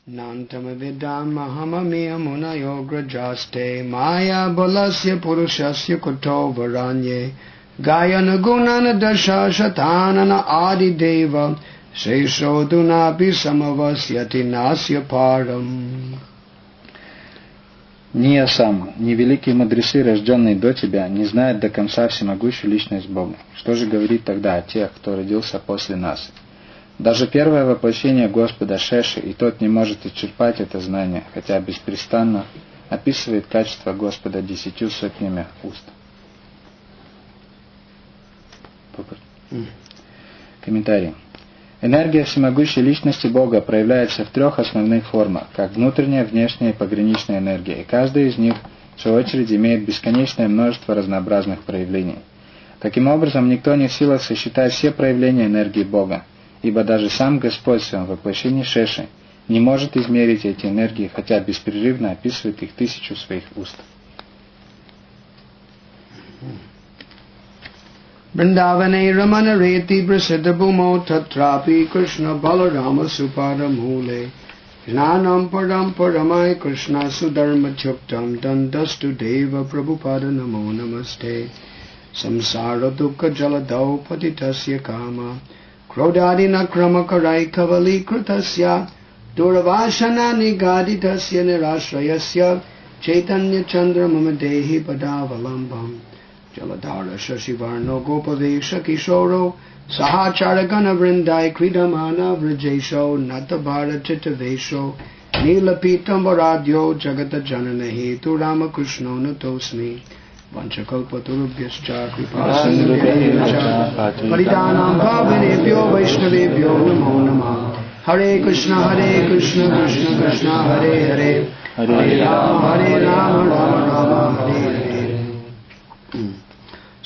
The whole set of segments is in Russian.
Nantamavidam mahamamiya munayograjaste maya balasya purushasya kuto varanye gayana gunana dasha shatanana adi deva sheshodunapi samavasyati nasya param. Ни я сам, ни великие мудрецы, рожденные до тебя, не знают до конца всемогущую личность Бога. Что же говорит тогда о тех, кто родился после нас? Даже первое воплощение Господа Шеши, и тот не может исчерпать это знание, хотя беспрестанно описывает качество Господа 10 сотнями уст. Комментарий. Энергия всемогущей личности Бога проявляется в 3 основных формах, как внутренняя, внешняя и пограничная энергия, и каждая из них, в свою очередь, имеет бесконечное множество разнообразных проявлений. Таким образом, никто не в силах сосчитать все проявления энергии Бога, ибо даже сам Господь в своем воплощении Шеши не может измерить эти энергии, хотя беспрерывно описывает их 1000 своих уст. Vrindavane ramana reti prasiddha bhumo tatrapi Krishna balarama supada mule jnanam param paramai Krishna sudharma chuktam dandastu deva Prabhupada namo namaste samsara dukkha jaladau patitasya kama krodadina krama karai kavali kritasya duravashana nigaditasya nirashrayasya chaitanya chandra mama dehi padavalambam Jaladhara Shashivarno Gopavesha Kishoro Sahachara Gana Vrindai Kridamana Vrajesho Natabhara Chittavesho Nilapitam Varadyo Jagata Janana Hetu Ramakrishno Natosmi Vanchakalpaturubhyascha Kripasandhubhyascha Paridanam Bhavanebhyo Vaishnavebhyo Namo Namah Hare Krishna Krishna Krishna Hare Hare Hare Rama Rama Hare Hare.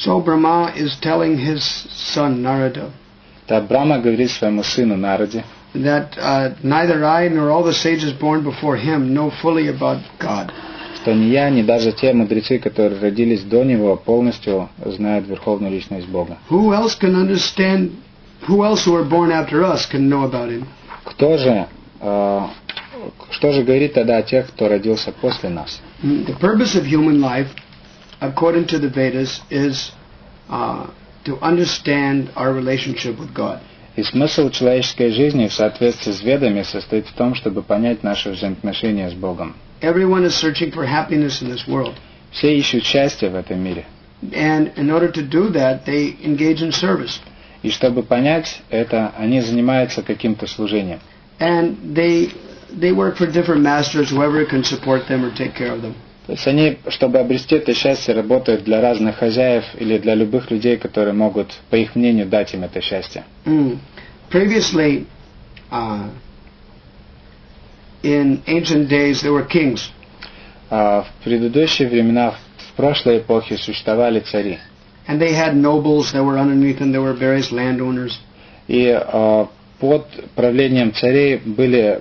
So Brahma is telling his son Narada Так Брахма говорит своему сыну Нараде, that neither I nor all the sages born before him know fully about God. Что ни я, ни даже те мудрецы, которые родились до него, полностью знают верховную личность Бога. Who else can understand? Who else who are born after us can know about him? Что же говорит тогда о тех, кто родился после нас? The purpose of human life, according to the Vedas, is to understand our relationship with God. И смысл человеческой жизни в соответствии с Ведами состоит в том, чтобы понять наши взаимоотношения с Богом. Everyone is searching for happiness in this world. Все ищут счастье в этом мире. And in order to do that, they engage in service. И чтобы понять это, они занимаются каким-то служением. And they work for different masters, whoever can support them or take care of them. То есть они, чтобы обрести это счастье, работают для разных хозяев или для любых людей, которые могут, по их мнению, дать им это счастье. Previously, in ancient days, there were kings. В предыдущие времена, в прошлой эпохе, существовали цари. And they had nobles that were underneath them. There were various landowners. И под правлением царей были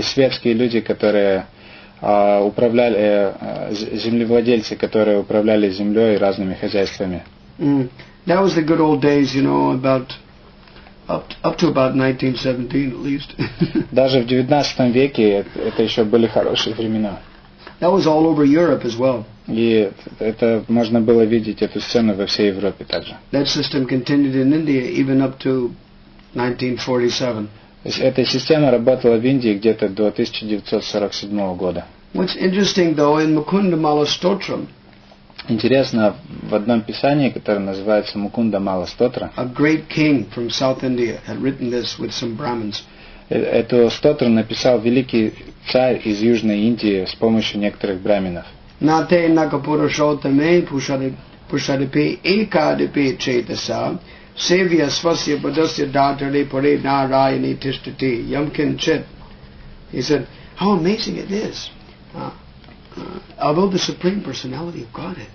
светские люди, которые управляли, землевладельцы, которые управляли землей и разными хозяйствами. That was the good old days, about up to about 1917 at least. Даже в 19 веке это еще были хорошие времена. That was all over Europe as well. И это можно было видеть эту сцену во всей Европе также. That system continued in India even up to 1947. Эта система работала в Индии где-то до 1947 года. What's interesting though, in Mukunda Mala Stotram, интересно, в одном писании, которое называется Мукунда Мала Стотра, a great king from South India had written this with some Brahmins. Эту стотру написал великий царь из Южной Индии с помощью некоторых браминов. Nate nakapurushottame pushadipe ekadipe chetasa sevya svasya padasya datare pare narayani tishtati yamkin chit. He said, how amazing it is. Although the Supreme Personality of Godhead.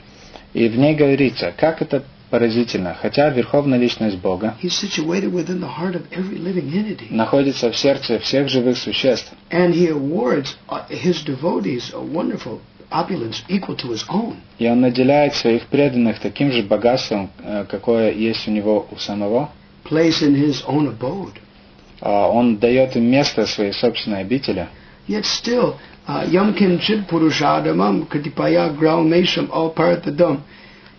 И в ней говорится, как это поразительно, хотя Верховная Личность Бога находится в сердце всех живых существ. And he awards his devotees a wonderful opulence equal to his own. И он наделяет своих преданных таким же богатством, какое есть у него у самого. Place in his own abode. он дает им место в своей собственной обители. Yet still, yam kinchit purushadamam katipaya graumesham apartadam.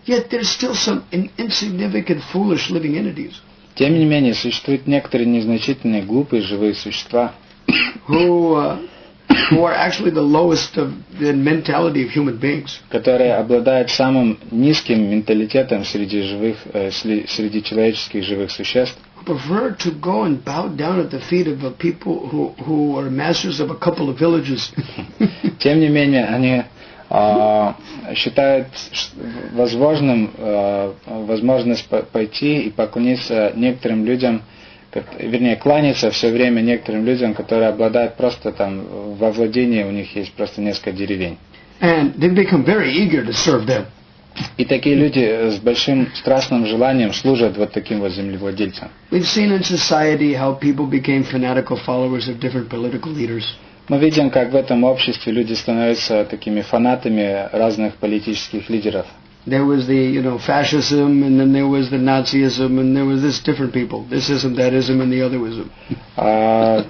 Yet there's still some insignificant, foolish living entities. Тем не менее, существуют некоторые незначительные, глупые живые существа, who are actually the lowest of the mentality of human beings. которые обладают самым низким менталитетом среди среди человеческих живых существ, Prefer to go and bow down at the feet of people who are masters of a couple of villages. Тем не менее, они считают возможность пойти и поклониться некоторым людям, вернее, кланяться все время некоторым людям, которые обладают просто там, во владении у них есть просто несколько деревень. And they become very eager to serve them. И такие люди с большим страстным желанием служат вот таким вот землевладельцам. We've seen in society how people became fanatical followers of different political leaders. Мы видим, как в этом обществе люди становятся такими фанатами разных политических лидеров. There was the, fascism, and then there was the Nazism, and there was this different people, thisism, thatism, and the otherism.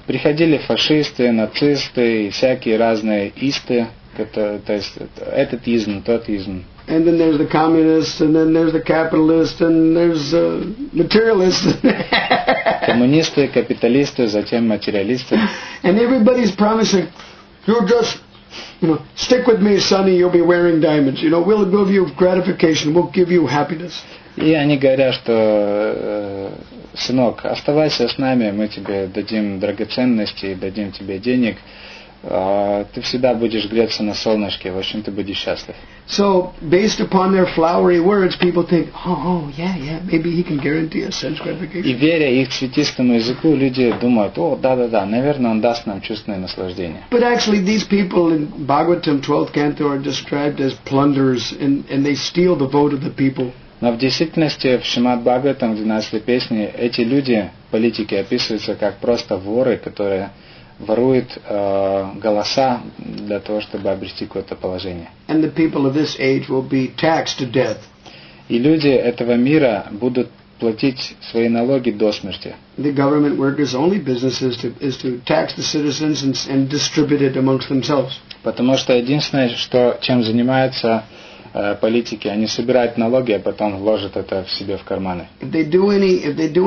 Приходили фашисты, нацисты и всякие разные исты, то есть этот изм, тот изм. And then there's the communists, and then there's the capitalists, and there's materialists. Коммунисты, капиталисты, затем материалисты. And everybody's promising, you just, stick with me, sonny, you'll be wearing diamonds. We'll give you gratification, we'll give you happiness. И они говорят, что, сынок, оставайся с нами, мы тебе дадим драгоценности, дадим тебе денег. Ты всегда будешь греться на солнышке, в общем, ты будешь счастлив. So, based upon their flowery words, people think, yeah, maybe he can guarantee us sense gratification. И веря их цветистому языку, люди думают, да, наверное, он даст нам чувственное наслаждение. But actually, these people in Bhagavatam 12th canto are described as plunderers, and they steal the vote of the people. Но в действительности в Шримад Бхагаватам, в 12 песне, эти люди, политики, описываются как просто воры, которые ворует голоса для того, чтобы обрести какое-то положение. And the people of this age will be taxed to death. И люди этого мира будут платить свои налоги до смерти. The government workers' only business is to tax the citizens and distribute it amongst themselves. Потому что единственное, чем занимаются политики, они собирают налоги, а потом вложат это в себе в карманы. If they do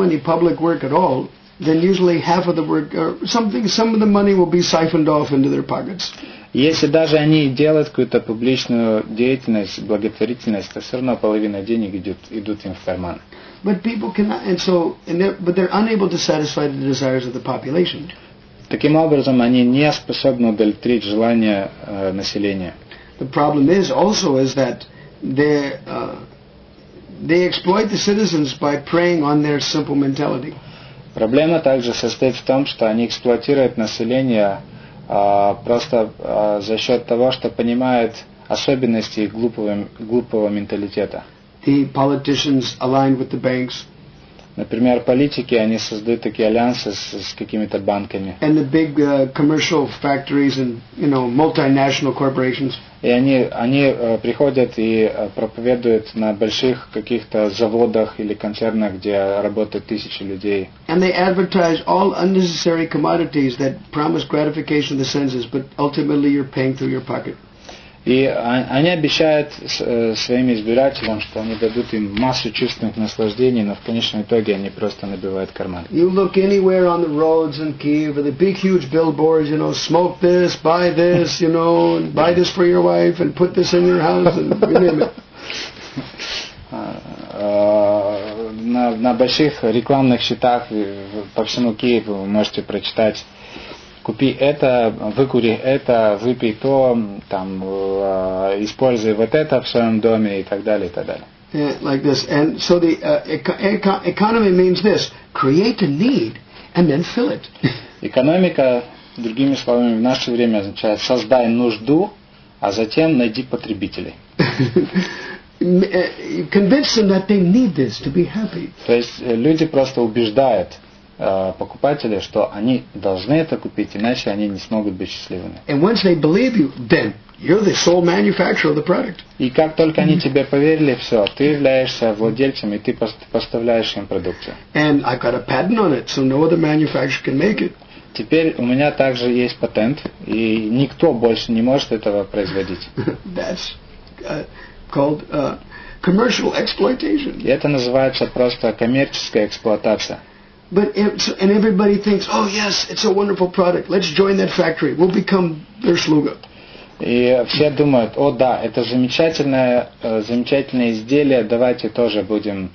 any public work at all, then usually half of the work, or some of the money will be siphoned off into their pockets. Если даже они делают какую-то публичную деятельность, благотворительность, то все равно половина денег идут им в карман. But people cannot, but they're unable to satisfy the desires of the population. Таким образом, они не способны удовлетворить желания населения. The problem is that they exploit the citizens by preying on their simple mentality. Проблема также состоит в том, что они эксплуатируют население просто за счет того, что понимают особенности их глупого менталитета. The politicians aligned with the banks. Например, политики, они создают такие альянсы с какими-то банками. And the big commercial factories and multinational corporations. И они приходят и проповедуют на больших каких-то заводах или концернах, где работают тысячи людей. And they advertise all unnecessary commodities that promise gratification of the senses, but ultimately you're paying through your pocket. И они обещают своим избирателям, что они дадут им массу чувственных наслаждений, но в конечном итоге они просто набивают карман. You look anywhere on the roads in Kiev, the big huge billboards, smoke this, buy this, and buy this for your wife, and put this in your house, and you name it. На больших рекламных щитах по всему Киеву вы можете прочитать: купи это, выкури это, выпей то, используй вот это в своем доме и так далее, и так далее. Like this. And so the economy means this: create a need and then fill it. Экономика, другими словами, в наше время означает: создай нужду, а затем найди потребителей. Convince them that they need this to be happy. То есть люди просто убеждают покупателей, что они должны это купить, иначе они не смогут быть счастливыми. And once they believe you, then you're the sole manufacturer of the product. И как только они тебе поверили, все, ты являешься владельцем, и ты поставляешь им продукцию. And I've got a patent on it, so no other manufacturer can make it. Теперь у меня также есть патент, и никто больше не может этого производить. That's called commercial exploitation. И это называется просто коммерческая эксплуатация. And everybody thinks, oh yes, it's a wonderful product. Let's join that factory. We'll become their sluga. И все думают, о да, это замечательное изделие, давайте тоже будем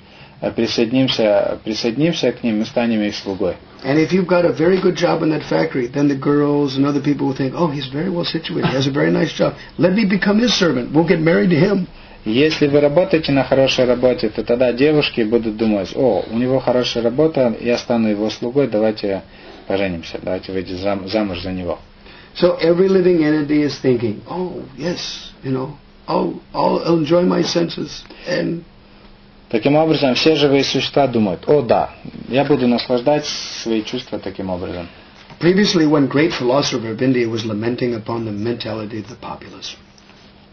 присоединимся к ним и станем их слугой. And if you've got a very good job in that factory, then the girls and other people will think, oh, he's very well situated, he has a very nice job. Let me become his servant. We'll get married to him. Если вы работаете на хорошей работе, то тогда девушки будут думать, о, у него хорошая работа, я стану его слугой, давайте поженимся, давайте выйдем замуж за него. So every living entity is thinking, oh, yes, I'll enjoy my senses. And таким образом, все живые существа думают, о да, я буду наслаждать свои чувства таким образом. Previously, one great philosopher of India was lamenting upon the mentality of the populace.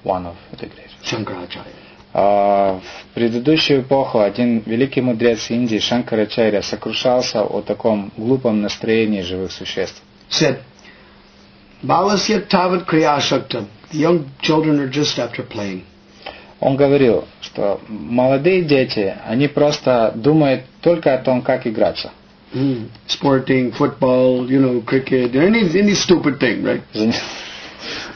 One of the great. Shankaracharya. В предыдущую эпоху один великий мудрец Индии Шанкарачарья сокрушался о таком глупом настроении живых существ. Said, Balasya tavat kriyashaktam. The young children are just after playing. Он говорил, что молодые дети, они просто думают только о том, как играться. Sporting, football, cricket, any stupid thing, right?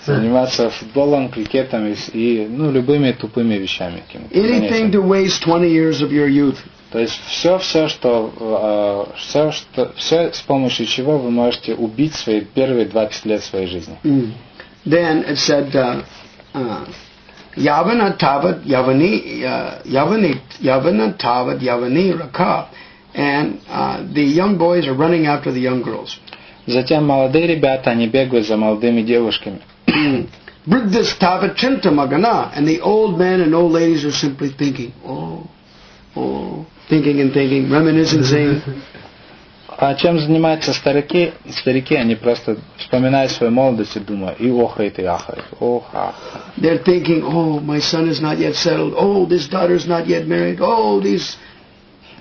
Заниматься футболом, крикетом и любыми тупыми вещами. Anything to waste 20 years of your youth. То есть все, с помощью чего вы можете убить свои первые 20 лет своей жизни. Then it said, Yavana tavat yavani rakha, and the young boys are running after the young girls. Затем молодые ребята, они бегают за молодыми девушками. Vriddhas tavat chintamagana, and the old men and old ladies are simply thinking, thinking and thinking, reminiscing. А чем занимаются старики? Старики, они просто вспоминают свою молодость и думают, и охают, и ахают. They're thinking, oh, my son is not yet settled. Oh, this daughter is not yet married. Oh, these...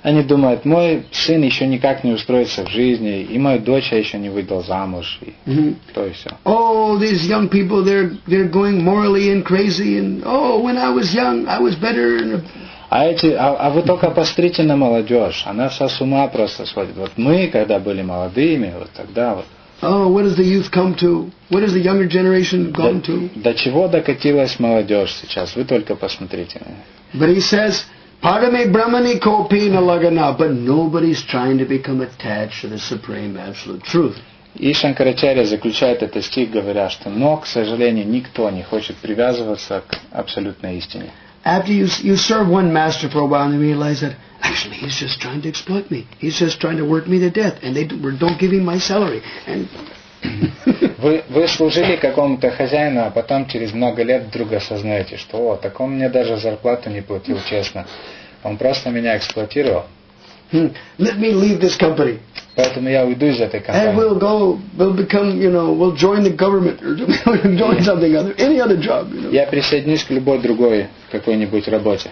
Они думают, мой сын еще никак не устроится в жизни, и мою дочь я еще не выдал замуж, и то и все. Oh, these young people, they're going morally and crazy, and oh, when I was young, I was better. А вы только посмотрите на молодежь, она вся с ума просто сходит. Вот мы, когда были молодыми, вот тогда вот. Oh, what does the youth come to? What has the younger generation gone to? До чего докатилась молодежь сейчас? Вы только посмотрите. But he says, Parame Brahmani Kopina Lagana, but nobody's trying to become attached to the supreme absolute truth. И Шанкарачарья заключает этот стих, говоря, что, но, к сожалению, никто не хочет привязываться к абсолютной истине. After you serve one master for a while and you realize that actually he's just trying to exploit me. He's just trying to work me to death, and they don't give him my salary. And Вы служили какому-то хозяину, а потом через много лет вдруг осознаете, что так он мне даже зарплату не платил честно. Он просто меня эксплуатировал. Let me leave this company. Поэтому я уйду из этой компании. And we'll become, we'll join the government or join something other, any other job. Я присоединюсь к любой другой какой-нибудь работе.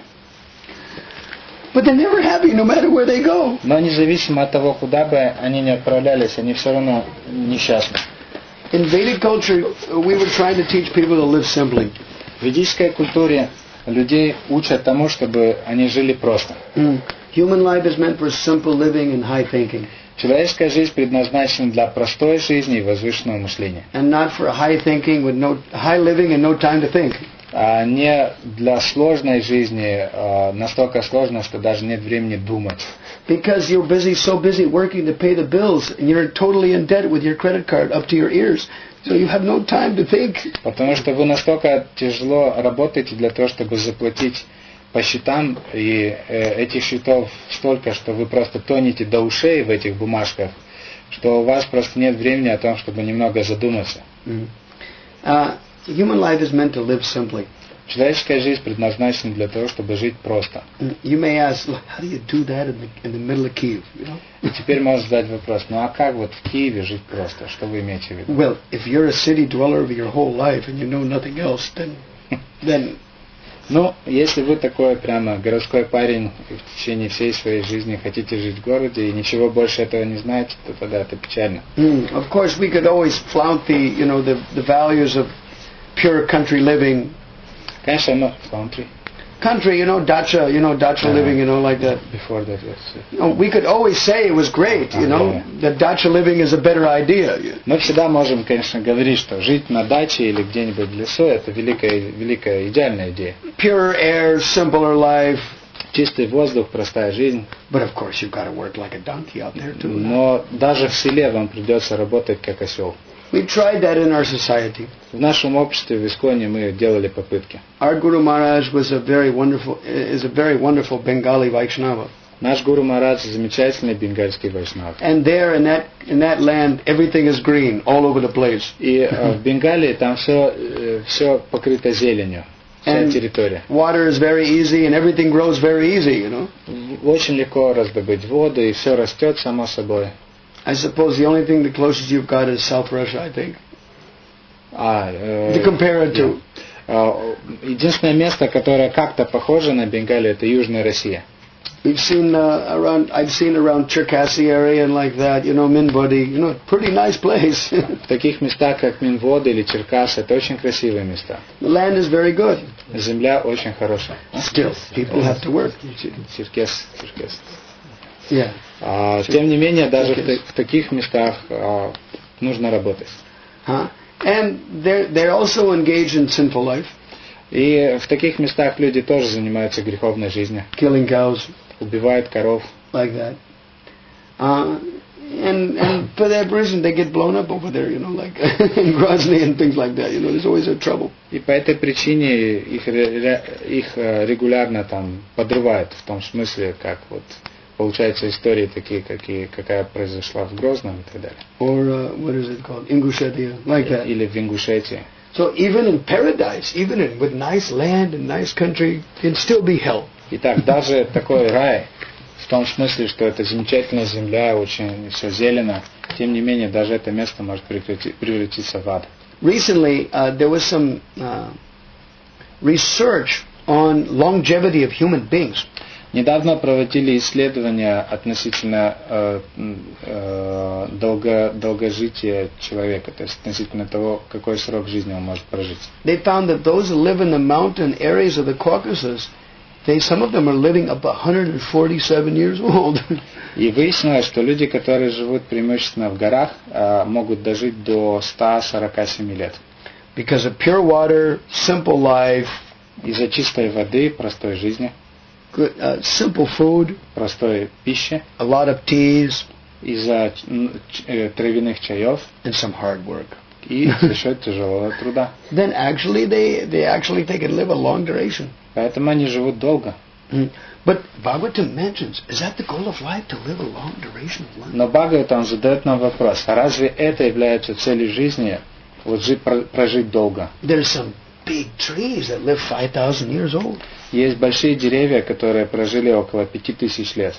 But they're never happy, no matter where they go. Но независимо от того, куда бы они ни отправлялись, они все равно несчастны. In Vedic culture, we were trying to teach people to live simply. В ведической культуре людей учат тому, чтобы они жили просто. Human life is meant for simple living and high thinking. Человеческая жизнь предназначена для простой жизни и возвышенного мышления. And not for high thinking with high living and no time to think. А не для сложной жизни, настолько сложной, что даже нет времени думать. Because you're so busy working to pay the bills, and you're totally in debt with your credit card up to your ears, so you have no time to think. Потому что вы настолько тяжело работаете для того, чтобы заплатить по счетам, и этих счетов столько, что вы просто тонете до ушей в этих бумажках, что у вас просто нет времени о том, чтобы немного задуматься. Human life is meant to live simply. Человеческая жизнь предназначена для того, чтобы жить просто. You may ask, look, how do you do that in the middle of Kiev? You know? И теперь можно задать вопрос, ну а как вот в Киеве жить просто? Что вы имеете в виду? Well, if you're a city dweller of your whole life and you know nothing else, then Ну, если вы такой прямо городской парень и в течение всей своей жизни хотите жить в городе и ничего больше этого не знаете, то тогда это печально. Of course, we could always flout the values of pure country living. Конечно, но country. Country, dacha, living, like that. Before that, yes. We could always say it was great, that dacha living is a better idea. Мы всегда можем, конечно, говорить, что жить на даче или где-нибудь в лесу – это великая, идеальная идея. Pure air, simpler life. Чистый воздух, простая жизнь. But of course, you've got to work like a donkey out there too. Но даже в селе вам придется работать как осел. We tried that in our society. В нашем обществе в Исконе мы делали попытки. Our Guru Maharaj is a very wonderful Bengali Vaishnava. Наш Гуру Марадж замечательный бенгальский вайшнав. And there in that land everything is green all over the place. И в Бенгалии там все покрыто зеленью, вся территория. Water is very easy and everything grows very easy, Очень легко раздобыть воду и все растет само собой. I suppose the only thing the closest you've got is South Russia, I think. To compare it to. Единственное место, которое как-то похоже на Бенгалию, это Южная Россия. I've seen around Cherkasy area and like that, Minbody, pretty nice place. В таких местах, как Минвод или Черкас, это очень красивые места. The land is very good. Земля очень хорошая. Still, people have to work. Черкес. Yeah. Тем не менее, даже в таких местах нужно работать. And they're also engaged in sinful life. И в таких местах люди тоже занимаются греховной жизнью. Killing cows. Убивают коров. Like that. And for that reason they get blown up over there, like in Grozny and things like that. There's always a trouble. И по этой причине их регулярно там подрывают, в том смысле, как вот получаются истории такие, какая произошла в Грозном и так далее. Or what is it called? Ingushetia, like that. Или в Ингушетии. So even in paradise, with nice land and nice country, can still be hell. Итак, даже такой рай, в том смысле, что это замечательная земля, очень все зелено, тем не менее, даже это место может превратиться в ад. Recently, there was some research on longevity of human beings. Недавно проводили исследования относительно долгожития человека, то есть относительно того, какой срок жизни он может прожить. They found that those who live in the mountain areas of the Caucasus, some of them are living up 147 years old. И выяснилось, что люди, которые живут преимущественно в горах, могут дожить до 147 лет. Because of pure water, simple life, из-за чистой воды, простой жизни. Good, simple food, простой пищи, a lot of teas, из-за травяных чаев, and some hard work. И за счет тяжелого труда. Then actually they can live a long duration. Поэтому они живут долго. But Bhagavatam mentions, is that the goal of life, to live a long duration of life? Но Бхагаватам задает нам вопрос: а разве это является целью жизни, вот прожить долго? There's some big trees that live 5,000 years old. Есть большие деревья, которые прожили около 5000 лет.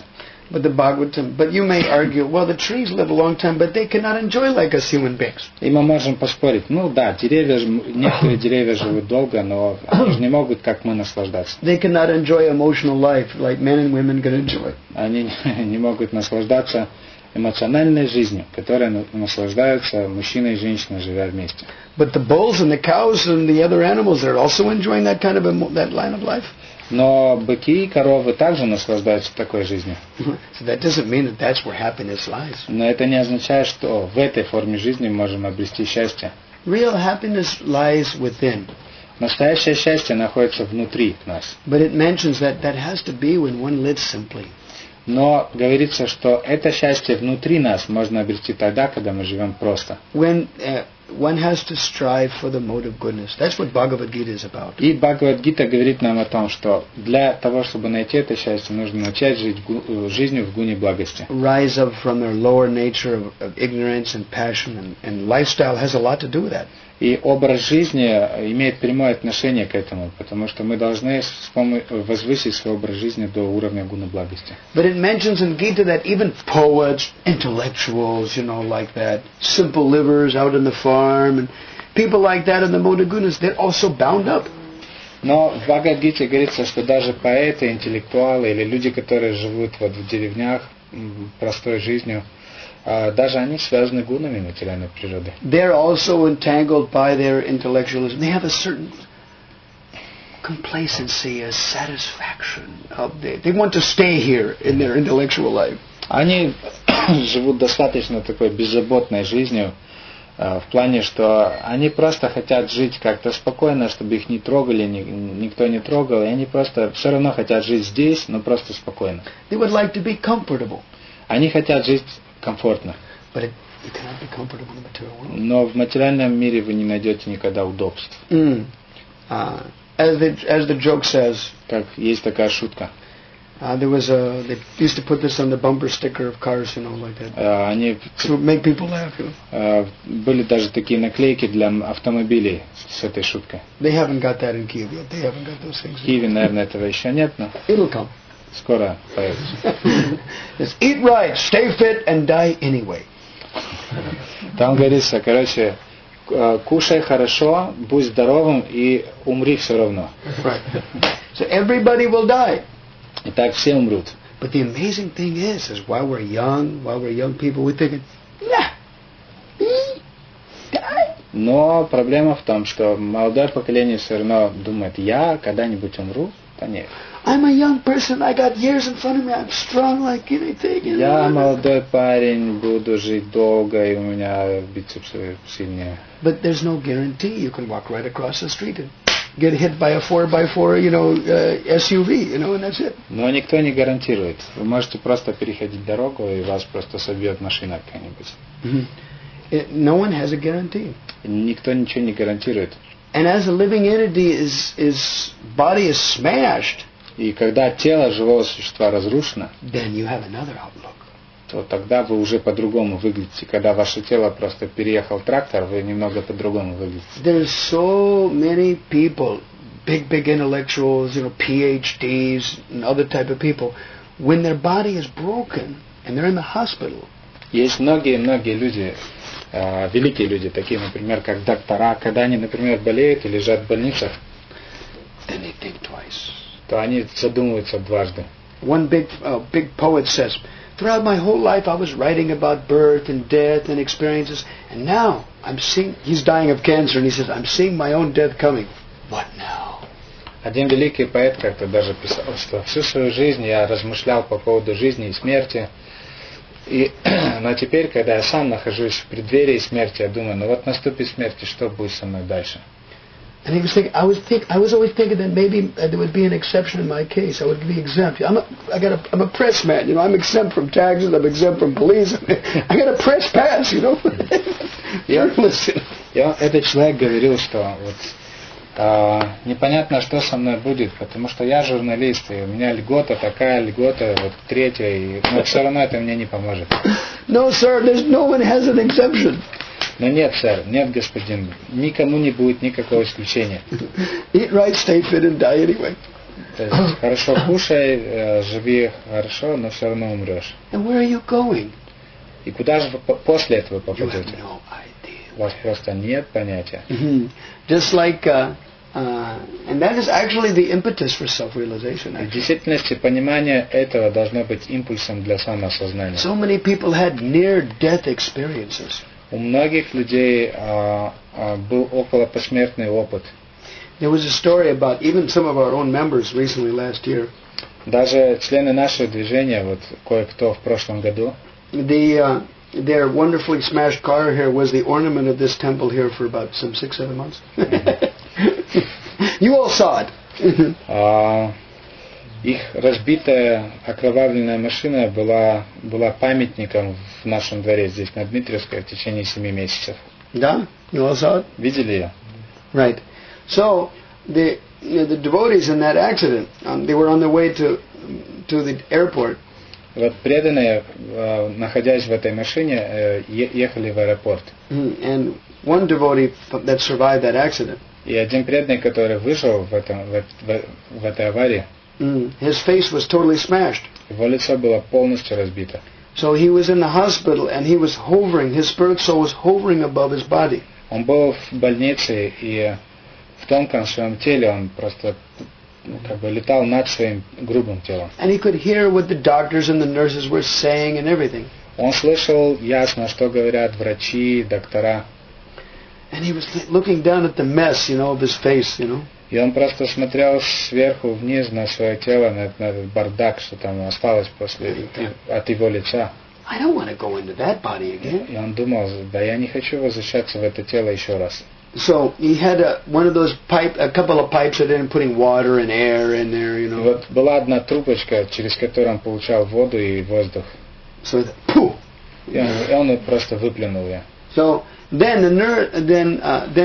But you may argue, well, the trees live a long time, but they cannot enjoy like us human beings. И мы можем поспорить, некоторые деревья живут долго, но они же не могут, как мы, наслаждаться. They cannot enjoy emotional life like men and women can enjoy. Они не могут наслаждаться эмоциональной жизнью, которой наслаждаются мужчина и женщина, живя вместе. But the bulls and the cows and the other animals, they're also enjoying that line of life. Но быки и коровы также наслаждаются такой жизнью. So that doesn't mean that that's where happiness lies. Но это не означает, что в этой форме жизни мы можем обрести счастье. Real happiness lies within. Настоящее счастье находится внутри нас. But it mentions that has to be when one lives simply. Но говорится, что это счастье внутри нас можно обрести тогда, когда мы живем просто. When one has to strive for the mode of goodness. That's what Bhagavad Gita is about. И Бхагавад Гита говорит нам о том, что для того, чтобы найти это счастье, нужно начать жить жизнью в гуне благости. Rise up from their lower nature of ignorance and passion, and lifestyle has a lot to do with that. И образ жизни имеет прямое отношение к этому, потому что мы должны возвысить свой образ жизни до уровня гуна благости. But it mentions in Gita that even poets, intellectuals, like that, simple livers out in the farm, and people like that in the mode of goodness, they're also bound up. Но в Бхагавад-гите говорится, что даже поэты, интеллектуалы или люди, которые живут вот в деревнях простой жизнью, даже они связаны гунами материальной природы. They're also entangled by their intellectualism. They have a certain complacency, a satisfaction. They want to stay here in their intellectual life. Они живут достаточно такой беззаботной жизнью, в плане, что они просто хотят жить как-то спокойно, чтобы их не трогали, никто не трогал, и они просто все равно хотят жить здесь, но просто спокойно. They would like to be comfortable. Они хотят жить комфортно. But you cannot be comfortable in the material world. Но в материальном мире вы не найдете никогда удобств. As the joke says, как есть такая шутка. They used to put this on the bumper sticker of cars, like that. Они to make people laugh. Были даже такие наклейки для автомобилей с этой шуткой. They haven't got that in Kiev yet. They haven't got those things. В Киеве, наверное, этого еще нет, но it'll come. Скоро появится. Let's eat right, stay fit, and die anyway. Там говорится, кушай хорошо, будь здоровым и умри все равно. Right. So everybody will die. И так все умрут. But the amazing thing is while we're young people, we're thinking, nah, die. Но проблема в том, что молодое поколение все равно думает, я когда-нибудь умру, да нет. I'm a young person, I got years in front of me, I'm strong like anything. Я молодой парень, буду жить долго, и у меня бицепсы сильнее. But there's no guarantee you can walk right across the street and get hit by a 4x4, SUV, and that's it. Но никто не гарантирует. Вы можете просто переходить дорогу, и вас просто собьет машина какая-нибудь. No one has a guarantee. Никто ничего не гарантирует. And as a living entity, his body is smashed. И когда тело живого существа разрушено, then you have another outlook. То тогда вы уже по-другому выглядите. Когда ваше тело просто переехал трактор, вы немного по-другому выглядите. There's so many people, big intellectuals, PhDs and other type of people, when their body is broken and they're in the hospital. Есть многие люди, великие люди, такие, например, как доктора, когда они, например, болеют и лежат в больницах, then they think twice. То они задумываются дважды. One big poet says, throughout my whole life I was writing about birth and death and experiences, and now he's dying of cancer, and he says, I'm seeing my own death coming. What now? Один великий поэт как-то даже писал, что всю свою жизнь я размышлял по поводу жизни и смерти, но теперь, когда я сам нахожусь в преддверии смерти, я думаю, вот наступит смерть, и что будет со мной дальше? And he was thinking, I was always thinking that maybe there would be an exception in my case. I would be exempt. I'm a press man, I'm exempt from taxes. I'm exempt from police. I got a press pass, Journalist. Этот человек говорил, что непонятно, что со мной будет, потому что я журналист, и у меня льгота такая, льгота третья, но все равно это мне не поможет. No, sir, no one has an exemption. Но нет, сэр, нет, господин, никому не будет никакого исключения. Eat right, stay fit and die anyway. То есть, хорошо кушай, живи хорошо, но все равно умрешь. And where are you going? И куда же вы после этого попадете? You have no idea. У вас просто нет понятия. Just like, and that is actually the impetus for self-realization. В действительности понимание этого должно быть импульсом для самоосознания. So many people had near-death experiences. У многих людей был околопосмертный опыт. There was a story about even some of our own members recently last year. Даже члены нашего движения, кое-кто в прошлом году. Their wonderfully smashed car here was the ornament of this temple here for about some 6-7 months. You all saw it. Их разбитая, окровавленная машина была памятником в нашем дворе здесь, на Дмитриевской, в течение 7 месяцев. Да? You all saw it? Видели ее? Right. So the devotees in that accident, they were on their way to the airport. Вот преданные, находясь в этой машине, ехали в аэропорт. And one devotee that survived that accident. И один преданный, который выжил в этой аварии, his face was totally smashed. Его лицо было полностью разбито. So he was in the hospital and he was hovering, his spirit soul was hovering above his body. Он был в больнице, и в тонком своем теле он просто как бы летал над своим грубым телом. And he could hear what the doctors and the nurses were saying and everything. Он слышал ясно, что говорят врачи, доктора. And he was looking down at the mess, of his face, И он просто смотрел сверху вниз на свое тело, на этот бардак, что там осталось от его лица. I don't want to go into that body again. И он думал, да я не хочу возвращаться в это тело еще раз. So he had a couple of pipes that in putting water and air in there, И вот была одна трубочка, через которую он получал воду и воздух. So poof. И он просто выплюнул ее. So then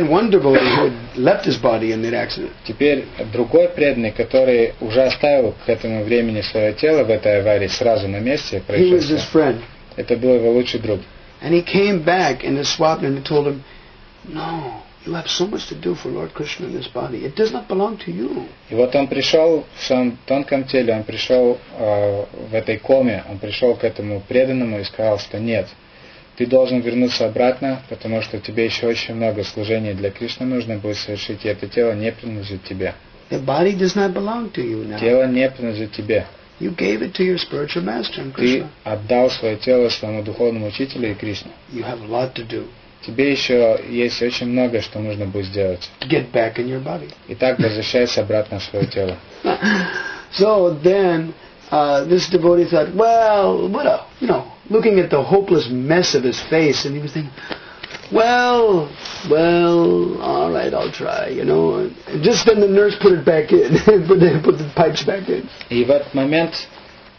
one devotee who had left his body in that accident. Теперь другой преданный, который уже оставил к этому времени свое тело в этой аварии сразу на месте He was his friend. Это был его лучший друг. And he came back in the swap and he told him, "No, you have so much to do for Lord Krishna in this body. It does not belong to you." И вот он пришел в своем тонком теле, он пришел в этой коме, он пришел к этому преданному и сказал, что нет, ты должен вернуться обратно, потому что тебе еще очень много служений для Кришны нужно будет совершить, и это тело не принадлежит тебе. The body does not belong to you now. Тело не принадлежит тебе. You gave it to your spiritual master and Ты Krishna. отдал свое тело своему духовному учителю и Кришне. You have a lot to do. Тебе еще есть очень много, что нужно будет сделать. To get back in your body. Итак, возвращайся обратно в свое тело. So then this devotee thought, well, looking at the hopeless mess of his face, and he was thinking, well, all right, I'll try, And just then the nurse put it back in, put the pipes back in. И в этот момент,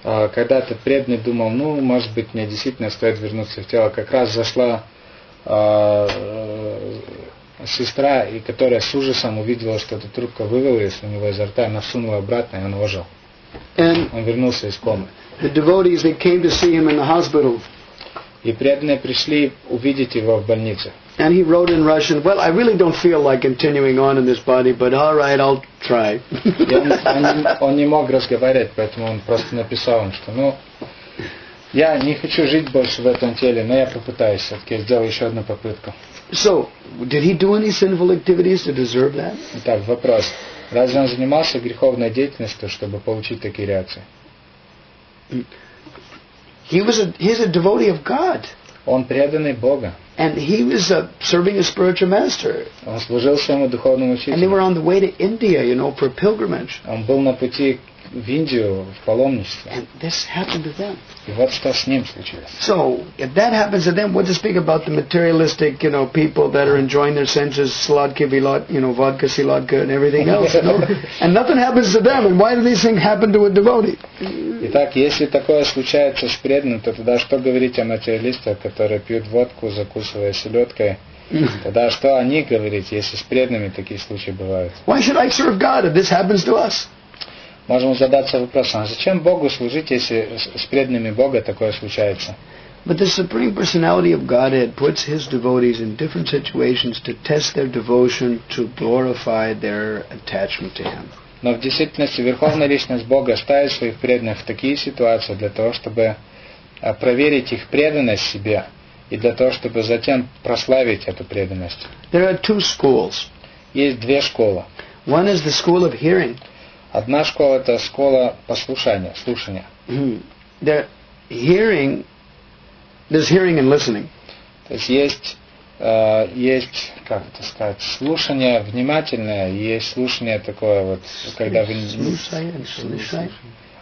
когда этот преданный думал, может быть, мне действительно стоит вернуться в тело, как раз зашла сестра, и которая с ужасом увидела, что эта трубка вывалилась у него изо рта, она всунула обратно, и он ожил. Он вернулся из комы. The devotees, they came to see him in the hospital. И преданные пришли увидеть его в больнице. And he wrote in Russian, well, I really don't feel like continuing on in this body, but all right, I'll try. Он не мог разговаривать, поэтому он просто написал им, что, я не хочу жить больше в этом теле, но я попытаюсь все-таки, сделаю еще одну попытку. So, did he do any sinful activities to deserve that? Итак, вопрос. Разве он занимался греховной деятельностью, чтобы получить такие реакции? He's a devotee of God. Он преданный Бога. And he was serving a spiritual master. Он служил своему духовному And they were учителю. on the way to India, for pilgrimage. Он был на пути в Индию, в паломничество. And this happened to them. И вот что с ним случилось. So, if that happens to them, what to speak about the materialistic, people that are enjoying their senses, sladka, vodka, siladka, and everything else, And nothing happens to them, and why do these things happen to a devotee? Итак, если такое случается с преданным, то тогда что говорить о материалистах, которые пьют водку, закусывая селедкой? Тогда что о них говорить, если с преданными такие случаи бывают? Why should I serve God if this happens to us? Можем задаться вопросом, а зачем Богу служить, если с преданными Бога такое случается? But the Supreme Personality of Godhead puts His devotees in different situations to test their devotion, to glorify their attachment to Him. Но в действительности Верховная Личность Бога ставит своих преданных в такие ситуации для того, чтобы проверить их преданность себе и для того, чтобы затем прославить эту преданность. There are two schools. Есть две школы. One is the school of hearing. Одна школа – это школа послушания, слушания. There's hearing and listening. То есть как это сказать, слушание внимательное, и есть слушание такое вот, когда вы...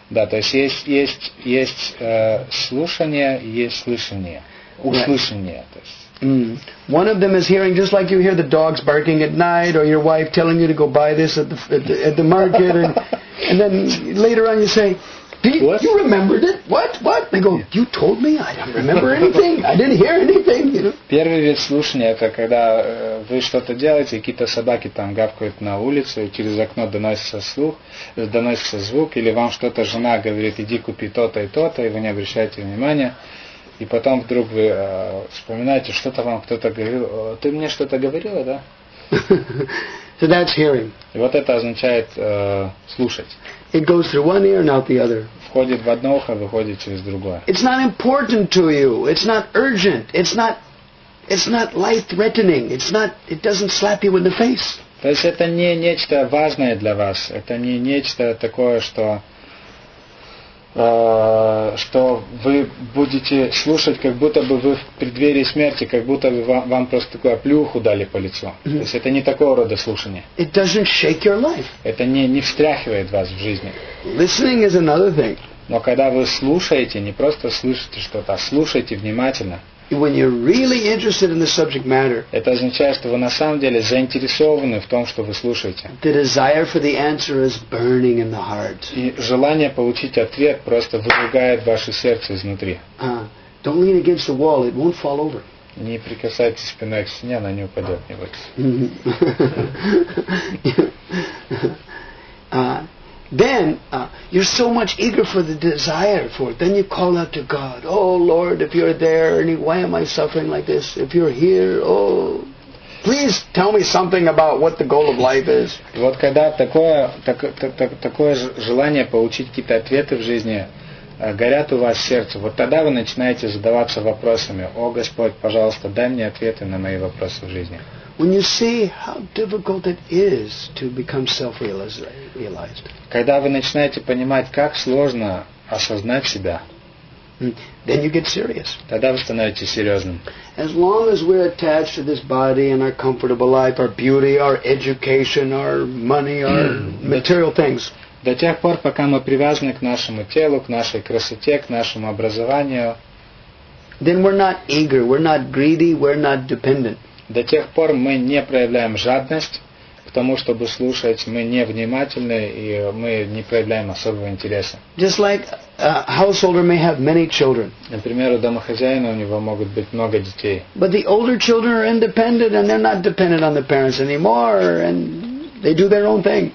Да, то есть есть слушание, и есть слышание, услышание. То есть. One of them is hearing, just like you hear the dogs barking at night, or your wife telling you to go buy this at the market, and then later on you say, you remembered it? What? They go, you told me? I don't remember anything. I didn't hear anything. Первый вид слушания — это когда вы что-то делаете, какие-то собаки там гавкают на улице, и через окно доносится звук, или вам что-то жена говорит: иди купи то-то и то-то, и вы не обращаете внимания. И потом вдруг вы вспоминаете, что-то вам кто-то говорил: ты мне что-то говорила, да? So that's hearing. И вот это означает слушать. It goes through one ear and out the other. Входит в одно ухо, выходит через другое. It's not important to you. It's not urgent. It's not life-threatening. It doesn't slap you in the face. То есть это не нечто важное для вас. Это не нечто такое, что вы будете слушать, как будто бы вы в преддверии смерти, как будто бы вам просто такую оплюху дали по лицу. То есть это не такого рода слушание. It doesn't shake your life. Это не встряхивает вас в жизни. Listening is another thing. Но когда вы слушаете, не просто слышите что-то, а слушаете внимательно. When you're really interested in the subject matter, это означает, что вы на самом деле заинтересованы в том, что вы слушаете. The desire for the answer is burning in the heart. И желание получить ответ просто выжигает ваше сердце изнутри. Don't lean against the wall; it won't fall over. Не прикасайтесь спиной к стене, она не упадет, не бойтесь. Then you're so much eager for the desire for it. Then you call out to God, "Oh Lord, if you're there, why am I suffering like this? If you're here, oh, please tell me something about what the goal of life is." И вот когда такое желание получить какие-то ответы в жизни горят у вас в сердце, вот тогда вы начинаете задаваться вопросами: «О Господь, пожалуйста, дай мне ответы на мои вопросы в жизни». When you see how difficult it is to become self-realized, когда вы начинаете понимать, как сложно осознать себя, then you get serious. Тогда вы становитесь серьезным. As long as we're attached to this body and our comfortable life, our beauty, our education, our money, our material things. До тех пор, пока мы привязаны к нашему телу, к нашей красоте, к нашему образованию, then we're not eager, we're not greedy, we're not dependent. До тех пор мы не проявляем жадность к тому, чтобы слушать, мы не внимательны и мы не проявляем особого интереса. Just like a householder may have many children. Например, у домохозяина у него могут быть много детей. But the older children are independent and they're not dependent on the parents anymore and they do their own thing.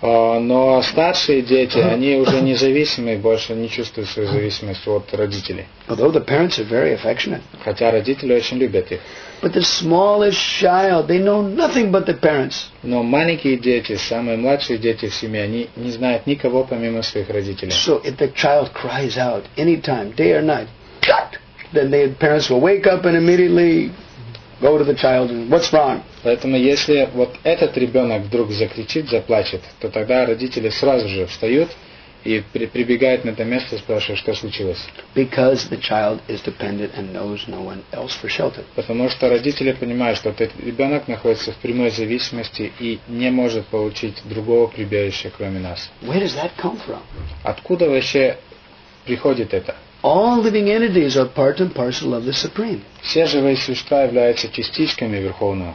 Но старшие дети, они уже независимы, больше не чувствуют свою зависимость от родителей. Although the parents are very affectionate. Хотя родители очень любят их. But the smallest child, they know nothing but the parents. Но маленькие дети, самые младшие дети в семье, они не знают никого помимо своих родителей. So if the child cries out anytime, day or night, then the parents will wake up and immediately go to the child and what's wrong? Поэтому если вот этот ребенок вдруг закричит, заплачет, то тогда родители сразу же встают и прибегают на это место и спрашивают, что случилось. Because the child is dependent and knows no one else for shelter. Потому что родители понимают, что этот ребенок находится в прямой зависимости и не может получить другого прибежища, кроме нас. Where does that come from? Откуда вообще приходит это? All living entities are part and parcel of the Supreme. Все живые существа являются частичками Верховного.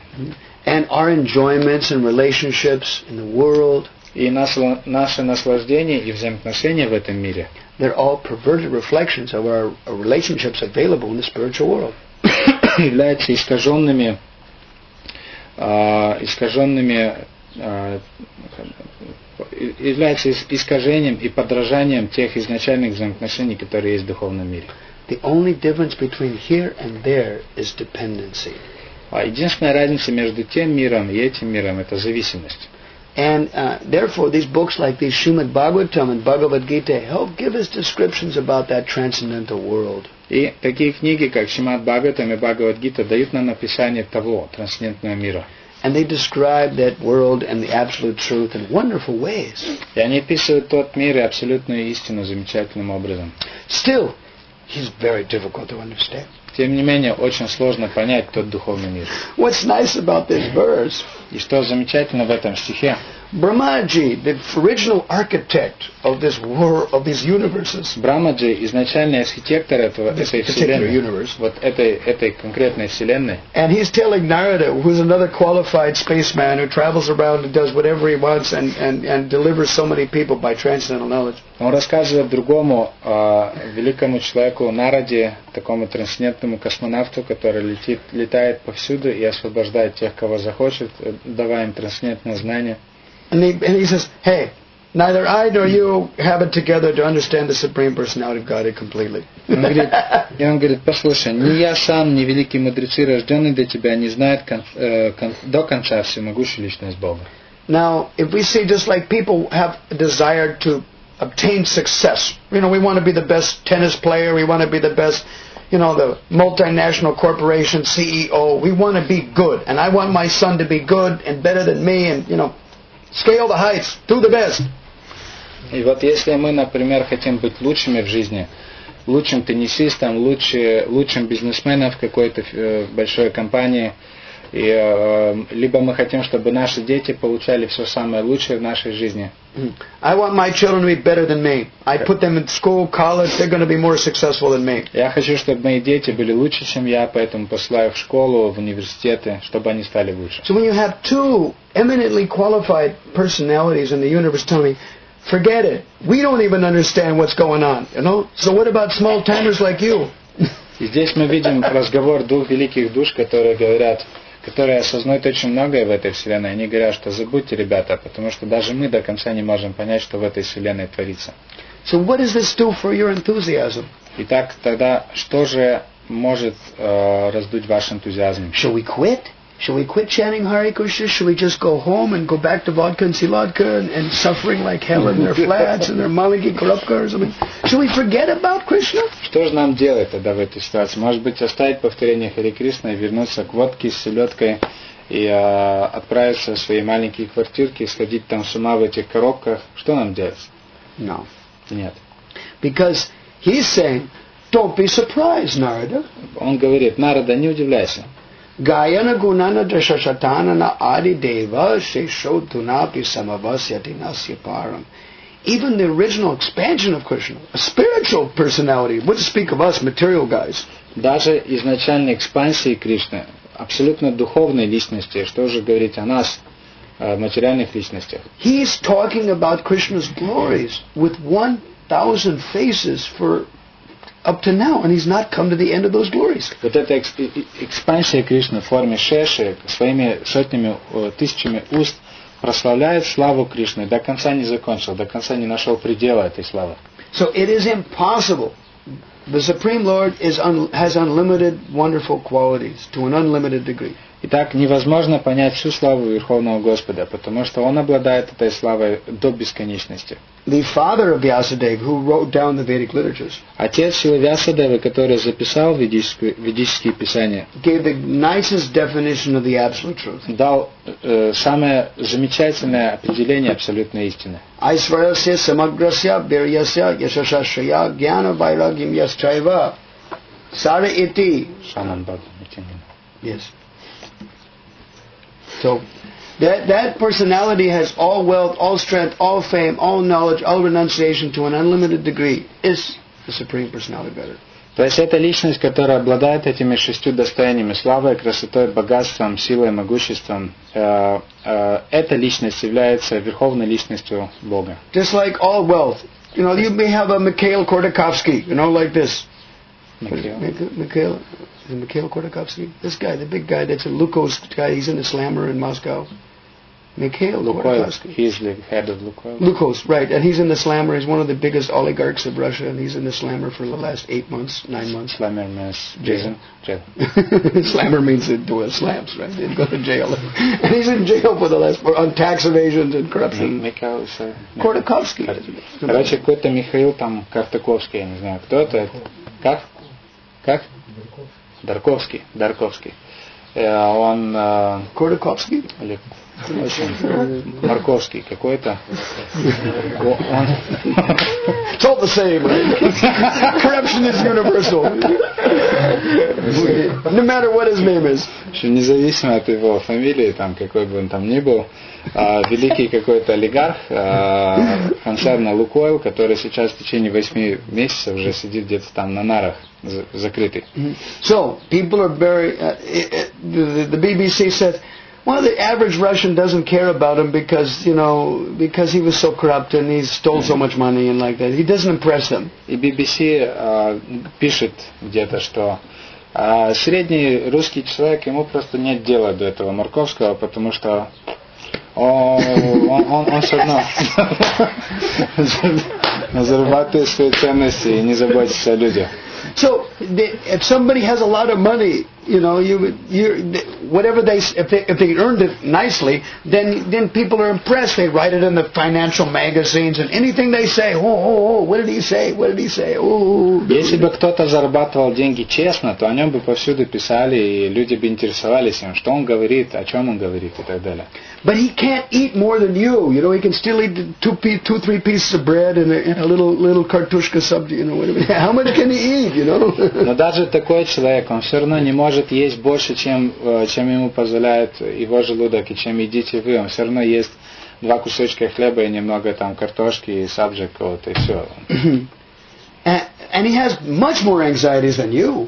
And our enjoyments and relationships in the world, и наши наслаждения и взаимоотношения в этом мире, they're all perverted reflections of our relationships available in the spiritual world. являются является искажением и подражанием тех изначальных взаимоотношений, которые есть в духовном мире. The only difference between here and there is dependency. Единственная разница между тем миром и этим миром — это зависимость. And therefore, these books like these Shrimad Bhagavatam and Bhagavad Gita help give us descriptions about that transcendental world. И такие книги, как Шримад Бхагаватам и Бхагавад Гита, дают нам описание того трансцендентного мира. And they describe that world and the absolute truth in wonderful ways. И они описывают тот мир и абсолютную истину замечательным образом. Still, he's very difficult to understand. Тем не менее, очень сложно понять тот духовный мир. What's nice about this verse? И что замечательно в этом стихе? Brahmaji, the original architect of this world, of these universes. Брахмаджи, изначальный архитектор этой вселенной, вот этой конкретной вселенной. And he's telling Narada, who's another qualified spaceman who travels around and does whatever he wants and delivers so many people by transcendental knowledge. Он рассказывает другому великому человеку Нараде, такому трансцендентному космонавту, который летает повсюду и освобождает тех, кого захочет, давая им трансцендентное знание. And he says, hey, neither I nor you have it together to understand the Supreme Personality of Godhead completely. И он говорит, послушай, ни я сам, ни великие мудрецы, рожденные для тебя, не знают до конца всемогущую личность Бога. Now, if we see just like people have a desire to obtain success, we want to be the best tennis player, we want to be the best, the multinational corporation CEO, we want to be good, and I want my son to be good and better than me, and, scale the heights, do the best. И вот если мы, например, хотим быть лучшими в жизни, лучшим теннисистом, лучшим бизнесменом в какой-то большой компании, либо мы хотим, чтобы наши дети получали все самое лучшее в нашей жизни. I want my children to be better than me. I put them in school, college, they're going to be more successful than me. Я хочу, чтобы мои дети были лучше, чем я, поэтому посылаю их в школу, в университеты, чтобы они стали лучше. So when you have two eminently qualified personalities in the universe telling me, forget it, we don't even understand what's going on, So what about small timers like you? И здесь мы видим разговор двух великих душ, которые осознают очень многое в этой вселенной. Они говорят, что забудьте, ребята, потому что даже мы до конца не можем понять, что в этой вселенной творится. So what does this do for your enthusiasm? Итак, тогда что же может раздуть ваш энтузиазм? Shall we quit? Shall we quit chanting Hare Krishna? Shall we just go home and go back to vodka and siladka and suffering like hell in their flats and their maliki korupka or something? Shall we forget about Krishna? Что же нам делать тогда в этой ситуации? Может быть, оставить повторение Харе Кришны и вернуться к водке с селедкой и отправиться в свои маленькие квартирки, сходить там с ума в этих коробках? Что нам делать? No. Нет. Because he's saying, don't be surprised, Narada. Он говорит, Нарада, не удивляйся. Gayana gunana drashashatanana adi deva sheshotunapi samavasyati nasya param. Even the original expansion of Krishna, a spiritual personality, what to speak of us material guys. Даже изначальной экспансии Кришны, абсолютно духовной личности, что же говорить о нас, материальных личностях. He's talking about Krishna's glories with 1,000 faces for up to now, and he's not come to the end of those glories. Вот эта экспансия Кришны в форме шеши своими сотнями, тысячами уст прославляет славу Кришны, до конца не закончил, до конца не нашел предела этой славы. So it is impossible. The Supreme Lord has unlimited wonderful qualities to an unlimited degree. Итак, невозможно понять всю славу Верховного Господа, потому что Он обладает этой славой до бесконечности. The father of Vyasadeva, who wrote down the Vedic literatures, отец Шилы Вясадевы, который записал ведические писания, gave the nicest definition of the absolute truth. Дал самое замечательное определение абсолютной истины. Aishvarasya samagrasya viryasya yashashashaya jnana vairagyam yaschaiva sara iti. Yes. So that personality has all wealth, all strength, all fame, all knowledge, all renunciation to an unlimited degree. Is the Supreme Personality better? То есть это личность, которая обладает этими 6 достояниями: славой, красотой, богатством, силой, могуществом. Эта личность является верховной личностью Бога. Just like all wealth, you may have a Mikhail Khodorkovsky, like this. Mikhail Khodorkovsky? This guy, the big guy, that's a Lukos guy, he's in the Slammer in Moscow. Mikhail Khodorkovsky. He's the head of Lukos. Lukos, right, and he's in the Slammer, he's one of the biggest oligarchs of Russia, and he's in the Slammer for the last 9 months. Slammer means jail. Slammer means to do slams, right? They go to jail. And he's in jail for the last, on tax evasions and corruption. Mikhail Khodorkovsky. Короче, какой-то Михаил там Картаковский, я не знаю, кто это. Как? Дарковский. Он... Khodorkovsky? Или... Марковский какой-то. It's all the same, right? Corruption is universal. No matter what his name is. Что независимо от его фамилии, там, какой бы он там ни был, великий какой-то олигарх концерна Лукойл, который сейчас в течение 8 месяцев уже сидит где-то там на нарах, закрытый. So, people are very... the BBC said, well, the average Russian doesn't care about him because, you know, because he was so corrupt and he stole so much money and like that. He doesn't impress them. И BBC пишет где-то, что средний русский человек, ему просто нет дела до этого Марковского, потому что он все равно зарабатывает свои ценности и не заботится о людях. So, if somebody has a lot of money, you know, whatever if they earned it nicely, then people are impressed. They write it in the financial magazines, and anything they say, what did he say? What did he say? Если бы кто-то зарабатывал деньги честно, то о нем бы повсюду писали, и люди бы интересовались им, что он говорит, о чем он говорит и так далее. But he can't eat more than you. You know, he can still eat 2-3 pieces of bread and a little kartushka subject, you know, whatever. How much can he eat, you know? Но даже такой человек, он все равно не может есть больше, чем ему позволяет его желудок и чем едите вы. Он все равно ест 2 кусочка хлеба и немного там картошки и сабджик, вот, и все. And he has much more anxieties than you.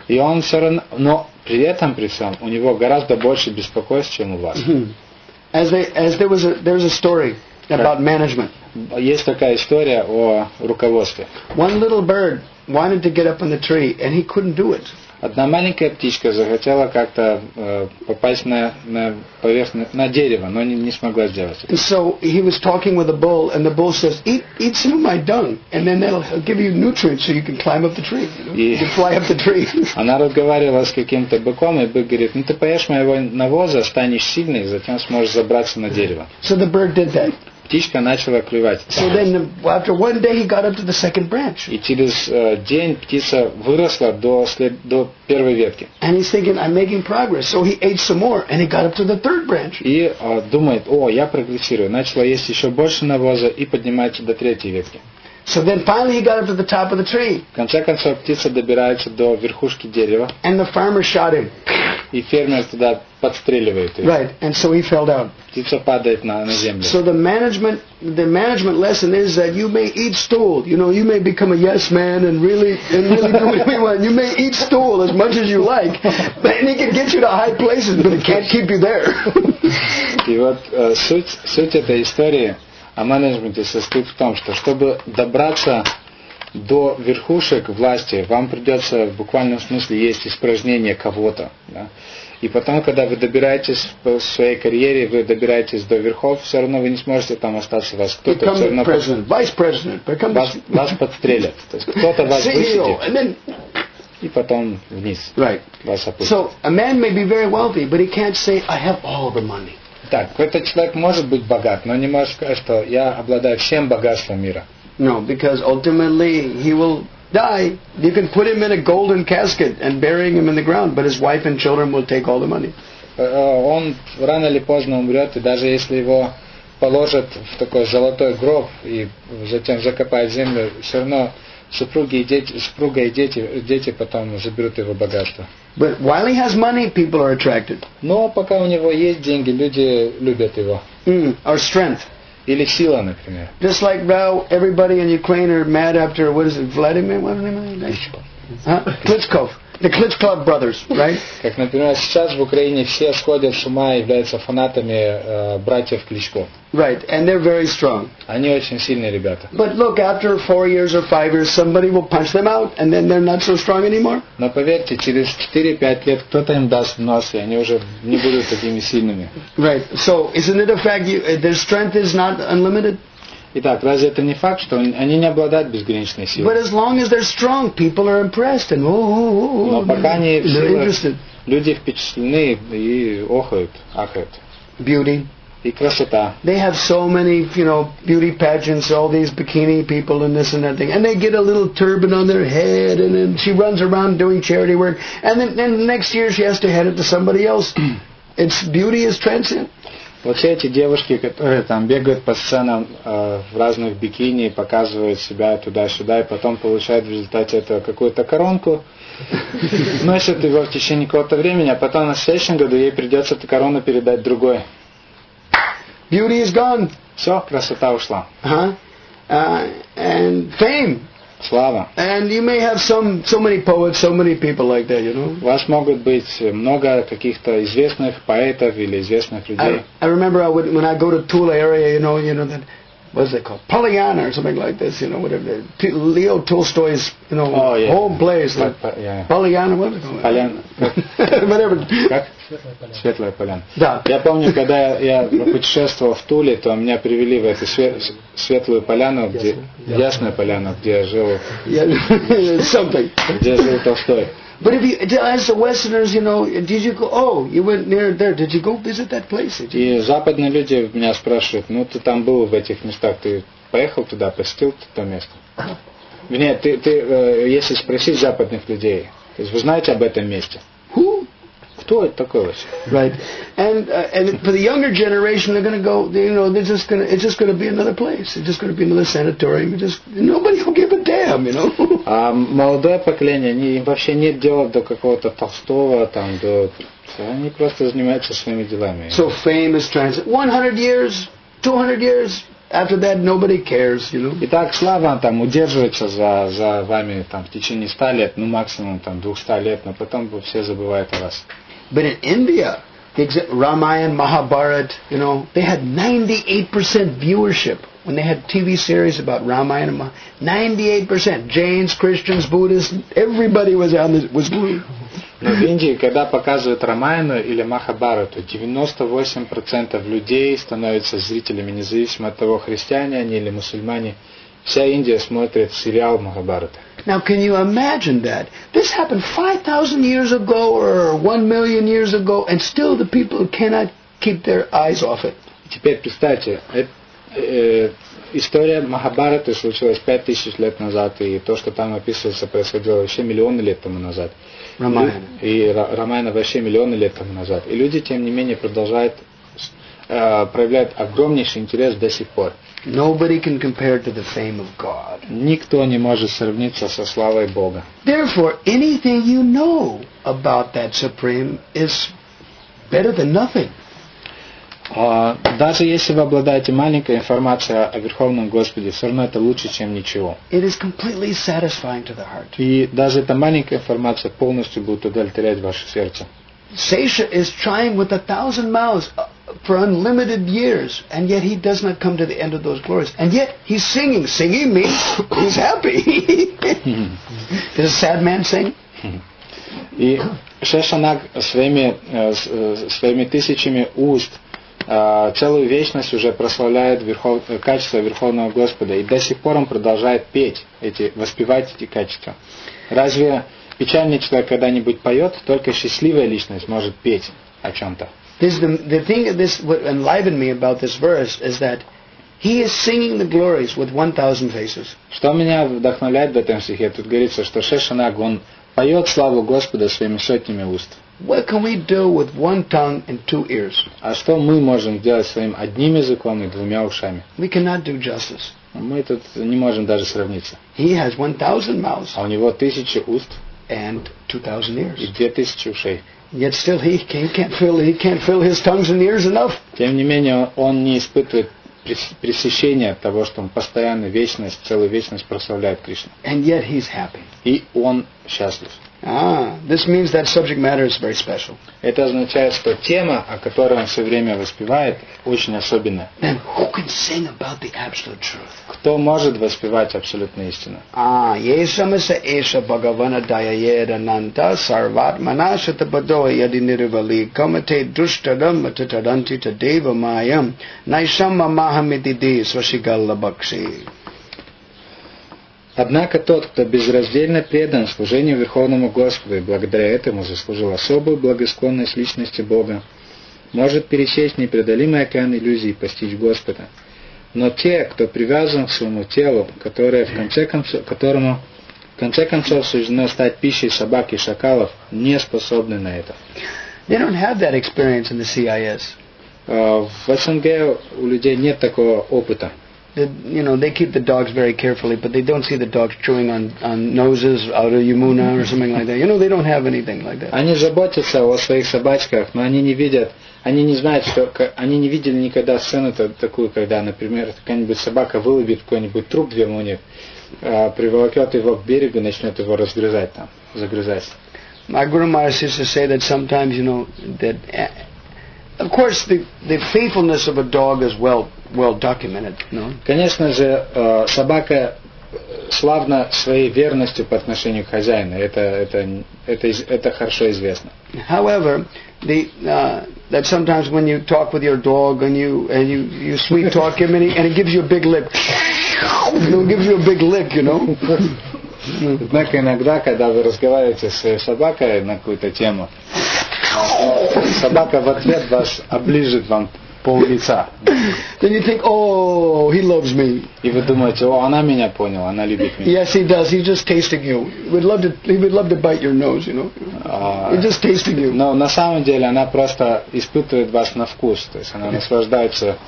И он все равно, но при этом, при всем, у него гораздо больше беспокойств, чем у вас. There was a story about management. Есть такая история о руководстве. One little bird wanted to get up on the tree, and he couldn't do it. Одна маленькая птичка захотела как-то попасть на поверхность, на дерево, но не смогла сделать это. So he was talking with the bull, and the bull says, "Eat some of my dung, and then that'll give you nutrients, so you can climb up the tree. You can fly up the tree." Она разговаривала с каким-то быком, и бык говорит: "Ну ты поешь моего навоза, станешь сильной, затем сможешь забраться на дерево." So the bird did that. Птичка начала клевать. So then, after one day, he got up to the second branch. И через день птица выросла до первой ветки. And he's thinking, I'm making progress. So he ate some more, and he got up to the third branch. И думает: я прогрессирую. Начала есть еще больше навоза и поднимается до третьей ветки. So then finally he got up to the top of the tree. В конце концов птица добирается до верхушки дерева. And the farmer shot him. И фермер туда подстреливает ее. Right, and so he fell down. Птица падает на землю. So the management lesson is that you may eat stool. You know, you may become a yes man and really do what you want. You may eat stool as much as you like, but he can get you to high places, but he can't keep you there. И вот суть этой истории о менеджменте состоит в том, что чтобы добраться до верхушек власти, вам придется в буквальном смысле есть испражнение кого-то. Да? И потом, когда вы добираетесь в своей карьере, вы добираетесь до верхов, все равно вы не сможете там остаться. Вас кто-то все равно вас подстрелят. То есть кто-то вас высидит. И потом вниз. Вас опустит. So a man may be very wealthy, but he can't say, I have all the money. Так, какой-то человек может быть богат, но не может сказать, что я обладаю всем богатством мира. No, because ultimately he will die. You can put him in a golden casket and bury him in the ground, but his wife and children will take all the money. Он рано или поздно умрет, и даже если его положат в такой золотой гроб и затем закопают в землю, все равно супруга и дети потом заберут его богатство. But while he has money, people are attracted. Но пока у него есть деньги, люди любят его. Or strength. Или сила, например. Just like now, everybody in Ukraine are mad after, what is it, Vladimir? What is his name? Klitschko. The Klitschko brothers, right? Как, например, сейчас в Украине все сходят с ума и являются фанатами братьев Кличко. Right, and they're very strong. Они очень сильные ребята. But look, after 4 years or 5 years, somebody will punch them out, and then they're not so strong anymore. Но поверьте, через 4-5 лет кто-то им даст в нос, и они уже не будут такими сильными. Right, so isn't it a fact their strength is not unlimited? Итак, разве это не факт, что они не обладают безграничной силой? But as long as they're strong, people are impressed and Но пока они interested. Люди впечатлены и ахают. Beauty. И красота. They have so many, beauty pageants, all these bikini people and this and that thing. And they get a little turban on their head, and then she runs around doing charity work. And then next year she has to hand it to somebody else. Its beauty is transient. Вот все эти девушки, которые там бегают по сценам в разных бикини, показывают себя туда-сюда, и потом получают в результате этого какую-то коронку, носят его в течение какого-то времени, а потом на следующем году ей придется эту корону передать другой. Beauty is gone. Все, красота ушла. And fame. Слава. And you may have so many poets, so many people like that, you know. У вас могут быть много каких-то известных поэтов или известных людей. I remember when I go to Tula area, you know that, what's it called? Pollyanna or something like this, you know, whatever. Leo Tolstoy's, you know, home place. Like Pollyanna, what is it called? Поляна. Whatever. Как? Светлая поляна. Да. Я помню, когда я путешествовал в Туле, то меня привели в эту светлую поляну, где ясную поляну, где жил Толстой. But if you ask the Westerners, you know, did you go? Oh, you went near there. Did you go visit that place? И западные люди меня спрашивают, ну ты там был в этих местах, ты поехал туда, посетил то место? Нет, ты, если спросить западных людей, то есть вы знаете об этом месте? Who? Кто это такой вообще? Right, and for the younger generation, they're going to go. You know, it's just going to be another place. It's just going to be another sanatorium. Nobody will give a damn, you know. А молодое поколение, им вообще нет дела до какого-то Толстого, там, они просто занимаются своими делами. So fame is transit. 100 years, 200 years. After that, nobody cares, you know. Итак, слава там удерживается за вами там в течение 100 лет, ну максимум там 200 лет, но потом все забывают о вас. But in India, Ramayana, Mahabharata, you know, they had 98% viewership when they had TV series about Ramayana. 98%. Jains, Christians, Buddhists, everybody was glued. Но в Индии, когда показывают Рамаяну или Махабхарату, 98% людей становятся зрителями, независимо от того, христиане они или мусульмане. Вся Индия смотрит сериал Махабхарата. Now, can you imagine that? This happened 5,000 years ago or 1 million years ago, and still the people cannot keep their eyes off it. Теперь представьте, история Махабхараты случилась 5000 лет назад, и то, что там описывается, происходило вообще миллионы лет тому назад. И Рамаяна вообще миллионы лет тому назад. И люди, тем не менее, проявляют огромнейший интерес до сих пор. Nobody can compare to the fame of God. Никто не может сравниться со славой Бога. Therefore, anything you know about that Supreme is better than nothing. Даже если вы обладаете маленькой информацией о Верховном Господе, все равно это лучше, чем ничего. It is completely satisfying to the heart. И даже эта маленькая информация полностью будет удовлетворять ваше сердце. Sesha is trying with 1,000 mouths for unlimited years, and yet he does not come to the end of those glories. And yet he's singing. Singing means he's happy. Does a sad man sing? И Шешанаг своими тысячами уст целую вечность уже прославляет качество Верховного Господа, и до сих пор он продолжает петь, воспевать эти качества. Разве печальный человек когда-нибудь поет? Только счастливая личность может петь о чем-то. The thing what enlivened me about this verse is that he is singing the glories with 1,000 faces. Что меня вдохновляет в этом стихе? Тут говорится, что Шешанаг, он поет славу Господа своими сотнями уст. What can we do with one tongue and 2 ears? А что мы можем сделать своим одним языком и 2 ушами? We cannot do justice. Мы тут не можем даже сравниться. He has 1,000 mouths. А у него 1000 уст and 2,000 ears. И 2000 ушей. Yet still he can't fill his tongues and ears enough. Тем не менее, он не испытывает пресыщения от того, что он постоянно целую вечность прославляет Кришну. And yet he's happy. И он счастлив. This means that subject matter is very special. Это означает, что тема, о которой он все время воспевает, очень особенная. Then who can sing about the absolute truth? Кто может воспевать абсолютную истину? Yeshamasa esha bhagavana dayayeda nanta sarvatmana shatabado yadi nirvali kamate dushtaram matatadanti tadeva mayam naishama mahamididi swashigalla bakshi. Однако тот, кто безраздельно предан служению Верховному Господу и благодаря этому заслужил особую благосклонность личности Бога, может пересечь непреодолимый океан иллюзий и постичь Господа. Но те, кто привязан к своему телу, которому в конце концов суждено стать пищей собак и шакалов, не способны на это. They don't have that experience in the CIS. В СНГ у людей нет такого опыта. They keep the dogs very carefully, but they don't see the dogs chewing on noses out of Yamuna or something like that. They don't have anything like that. Они заботятся о своих собачках, но они не видят, они не знают, они не видели никогда сцену такую, когда, например, какая-нибудь собака выловит какой-нибудь труп в Ямуне, приволокет его к берегу и начнет его разгрызать там, загрызать. My Guru Maharaj used to say that sometimes, that of course the faithfulness of a dog is well documented. Конечно же, собака славна своей верностью по отношению к хозяину. Это хорошо известно. However, that sometimes when you talk with your dog and you sweet talk him and he gives you a big lick, gives you a big lick, Однако иногда, когда вы разговариваете с своей собакой на какую-то тему, собака в ответ вас оближет вам пол-лица. Then you think, oh, he loves me. И вы думаете, она меня поняла, она любит меня. Yes, he does. He's just tasting you. He would love to bite your nose, He's just tasting you. Но на самом деле она просто испытывает вас на вкус. То есть она наслаждается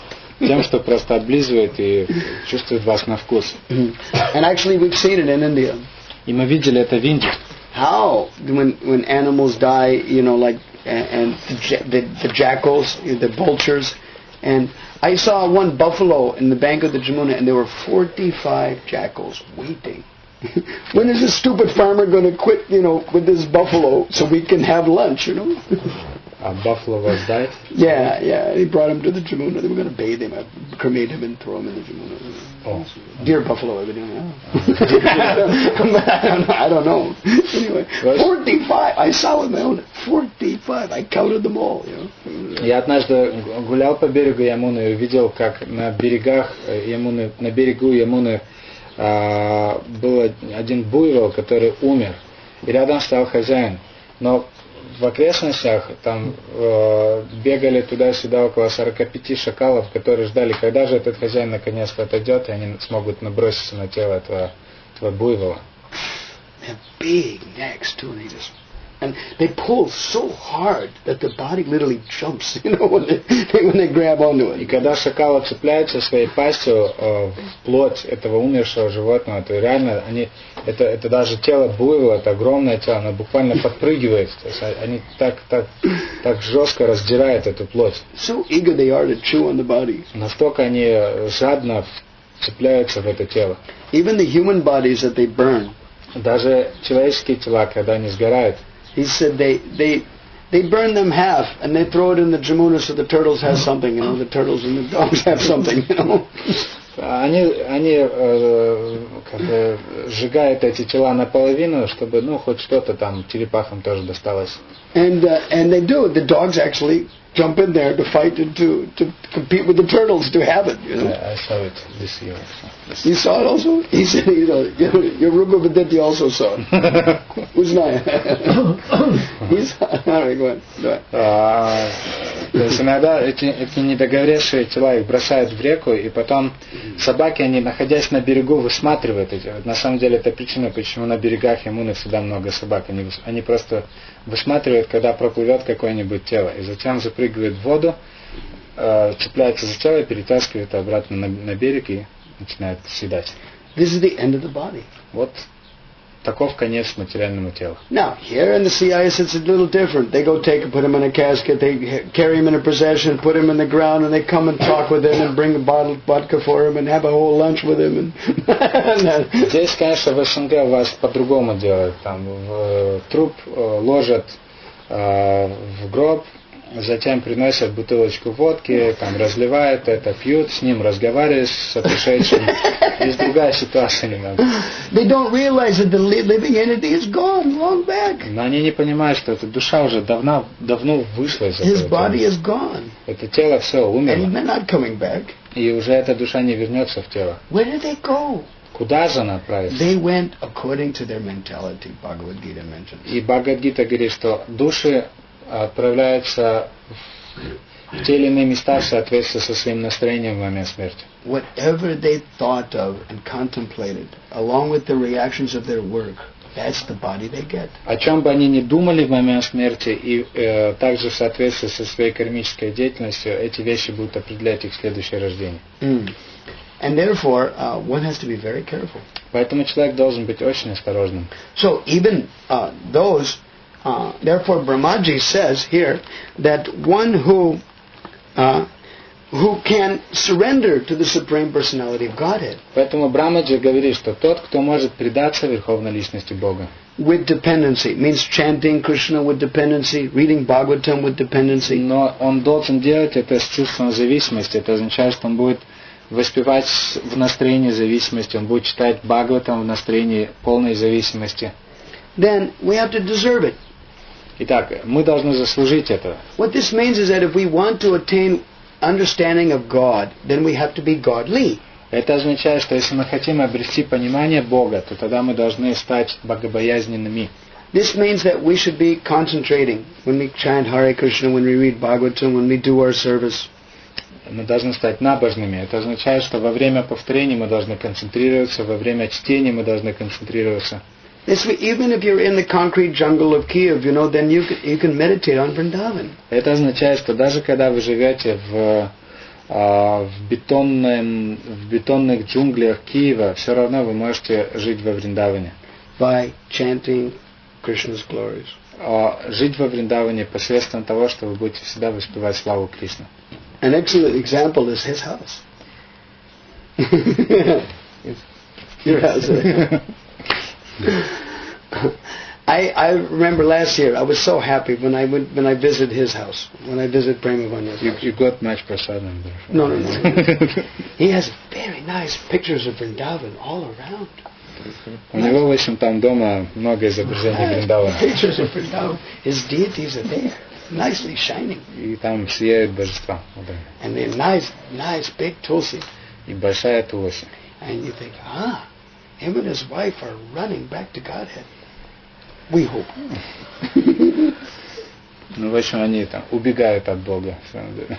тем, что просто облизывает и чувствует вас на вкус. And actually we've seen it in India. И мы видели это в Индии. How when animals die, and the jackals, the vultures, and I saw one buffalo in the bank of the Jamuna, and there were 45 jackals waiting. When is this stupid farmer going to quit, with this buffalo so we can have lunch, A buffalo was died? Yeah. He brought him to the Jamuna. They were going to bathe him, cremate him, and throw him in the Jamuna. Oh. Dear buffalo, evidently. I don't know. Anyway, 45. I saw with my own 45. I counted them all. Я однажды гулял по берегу Ямуны и увидел, как на берегу Ямуны был один буйвол, который умер. И рядом стоял хозяин. Но в окрестностях там бегали туда-сюда около 45 шакалов, которые ждали, когда же этот хозяин наконец-то отойдет, и они смогут наброситься на тело этого буйвола. Big necks too, and they pull so hard that the body literally jumps, when they grab onto it. И когда шакалы цепляются своей пастью в плоть этого умершего животного, то реально это даже тело буйвола, это огромное тело, оно буквально подпрыгивает, то есть они так жестко раздирают эту плоть. So eager they are to chew on the body. Настолько они жадно цепляются в это тело. Even the human bodies that they burn. Даже человеческие тела, когда они сгорают. He said they burn them half and they throw it in the Jamuna so the turtles have something, the turtles and the dogs have something, Они как бы сжигают эти тела наполовину, чтобы хоть что-то там черепахам тоже досталось. And they do. The dogs actually jump in there to fight and to compete with the turtles to have it. I saw it this year. You saw it also? He said, your Rupa Viditi also saw it. Узнай. All right, go ahead. То есть иногда эти недоговорившие тела их бросают в реку, и потом собаки, они, находясь на берегу, высматривают эти. На самом деле это причина, почему на берегах Ямуны всегда много собак. Они просто высматривают, когда проплывет какое-нибудь тело, и затем запрыгивают в воду, цепляются за тело, перетаскивают обратно на берег и начинают съедать. This is the end of the body. Вот таков конец материальному телу. Now, here in the CIS it's a little different. They go put him in a casket, they carry him in a procession, put him in the ground, and they come and talk with him and bring a bottle of vodka for him and have a whole lunch with him. Здесь, конечно, в СНГ у вас по-другому делают. Там труп ложат в гроб, затем приносят бутылочку водки, там разливают это, пьют, с ним разговаривают, с отошедшим. Есть другая ситуация немного. They don't realize that the living entity is gone long back. Но они не понимают, что эта душа уже давно вышла из этого His body тела. is gone. Это тело все умерло. And they're not coming back. И уже эта душа не вернется в тело. Where did they go? Куда же она отправится? They went according to their mentality. Bhagavad Gita mentions. И Бхагавад-гита говорит, что души отправляются в те или иные места в соответствии со своим настроением в момент смерти. Whatever they thought of and contemplated, along with the reactions of their work, that's the body they get. О чем бы они ни думали в момент смерти, и также в соответствии со своей кармической деятельностью, эти вещи будут определять их следующее рождение. And therefore, one has to be very careful. Поэтому человек должен быть очень осторожным. So even therefore Brahmaji says here that one who can surrender to the Supreme Personality of Godhead. Поэтому Брахмаджи говорит, что тот, кто может предаться Верховной Личности Бога. With dependency, means chanting Krishna with dependency, reading Bhagavatam with dependency. Но он должен делать это с чувством зависимости. Это означает, что он будет воспевать в настроении зависимости, он будет читать Бхагаватам в настроении полной зависимости. Then we have to deserve it. Итак, мы должны заслужить это. What this means is that if we want to attain understanding of God, then we have to be godly. Это означает, что если мы хотим обрести понимание Бога, то тогда мы должны стать богобоязненными. This means that we should be concentrating when we chant Hare Krishna, when we read Bhagavatam, when we do our service. Мы должны стать набожными. Это означает, что во время повторений мы должны концентрироваться, во время чтения мы должны концентрироваться. Even if you're in the concrete jungle of Kiev, then you can meditate on Vrindavan. Это означает, что даже когда вы живете в бетонных джунглях Киева, все равно вы можете жить во Вриндаване. By chanting Krishna's glories. Жить во Вриндаване посредством того, что вы будете всегда воспевать славу Кришны. An excellent example is his house. Your house. I remember last year I was so happy when I visited his house, when I visited Premavanya's house. You got much prasadam there. No. He has very nice pictures of Vrindavan all around. У него, в общем, там дома много изображений Вриндавана. Pictures of Vrindavan. His deities are there, nicely shining. И там сияют божества. And they're nice big tulsi. И большая тулси. And you think, him and his wife are running back to Godhead. We hope. Ну, в общем, они там убегают от Бога, на самом деле.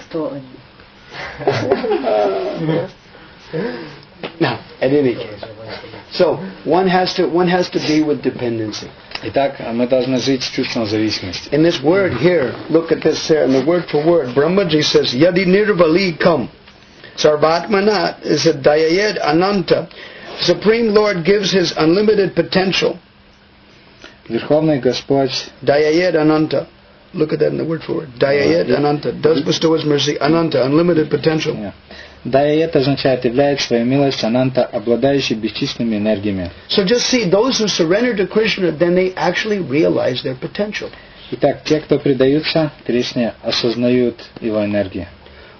Кто они? Now, at any case, so one has to be with dependency. Итак, мы должны жить с чувством зависимости. In this word here, look at this here, in the word for word, Brahmaji says, Yadi nirvali kam. Sarvatmana is a dayayed ananta. Supreme Lord gives his unlimited potential. Верховный Господь. Dayayed ananta. Look at that in the word for word. Dayayed ananta. Does bestow his mercy. Ananta. Unlimited potential. Дайет означает являет свою милость ананта, обладающий бесчисленными энергиями. So just see, those who surrender to Krishna, then they actually realize their potential. Итак, те, кто предаются Кришне, осознают его энергии.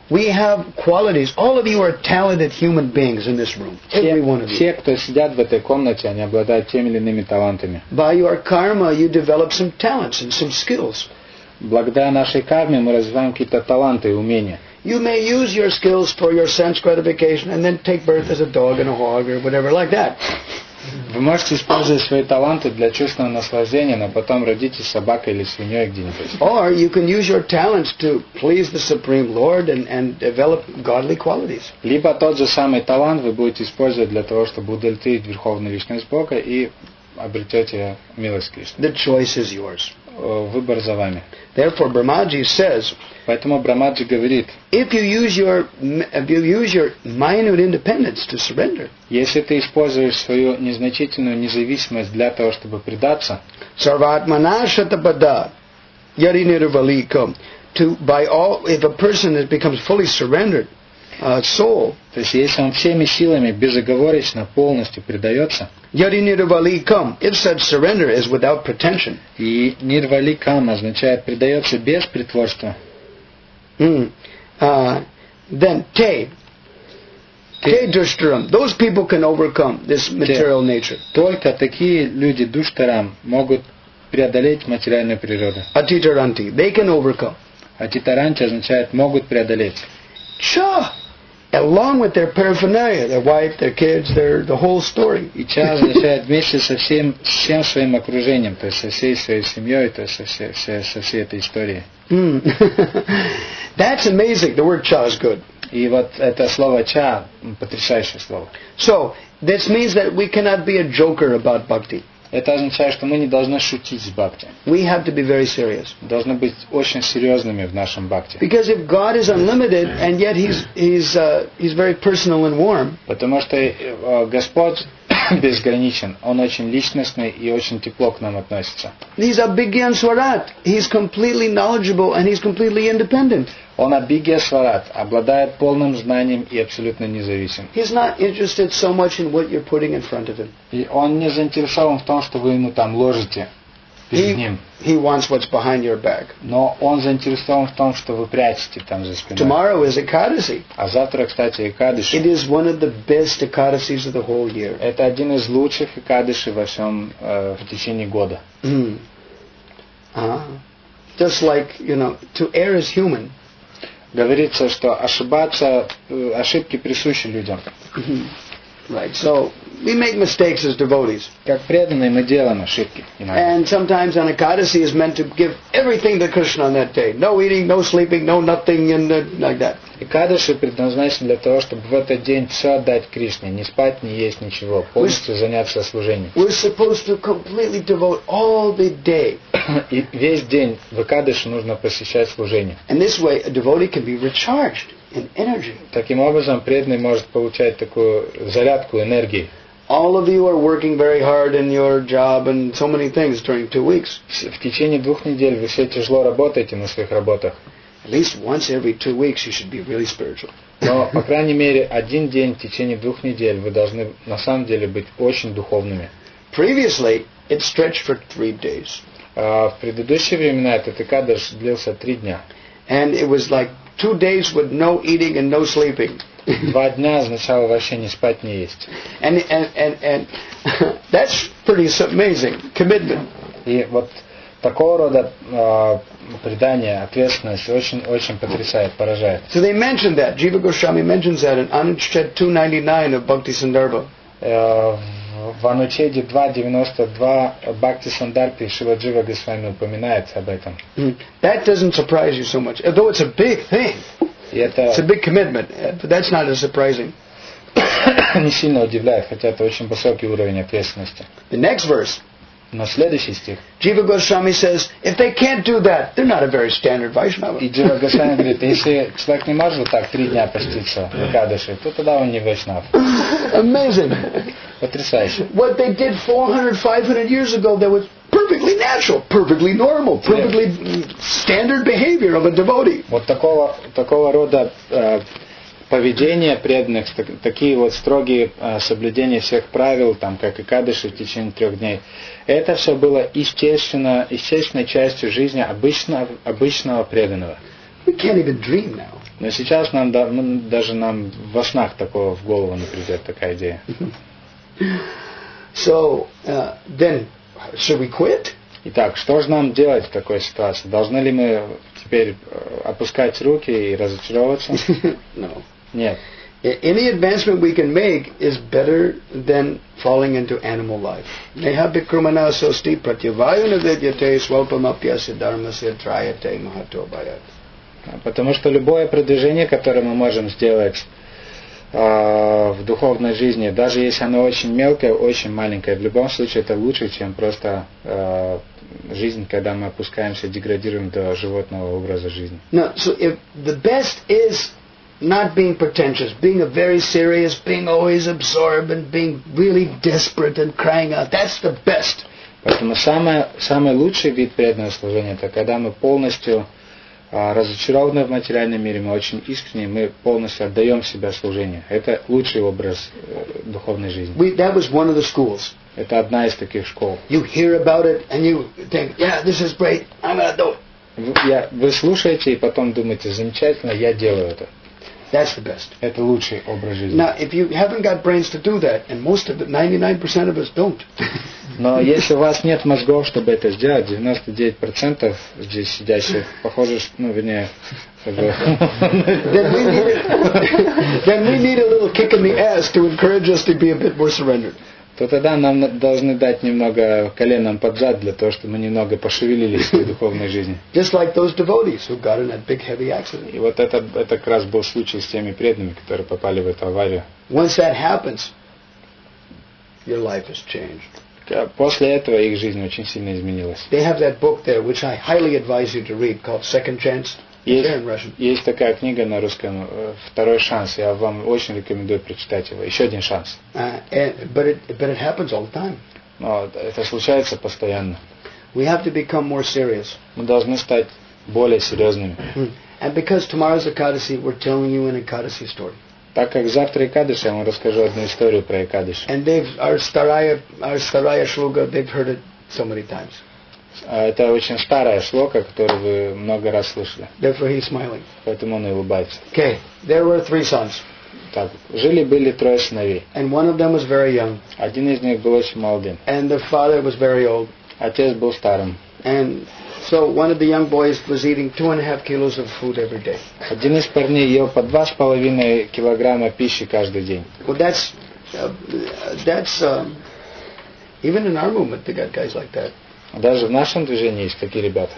We have qualities. All of you are talented human beings in this room. Every one of you. Все, кто сидят в этой комнате, они обладают теми или иными талантами. By your karma, you develop some talents and some skills. Благодаря нашей карме мы развиваем какие-то таланты и умения. You may use your skills for your sense gratification and then take birth as a dog and a hog or whatever like that. Вы можете использовать свои таланты для чувственного наслаждения, но потом родитесь собакой или свиньей где-нибудь. Or you can use your talents to please the Supreme Lord and develop godly qualities. Либо тот же самый талант вы будете использовать для того, чтобы удовлетворить Верховную Личность Бога и обретете милость Кришны. The choice is yours. Выбор за вами. Therefore, Brahmaji says, поэтому Брахмаджи говорит, if you use your minute independence to surrender, если ты используешь свою незначительную независимость для того, чтобы предаться, sarvatmana shatapada yadi nirvalikam, if a person becomes fully surrendered soul, то есть если он всеми силами безоговорочно полностью предается, yadi nirvalikam, if such surrender is without pretension, и нирваликам означает предается без притворства, then te dushtaram, those people can overcome this material nature. Только такие люди душтарам могут преодолеть материальную природу. Atitaranti, they can overcome. Атитаранти означает могут преодолеть. Cha, along with their paraphernalia, their wife, their kids, the whole story. И ча означает вместе со всем своим окружением, то есть со всей своей семьей, то есть со всей этой историей. That's amazing. The word cha is good. И вот это слово «ча» потрясающее слово. So, this means that we cannot be a joker about bhakti. Это означает, что мы не должны шутить с бхакти. We have to be very serious. Должны быть очень серьезными в нашем бхакти. Because if God is unlimited and yet he's very personal and warm. Потому что Господь безграничен, Он очень личностный и очень тепло к нам относится. He's Abhigyan Swarat. He's completely knowledgeable and he's completely independent. Он Абхигья Сварат, обладает полным знанием и абсолютно независим. He's not interested so much in what you're putting in front of him. И Он не заинтересован в том, что вы ему там ложите перед ним. He wants what's behind your back. Но Он заинтересован в том, что вы прячете там за спиной. Tomorrow is Ekadasi. А завтра, кстати, Экадыши. It is one of the best Ekadasis of the whole year. Это один из лучших Экадыши во всем в течение года. Just like, to err is human. Говорится, что ошибки присущи людям. Right. So we make mistakes as devotees. Как преданные мы делаем ошибки. And sometimes an Ekadasi is meant to give everything to Krishna on that day. No eating, no sleeping, no nothing, and like that. Экадаши предназначены для того, чтобы в этот день все отдать Кришне, не спать, не есть ничего, полностью заняться служением. We're supposed to completely devote all the day. И весь день в Экадаши нужно посвящать служению. And this way a devotee can be recharged in energy. Таким образом, преданный может получать такую зарядку энергии. All of you are working very hard in your job and so many things during 2 weeks. В течение 2 недель вы все тяжело работаете на своих работах. At least once every 2 weeks you should be really spiritual. Но, по крайней мере, один день в течение 2 недель вы должны на самом деле быть очень духовными. Previously, it stretched for 3 days. В предыдущие времена этот Экадаш длился 3 дня. And it was like 2 days with no eating and no sleeping. 2 дня означало вообще не спать, не есть. And that's pretty amazing commitment. И вот такого рода предание, ответственность очень потрясает, поражает. So they mentioned that. Jiva Goswami mentions that in Anuched 299 of Bhakti Sandarbha. В Анучеде 2.92 Бхакти Сандарпи Шрила Джива Госвами упоминает об этом. That doesn't surprise you so much, although it's a big thing. It's a big commitment, but that's not as surprising. Не сильно удивляет, хотя это очень высокий уровень ответственности. The next verse. Но следующий стих. Jiva Goswami says, if they can't do that, they're not a very standard Vaishnava. И Джива Госвами говорит, если человек не может вот так 3 дня поститься в Экадаши, то тогда он не вайшнав. Amazing. Потрясающе. What they did 400, 500 years ago, that was perfectly natural, perfectly normal, perfectly standard behavior of a devotee. Вот такого рода поведение преданных, такие вот строгие соблюдения всех правил, там, как Экадаши в течение 3 дней, это все было естественной частью жизни обычного преданного. We can't even dream now. Но сейчас даже нам во снах такого в голову не придет такая идея. So, then, should we quit? Итак, что же нам делать в такой ситуации? Должны ли мы теперь опускать руки и разочаровываться? No. Нет. Any advancement we can make is better than falling into animal life. Neha bhikrumana sosti pratyavayuna vidyate swalpamapyasya dharmasya trayate mahato bhayat. Потому что любое продвижение, которое мы можем сделать в духовной жизни, даже если оно очень мелкое, очень маленькое, в любом случае это лучше, чем просто жизнь, когда мы опускаемся, деградируем до животного образа жизни. No, so if the best is not being pretentious, being a very serious, being always absorbed and being really desperate and crying out, that's the best. Поэтому самый лучший вид преданного служения, это когда мы полностью разочарованы в материальном мире, мы очень искренне, мы полностью отдаем себя служению. Это лучший образ духовной жизни. That was one of the schools. Это одна из таких школ. You hear about it and you think, yeah, this is great, I'm going to do it. Вы слушаете и потом думаете, замечательно, я делаю это. That's the best. Это лучший образ жизни. Now, if you haven't got brains to do that, and most of it, 99% of us don't. Но если у вас нет мозгов, чтобы это сделать, 99% здесь сидящих, похоже, вернее, then we need a little kick in the ass to encourage us to be a bit more surrendered. то тогда нам должны дать немного коленом под зад для того, чтобы мы немного пошевелились в своей духовной жизни. Just like those devotees who got in that big heavy accident. И вот это как раз был случай с теми преданными, которые попали в эту аварию. Once that happens, your life is changed. После этого их жизнь очень сильно изменилась. They have that book there, which I highly advise you to read, called Second Chance. Есть такая книга на русском «Второй шанс». Я вам очень рекомендую прочитать его. Еще один шанс. But it happens all the time. Но это случается постоянно. We have to become more serious. Мы должны стать более серьезными. And because tomorrow's Ekadasi, we're telling you an Ekadasi story. Так как завтра Экадыш, я вам расскажу одну историю про Экадыш. And our Staraya Shloka, they've heard it so many times. Это очень старая шлока, которую вы много раз слышали. Therefore he's smiling. Поэтому он и улыбается. Okay, there were 3 sons. Так, жили-были 3 сыновей. And one of them was very young. Один из них был очень молодым. And the father was very old. Отец был старым. And so one of the young boys was eating 2.5 kilos of food every day. Один из парней ел по 2,5 килограмма пищи каждый день. Well, that's even in our movement, they got guys like that. Даже в нашем движении есть такие ребята.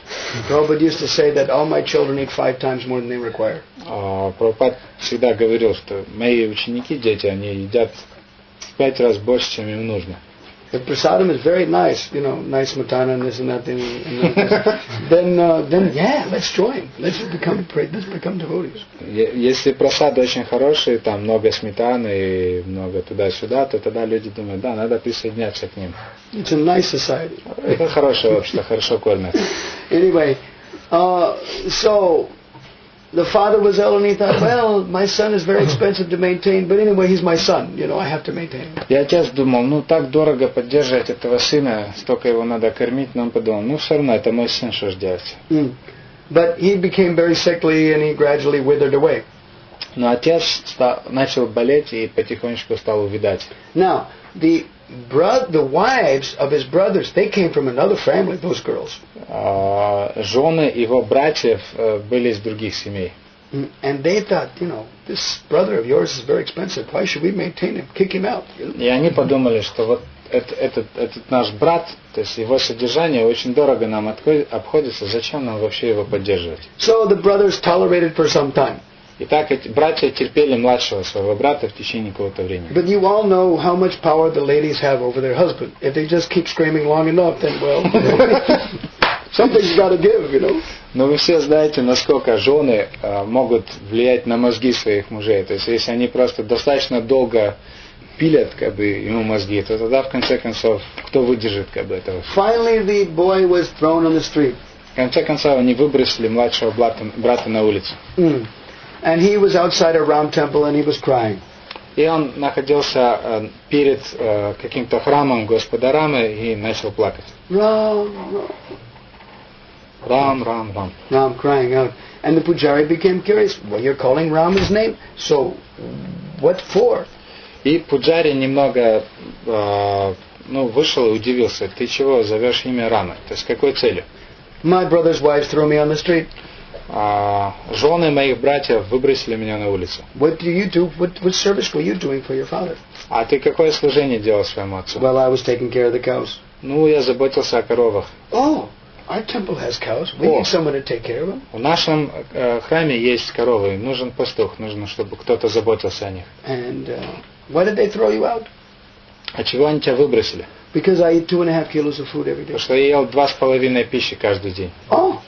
Prabhupada used to say that all my children eat 5 times more than they require. Прабхупад всегда говорил, что мои ученики, дети, они едят в 5 раз больше, чем им нужно. If prasadam is very nice, nice matana and this and that, then yeah, let's join. Let's become devotees. Если прасад очень хороший, там много сметаны и много туда-сюда, то тогда люди думают, да, надо присоединяться к ним. It's a nice society. Это хорошее общество, хорошо кормят. Anyway, so the father was ill and he thought, well, my son is very expensive to maintain, but anyway, he's my son, I have to maintain him. И отец думал, так дорого поддерживать этого сына, столько его надо кормить, но он подумал, все равно, это мой сын, что ж делать. But he became very sickly and he gradually withered away. Но отец начал болеть и потихонечку стал увядать. Now, the wives of his brothers, they came from another family, those girls. Жены его братьев были из других семей. And they thought, this brother of yours is very expensive. Why should we maintain him? Kick him out. И они подумали, что вот этот наш брат, то есть его содержание очень дорого нам обходится, зачем нам вообще его поддерживать? So the brothers tolerated for some time. Итак, эти братья терпели младшего своего брата в течение какого-то времени. But you all know how much power the ladies have over their husband. If they just keep screaming long enough, then something's got to give, Но вы все знаете, насколько жены могут влиять на мозги своих мужей. То есть, если они просто достаточно долго пилят ему мозги, то тогда в конце концов кто выдержит этого? Finally, the boy was thrown on the street. В конце концов, они выбросили младшего брата на улицу. And he was outside a Ram temple and he was crying. И он находился перед каким-то храмом Господа Рамы и начал плакать. Ram, crying out. And the pujari became curious. Well, you're calling Ram his name? So, what for? И пуджари немного вышел и удивился. Ты чего зовешь имя Рамы? То есть, с какой целью? My brother's wives threw me on the street. Жены моих братьев выбросили меня на улицу. What do you do? What service were you doing for your father? А ты какое служение делал своему отцу? Well, I was taking care of the cows. Я заботился о коровах. Oh, our temple has cows. We need someone to take care of them. В нашем храме есть коровы. Нужен пастух. Нужно, чтобы кто-то заботился о них. And why did they throw you out? А чего они тебя выбросили? Because I eat 2.5 kilos of food every day. Потому что я ел 2,5 пищи каждый день. Oh.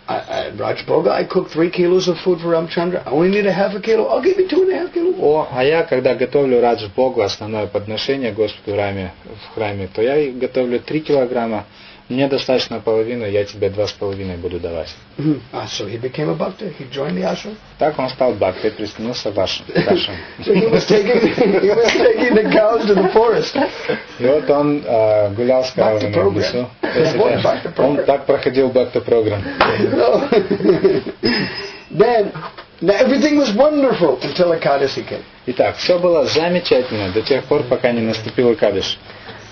Raj Bhoga, I cooked 3 kilos of food for Ramchandra. I only need 0.5 kilo. I'll give you 2.5 kilos. А я, когда готовлю Радж Богу, основное подношение Господу Раме в храме, то я готовлю 3 килограмма. Мне достаточно половину, я тебе 2,5 буду давать. So he became a bhakta. He joined the ashram. Так он стал бхактой, присоединился в ашрам. So he was taking the cows to the forest. И вот он гулял с коровами в лесу. Он так проходил бхакта-программ. Then everything was wonderful until Ekadasi came. Итак, все было замечательно до тех пор, пока не наступил Экадаш.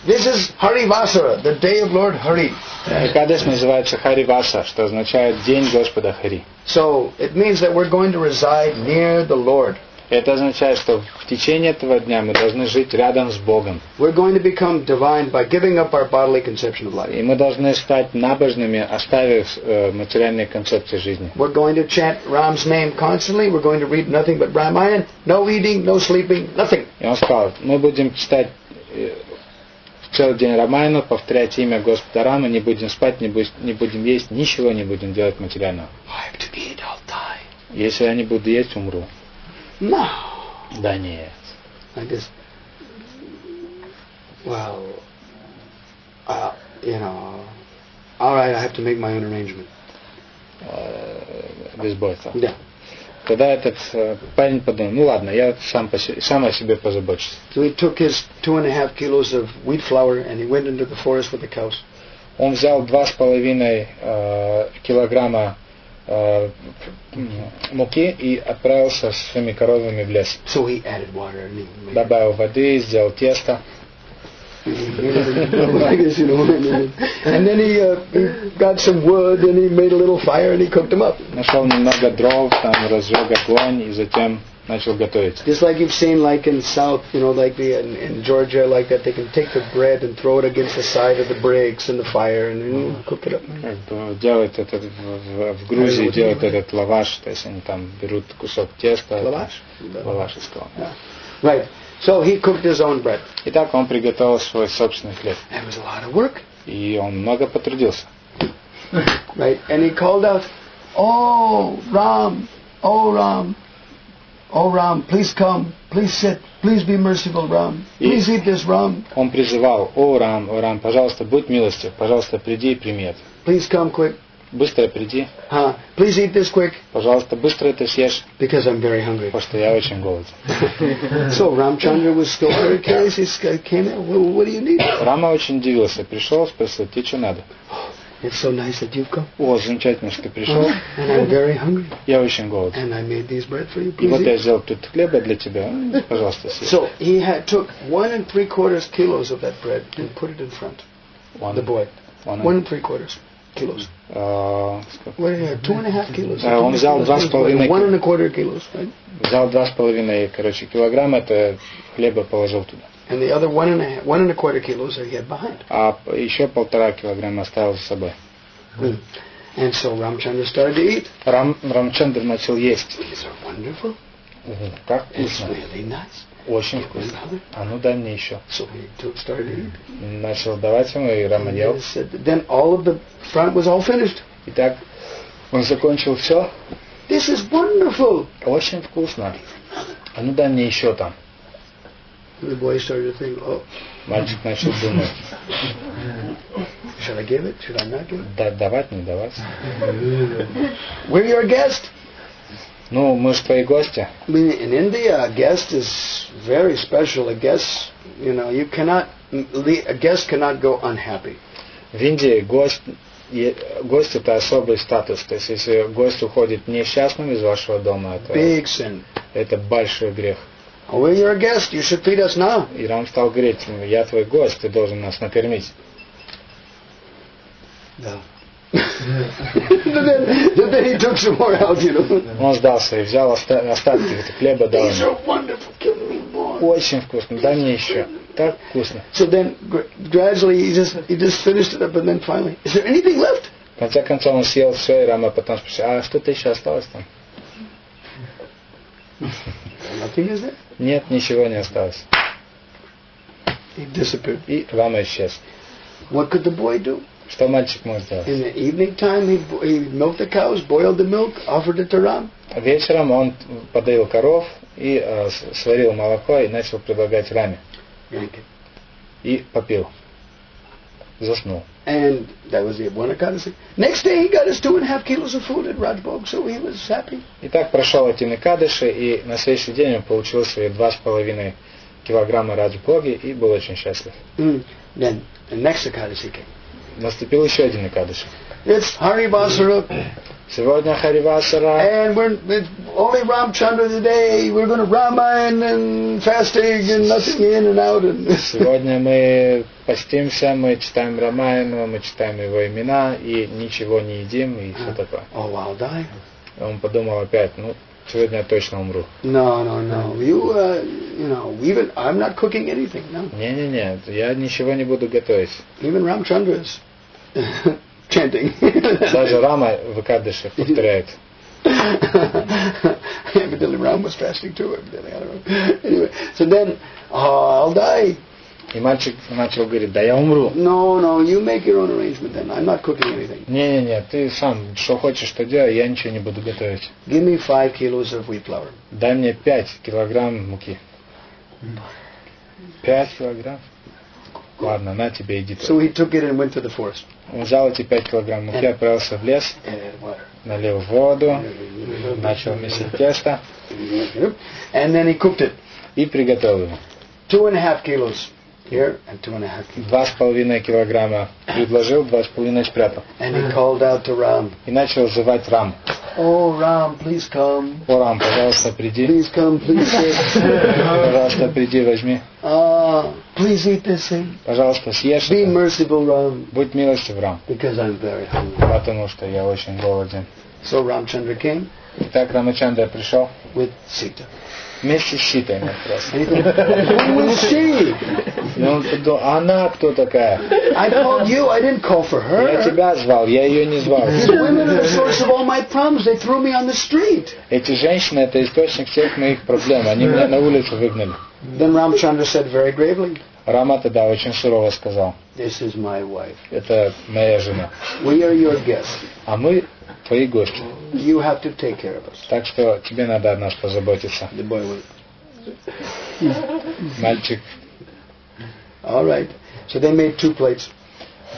This is Hari Vasara, the day of Lord Hari. Экадаш называется Хари Васа, что означает День Господа Хари. So it means that we're going to reside near the Lord. Это означает, что в течение этого дня мы должны жить рядом с Богом. We're going to become divine by giving up our bodily conception of life. И мы должны стать набожными, оставив материальные концепции жизни. We're going to chant Ram's name constantly. We're going to read nothing but Ramayana. No eating, no sleeping, nothing. И он сказал, мы будем читать целый день Рамайну, повторять имя Господа Рамы, не будем спать, не будем есть, ничего не будем делать материального. I have to eat, I'll die. Если я не буду есть, умру. No. Да нет. I just, well, you know, all right, I have to make my own arrangement. Без бойца. Yeah. Тогда этот парень подумал, ну ладно, я сам о себе позабочусь. So he took his 2.5 kilos of wheat flour and he went into the forest with the cows. Он взял 2,5 килограмма муки и отправился со своими коровами в лес. So he added water and he Добавил воды, сделал тесто. I guess, you know, and then he got some wood and he made a little fire and he cooked them up. Нашел немного дров, там разжег огонь и затем начал готовить. Just like you've seen, like in South, you know, like in Georgia, like that, they can take the bread and throw it against the side of the bricks in the fire and then cook it up. Делают это в Грузии, делают этот лаваш, то есть они там берут кусок теста. Лаваш? Лаваш из того. Right. So he cooked his own bread. Итак, он приготовил свой собственный хлеб. It was a lot of work. И он много потрудился. Right. And he called out, "Oh Ram, oh Ram, oh Ram, please come, please sit, please be merciful, Ram, please eat this, Ram." Он призывал, о Рам, пожалуйста, будь милостив, пожалуйста, приди и прими это. Please come quick. Быстро приди. Please eat this quick. Пожалуйста, быстро это съешь. Because I'm very hungry. Потому что я очень голоден. So Ramchandra was still very curious. He came in. What do you need? Рама очень удивился. Пришел, спросил, тебе что надо? It's so nice that you've come. О, замечательно, что ты пришел. And I'm very hungry. Я очень голоден. And I made these bread for you. И вот я сделал тут хлеба для тебя. Пожалуйста, съешь. So he took 1 3/4 kilos of that bread and put it in front. The boy. 1 3/4 kilos. What 2.5 kilos. Он взял 2,5 1 1/4 kilos, right? Взял 2,5, килограмма это хлеба положил туда. And the other 1 1/4 kilos he had behind. А еще 1,5 килограмма оставил за собой. And so Ramchandra started to eat. Рамчандр начал есть. These are wonderful. Как вкусно. It's really nice. Очень вкусно. А ну дай мне еще. So he started to eat. Начал давать ему, и Рама ел. Then all of the front was all finished. Итак, он закончил все. This is wonderful. Очень вкусно. А ну дай мне еще там. The boy started to think, oh. Мальчик начал думать. Should I give it? Should I not give it? Давать, не давать. We're your guest. Ну, мы же твои гости. I mean, in India, a guest is very special. A guest, you know, a guest cannot go unhappy. В Индии гость это особый статус. То есть, если гость уходит несчастным из вашего дома, Big sin. Это большой грех. We're your guest. You should feed us now. И Рам стал говорить, я твой гость, ты должен нас накормить. Да. Then he took some more out, you know. Он сдался и взял остатки хлеба, дал ему. Очень вкусно, дай мне еще. Так вкусно. So then, gradually, he just finished it up, and then finally, is there anything left? В конце концов он съел все, и Рама потом спросил, а что-то еще осталось там? Nothing is there? Нет, ничего не осталось. He disappeared. И Рама исчез. What could the boy do? Что мальчик может сделать? In the evening time, he milked the cows, boiled the milk, offered it to Ram. Вечером он подоил коров и сварил молоко и начал предлагать Раме. И попил. Заснул. And that was the one Ekadasi. Next day, he got his 2.5 kilos of food at Rajbog, so he was happy. И так прошел эти Экадаши, и на следующий день он получил свои 2,5 килограмма Раджбоги и был очень счастлив. Then the next Ekadasi came. Наступил еще один Экадаши. It's Harivasara. Сегодня Харивасара. And it's only Ramchandra today. We're going to Ramayana and fasting and nothing in and out. Сегодня мы постимся, мы читаем Рамаяну, мы читаем его имена и ничего не едим и все такое. Oh, I'll die. Он подумал опять, Сегодня я точно умру. No. You know, even I'm not cooking anything. No. Не, я ничего не буду готовить. Even Ramchandra is chanting. Даже Рама в Экадаши повторяет. Evidently Ram was fasting too. Evidently, I don't know. Anyway, so then, I'll die. И мальчик начал говорить, да я умру. No, you make your own arrangement then. I'm not cooking anything. Не, ты сам, что хочешь, что делай, я ничего не буду готовить. Give me 5 kilos of wheat flour. Дай мне 5 килограмм муки. 5 килограмм? Ладно, на тебе, иди. So he took it and went to the forest. Он взял эти 5 килограмм муки, отправился в лес, налил воду, начал месить тесто. And then he cooked it. И приготовил его. 2.5 kilos. Here and 2.5 kilos. 2,5 килограмма предложил, 2,5 спрятал. And he called out to Ram. И начал звать Рам. Oh Ram, please come. О, Рам, пожалуйста, приди. Please come, please sit. Пожалуйста, приди, возьми. Please eat this thing. Пожалуйста, съешь Be это. merciful, Ram. Будь милостив, Рам. Because I'm very hungry. Потому что я очень голоден. So Ramchandra came Итак, Рамачандра пришел with Sita. вместе с Ситой на раз. And he said, who is she? И он подумал, она кто такая? I called you, I didn't call for Я her. тебя звал, я ее не звал. These women are the source of all my problems. They threw me on the street. Эти женщины — это источник всех моих проблем. Они меня на улицу выгнали. Then Ramchandra said very gravely, Рама тогда очень сурово сказал, this is my wife. это моя жена. We are your guests. А мы твои гости. You have to take care of us. Так что тебе надо о нас позаботиться. The boy went, Мальчик. all right. So they made 2 plates.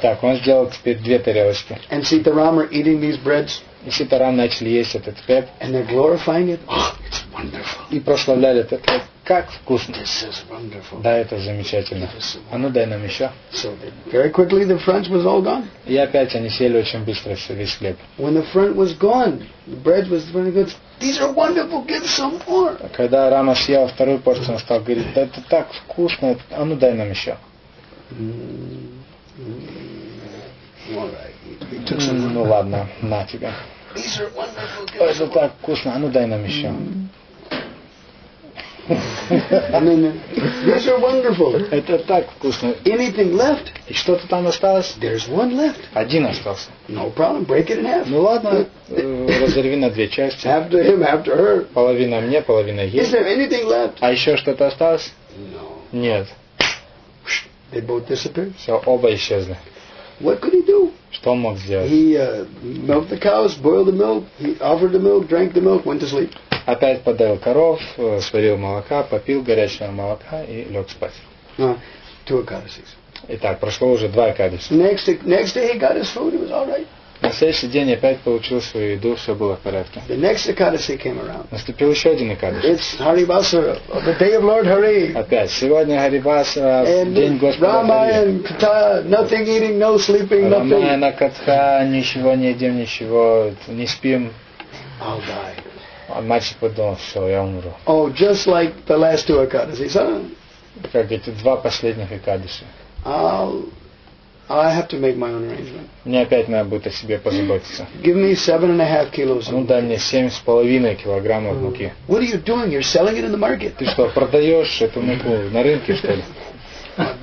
Так, он сделал теперь 2 тарелочки. And Sita Ram are eating these breads. И Ситарам начали есть этот хлеб. And they're glorifying it. Oh, it's wonderful. И прославляли этот хлеб. Как вкусно. This is wonderful. Да, это замечательно. А ну дай нам еще. So very quickly the front was all gone. И опять они съели очень быстро весь хлеб. When the front was gone, the bread was really good. These are wonderful. Give some more. Когда Рама съел вторую порцию, он стал говорить, да это так вкусно, а ну дай нам еще. All right. He took some. Ну ладно, на тебя. These are wonderful. Give Это some more. так вкусно, а ну дай нам еще. And then these are wonderful. Это так вкусно. Anything left? И что-то там осталось? There's one left. Один остался. No problem. Break it in half. Ну ладно, разорви на 2 части. Half to him, half to her. Половина мне, половина Is ей. there anything left? А еще что-то осталось? No. Нет. They both disappeared. Все, оба исчезли. What could he do? Что он мог сделать? He milked the cows, boiled the milk, he offered the milk, drank the milk, went to sleep. Опять подоил коров, сварил молока, попил горячего молока и лег спать. 2 Ekadasis. Итак, прошло уже 2 Экадаши. Next day he got his food, it was all right. На следующий день опять получил свою еду, все было в порядке. The next Ekadasi came around. Наступил еще один Экадаш. It's Harivasa, the day of Lord Hari. Опять. Сегодня Хариваса, день And Господа Rama Хари. and Katha, nothing eating, no sleeping, nothing. Рамаяна Катха, ничего не едим, ничего, не спим. I'll die. А мальчик подумал, все, я умру. Oh, just like the last 2 Ekadasis, huh? Как эти 2 последних Экадаши. I have to make my own arrangement. Мне опять надо будет о себе позаботиться. Give me 7.5 kilos. Ну дай мне 7,5 килограммов муки. What are you doing? You're selling it in the market. Ты что, продаешь эту муку на рынке, что ли?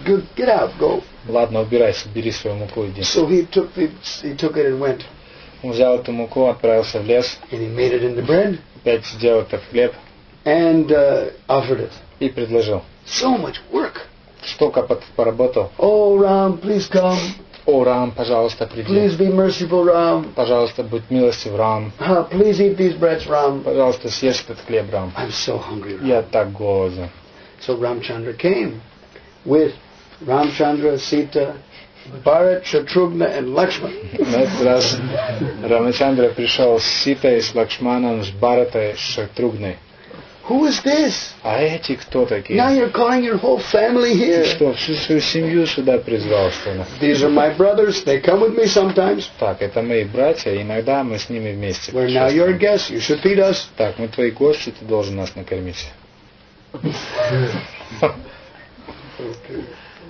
Good, get out, go. Ладно, убирайся, бери свою муку, иди. So he took it and went. Он взял эту муку, отправился в лес, And he made it into bread опять сделал это в хлеб and offered it. и предложил. So much work. Столько поработал. Oh, Ram, please come. О, Рам, пожалуйста, приди. Please be merciful, Ram. Пожалуйста, будь милостив, Рам. Please eat these breads, Ram. Пожалуйста, съешь этот хлеб, Рам. I'm so hungry, Ram. Я так голоден. So Ramchandra came with Ramchandra, Sita, Bharat, Shatrughna, and Lakshman. На этот раз Рамачандра пришел с Ситой, с Лакшманом, с Бхаратой, с Шатругной. Who is this? А эти кто такие? Now you're calling your whole family Ты here. что, всю свою семью сюда призвал, что ли? These are my brothers. They come with me sometimes. Так, это мои братья, иногда мы с ними вместе. We're now your guests. You should feed us. Так, мы твои гости, ты должен нас накормить.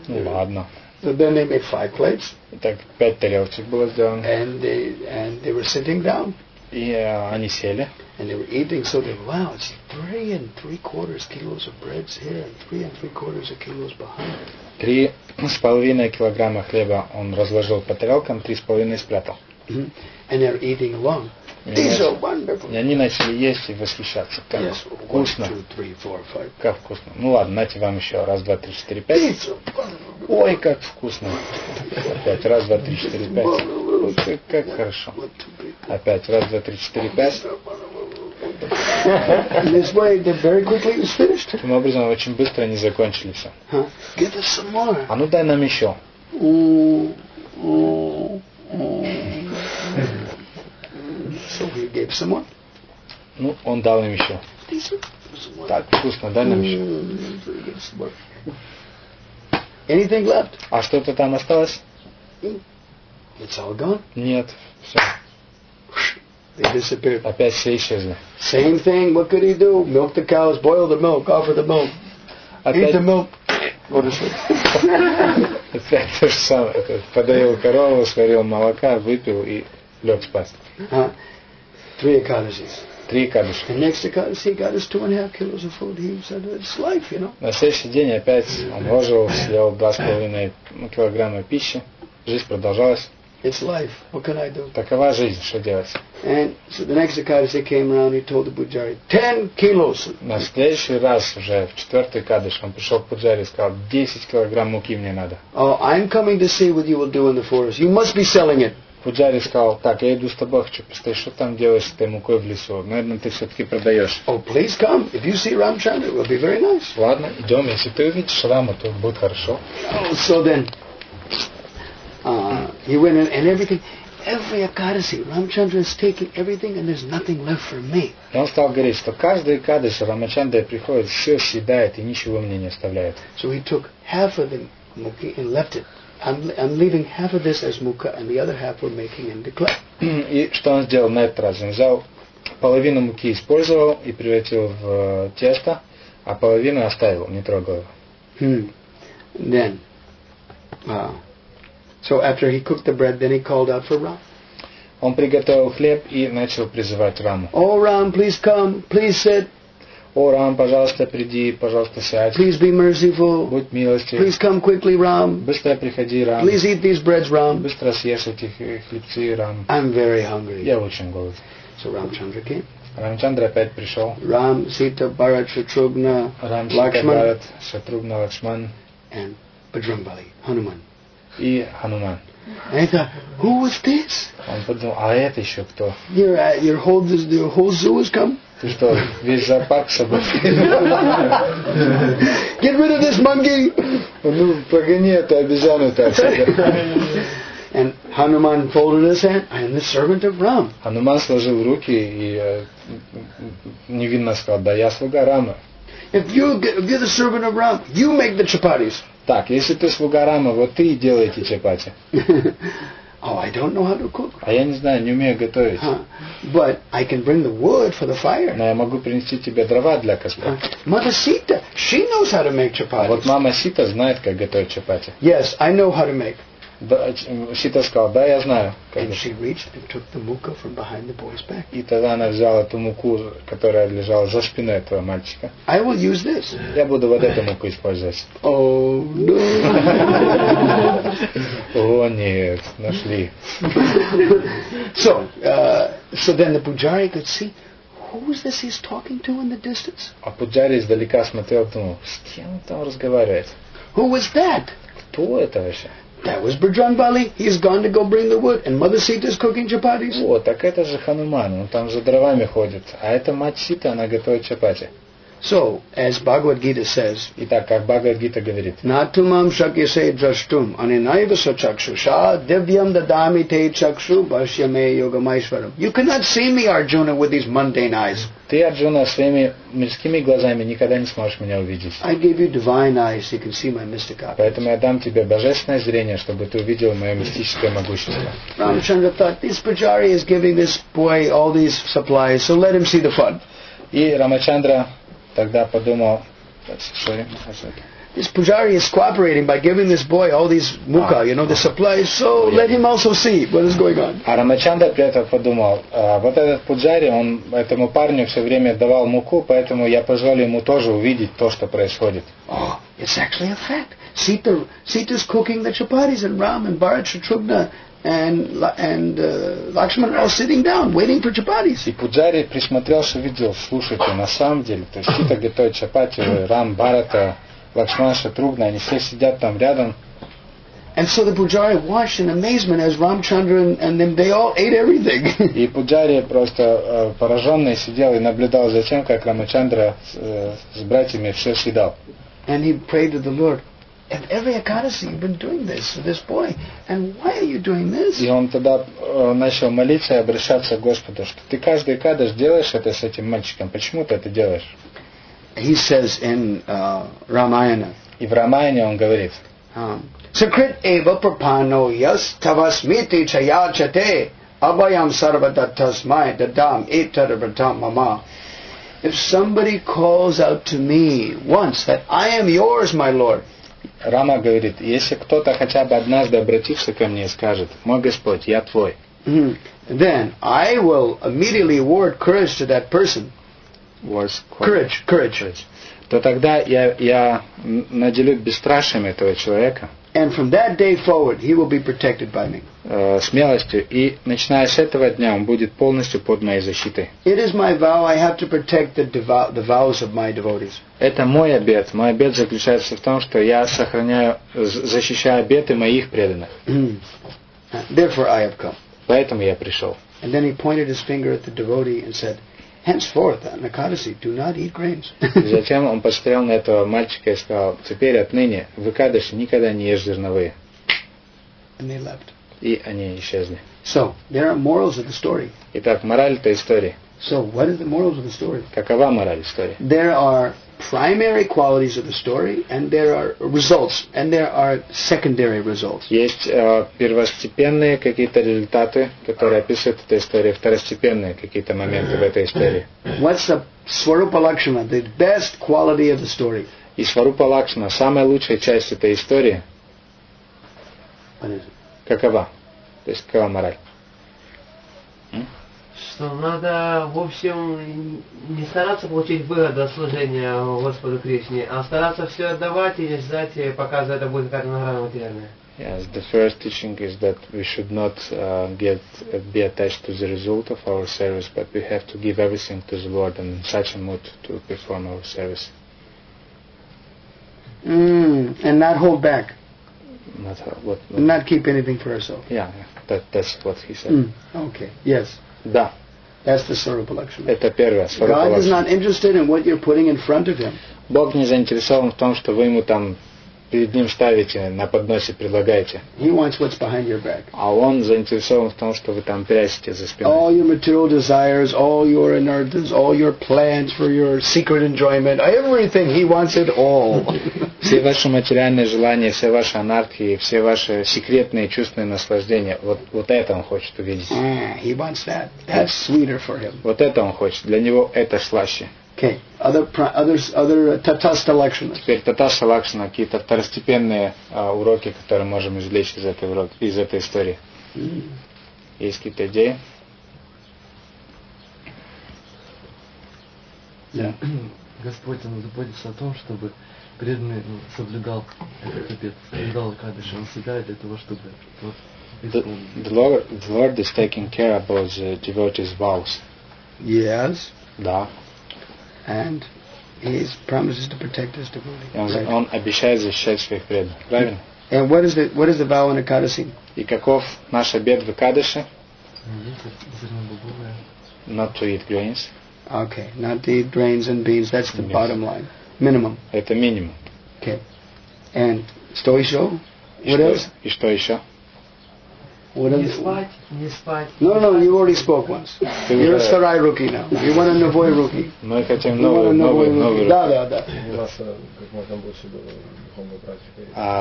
Ну ладно. So then they made 5 plates, Итак, 5 тарелочек было сделано. and they were sitting down. И они сели. And they were eating, so they, wow, it's 3 3/4 kilos of breads here and 3 3/4 kilos behind. 3,5 килограмма хлеба он разложил по тарелкам, 3,5 спрятал. And they're eating along. These are wonderful. И они начали есть и восхищаться. Как Yes, вкусно. 1, 2, 3, 4, 5. Как вкусно. Ну ладно, нате вам еще. 1, 2, 3, 4, 5. Ой, как вкусно. Опять. 1, 2, 3, 4, 5. Ой, как хорошо. Опять. 1, 2, 3, 4, 5. This way, they very quickly it was finished. Таким образом, очень быстро они закончили все. Give us some more. А ну дай нам еще. So he gave some more. Ну, он дал им еще. Так вкусно, дай нам еще. Anything left? А что-то там осталось? It's all gone. Нет, все. They disappeared. Опять все исчезли. Same thing. What could he do? Milk the cows, boil the milk, offer the milk, eat the milk, go to sleep. Опять то же самое. Подоил корову, сварил молока, выпил и лег спать. 3 Ekadasis. 3 кадыши. The next Ekadasi got us 2.5 kilos of food. He said, it's life, you know. На следующий день опять он ложил, съел 2,5 килограмма пищи. Жизнь продолжалась. It's life. What can I do? Такова жизнь, что делать? And so the next Ekadasi came around. He told the Pujari, 10 kilos. На следующий раз, уже в 4-й кадыш, он пришел к Пуджаре и сказал, 10 килограмм муки мне надо. Oh, I'm coming to see what you will do in the forest. You must be selling it. Пуджари сказал, так, я иду с тобой, хочу посмотреть, что там делаешь с этой мукой в лесу. Наверное, ты все-таки продаешь. Oh, please come. If you see Ramchandra, it will be very nice. Ладно, идем. Если ты увидишь Раму, то будет хорошо. Oh, so then, he went in and everything. Every Ekadasi, Ramchandra is taking everything and there's nothing left for me. И он стал говорить, что каждый кадыш Рамачандра приходит, все съедает и ничего мне не оставляет. So he took half of the mukhi and left it. I'm leaving half of this as mukha and the other half we're making into clay. И что он сделал на этот раз? Он взял половину муки, использовал и превратил в тесто, а половину оставил, не трогал его. Then, so after he cooked the bread, then he called out for Ram. Он приготовил хлеб и начал призывать Раму. Oh Ram, please come, please sit. О, Рам, пожалуйста, приди, пожалуйста, сядь. Please be merciful. Будь милостив. Please come quickly, Ram. Быстро приходи, Рам. Please eat these breads, Ram. Быстро съешь эти хлебцы, Рам. I'm very hungry. Я очень голоден. So Ramchandra came. Рамчандра опять пришел. Ram, Sita, Bharat, Shatrugna, Рам, Lakshman, Бхарат, Шатругна, Лакшман and Bajrambali, Hanuman. и Хануман. And I thought, who was this? Он подумал, а это еще кто? Your whole zoo has come? Ты что, весь зоопарк с собой? Get rid of this monkey! Ну, прогони эту обезьяну так себе. And Hanuman folded his hand. I am the servant of Ram. Хануман сложил руки и невинно сказал, да я слуга Рама. If you're the servant of Ram, you make the chapatis. Так, если ты слуга Рама, вот ты и делай эти чапати. Oh, I don't know how to cook. А я не знаю, не умею готовить. But I can bring the wood for the fire. Но я могу принести тебе дрова для костра. Mother Sita, she knows how to make chapatis. Вот мама Сита знает, как готовить чапати. Yes, I know how to make. Да, Сита сказал, да, я знаю. And she reached and took the mukha from behind the boy's back. И тогда она взяла ту муку, которая лежала за спиной этого мальчика. I will use this. Я буду вот эту муку использовать. Oh, no. О, нет, нашли. So then the Pujari could see, who is this he's talking to in the distance? А Пуджари издалека смотрел, думал, с кем он там разговаривает? Who was that? Кто это вообще? That was Bajrambali. He's gone to go bring the wood, and Mother Sita is cooking chapatis. О, так это же Хануман, он там за дровами ходит. А это мать Сита, она готовит чапати. So, as Bhagavad Gita says, Итак, как Бхагавад Гита говорит, Natumam shakyase drashtum aninaiva chakshusha divyam dadami te chakshu bhashyame yogamaishvaram. You cannot see me, Arjuna, with these mundane eyes. ты, Арджуна, своими мирскими глазами никогда не сможешь меня увидеть. I gave you divine eyes so you can see my mystic eyes. Поэтому я дам тебе божественное зрение, чтобы ты увидел мое мистическое могущество. Ramchandra thought, this Pujari is giving this boy all these supplies, so let him see the fun. И Рамачандра тогда подумал, this pujari is cooperating by giving this boy all these mukha, the supplies, so let him also see what is going on. А Рамачандра при этом подумал, вот этот пуджари, он этому парню все время давал муку, поэтому я позволю ему тоже увидеть то, что происходит. Oh, it's actually a fact. Sita's cooking the chapatis, and Ram and Bharat, Shatrughna and Lakshman are all sitting down, waiting for chapatis. И пуджари присмотрелся, видел, слушайте, на самом деле, то есть Сита готовит чапати, Рам, Бхарата, Лакшман, Шатругна, они все сидят там рядом. And so the pujari watched in amazement as Ramchandra and them, they all ate everything. И пуджари просто пораженный сидел и наблюдал за тем, как Рамачандра с братьями все съедал. And he prayed to the Lord, at every Ekadasi you've been doing this to this boy, and why are you doing this? И он тогда начал молиться и обращаться к Господу, что ты каждый Экадаш делаешь это с этим мальчиком, почему ты это делаешь? He says in Ramayana, и в Рамаяне он говорит, Sakrit eva prapano yas tavasmiti chayachate abhayam sarvadatasmai dadam etarabratam mama. If somebody calls out to me once that I am yours, my Lord, Рама говорит, если кто-то хотя бы однажды обратится ко мне и скажет, мой Господь, я твой, then I will immediately award courage to that person. Courage. То тогда я наделю бесстрашием этого человека. And from that day forward, he will be protected by me. Смелостью, и начиная с этого дня он будет полностью под моей защитой. It is my vow. I have to protect the vows of my devotees. Это мой обет. Мой обет заключается в том, что я защищаю обеты моих преданных. Therefore, I have come. Поэтому я пришел. And then he pointed his finger at the devotee and said, henceforth, on Ekadasi, do not eat grains. Затем он посмотрел на этого мальчика и сказал, теперь отныне в Экадаши никогда не ешь зерновые. And they left. И они исчезли. So, there are morals of the story. Итак, мораль этой истории. So, what is the morals of the story? Какова мораль истории? There are primary qualities of the story, and there are results, and there are secondary results. Есть первостепенные какие-то результаты, которые описывают эту историю, второстепенные какие-то моменты в этой истории. What's the Swarupa Lakshana, the best quality of the story? И Сварупа Лакшмана, самая лучшая часть этой истории, What is it? какова? То есть какова мораль? Что надо, в общем, не стараться получить выгоду от служения Господу Кришне, а стараться все отдавать и ждать, пока за это будет какая-то награда материальная. Yes, the first teaching is that we should not be attached to the result of our service, but we have to give everything to the Lord and in such a mood to perform our service. And not hold back. Not keep anything for ourselves. Yeah, that's what he said. Okay, yes. Да. That's the Swarupa Lakshana. Это первое. God is not interested in what you're putting in front of him. Бог не заинтересован в том, что вы ему там перед ним ставите, на подносе предлагаете. He wants what's behind your back. А он заинтересован в том, что вы там прячете за спиной. All your material desires, all your inheritance, all your plans for your secret enjoyment, everything, he wants it all. Все ваши материальные желания, все ваши анархии, все ваши секретные чувственные наслаждения, вот это он хочет увидеть. He wants that. That's sweeter for him. Вот это он хочет. Для него это слаще. Okay. Other tatastha lakshanas. Теперь татастха лакшана, какие-то второстепенные уроки, которые можем извлечь из этой истории. Есть какие-то идеи? Да. Господь, он заботится о том, чтобы преданный соблюдал этот обет, соблюдал Экадаши, он себя для того, чтобы The Lord is taking care about the devotees' vows. Yes. Да. And he promises to protect his devotee. Он обещает защищать своих преданных. Правильно? And what is the vow in Ekadasi? И каков наш обет в Экадаши? Not to eat grains. Okay, not to eat grains and beans. That's the bottom line, minimum. Это минимум. Okay, and что еще? What else? И что еще? Не спать. No, you already spoke once. You're a Sarai rookie now. You want a Novoi rookie. Мы хотим новый. Да.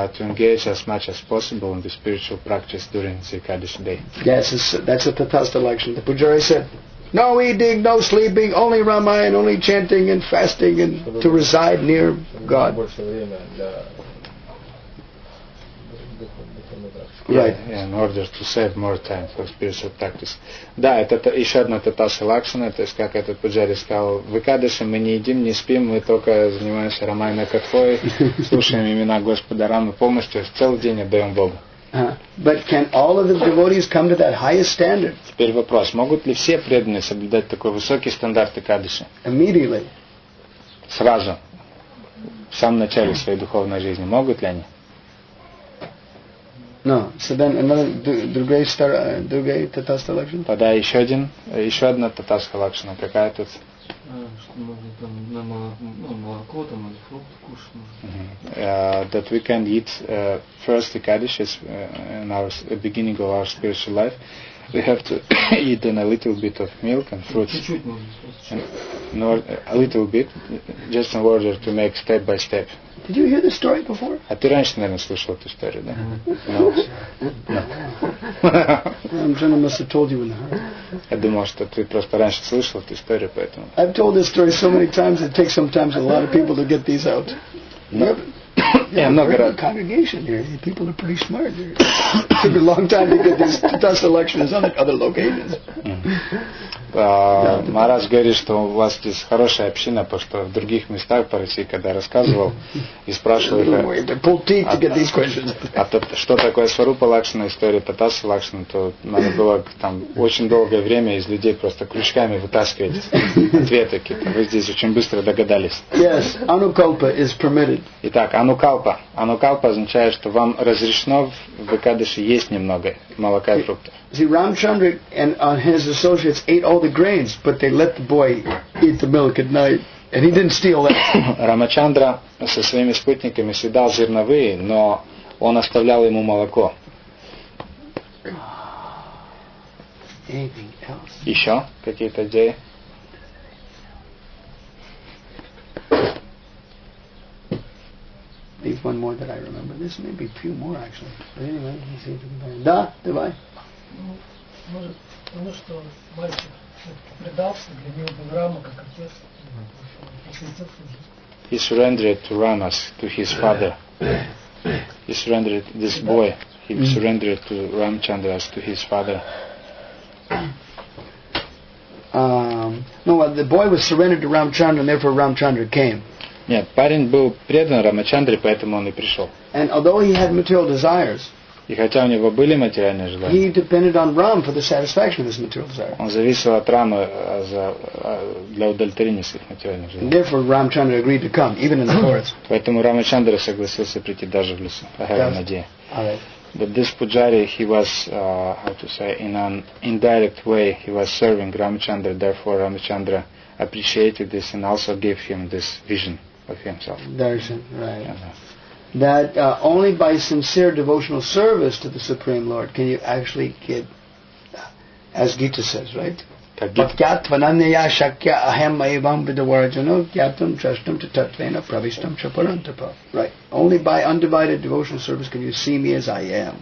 To engage as much as possible in the spiritual practice during the Ekadashi day. Yes, that's a tatastha lakshan. The Pujari said, No eating, no sleeping, only Ramayana, only chanting and fasting, and to reside near God. Right. Yeah, in order to save more time for spiritual practice. Да, это еще одна татаса лакшана, то есть, как этот пуджари сказал, в Экадаши мы не едим, не спим, мы только занимаемся Рамайна Катхой, слушаем имена Господа Рамы, полностью целый день отдаем Богу. But can all of the devotees come to that highest standard? Теперь вопрос, могут ли все преданные соблюдать такой высокий стандарт Экадаши? Immediately. Сразу, в самом начале своей духовной жизни, могут ли они? No. So then another Durgai Tatastha Lakshana? Тогда еще одна татастха лакшана. Какая тут? That we can eat first Ekadashis in our beginning of our spiritual life. We have to eat a little bit of milk and fruits. A little bit, just in order to make step by step. Did you hear the story before? А ты раньше, наверное, слышал эту историю, да? I'm sure I must have told you in the heart. Я думал, что ты просто раньше слышал эту историю, поэтому. I've told this story so many times. It takes sometimes a lot of people to get these out. Yeah, много раз. Congregation here. People are pretty smart. It took a long time to get these Tatastha lections on other locations. Махарадж говорит, что у вас здесь хорошая община, потому что в других местах по России, когда рассказывал и спрашивал их, что такое Сварупа Лакшана, история Татаса Лакшана, то надо было там очень долгое время из людей просто крючками вытаскивать ответы какие-то. Вы здесь очень быстро догадались. Yes, anukalpa is permitted. Итак, анукалпа. Анукалпа означает, что вам разрешено в Экадаши есть немного молока и фруктов. See, Ramchandra and his associates ate all the grains, but they let the boy eat the milk at night, and he didn't steal that. Рамачандра со своими спутниками съедал зерновые, но он оставлял ему молоко. Anything else? Еще какие-то идеи? Leave one more that I remember. This may be a few more actually. But anyway, let's see if we can find it. Да, давай. Может, потому что мальчик предался, для него был Рама как отец, He surrendered to Ramas, to his father. He surrendered this boy. He surrendered to Ramchandra as to his father. No, the boy was surrendered to Ramchandra, and therefore Ramchandra came. Нет, парень был предан Рамачандре, поэтому он и пришел. And although he had material desires, и хотя у него были материальные желания, he depended on Ram for the satisfaction of his material desires. Он зависел от Рамы для удовлетворения своих материальных желаний. Therefore, Ramchandra agreed to come, even in the forest. Поэтому Рамачандра согласился прийти даже в лесу. I have an idea. But this Pujari, he was, how to say, in an indirect way, he was serving Ramachandra. Therefore, Ramachandra appreciated this and also gave him this vision of himself. Darshan, right. That only by sincere devotional service to the Supreme Lord can you actually get, as Gita says, right? Bhaktya shakya aham evam vidavarjano gyatam trashtam tatvena pravishtam chaparantapa. Right. Only by undivided devotional service can you see me as I am.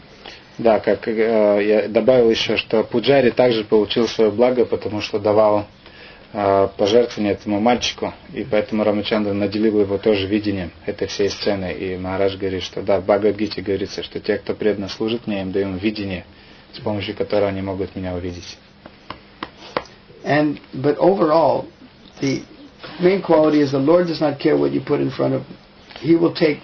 Да, как я добавил еще, что Пуджари также получил свое благо, потому что давал пожертвование этому мальчику, и поэтому Рамачандра наделил его тоже видением этой всей сцены. И Махарадж говорит, что да, в Бхагавад-гите говорится, что те, кто преданно служит мне, им даем видение, с помощью которого они могут меня увидеть. But overall, the main quality is the Lord does not care what you put in front of him. He will take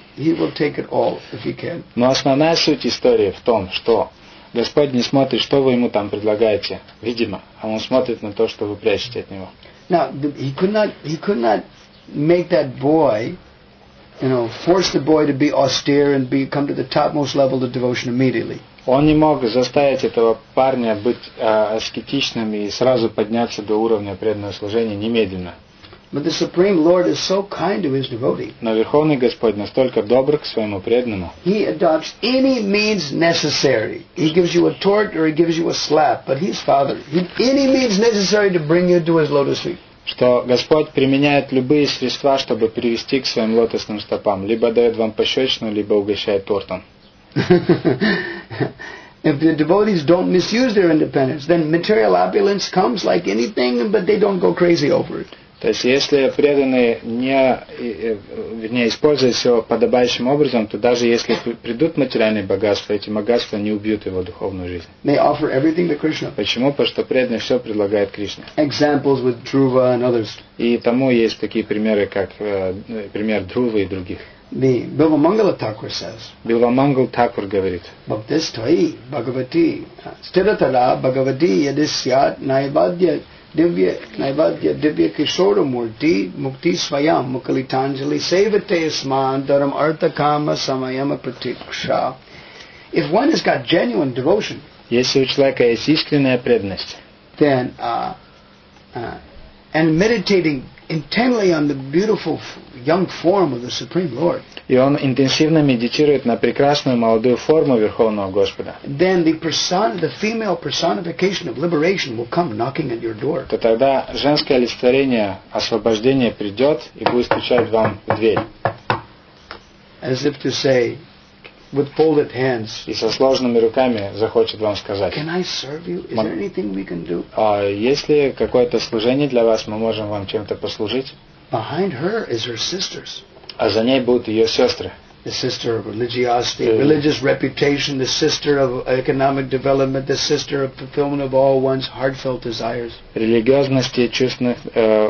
it all if he can. Но основная суть истории в том, что Господь не смотрит, что вы ему там предлагаете, видимо, а Он смотрит на то, что вы прячете от Него. Now, he could not make that boy, force the boy to be austere and come to the topmost level of devotion immediately. Он не мог заставить этого парня быть аскетичным и сразу подняться до уровня преданного служения немедленно. But the Supreme Lord is so kind to his devotee. Но Верховный Господь настолько добр к своему преданному. He adopts any means necessary. He gives you a tort or he gives you a slap, but he's Father. Any means necessary to bring you to his lotus feet. Что Господь применяет любые средства, чтобы привести к своим лотосным стопам. Либо дает вам пощечину, либо угощает тортом. If the devotees don't misuse their independence, then material opulence comes like anything, but they don't go crazy over it. То есть, если преданные не используют все подобающим образом, то даже если придут материальные богатства, эти богатства не убьют его духовную жизнь. They offer everything to Krishna. Почему? Потому что преданные все предлагают Кришне. Examples with Dhruva and others. И тому есть такие примеры, как пример Друвы и других. The Bilvamangala Thakur says, Билвамангал Такур говорит, Bhaktistvai Bhagavati Stiratara Bhagavati Yadisyat Naivadya Divya Kishora Murti Mukti Swayam Mukalitanjali Sevate Sman Dharam Artha Kama Samayama Pratiksha. If one has got genuine devotion, если у человека есть искренняя преданность, then and meditating intently on the beautiful young form of the Supreme Lord, и он интенсивно медитирует на прекрасную молодую форму Верховного Господа, then the female personification of liberation will come knocking at your door. то тогда женское олицетворение освобождения придет и будет стучать вам в дверь. As if to say, with folded hands, И со сложными руками захочет вам сказать, can I serve you? Is there anything we can do? есть ли какое-то служение для вас, мы можем вам чем-то послужить? Behind her is her sisters. А за ней будут ее сестры. The sister of religiosity, religious reputation, the sister of economic development, the sister of fulfillment of all one's heartfelt desires. Религиозности, чувственных,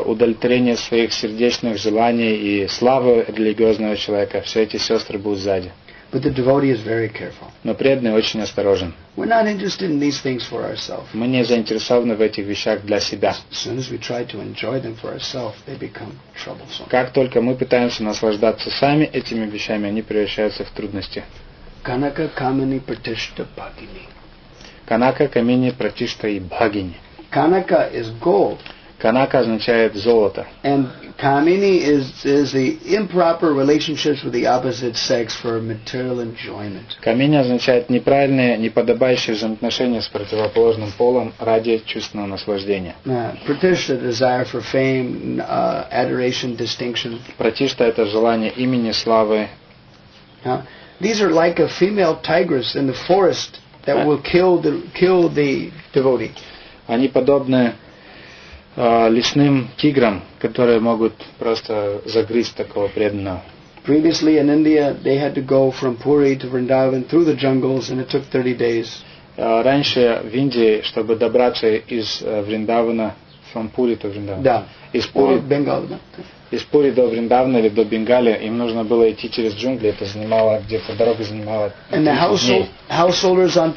удовлетворения своих сердечных желаний и славы религиозного человека, все эти сестры будут сзади. But the devotee is very careful. Но преданный очень осторожен. We're not interested in these things for ourselves. Мы не заинтересованы в этих вещах для себя. As soon as we try to enjoy them for ourselves, they become troublesome. Как только мы пытаемся наслаждаться сами этими вещами, они превращаются в трудности. Kanaka kamini pratishta bhagini. Канака, камини, пратишта и бхагини. Kanaka is gold. Канака означает золото. And kamini is the improper relationships with the opposite sex for material enjoyment. Камини означает неправильные, неподобающие взаимоотношения с противоположным полом ради чувственного наслаждения. Pratishta, desire for fame, adoration, distinction. Пратишта — это желание имени, славы. These are like a female tigress in the forest that will kill the devotee. Они подобны лесным тиграм, которые могут просто загрызть такого преданного. Previously in India, they had to go from Puri to Vrindavan through the jungles, and it took 30 days. Раньше в Индии, чтобы добраться из Вриндавана, from Puri to Vrindavan, Да. Из Пури до Вриндавана или до Бенгали, им нужно было идти через джунгли, это занимало, где-то дорога занимала 30 And the дней. householders on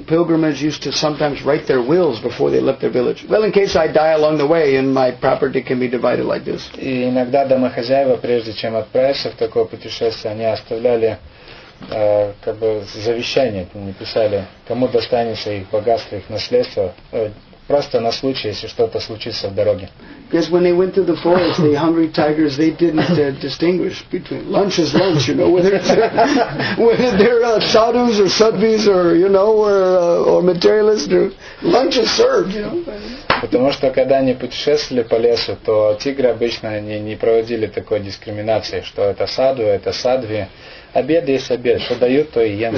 pilgrimage used to sometimes write their wills before they left their village. Well, in case I die along the way, and my property can be divided like this. И иногда домохозяева, прежде чем отправиться в такое путешествие, они оставляли как бы завещание, не писали, кому достанется их богатство, их наследство, просто на случай, если что-то случится в дороге. Because when they went through the forest, the hungry tigers, they didn't distinguish between lunch is lunch, whether they're sadhus or sadhvis or, or materialists, or lunch is served, Потому что когда они путешествовали по лесу, то тигры обычно не проводили такой дискриминации, что это саду, это садви. Обед есть обед, что дают, то и ем.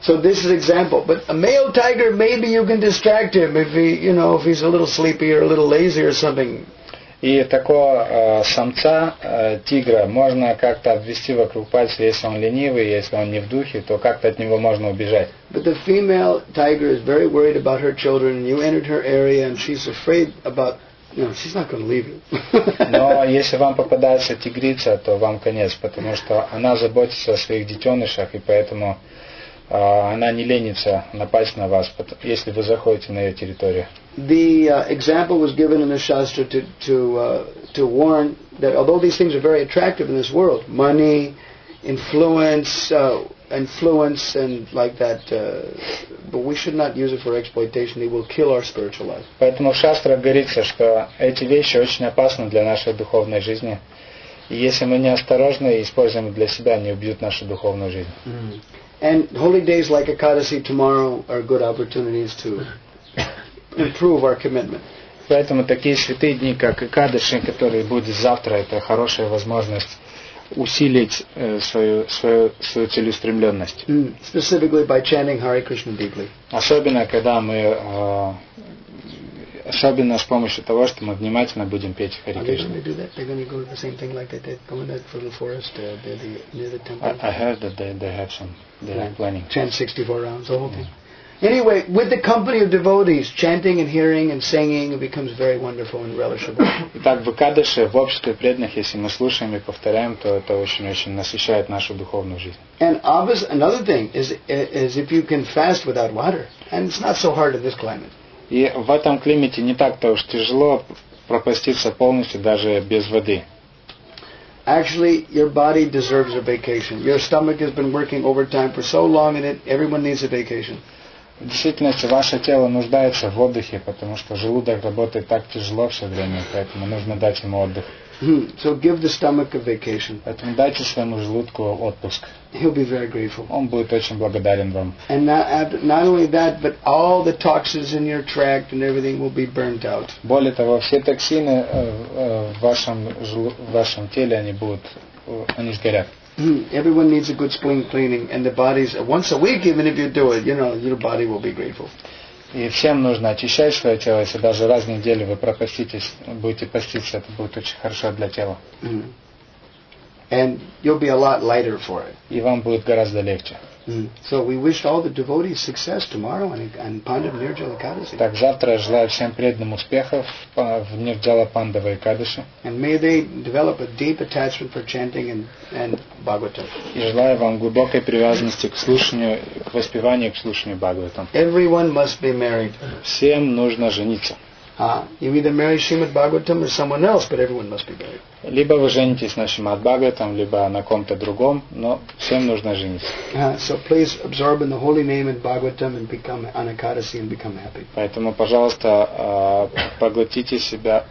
So this is example. But a male tiger, maybe you can distract him if if he's a little sleepy or a little lazy or something. И такого самца тигра можно как-то обвести вокруг пальца, если он ленивый, если он не в духе, то как-то от него можно убежать. But the female tiger is very worried about her children, and you entered her area, and she's afraid about. She's not going to leave you. Но если вам попадается тигрица, то вам конец, потому что она заботится о своих детенышах, и поэтому она не ленится напасть на вас, если вы заходите на ее территорию. The example was given in the Shastra to warn that although these things are very attractive in this world, money, influence and like that, but we should not use it for exploitation. It will kill our spiritual life. Поэтому в шастрах говорится, что эти вещи очень опасны для нашей духовной жизни. И если мы неосторожны и используем их для себя, они убьют нашу духовную жизнь. And holy days like Ekadasi tomorrow are good opportunities to improve our commitment. Поэтому такие святые дни, как Экадаши, которые будут завтра, это хорошая возможность усилить свою целеустремленность. Specifically by chanting Hare Krishna deeply. Особенно, когда мы особенно с помощью того, что мы внимательно будем петь Харе Кришна. I heard that they have some, they are planning. Chant 64 rounds, the whole thing. Anyway, with the company of devotees, chanting and hearing and singing, it becomes very wonderful and relishable. Итак, в Экадаши, в обществе преданных, если мы слушаем и повторяем, то это очень-очень насыщает нашу духовную жизнь. And another thing is if you can fast without water, and it's not so hard in this climate. И в этом климате не так-то уж тяжело пропаститься полностью даже без воды. Actually, your body deserves a vacation. Your stomach has been working overtime for so long in it, everyone needs a vacation. В действительности, ваше тело нуждается в отдыхе, потому что желудок работает так тяжело все время, поэтому нужно дать ему отдых. So give the stomach a vacation. Поэтому дайте своему желудку отпуск. He'll be very grateful. Он будет очень благодарен вам. And not only that, but all the toxins in your tract and everything will be burnt out. Более того, все токсины в вашем теле, они сгорят. Everyone needs a good spleen cleaning, and the body's once a week, even if you do it, your body will be grateful. И всем нужно очищать свое тело, если даже раз в неделю вы пропаститесь, будете поститься, это будет очень хорошо для тела. And you'll be a lot lighter for it. И вам будет гораздо легче. So we wish all the devotees success tomorrow and Pandav Nirjala Ekadasi. Так, завтра я желаю всем преданным успехов в Нирджала Пандава Экадаши. And may they develop a deep attachment for chanting and Bhagavatam. И желаю вам глубокой привязанности к слушанию, к воспеванию, к слушанию Бхагаватам. Everyone must be married. Всем нужно жениться. You either marry Srimad Bhagavatam or someone else, but everyone must be married. Либо вы женитесь на Шримад Бхагаватам, либо на ком-то другом, но всем нужно жениться. So please absorb in the holy name in Bhagavatam and become anakadasi and become happy. Поэтому, пожалуйста, поглотите себя,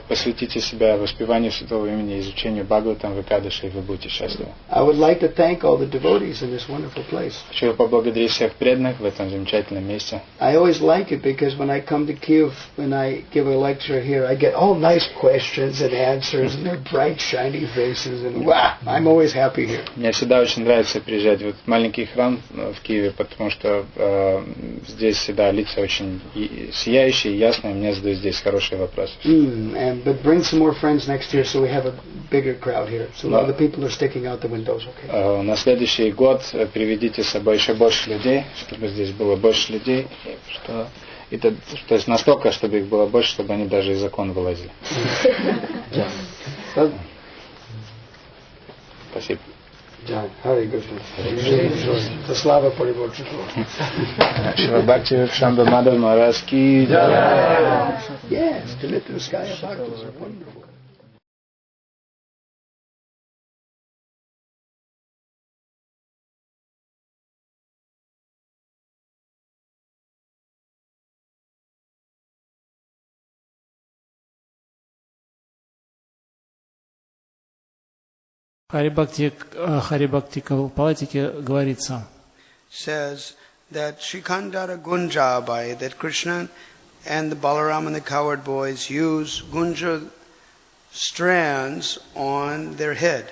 посвятите себя воспеванию Святого имени, изучению Бхагаватам в Экадаши, и вы будете счастливы. I would like to thank all the devotees in this wonderful place. Хочу поблагодарить всех преданных в этом замечательном месте. I always like it because when I come to Kiev, when I give a lecture here, I get all nice questions and answers, and they're bright, shiny faces, and wow, I'm always happy here. Мне всегда очень нравится приезжать в этот маленький храм в Киеве, потому что здесь всегда лица очень сияющие, ясные, мне задают здесь хорошие вопросы. But bring some more friends next year, so we have a bigger crowd here. So now the people are sticking out the windows, okay? На следующий год приведите с собой еще больше людей, чтобы здесь было больше людей, то есть настолько, чтобы их было больше, чтобы они даже из окон вылазили. Спасибо. Харе Кришна. Слава Прабхупаде. Шива Бхакти Вишрамбха Мадхава Махарадж ки джай. Yes, to lift the sky of bhaktas are wonderful. Харе Бхакти Палатике говорится, says that Shrikandara Gunjabai, that Krishna and the Balaram and the coward boys use Gunja strands on their head,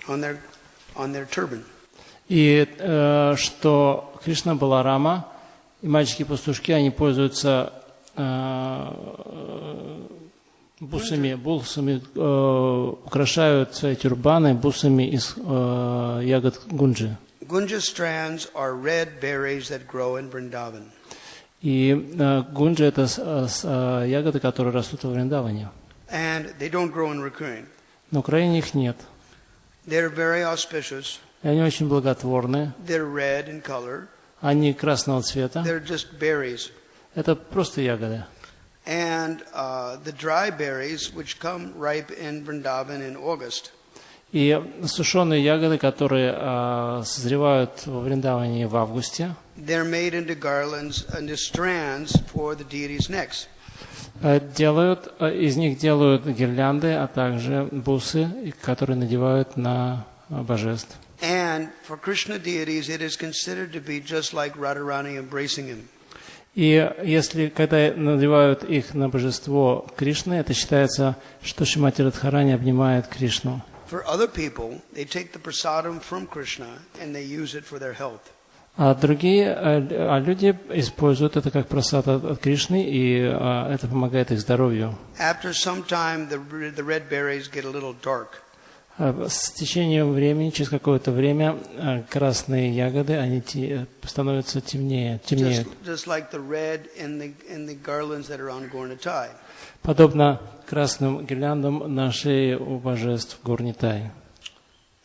on their turban. И что Кришна, Баларама и мальчики-пастушки, они пользуются бусами, украшают свои тюрбаны бусами из ягод гунджи. Gunja strands are red berries that grow in Vrindavan. И гунджи это ягоды, которые растут во Вриндаване. And they don't grow in Ukraine. На Украине их нет. They're very auspicious. И они очень благотворны. They're red in color. Они красного цвета. They're just berries. Это просто ягоды. And the dry berries, which come ripe in Vrindavan in August. И сушеные ягоды, которые созревают во Вриндаване в августе, they're made into garlands and strands for the deities' necks. Из них делают гирлянды, а также бусы, которые надевают на божеств. And for Krishna deities, it is considered to be just like Radharani embracing him. И если, когда надевают их на божество Кришны, это считается, что Шримати Радхарани обнимает Кришну. for other people, they take the prasadam from Krishna and they use it for their health. А люди используют это как прасад от Кришны, и это помогает их здоровью. After some time, the red berries get a little dark. С течением времени, через какое-то время, красные ягоды, они становятся темнеют. Just like the red in the garlands that are on Gaurnitai. Подобно красным гирляндам на шее у божеств Гаурнитай.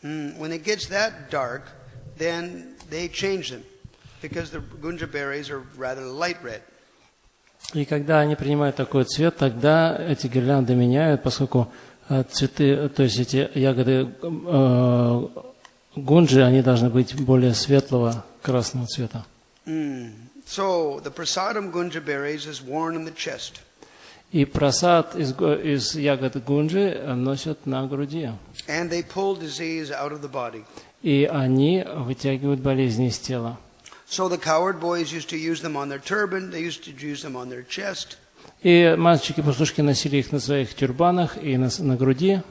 When it gets that dark, then they change them, because the gunja berries are rather light red. И когда они принимают такой цвет, тогда эти гирлянды меняют, поскольку цветы, то есть эти ягоды гунджи, они должны быть более светлого красного цвета. So the prasadam gunja berries is worn in the chest. И прасад из ягод гунджи носят на груди. And they pull disease out of the body. И они вытягивают болезни из тела. So the cowherd boys used to use them on their turban. They used to use them on their chest. И мальчики-пастушки носили их на своих тюрбанах и на груди.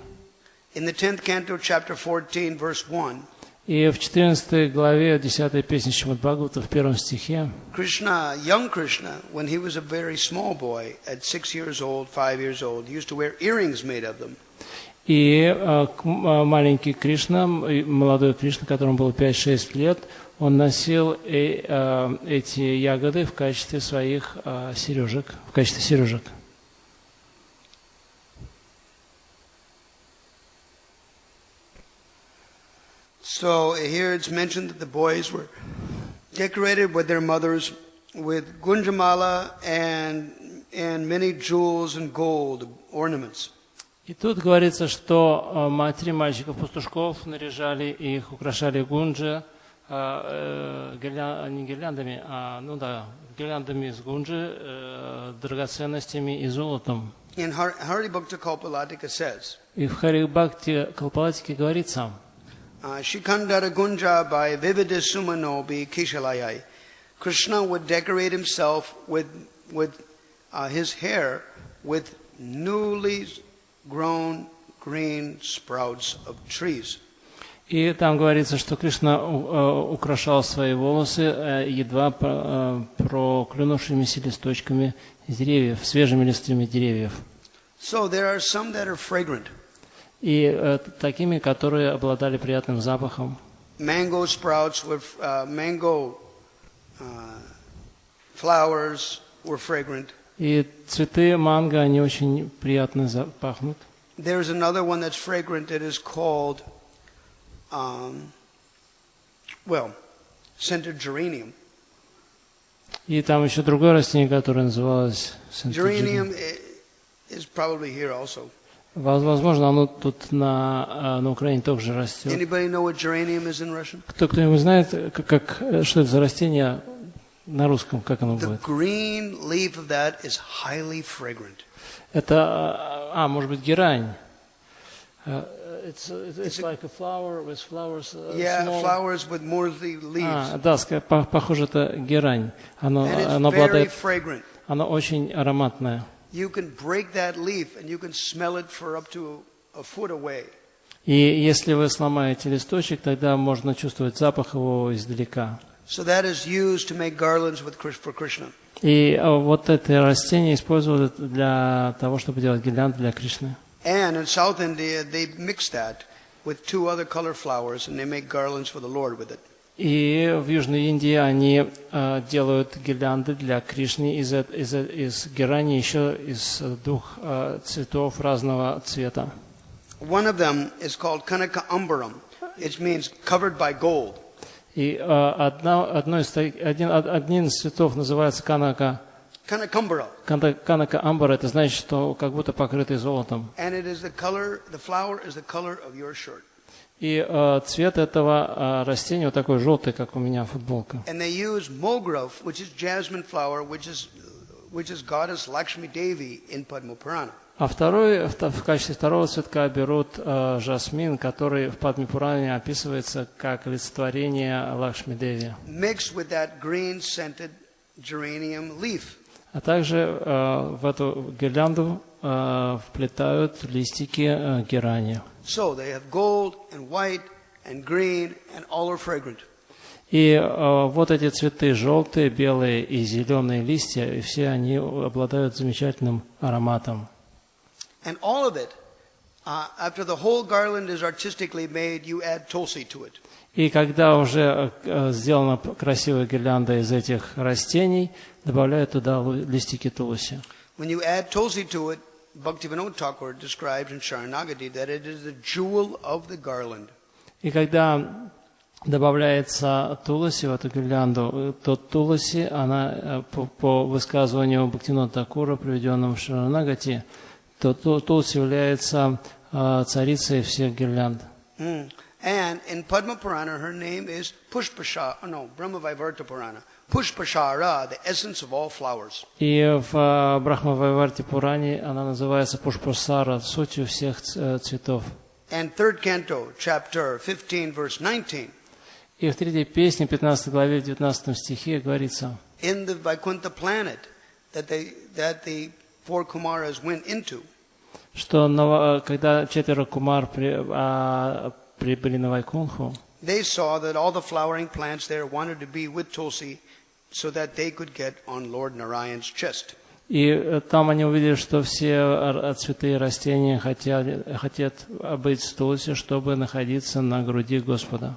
In the 10th canto, chapter 14, verse 1. И в 14 главе 10 песни Шримад Бхагавата в 1 стихе Krishna, young Krishna, when he was a very small boy, at 6 years old, 5 years old, used to wear earrings made of them. И маленький Кришна, молодой Кришна, которому было 5-6 лет, он носил эти ягоды в качестве своих сережек, в качестве сережек. So here it's mentioned that the boys were decorated with their mothers with gunjamala and many jewels and gold ornaments. И тут говорится, что матери мальчиков-пастушков наряжали их, украшали гунджи, не гирляндами, гирляндами из гунджи, драгоценностями и золотом. In Hari Bhakta Kalpalatika says, И в Харе Бхакти Калпалатике говорится, Shikandara Gunja by Vivida Sumanobi Kishalayai. Krishna would decorate himself with his hair with newly grown green sprouts of trees. И там говорится, что Кришна украшал свои волосы едва проклюнувшимися листочками деревьев, свежими листьями деревьев. So there are some that are fragrant. И такими, которые обладали приятным запахом. Mango sprouts with mango flowers were fragrant. И цветы манго, они очень приятно пахнут. There's another one that's fragrant that is called, scented geranium. И там еще другое растение, которое называлось Geranium is probably here also. Возможно, оно тут на Украине тоже растет. Anybody know what geranium is in Russian? Кто-нибудь знает, что это за растение на русском, как оно The будет? green leaf of that is highly fragrant. Это, может быть, герань. It's like a flower with flowers. Yeah, flowers with more leaves. Да, похоже, это герань. Оно very fragrant. Оно очень ароматное. You can break that leaf and you can smell it for up to a foot away. И если вы сломаете листочек, тогда можно чувствовать запах его издалека. So that is used to make garlands for Krishna. И вот это растение использовали для того, чтобы делать гирлянды для Кришны. And in South India, they mix that with 2 other color flowers and they make garlands for the Lord with it. И в Южной Индии они делают гирлянды для Кришны из герани, еще из 2 цветов разного цвета. One of them is called Kanaka Ambaram. It means covered by gold. И один из цветов называется Канака Амбара. Это значит, что как будто покрытый золотом. And it is the flower is the color of your shirt. И цвет этого растения вот такой желтый, как у меня футболка. And they use Mulgrove, which is jasmine flower, which is goddess Lakshmi Devi in Padma Purana. А в качестве второго цветка берут жасмин, который в Падме-Пуране описывается как олицетворение Лакшми Деви. Mixed with that green scented geranium leaf. А также в эту гирлянду вплетают листики герани. So they have gold and white and green and all are fragrant. И вот эти цветы, желтые, белые и зеленые листья, и все они обладают замечательным ароматом. And all of it, after the whole garland is artistically made, you add tulsi to it. И когда уже сделана красивая гирлянда из этих растений, добавляют туда листики тулси. When you add tulsi to it, Bhaktivinoda Thakur describes in Sharanagati that it is the jewel of the garland. И когда добавляется тулси в эту гирлянду, то тулси, она по высказыванию Бхактивинода Thakura, приведенному в Шаранагати, то тулси является царицей всех гирлянд. And in Padma Purana, her name is Brahmavaivarta Purana. Pushpashara, the essence of all flowers. И в Брахмавайварте Пуране она называется Пушпасара, сутью всех цветов. And third canto, chapter 15, verse 19. И в третьей песне, 15 главе, 19 стихе говорится: In the Vaikuntha planet that the four Kumaras went into, что когда 4 кумар прибыли на Вайкунху, they saw that all the flowering plants there wanted to be with Tulsi so that they could get on Lord Narayan's chest. и там они увидели, что все цветы и растения хотят быть с Тулси, чтобы находиться на груди Господа.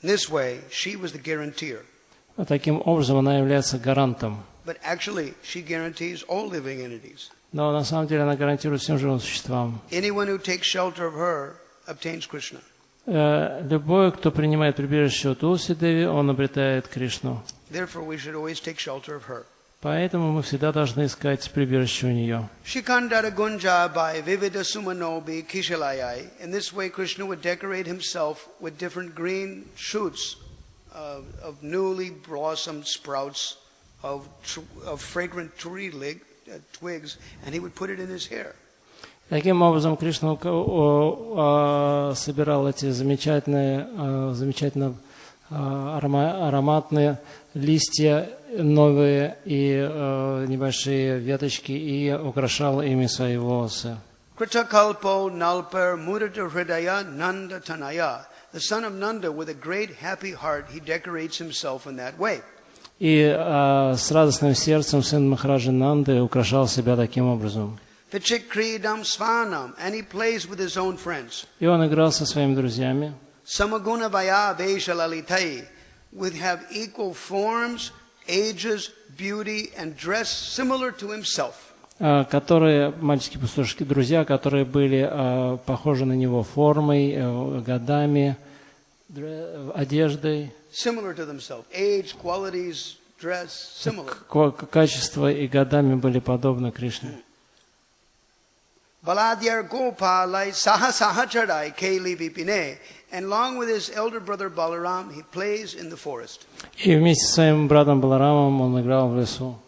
This way, she was the guarantor. Таким образом, она является гарантом. But actually, she guarantees all living entities. Но на самом деле она гарантирует всем живым существам. Anyone who takes shelter of her obtains Krishna. Любой, кто принимает прибежище у Тулси Деви, он обретает Кришну. Therefore, we should always take shelter of her. Поэтому мы всегда должны искать прибежище у нее. Shikandara gunja by vivida sumanobi kishalayai. In this way, Krishna would decorate himself with different green shoots of newly blossomed sprouts of fragrant twigs, and he would put it in his hair. Таким образом, Кришна собирал эти замечательно ароматные листья, новые и небольшие веточки, и украшал ими свои волосы. Kritakalpo nalper mudita hridaya nanda tanaya. The son of Nanda, with a great happy heart, he decorates himself in that way. И с радостным сердцем сын Махараджи Нанды украшал себя таким образом. Vichikridam svanam, and he plays with his own friends. И он играл со своими друзьями. Samaguna vaya veshalalitai, would have equal forms, ages, beauty, and dress similar to himself. Которые, мальчики-пастушки, друзья, которые были похожи на него формой, годами, одеждой. Similar to themselves. Age, qualities, dress, similar. Качества и годами были подобны Кришне. Baladyar Gopalai Sahasahacharai Kaili Vipine, and along with his elder brother Balaram, he plays in the forest. И вместе со своим братом Баларамом он играл в лесу.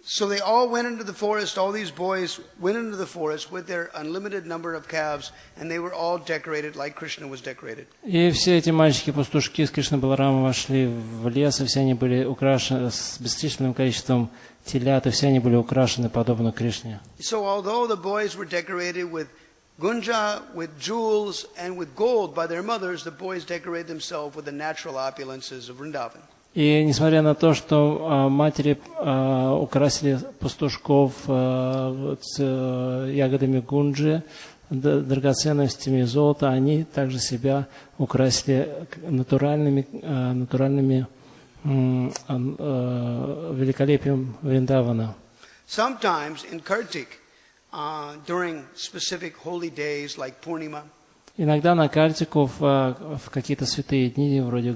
So they all went into the forest, all these boys went into the forest with their unlimited number of calves, and they were all decorated like Krishna was decorated. И все эти мальчики-пастушки с Кришной Баларамом вошли в лес, и все они были украшены с бесчисленным количеством телят, и все они были украшены подобно Кришне. So although the boys were decorated with gunja, with jewels, and with gold by their mothers, the boys decorated themselves with the natural opulences of Vrindavan. И несмотря на то, что матери украсили пастушков ягодами гунджи, драгоценностями золота, они также себя украсили натуральными великолепием Вриндавана. Sometimes in Kartik, during specific holy days like Purnima, иногда на Картику в какие-то святые дни, вроде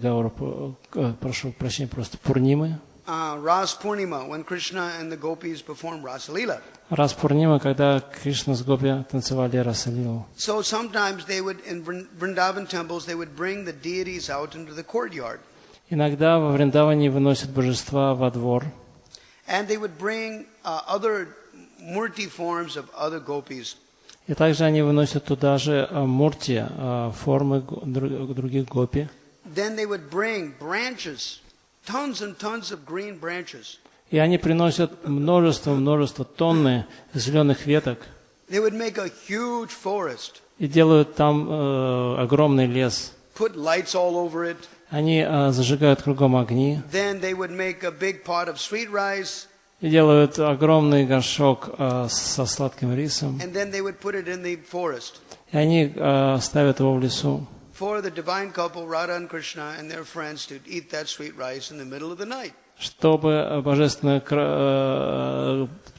прошу прощения, просто Пурнимы. Ras Purnima, when Krishna and the gopis perform Rasa Leela. Рас Пурнима, когда Кришна с Гопи танцевали Расалилу. So sometimes they would, in Vrindavan temples, they would bring the deities out into the courtyard. Иногда во Вриндаване выносят божества во двор. And they would bring other murti forms of other gopis. И также они выносят туда же мурти, формы других гопи. Then they would bring branches tons and tons of green branches. И они приносят множество тонны зеленых веток They would make a huge forest. и делают там огромный лес. Put lights all over it. Они зажигают кругом огни Then they would make a big pot of sweet rice. и делают огромный горшок со сладким рисом. And then they would put it in the forest. И они ставят его в лесу. For the divine couple, Radha and Krishna and their friends, to eat that sweet rice in the middle of the night. Чтобы божественная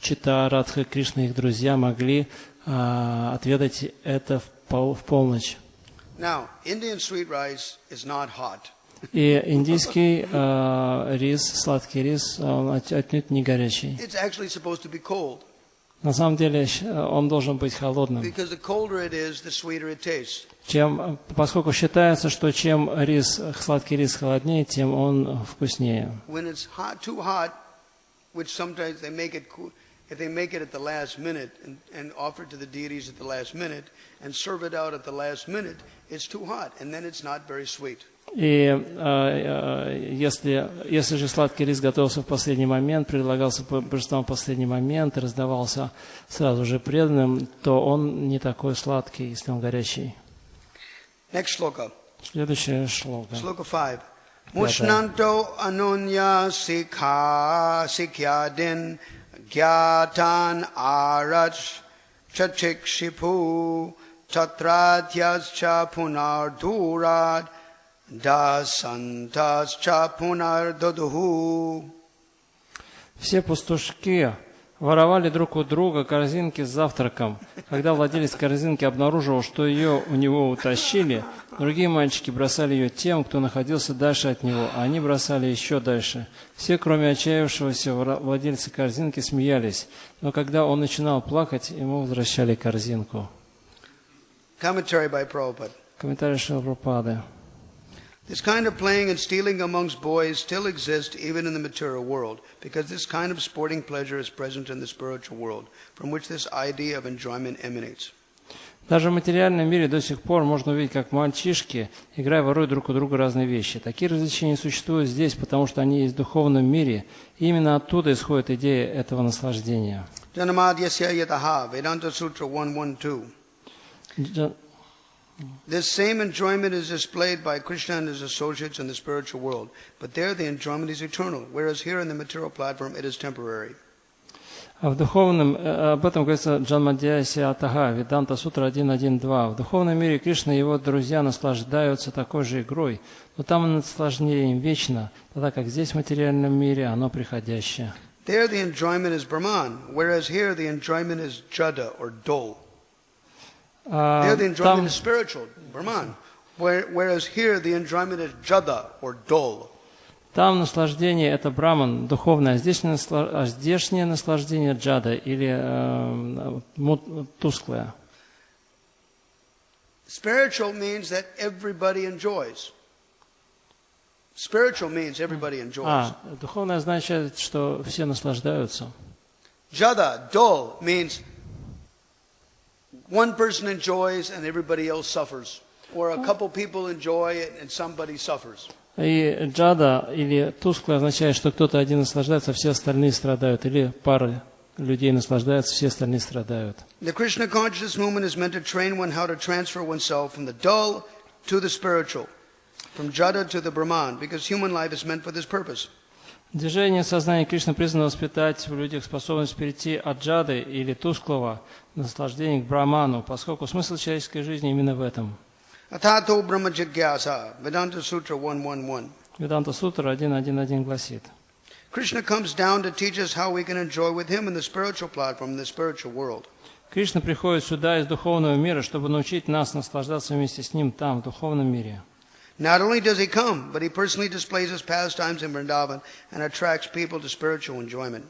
чита Радха и Кришна и их друзья могли отведать это в полночь. Now, Indian sweet rice is not hot. И индийский рис, сладкий рис, он отнюдь не горячий. It's actually supposed to be cold. На самом деле он должен быть холодным. Because the colder it is, the sweeter it tastes. Поскольку считается, что чем сладкий рис холоднее, тем он вкуснее. When it's too hot, which sometimes they make it cool, if they make it at the last minute and offer it to the deities at the last minute and serve it out at the last minute, it's too hot, and then it's not very sweet. И если же сладкий рис готовился в последний момент, предлагался божествам в последний момент и раздавался сразу же преданным, то он не такой сладкий, если он горячий. Next shloka. Следующая шлока. Shloka 5. Mushnanto anunya sikyadin gyatan arach chachikshipu tatratyascha punardurad dasantасча пунардадуху. Все пастушки воровали друг у друга корзинки с завтраком. Когда владелец корзинки обнаружил, что ее у него утащили, другие мальчики бросали ее тем, кто находился дальше от него, а они бросали еще дальше. Все, кроме отчаявшегося владельца корзинки, смеялись, но когда он начинал плакать, ему возвращали корзинку. Commentary by Prabhupada. Комментарий Шрилы Прабхупады. This kind of playing and stealing amongst boys still exists even in the material world, because this kind of sporting pleasure is present in the spiritual world, from which this idea of enjoyment emanates. Даже в материальном мире до сих пор можно увидеть, как мальчишки, играя, воруют друг у друга разные вещи. Такие развлечения существуют здесь, потому что они есть в духовном мире, и именно оттуда исходит идея этого наслаждения. Janamadhyasya yataha, Vedanta Sutra 112. This same enjoyment is displayed by Krishna and his associates in the spiritual world, but there the enjoyment is eternal, whereas here in the material platform it is temporary. В духовном, об этом говорится Джанмадьяси Атага, Веданта Сутра 1.1.2. В духовном мире Кришна и его друзья наслаждаются такой же игрой, но там наслаждение им вечно, тогда как здесь в материальном мире оно приходящее. There the enjoyment is Brahman, whereas here the enjoyment is Jada or dull. There the enjoyment is spiritual, Brahman, whereas here the enjoyment is Jada or dull. Там наслаждение это Браман, духовное, а здешнее наслаждение джада или тусклое. Spiritual means that everybody enjoys. Spiritual means everybody enjoys. Духовное означает, что все наслаждаются. Jada, dull, means one person enjoys and everybody else suffers. Or a couple people enjoy it and somebody suffers. И джада или тусклое означает, что кто-то один наслаждается, а все остальные страдают. Или пара людей наслаждаются, все остальные страдают. The Krishna consciousness movement is meant to train one how to transfer oneself from the dull to the spiritual, from jada to the Brahman, because human life is meant for this purpose. Движение сознания Кришны призвано воспитать в людях способность перейти от джады или тусклого наслаждения к Брахману, поскольку смысл человеческой жизни именно в этом. Atato Brahma Jigyasa, Vedanta Sutra 1.1.1. Веданта Сутра 1.1.1 гласит. Krishna comes down to teach us how we can enjoy with him in the spiritual platform, in the spiritual world. Кришна приходит сюда из духовного мира, чтобы научить нас наслаждаться вместе с ним там, в духовном мире. Not only does he come, but he personally displays his pastimes in Vrindavan and attracts people to spiritual enjoyment.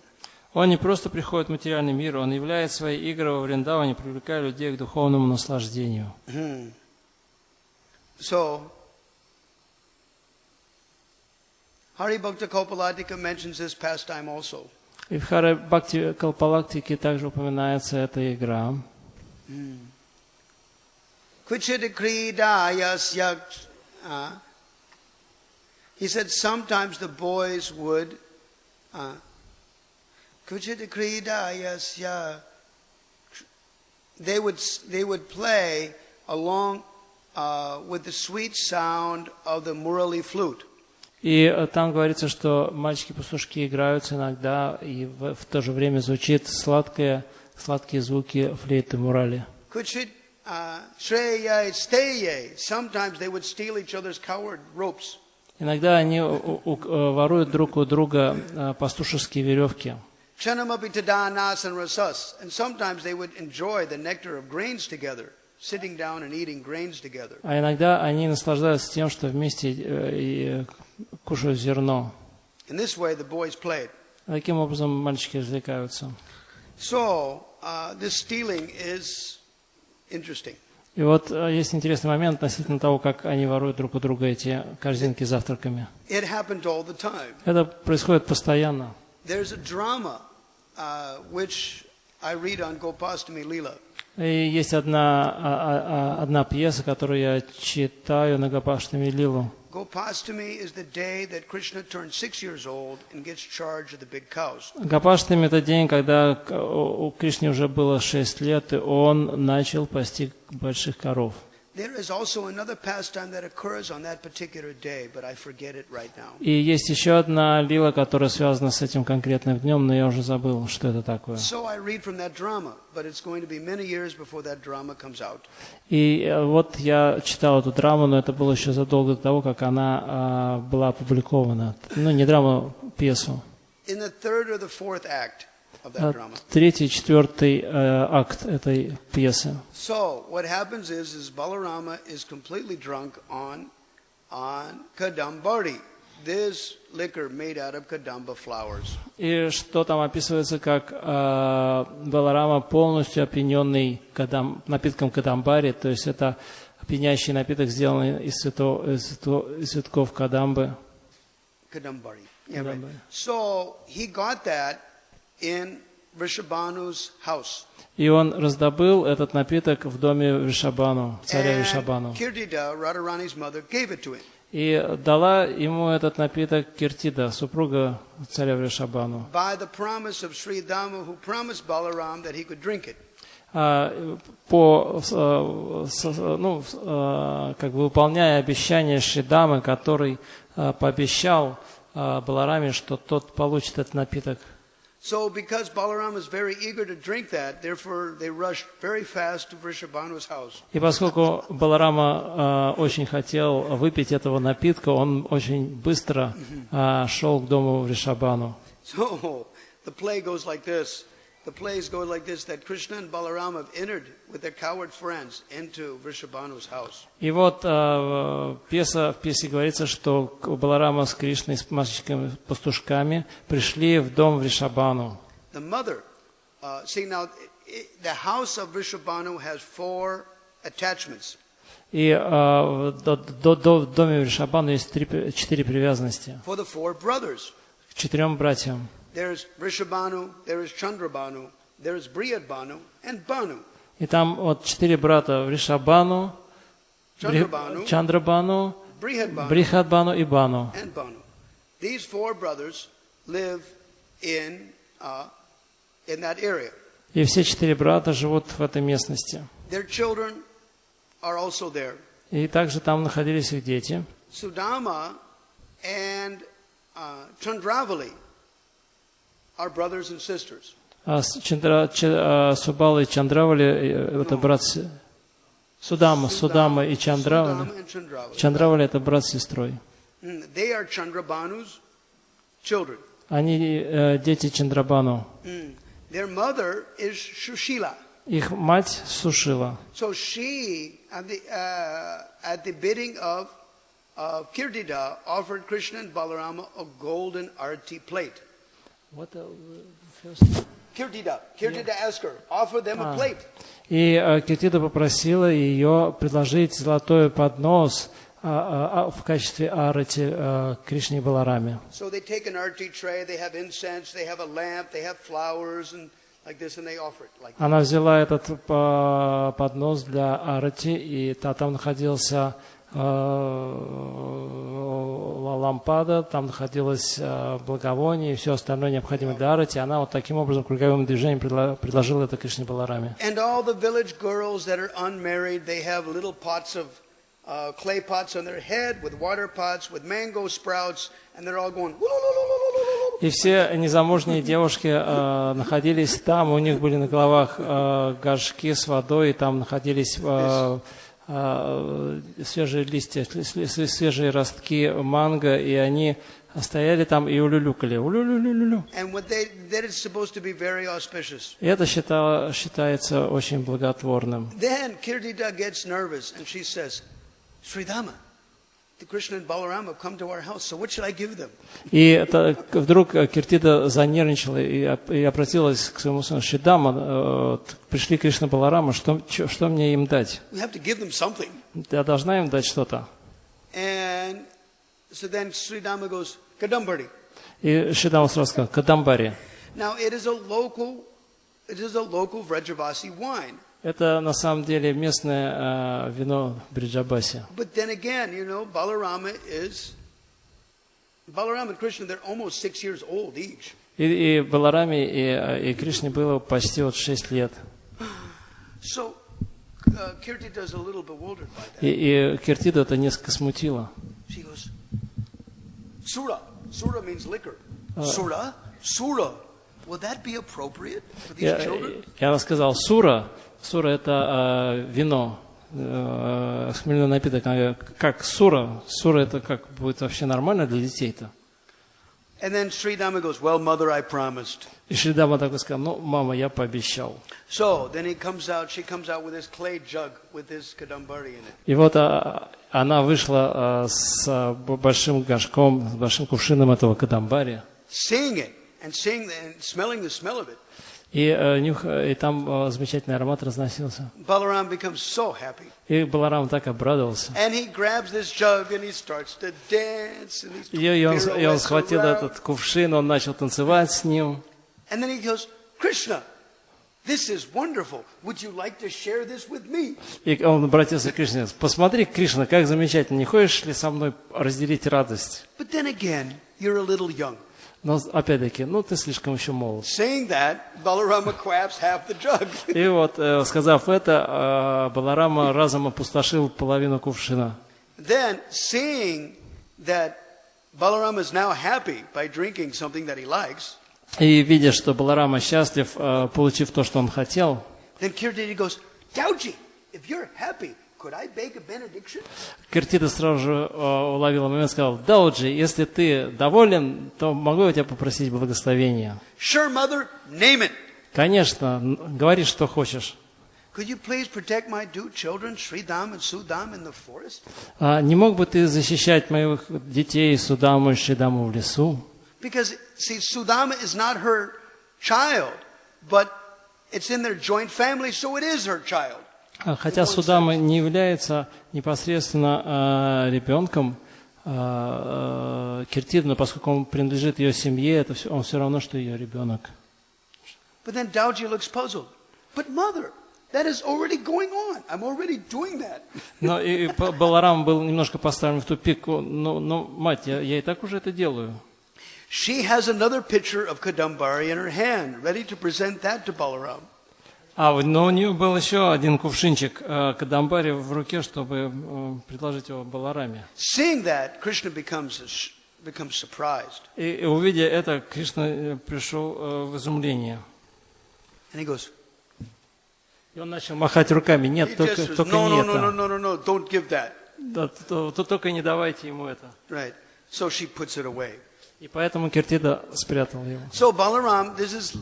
Он не просто приходит в материальный мир, он являет свои игры во Вриндаване, привлекая людей к духовному наслаждению. So, Hari Bhakta Kalpalatika mentions this pastime also. И в Харе Бхакти Калпалактике также упоминается эта игра. He said sometimes the boys would they would play along with the sweet sound of the murali flute. И там говорится, что мальчики-пастушки играются иногда, и в то же время звучит сладкие звуки флейты мурали. Иногда они воруют друг у друга пастушеские веревки. А иногда они наслаждаются тем, что вместе кушают зерно. Таким образом мальчики развлекаются. И вот есть интересный момент относительно того, как они воруют друг у друга эти корзинки с завтраками. Это происходит постоянно. И есть одна пьеса, которую я читаю на Гопаштами Лилу. Гопаштами — это день, когда у Кришны уже было 6 лет, и он начал пасти больших коров. И есть еще одна лила, которая связана с этим конкретным днем, но я уже забыл, что это такое. И вот я читал эту драму, но это было еще задолго до того, как она была опубликована. Ну, не драму, пьесу. Третий, четвертый акт этой пьесы. И что там описывается, как Баларама полностью опьяненный напитком кадамбари, то есть это пьянящий напиток, сделанный из цветков кадамбы. So he got that in Vrishabhanu's house. И он раздобыл этот напиток в доме Вришабану, царя Вришабану. Kirtida, Radharani's mother, gave it to him. И дала ему этот напиток Киртида, супруга царя Вришабану. By the promise of Sri Dhamma, who promised Balaram that he could drink it. Как бы выполняя обещание Шридамы, который пообещал Балараме, что тот получит этот напиток. So because Balaram was very eager to drink that, therefore they rushed very fast to Vrishabhanu's house. И поскольку Баларама очень хотел выпить этого напитка, он очень быстро шел к дому Вришабану. So the play goes like this. The plays go like this, that Krishna and Balaram have entered with their coward friends into Vrishabhanu's house. И вот в пьесе говорится, что Баларама с Кришной, с мальчиками-пастушками пришли в дом Вришабану. The mother, see now, the house of Vrishabhanu has 4 attachments. И в доме Вришабану есть 4 привязанности. For the 4 brothers. К 4 братьям. There's Vrishabhanu, there is Chandrabhanu, there is Brihadbhanu, and Bhanu. И там вот 4 брата: Вришабану, Чандрабану, Брихадбану и Бану. And Bhanu. These 4 brothers live in that area. И все 4 брата живут в этой местности. Their children are also there. И также там находились их дети. Sudama and Chandravali are brothers and sisters. Субала и Чандравали — это брат. Судама и Чандравали. Чандравали — это брат с сестрой. They are Chandrabanu's children. Они дети Чандрабану. Their mother is Shushila. Их мать Сушила. So she, at the bidding of Kirtida, offered Krishna and Balarama a golden arti plate. What Kirtida asked her, offer them a plate. И Киртида попросила ее предложить золотой поднос в качестве арати Кришне и Балараме. So they take an arti tray, they have incense, they have a lamp, they have flowers and like this, and they offer it like. Она взяла этот поднос для арати, и там находился лампада, там находилось благовоние и все остальное необходимое для арати. Она вот таким образом круговым движением предложила это Кришне Балараме. And all the village girls that are unmarried, they have little pots of clay pots on their head with water pots with mango sprouts, and they're all going. И все незамужние девушки находились там, у них были на головах горшки с водой, и там находились свежие листья, свежие ростки манго, и они стояли там и улюлюкали. Улю-лю-лю-лю. И это считается очень благотворным. Then Kirtida gets nervous and she says, Sridhama, the Krishna and Balaram have come to our house, so what should I give them? И вдруг Киртида занервничала и обратилась к своему сыну: Шридама, пришли Кришна Баларама, что мне им дать? We have to give them something. Я должна им дать что-то. And so then Sridhama goes, Kadambari. И Шридама сразу сказал: Кадамбари. Now it is a local Vrajavasi wine. Это на самом деле местное вино Бриджабаси. But then again, you know, Balarama and Krishna, they're almost 6 years old each. И Балараме, и Кришне было почти 6 лет. So Kirtida is a little bewildered by that. И Киртида это несколько смутило. She goes, Sura means liquor. Sura. Will that be appropriate for these children? И она сказала: Сура это вино, хмельной напиток. Как сура это как будет вообще нормально для детей-то? And then Sridhama goes, well, mother, I promised. И Шридама такой сказал: мама, я пообещал. So then she comes out with this clay jug with this kadambari in it. И вот она вышла с большим горшком, с большим кувшином этого кадамбари. Seeing it and smelling the smell of it. И там замечательный аромат разносился. Balaram becomes so happy. И Баларам так обрадовался. And he grabs this jug and he starts to dance and И он схватил этот кувшин, он начал танцевать с ним. And then he goes, Krishna, this is wonderful. Would you like to share this with me? И он обратился к Кришне: посмотри, Кришна, как замечательно, не хочешь ли со мной разделить радость? But then again, you're a little young. Но опять-таки, ты слишком еще молод. Saying that, Balarama quaffs half the jug. И вот, сказав это, Баларама разом опустошил половину кувшина. Then, seeing that Balarama is now happy by drinking something that he likes. И видя, что Баларама счастлив, получив то, что он хотел. Then Kirtida goes, Dauji, if you're happy, could I beg a benediction? Киртида сразу же уловила момент и сказал: Дауджи, если ты доволен, то могу я тебя попросить благословения? Sure, mother, name it. Конечно, говори, что хочешь. Could you please protect my two children, Sridham and Sudam, in the forest? Не мог бы ты защищать моих детей, Судаму и Шридаму, в лесу? Because, see, Sudama is not her child, but it's in their joint family, so it is her child. Хотя Судама не является непосредственно ребенком Киртиды, но поскольку он принадлежит ее семье, он все равно, что ее ребенок. But then Dauji looks puzzled. But mother, that is already going on. I'm already doing that. Но и Баларам был немножко поставлен в тупик. Но мать, я и так уже это делаю. She has another pitcher of Kadambari in her hand, ready to present that to Balaram. Но у нее был еще один кувшинчик Кадамбари в руке, чтобы предложить его Балараме. Seeing that, Krishna becomes surprised. И увидя это, Кришна пришел в изумление. And he goes, и он начал махать руками. Нет, только не это. No, don't give that. Да, только не давайте ему это. Right. So she puts it away. И поэтому Киртида спрятал его. So Balaram, this is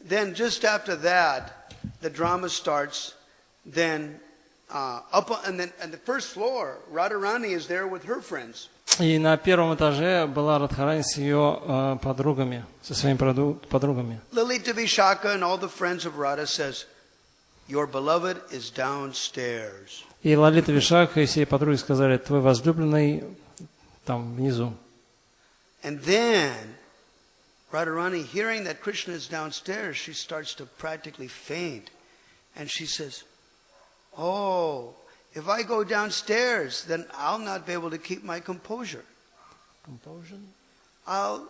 then just after that, the drama starts. Then and the first floor, Radharani is there with her friends. И на первом этаже была Радхарани с ее подругами, со своими подругами. Lalita Vishaka and all the friends of Radha says, "Your beloved is downstairs." И Лалита Вишакха и все подруги сказали: твой возлюбленный там внизу. And then Radharani, hearing that Krishna is downstairs, she starts to practically faint. And she says, oh, if I go downstairs, then I'll not be able to keep my composure. Composure? I'll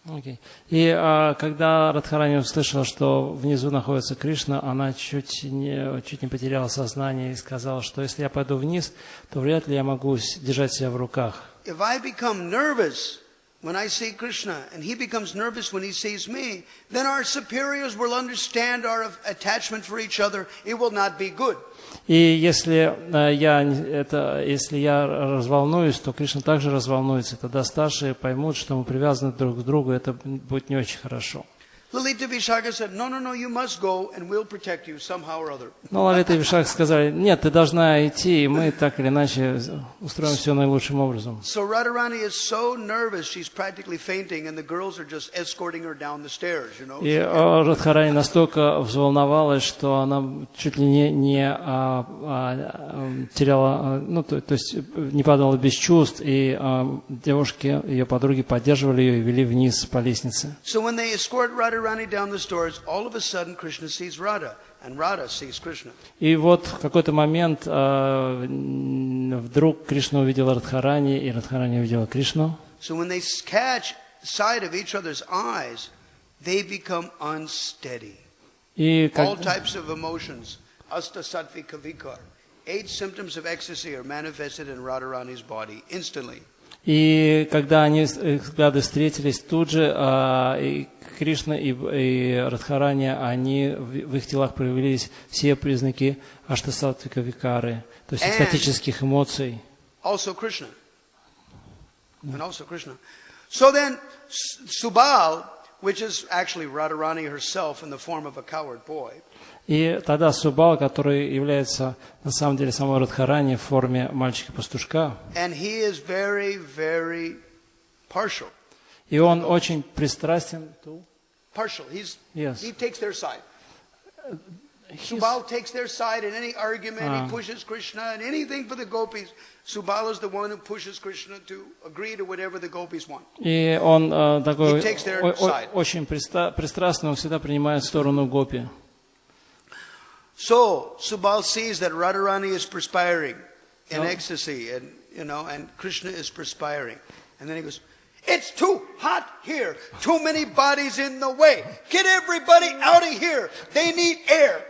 Okay. И когда Радхарани услышала, что внизу находится Кришна, она чуть не потеряла сознание и сказала, что если я пойду вниз, то вряд ли я могу держать себя в руках. If I become nervous when I see Krishna, and he becomes nervous when he sees me, then our superiors will understand our attachment for each other. It will not be good. И если я разволнуюсь, то Кришна также разволнуется. Тогда старшие поймут, что мы привязаны друг к другу, это будет не очень хорошо. Lalita Vishaka said, no, you must go and we'll protect you somehow or other. Но Лалита и Вишака сказали, нет, ты должна идти, и мы так или иначе устроим все наилучшим образом. So Radharani is so nervous, she's practically fainting, and the girls are just escorting her down the stairs, you know. И Радхарани настолько взволновалась, что она чуть ли не теряла, то есть не падала без чувств, и девушки, ее подруги поддерживали ее и вели вниз по лестнице. So when they escort Radharani down the stairs, all of a sudden Krishna sees Radha, and Radha sees Krishna. И вот в какой-то момент вдруг Кришна увидела Радхарани, и Радхарани увидела Кришну. So when they catch sight of each other's eyes, they become unsteady. All types of emotions, asta sattvika vikar, 8 symptoms of ecstasy are manifested in Radharani's body instantly. И когда они взгляды встретились, тут же и Кришна и Радхарани, в их телах проявились все признаки аштасаттвика викары, то есть экстатических эмоций. Also Krishna. And also Krishna. So then Subal, which is actually Radharani herself in the form of a coward boy. И тогда Субал, который является на самом деле самой Радхарани в форме мальчика-пастушка. And he is very, very partial. И он очень пристрастен. Partial. He takes their side. Subal takes their side in any argument. He pushes Krishna and anything for the gopis. Subal is the one who pushes Krishna to agree to whatever the gopis want. И он такой очень пристрастный, он всегда принимает сторону гопи. So Subal sees that Radharani is perspiring in ecstasy, and Krishna is perspiring, and then he goes, "It's too hot here. Too many bodies in the way. Get everybody out of here. They need air."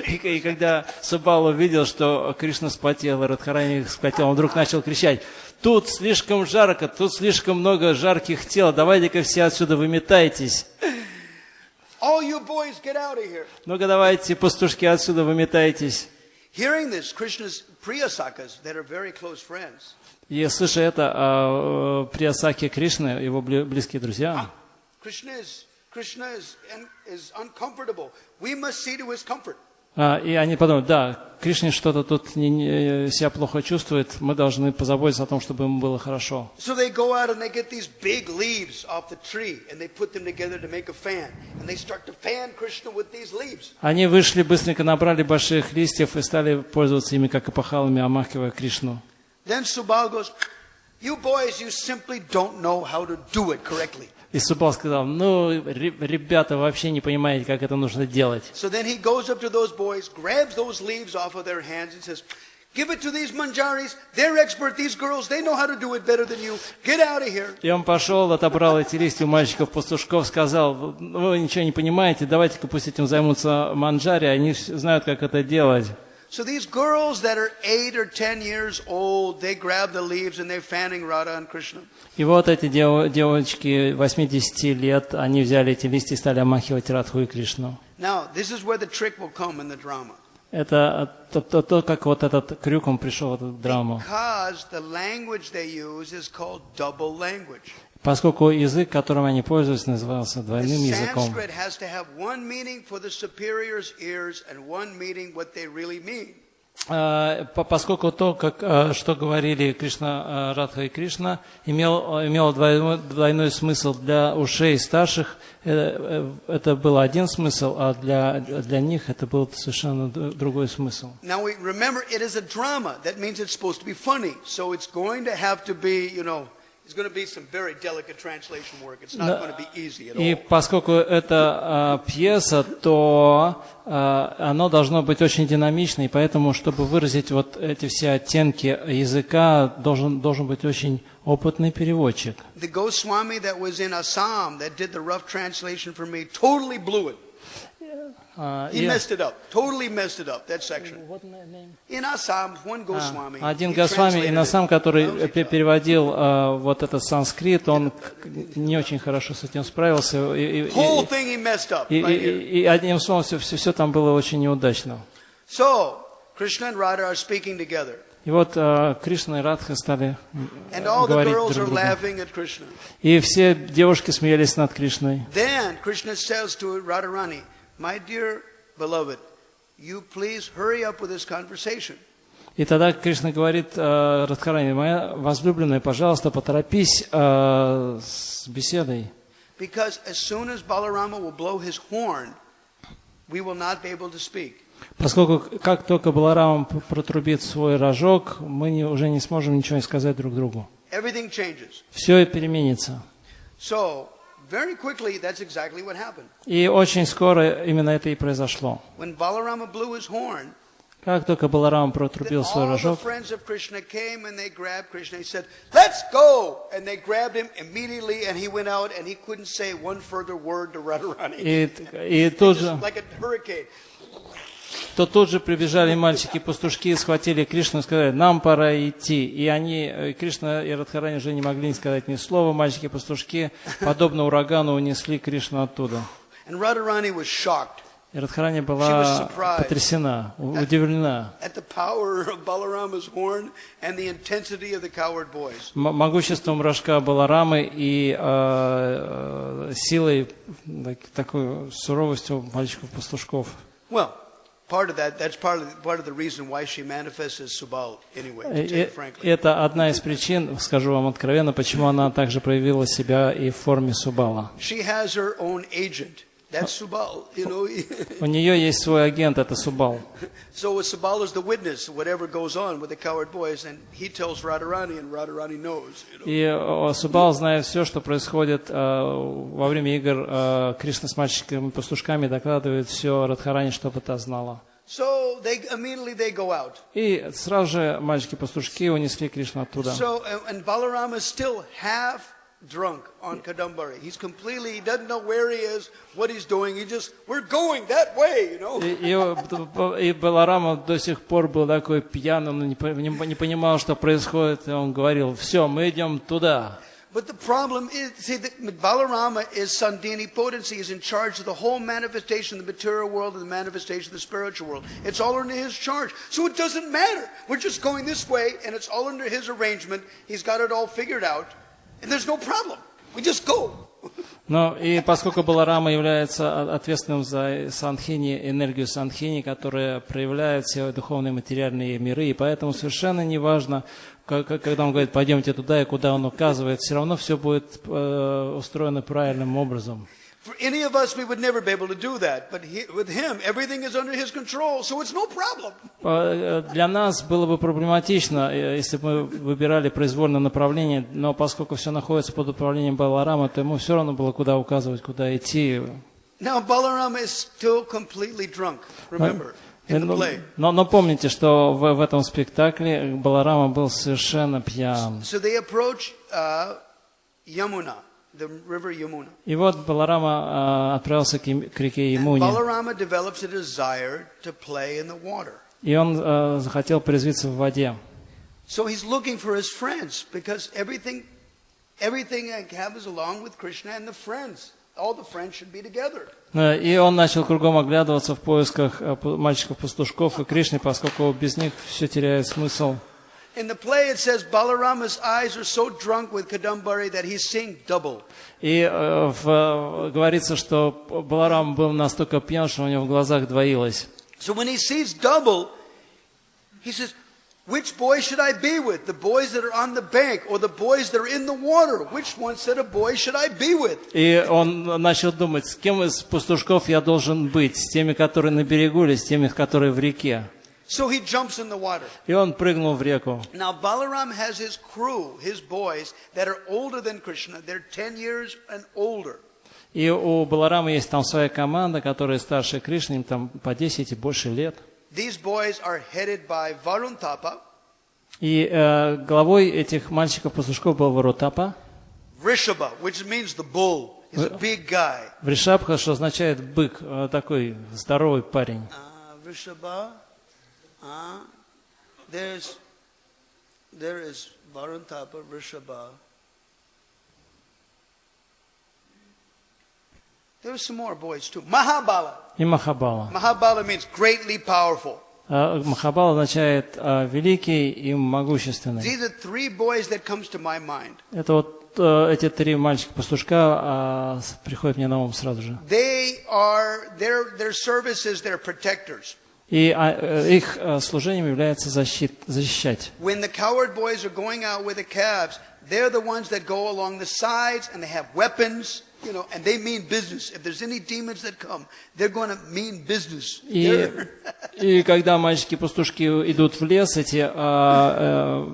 И когда Субал увидел, что Кришна вспотел, и Радхарани вспотел, он вдруг начал кричать: "Тут слишком жарко, тут слишком много жарких тел. Давайте-ка все отсюда выметайтесь." All you boys get out of here. Ну-ка давайте, пастушки, отсюда выметайтесь. Hearing this, Krishna's Priyasakas, that are very close friends. И слыша это, Приясаки Кришны, его близкие друзья. Krishna is uncomfortable. We must see to his comfort. И они подумают, да, Кришне что-то тут себя плохо чувствует, мы должны позаботиться о том, чтобы ему было хорошо. So they go out and they get these big leaves off the tree and they put them together to make a fan and they start to fan Krishna with these leaves. Они вышли, быстренько набрали больших листьев и стали пользоваться ими как опахалами, омахивая Кришну. Then Subal goes, "You boys, you simply don't know how to do it correctly." И Субал сказал: ребята, вообще не понимаете, как это нужно делать. So then he goes up to those boys, grabs those leaves off of their hands and says, "Give it to these manjaris. They're expert. These girls, they know how to do it better than you. Get out of here." И он пошел, отобрал эти листья у мальчиков-пастушков, сказал: "Вы ничего не понимаете, давайте-ка пусть этим займутся манджари, они знают, как это делать." So these girls that are 8 or 10 years old, they grab the leaves and they're fanning Radha and Krishna. И вот эти девочки 8-10 лет, они взяли эти листья и стали омахивать Радху и Кришну. Now, this is where the trick will come in the drama. Это то, как вот этот крюк, он пришел в эту драму. Because the language they use is called double language. Поскольку язык, которым они пользуются, назывался двойным языком. Поскольку то, что говорили Кришна, Радха и Кришна, имело двойной смысл для ушей старших, это был один смысл, а для них это был совершенно другой смысл. Now remember, it is a drama. That means it's supposed to be funny. So it's going to have to be, И поскольку это пьеса, то оно должно быть очень динамично, и поэтому, чтобы выразить вот эти все оттенки языка, должен быть очень опытный переводчик. The Goswami that was in Assam that did the rough translation for me totally blew it. He messed it up. Totally messed it up, that section. In Assam, one Goswami. Один Госвами Инасам, который переводил вот этот санскрит, он не очень хорошо с этим справился. Whole thing he messed up. И одним словом, все там было очень неудачно. So, Krishna and Radha are speaking together. И вот Кришна и Радха стали And all the говорить girls друг are другу. laughing at Krishna. И все девушки смеялись над Кришной. Then Krishna says to Radharani, my dear beloved, you please hurry up with this conversation. И тогда Кришна говорит Радхарани: моя возлюбленная, пожалуйста, поторопись с беседой. Because as soon as Balarama will blow his horn, we will not be able to speak. Поскольку как только Баларама протрубит свой рожок, мы уже не сможем ничего сказать друг другу. Everything changes. Все переменится. So, very quickly, that's exactly what happened. И очень скоро именно это и произошло. When Balarama blew his horn, Как только Баларама then протрубил свой all the рожок, friends of Krishna came and they grabbed Krishna. He said, let's go! And they grabbed him immediately and he went out and he couldn't say one further word to Radharani. и тут же, Just like a hurricane. то тут же прибежали мальчики-пастушки, схватили Кришну и сказали: нам пора идти. И они, Кришна и Радхарани, уже не могли сказать ни слова. Мальчики-пастушки, подобно урагану, унесли Кришну оттуда. And Radharani was shocked И Радхарани была потрясена, удивлена at the power of Balarama's horn and the intensity of the coward boys. могуществом рожка Баларамы и силой, такой суровостью мальчиков-пастушков. Well, part of that, that's part of the reason why she manifests as Subal anyway, to tell you frankly. Это одна из причин, скажу вам откровенно, почему она также проявила себя и в форме Субала. She has her own agent. That's Subal, you know. У нее есть свой агент, это Субал. So Subal is the witness of whatever goes on with the coward boys, and he tells Radharani, and Radharani knows. You know? И Субал знает все, что происходит во время игр Кришна с мальчиками-пастушками, докладывает все Радхарани, чтобы та знала. So immediately they go out. И сразу же мальчики-пастушки унесли Кришну оттуда. So and Balarama is still half drunk on Kadambari. He doesn't know where he is, what he's doing. We're going that way, you know. И Баларама до сих пор был такой пьяным, не понимал, что происходит, и он говорил: все, мы идем туда. But the problem is, see, that Balarama is Sandini potency, is in charge of the whole manifestation of the material world and the manifestation of the spiritual world. It's all under his charge. So it doesn't matter. We're just going this way, and it's all under his arrangement. He's got it all figured out, and there's no problem. We just go. Но и поскольку Баларама является ответственным за Сандхини, энергию Сандхини, которая проявляет все духовные материальные миры, и поэтому совершенно не важно, когда он говорит: пойдемте туда, и куда он указывает, все равно все будет устроено правильным образом. For any of us, we would never be able to do that. But with him, everything is under his control, so it's no problem. Для нас было бы проблематично, если бы мы выбирали произвольное направление, но поскольку все находится под управлением Баларама, то ему все равно было куда указывать, куда идти. Now, Balarama is still completely drunk, remember, in the play. Но помните, что в этом спектакле Баларама был совершенно пьян. So they approach Yamuna. The river Yamuna. И вот Баларама отправился к реке Ямуне. Balarama develops a desire to play in the water. И он захотел порезвиться в воде. So he's looking for his friends because everything happens along with Krishna and the friends. All the friends should be together. И он начал кругом оглядываться в поисках мальчиков-пастушков и Кришны, поскольку без них все теряет смысл. In the play it says Balarama's eyes are so drunk with Kadambari that he's seeing double. И говорится, что Баларам был настолько пьян, что у него в глазах двоилось. So when he sees double, he says, which boy should I be with? The boys that are on the bank or the boys that are in the water? Which one set of boys should I be with? И он начал думать, с кем из пастушков я должен быть, с теми, которые на берегу, или с теми, которые в реке. So he jumps in the water. И он прыгнул в реку. Now Balaram has his crew, his boys, that are older than Krishna. They're 10 years and older. И у Баларама есть там своя команда, которая старше Кришны, им там по 10 и больше лет. These boys are headed by Varuntapa. И главой этих мальчиков-пастушков был Варутапа. Vrishabha, which means the bull. He's a big guy. Вришабха, что означает бык, такой здоровый парень. Vrishabha. There is Varuntapa, Vrishabha. There were some more boys too. Mahabala. И Махабала. Mahabala means greatly powerful. Махабала означает великий и могущественный. These are three boys that comes to my mind. Это вот эти три мальчика-пастушка приходят мне на ум сразу же. Their service is their protectors. И их служением является защищать. When the cowherd boys are going out with the calves, they're the ones that go along the sides and they have weapons. You know, and they mean business. If there's any demons that come, they're going to mean business. И когда мальчики-пастушки идут в лес, эти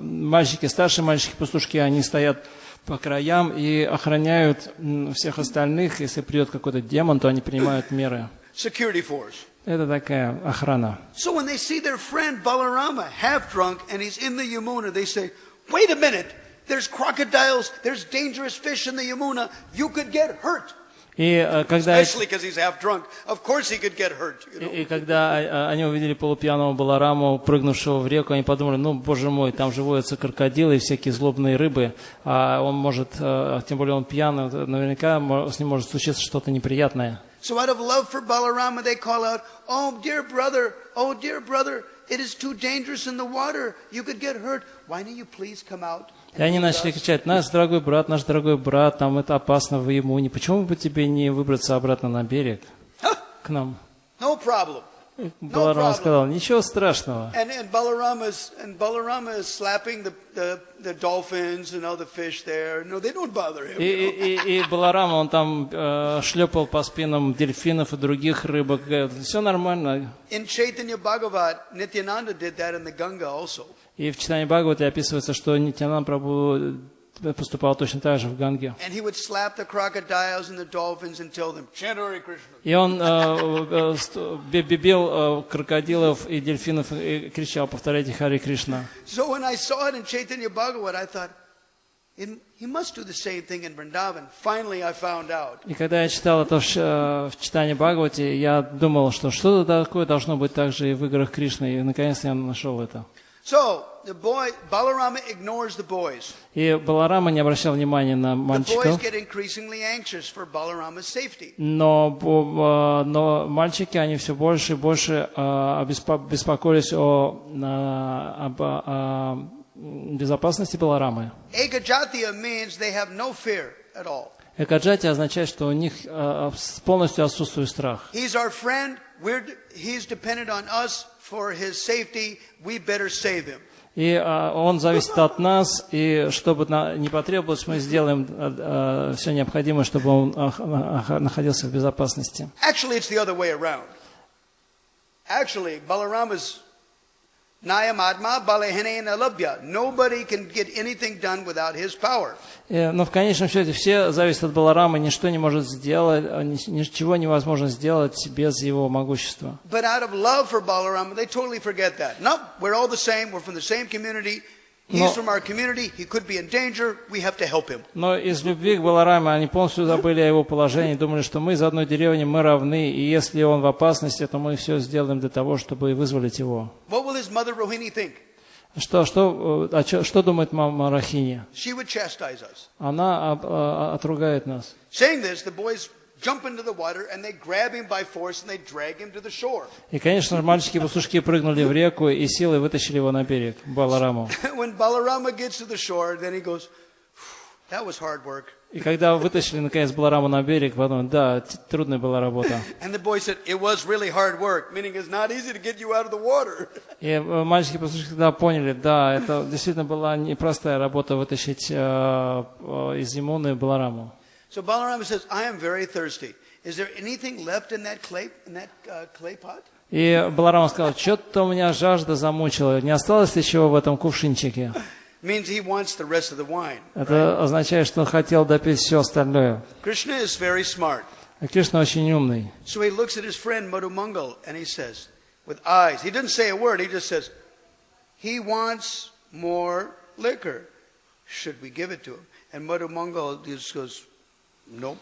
мальчики, старшие мальчики-пастушки, они стоят по краям и охраняют всех остальных. Если придет какой-то демон, то они принимают меры. Security force. Это такая охрана. So when they see their friend Balarama half drunk and he's in the Yamuna, they say, "Wait a minute. There's crocodiles, there's dangerous fish in the Yamuna. You could get hurt." Especially because he's half drunk. Of course he could get hurt. You know? И когда они увидели полупьяного Балараму, прыгнувшего в реку, они подумали, ну, боже мой, там же водятся крокодилы и всякие злобные рыбы, а он может, тем более он пьяный, наверняка с ним может случиться что-то неприятное. So out of love for Balarama, they call out, oh dear brother, it is too dangerous in the water. You could get hurt. Why don't you please come out? И они начали кричать, наш дорогой брат, там это опасно в Ямуне. Почему бы тебе не выбраться обратно на берег к нам? No problem. Баларама сказал, ничего страшного. And Balarama is slapping the dolphins and all the fish there. No, they don't bother him. И Баларама, он там шлепал по спинам дельфинов и других рыбок. Все нормально. In Chaitanya Bhagavad, Nityananda did that in the Ganga also. И в читании Бхагавата описывается, что Нитьянанда Прабху поступал точно так же в Ганге. И он бил крокодилов и дельфинов и кричал, повторяйте Харе Кришна. И когда я читал это в читании Бхагавати, я думал, что что-то такое должно быть также и в играх Кришны, и наконец-то я нашел это. So, Balarama ignores the boys. И Баларама не обращал внимания на мальчиков. Но мальчики, они все больше и больше беспокоились о безопасности Баларамы. Экаджати означает, что у них полностью отсутствует страх. И он зависит от нас, и чтобы не потребовалось, мы сделаем все необходимое, чтобы он находился в безопасности. Но в конечном счете все зависит от Баларамы, ничто не может сделать, ничего невозможно сделать без его могущества. Но из любви к Балараме они полностью забыли о его положении, думали, что мы из одной деревни, мы равны, и если он в опасности, то мы все сделаем для того, чтобы вызволить его. Что думает мама Рахини? Она отругает нас. И, конечно, мальчики-пастушки прыгнули в реку и силой вытащили его на берег, Балараму. И когда вытащили, наконец, Балараму на берег, подумали, да, трудная была работа. И мальчики-пастушки тогда поняли, да, это действительно была непростая работа вытащить из Ямуны Балараму. So Balarama says, I am very thirsty. Is there anything left in that clay pot? И Баларама сказал, что-то у меня жажда замучила, не осталось ли чего в этом кувшинчике? Means he wants the rest of the wine. Это означает, что он хотел допить все остальное. Krishna is very smart. А Кришна очень умный. So he looks at his friend Madhumangal and he says, with eyes, he doesn't say a word, he just says, he wants more liquor. Should we give it to him? And Madhumangal just goes, nope.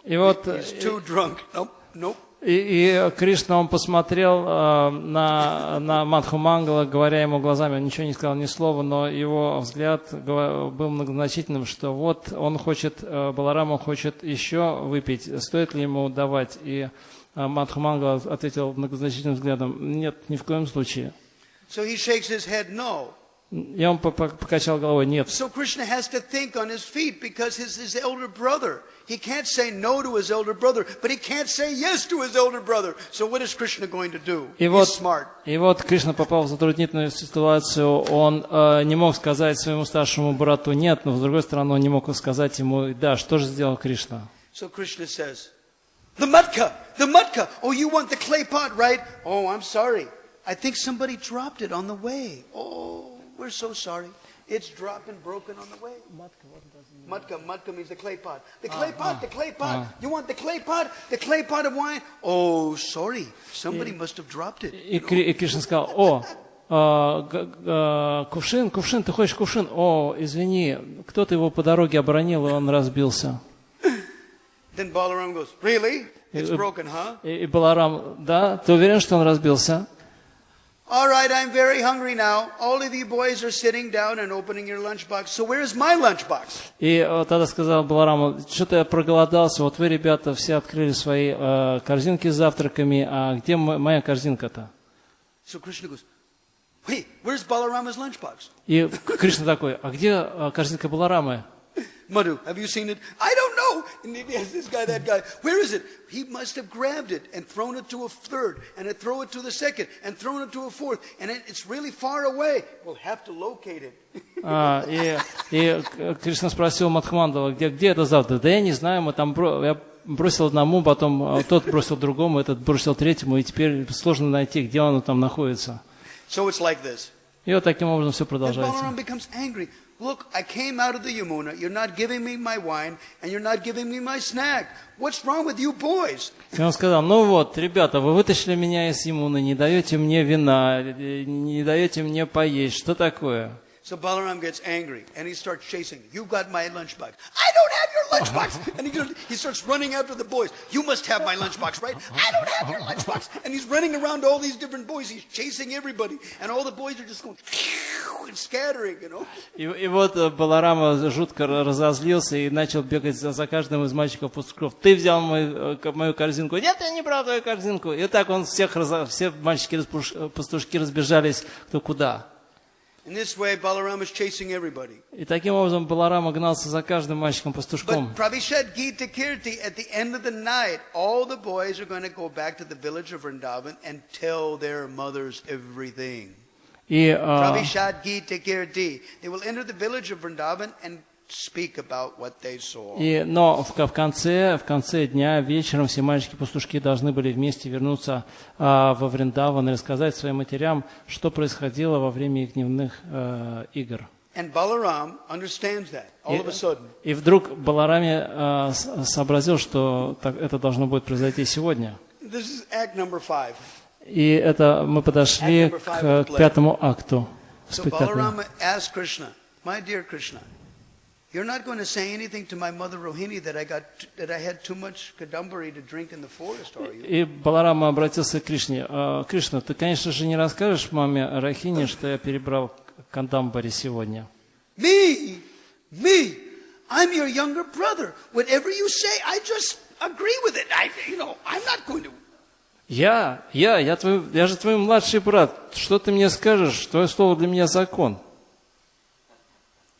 И вот, He's too drunk. Nope, nope. и Кришна, он посмотрел на Мадху Мангала, говоря ему глазами, он ничего не сказал, ни слова, но его взгляд был многозначительным, что вот он хочет, Баларама хочет еще выпить, стоит ли ему давать? И Мадху Мангала ответил многозначительным взглядом, нет, ни в коем случае. So he shakes his head no. И он покачал головой, нет. So Krishna has to think on his feet because he's his elder brother. He can't say no to his elder brother, but he can't say yes to his elder brother. So what is Krishna going to do? He's smart. И вот Кришна попал в затруднительную ситуацию. Он не мог сказать своему старшему брату нет, но с другой стороны он не мог сказать ему да. Что же сделал Кришна? So Krishna says, the matka. Oh, you want the clay pot, right? Oh, I'm sorry. I think somebody dropped it on the way. Oh, we're so sorry. It's dropped and broken on the way. Matka means the clay pot. The clay pot. You want the clay pot of wine? Oh, sorry. Somebody must have dropped it. И Кришна сказал, кувшин, ты хочешь кувшин? О, извини, кто-то его по дороге обронил, и он разбился. Then Balaram goes, really? It's broken, huh? И Баларам, да, ты уверен, что он разбился? All right, I'm very hungry now. All of you boys are sitting down and opening your lunchbox. So where is my lunchbox? И тогда сказал Балараму, что-то я проголодался, вот вы, ребята, все открыли свои корзинки с завтраками, а где моя корзинка-то? So Krishna goes, wait, where's Balarama's lunchbox? И Кришна такой, а где корзинка Баларамы? Madhu, have you seen it? I don't know. And he asks this guy, that guy, where is it? He must have grabbed it and thrown it to a third, and then throw it to the second, and thrown it to a fourth, and it's really far away. We'll have to locate it. И Кришна спросил Мадхмандала, где это завтра? Да я не знаю, я бросил одному, потом тот бросил другому, этот бросил третьему, и теперь сложно найти, где он там находится. So it's like this. И вот таким образом все продолжается. Balaram becomes angry. Look, I came out of the Yamuna. You're not giving me my wine, and you're not giving me my snack. What's wrong with you boys? И он сказал, ну вот, ребята, вы вытащили меня из Ямуны, не даете мне вина, не даете мне поесть. Что такое? So Balaram gets angry, and he starts chasing. You got my lunchbox. I don't have your lunchbox. And he starts running after the boys. You must have my lunchbox, right? I don't have your lunchbox. And he's running around all these different boys. He's chasing everybody. And all the boys are just going and scattering, you know. И вот Баларама жутко разозлился и начал бегать за каждым из мальчиков-пастушков. Ты взял мою корзинку. Нет, я не брал твою корзинку. И так он все мальчики-пастушки разбежались кто куда. In this way, Balaram is chasing everybody. И таким образом Баларама гнался за каждым мальчиком-пастушком. But Prabhupada Gite Kirti, at the end of the night, all the boys are going to go back to the village of Vrindavan and tell their mothers everything. Prabhupada Gite Kirti, they will enter the village of Vrindavan and speak about what they saw. Но в конце дня, вечером все мальчики-пастушки должны были вместе вернуться во Вриндаван и рассказать своим матерям, что происходило во время их дневных игр. And Balaram understands that all of a sudden. И вдруг Балараме сообразил, что это должно будет произойти сегодня. This is act number 5. И это мы подошли к пятому акту. So Balarama asked Krishna, my dear Krishna, you're not going to say anything to my mother Rohini that I had too much kadambari to drink in the forest, are you? И Баларама обратился к Кришне. Кришна, ты, конечно же, не расскажешь маме Рахини, что я перебрал кадамбари сегодня. Me, I'm your younger brother. Whatever you say, I just agree with it. I'm not going to. Я же твой младший брат. Что ты мне скажешь? Твое слово для меня закон.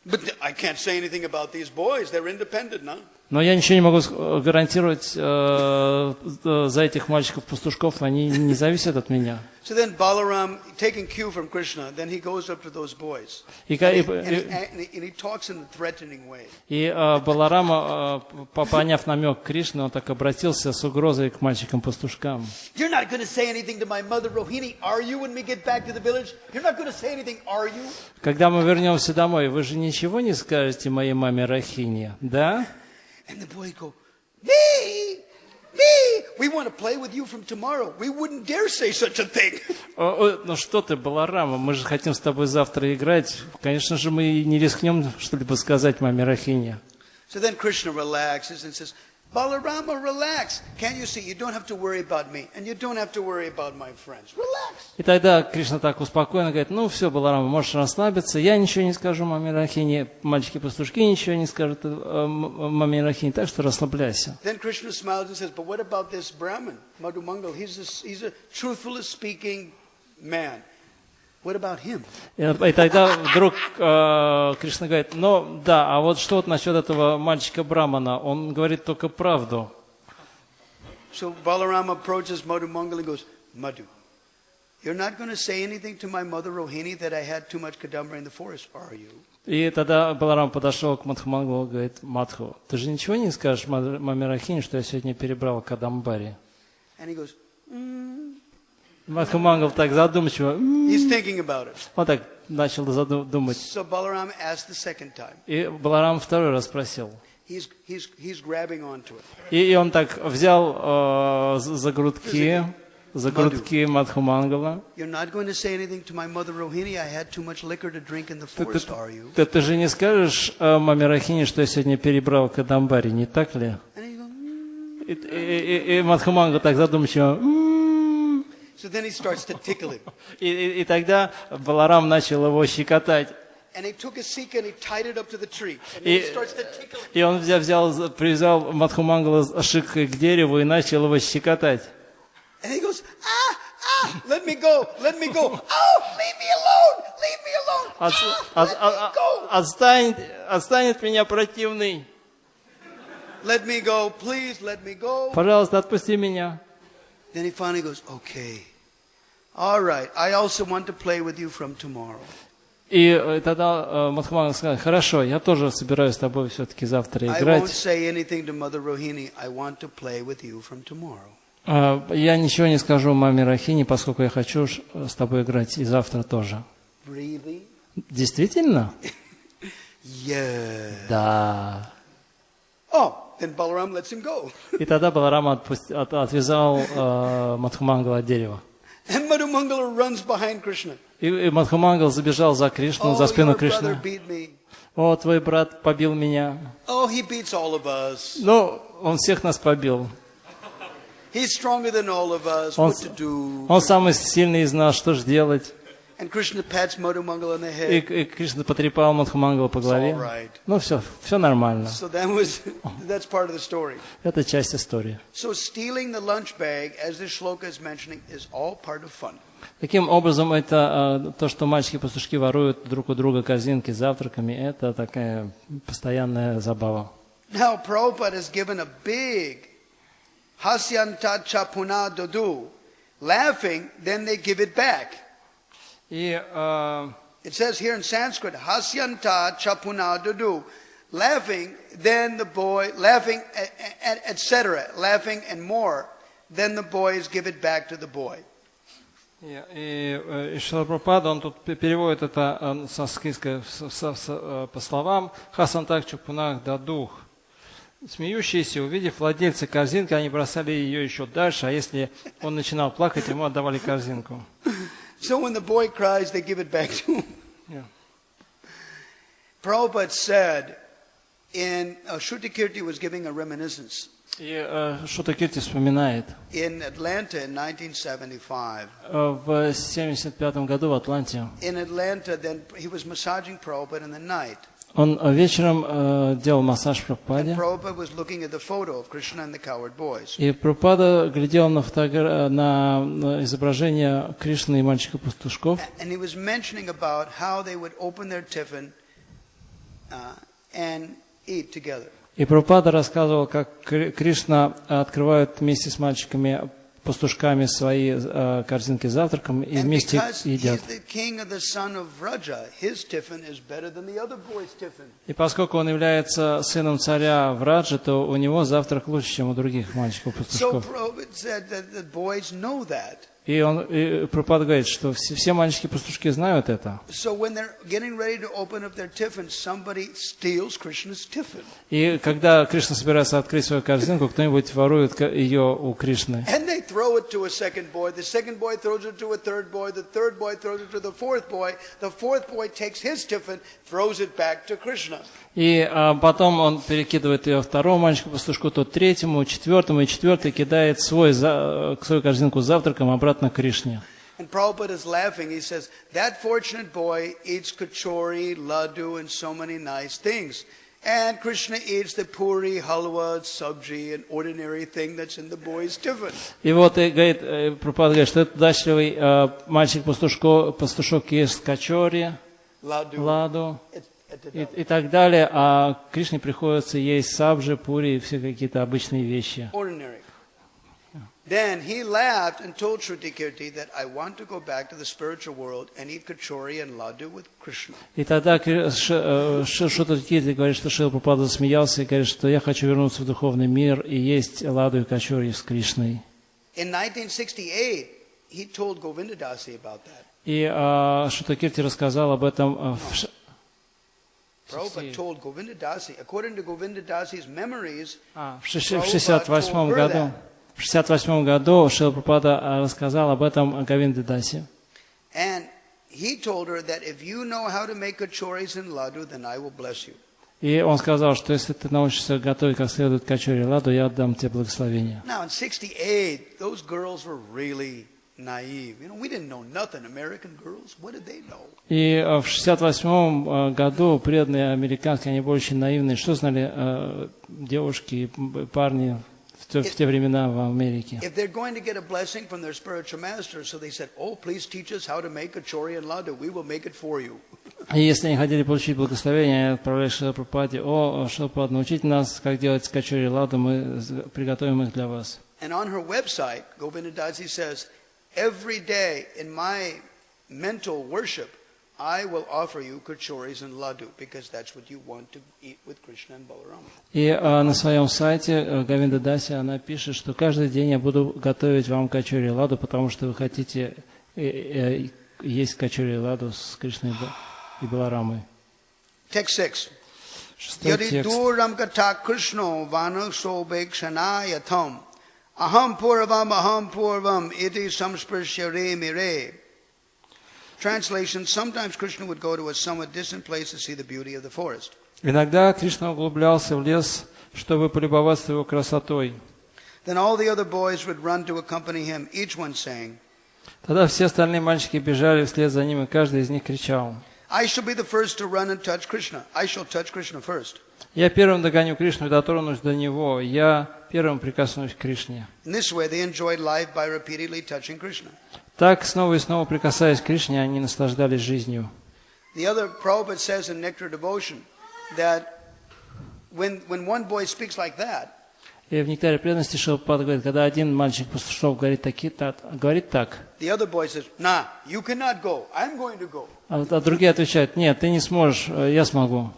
But I can't say anything about these boys. They're independent, no? Но я ничего не могу гарантировать за этих мальчиков-пастушков, они не зависят от меня. So then Balaram, taking cue from Krishna, then he goes up to those boys. And he talks in a threatening way. И Баларама, поняв намек Кришны, он так обратился с угрозой к мальчикам-пастушкам. You're not going to say anything to my mother Rohini, are you, when we get back to the village? You're not going to say anything, are you? Когда мы вернемся домой, вы же ничего не скажете моей маме Рахине, да? And the boys go, me, we want to play with you from tomorrow. We wouldn't dare say such a thing. Ну что ты, Баларама, мы же хотим с тобой завтра играть. Конечно же, мы не рискнем что-либо сказать маме Рахине. So then Krishna relaxes and says, Balarama, relax. Can't you see? You don't have to worry about me, and you don't have to worry about my friends. Relax. И тогда Кришна так успокоенно говорит, ну все, Баларама, можешь расслабиться, я ничего не скажу маме Рахине, мальчики-пастушки ничего не скажут маме Рахине, так что расслабляйся. Then Krishna smiles and says, but what about this Brahmin, Madhu Mangal? He's a truthfully speaking man. What about him? И тогда вдруг Кришна говорит, ну да, а вот что вот насчет этого мальчика Брамана, он говорит только правду. So Balaram approaches Madhu Mangal and goes, Madhu, you're not going to say anything to my mother Rohini that I had too much kadambra in the forest, are you? И тогда Баларам подошел к Мадху Мангалу и говорит, Мадху, ты же ничего не скажешь маме Рахине, что я сегодня перебрал кадамбари? And he goes, Мадху Мангал так задумчиво. He's thinking about it. Он так начал думать. So Balaram asked the second time. И Баларам второй раз спросил. He's grabbing onto it. И он так взял за грудки Мадху Мангала. You're not going to say anything to my mother Rohini. I had too much liquor to drink in the forest, are you? Ты же не скажешь маме Рахине, что я сегодня перебрал кадамбари, не так ли? И Мадху Мангал так задумчиво. So then he starts to tickle him. И тогда Баларам начал его щекотать. And he took a sikha and he tied it up to the tree. And he starts to tickle him. И он привязал Мадху Мангала шикой к дереву и начал его щекотать. And he goes, let me go. Oh, leave me alone. Let me go. Отстань от меня, противный. Let me go, please, let me go. Пожалуйста, отпусти меня. Then he finally goes, okay, all right, I also want to play with you from tomorrow. И тогда Мадху Мангал сказал, хорошо, я тоже собираюсь с тобой все-таки завтра I играть. won't say anything to Mother Rohini. I want to play with you from tomorrow. Я ничего не скажу маме Рахине, поскольку я хочу с тобой играть и завтра тоже. Really? Действительно? Yeah. Да. Oh, then Balaram lets him go. И тогда Баларам отвязал Мадху Мангала от дерева. And Madhu Mangala runs behind Krishna. И Мадху Мангал забежал за Кришну, за спину your brother Кришны. beat me. О, твой брат побил меня. Oh, he beats all of us. Ну, он всех нас побил. He's stronger than all of us. What to do? Он самый сильный из нас, что же делать? And Krishna pats Madhu Mangala on the head. И Кришна потрепал Мадху Мангала по голове. It's all right. Ну, все нормально. So that's part of the story. Это часть истории. So stealing the lunch bag, as this shloka is mentioning, is all part of fun. Таким образом, это то, что мальчики-пастушки воруют друг у друга корзинки с завтраками, это такая постоянная забава. Now, Prabhupada has given a big hasyanta chapuna dodu, laughing, then they give it back. И It says here in Sanskrit, hasyanta chapuna dodu, laughing, then the boy, laughing, etc., laughing and more, then the boys give it back to the boy. И Шрила Прабхупада, он тут переводит это санскритское по словам «Хасантак чупунах дадух». Смеющиеся, увидев владельца корзинки, они бросали ее еще дальше, а если он начинал плакать, ему отдавали корзинку. So when the boy cries, they give it back to him. Yeah. Prabhupada said, Shrutikirti was giving a reminiscence. И Шутакирти вспоминает. In Atlanta in 1975. В 1975 году в Атланте. In Atlanta, then he was massaging Prabhupada in the night. Он вечером делал массаж Прабхупаде. And Prabhupada was looking at the photo of Krishna and the coward boys. И Прабхупада глядел на изображение Кришны и мальчика-пастушков. And he was mentioning about how they would open their tiffin and eat together. И Прабхупада рассказывал, как Кришна открывает вместе с мальчиками-пастушками свои корзинки с завтраком и вместе едят. И поскольку он является сыном царя Враджи, то у него завтрак лучше, чем у других мальчиков-пастушков. И Прабхупада говорит, что все мальчики-пастушки знают это. И когда Кришна собирается открыть свою корзинку, кто-нибудь ворует ее у Кришны. И потом он перекидывает ее второму мальчику-пастушку, тот третьему, четвертому, и четвертый кидает свою корзинку с завтраком обратно к Кришне. And Prabhupada is laughing. He says, that fortunate boy eats kachori, laddu, and so many nice things. And Krishna eats the puri, halwa, sabji, an ordinary thing that's in the boy's tiffin. И вот говорит, Прабхупада говорит, что этот удачливый мальчик-пастушок ест качори, ладу и так далее, а Кришне приходится есть сабжи, пури и все какие-то обычные вещи. Ordinary. Then he laughed and told Shrutikirti that I want to go back to the spiritual world and eat kachori and laddu with Krishna. И тогда Shrutikirti говорит, что Шрила Прабхупада засмеялся и говорит, что я хочу вернуться в духовный мир и есть ладу и качори с Кришной. In 1968, he told Govindadasi about that. И Shrutikirti рассказал об этом Prabhupada told Govindadasi, according to Govindadasi's memories, в 68 году. В 68 году Шрила Прабхупада рассказал об этом Говиндадасе. И он сказал, что если ты научишься готовить как следует качори и ладу, я отдам тебе благословение. И в 68 году преданные американские, они были очень наивные. Что знали девушки, парни в те времена в Америке? И если они хотели получить благословение, они отправляли Шрила Прабхупаде: «О, Шрила Прабхупада, научите нас, как делать качори и ладу, мы приготовим их для вас». And on her website, Govindadasi says, every day in my mental worship, I will offer you kachoris and laddu, because that's what you want to eat with Krishna and Balaram. И на своем сайте Говиндадаси она пишет, что каждый день я буду готовить вам качори и ладу, потому что вы хотите есть качори и ладу с Кришной и Баларамой. Text 6. Шестой текст. Yadiduram kata Krishno vana sobekshanayatam aham purvam iti samsparshyare mire. Translation: sometimes Krishna would go to a somewhat distant place to see the beauty of the forest. Иногда Кришна углублялся в лес, чтобы полюбоваться его красотой. Then all the other boys would run to accompany him, each one saying, Тогда все остальные мальчики бежали вслед за ним, и каждый из них кричал: I shall be the first to run and touch Krishna. I shall touch Krishna first. Я первым догоню Кришну и дотронусь до него. Я первым прикоснусь к Кришне. In this way, they enjoyed life by repeatedly touching Krishna. Так, снова и снова прикасаясь к Кришне, они наслаждались жизнью. The other Prabhupada says in Nectar Devotion that when one boy speaks like that, И в «Нектаре преданности» Шрила Прабхупада говорит, когда один мальчик-пастушок говорит так, the other boy says, "Nah, you cannot go. I'm going to go." А другие отвечают: нет, ты не сможешь, я смогу.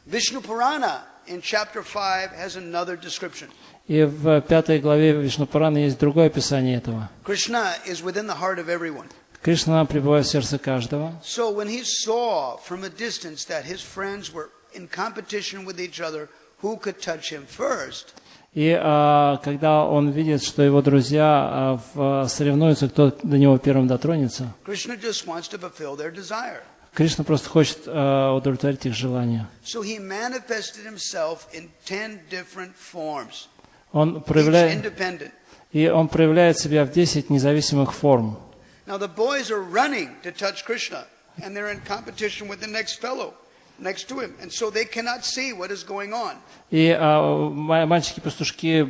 Vishnu Purana in chapter 5 has another description. И в 5 главе Вишнупураны есть другое описание этого. Krishna is within the heart of everyone. Кришна пребывает в сердце каждого. So when he saw from a distance that his friends were in competition with each other, who could touch him first? И когда он видит, что его друзья соревнуются, кто до него первым дотронется, Krishna just wants to fulfill their desire. Кришна просто хочет удовлетворить их желания. So he manifested himself in 10 different forms. Он Independent. проявляет себя в 10 независимых форм. Now the boys are running to touch Krishna, and they're in competition with the next fellow. next to him, and so they cannot see what is going on. И мальчики-пастушки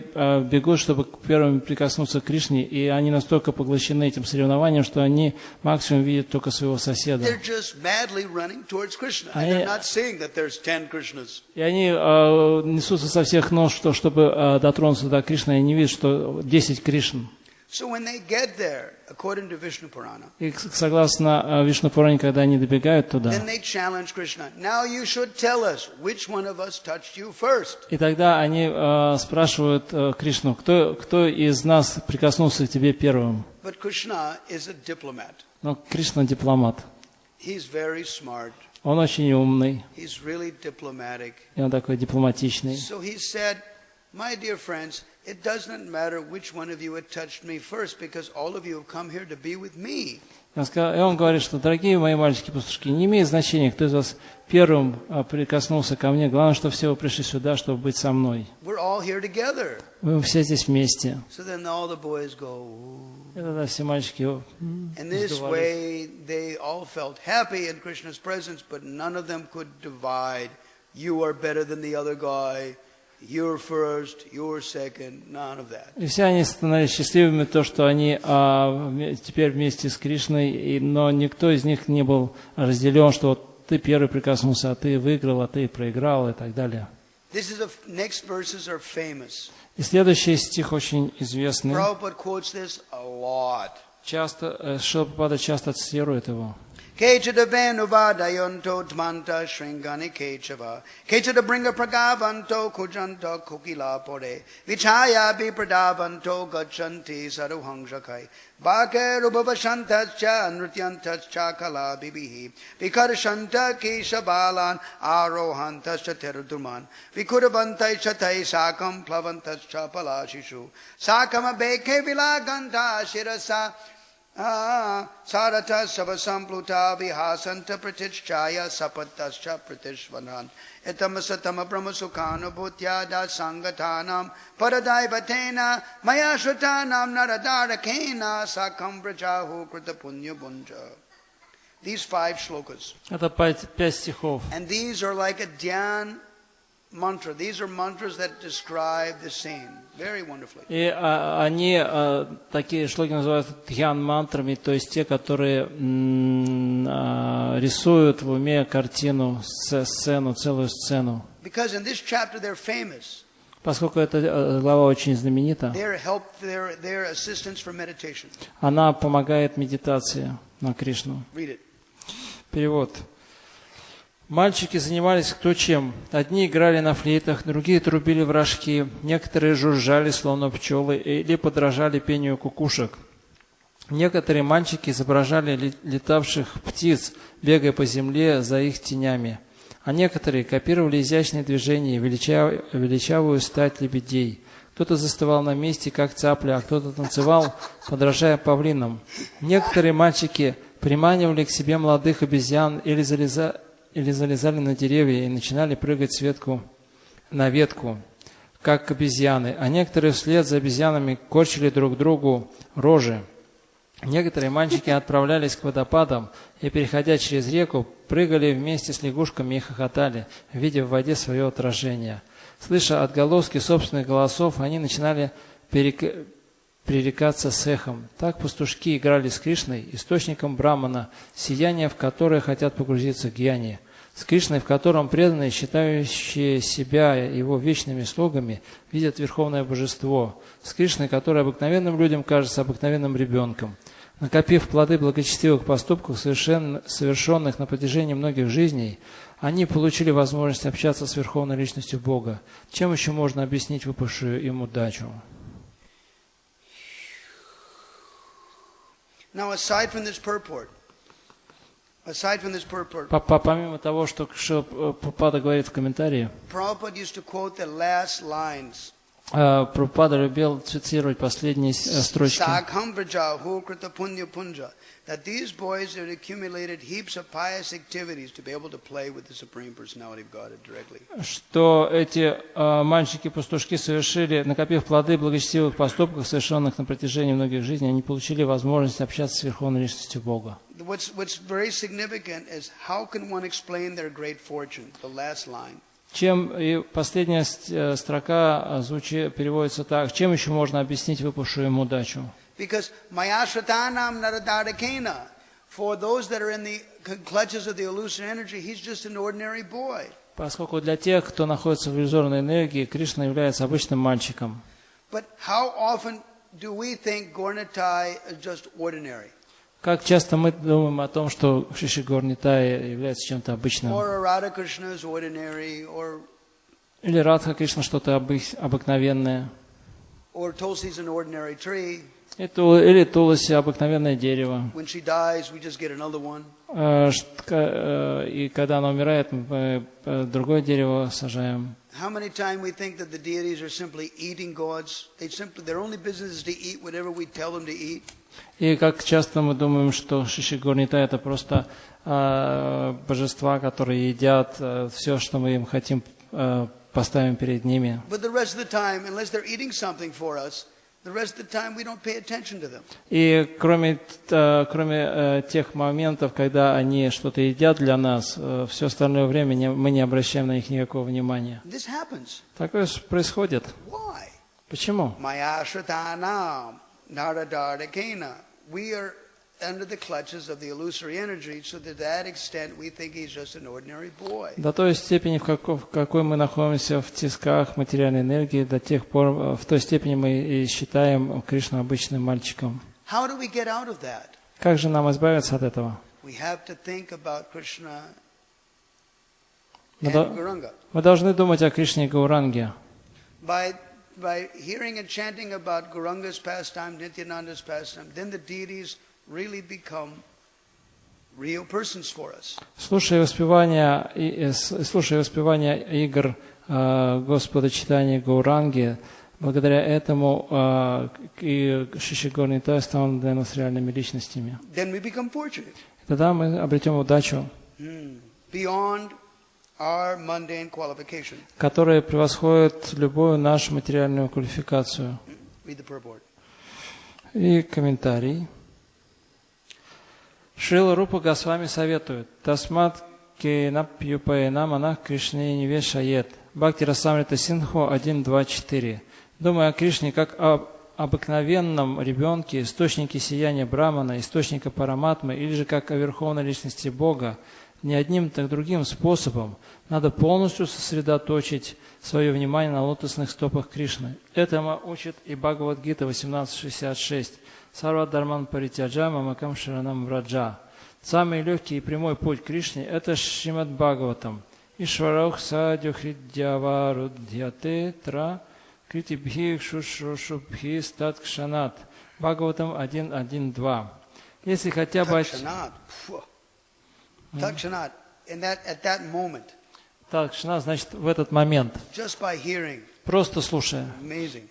бегут, чтобы первыми прикоснуться к Кришне, и они настолько поглощены этим соревнованием, что они максимум видят только своего соседа. They're just madly running towards Krishna, and they're not seeing that there's 10 Krishnas. И они несутся со всех ног, чтобы дотронуться до Кришны, и они видят, что 10 Кришн. So when they get there, according to Vishnu Purana, И согласно Вишну Пуране, когда они добегают туда, then they challenge Krishna. Now you should tell us which one of us touched you first. и тогда они спрашивают Кришну, кто из нас прикоснулся к тебе первым? But Krishna is a diplomat. Но Кришна дипломат. He's very smart. Он очень умный, He's really diplomatic. и он такой дипломатичный. So he said, my dear friends, it doesn't matter which one of you had touched me first, because all of you have come here to be with me. И он говорит, что, дорогие мои мальчики-пастушки, не имеет значения, кто из вас первым прикоснулся ко мне. Главное, что все вы пришли сюда, чтобы быть со мной. We're all here together. Мы все здесь вместе. So then all the boys go, ooh. И тогда все мальчики And this сдувались. way they all felt happy in Krishna's presence, but none of them could divide. You are better than the other guy. You're first, you're second, none of that. И все они становились счастливыми, то, что они теперь вместе с Кришной, но никто из них не был разделен, что вот ты первый прикоснулся, а ты выиграл, а ты проиграл и так далее. Next verses are famous. И следующий стих очень известный. Prabhupada quotes this a lot. Прабхупада часто цитирует его. Kechada venuvadayanto dmanta shringani kechava. Kechada bringa pragavanto kujanta kukila pore. Vichaya bipradhavanto gachanti saruhangsakai. Bhake rubhavashantascha nrityantascha kala bibihi. Vikarashanta keshabalan arohantascha terudurman. Vikuravantai chatai sakam plavantascha palashishu. Sakama beke vilaganta shirasa. Sarata savasampluta vihasanta pratichchaya sapatascha pratishvanan etamasatama brahmasukana bhutyada sangatanam paradaivatena maya shrutanam naradarakena sakam brajahu krita punya bunja. These 5 shlokas. Это 5 стихов. And these are like a dhyan mantra. These are mantras that describe the scene very wonderfully. И они такие шлоки называются дхьян-мантрами, то есть те, которые рисуют в уме картину, сцену, целую сцену. Because in this chapter they're famous. Поскольку эта глава очень знаменита, Their assistance for meditation. она помогает медитации на Кришну. Read it. Перевод. Мальчики занимались кто чем. Одни играли на флейтах, другие трубили в рожки, некоторые жужжали, словно пчелы, или подражали пению кукушек. Некоторые мальчики изображали летавших птиц, бегая по земле за их тенями. А некоторые копировали изящные движения, величавую стать лебедей. Кто-то застывал на месте, как цапля, а кто-то танцевал, подражая павлинам. Некоторые мальчики приманивали к себе молодых обезьян или залезали на деревья и начинали прыгать с ветку на ветку, как обезьяны, а некоторые вслед за обезьянами корчили друг другу рожи. Некоторые мальчики отправлялись к водопадам и, переходя через реку, прыгали вместе с лягушками и хохотали, видя в воде свое отражение. Слыша отголоски собственных голосов, они начинали пререкаться с эхом. Так пастушки играли с Кришной, источником Брамана, сияние в которое хотят погрузиться гьяни, с Кришной, в котором преданные, считающие себя его вечными слугами, видят Верховное Божество, с Кришной, который обыкновенным людям кажется обыкновенным ребенком. Накопив плоды благочестивых поступков, совершенных на протяжении многих жизней, они получили возможность общаться с Верховной Личностью Бога. Чем еще можно объяснить выпавшую им удачу? Now, aside from this purport, помимо того, что Прабхупада говорит в комментарии, Prabhupada used to quote the last lines Прабхупада любил цитировать последние строчки. That these boys had accumulated heaps of pious activities to be able to play with the Supreme Personality of Godhead directly. Что эти мальчики-пастушки совершили, накопив плоды благочестивых поступков, совершенных на протяжении многих жизней, они получили возможность общаться с Верховной Личностью Бога. What's very significant is how can one explain their great fortune? The last line. Чем и последняя строка переводится так: чем еще можно объяснить выпавшую ему удачу? Because mayashratanam naradadakena, for those that are in the clutches of the illusory energy, he's just an ordinary boy. Поскольку для тех, кто находится в иллюзорной энергии, Кришна является обычным мальчиком. But how often do we think Gaura-Nitai is just ordinary? Как часто мы думаем о том, что Шиши Gaura-Nitai является чем-то обычным? Or Radha Krishna is ordinary, or или Радха Кришна что-то обыкновенное? Or Tulsi is an ordinary tree. Или Туласи обыкновенное дерево. When she dies, we just get another one. И когда она умирает, мы другое дерево сажаем. How many times we think that the deities are simply eating gods? Their only business is to eat whatever we tell them to eat. И как часто мы думаем, что Шиши Gaura-Nitai это просто божества, которые едят все, что мы им хотим, поставим перед ними. But the rest of the time, unless they're eating something for us, the rest of the time we don't pay attention to them. И кроме тех моментов, когда они что-то едят для нас, все остальное время мы не обращаем на них никакого внимания. This happens. Такое происходит. Why? Почему? Mayashratanam naradadakena. We are under the clutches of the illusory energy, so to that extent we think he's just an ordinary boy. До той степени, в какой мы находимся в тисках материальной энергии, до тех пор, в той степени мы и считаем Кришну обычным мальчиком. How do we get out of that? Как же нам избавиться от этого? We have to think about Krishna and Gauranga. Мы должны думать о Кришне и Гауранге. By hearing and chanting about Gauranga's pastime, Nityananda's pastime, then the deities really become real persons for us. Слушая воспевания игр Господа Чайтаньи Гауранги, благодаря этому и Шиши Gaura-Nitai станут для нас реальными личностями. Then we become fortunate. Тогда мы обретем удачу, beyond our mundane qualification. Которая превосходит любую нашу материальную квалификацию. Read the purport. И комментарий. Шрила Рупа Госвами советует: Тасмат кейнапьюпаена манах Кришне не вешает. Бхакти Расамрита Синху 1.2.4. Думая о Кришне как об обыкновенном ребенке, источнике сияния Брамана, источника Параматмы, или же как о верховной личности Бога, ни одним, так другим способом надо полностью сосредоточить свое внимание на лотосных стопах Кришны. Этому учит и Бхагавад Гита 18.66. Сарва Дарман Паритяджа Мамакам Шаранам Враджа. Самый легкий и прямой путь к Кришне – это Шримад Бхагаватам. Ишварах Садю Хридьяварудьяте Тра Критибхи Шушрушубхи Стат Кшанат. Бхагаватам 1.1.2. Если хотя бы... Takshanath, at that moment. Такшанат значит в этот момент. Just by hearing. Просто слушая. Amazing.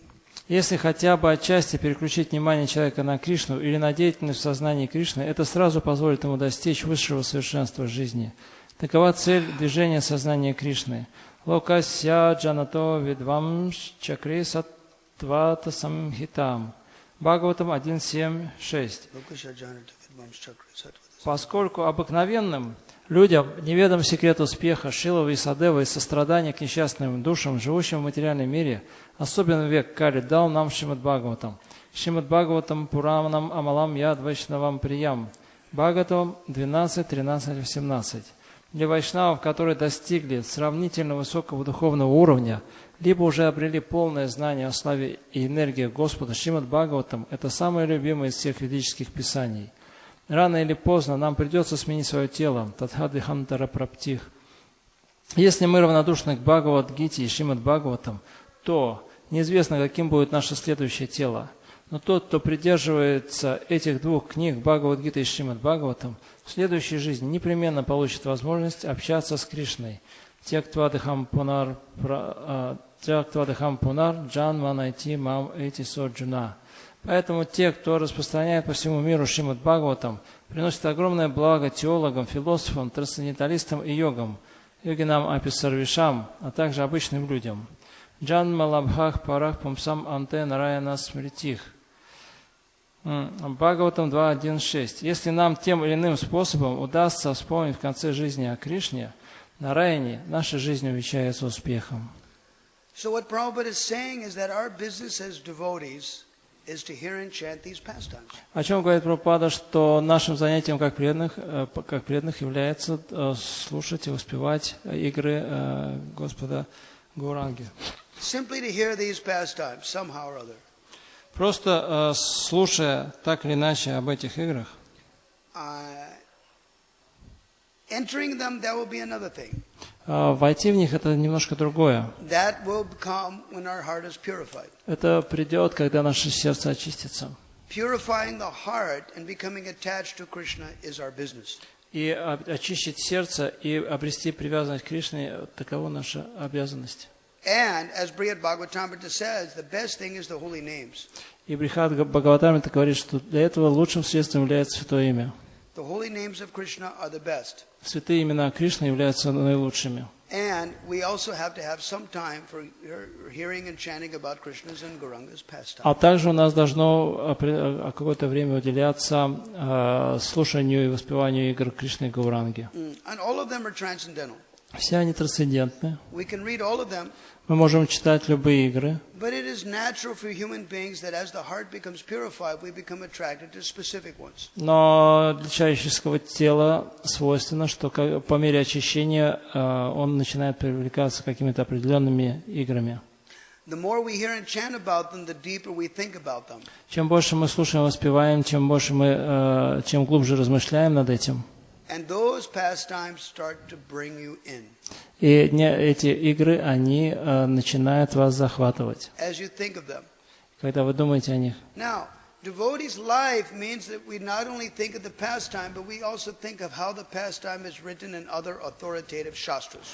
Если хотя бы отчасти переключить внимание человека на Кришну или на деятельность в сознании Кришны, это сразу позволит ему достичь высшего совершенства жизни. Такова цель движения сознания Кришны. Локася джанато видвам чакри саттвата самхитам. Бхагаватам 1.7.6. Поскольку обыкновенным людям неведом секрет успеха, Шилова и Садева и сострадания к несчастным душам, живущим в материальном мире, особенно век Кали, дал нам Шримад Бхагаватам. Шримад Бхагаватам Пураманам Амалам Яд Вайшнавам Приям. Бхагаватам 12.13.18. Для вайшнавов, которые достигли сравнительно высокого духовного уровня, либо уже обрели полное знание о славе и энергии Господа, Шримад Бхагаватам – это самое любимое из всех ведических писаний. Рано или поздно нам придется сменить свое тело. Татхадыхантара праптих. Если мы равнодушны к Бхагавад Гите и Шримад Бхагаватам, то неизвестно, каким будет наше следующее тело. Но тот, кто придерживается этих двух книг, Бхагавад Гита и Шримад Бхагаватам, в следующей жизни непременно получит возможность общаться с Кришной. тяктвадахам пунар джан ванайти мам эти соджуна. Поэтому те, кто распространяет по всему миру Шримад Бхагаватам, приносят огромное благо теологам, философам, трансценденталистам и йогам, йогинам аписарвишам, а также обычным людям. Джан малабхах парах пумсам анте нараяна смритих. Бхагаватам 2.1.6. Если нам тем или иным способом удастся вспомнить в конце жизни о Кришне, Нараяне, наша жизнь увенчается успехом. So what Prabhupada is saying is that our business as devotees is to hear and chant these pastimes. О чем говорит Прабхупада, что нашим занятием как преданных является слушать и воспевать игры Господа Гауранги. Simply to hear these pastimes somehow or other. Просто слушая так или иначе об этих играх, entering them, that will be another thing. Войти в них — это немножко другое. That will come when our heart is purified. Это придет, когда наше сердце очистится. Purifying the heart and becoming attached to Krishna is our business. И очистить сердце и обрести привязанность к Кришне — таково наша обязанность. And as Brihad Bhagavatamrita says, the best thing is the holy names. И Брихад Бхагаватамрита говорит, что для этого лучшим средством является святое имя. The holy names of Krishna are the best. Святые имена Кришны являются наилучшими. And we also have to have some time for hearing and chanting about Krishna's and Gauranga's pastimes. А также у нас должно какое-то время уделяться слушанию и воспеванию игр Кришны и Гауранги. And all of them are transcendental. Все они трансцендентны. We can read all of them. Мы можем читать любые игры. But it is natural for human beings that as the heart becomes purified, we become attracted to specific ones. Но для человеческого тела свойственно, что по мере очищения он начинает привлекаться какими-то определенными играми. The more we hear and chant about them, the deeper we think about them. Чем больше мы слушаем, воспеваем, чем глубже размышляем над этим. And those pastimes start to bring you in. И эти игры, они начинают вас захватывать, as you think of them. когда вы думаете о них. Now, devotee's life means that we not only think of the pastime, but we also think of how the pastime is written in other authoritative shastras.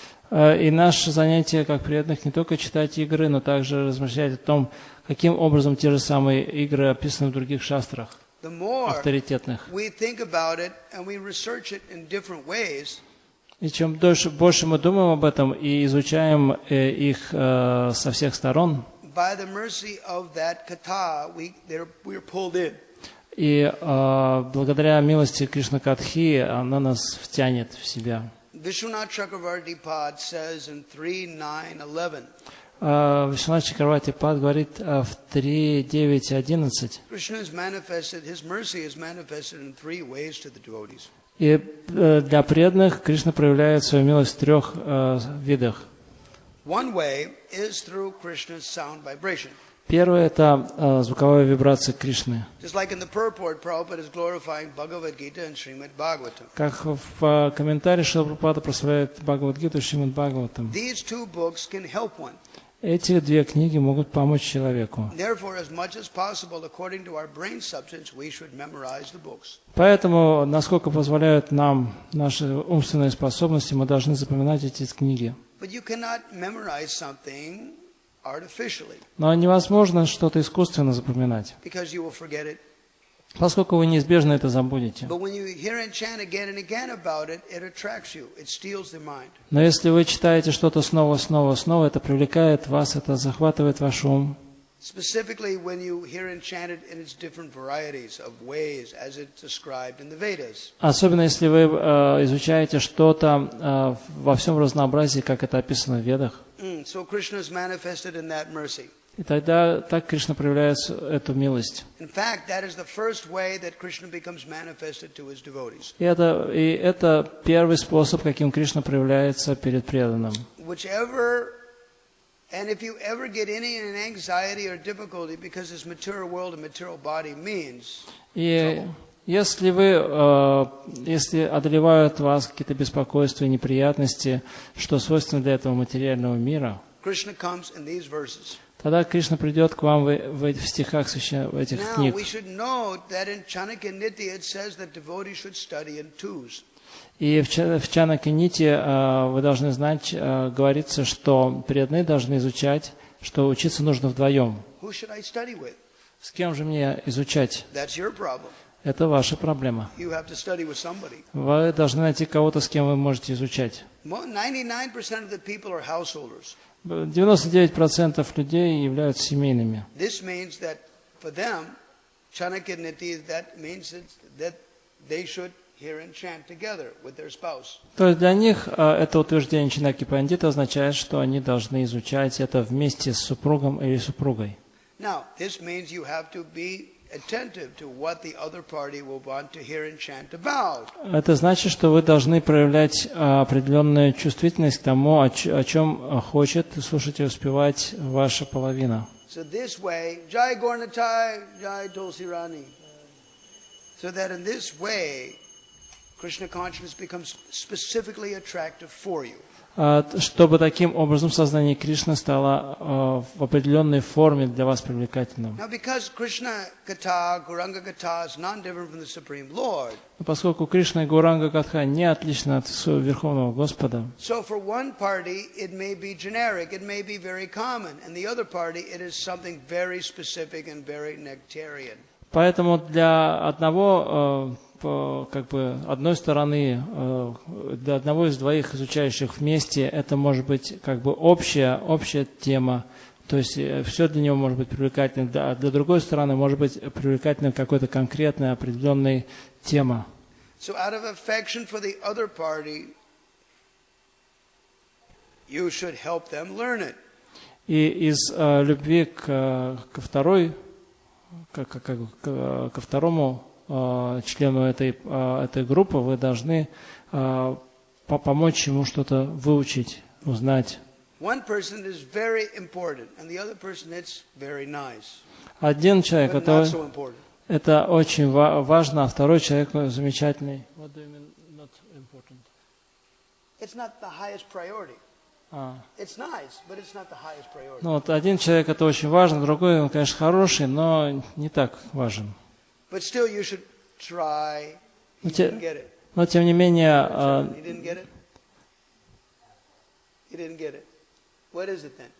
И наше занятие как преданных не только читать игры, но также размышлять о том, каким образом те же самые игры описаны в других шастрах The more авторитетных. we think about it and we research it in different ways, И чем больше мы думаем об этом и изучаем их со всех сторон, by the mercy of that kata, we're pulled in. и благодаря милости Кришна Катхи она нас втянет в себя. Vishwanath Chakravarti Pad says in 3:9-11. Вишванат Чакраварти Пад говорит в 3:9-11. Krishna has manifested, his mercy is manifested in three ways to the devotees. И для преданных Кришна проявляет свою милость в трех видах. One way is through Krishna's sound vibration. Первое — это звуковая вибрация Кришны. Just like in the purport, Prabhupada is glorifying Bhagavad Gita and Shrimad Bhagavatam. Как в комментарии Шрила Прабхупада прославляет Бхагавад-гиту и Шримад Бхагаватам. These two books can help one. Эти две книги могут помочь человеку. Therefore, as much as possible, according to our brain substance, we should memorize the books. Поэтому, насколько позволяют нам наши умственные способности, мы должны запоминать эти книги. But you cannot memorize something artificially, Но невозможно что-то искусственно запоминать, because you will forget it. поскольку вы неизбежно это забудете. But when you hear and chant again and again about it, it attracts you. It steals the mind. Но если вы читаете что-то снова, это привлекает вас, это захватывает ваш ум. Specifically, when you hear and chant it in its different varieties of ways, as it's described in the Vedas. Особенно если вы изучаете что-то во всем разнообразии, как это описано в Ведах. So Krishna is manifested in that mercy. И тогда так Кришна проявляет эту милость. In fact, that is the first way that Krishna becomes manifested to his devotees. И это первый способ, каким Кришна проявляется перед преданным. And if you ever get any anxiety or difficulty because this material world and material body means И если одолевают вас какие-то беспокойства и неприятности, что свойственно для этого материального мира, Krishna comes in these verses. Тогда Кришна придет к вам в стихах в этих книг. Now we should note that in Chanakya Nitya it says that devotees should study in twos. И в Чанаканите вы должны знать, говорится, что преданные должны изучать, что учиться нужно вдвоем. Who should I study with? С кем же мне изучать? That's your problem. Это ваша проблема. You have to study with somebody. Вы должны найти кого-то, с кем вы можете изучать. 99% of the people are householders. 99% людей являются семейными. This means that for them, Chanakyaniti, that means that they should hear and chant together with their spouse. То есть для них это утверждение Чанаки Пандита означает, что они должны изучать это вместе с супругом или супругой. Now, this means you have to be attentive to what the other party will want to hear and chant about. Это значит, что вы должны проявлять определенную чувствительность к тому, о чем хочет слушать и успевать ваша половина. So this way, Jai Gaurnatai, Jai Tulsi Rani. So that in this way, Krishna consciousness becomes specifically attractive for you. Чтобы таким образом сознание Кришны стало в определенной форме для вас привлекательным. Now, because Krishna Katha, Gauranga Katha is non-different from the Supreme Lord. Поскольку Кришна и Гауранга Катха не отличны от Верховного Господа, So for one party, it may be generic, it may be very common, and the other party, it is something very specific and very nectarian. поэтому для одного одной стороны, для одного из двоих изучающих вместе, это может быть общая тема, то есть все для него может быть привлекательным, а для другой стороны может быть привлекательным какой-то конкретная определенная тема. So out of affection for the other party, you should help them learn it. И из любви ко второму члену этой группы вы должны помочь ему что-то выучить, узнать. One person is very important, and the other person it's very nice. Один человек But not so important. это очень важно, а второй человек замечательный. What do you mean not important? It's not the highest priority. It's nice, but it's not the highest priority. Ну вот один человек это очень важно, другой он, конечно, хороший, но не так важен. But still, you should try. You didn't get it. Но тем не менее. You didn't get it. You didn't get it. What is it then?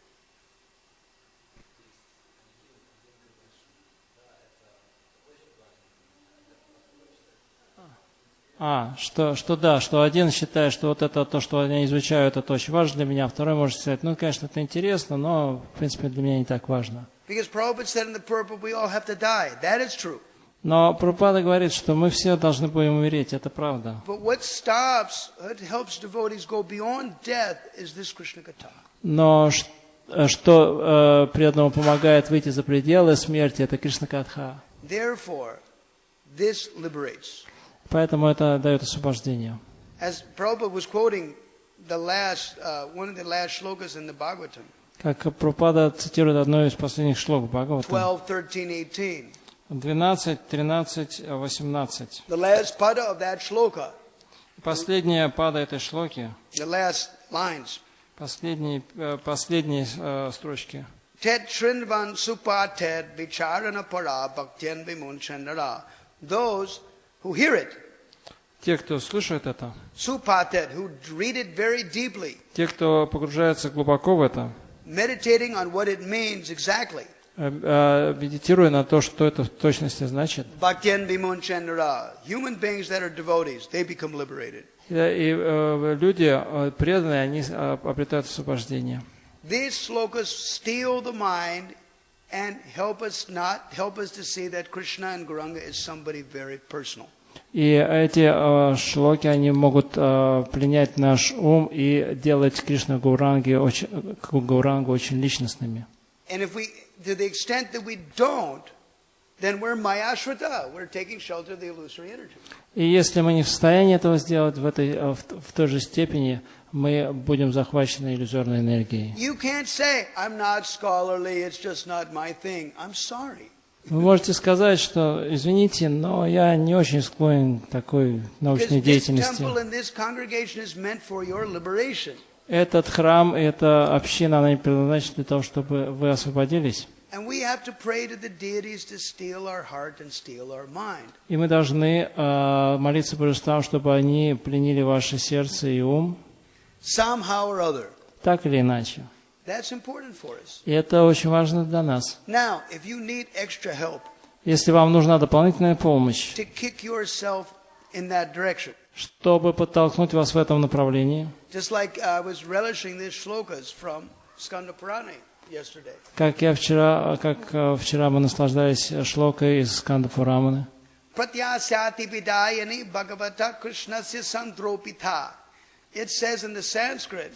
Что один считает, что вот это то, что они изучают, это очень важно для меня, а второй может сказать, ну, конечно, это интересно, но, в принципе, для меня не так важно. Because Prabhupada said in the purport, we all have to die. That is true. Но Прабхупада говорит, что мы все должны будем умереть, это правда. But what helps devotees go beyond death is this Krishna Katha. Но что преданному помогает выйти за пределы смерти, это Кришна Катха. Therefore, this liberates. Поэтому это дает освобождение. As Prabhupada was quoting one of the last shlokas in the Bhagavatam. Как Прабхупада цитирует одно из последних шлок Бхагаватам. 12, 13, 18. 12, 13, 18. The last pada of that shloka. Последняя пада этой шлоки. The last lines. Последние строчки. Tet Trinvan Supatet Vicharana Para Bhaktyan Vimunchandara. Those who hear it. Те, кто слушает это. Supatet, who read it very deeply. Те, кто погружается глубоко в это. Meditating on what it means exactly. Медитируя на то, что это в точности значит. Bhaktyan Vimunchandara. Human beings that are devotees, they become liberated. И люди преданные, они обретают освобождение. These slokas steal the mind and help us to see that Krishna and Gauranga is somebody very personal. И эти шлоки, они могут пленять наш ум и делать Кришну Гаурангу очень личностными. And if we, to the extent that we don't, then we're mayashrita, we're taking shelter of the illusory energy. И если мы не в состоянии этого сделать в той же степени, мы будем захвачены иллюзорной энергией. You can't say, I'm not scholarly, it's just not my thing. I'm sorry. Вы можете сказать, что, извините, но я не очень склонен к такой научной деятельности. Этот храм, эта община, она не предназначена для того, чтобы вы освободились. And we have to pray to the deities to steal our heart and steal our mind. И мы должны молиться божествам, чтобы они пленили ваше сердце и ум, Somehow or other. так или иначе. That's important for us. И это очень важно для нас. Now, if you need extra help Если вам нужна дополнительная помощь, to kick yourself in that direction, чтобы подтолкнуть вас в этом направлении, just like I was relishing these shlokas from Skanda Purana yesterday. как вчера мы наслаждались шлокой из Сканда Пураманы. Pratyasyati vidayani Bhagavata Krishnasya sandropita. It says in the Sanskrit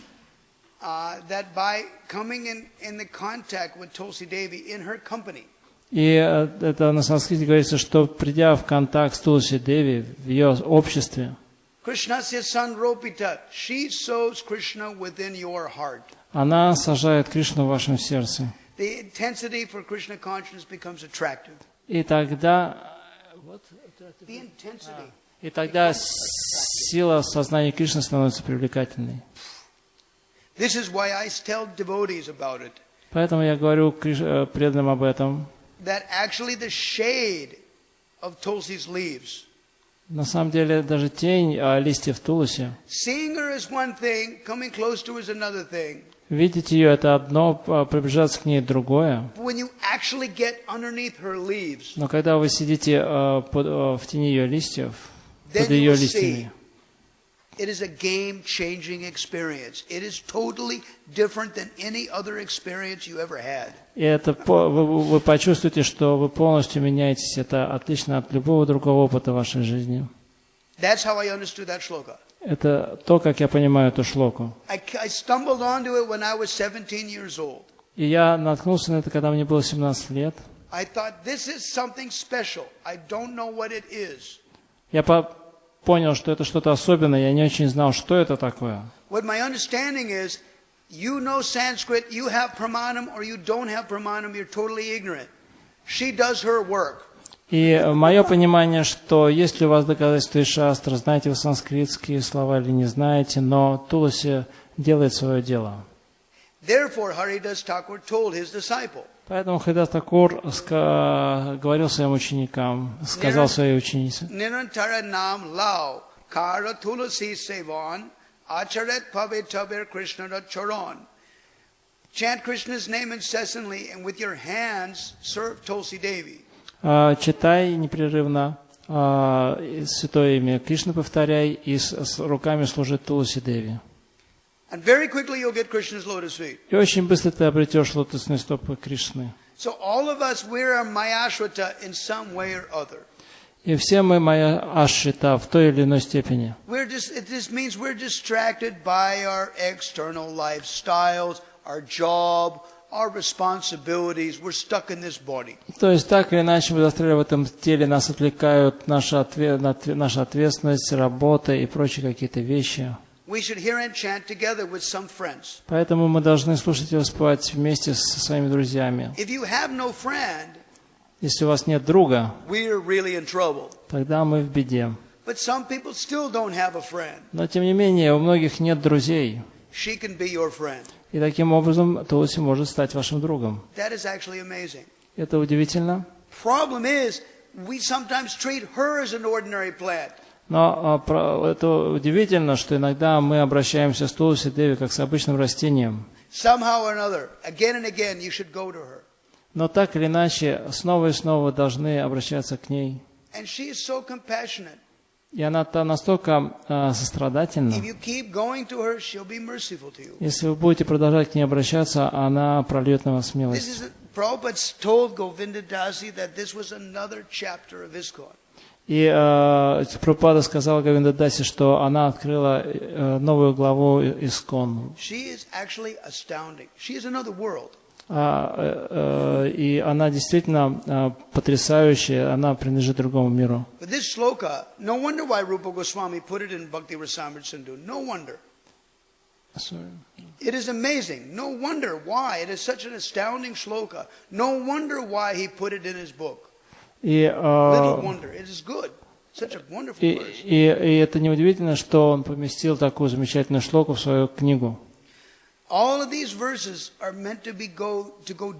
that by coming in the contact with Tulsi Devi in her company, И это на санскрите говорится, что придя в контакт с Тулси Деви, в ее обществе, Krishnasya sandropita, she sows Krishna within your heart. она сажает Кришну в вашем сердце. The intensity for Krishna consciousness becomes attractive. И тогда The intensity. И тогда сила сознания Кришны становится привлекательной. This is why I tell devotees about it. Поэтому я говорю преданным об этом. That actually the shade of Tulsi's leaves. На самом деле даже тень листьев Тулси. Seeing her is one thing, coming close to her is another thing. Видеть ее это одно, приближаться к ней другое. But when you actually get underneath her leaves, Но когда вы сидите в тени ее листьев, then под you ее will see листьями, it is a game-changing experience. It is totally different than any other experience you ever had. и это вы почувствуете, что вы полностью меняетесь. Это отлично от любого другого опыта в вашей жизни. That's how I understood that shloka. Это то, как я понимаю эту шлоку. I stumbled onto it when I was 17 years old. И я наткнулся на это, когда мне было 17 лет. I thought, this is something special. I don't know what it is. Я понял, что это что-то особенное. Я не очень знал, что это такое. What my understanding is, you know Sanskrit, you have pramanam or you don't have pramanam, you're totally ignorant. She does her work. И мое понимание, что если у вас доказательства из шастр, знаете вы санскритские слова или не знаете, но Тулси делает свое дело. Therefore, Haridas Thakur told his disciple, Поэтому Харидас Такур говорил своим ученикам, сказал своей ученице: Nirantara nam lao, kara tulasi sevan, acharet pavitabir Krishna charon. Chant Krishna's name incessantly and with your hands serve Tulsi Devi. читай непрерывно святое имя Кришны, повторяй, и с руками служит Тулси Деви. And very quickly you'll get Krishna's lotus feet. И очень быстро ты обретешь лотосные стопы Кришны. So all of us, we're a mayashrita in some way or other. И все мы моя ашрита в той или иной степени. This means we're distracted by our external lifestyles, our job, our responsibilities. We're stuck in this body. То есть так или иначе мы застряли в этом теле, нас отвлекают наша ответственность, работа и прочие какие-то вещи. We should hear and chant together with some friends. Поэтому мы должны слушать и воспевать вместе со своими друзьями. If you have no friend, Если у вас нет друга, we're really in trouble. тогда мы в беде. But some people still don't have a friend. Но тем не менее, у многих нет друзей. She can be your friend. И таким образом Тулси может стать вашим другом. That is actually amazing. Это удивительно. Problem is, we sometimes treat her as an ordinary plant. Но это удивительно, что иногда мы обращаемся с Тулси Деви как с обычным растением. Somehow or another, again and again, you should go to her. Но так или иначе, снова и снова должны обращаться к ней. And she is so compassionate. И она настолько сострадательна. If you keep going to her, she'll be merciful to you. Если вы будете продолжать к ней обращаться, она прольет на вас милость. Prabhupada told Govinda Dasi that this was another chapter of ISKCON. И Прабхупада сказал Говинда Даси, что она открыла новую главу Искон. She is actually astounding. She is another world. И она действительно потрясающая, она принадлежит другому миру. But this shloka, no wonder why Rupa Goswami put it in Bhakti Vishrambha Sindhu. No wonder. It is amazing. No wonder why. It is such an astounding shloka. No wonder why he put it in his book. Little wonder. It is good. Such a wonderful verse. И это неудивительно, что он поместил такую замечательную шлоку в свою книгу. All of these verses are meant to go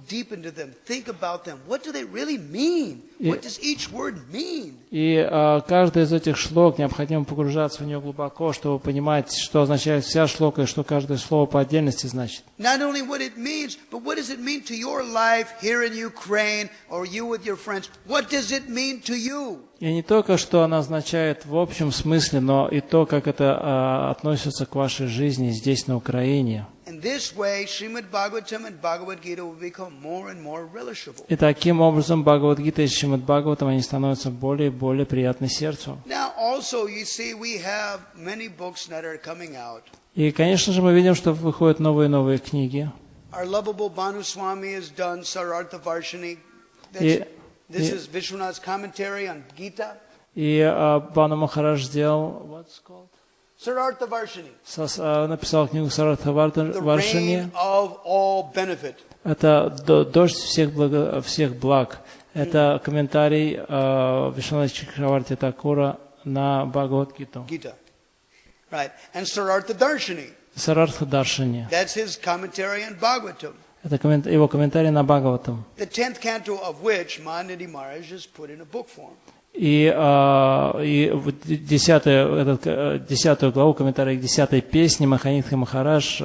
deep into them. Think about them. What do they really mean? What does each word mean? И каждый из этих шлок необходимо погружаться в нее глубоко, чтобы понимать, что означает вся шлока и что каждое слово по отдельности значит. Not only what it means, but what does it mean to your life here in Ukraine or you with your friends? What does it mean to you? И не только, что она означает в общем смысле, но и то, как это относится к вашей жизни здесь, на Украине. In this way, Shrimad Bhagavatam and Bhagavad Gita will become more and more relishable. И таким образом Бхагавад-гита и Шримад Бхагаватам, они становятся более и более приятны сердцу. Now, also, you see, we have many books that are coming out. И, конечно же, мы видим, что выходят новые и новые книги. Our lovable Bhanu Swami has done Sarartha Varshini. This is Vishwanath's commentary on Gita. И Бхану Махарадж сделал, what's called? Sarartha Varshini. Написал книгу Саратха Варшини. Это дождь всех благ. Это комментарий Вишванатха Чакраварти Такура на Бхагавад-гиту. Right. And Sarartha Darshini. Сарартха Даршини. That's his commentary on Bhagavatam. Это его комментарий на Бхагаватам. The 10th canto of which Mahanidhi Maharaj has put in a book form. И 10 главу комментария к 10 песне Маханидха Махарадж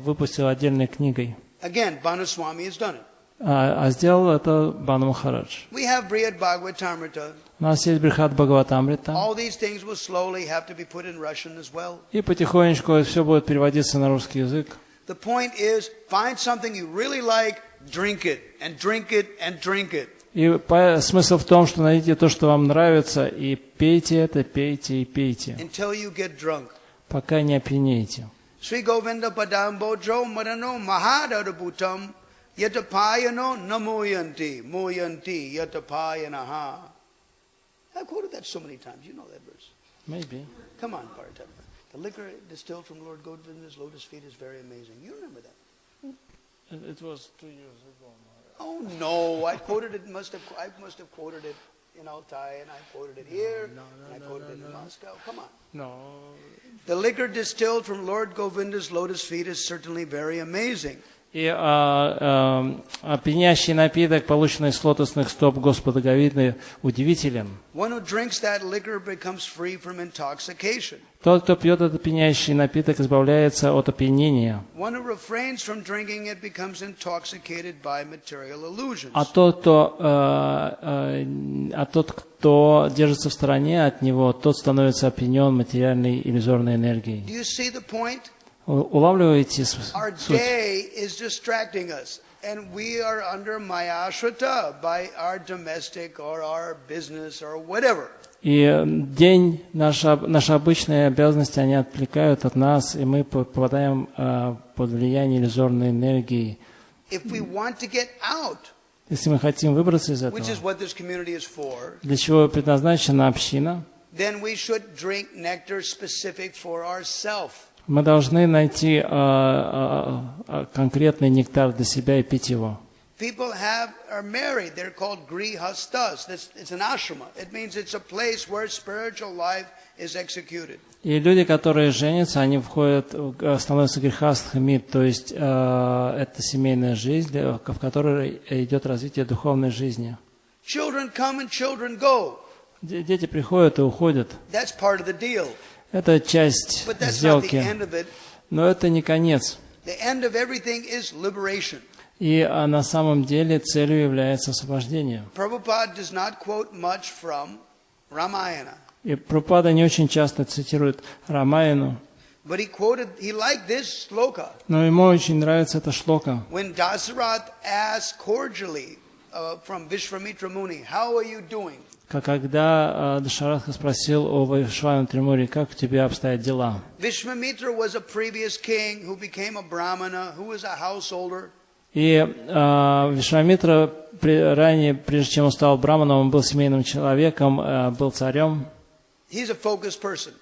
выпустил отдельной книгой. Again, Bhanu Swami has done it. А сделал это Бхану Махарадж. We have Brihad Bhagavatamrita. У нас есть Брихат Бхагаватамрита. All these things will slowly have to be put in Russian as well. И потихонечку все будет переводиться на русский язык. The point is, find something you really like, drink it, and drink it, and drink it. И смысл в том, что найдите то, что вам нравится, и пейте это, пейте и пейте, until you get drunk. пока не опьянеете. Sri Govinda Padam Bojo Madano Mahadarabutam Yatapayano Namoyanti Moyanti Yatapayanaha. I've quoted that so many times. You know that verse. Maybe. Come on, Paratama. The liquor distilled from Lord Govinda's lotus feet is very amazing. You remember that? It was 2 years ago. Oh no, I quoted it. I must have quoted it in Altai, and I quoted it here, and I quoted it in Moscow. Come on. No. The liquor distilled from Lord Govinda's lotus feet is certainly very amazing. И пьянящий напиток, полученный с лотосных стоп Господа Говинды, удивителен. One who drinks that liquor becomes free from intoxication. Тот, кто пьет этот пьянящий напиток, избавляется от опьянения. One who refrains from drinking it becomes intoxicated by material illusions. А тот, кто держится в стороне от него, тот становится опьянен материальной иллюзорной энергией. Do you see the point? Улавливаете Our суть? day is distracting us, and we are under mayashrita by our domestic or our business or whatever. И день, наши обычные обязанности, они отвлекают от нас, и мы попадаем под влияние иллюзорной энергии. If we want to get out, Если мы хотим выбраться из этого, which is what this community is for, для чего предназначена община, then we should drink nectar specific for ourselves. мы должны найти конкретный нектар для себя и пить его. People are married. They're called grihastas. It's an ashrama. It means it's a place where spiritual life is executed. И люди, которые женятся, они становятся грехастхами, то есть это семейная жизнь, в которой идет развитие духовной жизни. Children come and children go. Дети приходят и уходят. That's part of the deal. Это часть But that's not the сделки, end of it. но это не конец. The end of everything is liberation. И на самом деле целью является освобождение. Prabhupada does not quote much from Ramayana. И Прабхупада не очень часто цитирует Рамаяну, But he liked this sloka. но ему очень нравится эта шлока. When Dasarath asked cordially from Vishramitra Muni, how are you doing? Когда Дашаратха спросил о Вишвамитре Муни, как у тебя обстоят дела? Vishwamitra was a previous king who became a brahmana, who was a householder. И Вишвамитра ранее, прежде чем он стал браманом, он был семейным человеком, был царем. He's a focused person.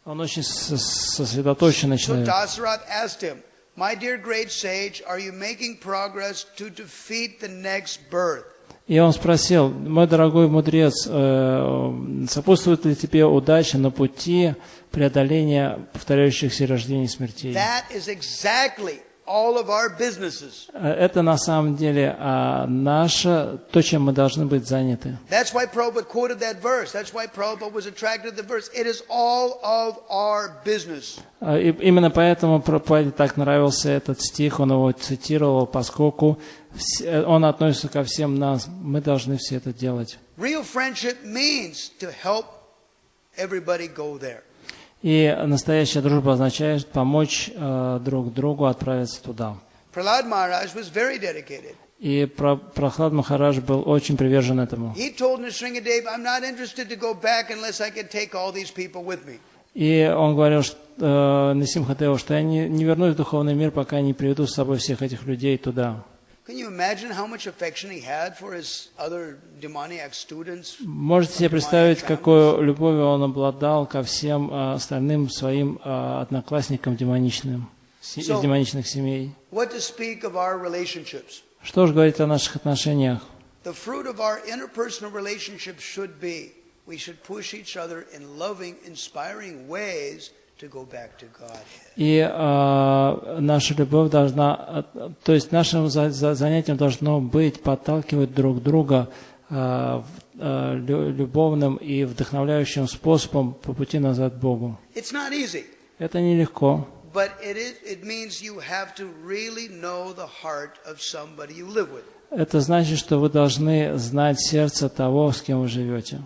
Он очень сосредоточенный So человек. Dasarath asked him, my dear great sage, are you making progress to defeat the next birth? И он спросил: мой дорогой мудрец, сопутствует ли тебе удача на пути преодоления повторяющихся рождений и смертей? That is exactly all of our businesses. Это на самом деле наше, то, чем мы должны быть заняты. That's why Prabhupada quoted that verse. That's why Prabhupada was attracted to the verse. It is all of our business. И именно поэтому Прабхупаде так нравился этот стих, он его цитировал, поскольку он относится ко всем нам, мы должны все это делать. Real friendship means to help everybody go there. И настоящая дружба означает помочь друг другу отправиться туда. Prahlad Maharaj was very dedicated. И Прахлад Махарадж был очень привержен этому. He told Nrsingadev, I'm not interested to go back unless I can take all these people with me. И он говорил Нрсимхадеву, что я не вернусь в духовный мир, пока не приведу с собой всех этих людей туда. Можете себе представить, какой любовью он обладал ко всем остальным своим одноклассникам демоничным, из демоничных семей. Что же говорить о наших отношениях? И наша любовь должна, то есть нашим занятием должно быть подталкивать друг друга любовным и вдохновляющим способом по пути назад к Богу. Это нелегко. Это значит, что вы должны знать сердце того, с кем вы живете.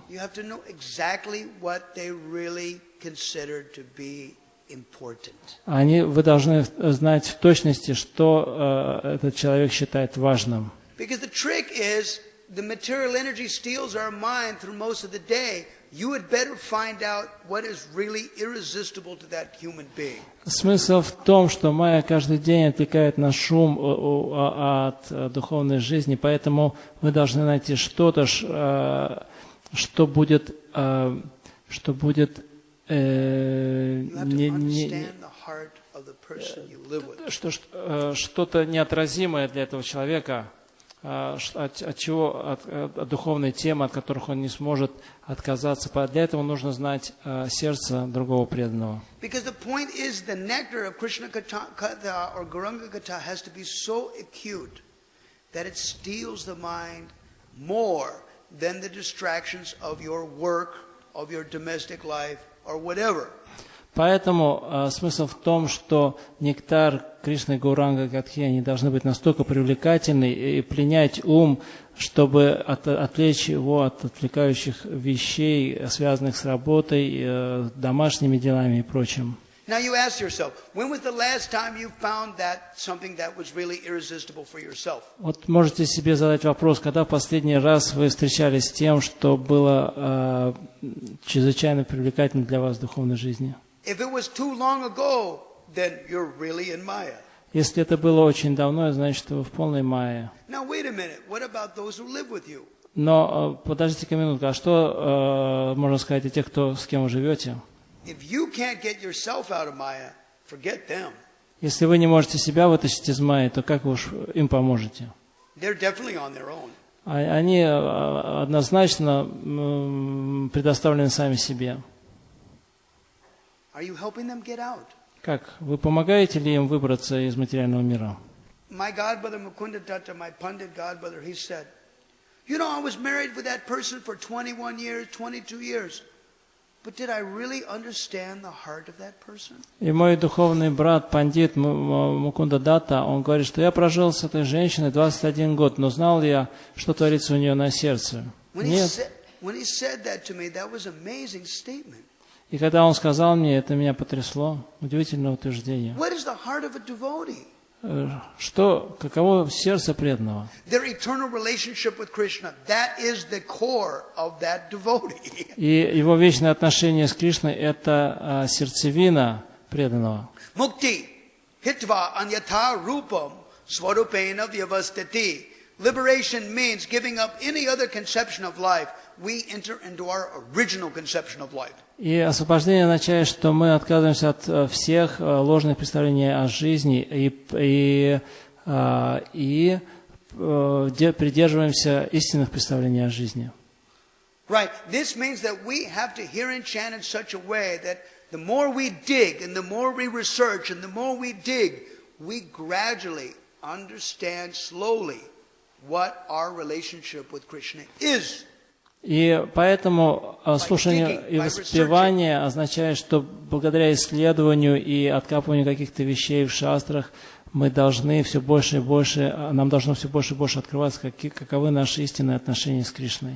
Вы должны знать в точности, что этот человек считает важным. Смысл в том, что майя каждый день отвлекает на шум от духовной жизни, поэтому вы должны найти что-то, что будет что-то неотразимое для этого человека, от духовной темы, от которых он не сможет отказаться. Для этого нужно знать сердце другого преданного. Поэтому смысл в том, что нектар Кришны Гауранга Гатхи, они должны быть настолько привлекательны и пленять ум, чтобы отвлечь его от отвлекающих вещей, связанных с работой, домашними делами и прочим. Вот можете себе задать вопрос, когда в последний раз вы встречались с тем, что было чрезвычайно привлекательно для вас в духовной жизни? Если это было очень давно, значит, что вы в полной майе. Но подождите-ка минутку, а что можно сказать о тех, с кем вы живете? Если вы не можете себя вытащить из майи, то как вы уж им поможете? Они однозначно предоставлены сами себе. Как? Вы помогаете ли им выбраться из материального мира? My godbrother Mukunda Datta, my Pandit godbrother, he said, I was married with that person for 21 years, 22 years. But did I really understand the heart of that person? И мой духовный брат, пандит Мукунда Датта, он говорит, что я прожил с этой женщиной 21 год, но знал ли я, что творится у нее на сердце? Нет. И когда он сказал мне, это меня потрясло. Удивительное утверждение. Каково сердце преданного? И его вечное отношение с Кришной – это сердцевина преданного. Mukti, hitva anyatha rupam swarupena vyavastati. Liberation means giving up any other conception of life. We enter into our original conception of life. И освобождение означает, что мы отказываемся от всех ложных представлений о жизни и придерживаемся истинных представлений о жизни. Right. This means that we have to hear and chant in such a way that the more we dig and the more we research and the more we dig, we gradually understand slowly what our relationship with Krishna is. И поэтому слушание и воспевание означает, что благодаря исследованию и откапыванию каких-то вещей в шастрах мы должны все больше и больше, нам должно все больше и больше открываться, каковы наши истинные отношения с Кришной.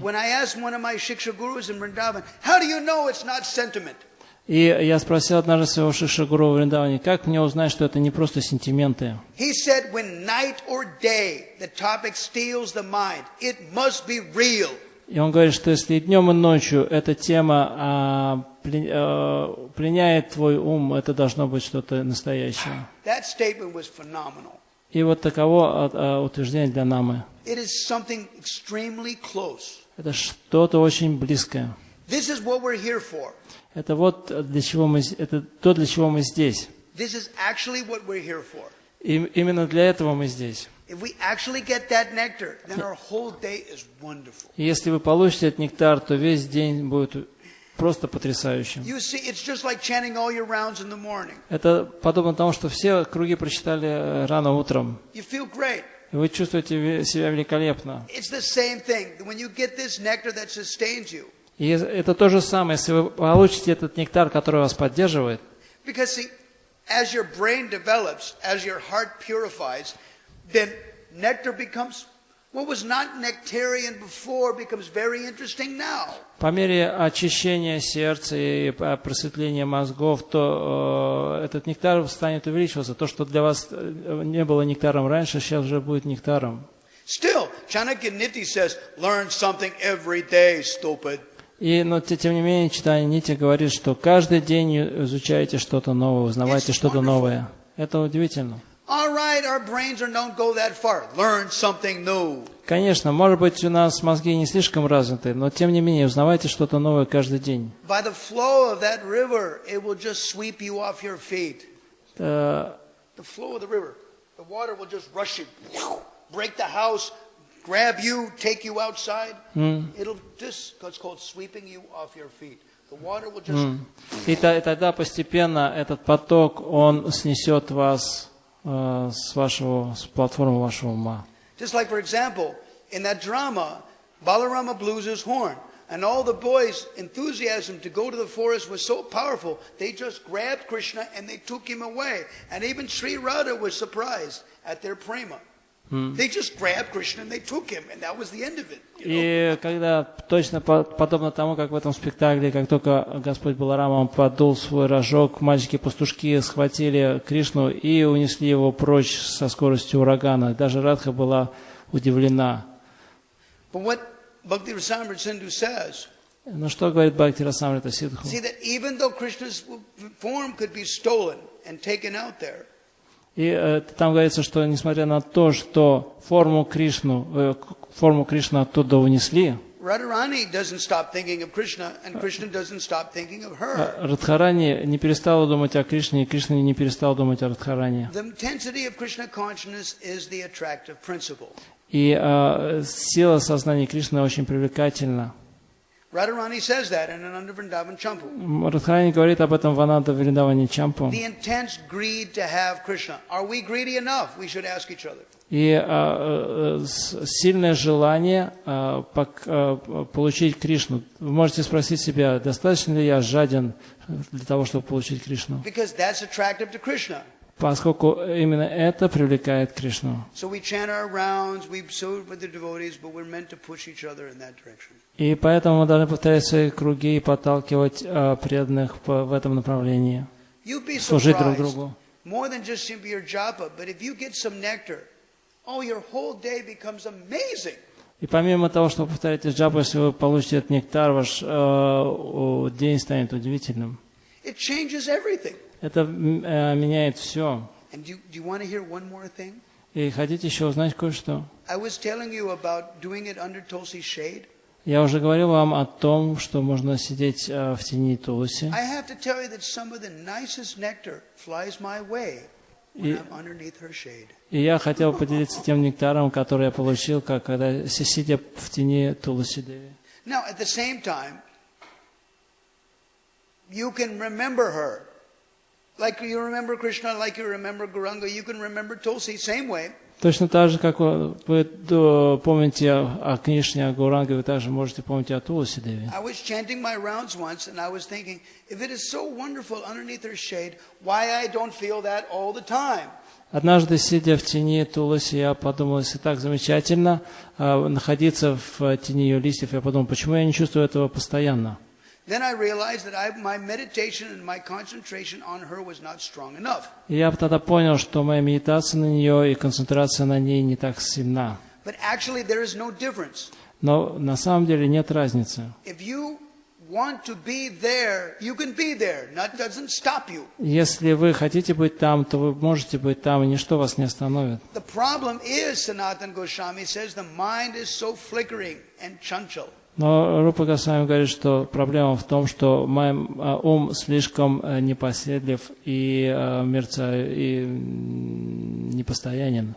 И я спросил однажды своего шикша-гуру в Вриндаване, как мне узнать, что это не просто сентименты? И он говорит, что если днем и ночью эта тема пленяет твой ум, это должно быть что-то настоящее. И вот таково утверждение для намы. Это что-то очень близкое. Это вот для чего мы, это то, для чего мы здесь. И именно для этого мы здесь. И если вы получите этот нектар, то весь день будет просто потрясающим. Это подобно тому, что все круги прочитали рано утром. И вы чувствуете себя великолепно. И это то же самое, если вы получите этот нектар, который вас поддерживает. As your brain develops, as your heart purifies, then nectar becomes what was not nectarian before becomes very interesting now. По мере очищения сердца и просветления мозгов, то этот нектар станет увеличиваться. То, что для вас не было нектаром раньше, сейчас уже будет нектаром. Still, Chanakya Niti says, learn something every day, stupid. Но тем не менее, читание Нити говорит, что каждый день изучаете что-то новое, узнавайте что-то новое. Это удивительно. Конечно, может быть, у нас мозги не слишком развиты, но тем не менее, узнавайте что-то новое каждый день. Grab you, take you outside. It'll just, it's called sweeping you off your feet. The water will just. И тогда постепенно этот поток, он снесет вас с платформы вашего ума. Just like, for example, in that drama, Balarama blows his horn, and all the boys' enthusiasm to go to the forest was so powerful, they just grabbed Krishna and they took him away. And even Sri Radha was surprised at their prema. They just grabbed Krishna and they took him, and that was the end of it. И когда точно подобно тому, как в этом спектакле, как только Господь Баларама, он подул свой рожок, мальчики-пастушки схватили Кришну и унесли его прочь со скоростью урагана. Даже Радха была удивлена. But what Bhakti Vишрамбха Sindhu says, но что говорит Бхакти Расамрита Сиддху? See that even though Krishna's form could be stolen and taken out there, и там говорится, что несмотря на то, что форму Кришну оттуда унесли, Radharani doesn't stop thinking of Krishna, and Krishna doesn't stop thinking of her. Радхарани не перестала думать о Кришне, и Кришна не перестал думать о Радхарани. The intensity of Krishna consciousness is the attractive principle. И сила сознания Кришны очень привлекательна. Radharani says that in Ananda Vrindavan Champu. Радхарани говорит об этом в Ананда Вриндаване Чампу. The intense greed to have Krishna. Are we greedy enough? We should ask each other. И сильное желание получить Кришну. Вы можете спросить себя, достаточно ли я жаден для того, чтобы получить Кришну? Because that's attractive to Krishna. Поскольку именно это привлекает Кришну. И поэтому мы должны повторять свои круги и подталкивать преданных в этом направлении. Служить друг другу. И помимо того, что вы повторяете джапу, если вы получите этот нектар, ваш день станет удивительным. Это меняет все. И хотите еще узнать кое-что? Я уже говорил вам о том, что можно сидеть в тени тулуси. И я хотел поделиться тем нектаром, который я получил, когда сидя в тени тулуси деви. Like you remember Krishna, like you remember Gauranga, you can remember Tulsi, same way. Точно так же, как вы помните о Кришне, о Гауранге, вы также можете помнить о Туласи Деви. I was chanting my rounds once, and I was thinking, if it is so wonderful underneath her shade, why I don't feel that all the time? Однажды, сидя в тени Туласи, я подумал, если так замечательно находиться в тени ее листьев, я подумал, почему я не чувствую этого постоянно? Then I realized that my meditation and my concentration on her was not strong enough. И я тогда понял, что моя медитация на нее и концентрация на ней не так сильна. But actually there is no difference. Но на самом деле нет разницы. If you want to be there, you can be there. That doesn't stop you. Если вы хотите быть там, то вы можете быть там, и ничто вас не остановит. The problem is, Sanatana Goswami says, the mind is so flickering and chanchal. Но Рупа Госвами говорит, что проблема в том, что ум слишком непоседлив и непостоянен.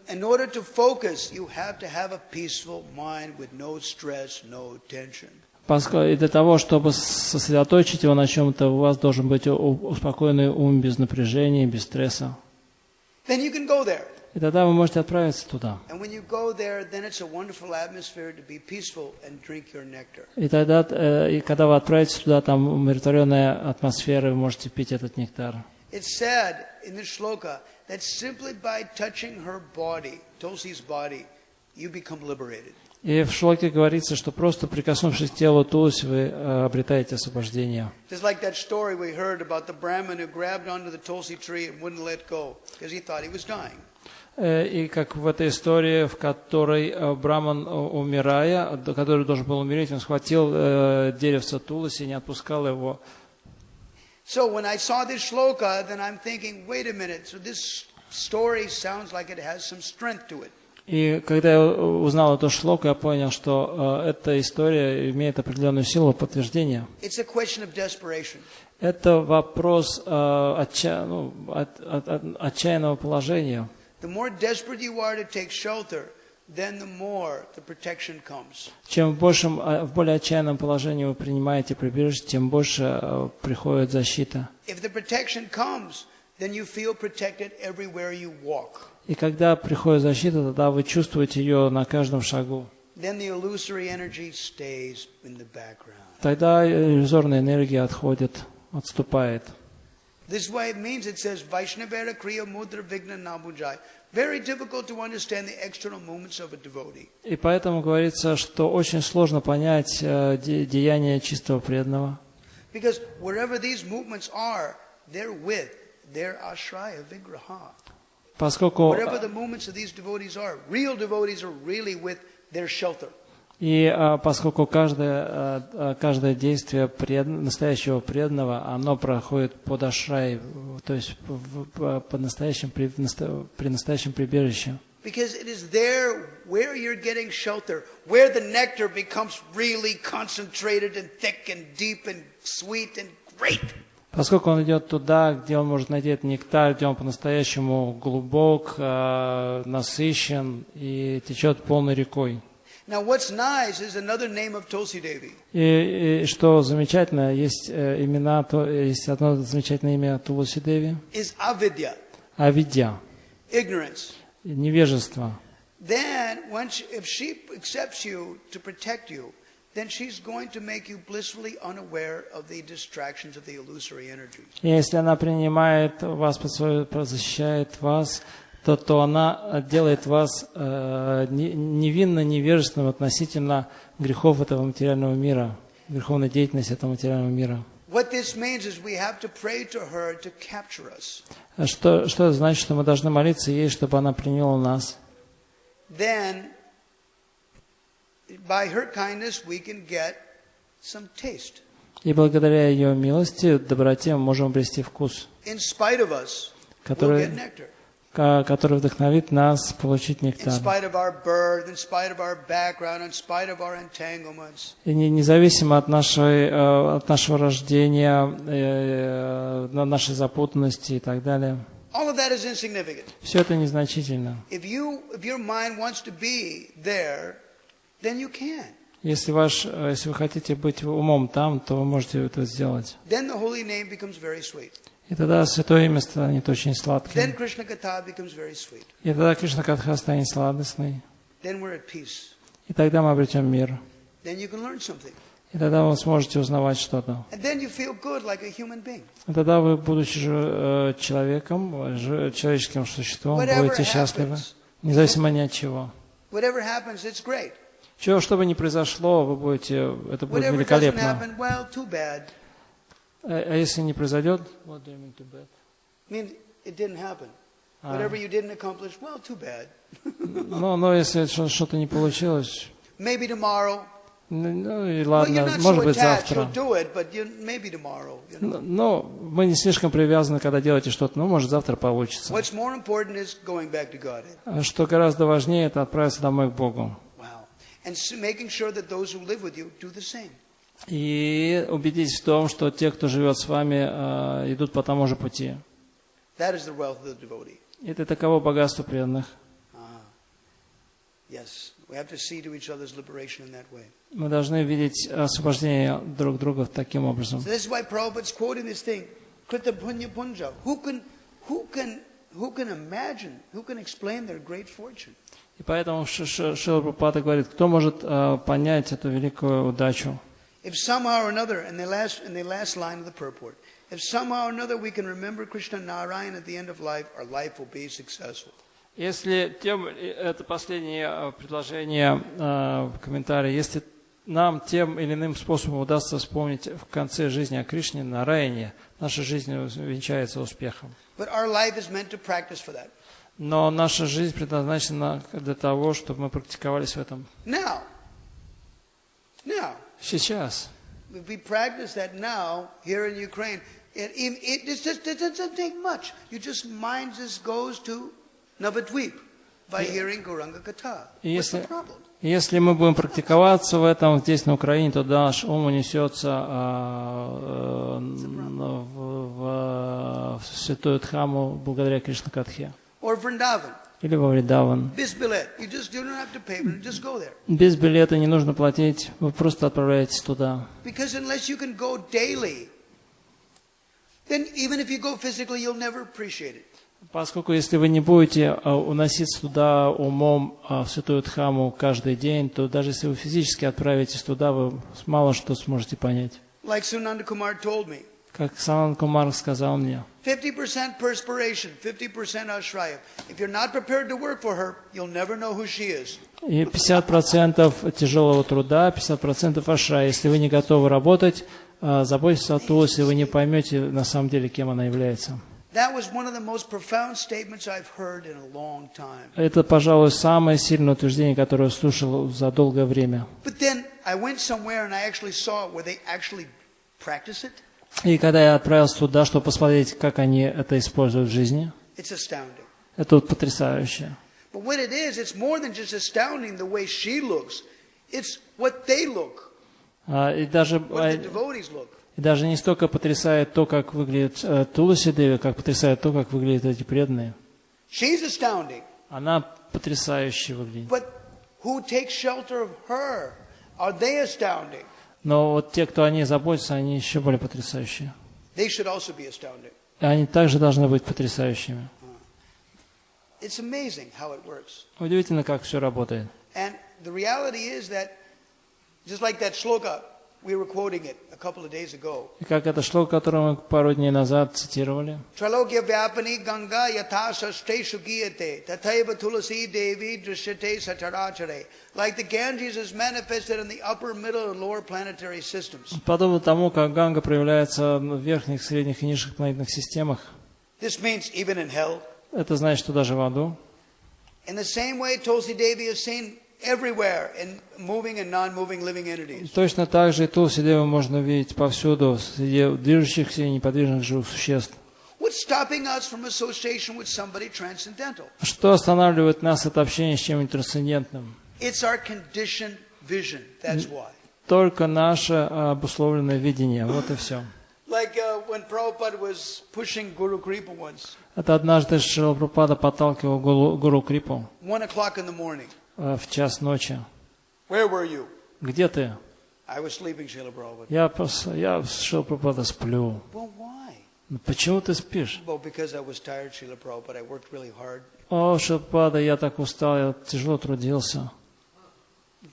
In order to focus, you have to have a peaceful mind with no stress, no tension. И для того, чтобы сосредоточить его на чем-то, у вас должен быть успокоенный ум без напряжения, без стресса. Then you can go there. И тогда вы можете отправиться туда. И тогда, когда вы отправитесь туда, там умиротворенная атмосфера, вы можете пить этот нектар. It's said in this shloka that simply by touching her body, Tulsi's body, you become liberated. И в шлоке говорится, что просто прикоснувшись к телу Тулси, вы обретаете освобождение. Just like that story we heard about the Brahmin who grabbed onto the Tulsi tree and wouldn't let go because he thought he was dying. И как в этой истории, в которой Браман, умирая, который должен был умереть, он схватил деревце Туласи и не отпускал его. So when I saw this shloka, then I'm thinking, wait a minute, so this story sounds like it has some strength to it. И когда я узнал эту шлоку, я понял, что эта история имеет определенную силу подтверждения. It's a question of desperation. Это вопрос отчаянного положения. The more desperate you are to take shelter, then the more the protection comes. Чем в более отчаянном положении вы принимаете прибежище, тем больше приходит защита. If the protection comes, then you feel protected everywhere you walk. И когда приходит защита, тогда вы чувствуете ее на каждом шагу. Then the illusory energy stays in the background. Тогда иллюзорная энергия отступает. This way it means it says Vaishnavera Kriya Mudra Vigna Nabujai. Very difficult to understand the external movements of a devotee. И поэтому говорится, что очень сложно понять деяния чистого преданного. Because wherever these movements are, they're with their ashraya vigraha. Поскольку wherever the movements of these devotees are, real devotees are really with their shelter. И поскольку каждое действие настоящего преданного, оно проходит под ашрай, то есть при настоящем прибежище. Because it is there where you're getting shelter, where the nectar becomes really concentrated and thick and deep and sweet and great. Поскольку он идет туда, где он может найти этот нектар, где он по-настоящему глубок, насыщен и течет полной рекой. Now, what's nice is another name of Tulsi Devi. И что замечательно, есть одно замечательное имя Туласи Деви. Is avidya. Авидья. Ignorance. Невежество. Then, if she accepts you to protect you, then she's going to make you blissfully unaware of the distractions of the illusory energy. Если она принимает вас под свою, защищает вас, то она делает вас невинно невежественным относительно грехов этого материального мира, греховной деятельности этого материального мира. What this means is we have to pray to her to capture us. Что это значит, что мы должны молиться ей, чтобы она приняла нас. Then, by her kindness, we can get some taste. И благодаря ее милости, доброте мы можем обрести вкус, In spite of us, we'll get nectar. который вдохновит нас получить нектар. In spite of our birth, in spite of our background, in spite of our entanglements. И независимо от нашего рождения, нашей запутанности и так далее. All of that is insignificant. Все это незначительно. If your mind wants to be there, then you can. Если вы хотите быть умом там, то вы можете это сделать. Then the holy name becomes very sweet. И тогда святое имя станет очень Then сладким. Krishna Katha becomes very sweet. И тогда Кришна Катха станет сладостной. Then we're at peace. И тогда мы обретем мир. Then you can learn something. И тогда вы сможете узнавать что-то. And then you feel good like a human being. И тогда вы, будучи человеком, человеческим существом, будете счастливы, независимо ни от чего. Whatever happens, it's great. Чего, что бы ни произошло, вы будете, это будет Whatever doesn't великолепно. happen, well, too bad. А если не произойдет? What do you mean too bad? I mean, it didn't happen. Whatever you didn't accomplish, well, too bad. Но если что-то не получилось, Maybe tomorrow. ну и Well, you're ладно, not может so быть attached, завтра. you'll do it, but maybe tomorrow. You know? Но мы не слишком привязаны, когда делаете что-то, ну, может, завтра получится. What's more important is going back to God. А что гораздо важнее, это отправиться домой к Богу. Wow. And making sure that those who live with you do the same. И убедитесь в том, что те, кто живет с вами, идут по тому же пути. That is the wealth of the devotee. Это таково богатство преданных. Yes, we have to see to each other's liberation in that way. Мы должны видеть освобождение друг друга таким образом. So this is why Prabhupada's quoting this thing, Krita Punya Punja. Who can imagine, who can explain their great fortune? И поэтому Шрила Прабхупада говорит, кто может понять эту великую удачу? If somehow or another, in the last line of the purport, if somehow or another we can remember Krishna Narayan at the end of life, our life will be successful. Если это последнее предложение комментария, если нам тем или иным способом удастся вспомнить в конце жизни о Кришне, Нараяне, наша жизнь венчается успехом. But our life is meant to practice for that. Но наша жизнь предназначена для того, чтобы мы практиковались в этом. Now, Сейчас. if we practice that now here in Ukraine, it doesn't take much. Mind just goes to Navadvip by hearing Gauranga Katha. What's the problem? Если мы будем практиковаться в этом здесь, на Украине, то наш ум унесется в святую Дхаму благодаря Кришна Катхе. Or Vrindavan. Или во Вриндаван. This billet, you don't have to pay, but just go there. Без билета не нужно платить, вы просто отправляетесь туда. Because unless you can go daily, then even if you go physically, you'll never appreciate it. Поскольку если вы не будете уноситься туда умом в святую Дхаму каждый день, то даже если вы физически отправитесь туда, вы мало что сможете понять. Like Sunanda Kumar told me. Как Сананда Кумар сказал мне. 50% perspiration, 50% ashraya. If you're not prepared to work for her, you'll never know who she is. И 50% тяжелого труда, 50% ашра. Если вы не готовы работать, заботьтесь о том, если вы не поймете на самом деле, кем она является. Это, пожалуй, самое сильное утверждение, которое я слушал за долгое время. И когда я отправился туда, чтобы посмотреть, как они это используют в жизни, это вот потрясающе. И даже не столько потрясает то, как выглядит Туласи Деви, как потрясает то, как выглядят эти преданные. Она потрясающе выглядит. Но вот те, кто о ней заботится, они еще более потрясающие. И они также должны быть потрясающими. Удивительно, как все работает. И как это шло, которое мы пару дней назад цитировали. Подобно тому, как Ганга проявляется в верхних, средних и низших планетных системах. Это значит, что даже в аду. Точно так же и Тулси Деву можно видеть повсюду, среди движущихся и неподвижных живых существ. Что останавливает нас от общения с чем-нибудь трансцендентным? Только наше обусловленное видение. Вот и все. Это однажды Шрила Прабхупада подталкивал Гуру Крипу в час ночи. Где ты? Я, Шрила Прабхупада, сплю. Почему ты спишь? Well, because I was tired, Srila Prabhupada. I worked really hard. О, Шрилпада, я так устал, я тяжело трудился.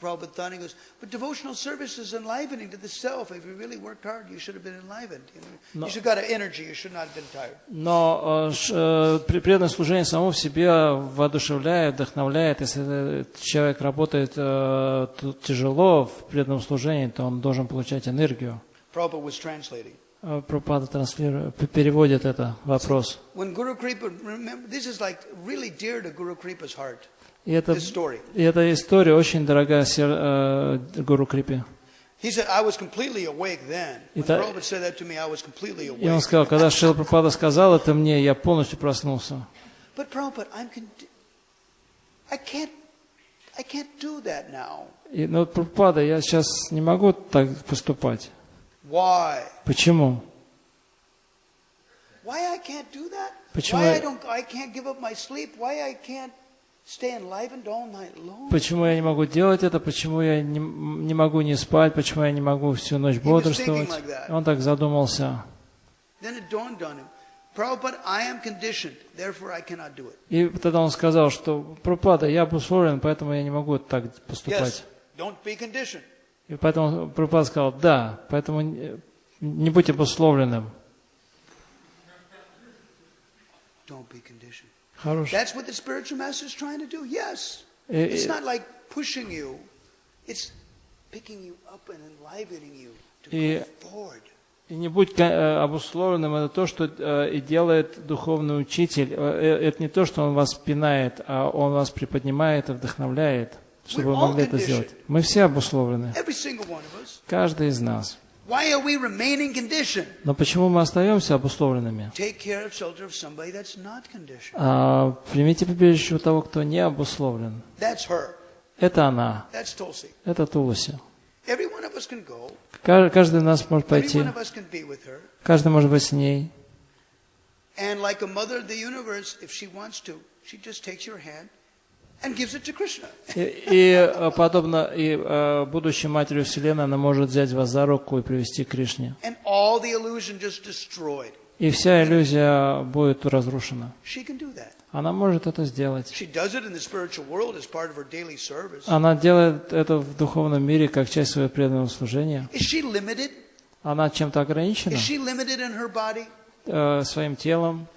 Prabhupada thought, he goes, but devotional service is enlivening to the self. If you really worked hard, you should have been enlivened. You should have got energy. You should not have been tired. Но преданное служение само в себе воодушевляет, вдохновляет. Если человек работает тяжело в преданном служении, то он должен получать энергию. Prabhupada was translating. Прабхупада переводит это вопрос. When Guru Kripa, remember, this is like really dear to Guru Kripa's heart. И эта история очень дорога Гуру Крипе. He said, I was completely awake then. When Prabhupada said that to me, I was completely awake. И он сказал, когда Шрила Прабхупада сказал это мне, я полностью проснулся. But Prabhupada, I can't do that now. Но Прабхупада, я сейчас не могу так поступать. Why? Почему? Why I can't do that? Почему I can't give up my sleep? Why I can't stay enlivened all night long? Почему я не могу делать это? Почему я не могу не спать? Почему я не могу всю ночь бодрствовать? Он так задумался. Then it dawned on him. Prabhupada, I am conditioned, therefore I cannot do it. И тогда он сказал, что Прабхупада, я обусловлен, поэтому я не могу так поступать. Yes, don't be conditioned. И поэтому Прабхупада сказал, да, поэтому не будь обусловленным. Don't be conditioned. Хорошо. That's what the spiritual master is trying to do. Yes. It's not like pushing you. It's picking you up and enlivening you to go forward. И не будь обусловленным, это то, что и делает духовный учитель. Это не то, что он вас пинает, а он вас приподнимает и вдохновляет, чтобы вы могли это сделать. Мы все обусловлены. Каждый из нас. Но почему мы остаемся обусловленными? Примите прибежище у того, кто не обусловлен. Это она. Это Туласи. Каждый из нас может пойти. Каждый может быть с ней. И подобно и будущей матерью Вселенной, она может взять вас за руку и привести к Кришне. И вся иллюзия будет разрушена. Она может это сделать. Она делает это в духовном мире как часть своего преданного служения. Она чем-то ограничена своим телом.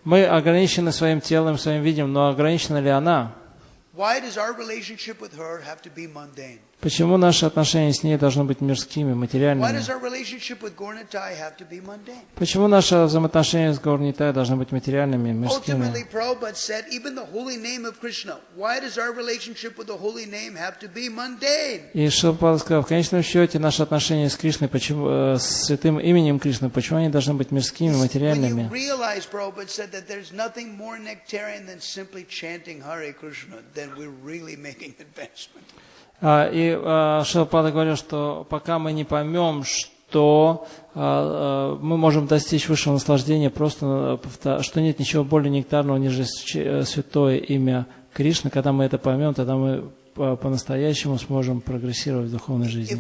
Мы ограничены своим телом, своим видением, но ограничена ли она? Почему наши отношения с ней должны быть мирскими, материальными? Почему наши взаимоотношения с Гаурнитай должны быть материальными, мирскими? И Шрила сказал, в конечном счете, наши отношения с Кришной, почему, с святым именем Кришны, почему они должны быть мирскими, материальными? И Шрила говорил, что пока мы не поймем, что мы можем достичь высшего наслаждения, просто что нет ничего более нектарного, нежели святое имя Кришны, когда мы это поймем, тогда мы по-настоящему сможем прогрессировать в духовной жизни.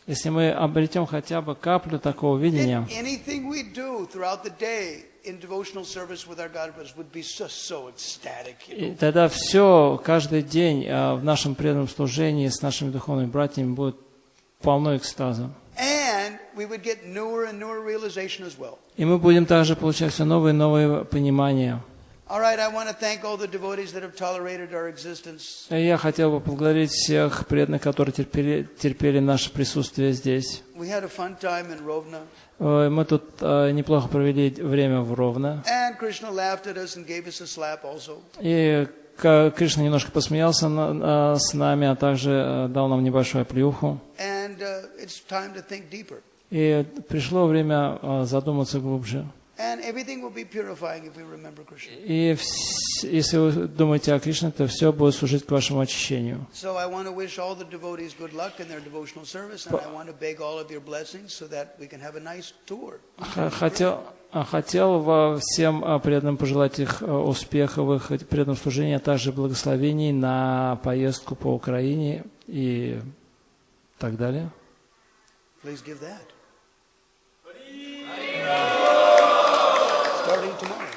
Если мы обретем хотя бы каплю такого видения, и тогда все, каждый день в нашем преданном служении с нашими духовными братьями будет полно экстаза. И мы будем также получать все новые и новые понимания. Я хотел бы поблагодарить всех преданных, которые терпели наше присутствие здесь. Мы тут неплохо провели время в Ровно. И Кришна немножко посмеялся с нами, а также дал нам небольшую оплеуху. И пришло время задуматься глубже. И если вы думаете о Кришне, то все будет служить к вашему очищению. Хотел всем преданным пожелать их успехов в их преданном служении, а также благословений на поездку по Украине и так далее. Please give that. Starting tomorrow.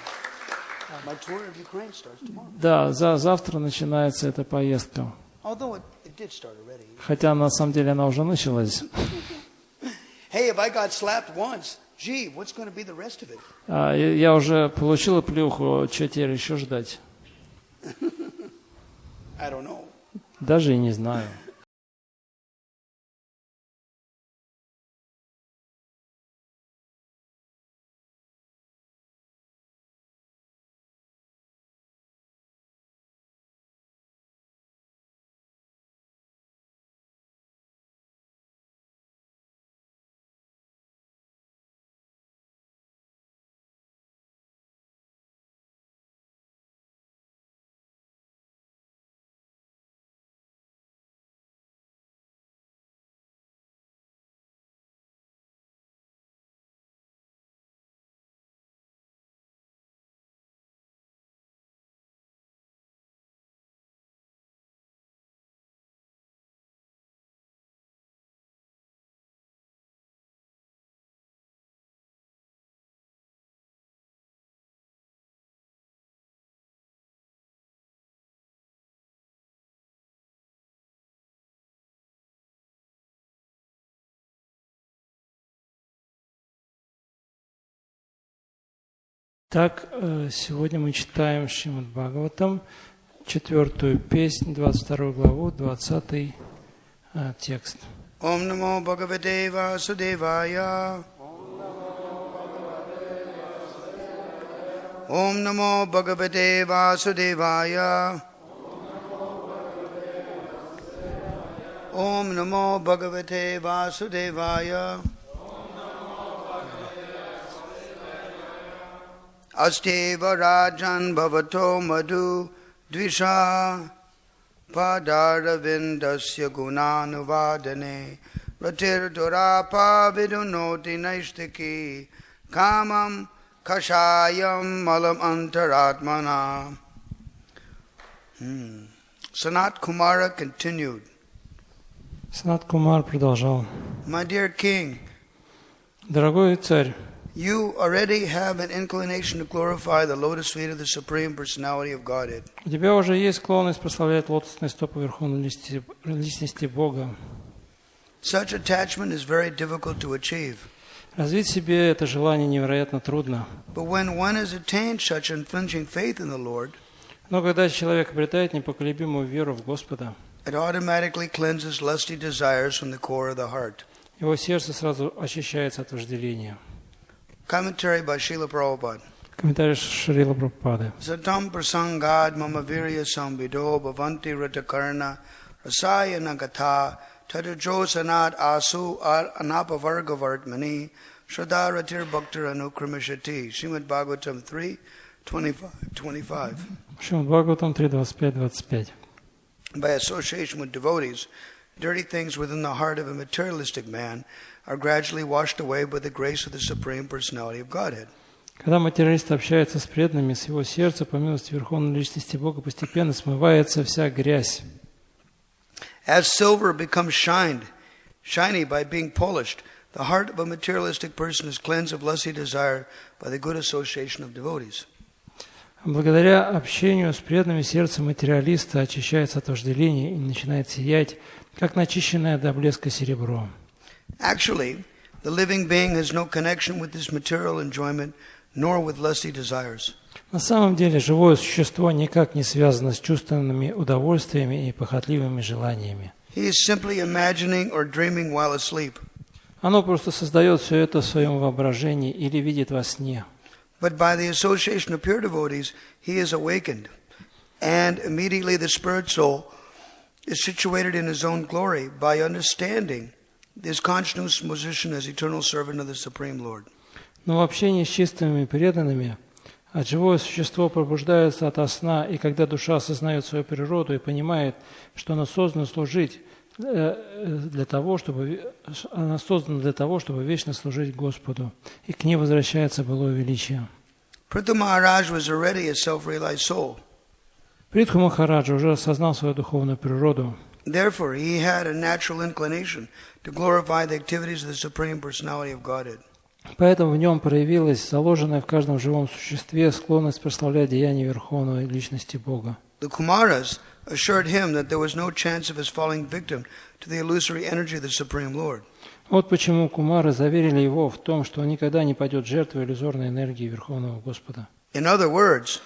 My tour of Ukraine starts tomorrow. Да, завтра начинается эта поездка. Although it did start already. Хотя на самом деле она уже началась. Hey, if I got slapped once, gee, what's going to be the rest of it? Я уже получила плюху, что теперь еще ждать? I don't know. Даже и не знаю. Так, сегодня мы читаем Шримад Бхагаватам, 4-ю песнь, 22 главу, 20 текст. Om Namo Bhagavate Vasudevaya. Om Namo Bhagavate Vasudevaya. Om Namo Bhagavate Vasudevaya. Asteva Rajan Bhavato Madhu Dvisha Padaravindasya Gunanuvadane Ratir Durapa Vidunoti Naishtiki Kamam Kashayam Malam Antaratmana. Sanat Kumara continued. Санат Кумар продолжал. My dear king, Дорогой царь, you already have an inclination to glorify the lotus feet of the Supreme Personality of Godhead. у тебя уже есть склонность прославлять лотосные стопы Верховной Личности Бога. Such attachment is very difficult to achieve. Развить в себе это желание невероятно трудно. But when one has attained such unflinching faith in the Lord, Но когда человек обретает непоколебимую веру в Господа, it automatically cleanses lusty desires from the core of the heart. его сердце сразу очищается от вожделения. Commentary by Srila Prabhupada. Комментарий Шрила Прабхупады. Satam prasangad mama virya samvido bhavanti ratakarna rasayana gatha tadajo sanat asu anapavargavartmani shradharatir bhaktir anukramishati. Shrimad Bhagavatam 3:25. Шримад Бхагаватам 3:25-25. By association with devotees, dirty things within the heart of a materialistic man are gradually washed away by the grace of the Supreme Personality of Godhead. Когда материалист общается с преданными, с его сердца, по милости Верховной Личности Бога, постепенно смывается вся грязь. As silver becomes shiny by being polished, the heart of a materialistic person is cleansed of lusty desire by the good association of devotees. Благодаря общению с преданными сердце материалиста очищается от вожделения и начинает сиять, как начищенное до блеска серебро. Actually, the living being has no connection with this material enjoyment, nor with lusty desires. На самом деле, живое существо никак не связано с чувственными удовольствиями и похотливыми желаниями. He is simply imagining or dreaming while asleep. Оно просто создает все это в своем воображении или видит во сне. But by the association of pure devotees, he is awakened, and immediately the spirit soul is situated in his own glory by understanding his conscious position as eternal servant of the Supreme Lord. Но в общении с чистыми преданными живое существо пробуждается ото сна, и когда душа осознает свою природу и понимает, что она создана служить для того, чтобы вечно служить Господу, и к ней возвращается былое величие. Prithu Maharaj was already a self-realized soul. Притху Махараджа уже осознал свою духовную природу. Therefore, he had a natural inclination to glorify the activities of the Supreme Personality of Godhead. Поэтому в нем проявилась заложенная в каждом живом существе склонность прославлять деяния Верховной Личности Бога. The Kumaras assured him that there was no chance of his falling victim to the illusory energy of the Supreme Lord. Вот почему кумары заверили его в том, что он никогда не пойдет жертвой иллюзорной энергии Верховного Господа. In other words,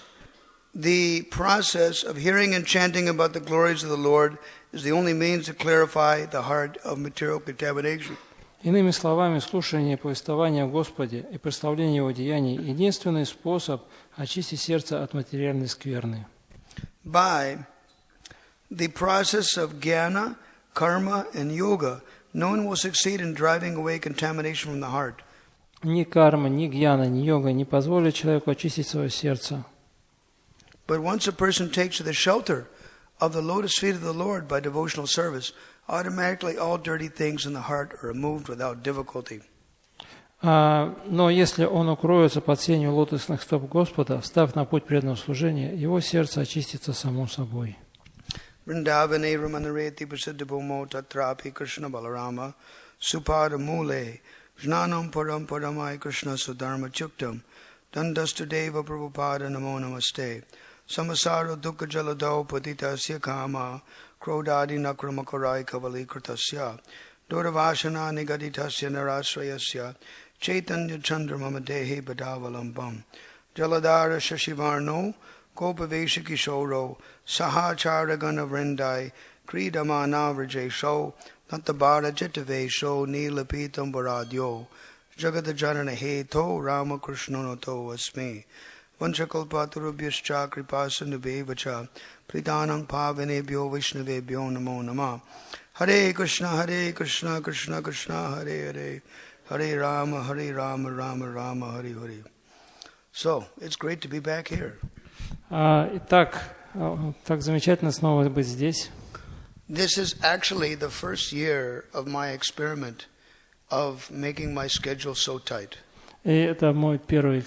the process of hearing and chanting about the glories of the Lord is the only means to clarify the heart of material contamination. Иными словами, слушание повествования о Господе и представление Его деяний – единственный способ очистить сердце от материальной скверны. By the process of jnana, karma, and yoga, no one will succeed in driving away contamination from the heart. Ни карма, ни гьяна, ни йога не позволят человеку очистить свое сердце. But once a person takes to the shelter of the lotus feet of the Lord by devotional service, automatically all dirty things in the heart are removed without difficulty. Но если он укроется под сенью лотосных стоп Господа, встав на путь преданного служения, его сердце очистится само собой. Vrindavane ramanareti prasiddhabhumo tatrapi Krishna balarama supada mule jnanam param paramai Krishna sudharma chuktam dandastu deva Prabhupada namo namaste samasaro dukkha jalado patitasya kama krodadi nakramakarai kavali kritasya doravashana nigaditasya narasrayasya chaitanya chandrama dehe badavalambam jaladara shashivarno Kopavesha Kishoro, Sahacharagana Vrindai, Kridamana Vrajesho, Natabara Jetavesho, Nilapitam Baradyo, Jagadajanana Heto, Ramakrishna Noto Asmi, Vanchakalpaturubhyascha Kripasanubhevacha, Pridanam Pavanebhyo Vishnavebhyo Namo Nama, Hare Krishna, Krishna Krishna, Hare Hare, Hare Rama, Rama Rama, Hare Hare. So, it's great to be back here. Итак, так замечательно снова быть здесь. This is actually the first year of my experiment of making my schedule so tight. И это мой первый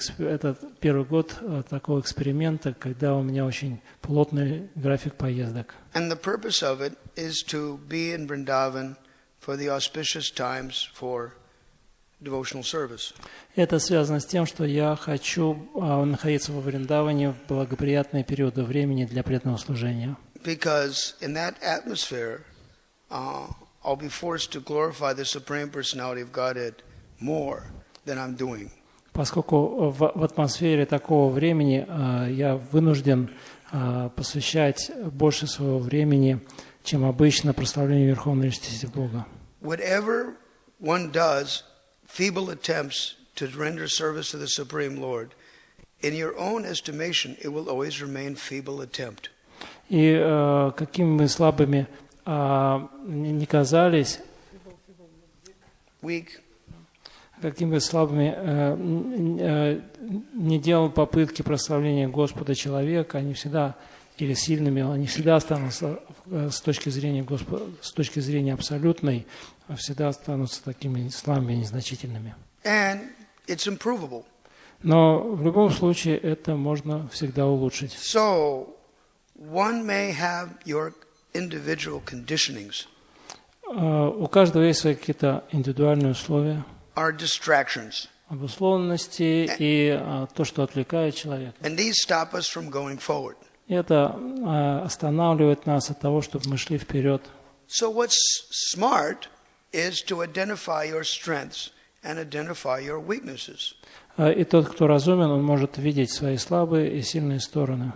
год такого эксперимента, когда у меня очень плотный график поездок. And the purpose of it is to be in Vrindavan for the auspicious times for devotional service. Это связано с тем, что я хочу находиться во Вриндаване в благоприятные периоды времени для преданного служения. Because in that atmosphere, I'll be forced to glorify the Supreme Personality of Godhead more than I'm doing. Поскольку в атмосфере такого времени я вынужден посвящать больше своего времени, чем обычно, прославлению Верховной Личности Бога. Whatever one does, feeble attempts to render service to the Supreme Lord, in your own estimation, it will always remain feeble attempt. И какими мы слабыми не казались, Weak. какими бы слабыми не делал попытки прославления Господа человека, они всегда, или сильными, они всегда останутся с точки зрения Господа, с точки зрения абсолютной, всегда останутся такими слабыми и незначительными. And it's improvable. Но в любом случае это можно всегда улучшить. So, one may have your individual conditionings. У каждого есть свои какие-то индивидуальные условия, Are distractions. обусловленности и то, что отвлекает человека. And these stop us from going forward. И это останавливает нас от того, чтобы мы шли вперед. So what's smart is to identify your strengths and identify your weaknesses. И тот, кто разумен, он может видеть свои слабые и сильные стороны.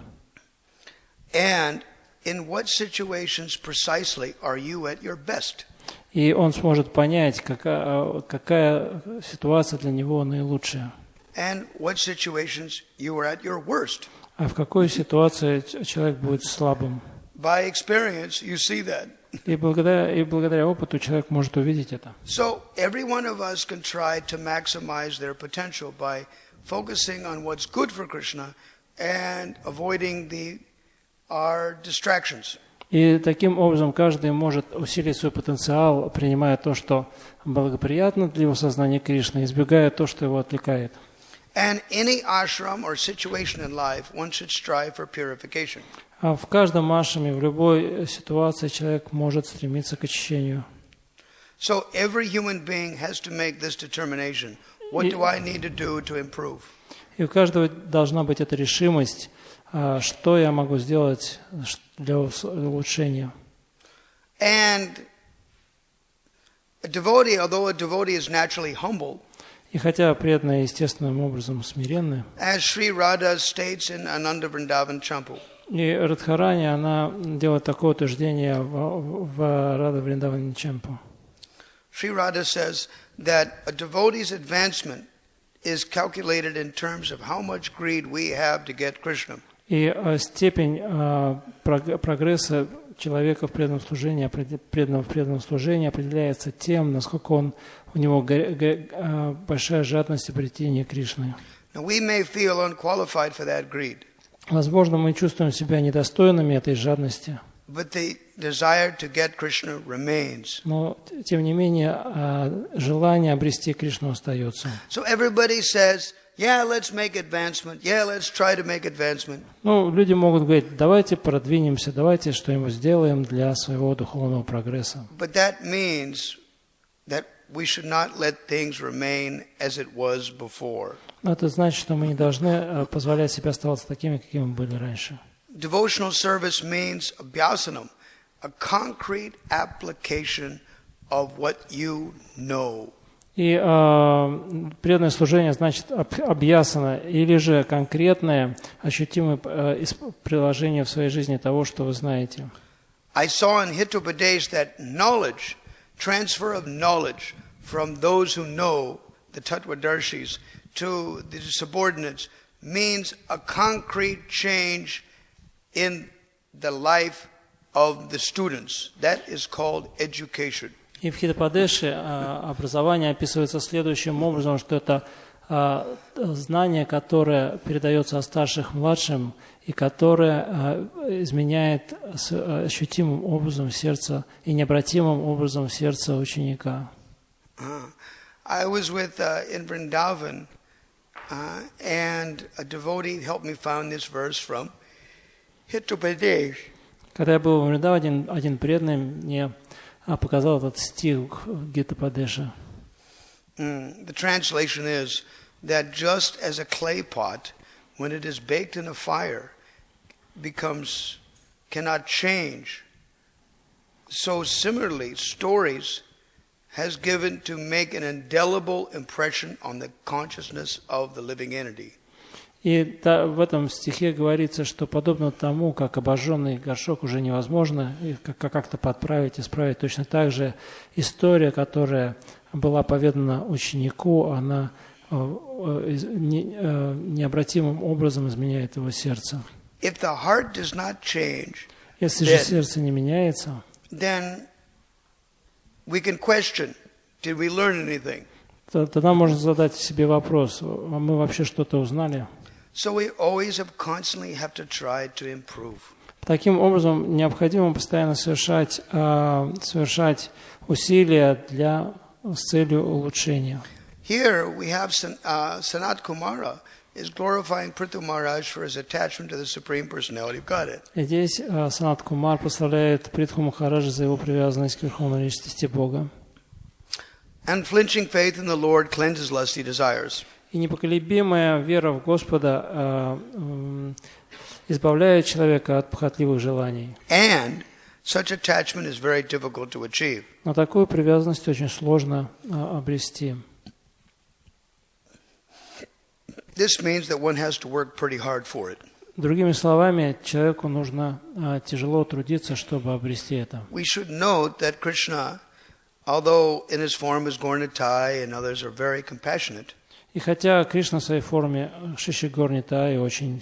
And in what situations precisely are you at your best? И он сможет понять, какая ситуация для него наилучшая. And what situations you are at your worst? А в какой ситуации человек будет слабым. By experience, you see that. И благодаря опыту человек может увидеть это. So every one of us can try to maximize their potential by focusing on what's good for Krishna and avoiding our distractions. И таким образом каждый может усилить свой потенциал, принимая то, что благоприятно для его сознания Кришны, избегая то, что его отвлекает. And any ashram or situation in life, one should strive for purification. А в каждом ашраме, в любой ситуации человек может стремиться к очищению. So every human being has to make this determination. What do I need to do to improve? И у каждого должна быть эта решимость, что я могу сделать для улучшения. And a devotee, although a devotee is naturally humble, И хотя преданные естественным образом смиренны, as Sri Radha states in Ananda Vrindavan Champu, и Радхарани, она делает такое утверждение в Рада Вриндаване Чемпу. Sri Radha says that a devotee's advancement is calculated in terms of how much greed we have to get Krishna. И степень прогресса человека в преданном служении, преданного в преданном служении определяется тем, насколько у него большая жадность обретения Кришны. Now we may feel unqualified for that greed, Возможно, мы чувствуем себя недостойными этой жадности, but the desire to get Krishna remains. но, тем не менее, желание обрести Кришну остается. So everybody says, yeah, let's make advancement. Yeah, let's try to make advancement. Ну, люди могут говорить, давайте продвинемся, давайте что-нибудь сделаем для своего духовного прогресса. But that means that we should not let things remain as it was before. Но это значит, что мы не должны позволять себе оставаться такими, какими мы были раньше. Devotional service means abhyasanam, a concrete application of what you know. И преданное служение значит абьясана, или же конкретное, ощутимое приложение в своей жизни того, что вы знаете. I saw in Hitopadesh that knowledge, transfer of knowledge from those who know, the Tattvadarshis, to the subordinates, means a concrete change in the life of the students. That is called education. И в Хитападеше образование описывается следующим образом, что это знание, которое передается от старших младшим, и которое изменяет ощутимым образом сердце и необратимым образом сердце ученика. I was in Vrindavan, and a devotee helped me find this verse from Hitopadesh. Когда я был в Вриндаване, один преданный мне показал этот стих Гитападеша. The translation is that just as a clay pot, when it is baked in a fire, cannot change, so similarly, stories has given to make an indelible impression on the consciousness of the living entity. И в этом стихе говорится, что подобно тому, как обожженный горшок уже невозможно как-то подправить, исправить, точно так же история, которая была поведана ученику, она необратимым образом изменяет его сердце. If the heart does not change, если же сердце не меняется, then we can question, did we learn anything? Тогда можно задать себе вопрос, а мы вообще что-то узнали? So we always constantly have to try to improve. Таким образом, необходимо постоянно совершать усилия с целью улучшения. Here we have Sanat Kumara is glorifying Prithu Maharaj for his attachment to the Supreme Personality of Godhead. Здесь Санат Кумар прославляет Притху Махараджа за его привязанность к Верховной Личности Бога. Unflinching faith in the Lord cleanses lusty desires. И непоколебимая вера в Господа избавляет человека от похотливых желаний. And such attachment is very difficult to achieve. Но такую привязанность очень сложно обрести. This means that one has to work pretty hard for it. Другими словами, человеку нужно тяжело трудиться, чтобы обрести это. We should note that Krishna, although in his form as Gaurnitai and others are very compassionate, И хотя Кришна в своей форме Шиши Горнитай очень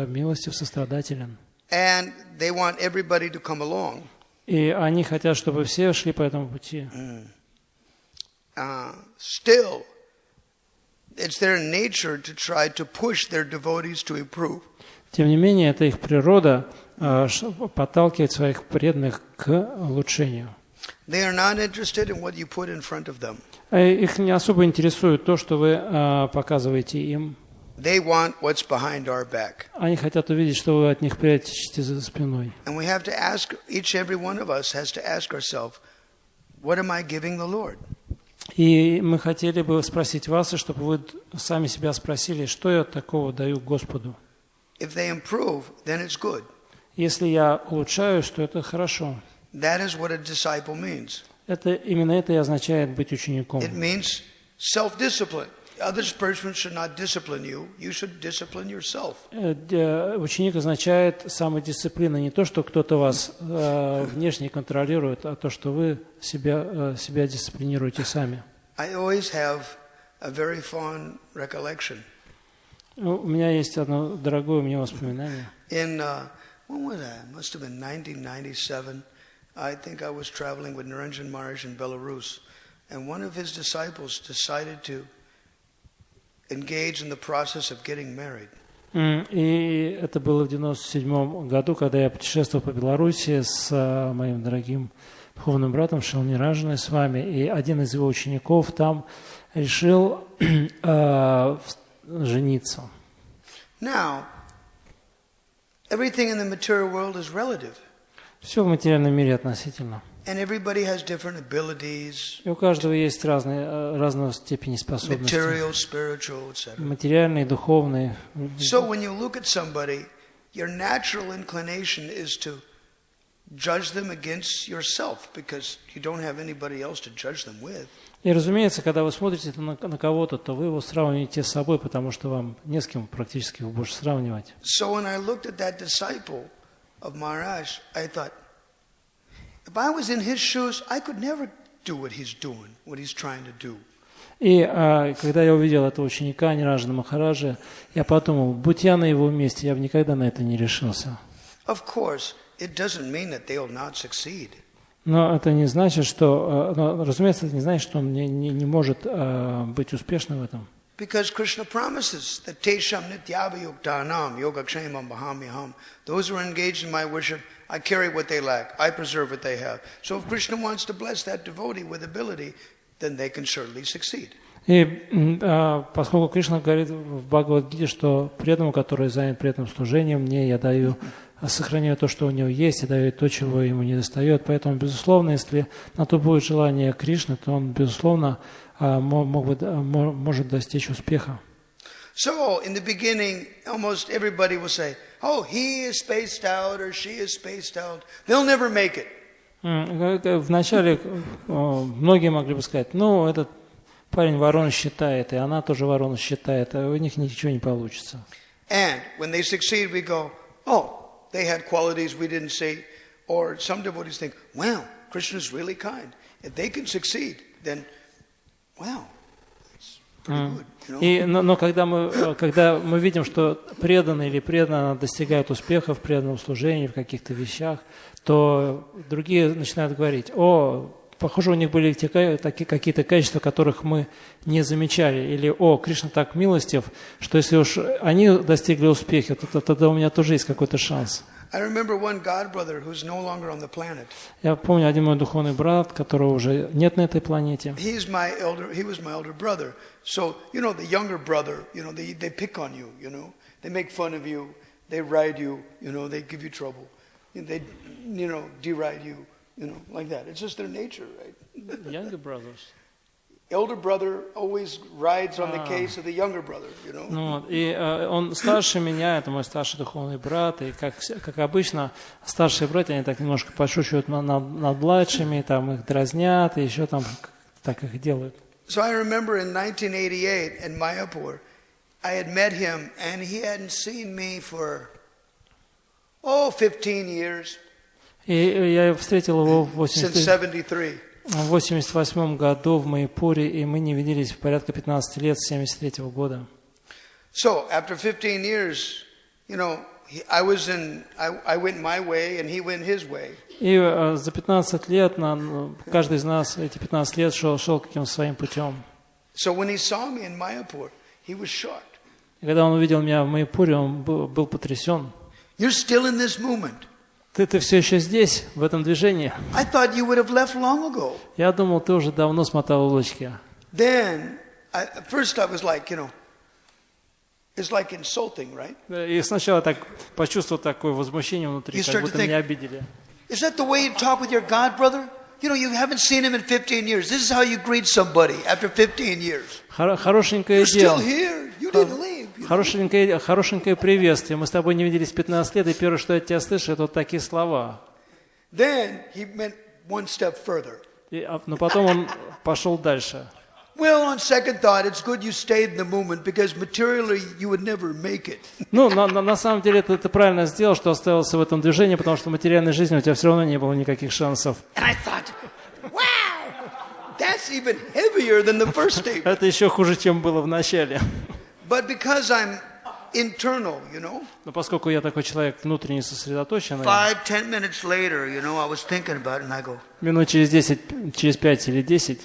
милостив, сострадателен, and they want everybody to come along, и они хотят, чтобы все шли по этому пути, still, it's their nature to try to push their devotees to improve. тем не менее, это их природа подталкивать своих преданных к улучшению. They are not interested in what you put in front of them. Их не особо интересует то, что вы показываете им. They want what's behind our back. Они хотят увидеть, что вы от них прячете за спиной. And we have to ask, each and every one of us has to ask ourselves, what am I giving the Lord? И мы хотели бы спросить вас, и чтобы вы сами себя спросили, что я такого даю Господу. If they improve, then it's good. Если я улучшаюсь, то это хорошо. That is what a disciple means. Именно это и означает быть учеником. It means self-discipline. Other person should not discipline you. You should discipline yourself. Ученик означает самодисциплина, не то, что кто-то вас внешне контролирует, а то, что вы себя дисциплинируете сами. I always have a very fond recollection. У меня есть одно дорогое мне воспоминание. In when was that? It must have been 1997. I think I was traveling with Niranjan Maharaj in Belarus, and one of his disciples decided to engage in the process of getting married. И это было в 97 году, когда я путешествовал по Беларуси с моим дорогим духовным братом Шримад Свами, и один из его учеников там решил жениться. Now, everything in the material world is relative. Все в материальном мире относительно. And everybody has different abilities. И у каждого есть разного степени способностей. Material, spiritual, etc. Материальные, духовные. So when you look at somebody, your natural inclination is to judge them against yourself because you don't have anybody else to judge them with. И, разумеется, когда вы смотрите на кого-то, то вы его сравниваете с собой, потому что вам не с кем практически его больше сравнивать. So when I looked at that disciple of Maharaj, I thought, if I was in his shoes, I could never do what he's doing, what he's trying to do. И когда я увидел этого ученика Ниранджана Махараджа, я подумал, будь я на его месте, я бы никогда на это не решился. Of course, it doesn't mean that they'll not succeed. Но это не значит, что, разумеется, это не значит, что он не может быть успешным в этом. Because Krishna promises that Tesham Nityabhayuktanam Yogakshemam Bahamyaham. Those who are engaged in my worship, I carry what they lack, I preserve what they have. So if Krishna wants to bless that devotee with ability, then they can surely succeed. И поскольку Кришна говорит в Бхагавад-гите, что преданному, который занят преданным служением, мне я даю, сохраняю то, что у него есть, и даю то, чего ему не достает. Поэтому, безусловно, если на то будет желание Кришны, то он, безусловно, может достичь успеха. So, in the beginning, almost everybody will say, oh, he is spaced out or she is spaced out. They'll never make it. Вначале многие могли бы сказать, ну, этот парень ворон считает, и она тоже ворон считает, а у них ничего не получится. And when they succeed, we go, oh, they had qualities we didn't see. Or some devotees think, wow, Krishna's really kind. If they can succeed, then, wow. Но когда мы видим, что преданный или преданная достигают успеха в преданном служении, в каких-то вещах, то другие начинают говорить, о, похоже, у них были какие-то качества, которых мы не замечали, или, о, Кришна так милостив, что если уж они достигли успеха, то тогда у меня тоже есть какой-то шанс. Я помню один мой духовный брат, которого уже нет на этой планете. He was my elder brother. So, the younger brother, they pick on you, They make fun of you, they ride you, they give you trouble. They, deride you, like that. It's just their nature, right? Younger brothers. Elder brother always rides on the case of the younger brother, Ну, и он старше меня, это мой старший духовный брат, и как обычно, старшие братья, они так немножко подшучивают над младшими, там их дразнят, и еще там так их делают. So I remember in 1988 in Mayapur, I had met him, and he hadn't seen me for, 15 years. И я встретил его в Since 73. В 88 году в Майяпуре, и мы не виделись порядка 15 лет с 73 года. So after 15 years, I went my way and he went his way. И за 15 лет каждый из нас эти 15 лет шел каким-то своим путем. So when he saw me in Mayapur, he was shocked. И когда он увидел меня в Майяпуре, он был потрясен. You're still in this movement. Ты все еще здесь, в этом движении. I thought you would have left long ago. Я думал, ты уже давно смотал улочки. Then, at first I was like, It's like insulting, right? И сначала я так почувствовал такое возмущение внутри, You как start to будто think, меня обидели. is that the way you talk with your God, brother? You know, you haven't seen him in 15 years. This is how you greet somebody after 15 years. Хорошенькое You're still дело. here. You didn't leave. You know? Хорошенькое приветствие. Мы с тобой не виделись 15 лет, и первое, что я от тебя слышу, это вот такие слова. Then he went one step further. Но потом он пошел дальше. Well, on second thought, it's good you stayed in the moment because materially you would never make it. Ну, на самом деле ты правильно сделал, что остался в этом движении, потому что в материальной жизни у тебя все равно не было никаких шансов. And I thought, wow, that's even heavier than the first statement. Это еще хуже, чем было в начале. But because I'm internal, you know. Но поскольку я такой человек внутренне сосредоточенный, 5-10 minutes later, you know, I was thinking about it and I go, минут через 5 или 10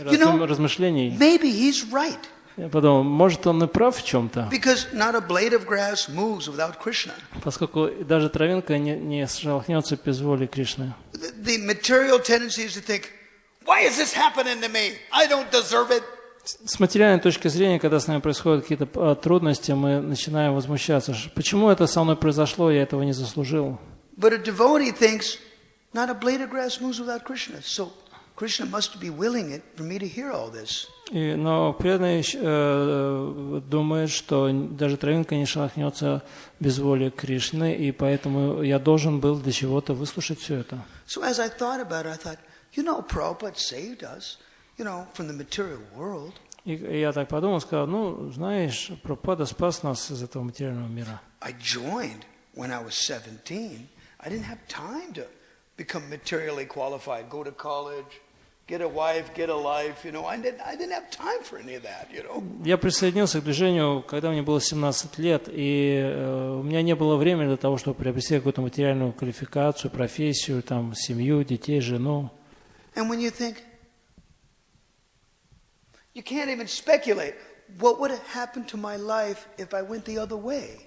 размышлений, maybe he's right. я подумал, может он и прав в чем-то. Because not a blade of grass moves without Krishna. Поскольку даже травинка не шелохнется без воли Кришны. The material tendency is to think, why is this happening to me? I don't deserve it. С материальной точки зрения, когда с нами происходят какие-то трудности, мы начинаем возмущаться. Почему это со мной произошло, я этого не заслужил? But a devotee thinks, not a blade of grass moves without Krishna. So Krishna must be willing it for me to hear all this. Но преданный думает, что даже травинка не шелохнется без воли Кришны, и поэтому я должен был для чего-то выслушать все это. So as I thought about it, I thought, you know, Prabhupada saved us, you know, from the material world. И я так подумал, сказал, ну, знаешь, Прабхупада спас нас из этого материального мира. I joined when I was 17. I didn't have time to become materially qualified, go to college, get a wife, get a life, you know. I didn't have time for any of that, you know. Я присоединился к движению, когда мне было 17 лет, и у меня не было времени для того, чтобы приобрести какую-то материальную квалификацию, профессию, там, семью, детей, жену. And when you think, you can't even speculate, what would have happened to my life if I went the other way?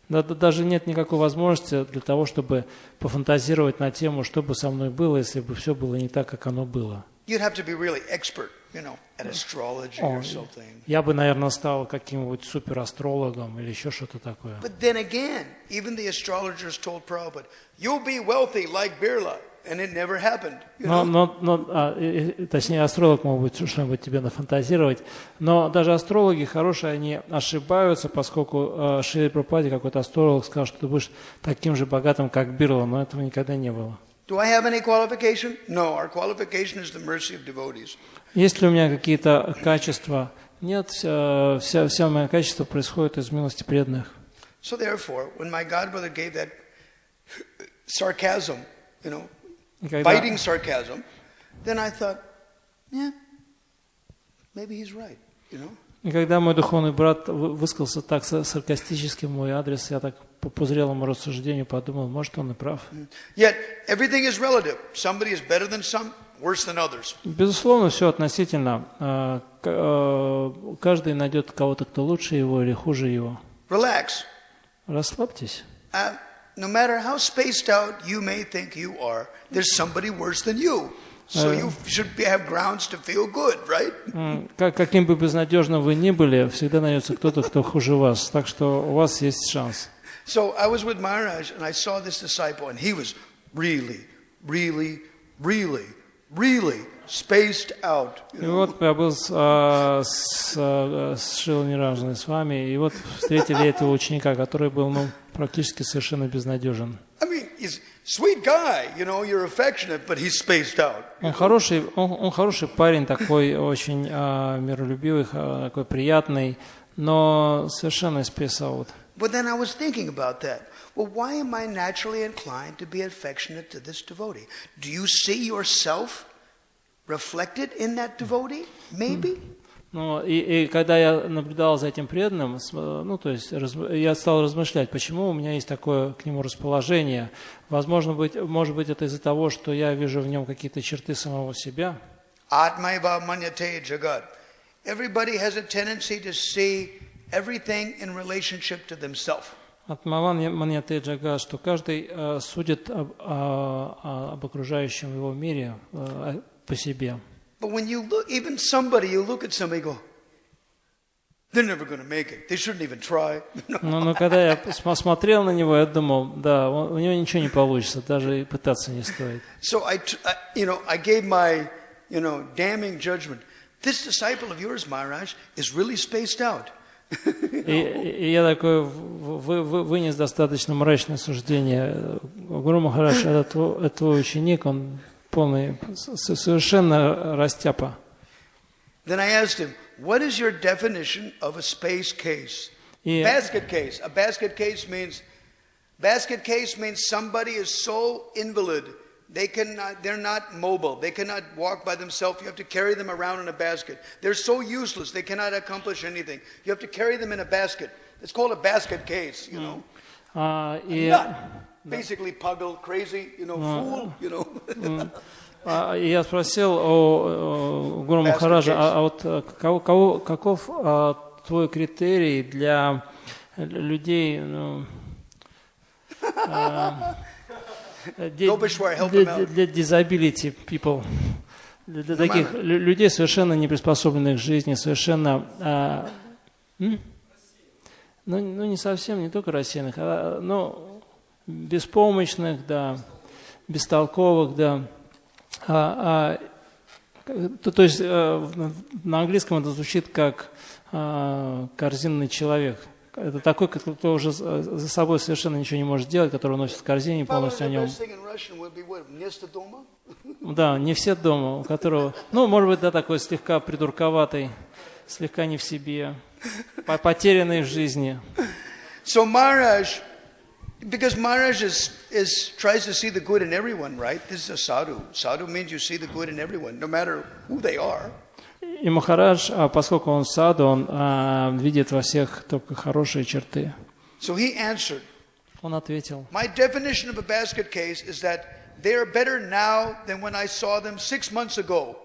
Даже нет никакой возможности для того, чтобы пофантазировать на тему, что бы со мной было, если бы все было не так, как оно было. You'd have to be really expert, you know, at astrology or something. Я бы, наверное, стал каким-нибудь суперастрологом или еще что-то такое. But then again, even the astrologers told Prabhupada, you'll be wealthy like Birla. And it never happened, you know? Точнее, астролог мог быть что-нибудь тебе нафантазировать, но даже астрологи хорошие, они ошибаются, поскольку Шриле Прабхупаде какой-то астролог сказал, что ты будешь таким же богатым, как Бирла, но этого никогда не было. Do I have any qualification? No, our qualification is the mercy of devotees. Есть ли у меня какие-то качества? Нет, вся моя качество происходит из милости преданных. So therefore, when my godbrother gave that sarcasm, you know, biting sarcasm, then I thought, yeah, maybe he's right, you know. И когда мой духовный брат высказался так саркастически в мой адрес, я так по зрелому рассуждению подумал, может, он и прав. Yet everything is relative. Somebody is better than some, worse than others. Безусловно, все относительно. Каждый найдет кого-то, кто лучше его или хуже его. Relax. Расслабьтесь. No matter how spaced out you may think you are, there's somebody worse than you. So you should have grounds to feel good, right? Каким бы безнадежным вы ни были, всегда найдется кто-то, кто хуже вас. Так что у вас есть шанс. So I was with Maharaj and I saw this disciple and he was really spaced out. И вот я был с Шриле Свами, и вот встретили этого ученика, который был, практически совершенно безнадежен. I mean, he's a sweet guy, you know, you're affectionate, but he's spaced out. Он хороший парень, такой очень миролюбивый, такой приятный, но совершенно spaced out. But then I was thinking about that. Well, why am I naturally inclined to be affectionate to this devotee? Do you see yourself reflected in that devotee? Maybe? И когда я наблюдал за этим преданным, я стал размышлять, почему у меня есть такое к нему расположение. Может быть, это из-за того, что я вижу в нем какие-то черты самого себя. Atmaiva manyate jagat. Everybody has a tendency to see everything in relationship to themselves. Атмаван маньяте джага, что каждый судит об окружающем его мире по себе. But when you look, even somebody, you look at somebody and go, they're never going to make it. They shouldn't even try. Но когда я смотрел на него, я думал, да, у него ничего не получится, даже и пытаться не стоит. So I gave my, damning judgment. This disciple of yours, Maharaj, is really spaced out. И я такой вынес достаточно мрачное суждение. Гуру Махарадж, это твой ученик, он полный, совершенно растяпа. Then I asked him, what is your definition of a space case? Basket case. A basket case means somebody is so invalid, they're not mobile. They cannot walk by themselves. You have to carry them around in a basket. They're so useless, they cannot accomplish anything. You have to carry them in a basket. It's called a basket case, Basically puggle, crazy, fool, Я спросил у Гуру Махараджа, а вот каков твой критерий для людей, для disability people, для таких людей, совершенно не приспособленных к жизни, совершенно, не совсем, не только рассеянных, но беспомощных, да, бестолковых, да. То есть на английском это звучит как корзинный человек. Это такой, кто уже за собой совершенно ничего не может делать, который носит в корзине, полностью о нем. Да, не все дома, у которого, может быть, да, такой слегка придурковатый, слегка не в себе, потерянный в жизни. So Maharaj, because Maharaj tries to see the good in everyone, right? This is a sadhu. Sadhu means you see the good in everyone, no matter who they are. И Махарадж, поскольку он саду, он видит во всех только хорошие черты. So he answered. Он ответил. My definition of a basket case is that they are better now than when I saw them 6 months ago.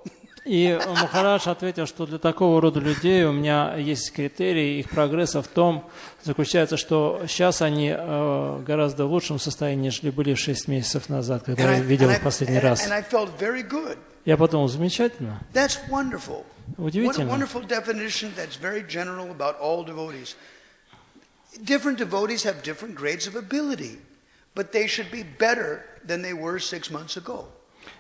И Махарадж ответил, что для такого рода людей у меня есть критерий, их прогресса в том заключается, что сейчас они гораздо в лучшем состоянии, нежели были 6 месяцев назад, когда я видел их последний раз. Я подумал, замечательно. Удивительно. Different devotees have different grades of ability, but they should be better than they were 6 months ago.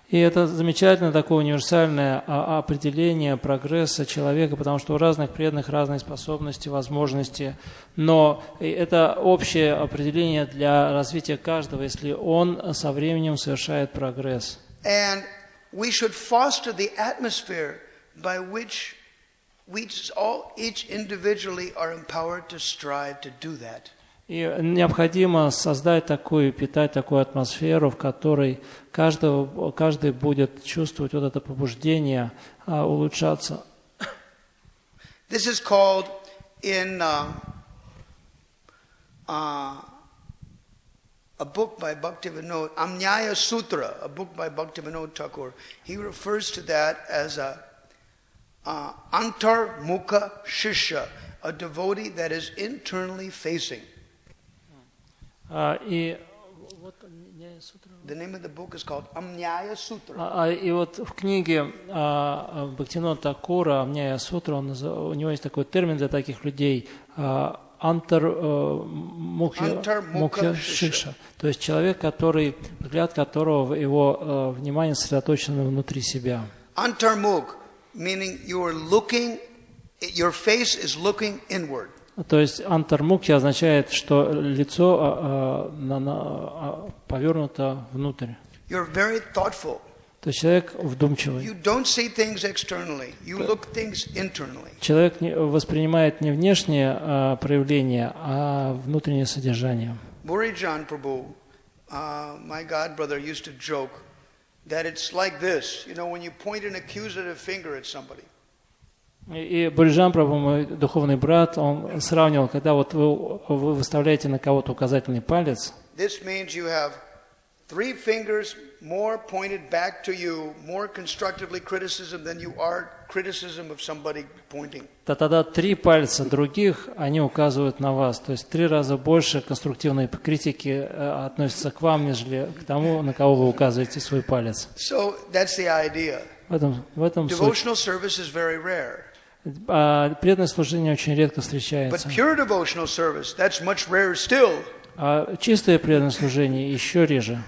И это замечательное такое универсальное определение прогресса человека, потому что у разных преданных разные способности, возможности, но это общее определение для развития каждого, если он со временем совершает прогресс. And we should foster the atmosphere by which each individually are empowered to strive to do that. И необходимо создать такую, питать такую атмосферу, в которой каждый будет чувствовать вот это побуждение улучшаться. This is called in a book by Bhakti Vinod, Amnyaya Sutra, a book by Bhakti Vinod Thakur. He refers to that as a antarmukha shishya, a devotee that is internally facing. И The name of the book is called Amnyaya Sutra. И вот в книге Бхактивинода Такура Амняя Сутра, у него есть такой термин для таких людей антармукха шиша, то есть человек, взгляд которого его внимание сосредоточено внутри себя. Antarmukh, meaning your face is looking inward. То есть антармукхи означает, что лицо повернуто внутрь. You're very thoughtful. То есть человек вдумчивый. You don't see things externally. You look things internally. Человек воспринимает не внешнее проявление, а внутреннее содержание. Burijan Prabhu, my god brother, used to joke that it's like this, when you point an accusative finger at somebody. И Буриджан Прабху, мой духовный брат, он сравнивал, когда вот вы выставляете на кого-то указательный палец. This means you have 3 fingers more pointed back to you, more constructively criticism than you are criticism of somebody pointing. Тогда 3 пальца других, они указывают на вас. То есть 3 раза больше конструктивной критики относятся к вам, нежели к тому, на кого вы указываете свой палец. So that's the idea. В этом Devotional service is very rare. Преданное служение очень редко But встречается. pure devotional service, that's much rarer still. А чистое преданное служение еще реже.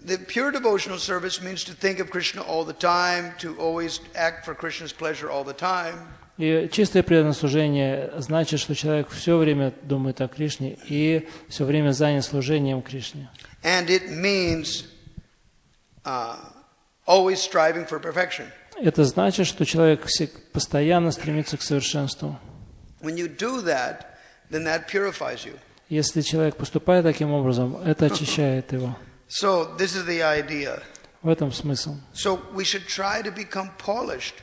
The pure devotional service means to think of Krishna all the time, to always act for Krishna's pleasure all the time. И чистое преданное служение значит, что человек все время думает о Кришне и все время занят служением Кришне. And it means always striving for perfection. Это значит, что человек постоянно стремится к совершенству. When you do that, then that purifies you. Если человек поступает таким образом, это очищает его. So this is the idea. В этом смысл. So we should try to become polished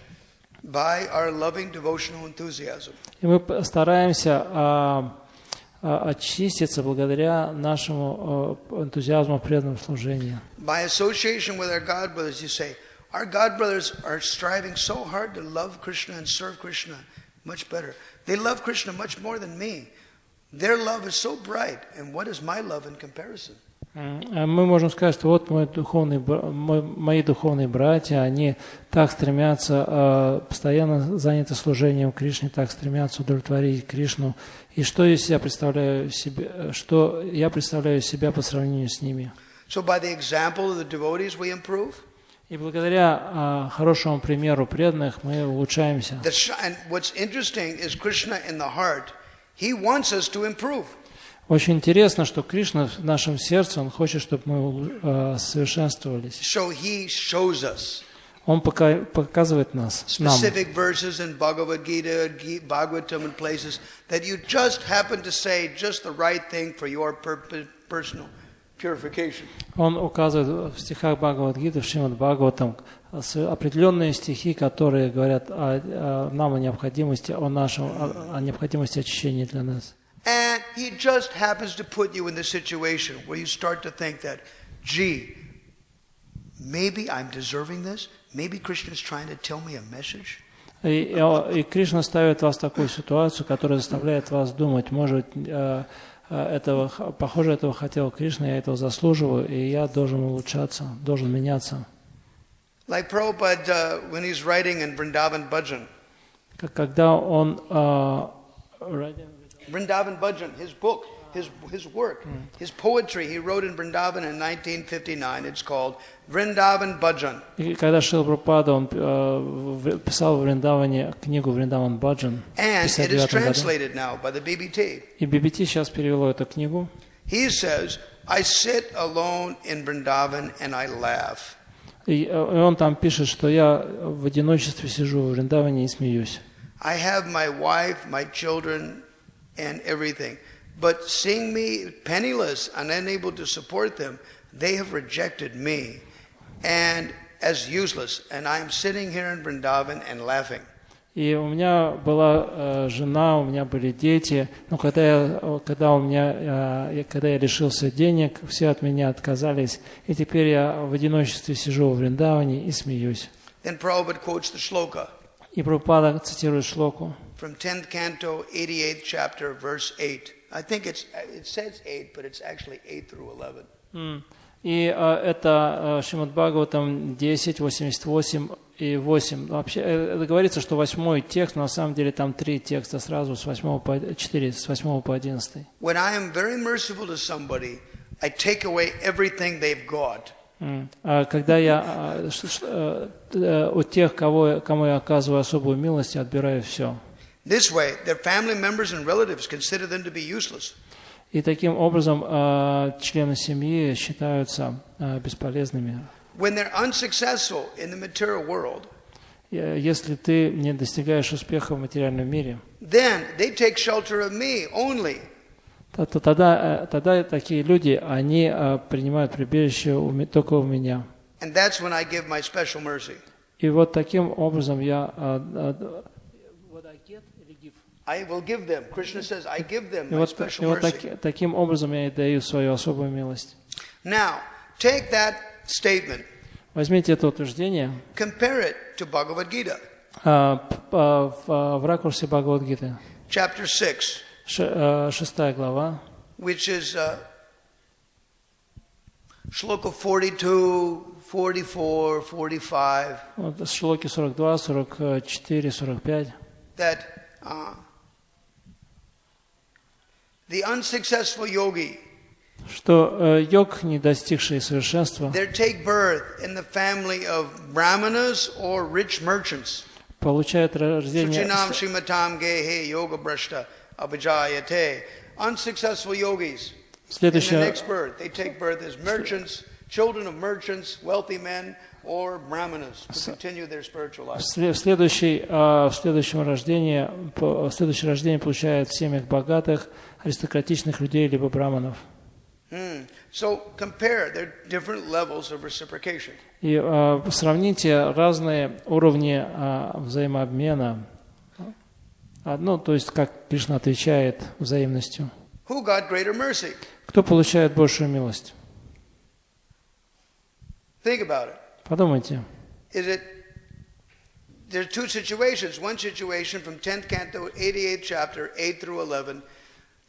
by our loving devotional enthusiasm. И мы стараемся очиститься благодаря нашему энтузиазму преданного служения. By association with our God brothers, you say, our God brothers are striving so hard to love Krishna and serve Krishna much better. They love Krishna much more than me. Their love is so bright, and what is my love in comparison? Мы можем сказать, что вот мои духовные братья, они так стремятся, постоянно заняты служением Кришне, так стремятся удовлетворить Кришну. И что я представляю себя по сравнению с ними? So by the example of the devotees, we improve. И благодаря хорошему примеру преданных мы улучшаемся. And what's interesting is Krishna in the heart. He wants us to improve. Очень интересно, что Кришна в нашем сердце, Он хочет, чтобы мы совершенствовались. So he shows us. Он показывает нам. Specific verses in Bhagavad Gita, Bhagavatam and places that you just happen to say just the right thing for your personal purification. Он указывает в стихах Бхагавад-гиты, в Шримад Бхагаватам, определенные стихи, которые говорят нам о необходимости, о необходимости очищения для нас. And he just happens to put you in the situation where you start to think that, gee, maybe I'm deserving this. Maybe Krishna is trying to tell me a message. И Кришна ставит вас в такую ситуацию, которая заставляет вас думать, может быть, этого хотел Кришна, я этого заслуживаю, и я должен улучшаться, должен меняться. Like Prabhupada, when he's writing in Vrindavan Bhajan. Когда он Vrindavan Bhajan, his book, his work, his poetry he wrote in Vrindavan in 1959. It's called Vrindavan Bhajan. И когда Шрила Прабхупада, он писал в Вриндаване книгу Вриндаван Баджан в 1959 году. И BBT сейчас перевело эту книгу. He says, I sit alone in Vrindavan and I laugh. И он там пишет, что я в одиночестве сижу в Вриндаване и смеюсь. I have my wife, my children, and everything. But seeing me penniless and unable to support them, they have rejected me and as useless. And I am sitting here in Vrindavan and laughing. И у меня была жена, у меня были дети, но когда я лишился денег, все от меня отказались, и теперь я в одиночестве сижу в Вриндаване и смеюсь. Then Prabhupada quotes the shloka. И Прабхупада цитирует шлоку. From 10th canto, 88th chapter, verse 8. I think it says 8, but it's actually 8 through 11. И это Шримад Бхагаватам 10, 88 и 8. Вообще, это говорится, что 8-й текст, но на самом деле там 3 текста сразу, с 8 по 4, с 8 по 11. When I am very merciful to somebody, I take away everything they've got. Когда я у тех, кому я оказываю особую милость, отбираю все. This way, their family members and relatives consider them to be useless. И таким образом члены семьи считаются бесполезными. When they're unsuccessful in the material world, если ты не достигаешь успеха в материальном мире, then they take shelter of me only. Тогда такие люди, они принимают прибежище только у меня. And that's when I give my special mercy. И вот таким образом я I will give them. Krishna says, I give them my special mercy. Таким образом я и даю свою особую милость. Now, take that statement. Возьмите это утверждение. Compare it to Bhagavad Gita. В ракурсе Бхагавад-гиты. Chapter 6. 6 глава. Which is shloka 42, 44, 45. Шлоки 42, 44, 45. that the unsuccessful yogi, что йог, не достигший совершенства, they take birth in the family of brahmanas or rich merchants. получает рождение. Suchinam Shrimatam Gehe Yoga Brashta Abhijayate. Unsuccessful yogis in the next birth, they take birth as merchants, children of merchants, wealthy men, or brahmanas to continue their spiritual life. В следующем рождении получают в семьях богатых, аристократичных людей, либо браманов. So compare their different levels of reciprocation. И сравните разные уровни взаимообмена. Одно, то есть как Кришна отвечает взаимностью. Who got greater mercy? Кто получает большую милость? Think about it. Подумайте. There are two situations. One situation from 10th canto, 88th chapter, 8 through 11.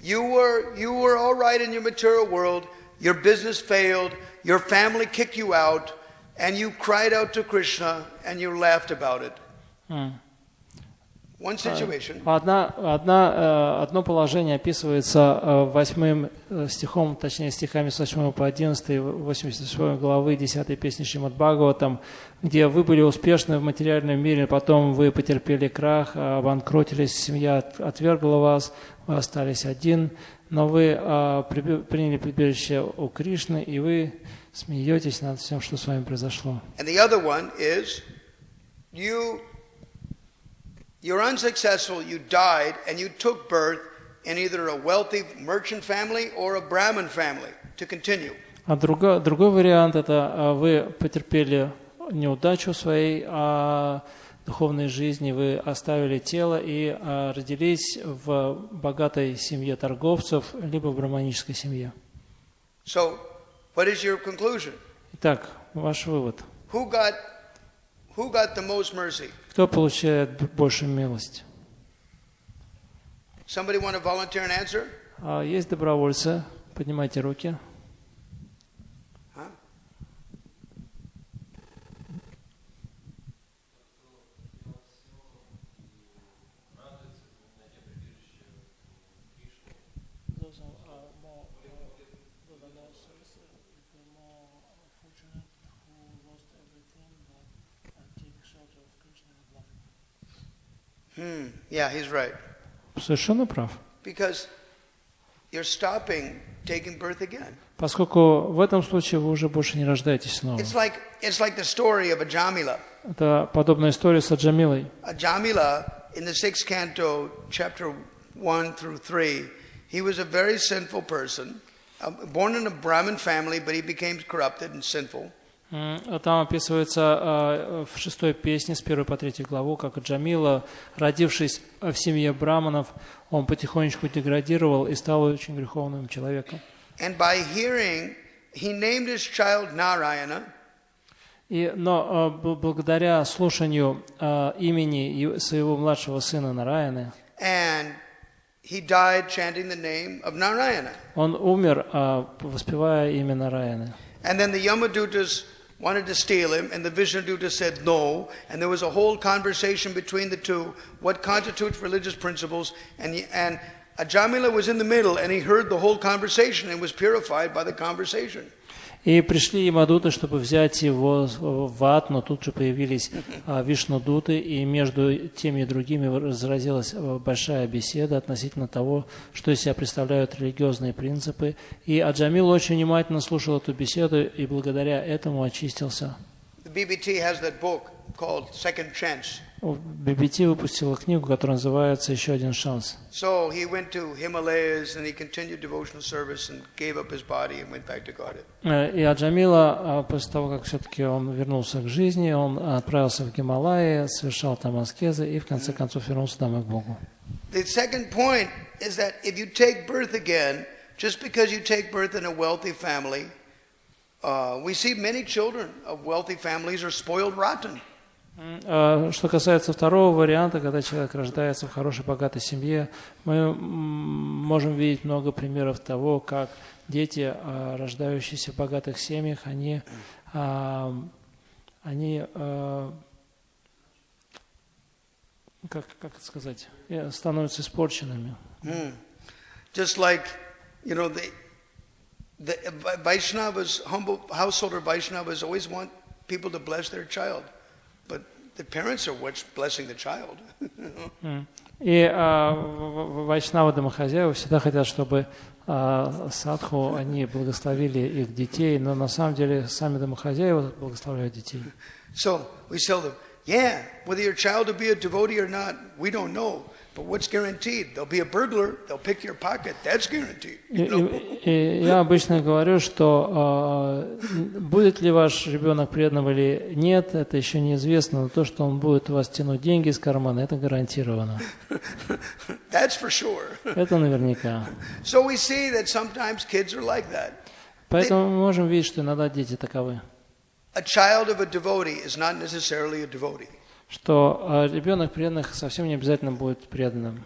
You were all right in your material world. Your business failed. Your family kicked you out, and you cried out to Krishna and you laughed about it. One situation. Одно положение описывается 8 стихом, точнее стихами с 8 по 11, 87 главы 10 песни Шримад Бхагаватам, где вы были успешны в материальном мире, потом вы потерпели крах, обанкротились, семья отвергла вас, вы остались один, но вы приняли прибежище у Кришны, и вы смеетесь над всем, что с вами произошло. And the other one is you're unsuccessful, you died, and you took birth in either a wealthy merchant family or a Brahmin family to continue. А другой вариант – это вы потерпели неудачу в своей духовной жизни, вы оставили тело и родились в богатой семье торговцев, либо в браманической семье. So, what is your conclusion? Итак, ваш вывод. Who got the most mercy? Кто получает большую милость? Somebody want to volunteer an answer? Есть добровольцы, поднимайте руки. Yeah, he's right. Совершенно прав. Because you're stopping taking birth again. Поскольку в этом случае вы уже больше не рождаетесь снова. It's like the story of Ajamila. Это подобная история с Аджамилой. Ajamila, in the 6th canto, chapter 1 through 3, he was a very sinful person, born in a Brahmin family, but he became corrupted and sinful. Там описывается в 6-й песне с 1 по 3 главу, как Аджамила, родившись в семье браманов, он потихонечку деградировал и стал очень греховным человеком. And by hearing, he named his child Narayana. Но благодаря слушанию имени своего младшего сына Нараяны, and he died chanting the name of Narayana. Он умер, воспевая имя Нараяны. And then the Yamadutas wanted to steal him, and the Vishnuduta said no, and there was a whole conversation between the two, what constitutes religious principles, and Ajamila was in the middle, and he heard the whole conversation and was purified by the conversation. И пришли Ямадуты, чтобы взять его в ад, но тут же появились Вишнудуты, и между теми и другими разразилась большая беседа относительно того, что из себя представляют религиозные принципы. И Аджамил очень внимательно слушал эту беседу, и благодаря этому очистился. BBT has that book called Second Chance. BBT выпустила книгу, которая называется «Еще один шанс». So he went to Himalayas and he continued devotional service and gave up his body and went back to Godhead. И Аджамила, после того, как все-таки он вернулся к жизни, он отправился в Гималайи, совершал там аскезы и в конце концов вернулся домой к Богу. The second point is that if you take birth again, just because you take birth in a wealthy family, we see many children of wealthy families are spoiled rotten. Что касается второго варианта, когда человек рождается в хорошей, богатой семье, мы можем видеть много примеров того, как дети, рождающиеся в богатых семьях, они как это сказать, становятся испорченными. Just like, the Vaishnavas, humble householder Vaishnavas always want people to bless their child, but the parents are what's blessing the child. И вайшнавы домохозяева всегда хотят, чтобы садху они благословили их детей, но на самом деле сами домохозяева благословляют детей. So we tell them, yeah, whether your child will be a devotee or not, we don't know. But what's guaranteed? They'll be a burglar. They'll pick your pocket. That's guaranteed. И я обычно говорю, что будет ли ваш ребенок преданным или нет, это еще неизвестно, но то, что он будет у вас тянуть деньги из кармана, это гарантировано. That's for sure. Это наверняка. So we see that sometimes kids are like that. Поэтому мы можем видеть, что иногда дети таковы. A child of a devotee is not necessarily a devotee. Что ребенок преданных совсем не обязательно будет преданным.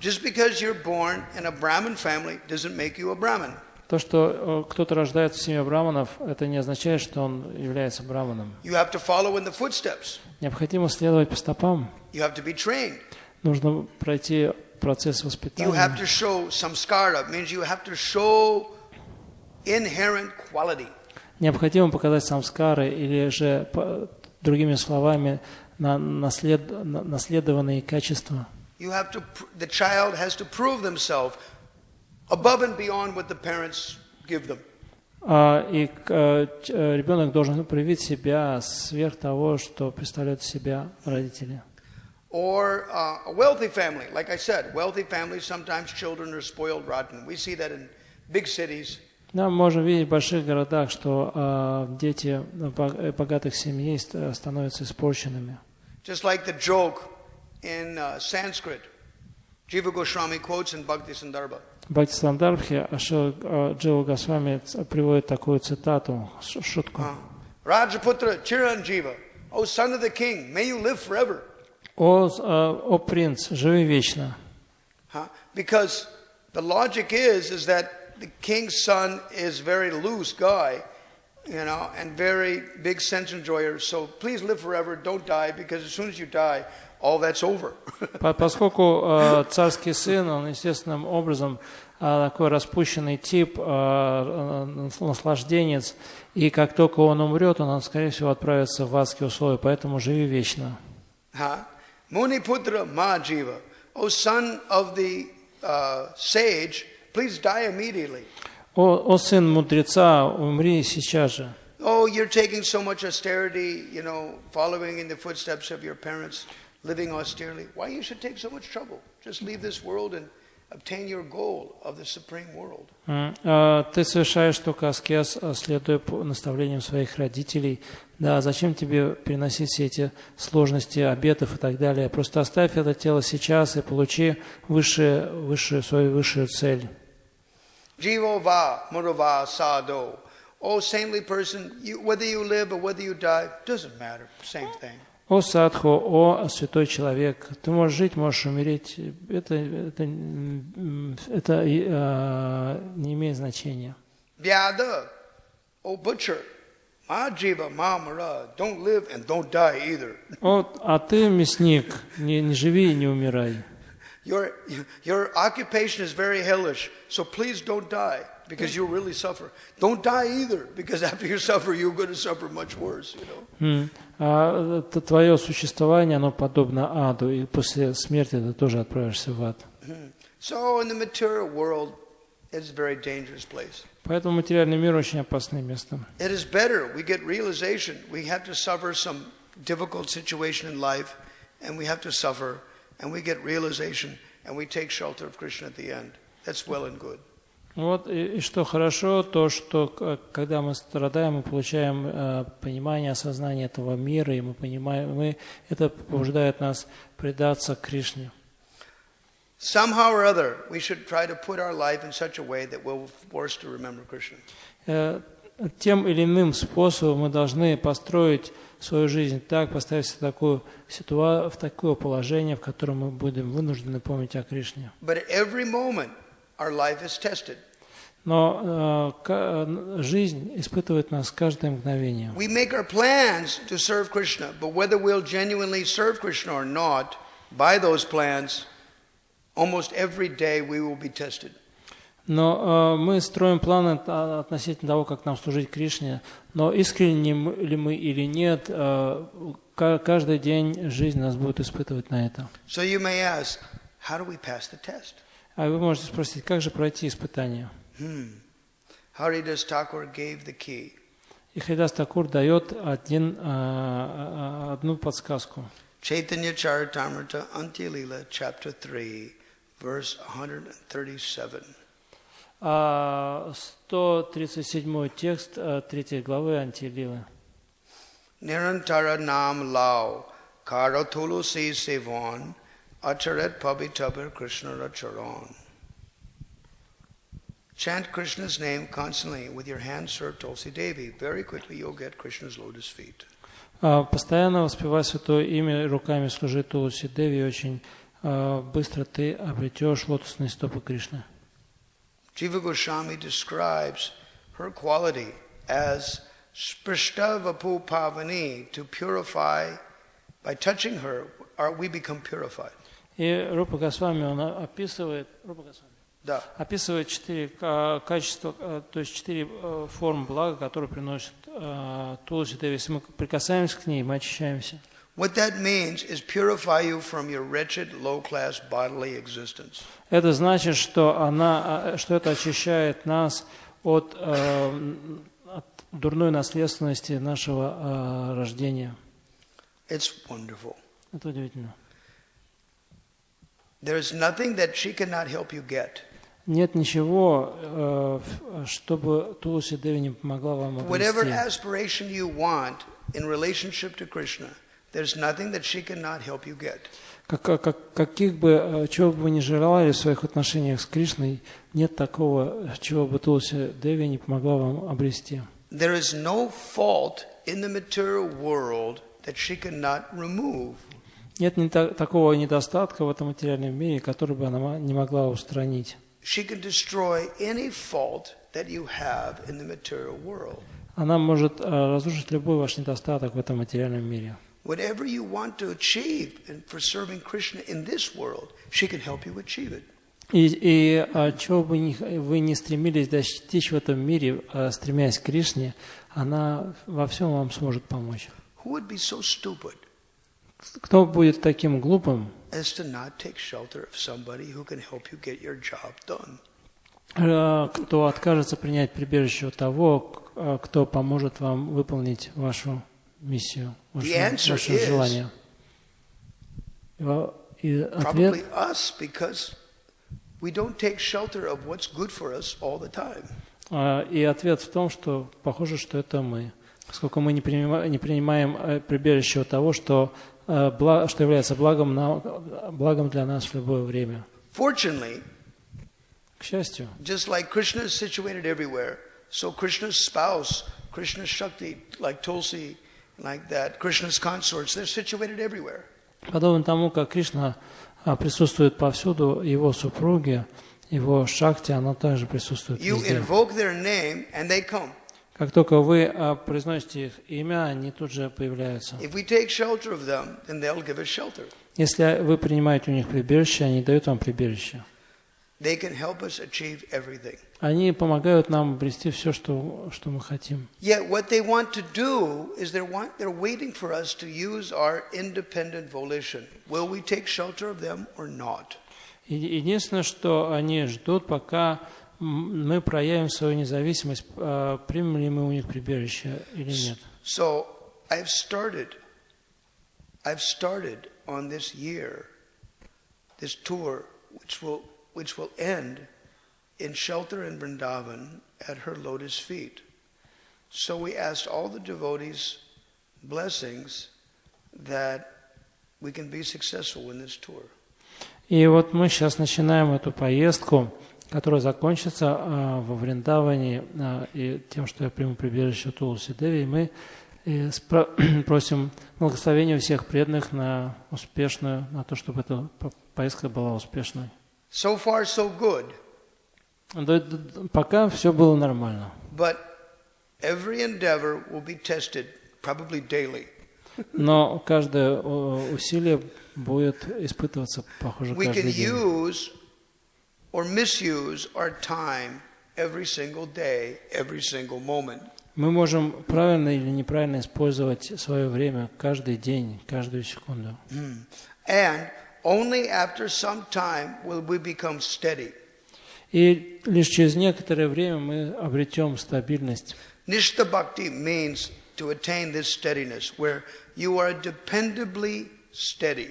Just because you're born in a Brahmin family doesn't make you a Brahmin. То, что кто-то рождается в семье браманов, это не означает, что он является браманом. You have to follow in the footsteps. Необходимо следовать по стопам. You have to be trained. Нужно пройти процесс воспитания. You have to show samskara, means you have to show inherent quality. Необходимо показать самскары, или же, другими словами, наследованные качества. The child has to prove themselves above and beyond what the parents give them. И ребенок должен проявить себя сверх того, что представляют из себя родители. Or a wealthy family, like I said, wealthy families, sometimes children are spoiled rotten. We see that in big cities. Да, мы можем видеть в больших городах, что дети богатых семей становятся испорченными. Just like the joke in Sanskrit, Jiva Goswami quotes in Bhakti Sandarbha. В Бхакти Сандарбхе Джива Госвами приводит такую цитату, шутку. Rajaputra Chiranjiva, O son of the king, may you live forever. О принц, живи вечно. Because the logic is that the king's son is very loose guy, and very big sense enjoyer. So please live forever, don't die, because as soon as you die, all that's over. Поскольку царский сын, он естественным образом такой распущенный тип, наслажденец, и как только он умрет, он, скорее всего, отправится в адские условия, поэтому живи вечно. Muniputра Majiva, O son of the sage, please die immediately. О сын мудреца, умри сейчас же. Oh, you're taking so much austerity, following in the footsteps of your parents, living austerely. Why you should take so much trouble? Just leave this world and obtain your goal of the supreme world. Ты совершаешь только аскез, следуя наставлениям своих родителей. Да, зачем тебе переносить все эти сложности, обетов и так далее? Просто оставь это тело сейчас и получи свою высшую цель. Jivo va, murava sado. Oh, saintly person, whether you live or whether you die, doesn't matter. Same thing. О садху, о святой человек, ты можешь жить, можешь умереть, это не имеет значения. Vyada, oh butcher, ma jiva, ma mara, don't live and don't die either. А ты мясник, не живи и не умирай. Your occupation is very hellish, so please don't die, because you'll really suffer. Don't die either, because after you suffer, you're going to suffer much worse, Твое существование, оно подобно аду, и после смерти ты тоже отправишься в ад. So in the material world, it's a very dangerous place. Поэтому материальный мир очень опасное место. It is better. We get realization. We have to suffer some difficult situation in life, and we have to suffer. And we get realization, and we take shelter of Krishna at the end. That's well and good. Вот и что хорошо, то что когда мы страдаем, мы получаем понимание, осознание этого мира, и мы понимаем, это побуждает нас предаться Кришне. Somehow or other, we should try to put our life in such a way that we're forced to remember Krishna. Тем или иным способом мы должны построить свою жизнь так, поставить себя в такое положение, в котором мы будем вынуждены помнить о Кришне. Но жизнь испытывает нас каждое мгновение. by those plans, almost every day we will be tested. Но мы строим планы относительно того, как нам служить Кришне, но искренне ли мы или нет, каждый день жизнь нас будет испытывать на это. So you may ask, how do we pass the test? А вы можете спросить, как же пройти испытание? Haridas Thakur gave the key. И Харидас Такур дает одну подсказку. Chaitanya Charitamrita Antya-lila, chapter 3, verse 137. 137 текст 3 главы Антия-лилы. Nirantara nam lao karo tulsi sevan acharet pavitabir Krishna racharan. Chant Krishna's name constantly with your hands, Sir Tulsi Devi. Very quickly you'll get Krishna's lotus feet. Постоянно воспевай святое имя, руками служи Тулси Деви, очень быстро ты обретешь лотосные стопы Кришны. Jiva Goswami describes her quality as sprishta vapu pavani, to purify. By touching her, we become purified. И Рупа Госвами, он описывает 4 качества, то есть 4 формы блага, которые приносит Тулси Деви. Если мы прикасаемся к ней, мы очищаемся. What that means is purify you from your wretched, low-class bodily existence. Это значит, что это очищает нас от дурной наследственности нашего рождения. It's wonderful. Это удивительно. There is nothing that she cannot help you get. Нет ничего, чтобы Тулси Деви не помогла вам Whatever обрести. aspiration you want in relationship to Krishna, there's nothing that she cannot help you get. Каких бы, чего бы вы ни желали в своих отношениях с Кришной, нет такого, чего бы Тулси Деви не помогла вам обрести. There is no fault in the material world that she cannot remove. Нет такого недостатка в этом материальном мире, который бы она не могла устранить. She can destroy any fault that you have in the material world. Она может разрушить любой ваш недостаток в этом материальном мире. Whatever you want to achieve for serving Krishna in this world, she can help you achieve it. И чего бы вы не стремились достичь в этом мире, стремясь к Кришне, она во всем вам сможет помочь. Who would be so stupid Кто будет таким глупым, as to not take shelter of somebody who can help you get your job done? кто откажется принять прибежище у того, кто поможет вам выполнить вашу миссию, ваше желание? И ответ Probably us, because we don't take shelter of what's good for us all the time. И ответ в том, что похоже, что это мы, поскольку мы не принимаем прибежище у того, что является благом для нас в любое время. Fortunately, К счастью, just like Krishna is situated everywhere, so Krishna's spouse, Krishna's Shakti, like Tulsi, like that, Krishna's consorts, they're situated everywhere. подобно тому, как Кришна присутствует повсюду, его супруги, его Шакти, она также присутствует You везде. invoke their name and they come. Как только вы произносите их имя, они тут же появляются. If we take shelter of them, then they'll give us shelter. Если вы принимаете у них прибежище, они дают вам прибежище. They can help us achieve everything. Они помогают нам обрести все, что мы хотим. Yet what they want to do is they're waiting for us to use our independent volition. Will we take shelter of them or not? Единственное, что они ждут, пока мы проявим свою независимость, примем ли мы у них прибежище или нет. So I've started on this year, this tour, which will end in shelter in Vrindavan at her lotus feet. So we asked all the devotees blessings that we can be successful in this tour. И вот мы сейчас начинаем эту поездку, которая закончится во Вриндаване, и тем, что я приму прибежище Тулси Деви, и мы просим благословения у всех преданных на то, чтобы эта поездка была успешной. So far, so good. Пока все было нормально. But every endeavor will be tested, probably daily. Но каждое усилие будет испытываться, похоже, We каждый can день. use or misuse our time every single day, every single moment. Мы можем правильно или неправильно использовать свое время каждый день, каждую секунду. And only after some time will we become steady. И лишь через некоторое время мы обретем стабильность. Nishta bhakti means to attain this steadiness, where you are dependably steady.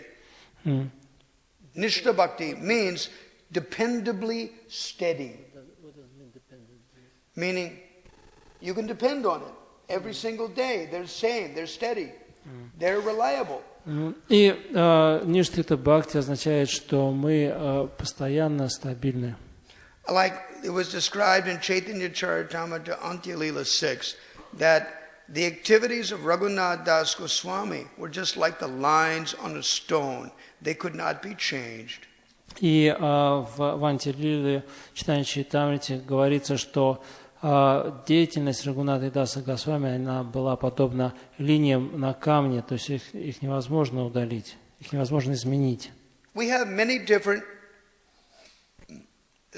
Nishta bhakti means dependably steady. Meaning, you can depend on it every single day. They're sane, they're steady, they're reliable. И ништита бхакти означает, что мы постоянно стабильны. Like it was described in Chaitanya Charitamrita Antya Leela 6, that the activities of Raghunath Das Goswami were just like the lines on a stone. They could not be changed. И в Антилиле читании Чайтамрити говорится, что деятельность Рагунаты Даса Госвами, она была подобна линиям на камне, то есть их невозможно удалить, их невозможно изменить. We have many different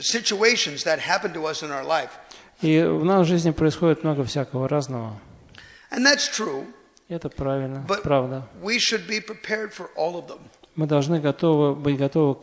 situations that happen to us in our life. И в нашей жизни происходит много всякого разного. And that's true. Это правильно, But правда. we should be prepared for all of them. Мы должны быть готовы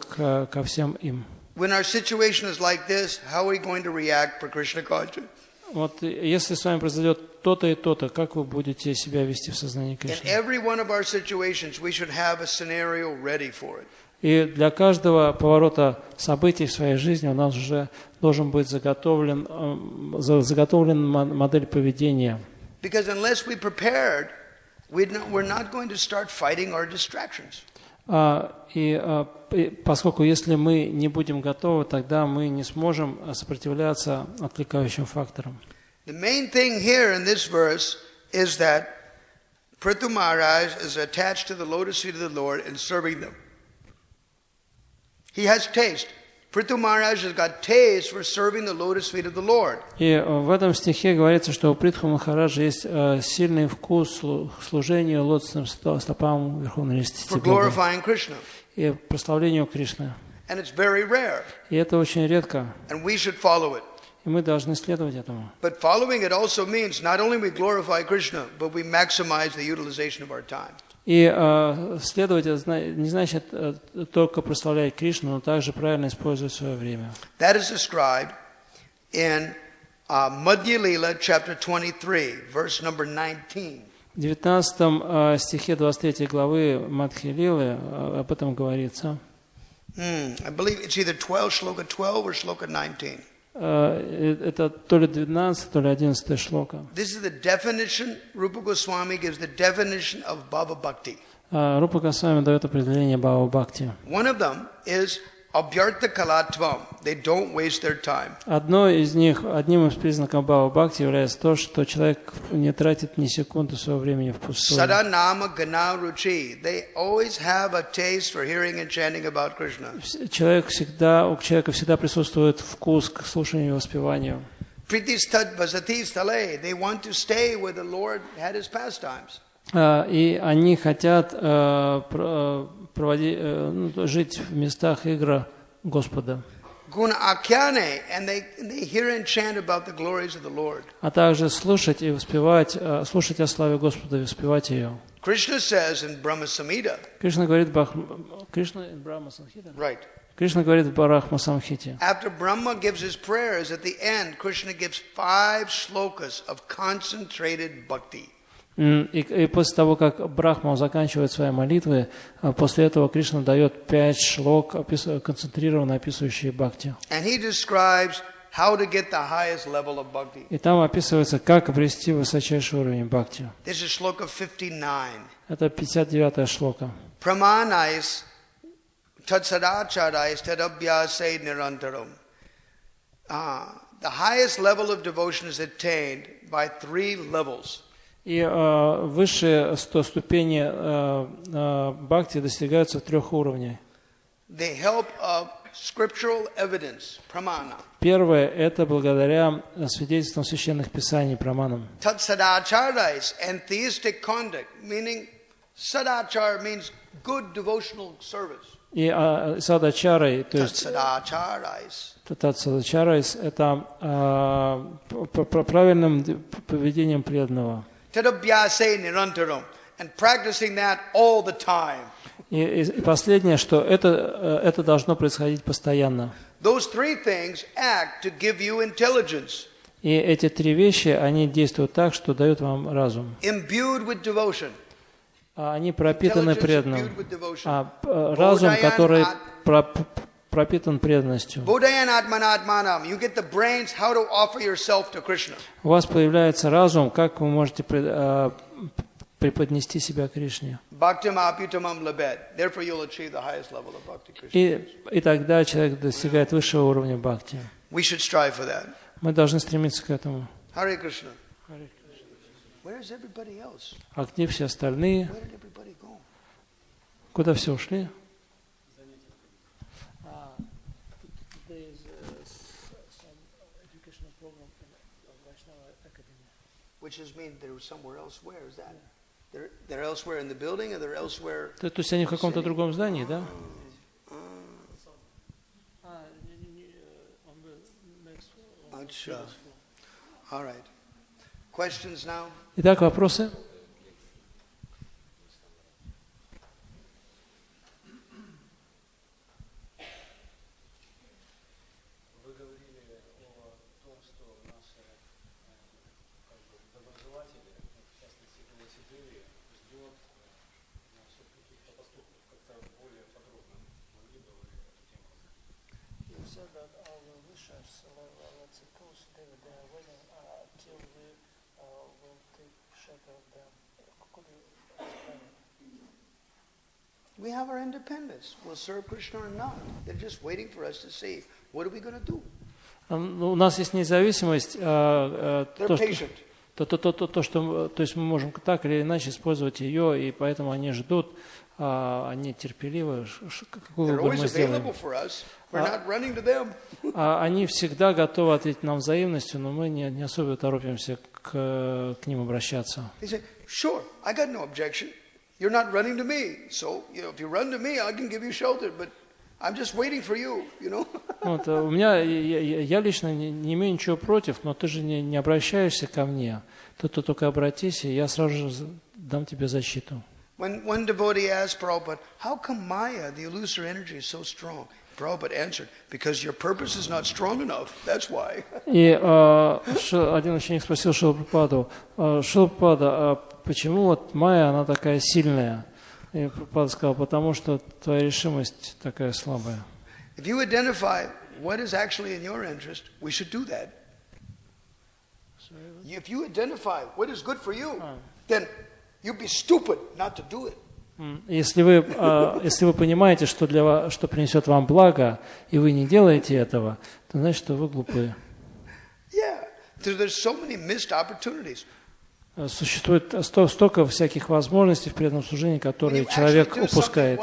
ко всем им. When our situation is like this, how are we going to react for Krishna consciousness? Вот если с вами произойдет то-то и то-то, как вы будете себя вести в сознании In Кришны? every one of our situations, we should have a scenario ready for it. И для каждого поворота событий в своей жизни у нас уже должен быть заготовлен модель поведения. Because unless we prepared, we're not going to start fighting our distractions. И поскольку если мы не будем готовы, тогда мы не сможем сопротивляться отвлекающим факторам. The main thing here in this verse is that Prithu Maharaj is attached to the lotus feet of the Lord and serving them. He has taste. Prithu Maharaj has got taste for serving the lotus feet of the Lord. И в этом стихе говорится, что у Притху Махараджа есть сильный вкус служению лотосным стопам Верховной Личности For Бога glorifying Krishna. и прославлению Кришны. And it's very rare. И это очень редко, And we should follow it. и мы должны следовать этому. But following it also means not only we glorify Krishna, but we maximize the utilization of our time. И следовать не значит только прославлять Кришну, но также правильно использовать свое время. That is described in Madhya Leela, chapter 23, verse number 19. В 19 стихе 23 главы Мадхи Лилы об этом говорится. I believe it's either 12, shloka 12 or shloka 19. Это то ли 12, то ли 11 шлока. This is the definition, Rupa Goswami gives the definition of Bhava Bhakti. Рупа Госвами дает определение Бхава Бхакти. One of them is Abhyartha Kalatvam. They don't waste their time. Одним из признаков Бхава Бхакти является то, что человек не тратит ни секунды своего времени впустую. Sada Nama Gana Ruchi. They always have a taste for hearing and chanting about Krishna. У человека всегда присутствует вкус к слушанию и воспеванию. Pritistad Vasati Stale. They want to stay where the Lord had his pastimes. И они хотят жить в местах игр Господа. Guna Akyane, and they hear and chant about the glories of the Lord. А также слушать и воспевать, слушать о славе Господа и воспевать ее. Krishna says in Brahma Samhita. Кришна говорит in Brahma Samhita. Right. Кришна говорит в Брахма Самхите. After Brahma gives his prayers, at the end, Krishna gives 5 shlokas of concentrated bhakti. И после того, как Брахма заканчивает свои молитвы, после этого Кришна дает 5 шлок, концентрированно описывающие бхакти. And he describes how to get the highest level of bhakti. И там описывается, как обрести высочайший уровень бхакти. This is shloka 59. Это 59-я шлока. Pramanais tatsadacharais tadabhyasai nirantaram. The highest level of devotion is attained by 3 levels. И высшие ступени бхакти достигаются в 3 уровнях. The help of scriptural evidence, pramana. Первое – это благодаря свидетельствам священных писаний, праманам. Tatsadacharais and theistic conduct, meaning Sadachara means good devotional service. И садачарой, то есть Tatsadacharайс. это правильным поведением преданного. Tadabhyase nirantaram. And practicing that all the time. И последнее, что это должно происходить постоянно. Those three things act to give you intelligence. И эти три вещи, они действуют так, что дают вам разум. Imbued with devotion. Они пропитаны преданным. Разум, который пропитан преданностью. У вас появляется разум, как вы можете преподнести себя Кришне. И тогда человек достигает высшего уровня бхакти. Мы должны стремиться к этому. Харе Кришна. А где все остальные? Куда все ушли? То есть они в каком-то другом здании, да? Итак, вопросы? Вы говорили о том, что наши доброжелатели, в частности, велосипеды, ждет наших каких-то поступков. Как-то более подробно могли бы вы эту тему рассказать? You said that our wishers, let's suppose they are waiting until we will take shelter of them. Could you explain it? We have our independence. We'll serve Krishna or not. They're just waiting for us to see what are we going to do. У нас есть независимость, то, есть мы можем так или иначе использовать ее, и поэтому они ждут, они терпеливы, какой выбор мы сделаем. Они всегда готовы ответить нам взаимностью, но мы не особо торопимся к ним обращаться. Sure, I got no objection. You're not running to me, so if you run to me, I can give you shelter, but I'm just waiting for you, you know. Вот, у меня, я лично не имею ничего против, но ты же не обращаешься ко мне. Ты только обратись, и я сразу же дам тебе защиту. When one devotee asked Prabhupada, how come Maya, the illusory energy, is so strong? Prabhupada answered, because your purpose is not strong enough, that's why. И один ученик спросил Шрилу Прабхупаду, почему вот Майя, она такая сильная? И Прабхупада сказал, потому что твоя решимость такая слабая. If you identify what is actually in your interest, we should do that. If you identify what is good for you, then you'd be stupid not to do it. Если вы понимаете, что принесет вам благо, и вы не делаете этого, то значит, что вы глупые. Yeah, there's so many missed opportunities. Существует столько всяких возможностей в преданном служении, которые человек упускает.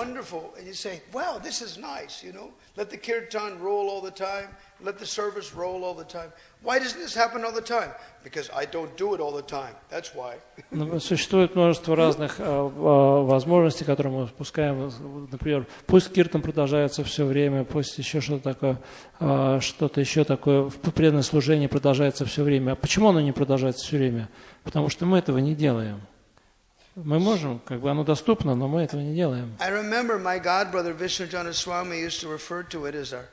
Но существует множество разных возможностей, которые мы упускаем. Например, пусть киртан продолжается все время, пусть еще что-то еще такое в преданном служении продолжается все время. А почему оно не продолжается все время? Потому что мы этого не делаем. Мы можем, оно доступно, но мы этого не делаем. I remember my godbrother Vishrambha Swami used to refer to it as our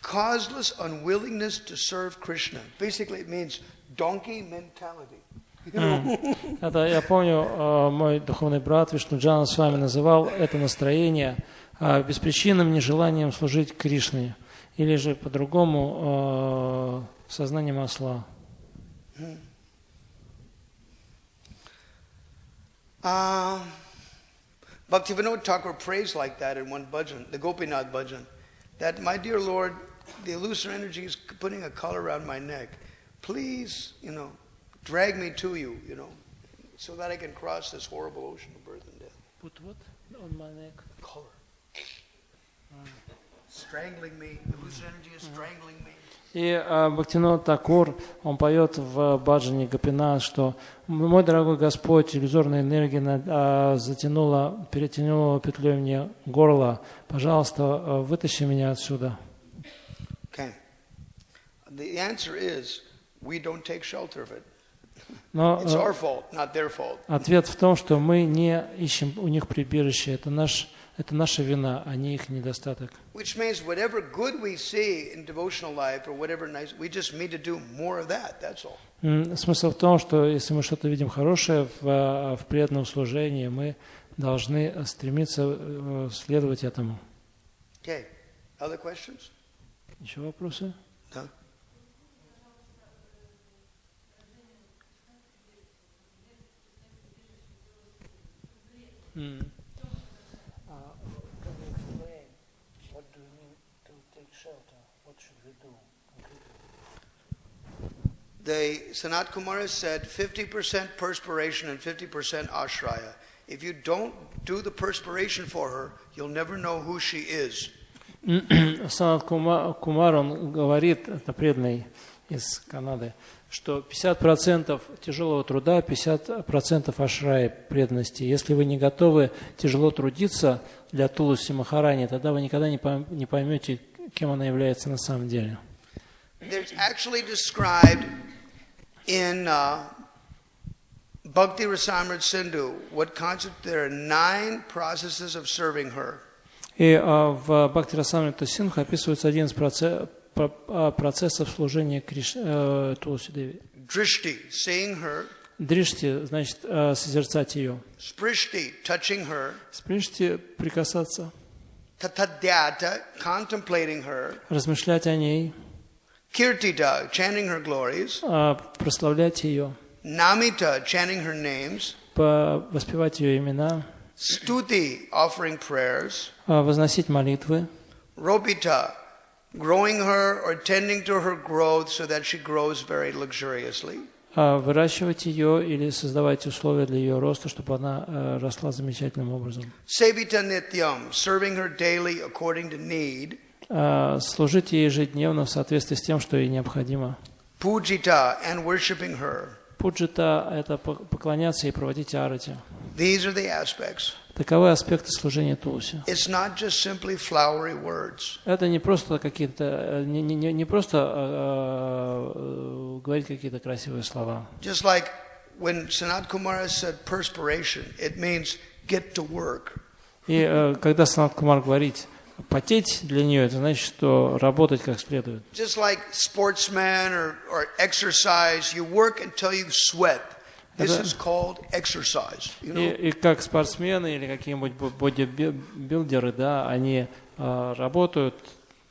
causeless unwillingness to serve Krishna. Basically, it means donkey mentality. Это я помню, мой духовный брат Вишрамбха Свами называл это настроение беспричинным нежеланием служить Кришне, или же по-другому сознанием осла. Bhaktivinoda Thakur prays like that in one bhajan, the Gopinath bhajan, that my dear Lord, the illusory energy is putting a collar around my neck. Please, drag me to you, so that I can cross this horrible ocean of birth and death. Put what on my neck? Collar. strangling me, whose energy is strangling me. И Бхактивинода Такур, он поет в баджане Гопинат, что мой дорогой Господь, иллюзорная энергия перетянула петлей мне горло. Пожалуйста, вытащи меня отсюда. Okay. The answer is, we don't take shelter of it. Но It's our fault, not their fault. ответ в том, что мы не ищем у них прибежище. Это наша вина, а не их недостаток. Which means whatever good we see in devotional life or whatever nice, we just need to do more of that. That's all. Смысл в том, что если мы что-то видим хорошее в преданном служении, мы должны стремиться следовать этому. Okay. Other questions? Еще вопросы? Да. What do we mean to take shelter? What should we do? The Sanat Kumara said 50% perspiration and 50% ashraya. If you don't do the perspiration for her, you'll never know who she is. Санат Кумар, он говорит, это преданный из Канады, что 50% тяжелого труда, 50% ашрая преданности. Если вы не готовы тяжело трудиться для Туласи Махарани, тогда вы никогда не поймете, кем она является на самом деле. There's actually described in Bhakti Vishrambha Sindhu what concept there are 9 processes of serving her. И в Бхакти Расамрита Синдху описывается 11 процессов служения Туласи Деви. Drishti, seeing her. Дришти, значит, созерцать ее. Sprishti, touching her. Спришти, прикасаться. Tatadhyata, contemplating her. Размышлять о ней. Kirtita, chanting her glories. Прославлять ее. Namita, chanting her names. Воспевать ее имена. Stuti, offering prayers. Возносить молитвы. Ropita, growing her or tending to her growth so that she grows very luxuriously. Выращивать ее или создавать условия для ее роста, чтобы она росла замечательным образом. Sevita nityam, serving her daily according to need. Служить ей ежедневно в соответствии с тем, что ей необходимо. Pujita, and worshipping her. Пуджита – это поклоняться и проводить арати. These are the aspects. Таковы аспекты служения Туласи. It's not just simply flowery words. Это не просто какие-то, не просто говорить какие-то красивые слова. Just like when Sanat Kumara said perspiration, it means get to work. И когда Санат Кумар говорит потеть для нее, это значит, что работать как следует. Just like sportsmen or exercise, you work until you sweat. This is called exercise. You know? И как спортсмены или какие-нибудь бодибилдеры, да, они работают,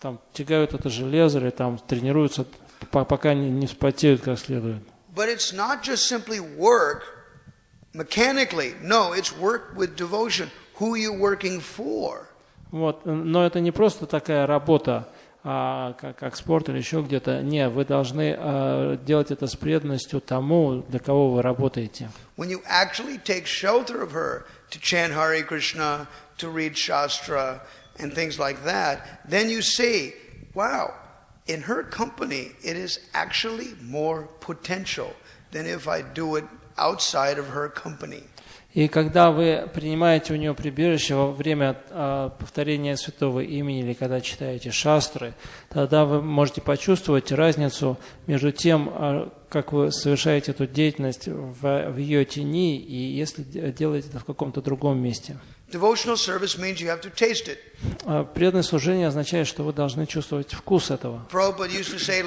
там тягают это железо или там тренируются, пока не вспотеют как следует. But it's not just simply work mechanically. No, it's work with devotion. Who are you working for? Вот, но это не просто такая работа, как спорт или еще где-то. Не, вы должны делать это с преданностью тому, для кого вы работаете. When you actually take shelter of her to chant Hare Krishna, to read Shastra, and things like that, then you see, wow, in her company, it is actually more potential than if I do it outside of her company. И когда вы принимаете у нее прибежище во время повторения святого имени или когда читаете шастры, тогда вы можете почувствовать разницу между тем, как вы совершаете эту деятельность в ее тени, и если делаете это в каком-то другом месте. Devotional service means you have to taste it. Преданное служение означает, что вы должны чувствовать вкус этого. Prabhupada used to say,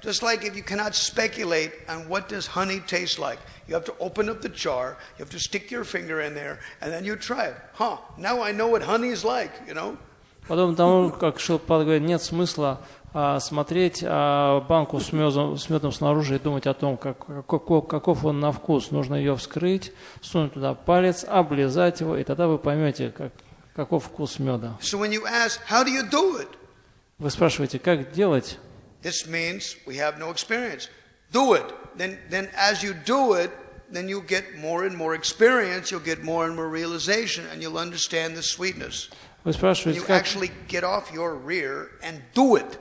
just like if you cannot speculate on what does honey taste like, you have to open up the jar, you have to stick your finger in there, and then you try it. Now I know what honey is like, you know. Подобно тому, как Шрилпад говорит, нет смысла смотреть банку с медом снаружи и думать о том, каков он на вкус. Нужно ее вскрыть, сунуть туда палец, облизать его, и тогда вы поймете, каков вкус меда. So when you ask, how do you do it? Вы спрашиваете, как делать? This means we have no experience. Do it. Then as you do it, then you'll get more and more experience, you'll get more and more realization, and you'll understand the sweetness. Вы спрашиваете, You как... actually get off your rear and do it.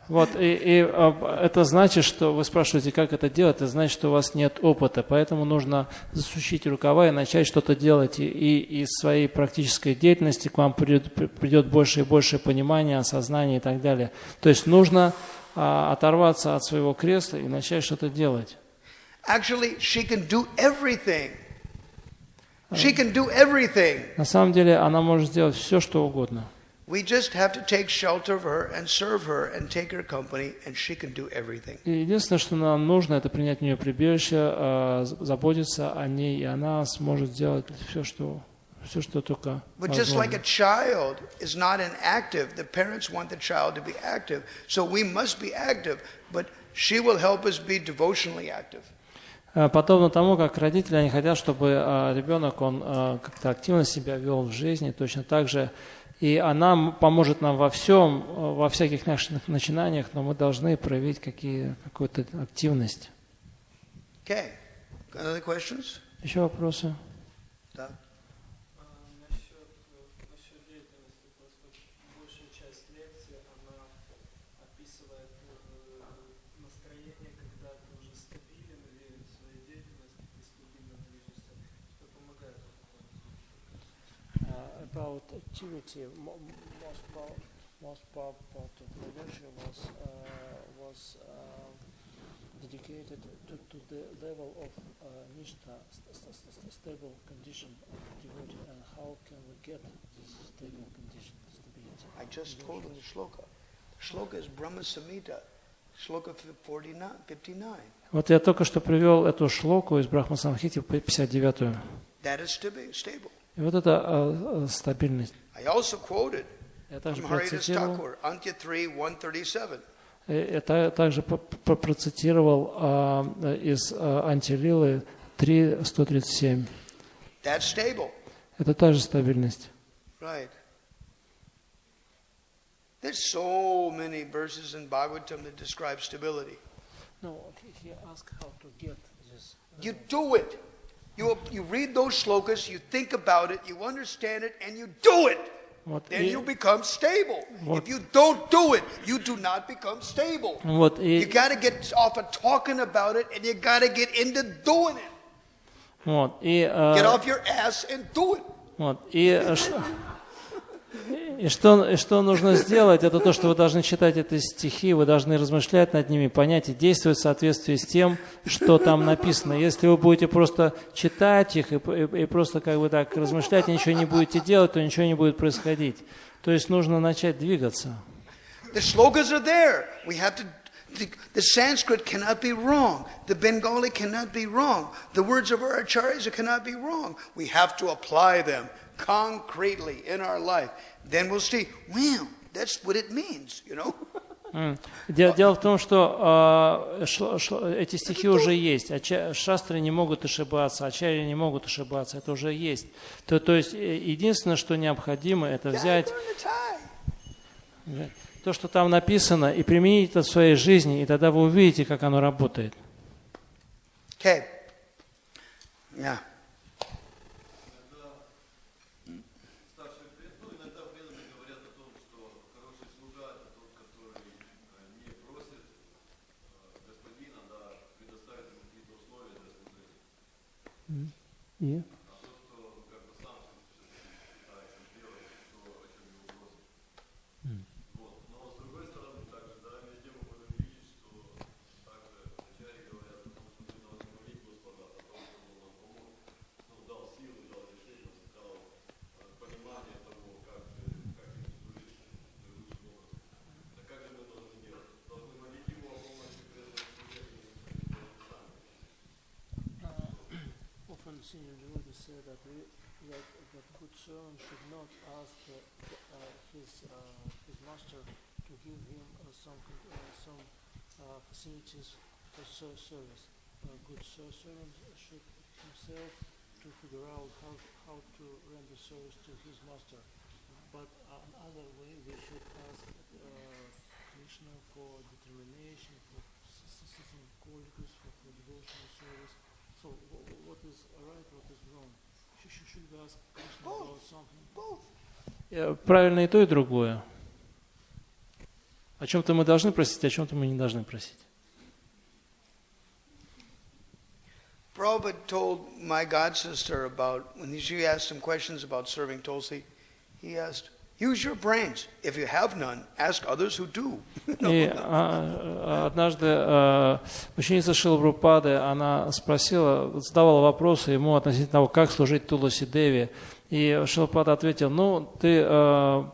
Вот, это значит, что вы спрашиваете, как это делать, это значит, что у вас нет опыта, поэтому нужно засучить рукава и начать что-то делать, и из своей практической деятельности к вам придет больше и больше понимания, осознания и так далее. То есть нужно оторваться от своего кресла и начать что-то делать. Actually, she can do everything. She can do everything. На самом деле она может сделать все, что угодно. We just have to take shelter of her and serve her and take her company, and she can do everything. И единственное, что нам нужно, это принять в нее прибежище, заботиться о ней, и она сможет сделать все, что только But just like возможно. a child is not inactive, the parents want the child to be active, so we must be active, but she will help us be devotionally active. Подобно тому, как родители, они хотят, чтобы ребенок, он как-то активно себя вел в жизни, точно так же и она поможет нам во всем, во всяких наших начинаниях, но мы должны проявить какую-то активность. Okay. Other questions? Еще вопросы? Да. Насчет деятельности, просто большая часть лекции, она описывает настроение, когда ты уже стабилен и уверен в своей деятельности, ты стабильно движешься, что помогает. About activity, most part of the lecture was dedicated to the level of nishta, stable condition of devotee, and how can we get this stable condition, stability. I just told him the shloka. The shloka is Brahma Samhita, shloka 59. Вот я только что привел эту шлоку из Брахма Самхити, 59-ю. That is stable. И вот это стабильность. I also quoted Я также from Haridas процитировал, Thakur, Antya 3, 137. я также процитировал из Антилилы 3.137. That's stable. Это та же стабильность. Right. There's so many verses in Bhagavatam that describe stability. No, he asked how to get this. You do it. You read those shlokas, you think about it, you understand it, and you do it. Вот, Then you become stable. Вот. If you don't do it, you do not become stable. Вот, You got to get off of talking about it, and you got to get into doing it. вот, Get off your ass and do it. вот, и что нужно сделать, это то, что вы должны читать эти стихи, вы должны размышлять над ними, понять и действовать в соответствии с тем, что там написано. Если вы будете просто читать их и просто как бы так размышлять, и ничего не будете делать, то ничего не будет происходить. То есть нужно начать двигаться. The shlokas are there. We have to. The Sanskrit cannot be wrong. The Bengali cannot be wrong. The words of our acharyas cannot be wrong. We have to apply them concretely in our life. Then we'll see, wow, that's what it means, you know. Дело в том, что эти стихи уже есть. Шастры не могут ошибаться, ачарьи не могут ошибаться. Это уже есть. То есть единственное, что необходимо, это взять то, что там написано, и применить это в своей жизни, и тогда вы увидите, как оно работает. Okay. Yeah. И? Senior devotees say that good servant should not ask his master to give him some facilities for service. A good servant should himself to figure out how to render service to his master. But another way, we should ask Krishna for determination, for certain qualities, for devotional service. So what is right, what is wrong? Should we ask Krishna about something? Both. Правильно и то, и другое. О чем-то мы должны просить, о чем-то мы не должны просить. Prabhupada told my god sister about, when she asked him questions about serving Tulsi, he asked, use your brains. If you have none, ask others who do. И однажды ученица Шрилы Прабхупады, она спросила, задавала вопросы ему относительно того, как служить Туласи Деви. И Шрила Прабхупада ответил, ну, ты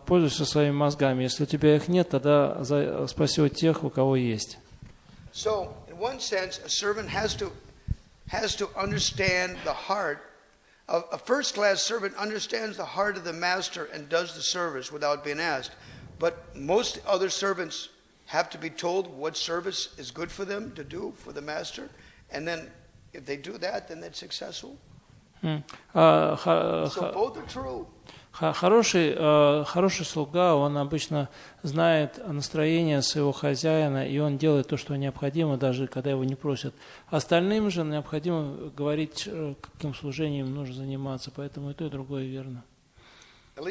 пользуешься своими мозгами. Если у тебя их нет, тогда спроси у тех, у кого есть. So, in one sense, a servant has to understand the heart. A first-class servant understands the heart of the master and does the service without being asked. But most other servants have to be told what service is good for them to do for the master. And then if they do that, then that's successful. So both are true. Хороший слуга, он обычно знает настроение своего хозяина, и он делает то, что необходимо, даже когда его не просят. Остальным же необходимо говорить, каким служением нужно заниматься, поэтому и то, и другое верно. По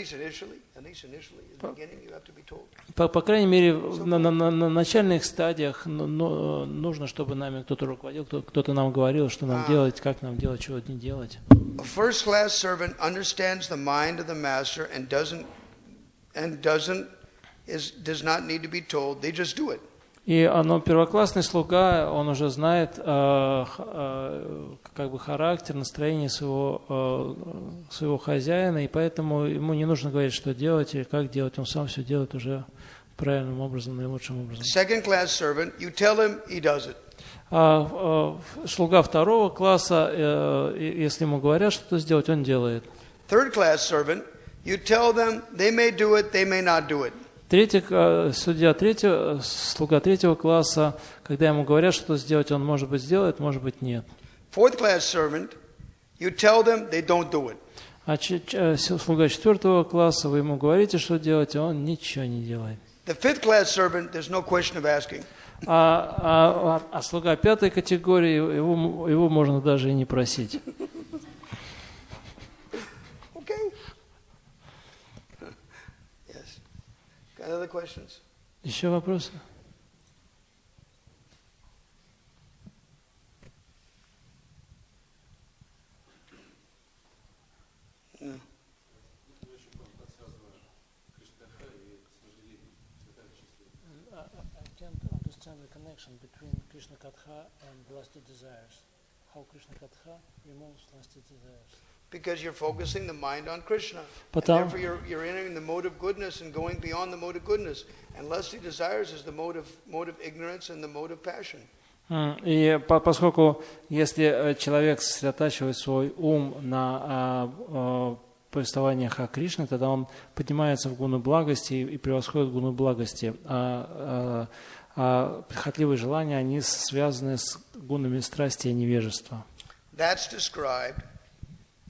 крайней мере, на начальных стадиях нужно, чтобы нами кто-то руководил, кто-то нам говорил, что нам делать, как нам делать, чего не делать. A first-class servant understands the mind of the master and does not need to be told. They just do it. И первоклассный слуга, он уже знает как бы характер, настроение своего хозяина, и поэтому ему не нужно говорить, что делать и как делать. Он сам все делает уже правильным образом, наилучшим образом. Second-class servant, you tell him, he does it. Слуга второго класса, если ему говорят что-то сделать, он делает. Third-class servant, you tell them, they may do it, they may not do it. Слуга третьего класса, когда ему говорят, что сделать, он, может быть, сделает, может быть, нет. Fourth-class servant, you tell them, they don't do it. Слуга четвертого класса, вы ему говорите, что делать, а он ничего не делает. The fifth-class servant, there's no question of asking. Слуга пятой категории, его можно даже и не просить. Other questions? Еще вопросы? No. I can't understand the connection between Krishna Katha and lusty desires. How Krishna Katha removes lusty desires. Because you're focusing the mind on Krishna. And therefore you're entering the mode of goodness and going beyond the mode of goodness. And lusty desires is the mode of ignorance and the mode of passion. И поскольку если человек сосредотачивает свой ум на повествованиях о Кришне, тогда он поднимается в гуну благости и превосходит гуну благости. А прихотливые желания, они связаны с гунами страсти и невежества. That's described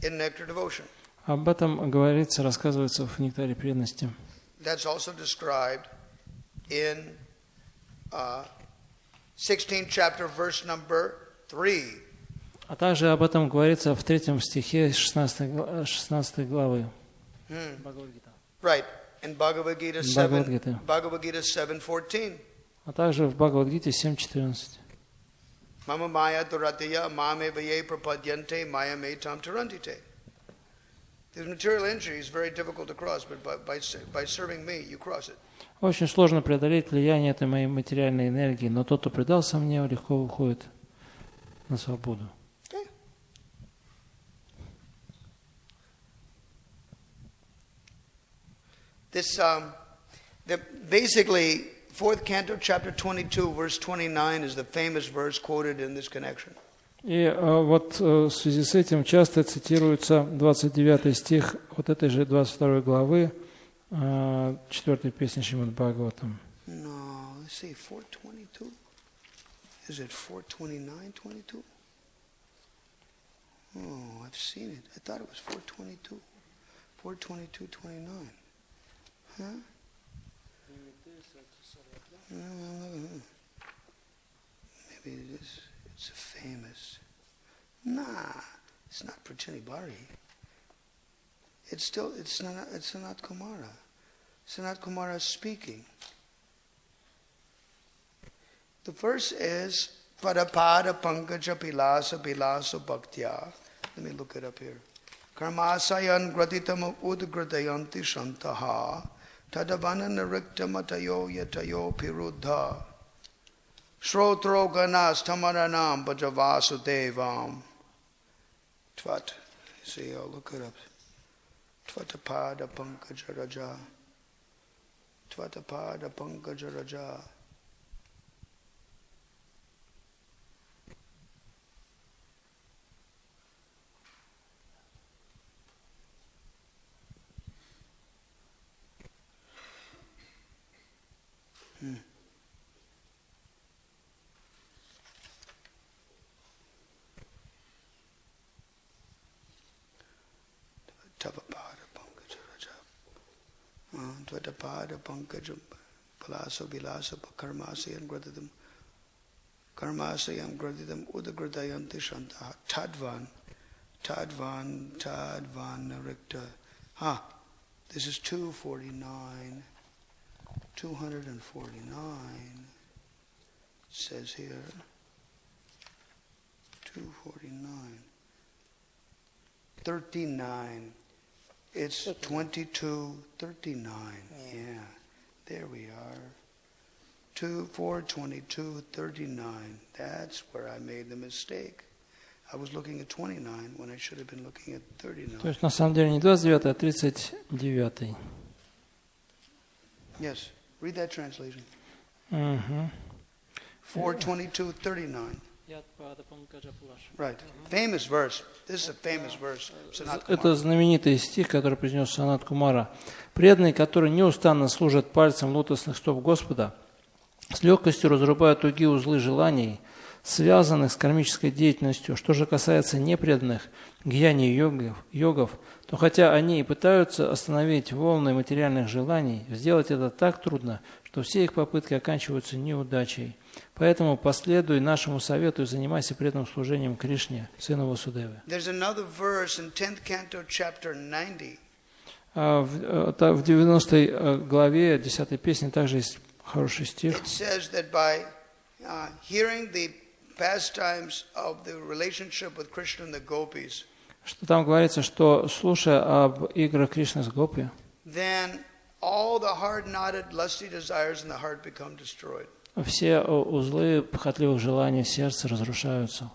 in Nectar Devotion. Об этом говорится, рассказывается в Нектаре преданности. That's also described in 16th chapter, verse number 3. А также об этом говорится в 3 стихе 16 главы. Бхагавад-гита. Right, in Bhagavad Gita 7:14. А также в Бхагавад-гите 7:14. Mama maya duratya mame vaye prapadyante maya me tam tarantite. This material entry is very difficult to cross, but by serving me, you cross it. Очень сложно преодолеть влияние этой моей материальной энергии, но тот, кто предался мне, легко выходит на свободу. Okay. This, basically, 4th canto, chapter 22, verse 29 is the famous verse quoted in this connection. И вот в связи с этим часто цитируется 29 стих вот этой же 22 главы 4 песни Шримад Бхагаватам. No, let's see, 422? Is it 429, 22? Oh, I've seen it. I thought it was 422. 422, 29. Huh? Maybe it is. It's famous. Nah, it's not Prachini Bari. it's Sanat Kumara. Sanat Kumara is speaking. The verse is Padapada Pankaja Pilasa Pilasa Bhaktya. Let me look it up here. Karmasayan graditam udgradayanti shantaha tadavana nariktamatayo yatayo piruddha shrotro ganas tamaranam bhajavasudevam tvat. See, I'll look it up. Tvatapada pankaja raja. Tvatapada pankaja raja. Tavapada Pankaja Raja. Tvatapada Pankaja Palasa Vilasa Karmasayam Gradidam Udagradayanti Shantaha Tadvan Narikta. This is 249. 249 says here. 249. 39. It's 22:39. Yeah. There we are. 4:22:39. That's where I made the mistake. I was looking at 29 when I should have been looking at 39. То есть на самом деле не 29, а 39. Yes. Read that translation. 4:22:39. Right. Famous verse. This is a famous verse. Это знаменитый стих, который произнес Санат Кумара. Преданные, которые неустанно служат пальцем лотосных стоп Господа, с легкостью разрубают тугие узлы желаний, связанных с кармической деятельностью. Что же касается непреданных, гьяни-йогов, то хотя они и пытаются остановить волны материальных желаний, сделать это так трудно, что все их попытки оканчиваются неудачей. Поэтому последуй нашему совету и занимайся преданным служением Кришне, сыну Васудевы. В 90 главе 10 песни также есть хороший стих. Что там говорится, что слушая об играх Кришны с Гопи, все узлы похотливых желаний в сердце разрушаются.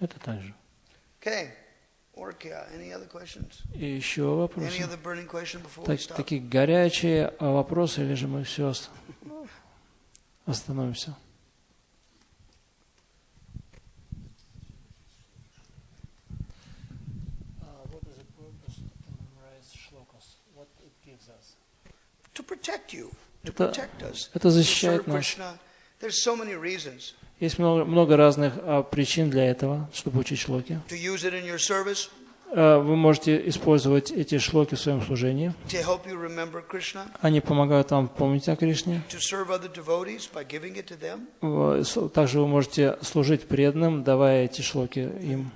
Это также. И еще вопросы? Такие горячие вопросы, или же мы все остановимся? Это защищает нас. Есть много разных причин для этого, чтобы учить шлоки. Вы можете использовать эти шлоки в своем служении. Они помогают вам помнить о Кришне. Также вы можете служить преданным, давая эти шлоки им.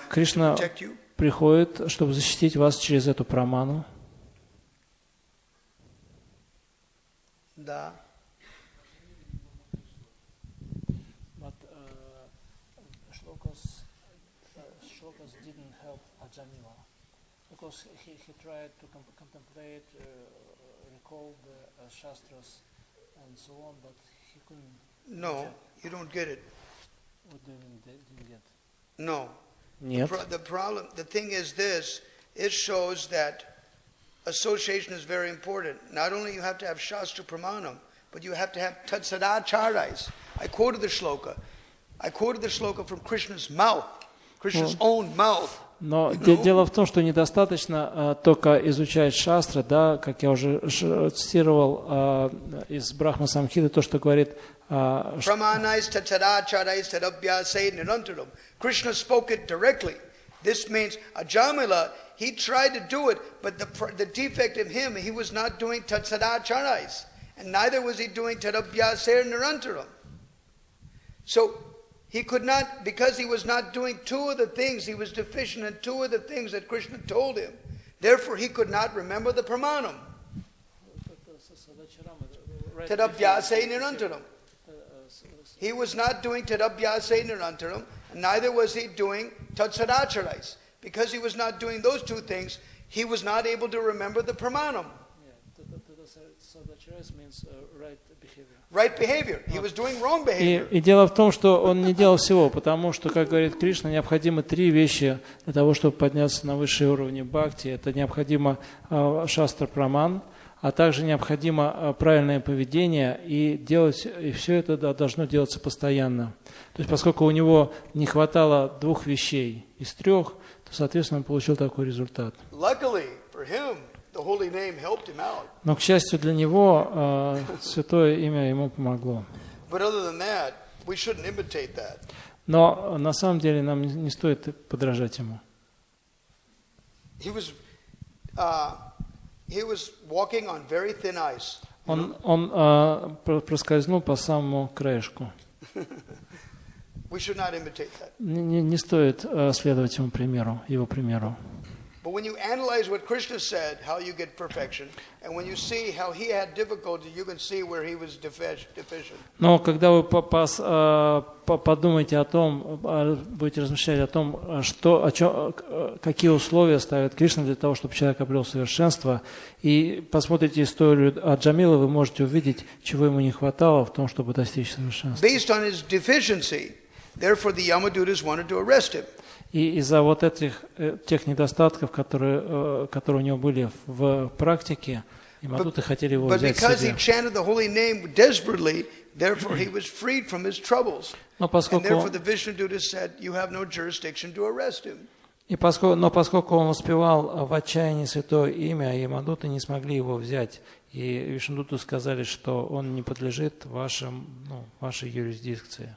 Кришна приходит, чтобы защитить вас через эту праману. Да. But shlokas didn't help Ajamila because he tried to contemplate, recall the shastras and so on, but he couldn't. No, you don't get it. What do you mean didn't get? No. Нет. The thing is this, it shows that association is very important. Not only you have to have Shastra Pramanam, but you have to have Tatsadacharais. I quoted the shloka from Krishna's mouth, Krishna's own mouth. Но дело в том, что недостаточно только изучать шастры, да, как я уже цитировал из Брахма Самхиты, то, что говорит Krishna spoke it directly. This means Ajamila, he tried to do it, but the defect in him, he was not doing Tatsadacharais. and neither was he doing tadabhyasa nirantaram. So he could not, because he was not doing two of the things, he was deficient in two of the things that Krishna told him. Therefore, he could not remember the pramanam. Tadabhyasa nirantaram. He was not doing tadabhyasa nirantaram, and neither was he doing tatsadacharais. Because he was not doing those two things, he was not able to remember the pramanam. Tatsadacharais means right behavior. Right behavior. He was doing wrong behavior. И дело в том, что он не делал всего, потому что, как говорит Кришна, необходимо три вещи для того, чтобы подняться на высшие уровни бхакти. Это необходимо шастра праман, а также необходимо правильное поведение, и все это должно делаться постоянно. То есть, поскольку у него не хватало двух вещей из трех, то, соответственно, он получил такой результат. Но, к счастью для него, святое имя ему помогло. Но на самом деле нам не стоит подражать ему. Он проскользнул по самому краешку. Не стоит следовать его примеру. But when you analyze what Krishna said, how you get perfection, and when you see how he had difficulty, you can see where he was deficient. Но когда вы подумаете о том, будете размышлять о том, какие условия ставит Кришна для того, чтобы человек обрел совершенство, и посмотрите историю Аджамила, вы можете увидеть, чего ему не хватало в том, чтобы достичь совершенства. Based on his deficiency, therefore the Yamadutas wanted to arrest him. И из-за вот тех недостатков, которые у него были в практике, Ямадуты хотели его взять себе. Но поскольку он воспевал в отчаянии святое имя, Ямадуты не смогли его взять. И Вишрамбху сказали, что он не подлежит вашей юрисдикции.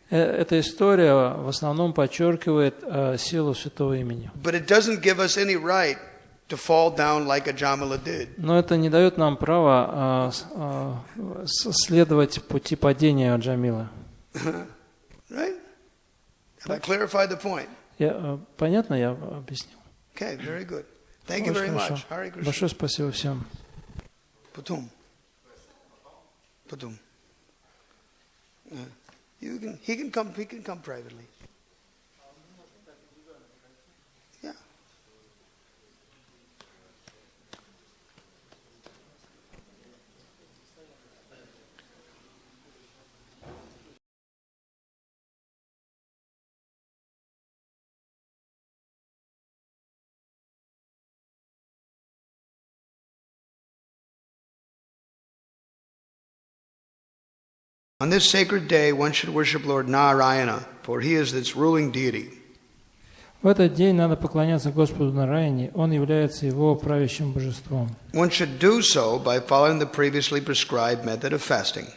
Эта история в основном подчеркивает силу святого имени. Но это не дает нам права следовать пути падения Аджамила. Понятно, я объяснил? Большое спасибо всем. Потом. He can come privately. Yeah. On this sacred day, one should worship Lord Narayana, for he is its ruling deity. В этот день надо поклоняться Господу Нараяне, он является его правящим божеством. One should do so by following the previously prescribed method of fasting.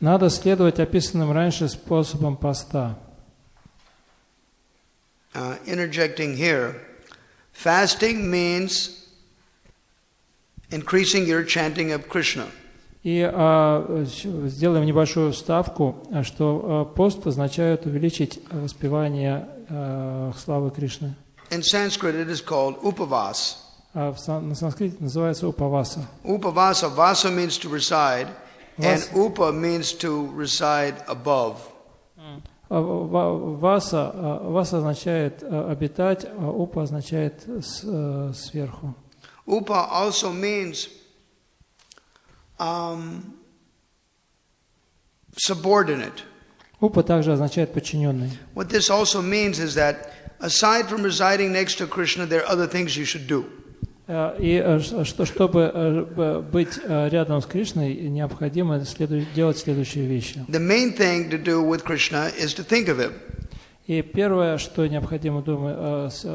Надо следовать описанным раньше способам поста. Interjecting here, fasting means increasing your chanting of Krishna. И сделаем небольшую вставку, что пост означает увеличить воспевание славы Кришны. In Sanskrit it is called upavas. На санскрите называется упаваса. Upavasa, vasa means to reside, and upa means to reside above. Васа означает обитать, а упа означает сверху. Upa also means subordinate. Упа также означает подчиненный. What this also means is that aside from residing next to Krishna, there are other things you should do. И чтобы быть рядом с Кришной, необходимо делать следующие вещи. The main thing to do with Krishna is to think of him. И первое, что необходимо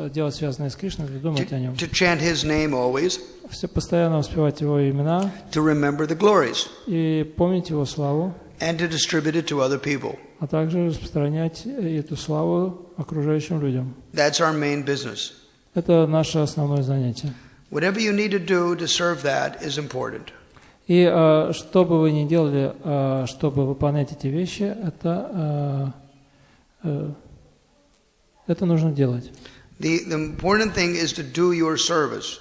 делать, связанное с Кришной, это думать о нем. To chant his name always. Все постоянно воспевать его имена. To remember the glories. И помнить его славу. And to distribute it to other people. А также распространять эту славу окружающим людям. That's our main business. Это наше основное занятие. whatever you need to do to serve that is important. И что бы вы ни делали, чтобы выполнять эти вещи, это нужно делать. The important thing is to do your service.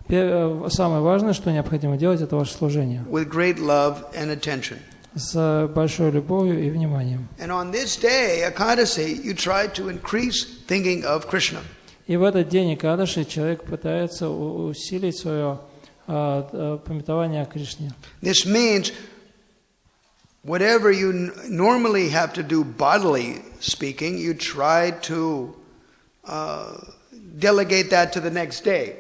Самое важное, что необходимо делать, это ваше служение. With great love and attention. С большой любовью и вниманием. And on this day, Ekadasi, you try to increase thinking of Krishna. И в этот день Экадаши человек пытается усилить свое памятование о Кришне. This means whatever you normally have to do bodily speaking, you try to delegate that to the next day.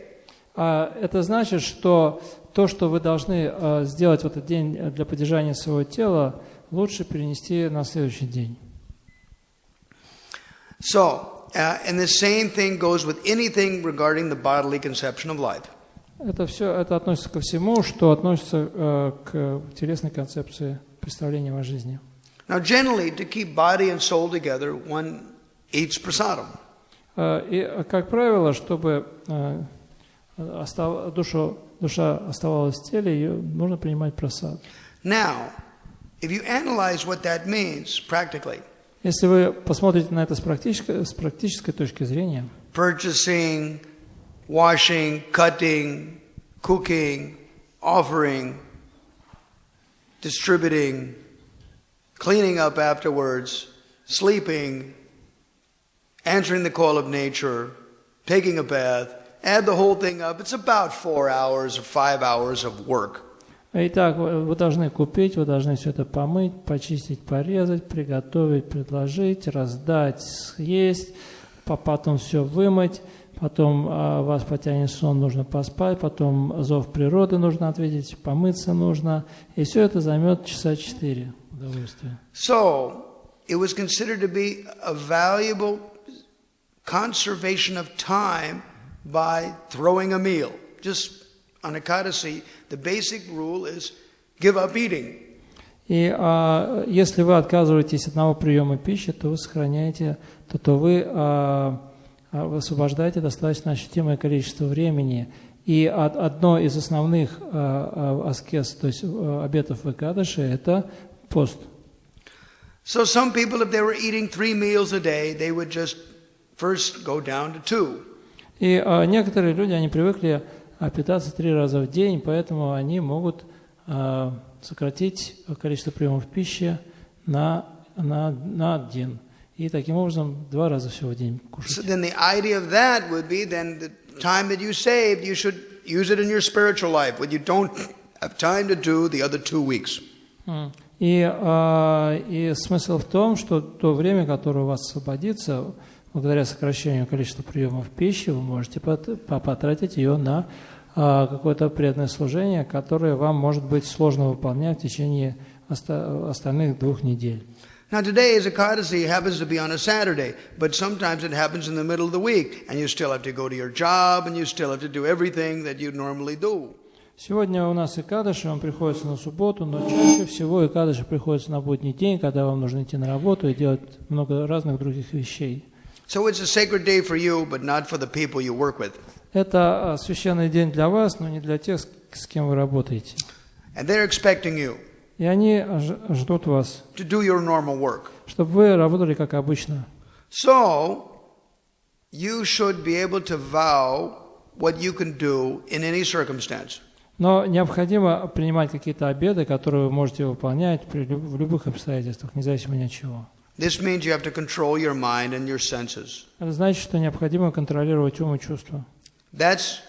Это значит, что то, что вы должны сделать в этот день для поддержания своего тела, лучше перенести на следующий день. So, and the same thing goes with anything regarding the bodily conception of life. Это относится ко всему, что относится к телесной концепции представления о жизни. Now, generally, to keep body and soul together, one eats prasadam. И, как правило, чтобы душа оставалась в теле, ее нужно принимать прасад. Now, if you analyze what that means practically, если вы посмотрите на это с практической точки зрения, purchasing, washing, cutting, cooking, offering, distributing, cleaning up afterwards, sleeping, answering the call of nature, taking a bath, add the whole thing up, it's about 4 hours or 5 hours of work. Итак, вы должны купить, вы должны все это помыть, почистить, порезать, приготовить, предложить, раздать, съесть, потом все вымыть, потом вас потянет сон, нужно поспать, потом зов природы нужно ответить, помыться нужно, и все это займет часа 4 удовольствия. So, it was considered to be a valuable conservation of time by throwing a meal. Just on Ekadasi, the basic rule is give up eating. И если вы отказываетесь от одного приема пищи, то вы сохраняете, то вы высвобождаете достаточно ощутимое количество времени. И одно из основных аскез, то есть обетов в Экадаши, это пост. So some people, if they were eating 3 meals a day, they would just first go down to 2. И некоторые люди, они привыкли питаться 3 раза в день, поэтому они могут сократить количество приемов пищи на 1. И таким образом 2 раза всего в день кушать. So then the idea of that would be then the time that you saved, you should use it in your spiritual life when you don't have time to do the other 2 weeks. И смысл в том, что то время, которое у вас освободится, благодаря сокращению количества приемов пищи, вы можете потратить ее на какое-то преданное служение, которое вам может быть сложно выполнять в течение остальных 2 недель. Now today, as Ekadasi happens to be on a Saturday, but sometimes it happens in the middle of the week, and you still have to go to your job, and you still have to do everything that you normally do. Сегодня у нас Экадаши, он приходится на субботу, но чаще всего Экадаши приходится на будний день, когда вам нужно идти на работу и делать много разных других вещей. So it's a sacred day for you, but not for the people you work with. Это священный день для вас, но не для тех, с кем вы работаете. And they're expecting you И они ждут вас, to do your normal work. чтобы вы работали как обычно. So, you should be able to vow what you can do in any circumstance. Но необходимо принимать какие-то обеты, которые вы можете выполнять в любых обстоятельствах, независимо ни от чего. This means you have to control your mind and your senses. Это значит, что необходимо контролировать ум и чувства. That's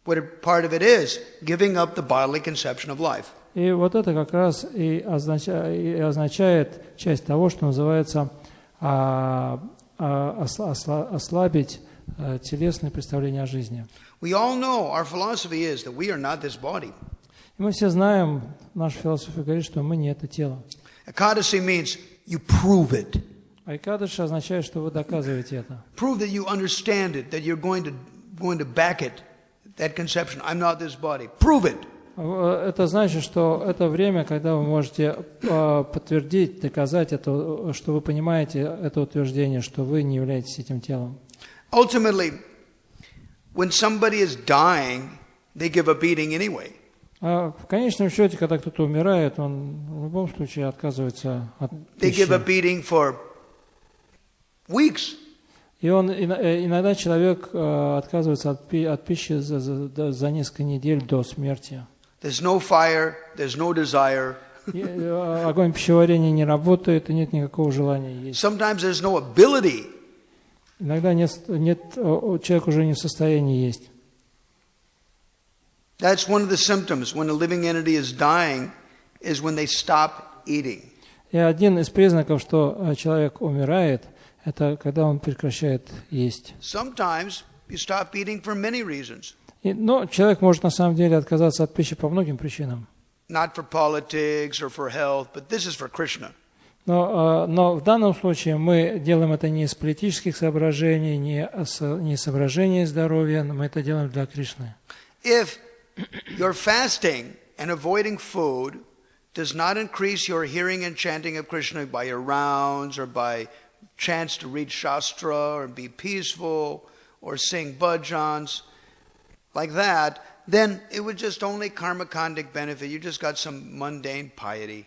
what part of it is, giving up the bodily conception of life. И вот это как раз и означает часть того, что называется ослабить телесное представление о жизни. We all know our philosophy is that we are not this body. И мы все знаем, наша философия говорит, что мы не это тело. Ekadasi means you prove it. А Экадаши означает, что вы доказываете это. Prove that you understand it, that you're going to back it, that conception. I'm not this body. Prove it. Это значит, что это время, когда вы можете подтвердить, доказать это, что вы понимаете это утверждение, что вы не являетесь этим телом. Ultimately, when somebody is dying, they give a beating anyway. А в конечном счете, когда кто-то умирает, он в любом случае отказывается от They give a пищи. beating for weeks. И он, иногда человек отказывается от пищи за несколько недель до смерти. There's no fire, there's no desire. Огонь пищеварения не работает, и нет никакого желания есть. Sometimes there's no ability. Иногда человек уже не в состоянии есть. That's one of the symptoms when a living entity is dying, is when they stop eating. И один из признаков, что человек умирает, это когда он прекращает есть. Sometimes you stop eating for many reasons. Но человек может на самом деле отказаться от пищи по многим причинам. Not for politics or for health, but this is for Krishna. Но в данном случае мы делаем это не из политических соображений, не из соображений здоровья, но мы это делаем для Кришны. If your fasting and avoiding food does not increase your hearing and chanting of Krishna by your rounds or by chance to read Shastra or be peaceful or sing bhajans like that, then it would just only karmakandic benefit. You just got some mundane piety.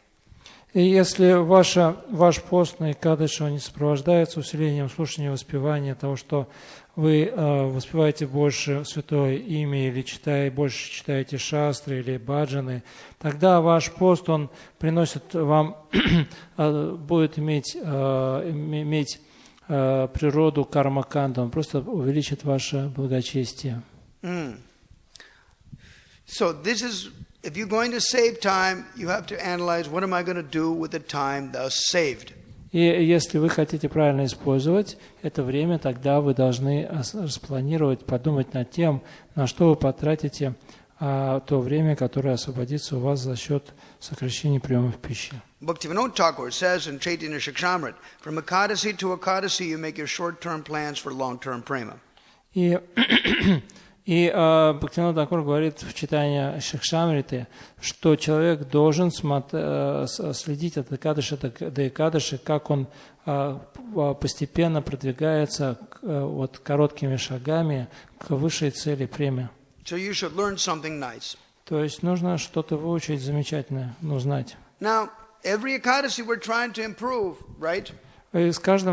И если ваш пост на Экадаши не сопровождается усилением слушания и воспевания того, что вы воспеваете больше святое имя или больше читаете шастры или баджаны, тогда ваш пост, он приносит вам, будет иметь природу карма-канда, он просто увеличит ваше благочестие. So this is, if you're going to save time, you have to analyze what am I going to do with the time thus saved. И если вы хотите правильно использовать это время, тогда вы должны распланировать, подумать над тем, на что вы потратите то время, которое освободится у вас за счет сокращения приемов пищи. Bhaktivinoda Thakur says in Chaitanya Shikshamrit, from Ekadasi to Ekadasi you make your short-term plans for long-term prema. И Бхактивинода Тхакур говорит в читании Шикшамриты, что человек должен следить от Экадаши до Экадаши, как он постепенно продвигается вот короткими шагами к высшей цели премии. So you should learn something nice. То есть нужно что-то выучить замечательное, знать. Now, every Ekadasi we're trying to improve, right? И с каждой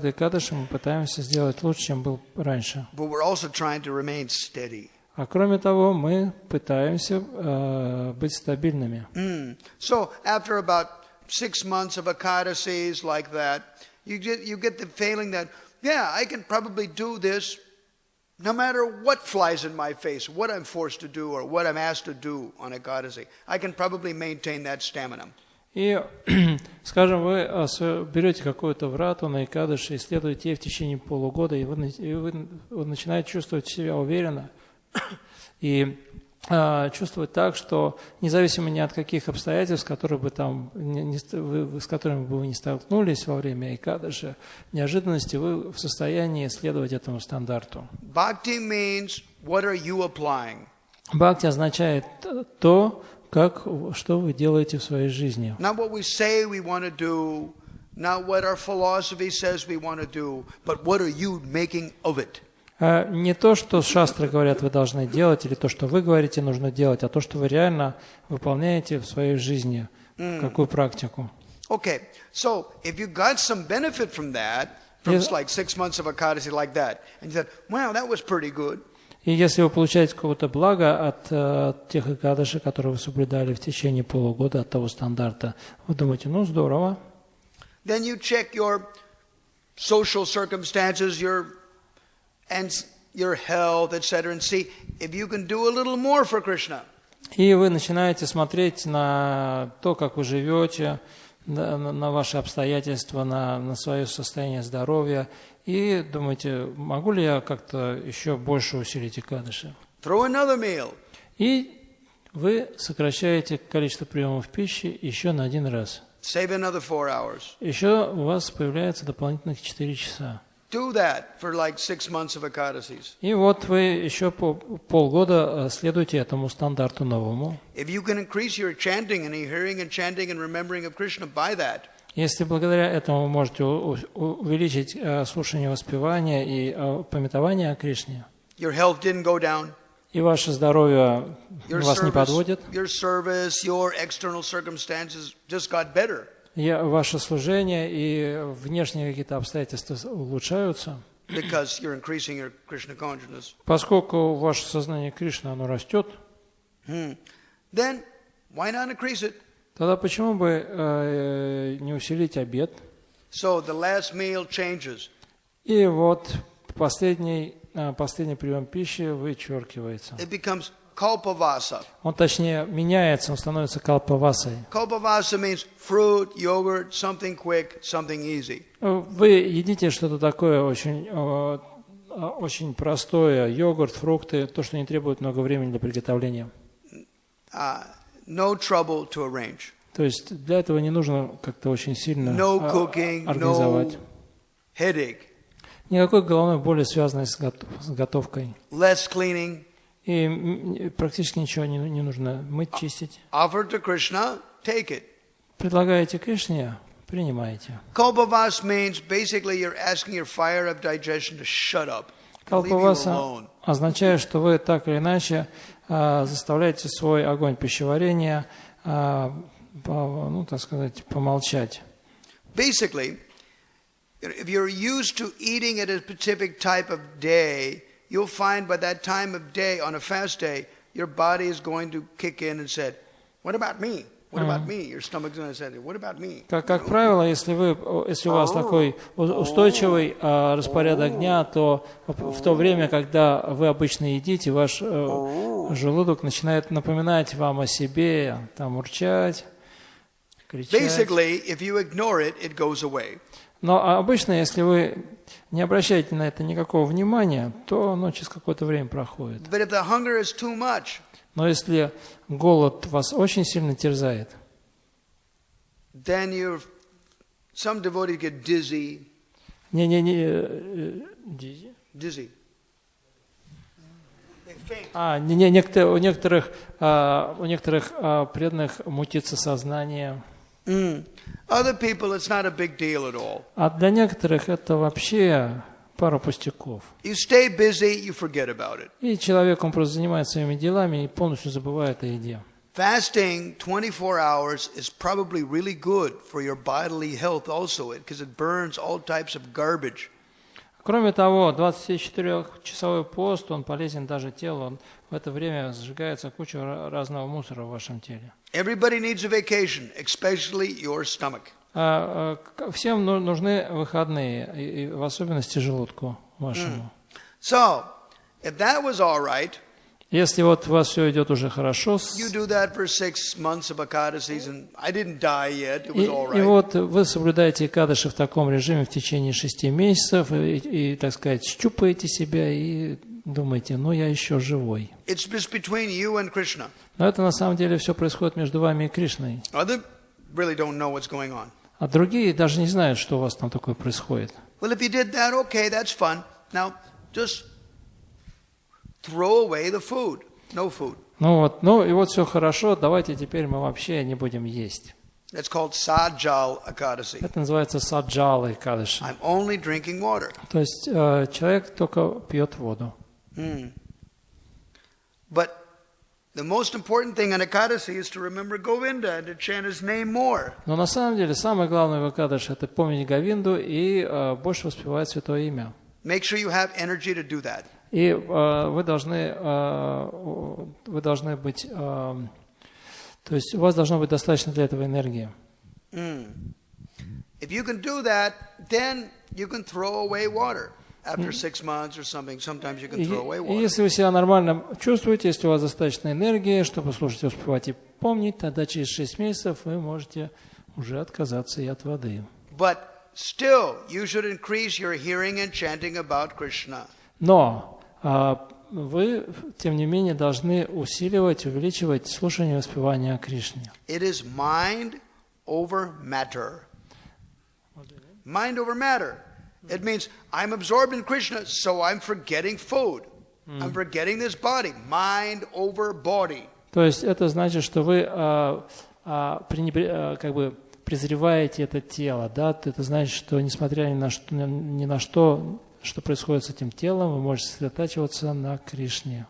Экадаши мы пытаемся сделать лучше, чем был раньше. But we're also trying to remain steady. А кроме того, мы пытаемся быть стабильными. So after about 6 months of Ekadasis like that, you get the feeling that, yeah, I can probably do this no matter what flies in my face, what I'm forced to do or what I'm asked to do on Ekadasi. I can probably maintain that stamina. И, скажем, вы берете какую-то врату на Экадаши, исследуете ее в течение полугода, и вы начинаете чувствовать себя уверенно и чувствовать так, что независимо ни от каких обстоятельств, с которыми бы вы не столкнулись во время Экадаши, неожиданности вы в состоянии следовать этому стандарту. Bhakti means, what are you applying? Бхакти означает то, что вы делаете в своей жизни. Not what we say we want to do, not what our philosophy says we want to do, but what are you making of it? Не то, что шастры говорят, вы должны делать, или то, что вы говорите, нужно делать, а то, что вы реально выполняете в своей жизни, какую практику. Okay, so if you got some benefit from that, from like 6 months of Ekadasi like that, and you said, wow, that was pretty good. И если вы получаете какое-то благо от тех Экадаши, которые вы соблюдали в течение полугода, от того стандарта, вы думаете, здорово. Then you check your social circumstances, your health, etc., and see if you can do a little more for Krishna. И вы начинаете смотреть на то, как вы живете, на ваши обстоятельства, на свое состояние здоровья, и думаете, могу ли я как-то еще больше усилить Экадаши? Throw another meal. И вы сокращаете количество приемов пищи еще на 1 раз. Save another 4 hours. Еще у вас появляется дополнительных 4 часа. Do that for like 6 months of Ekadasis. И вот вы еще полгода следуете этому стандарту новому. If you can increase your chanting and hearing and chanting and remembering of Krishna by that. Если благодаря этому вы можете увеличить слушание воспевания и памятование о Кришне, your health didn't go down, и ваше здоровье вас не подводит, your service, your external circumstances just got better. и ваше служение и внешние какие-то обстоятельства улучшаются, Because you're increasing your Krishna consciousness. поскольку ваше сознание Кришны, оно растет, Then why not increase it? тогда почему бы не усилить обед? So the last meal changes. И вот последний прием пищи вычеркивается. It becomes kalpavasa. Он точнее меняется, он становится калпавасой. Kalpavasa means fruit, yogurt, something quick, something easy. Вы едите что-то такое очень простое, йогурт, фрукты, то, что не требует много времени для приготовления. No trouble to arrange. То есть для этого не нужно как-то очень сильно No cooking, организовать. no headache. Никакой головной боли, связанной с готовкой. Less cleaning. И практически ничего не нужно мыть, чистить. Offer to Krishna, take it. Предлагаете Кришне, принимаете. Kalpavasa means basically you're asking your fire of digestion to shut up. Калпаваса означает, что вы так или иначе заставляете свой огонь пищеварения, так сказать, помолчать. Basically, if you're used to eating at a specific type of day, you'll find by that time of day, on a fast day, your body is going to kick in and say, "What about me? What about me?" Your stomach's going to say, "What about me?" Как правило, если у вас такой устойчивый распорядок дня, то в то время, когда вы обычно едите, ваш желудок начинает напоминать вам о себе, там урчать, кричать. Basically, if you ignore it, it goes away. Но обычно, если вы не обращаете на это никакого внимания, то оно через какое-то время проходит. But if the hunger is too much, но если голод вас очень сильно терзает, then some devotees get dizzy. Dizzy. У некоторых преданных мутится сознание. Other people, it's not a big deal at all. А для некоторых это вообще пара пустяков. You stay busy, you forget about it. И человек, он просто занимается своими делами и полностью забывает о еде. Fasting 24 hours is probably really good for your bodily health also, because it burns all types of garbage. Кроме того, 24-часовой пост, он полезен даже телу, он в это время сжигается куча разного мусора в вашем теле. Everybody needs a vacation, especially your stomach. Всем нужны выходные, и в особенности желудку вашему. So, if that was all right, если вот у вас все идет уже хорошо, you do that for 6 months of Ekadasis, and I didn't die yet, it was all right. И вот вы соблюдаете Экадаши в таком режиме в течение 6 месяцев, и, так сказать, щупаете себя и думаете, я еще живой. It's just between you and Krishna. Но это на самом деле все происходит между вами и Кришной. Others really don't know what's going on. А другие даже не знают, что у вас там такое происходит. Well, if you did that, okay, that's fun. Now, just throw away the food. No food. И вот все хорошо, давайте теперь мы вообще не будем есть. That's called Sajjal Ekadasi. Это называется Саджал Экадаши. I'm only drinking water. То есть человек только пьет воду. But the most important thing on Ekadasi is to remember Govinda and to chant his name more. Но на самом деле самое главное в Экадаши — это помнить Говинду и больше воспевать Святое Имя. Make sure you have energy to do that. И вы должны быть, то есть у вас должно быть достаточно для этого энергии. If you can do that, then you can throw away water. After 6 months or something, sometimes you can throw away И water. если вы себя нормально чувствуете, если у вас достаточно энергии, чтобы слушать, воспевать и помнить, тогда через 6 месяцев вы можете уже отказаться и от воды. But still, you should increase your hearing and chanting about Krishna. Но вы, тем не менее, должны усиливать, увеличивать слушание и воспевание о Кришне. It is mind over matter. Mind over matter. It means I'm absorbed in Krishna, so I'm forgetting food. I'm forgetting this body. Mind over body. То есть это значит, что вы презреваете это тело, да, то это значит, что несмотря ни на что, что происходит с этим телом, вы можете сосредотачиваться на Кришне.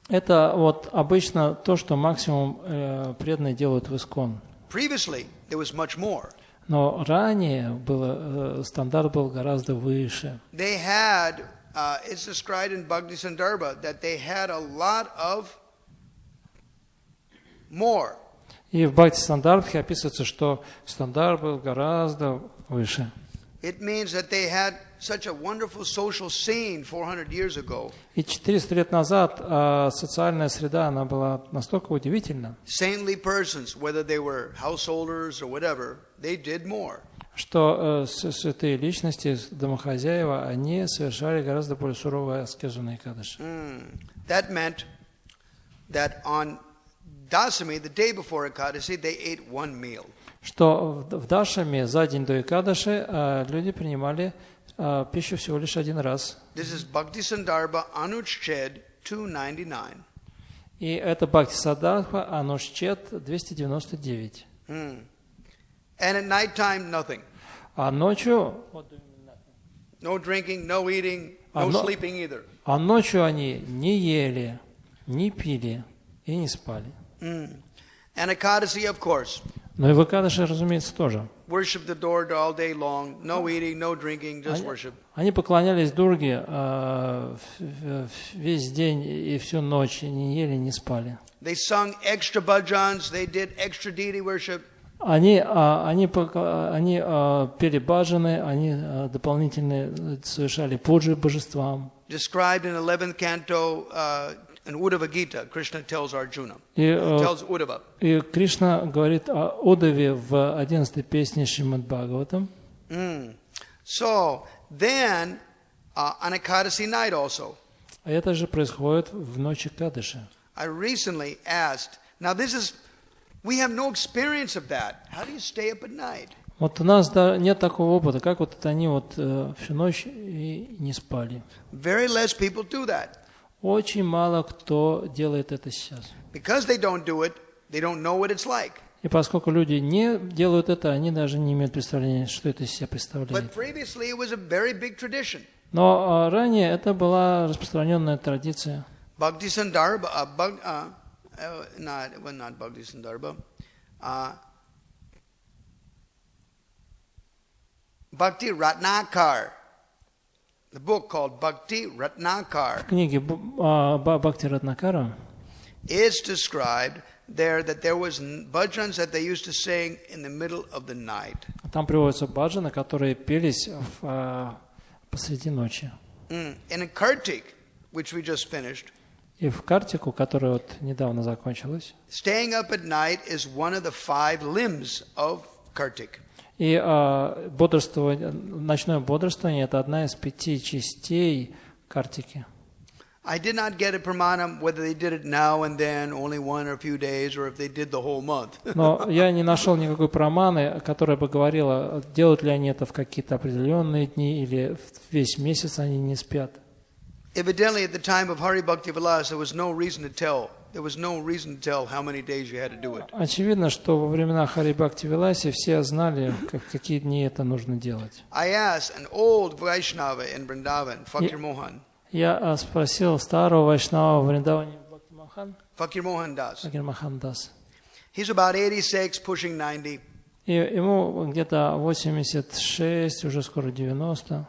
Это вот обычно то, что максимум преданные делают в ИСККОН. Но ранее стандарт был гораздо выше. It's described in Bhakti Sandarbha that they had a lot of more. И в Бхакти Сандarbhe описывается, что стандарт был гораздо выше. It means that they had such a wonderful social scene 400 years ago. И 400 лет назад социальная среда, она была настолько удивительна. Saintly persons, whether they were householders or whatever, they did more. Что святые личности, домохозяева, они совершали гораздо более суровые аскезу на Экадаши. That meant that on Dasami, the day before Ekadashi, they ate one meal. Что в Дашами за день до Экадаши люди принимали пищу всего лишь один раз. This is Bhakti Sandarbha Anuchched 299. И это Бхакти Сандarbha Анушчет 299. And at night time, nothing. А ночью... No drinking, no eating, no sleeping either. А ночью они не ели, не пили и не спали. And Ekadasi, of course. Но и в Экадаши, разумеется, тоже. Worship the Lord all day long, no eating, no drinking, just worship. Они поклонялись Дурге весь день и всю ночь, не ели, не спали. They sung extra bhajans, they did extra deity worship. Они пели баджаны, они дополнительно совершали пуджи божествам. Described in 11th canto in Uddhava Gita, Krishna tells Arjuna. Tells Uddhava. И Кришна говорит о Удаве в 11-й песне Шримад Бхагаватам. So then on Ekadasi night also. А это же происходит в ночь Экадаши. I recently asked. Now this is. We have no experience of that. How do you stay up at night? Вот у нас нет такого опыта, как вот это они вот всю ночь и не спали. Very less people do that. Очень мало кто делает это сейчас. Because they don't do it, they don't know what it's like. И поскольку люди не делают это, они даже не имеют представления, что это из себя представляет. But previously it was a very big tradition. Но ранее это была распространенная традиция. Bhakti Sandarbha, not Bhakti Sandarbha. Bhakti Ratnakar. The book called Bhakti Ratnakar. В книге Бхакти Ратнакара is described there that there was bhajans that they used to sing in the middle of the night. Там приводятся баджаны, которые пелись посреди ночи. And in Kartik, which we just finished. И в Картику, которая вот недавно закончилась. Staying up at night is one of the 5 limbs of Kartik. И ночное бодрствование – это одна из 5 частей Картики. I did not get a pramanam whether they did it now and then, only one or a few days, or if they did the whole month. Но я не нашел никакой праманы, которая бы говорила, делают ли они это в какие-то определенные дни или весь месяц они не спят. Evidently, at the time of Hari Bhakti Vilas, there was no reason to tell. There was no reason to tell how many days you had to do it. Очевидно, что во времена Хари Бхакти Виласи все знали, в какие дни это нужно делать. I asked an old Vaishnava in Vrindavan, Fakir Mohan. Я спросил старого Вайшнава в Вриндаване, Fakir Mohan Das. Факир Мохан Дас. He's about 86, pushing 90. И ему где-то 86, уже скоро 90.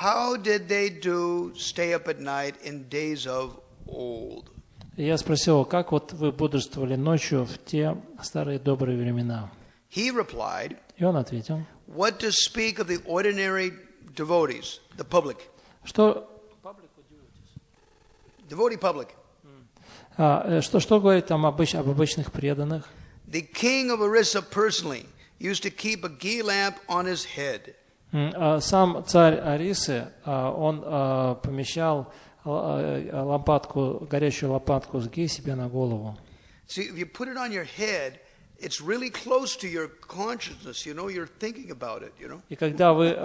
How did they do stay up at night in days of old? И я спросил, как вот вы бодрствовали ночью в те старые добрые времена? He replied, И он ответил, what to speak of the ordinary devotees, the public? Что Devotee public. Что говорить там об обычных преданных? The king of Orissa personally used to keep a ghee lamp on his head. Сам царь Орисы, он помещал лампадку, горящую лампадку с ги себе на голову. See, if you put it on your head, it's really close to your consciousness, you know, you're thinking about it, you know. И когда вы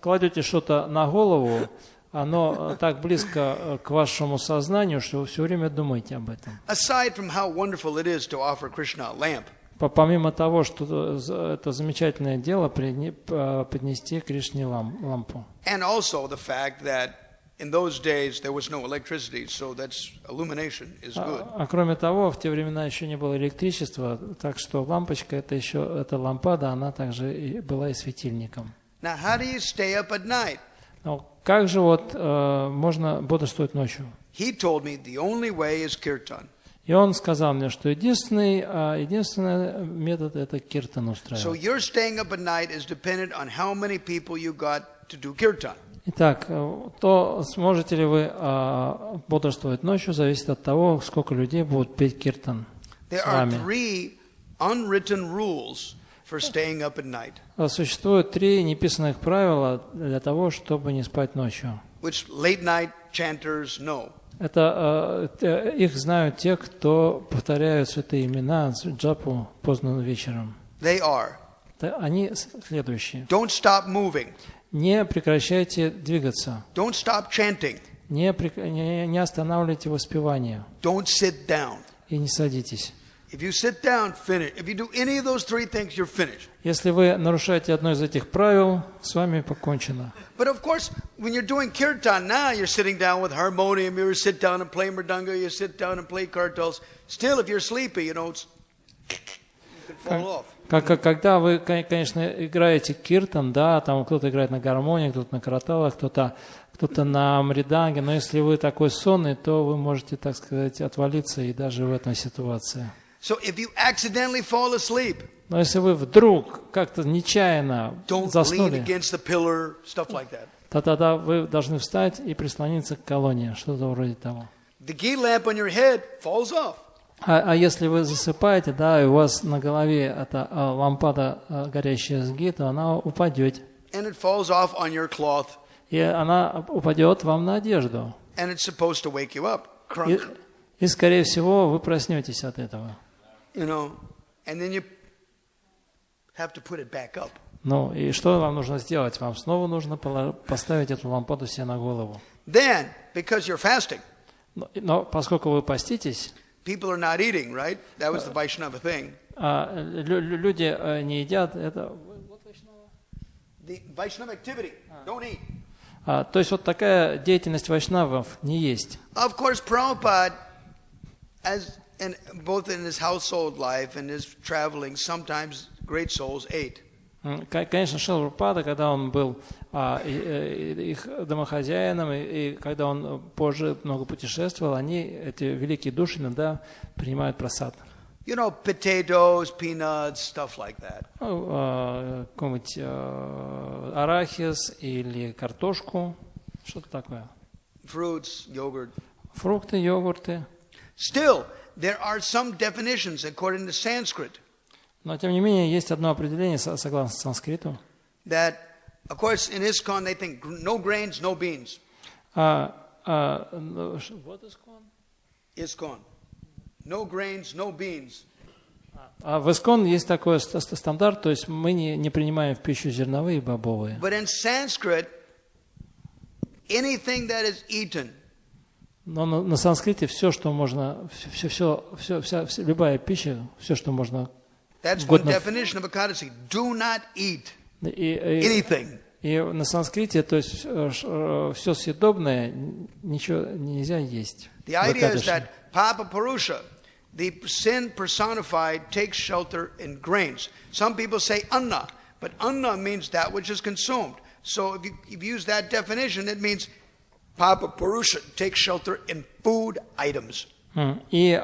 кладете что-то на голову, оно так близко к вашему сознанию, что вы все время думаете об этом. Aside from how wonderful it is to offer Krishna a lamp, Помимо того, что это замечательное дело поднести Кришне лампу. and also the fact that in those days there was no electricity, so that's illumination is good. А кроме того, в те времена еще не было электричества, так что лампочка, эта лампада, она также и была и светильником. Now, how do you stay up at night? Но как же можно бодрствовать ночью? He told me the only way is kirtan. И он сказал мне, что единственный метод это киртан So устраивать. your staying up at night is dependent on how many people you got to do kirtan. Итак, то сможете ли вы бодрствовать ночью, зависит от того, сколько людей будут петь киртан There с are вами. 3 unwritten rules for staying up at night, Существует 3 неписанных правила для того, чтобы не спать ночью. which late night chanters know. Это их знают те, кто повторяют святые имена, джапу поздно вечером. They are: Они следующие. don't stop moving, Не прекращайте двигаться. don't stop chanting, Не останавливайте воспевание. don't sit down. И не садитесь. If you sit down, finish. If you do any of those 3 things, you're finished. Если вы нарушаете одно из этих правил, с вами покончено. But of course, when you're doing kirtan now, you're sitting down with harmonium, you sit down and play mridanga, you sit down and play kartals. Still, if you're sleepy, you can fall off. Когда вы, конечно, играете киртан, да, там кто-то играет на гармонии, кто-то на караталах, кто-то на мриданге, но если вы такой сонный, то вы можете, так сказать, отвалиться и даже в этой ситуации. So if you accidentally fall asleep, Но если вы вдруг как-то нечаянно don't lean заснули, against the pillar, stuff like that. то тогда вы должны встать и прислониться к колонне, что-то вроде того. The ghee lamp on your head falls off. А если вы засыпаете, да, и у вас на голове эта лампада горящая с ги, то она упадет. And it falls off on your cloth. И она упадет вам на одежду. And it's supposed to wake you up. Crunk. И скорее всего, вы проснетесь от этого. You know, and then you have to put it back up. Ну, и что вам нужно сделать? Вам снова нужно поставить эту лампаду себе на голову. Then, because you're fasting, Но поскольку вы поститесь, people are not eating, right? That was the Vaishnava thing. люди не едят, это... The Vaishnava activity, don't eat. То есть вот такая деятельность вайшнавов не есть. Of course, Prabhupada, both in his household life and his traveling, sometimes great souls ate. Конечно, Шрила Прабхупада, когда он был их домохозяином, и когда он позже много путешествовал, эти великие души, иногда принимают прасад. You know, potatoes, peanuts, stuff like that. Какой-нибудь арахис или картошку, что-то такое. Fruits, yogurt. Фрукты, йогурты. Still, there are some definitions according to Sanskrit. Но, тем не менее, есть одно определение, согласно санскриту. That, of course, in ISKCON they think no grains, no beans. What is ISKCON? ISKCON. No grains, no beans. В ISKCON есть такой стандарт, то есть мы не принимаем в пищу зерновые и бобовые. But in Sanskrit, anything that is eaten, но на санскрите все, что можно, любая пища, все, что можно. That's one definition of Ekadasi. Do not eat anything. И на санскрите, то есть все съедобное, ничего нельзя есть. The idea is that Papa Purusha, the sin personified, takes shelter in grains. Some people say anna, but anna means that which is consumed. So if you use that definition, it means Papa Purusha takes shelter in food items. И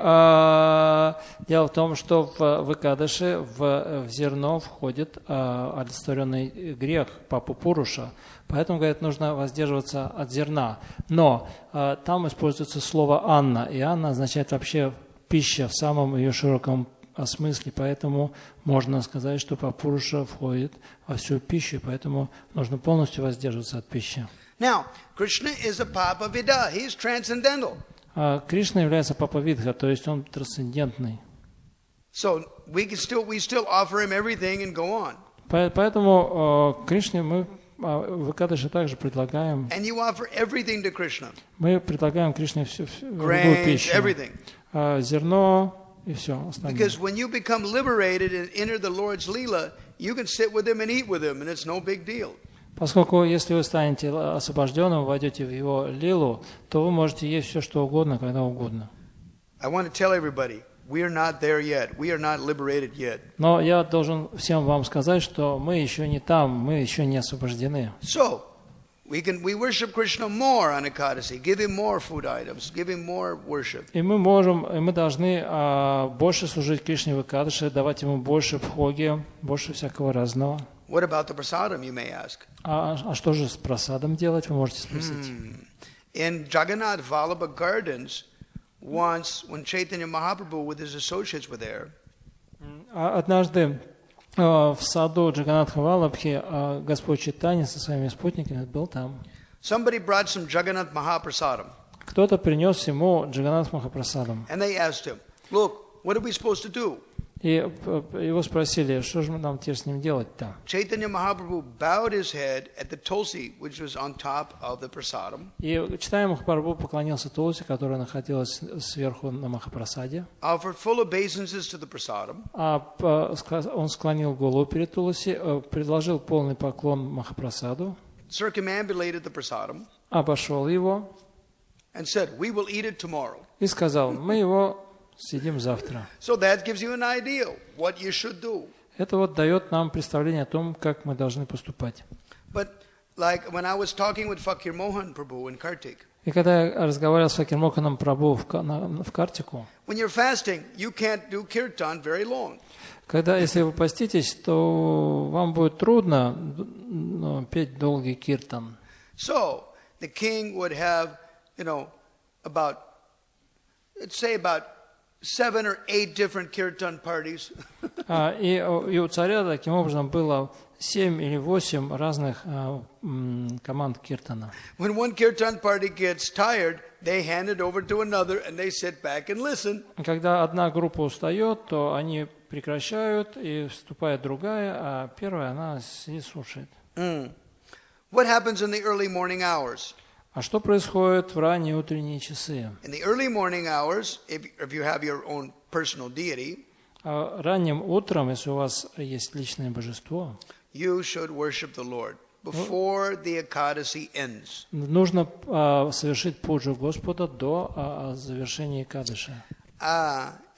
дело в том, что в Экадаши в зерно входит олицетворенный грех Папу Пуруша. Поэтому, говорят, нужно воздерживаться от зерна. Но там используется слово «анна», и «анна» означает вообще пища в самом ее широком смысле. Поэтому можно сказать, что Папа Пуруша входит во всю пищу, поэтому нужно полностью воздерживаться от пищи. Now, Krishna is a Papa Vida. He's transcendental. Кришна является Папа Видха, то есть он трансцендентный. So we still offer him everything and go on. Поэтому Кришне мы в Экадаши также предлагаем. And you offer everything to Krishna. Мы предлагаем Кришне любую пищу. Зерно и все остальное. Because when you become liberated and enter the Lord's Leela, you can sit with him and eat with him, and it's no big deal. Поскольку если вы станете освобожденным, войдете в его лилу, то вы можете есть все, что угодно, когда угодно. I want to tell everybody, we are not there yet. We are not liberated yet. Но я должен всем вам сказать, что мы еще не там, мы еще не освобождены. So, we worship Krishna more on Ekadasi, give him more food items, give him more worship. И мы должны больше служить Кришне в Экадаши, давать ему больше бхоги, больше всякого разного. What about the prasadam, you may ask? А что же с прасадом делать, вы можете спросить. In Jagannath Vallabha Gardens, once, when Chaitanya Mahaprabhu with his associates were there, однажды в саду Джаганнатха Валабхи Господь Чайтанья со своими спутниками был там. Somebody brought some Jagannath Mahaprasadam. Кто-то принес ему Джаганнат Махапрасадам. And they asked him, look, what are we supposed to do? И его спросили, что же нам теперь с ним делать-то? Chaitanya Mahaprabhu bowed his head at the tulsi, which was on top of the prasadam. И Чайтанья Махапрабху поклонился Тулси, которая находилась сверху на Махапрасаде. Offered full obeisances to the prasadam. Он склонил голову перед Тулси, предложил полный поклон Махапрасаду. Circumambulated the prasadam. Обошел его. And said, we will eat it tomorrow. И сказал, мы его съедим завтра. So that gives you an idea what you should do. Это вот дает нам представление о том, как мы должны поступать. But like when I was talking with Fakir Mohan Prabhu in Kartik. И когда я разговаривал с Факир Моханом Прабху в Картику, when you're fasting, you can't do kirtan very long. Если вы поститесь, то вам будет трудно петь долгий киртан. So the king would have, about 7 or 8 different kirtan parties. И у царя таким образом было 7 или 8 разных команд киртана. When one kirtan party gets tired, they hand it over to another and they sit back and listen. Когда одна группа устает, то они прекращают, и вступает другая, а первая она сидит слушает. What happens in the early morning hours? А что происходит в ранние утренние часы? In the early morning hours, if you have your own personal deity, ранним утром, если у вас есть личное божество, you should worship the Lord before the Ekadasi ends. Нужно совершить пуджу Господа до завершения Экадаши.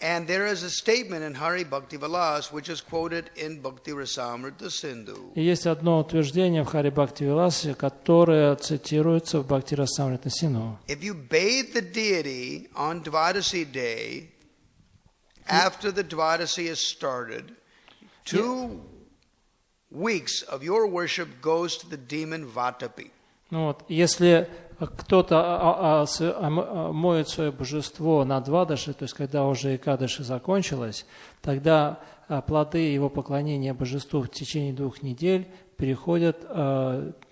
And there is a statement in Hari Bhakti Vilas which is quoted in Bhakti Rasamrita Sindhu. И есть одно утверждение в Харе Бхакти Виласе, которое цитируется в Бхакти Расамрита Синдху. If you bathe the deity on Dvadasi day, after the Dvadasi is started, 2 weeks of your worship goes to the demon Vatapi. Если кто-то моет свое божество на Двадаши, то есть когда уже Экадаши закончилась, тогда плоды его поклонения божеству в течение 2 недель переходят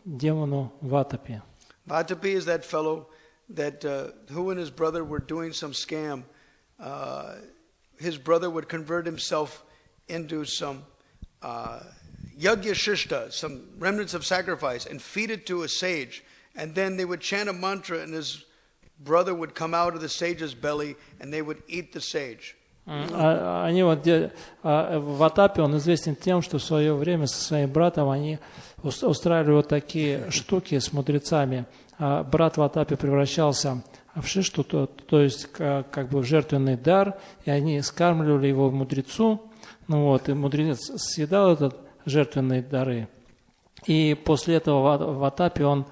демону Ватапи. Vatapi is that fellow that who and his brother were doing some scam. His brother would convert himself into some yagya shishta, some remnants of sacrifice, and feed it to a sage. And then they would chant a mantra, and his brother would come out of the sage's belly, and they would eat the sage. Они в Атапе, он известен тем, что в свое время со своим братом они устраивали вот такие штуки с мудрецами. Брат в Атапе превращался в шишту, то есть как бы в жертвенный дар, и они скармливали его мудрецу, и мудрец съедал этот жертвенные дары. И после этого в Атапе он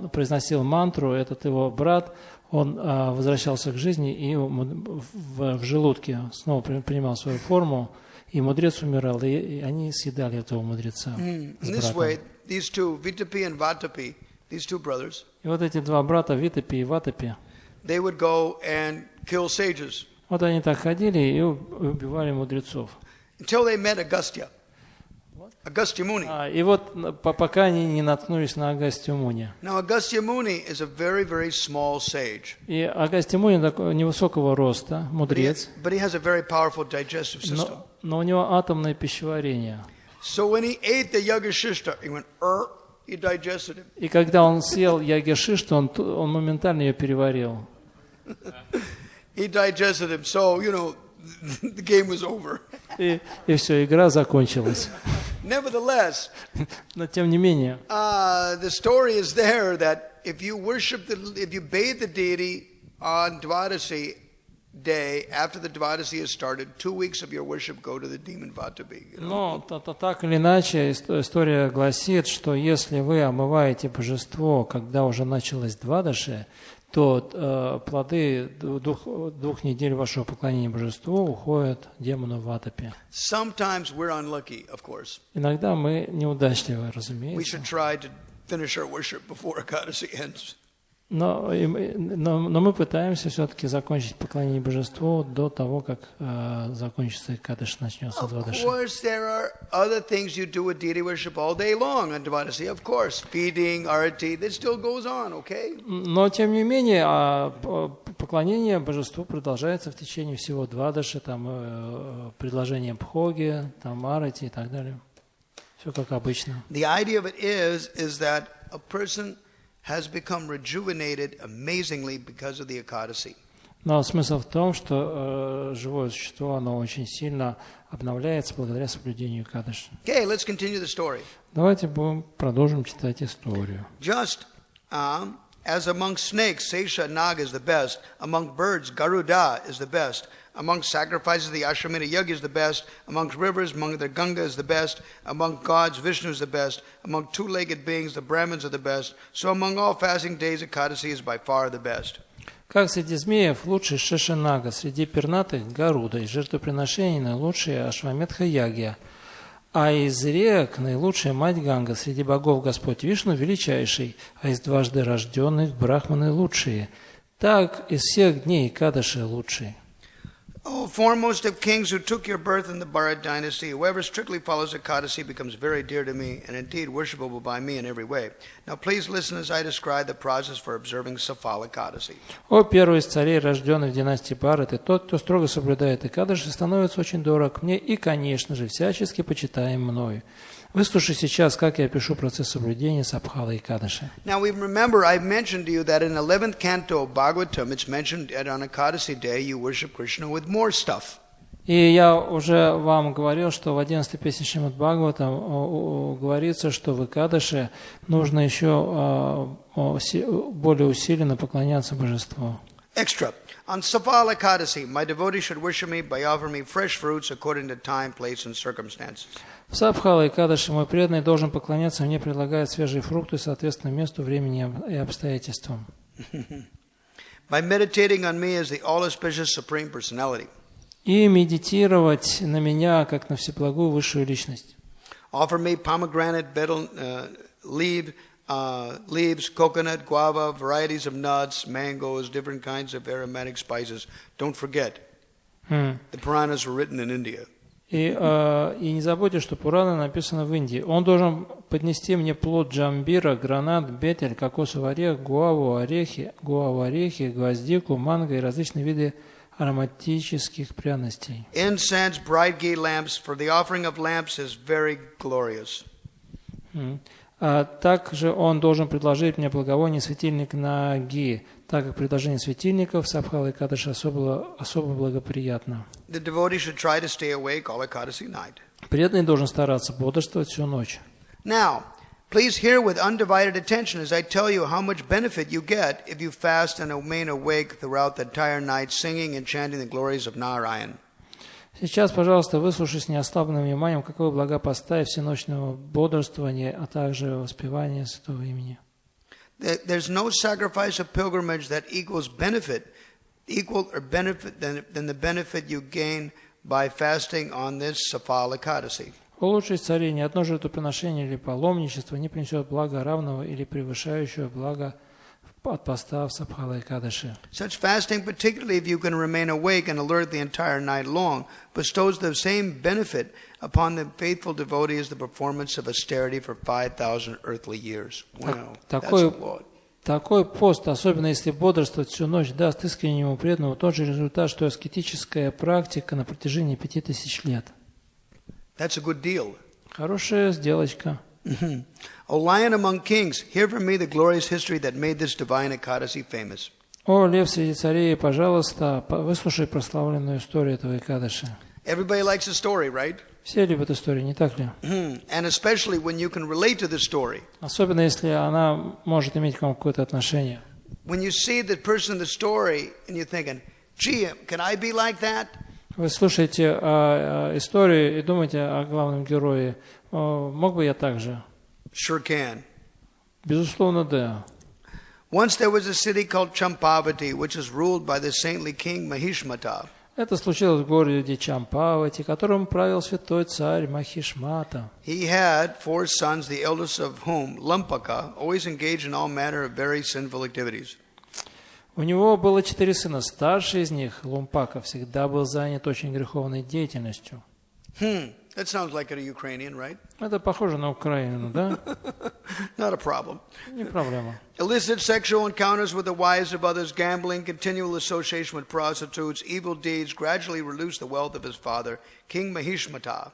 произносил мантру, этот его брат, он возвращался к жизни и в желудке снова принимал свою форму, и мудрец умирал, и они съедали этого мудреца с братом. И вот эти 2 брата, Витапи и Ватапи, вот они так ходили и убивали мудрецов. Agastya Muni. И вот пока они не наткнулись на Агастью Муни. Now Agastya Muni is a very, very small sage. И Агастья Муни такой невысокого роста, мудрец. But he has a very powerful digestive system. Но у него атомное пищеварение. So when he ate the Yagashishta, he went, he digested it. И когда он съел ягешишту, он моментально ее переварил. He digested him. So, the game was over. И все, игра закончилась. Nevertheless, Но тем не менее, the story is there that if you bathe the deity on Dvadasi day, after the Dvadasi has started, 2 weeks of your worship go to the demon Vatapi. но так или иначе, история гласит, что если вы омываете божество, когда уже началось Двадаши, то плоды 2 недель вашего поклонения божеству уходят демону Ватапи. Sometimes we're unlucky, of course. Иногда мы неудачливы, We разумеется. should try to finish our worship before Ekadasi ends. Но мы пытаемся все-таки закончить поклонение божеству до того, как закончится Кадыш, начнется Of Двадаши. course, there are other things you do with deity worship all day long on Dvadasi. Of course, feeding, arati, that still goes on, okay? Но, тем не менее, поклонение божеству продолжается в течение всего Двадаши, там предложение Бхоги, там Арати и так далее. Все как обычно. The idea of it is that a person has become rejuvenated amazingly because of the Ekadasi. Но смысл в том, что живое существо, оно очень сильно обновляется благодаря соблюдению Кадыша. Okay, let's continue the story. Давайте продолжим читать историю. Just as among snakes, Sesha Nag is the best. Among birds, Garuda is the best. Among sacrifices, the Ashwamedha Yajna is the best. Amongst rivers, among the Ganga is the best. Among gods, Vishnu is the best. Among two-legged beings, the Brahmins are the best. So among all fasting days, Ekadasi is by far the best. Как среди змеев лучший Шешанага, среди пернатых Гаруда, из жертвоприношений наилучшая Ашвамедха Ягья, а из рек наилучшая мать Ганга, среди богов Господь Вишну величайший, а из дважды рожденных Брахманы лучшие. Так из всех дней Кадаши лучший. O foremost of kings who took your birth in the Bharat dynasty, whoever strictly follows Ekadasi becomes very dear to me and indeed worshipable by me in every way. Now please listen as I describe the process for observing Safal Ekadasi. О первый из царей, рожденный в династии Бхараты, тот, кто строго соблюдает Экадаши, становится очень дорог мне и, конечно же, всячески почитаем мною. Выслушай сейчас, как я опишу процесс соблюдения Сабхала Экадаши. Now we remember I mentioned to you that in 11th canto of Bhagavatam it's mentioned that on Ekadasi day you worship Krishna with more stuff. И я уже вам говорил, что в 11-й песне Шримад Бхагаватам говорится, что в Экадаши нужно еще более усиленно поклоняться божеству. Extra. On Safal Ekadasi, my devotee should worship me by offering me fresh fruits according to time, place, and circumstances. В Сабхала Экадаши мой преданный должен поклоняться мне, предлагая свежие фрукты соответственно месту, времени и обстоятельствам. By meditating on me as the all-auspicious Supreme Personality. И медитировать на меня, как на всеблагую высшую личность. Offer me pomegranate, betel, leaves, coconut, guava, varieties of nuts, mangoes, different kinds of aromatic spices. Don't forget, the Puranas were written in India. И не забудьте, что Пурана написано в Индии. Он должен поднести мне плод джамбира, гранат, бетель, кокосовый орех, гуаву, орехи, гвоздику, манго и различные виды ароматических пряностей. Incense, bright ghee lamps, for the offering of lamps is very glorious. Также он должен предложить мне благовоние светильник на ги, так как предложение светильников Сабхала Экадаши особо благоприятно. The devotee should try to stay awake all Ekadasi night. Преданный должен стараться бодрствовать всю ночь. Now, please hear with undivided attention as I tell you how much benefit you get if you fast and remain awake throughout the entire night, singing and chanting the glories of Narayan. Сейчас, пожалуйста, выслушай с неослабленным вниманием, какое благо поставь всеночного бодрствования, а также воспевания святого имени. There's no sacrifice of pilgrimage that equal than the benefit you gain by fasting on this Safal Ekadasi. У лучших царей ни одно жертвоприношение или паломничество не принесет блага равного или превышающего блага от поста в Сабхала Экадаши. Such fasting, particularly if you can remain awake and alert the entire night long, bestows the same benefit upon the faithful devotee as the performance of austerity for 5,000 earthly years. Wow, that's a lot. Такой пост, особенно если бодрствовать всю ночь, даст искреннему преданному тот же результат, что аскетическая практика на протяжении 5000 лет. That's a good deal. Хорошая сделочка. O lion among kings, hear from me the glorious history that made this divine Ekadasi famous. О, лев среди царей, пожалуйста, выслушай прославленную историю этого Экадаши. Everybody likes a story, right? Все любят историю, не так ли? And especially when you can relate to the story. Особенно, если она может иметь к вам какое-то отношение. When you see the person in the story and you're thinking, gee, can I be like that? Вы слушаете историю и думаете о главном герое. Мог бы я так же? Sure can. Безусловно, да. Once there was a city called Champavati, which was ruled by the saintly king Mahishmata. Это случилось в городе Чампавати, которым правил святой царь Махишмата. He had 4 sons, the eldest of whom, Lampaka, always engaged in all manner of very sinful activities. У него было 4 сына. Старший из них, Лумпака, всегда был занят очень греховной деятельностью. That sounds like a Ukrainian, right? Это похоже на Украину, да? Not a problem. Не проблема. Illicit sexual encounters with the wives of others, gambling, continual association with prostitutes, evil deeds gradually reduced the wealth of his father, King Mahishmata.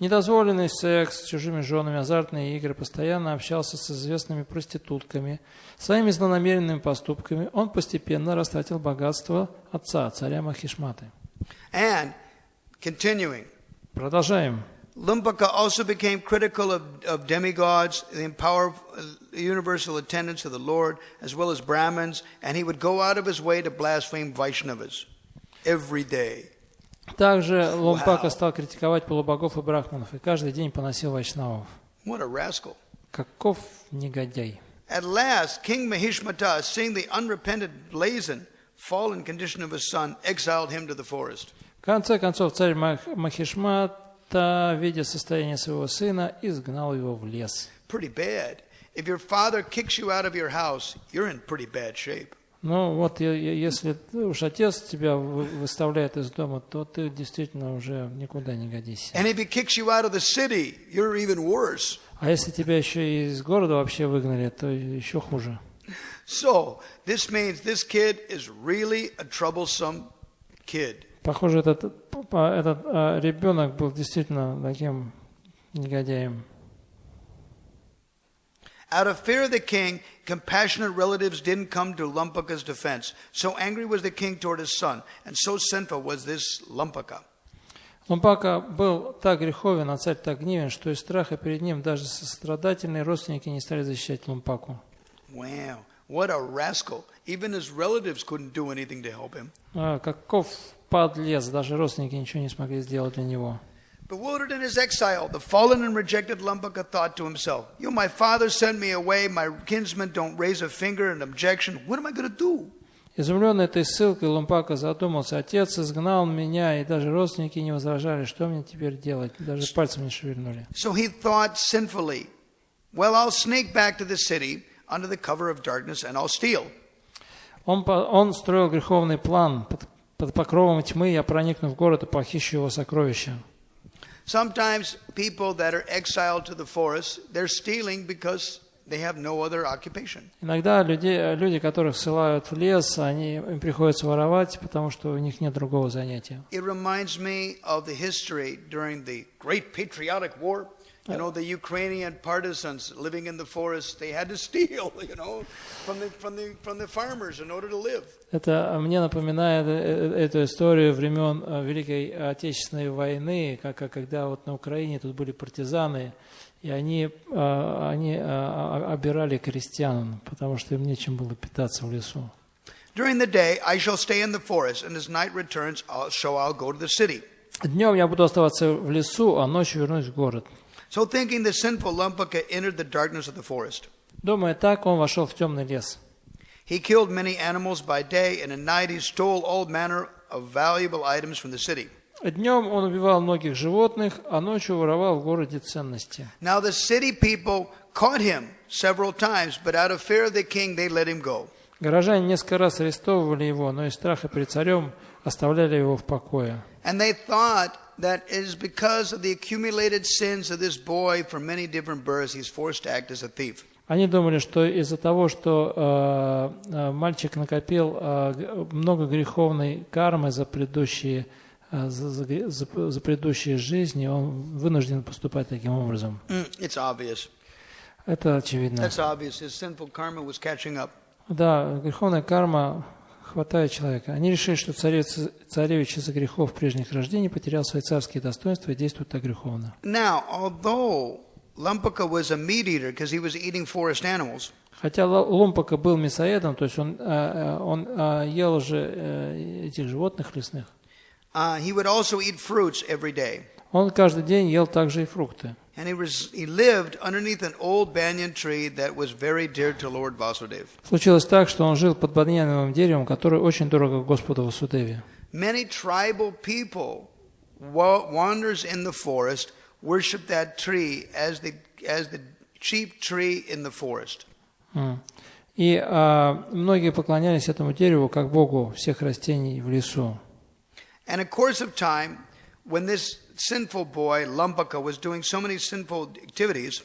Недозволенный секс с чужими женами, азартные игры, постоянно общался с известными проститутками. Своими злонамеренными поступками он постепенно растратил богатство отца, царя Махишматы. And, continuing, продолжаем. Lumpaka also became critical of demigods, the universal attendants of the Lord, as well as Brahmins, and he would go out of his way to blaspheme Vaishnavas every day. Также Лумпака стал критиковать полубогов и брахманов, и каждый день поносил вайшнавов. What a rascal. Каков негодяй. At last, King Mahishmata, seeing the unrepentant, blazoned, fallen condition of his son, exiled him to the forest. В конце концов, царь Махишмата, видя состояние своего сына, изгнал его в лес. Pretty bad. If your father kicks you out of your house, you're in pretty bad shape. Ну вот, если уж отец тебя выставляет из дома, то ты действительно уже никуда не годишься. And if he kicks you out of the city, you're even worse. А если тебя еще и из города вообще выгнали, то еще хуже. So, this means this kid is really a troublesome kid. Похоже, этот ребенок был действительно таким негодяем. Out of fear of the king, compassionate relatives didn't come to Lumpaka's defense. So angry was the king toward his son, and so sinful was this Lumpaka. Лумпака был так греховен, а царь так гневен, что из страха перед ним даже сострадательные родственники не стали защищать Лумпаку. Wow, what a rascal. Even his relatives couldn't do anything to help him. Каков подлец, даже родственники ничего не смогли сделать для него. Bewildered in his exile, the fallen and rejected Lumpaka thought to himself, my father sent me away, my kinsmen don't raise a finger in objection, what am I going to do? Изумленный этой ссылкой, Лумпака задумался: отец изгнал меня, и даже родственники не возражали, что мне теперь делать, даже пальцем не шевельнули. So he thought sinfully, I'll sneak back to the city under the cover of darkness and I'll steal. Он строил греховный план. Под покровом тьмы я проникну в город и похищу его сокровища. Sometimes people that are exiled to the forest, they're stealing because they have no other occupation. Иногда люди, которых ссылают в лес, им приходится воровать, потому что у них нет другого занятия. It reminds me of the history during the Great Patriotic War. The Ukrainian partisans living in the forest, they had to steal, from the farmers in order to live. Это мне напоминает эту историю времен Великой Отечественной войны, когда вот на Украине тут были партизаны, и они обирали крестьян, потому что им нечем было питаться в лесу. During the day, I shall stay in the forest, and as night returns, I'll go to the city. Днем я буду оставаться в лесу, а ночью вернусь в город. So thinking, the sinful Lumpaka entered the darkness of the forest. Думая так, он вошел в темный лес. He killed many animals by day, and at night he stole all manner of valuable items from the city. Днем он убивал многих животных, а ночью воровал в городе ценности. Now the city people caught him several times, but out of fear of the king, they let him go. Горожане несколько раз арестовывали его, но из страха перед царем оставляли его в покое. And they thought that it is because of the accumulated sins of this boy from many different births, he's forced to act as a thief. Они думали, что из-за того, что мальчик накопил много греховной кармы за предыдущие за предыдущие жизни, он вынужден поступать таким образом. It's obvious. Это очевидно. That's obvious. His sinful karma was catching up. Да, греховная карма хватает человека. Они решили, что царевич из-за грехов прежних рождений потерял свои царские достоинства и действует так греховно. Now, although Lumpaka was a meat eater because he was eating forest animals, хотя Лумпака был мясоедом, то есть он ел же этих животных лесных, he would also eat fruits every day. он каждый день ел также и фрукты. And he lived underneath an old banyan tree that was very dear to Lord Vasudeva. Случилось так, что он жил под баньяновым деревом, которое очень дорого Господу Васудеве. Many tribal people, wanderers in the forest, worship that tree as the chief tree in the forest. И многие поклонялись этому дереву как богу всех растений в лесу. And in course of time, when this sinful boy Lumpaka was doing so many sinful activities,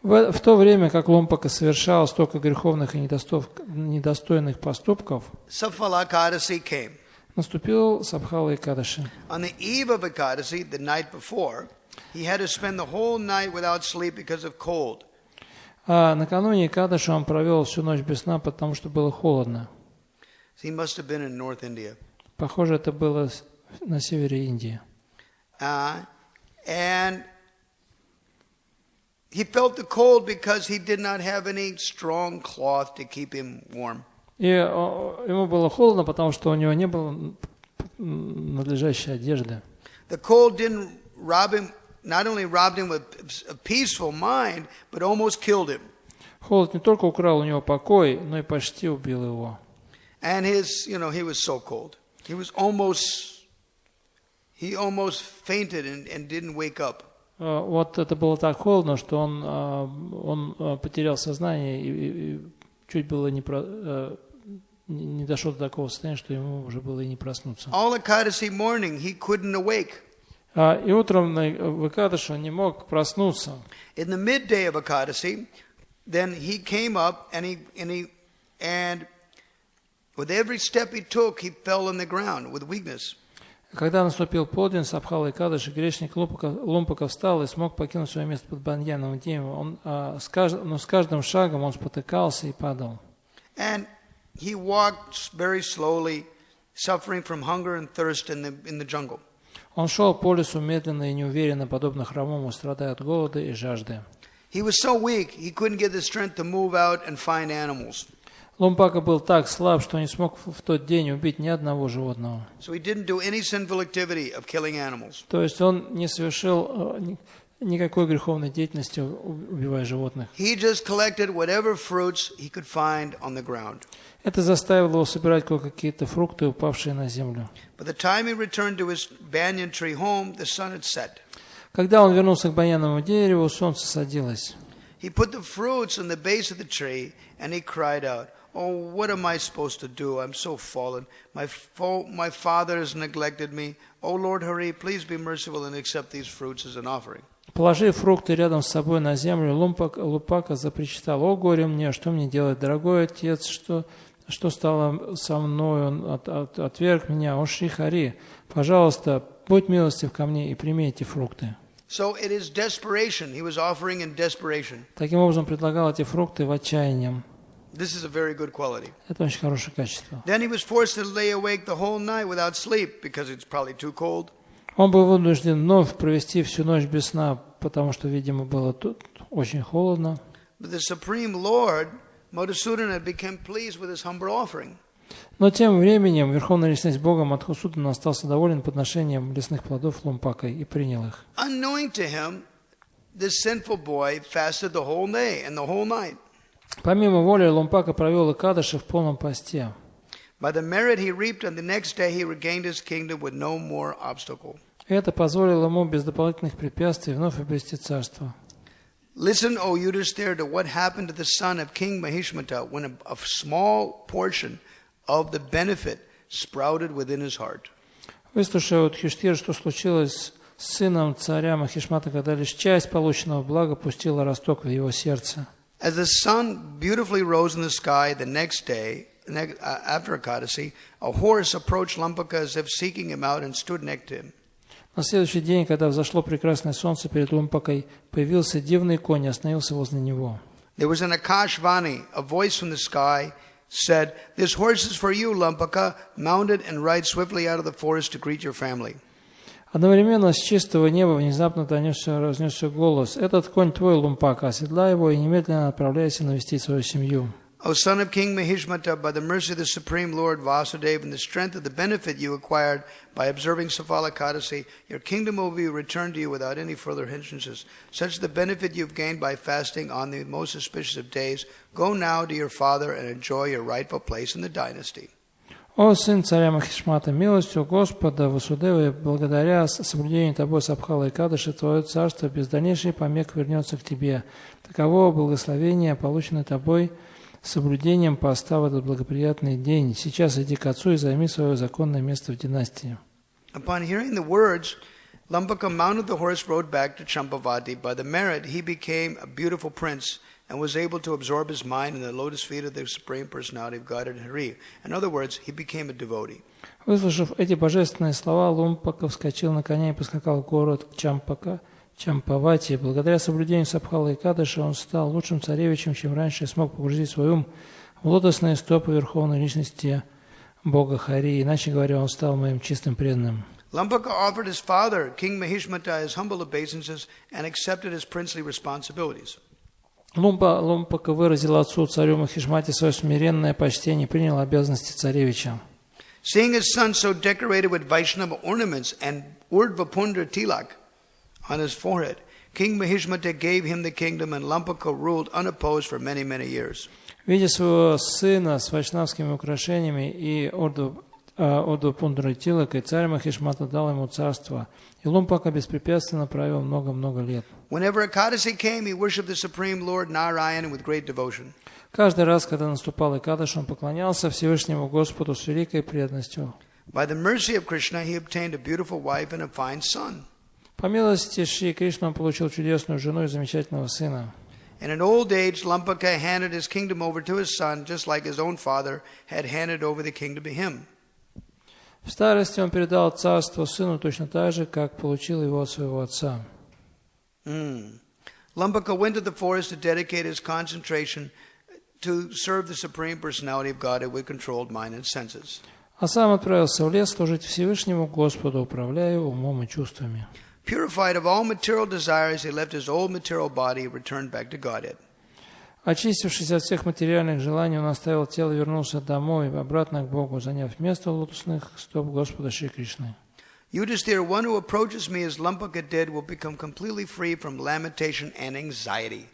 в то время как Лумпака совершал столько греховных и недостойных поступков, Saphala Ekadasi came. Наступил Сабхала Экадаши. On the eve of Ekadasi, the night before, he had to spend the whole night without sleep because of cold. Накануне Экадаши он провел всю ночь без сна, потому что было холодно. He must have been in North India. Похоже, это было на севере Индии. And he felt the cold because he did not have any strong cloth to keep him warm. И ему было холодно, потому что у него не было надлежащей одежды. The cold didn't rob him, not only robbed him of a peaceful mind, but almost killed him. Холод не только украл у него покой, но и почти убил его. And he was so cold. He almost fainted and didn't wake up. Вот это было так холодно, что он потерял сознание и чуть было не дошел до такого состояния, что ему уже было и не проснуться. All Ekadasi morning he couldn't awake. И утром в Экадаши он не мог проснуться. In the midday of Ekadasi, then he came up and with every step he took, he fell on the ground with weakness. Когда наступил полдень, Сабхала Экадаши, грешник Лумпака встал и смог покинуть свое место под баньяновым деревом. Но с каждым шагом он спотыкался и падал. And he walked very slowly, suffering from hunger and thirst in the jungle. Он шел по лесу медленно и неуверенно, подобно хромому, страдая от голода и жажды. He was so weak, he couldn't get the strength to move out and find animals. Лумпака был так слаб, что не смог в тот день убить ни одного животного. So he didn't do any sinful activity of killing animals. То есть он не совершил никакой греховной деятельности, убивая животных. He just collected whatever fruits he could find on the ground. Это заставило его собирать какие-то фрукты, упавшие на землю. By the time he returned to his banyan tree home, the sun had set. Когда он вернулся к баньяновому дереву, солнце садилось. He put the fruits on the base of the tree and he cried out, "Oh, what am I supposed to do? I'm so fallen. My father has neglected me. Oh, Lord Hari, please be merciful and accept these fruits as an offering." Положив фрукты рядом с собой на землю, Лумпака запричитал: «О, горе мне, что мне делать, дорогой отец, что стало со мной, он отверг меня, о Шри Хари, пожалуйста, будь милостив ко мне и прими эти фрукты». So it is desperation. He was offering in desperation. Таким образом, предлагал эти фрукты в отчаянии. This is a very good quality. Это очень хорошее качество. Then he was forced to lay awake the whole night without sleep because it's probably too cold. Он был вынужден вновь провести всю ночь без сна, потому что, видимо, было тут очень холодно. But the Supreme Lord, Madhusudan, had become pleased with his humble offering. Но тем временем Верховная Личность Бога Мадхусудана остался доволен подношением лесных плодов Лумпакой и принял их. Unknowing to him, this sinful boy fasted the whole day and the whole night. Помимо воли, Лумпака провел Экадаши в полном посте. By the merit he reaped, on the next day he regained his kingdom with no more obstacle. Это позволило ему без дополнительных препятствий вновь обрести царство. Listen, O Yudhisthira, to what happened to the son of King Mahishmata when a small portion of the benefit sprouted within his heart. Выслушай, Юдхиштхира, что случилось с сыном царя Махишмата, когда лишь часть полученного блага пустила росток в его сердце. As the sun beautifully rose in the sky the next day, after Ekadasi, a horse approached Lampaka as if seeking him out and stood next to him. На следующий день, когда взошло прекрасное солнце перед Лумпакой, появился дивный конь и остановился возле него. There was an Akashvani, a voice from the sky, said, "This horse is for you, Lampaka. Mount it and ride swiftly out of the forest to greet your family." Одновременно с чистого неба внезапно разнесся голос: «Этот конь твой, Лумпака, оседлай его и немедленно отправляйся навестить свою семью». O son of King Mahishmata, by the mercy of the Supreme Lord Vasudeva and the strength of the benefit you acquired by observing Safala Ekadasi, your kingdom will be returned to you without any further hindrances. Such the benefit you've gained by fasting on the most auspicious of days. Go now to your father and enjoy your rightful place in the dynasty. «О сын царя Махишмата, милостью Господа Васудевы, благодаря соблюдению тобой Сабхала Экадаши, твое царство без дальнейшей помех вернется к тебе. Таково благословение, полученное тобой соблюдением поста в этот благоприятный день. Сейчас иди к отцу и займи свое законное место в династии». Upon hearing the words, Lampaka mounted the horse, rode back to Champavati. By the merit, he became a beautiful prince and was able to absorb his mind in the lotus feet of the Supreme Personality of Godhead Hari. In other words, he became a devotee. Выслушав эти божественные слова, Лумпака вскочил на коня и поскакал в город Чампавати. Благодаря соблюдению Сабхала Экадаши он стал лучшим царевичем, чем раньше, и смог погрузить свой ум в лотосные стопы Верховной Личности Бога Хари. Иначе говоря, он стал моим чистым преданным. Lampaka offered his father, King Mahishmata, his humble obeisances and accepted his princely responsibilities. Лумпака выразил отцу, царю Махишмате, свое смиренное почтение и принял обязанности царевича. Seeing his son so decorated with Vaishnava ornaments and Urdhvapundra tilak on his forehead, King Mahishmata gave him the kingdom and Lampaka ruled unopposed for many, many years. Видя своего сына с вайшнавскими украшениями и Urdhvapundра тилакой, царь Махишмата дал ему царство, и Лумпака беспрепятственно правил много-много лет. Whenever Ekadasi came, he worshipped the Supreme Lord Narayana with great devotion. Каждый раз, когда наступал Экадаш, он поклонялся Всевышнему Господу с великой преданностью. By the mercy of Krishna, he obtained a beautiful wife and a fine son. По милости Шри Кришны он получил чудесную жену и замечательного сына. In an old age, Lampaka handed his kingdom over to his son, just like his own father had handed over the kingdom to him. В старости он передал царство сыну точно так же, как получил его от своего отца. Lampaka went to the forest to dedicate his concentration to serve the Supreme Personality of Godhead with controlled mind and senses. А сам отправился в лес служить Всевышнему Господу, управляя умом и чувствами. Purified of all material desires, he left his old material body and returned back to Godhead. Очистившись от всех материальных желаний, он оставил тело и вернулся домой, обратно к Богу, заняв место лотосных стоп Господа Шри Кришны. Yudhisthira, one who approaches me as Lampaka did will become completely free from lamentation and anxiety.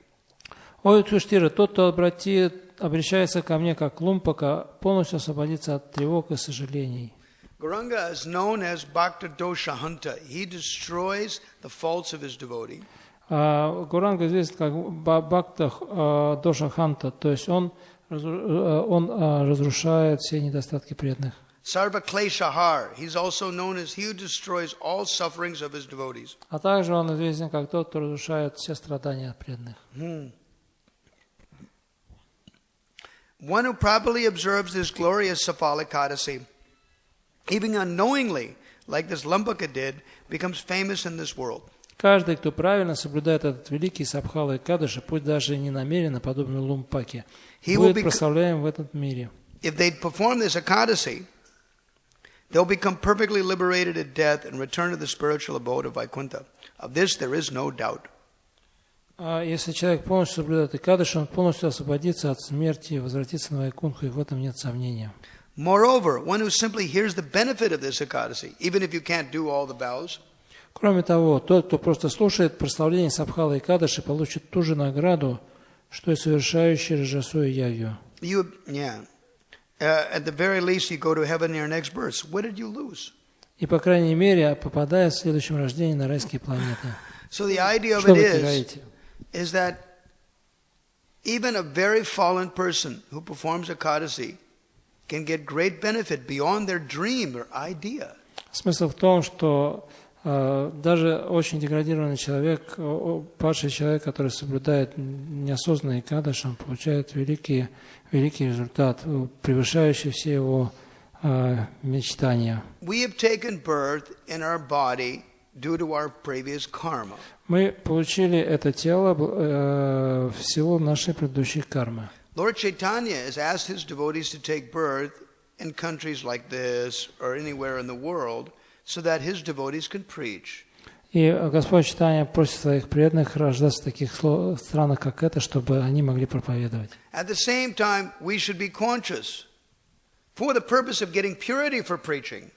О Юдхиштира, тот, кто обращается ко мне как Лумпака, полностью освободится от тревог и сожалений. Gauranga is known as Bhakta Dosha Hanta. He destroys the faults of his devotee. Гуранга известен как Бхакта Доша Ханта, то есть он разрушает все недостатки преданных. Sarva Kleshahar. He's also known as he who destroys all sufferings of his devotees. А также он известен как тот, кто разрушает все страдания преданных. One who properly observes this glorious Safala Ekadasi, even unknowingly, like this Lampaka did, becomes famous in this world. Каждый, кто правильно соблюдает этот великий Сабхала Экадаши, пусть даже не намеренно, подобно Лумпаке, будет прославляем в этом мире. If they perform this Ekadasi, they'll become perfectly liberated at death and return to the spiritual abode of Vaikuntha. Of this there is no doubt. Если человек полностью соблюдает Экадаши, он полностью освободится от смерти и возвратится на Вайкунху, и в этом нет сомнения. Moreover, one who simply hears the benefit of this Ekadasi, even if you can't do all the vows, кроме того, тот, кто просто слушает прославление Сабхала Экадаши, получит ту же награду, что и совершающий Раджасую Ягью. At the very least, you go to heaven in your next birth. What did you lose? И, по крайней мере, попадая в следующем рождении на райские планеты. So the idea of it is that even a very fallen person who performs Ekadasi can get great benefit beyond their dream or idea. Смысл в том, что Даже очень деградированный человек, падший человек, который соблюдает неосознанный кадыш, он получает великий результат, превышающий все его мечтания. Мы получили это тело в силу нашей предыдущей кармы. Lord Chaitanya has asked his devotees to take birth in countries like this or anywhere in the world so that his devotees can preach. И Господь Чайтанья просит своих преданных рождаться в таких странах, как это, чтобы они могли проповедовать. At the same time, we should be conscious for the purpose of getting purity for preaching.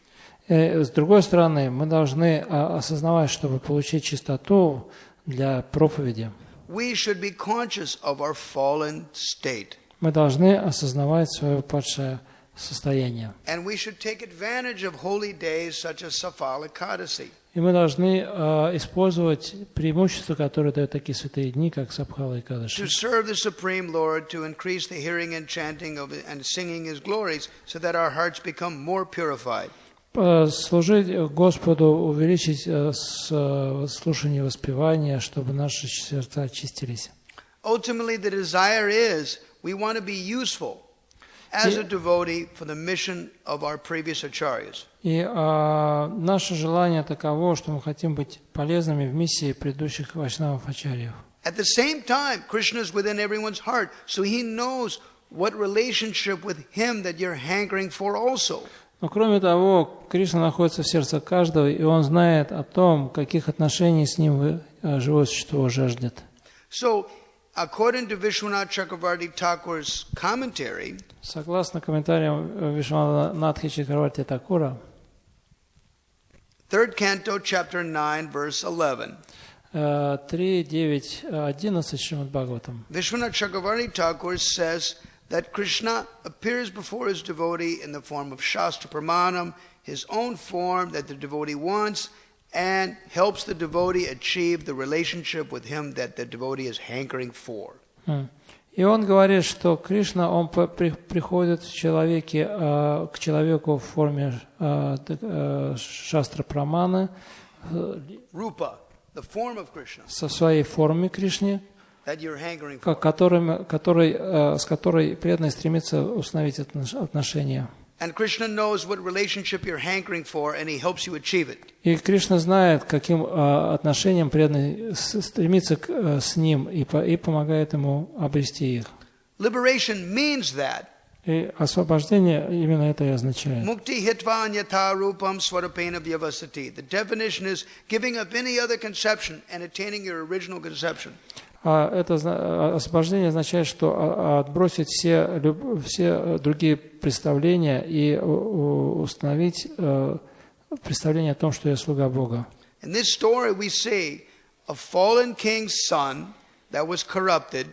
С другой стороны, мы должны осознавать, чтобы получить чистоту для проповеди. We should be conscious of our fallen state. Мы должны осознавать свое падшее состояние. And we should take advantage of holy days such as Safala Kadasi. И мы должны использовать преимущества, которые дают такие святые дни, как Сабхала и Кадаши. To serve the Supreme Lord, to increase the hearing and chanting of and singing His glories, so that our hearts become more purified. Служить Господу, увеличить слушание и воспевание, чтобы наши сердца очистились. Ultimately, the desire is we want to be useful as a devotee for the mission of our previous acharyas. И наше желание таково, что мы хотим быть полезными в миссии предыдущих вайшнавов ачарьев. At the same time, Krishna is within everyone's heart, so He knows what relationship with Him that you're hankering for also. Но кроме того, Кришна находится в сердце каждого, и Он знает о том, каких отношений с Ним живое существо жаждет. So, according to Vishwanath Chakravarti Thakur's commentary, согласно комментариям Вишванатхи Чакраварти Такура, 3rd canto, chapter 9, verse 11. 3.9.11 Шримад Бхагаватам. Vishwanath Chakravarti Thakur says that Krishna appears before his devotee in the form of Shastra Pramanam, his own form that the devotee wants, and helps the devotee achieve the relationship with him that the devotee is hankering for. И он говорит, что Кришна, он приходит в человеке, к человеку в форме Шастра Праманы, Rupa, the form of Krishna, со своей формой Кришне, that you're hankering с которой преданный стремится установить отношения. And Krishna knows what relationship you're hankering for, and He helps you achieve it. И Кришна знает, каким отношениям преданный стремится с ним, и помогает ему обрести их. Liberation means that. И освобождение именно это и означает. Mukti hitva anyata rupam swarapena vyavasati. The definition is giving up any other conception and attaining your original conception. Это освобождение означает, что отбросить все другие представления и установить представление о том, что я слуга Бога. In this story we see a fallen king's son that was corrupted.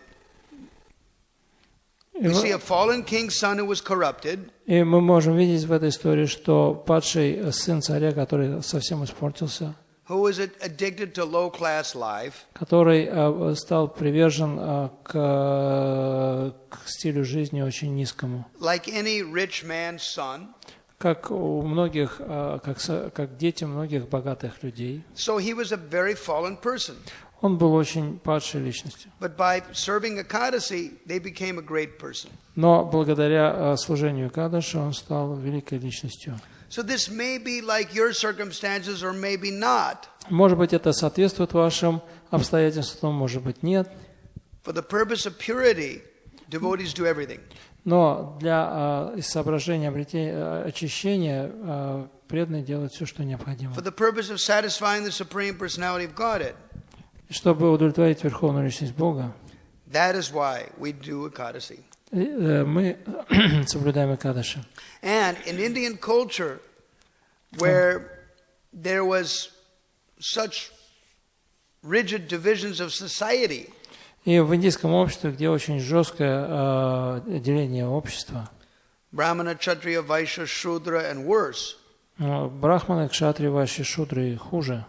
We see a fallen king's son who was corrupted. И мы можем видеть в этой истории, что падший сын царя, который совсем испортился, who was addicted to low-class life, который стал привержен к стилю жизни очень низкому, like any rich man's son, как у многих, как дети многих богатых людей. So he was a very fallen person. Он был очень падшей личностью. But by serving Ekadasi, they became a great person. Но благодаря служению Экадаши он стал великой личностью. So this may be like your circumstances or maybe not. Может быть, это соответствует вашим обстоятельствам, может быть, нет. For the purpose of purity, devotees do everything. Но для соображения очищения преданные делают все, что необходимо. For the purpose of satisfying the Supreme Personality of Godhead. Чтобы удовлетворить Верховную Личность Бога. That is why we do Ekadasi. Мы соблюдаем Экадаши. And in Indian culture, where there was such rigid divisions of society, и в индийском обществе, где очень жесткое деление общества, Brahmana, Kshatriya, Vaishya, Shudra, and worse. Брахманы, Кшатри, Вайши, Шудры хуже,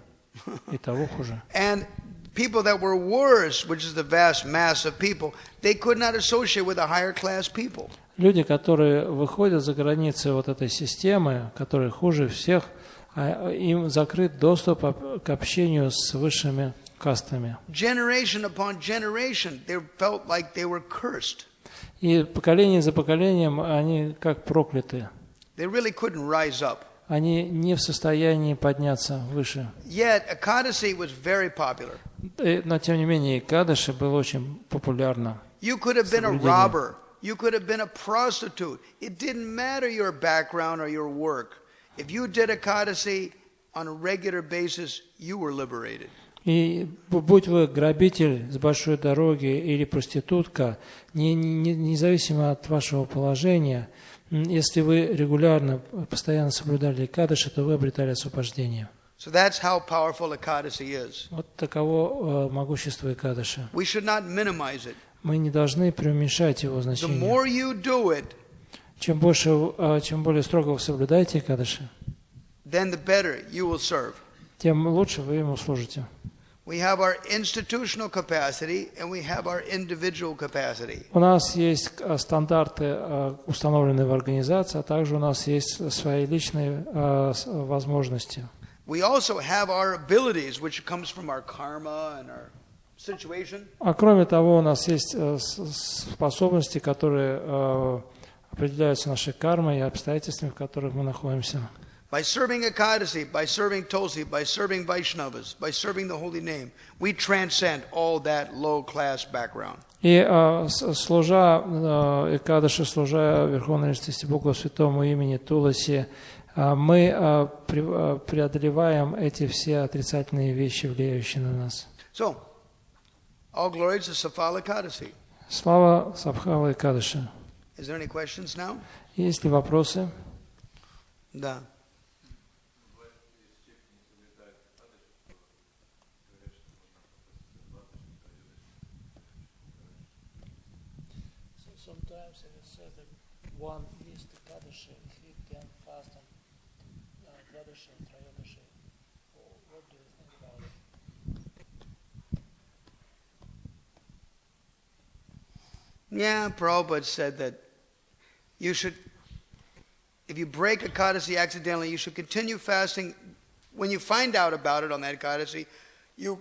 и того хуже. And people that were worse, which is the vast mass of people, they could not associate with the higher class people. Люди, которые выходят за границы вот этой системы, которые хуже всех, им закрыт доступ к общению с высшими кастами. Generation upon generation, they felt like they were cursed. И поколение за поколением они как прокляты. They really couldn't rise up. Они не в состоянии подняться выше. Yet, Ekadasi was very popular. Но тем не менее, Экадаши было очень популярно. You could have been a robber. You could have been a prostitute. It didn't matter your background or your work. If you did Ekadasi on a regular basis, you were liberated. И будь вы грабитель с большой дороги или проститутка, независимо от вашего положения, если вы регулярно, постоянно соблюдали Экадаши, то вы обретали освобождение. So that's how powerful Ekadasi is. Вот таково могущество Экадаши. We should not minimize it. Мы не должны преуменьшать его The значение. more you do it, Чем более строго вы соблюдаете Экадаши, then the better you will serve. тем лучше вы ему служите. We have our institutional capacity and we have our individual capacity. У нас есть стандарты, установленные в организации, а также у нас есть свои личные возможности. We also have our abilities, which comes from our karma and our situation. А кроме того, у нас есть способности, которые определяются нашей кармой и обстоятельствами, в которых мы находимся. By serving Ekadasi, by serving Tulsi, by serving Vaishnavas, by serving the holy name, we transcend all that low-class background. И служа Экадаши, служа Верховной Личности Богу Святому имени Туласи, мы преодолеваем эти все отрицательные вещи, влияющие на нас. So, all glory to Safala Ekadasi. Слава Сабхава Экадаши. Is there any questions now? Есть ли вопросы? Да. Sometimes it is said that one is the Kadashi, he can fast on Dvadashi and Trayadashi. What do you think about it? Yeah, Prabhupada said that you should, if you break Ekadasi accidentally, you should continue fasting. When you find out about it on that Ekadasi, you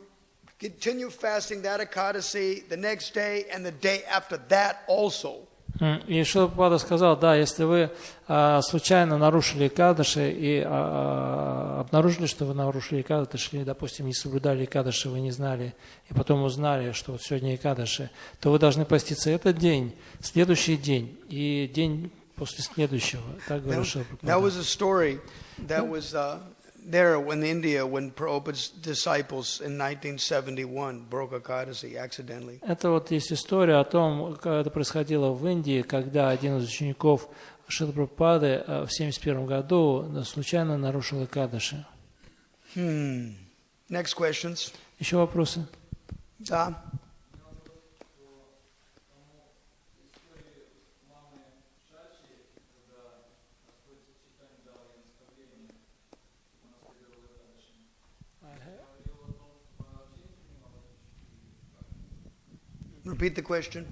continue fasting that Ekadasi the next day and the day after that also. И Прабхупада сказал, да, если вы случайно нарушили Экадаши и обнаружили, что вы нарушили Экадаши, или, допустим, не соблюдали Экадаши, вы не знали, и потом узнали, что вот сегодня Экадаши, то вы должны поститься этот день, следующий день и день после следующего. Так говорил Прабхупада. That was a story that was there in India when Prabhupada's disciples in 1971 broke Ekadasi accidentally. Это вот есть история о том, как это происходило в Индии, когда один из учеников Шрилы Прабхупады в 1971 году случайно нарушил Экадаши. Next questions. Еще вопросы? Да. Repeat the question.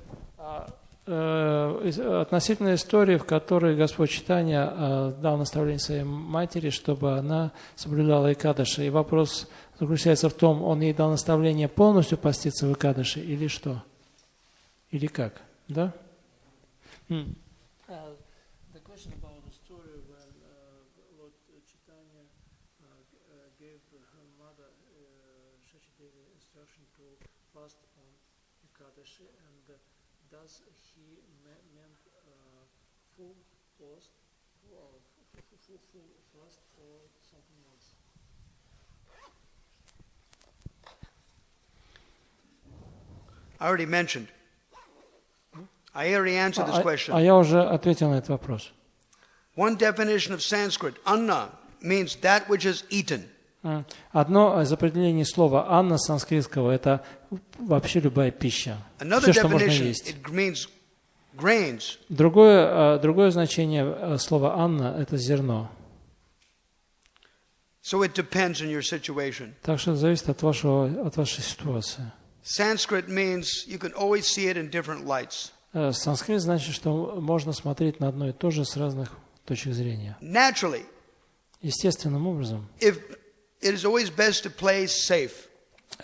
Относительно истории, в которой Господь Чайтанья дал наставление своей матери, чтобы она соблюдала Экадаши. И вопрос заключается в том, он ей дал наставление полностью поститься в Экадаши или что? Или как? Да? The question about the story when Lord Chaitanya gave her mother Shachidevi instruction to fast on Ekadashi, and does he meant full fast or full fast or something else? I already mentioned. I already answered this question. А я уже ответил на этот вопрос. One definition of Sanskrit, anna, means that which is eaten. Одно из определений слова «анна» санскритского – это вообще любая пища. Another Все, что можно definition, есть. it means grains. Другое значение слова «анна» – это зерно. So it depends on your situation. Так что зависит от вашей ситуации. Sanskrit means you can always see it in different lights. Санскрит значит, что можно смотреть на одно и то же с разных точек зрения. Naturally, Естественным образом. If it is always best to play safe.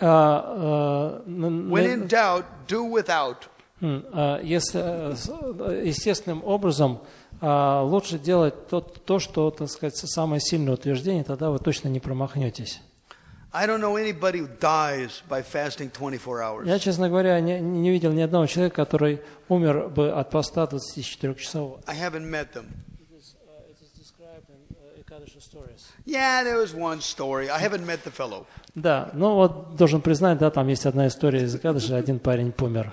When in doubt, do without. Если естественным образом лучше делать то, что, так сказать, самое сильное утверждение, тогда вы точно не промахнетесь. I don't know anybody who dies by fasting 24 hours. Я, честно говоря, не видел ни одного человека, который умер бы от поста 24-часового. I haven't met them. It is described in Ekadashi stories. Yeah, there was one story. I haven't met the fellow. Да, ну вот должен признать, да, там есть одна история из Экадаши, один парень помер.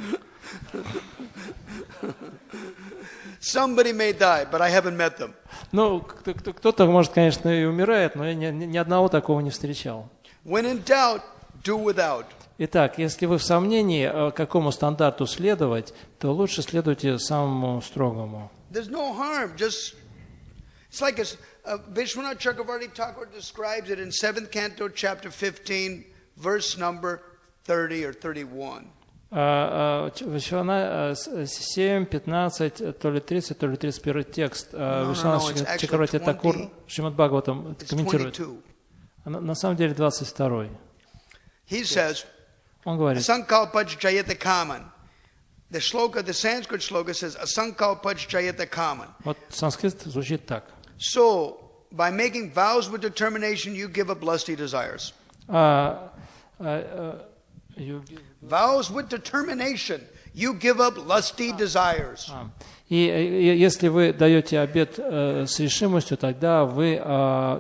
Somebody may die, but I haven't met them. Ну, кто-то, может, конечно, и умирает, но я ни одного такого не встречал. When in doubt, do without. Итак, если вы в сомнении, какому стандарту следовать, то лучше следуйте самому строгому. There's no harm. Just it's like Vishwanath Chakravarti Thakur describes it in 7th canto, chapter 15, verse number 30 or 31. 7, 15, то ли 30, то ли 31 текст. Вишванат Чакраварти Такур, Шримад Бхагаватам комментирует. На самом деле 22. He says, он говорит, Asankalpaj jayata kaman. The Sanskrit shloka says, Asankalpaj jayata kaman. Вот санскрит звучит так. So, by making vows with determination, you give up lusty desires. Vows with determination, you give up lusty desires. И если вы даете обет с решимостью, тогда вы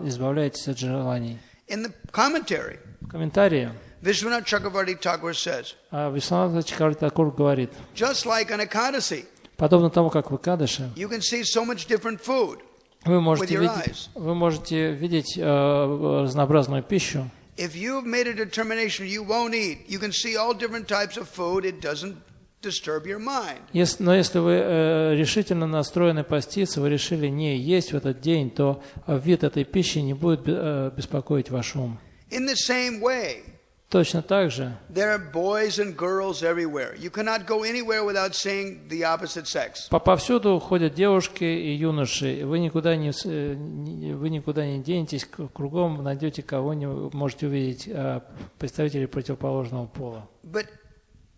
избавляетесь от желаний. In the commentary, в комментарии Vishwanath Chakravarti Thakur says, Вишванат Чакраварти Такур говорит, just like an Ekadasi, подобно тому, как в Экадаши, you can see so much different food вы with your eyes. можете видеть разнообразную пищу. If you've made a determination you won't eat, you can see all different types of food. It doesn't disturb your mind. Но если вы решительно настроены поститься, вы решили не есть в этот день, то вид этой пищи не будет беспокоить ваш ум. In the same way, точно так же, there are boys and girls everywhere. You cannot go anywhere without seeing the opposite sex. Повсюду ходят девушки и юноши. Вы никуда не денетесь, кругом найдете кого-нибудь, можете увидеть представителей противоположного пола. But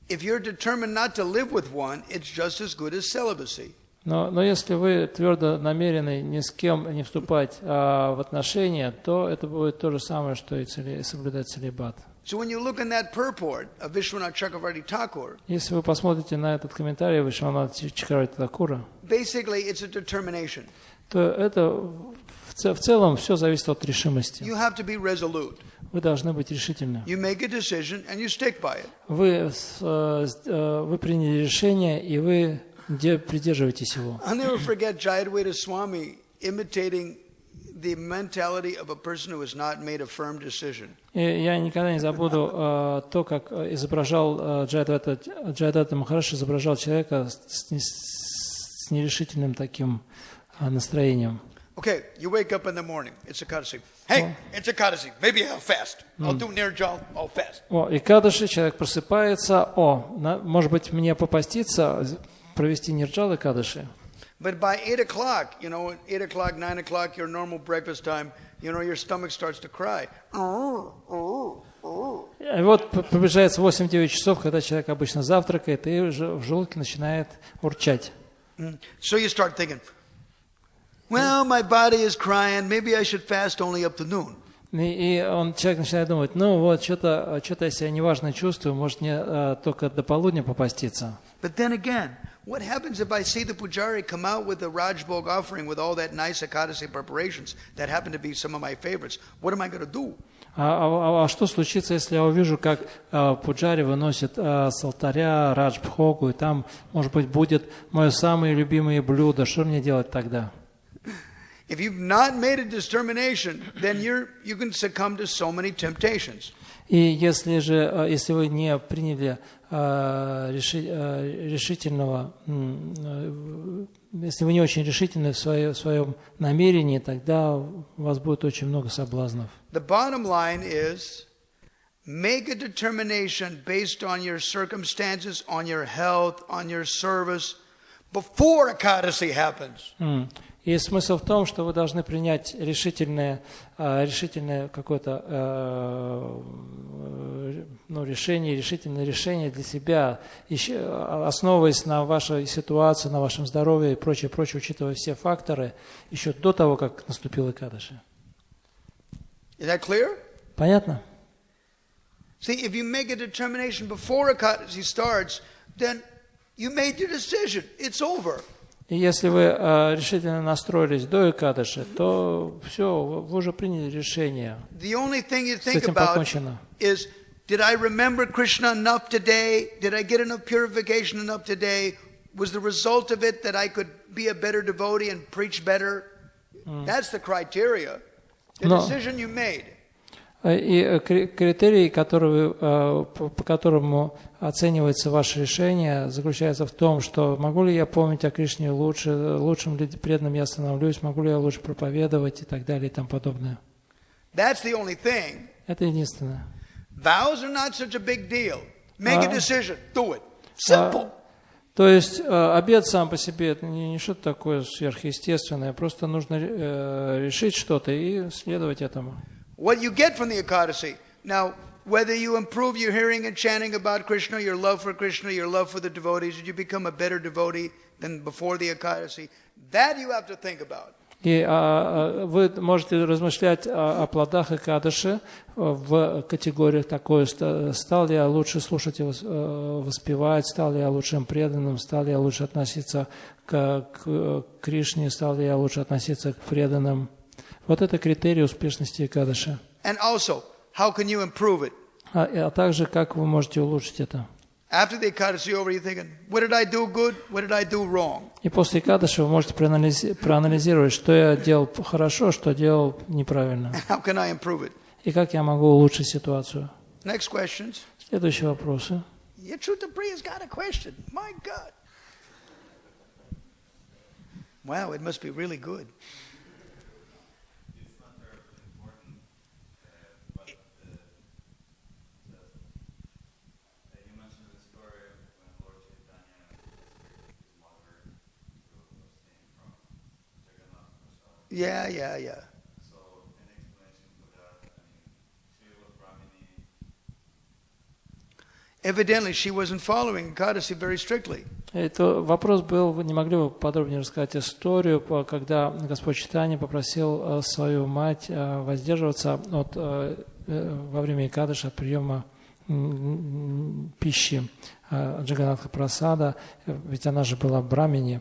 if you're determined not to live with one, it's just as good as celibacy. Но если вы твердо намерены ни с кем не вступать в отношения, то это будет то же самое, что и соблюдать целибат. So when you look in that purport of Vishwanath Chakravarti Thakur, если вы посмотрите на этот комментарий Вишваната Чакраварти Такура, basically it's a determination. То это в целом все зависит от решимости. You have to be resolute. Вы должны быть решительны. You make a decision and you stick by it. Вы приняли решение и вы придерживаетесь его. I'll never forget Jayadvaita Swami imitating the mentality of a person who has not made a firm decision. Я никогда не забуду то, как изображал Джайадвайта Махараш, изображал человека с нерешительным таким настроением. Okay, you wake up in the morning. It's Ekadasi. Hey, it's Ekadasi. Maybe I'll fast. I'll do nirjal. I'll fast. Экадаши, человек просыпается. Может быть, мне попаститься, провести нирджал Экадаши. But by 8 o'clock, 8 o'clock, 9 o'clock, your normal breakfast time, your stomach starts to cry. И вот приближается 8-9 часов, когда человек обычно завтракает, и в желудке начинает урчать. So you start thinking, well, my body is crying, maybe I should fast only up to noon. И человек начинает думать, что-то я себя неважно чувствую, может мне только до полудня попаститься. But then again, what happens if I see the pujari come out with a Rajbhog offering with all that nice Ekadasi preparations that happen to be some of my favorites? What am I going to do? А что случится, если я увижу, как пуджари выносит с алтаря Раджбхогу, и там, может быть, будет мое самое любимое блюдо? Что мне делать тогда? If you've not made a determination, then you can succumb to so many temptations. И если вы не приняли решительного, если вы не очень решительны в своем намерении, тогда у вас будет очень много соблазнов. The bottom line is, make a determination based on your circumstances, on your health, on your service, before Ekadasi happens. И смысл в том, что вы должны принять решительное какое-то решительное решение для себя, основываясь на вашей ситуации, на вашем здоровье и прочее, учитывая все факторы, еще до того, как наступил Экадаши. Is that clear? Понятно? See, if you make a determination before Ekadasi starts, then you made your decision. It's over. И если вы решительно настроились до Экадаши, то все, вы уже приняли решение. The only thing you С think этим about покончено. is, did I remember Krishna enough today? Did I get enough purification enough today? Was the result of it that I could be a better devotee and preach better? That's the criteria. The decision you made. И критерий, по которому оценивается ваше решение, заключается в том, что могу ли я помнить о Кришне лучше, лучшим ли преданным я становлюсь, могу ли я лучше проповедовать и так далее и тому подобное. That's the only thing. Это единственное. Vows are not such a big deal. Make a decision. Do it. Simple. То есть обет сам по себе это не что-то такое сверхъестественное, просто нужно решить что-то и следовать этому. What you get from the Ekadasi. Now, whether you improve your hearing and chanting about Krishna, your love for Krishna, your love for the devotees, did you become a better devotee than before the Ekadasi? That you have to think about. И вы можете размышлять о плодах Экадаши в категориях такой: стал ли я лучше слушать и воспевать, стал ли я лучшим преданным, стал ли я лучше относиться к Кришне, стал ли я лучше относиться к преданным. Вот это критерий успешности Экадаши. And also, how can you improve it? А также, как вы можете улучшить это. After the Ekadasi over, you're thinking, what did I do good? What did I do wrong? И после Экадаши вы можете проанализировать, что я делал хорошо, что делал неправильно. How can I improve it? И как я могу улучшить ситуацию. Next questions. Следующие вопросы. Yachutta Priya's got a question. My God. Wow, it must be really good. Yeah. So, an explanation for that, she was Brahmini. Evidently, she wasn't following Ekadasi very strictly. Это вопрос был, вы не могли бы подробнее рассказать историю, когда Господь Чайтанья попросил свою мать воздерживаться во время Экадаши от приема пищи Джаганатха Прасада, ведь она же была брамини.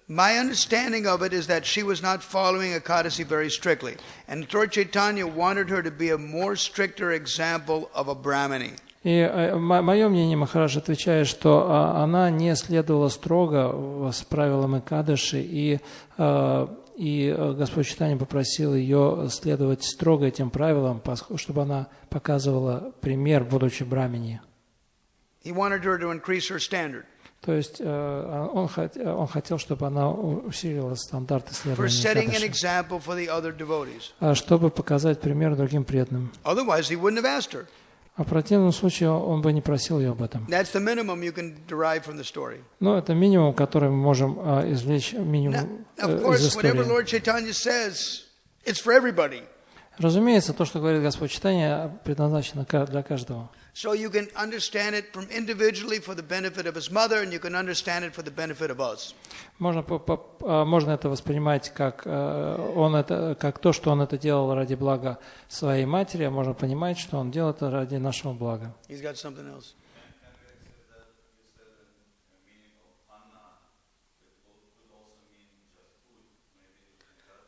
My understanding of it is that she was not following Ekadasi very strictly. And Lord Chaitanya wanted her to be a more stricter example of a Brahmini. И мое мнение, Махарадж, отвечает, что она не следовала строго с правилам Экадаши, и Господь Чайтанья попросил ее следовать строго этим правилам, чтобы она показывала пример, будучи брамини. He wanted her to increase her standard. То есть он хотел, чтобы она усилила стандарты следования Экадаши, чтобы показать пример другим преданным. А в противном случае он бы не просил ее об этом. Но это минимум, который мы можем извлечь из истории. Разумеется, то, что говорит Господь Чайтанья, предназначено для каждого. So you can understand it from individually for the benefit of his mother, and you can understand it for the benefit of us. Можно это воспринимать как то, что он это делал ради блага своей матери, а можно понимать, что он делал это ради нашего блага. He's got something else.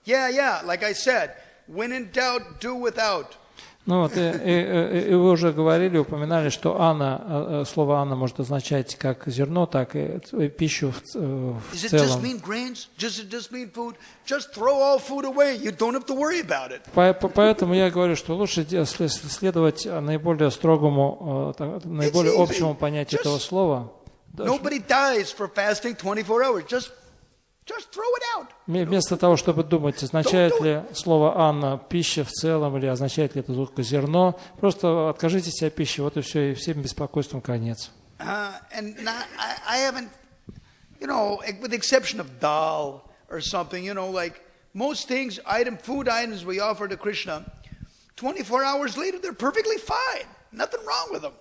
Yeah, like I said, when in doubt, do without. Ну вот, и вы уже говорили, упоминали, что Анна, слово Анна может означать как зерно, так и пищу в целом. Поэтому я говорю, что лучше следовать наиболее строгому, наиболее общему понятию этого слова. Вместо того, чтобы думать, означает ли слово «Анна» пища в целом, или означает ли это только зерно, просто откажитесь от пищи, вот и все, и всем беспокойством конец. And I haven't, with the exception of dal or something, like most things, food items we offer to Krishna, 24 hours later, they're perfectly fine. Nothing wrong with them.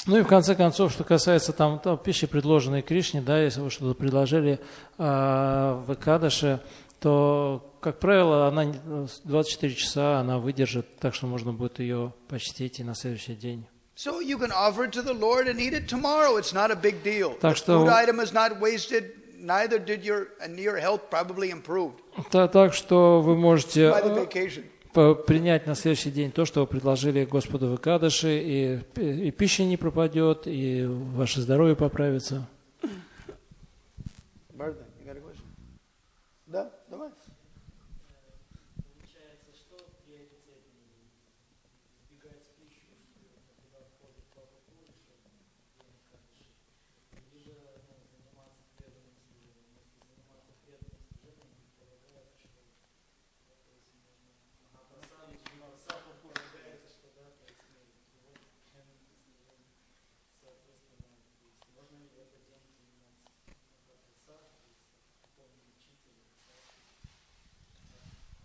Ну и в конце концов, что касается там пищи, предложенной Кришне, да, если вы что-то предложили в Экадаше, то, как правило, она 24 часа она выдержит, так что можно будет ее почтить и на следующий день. So you can offer it to the Lord and eat it tomorrow. It's not a big deal. Так The что food item is not wasted. Neither did your health probably improved так что вы можете by the vacation. принять на следующий день то, что вы предложили Господу в Экадаши, и пища не пропадет, и ваше здоровье поправится. Bharata, you got a question? Да, давай.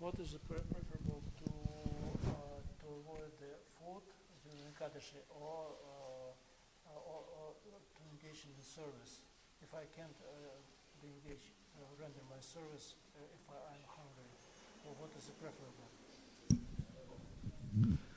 What is preferable to avoid the food during Ekadashi or to engage in the service? If I can't render my service if I'm hungry, what is preferable?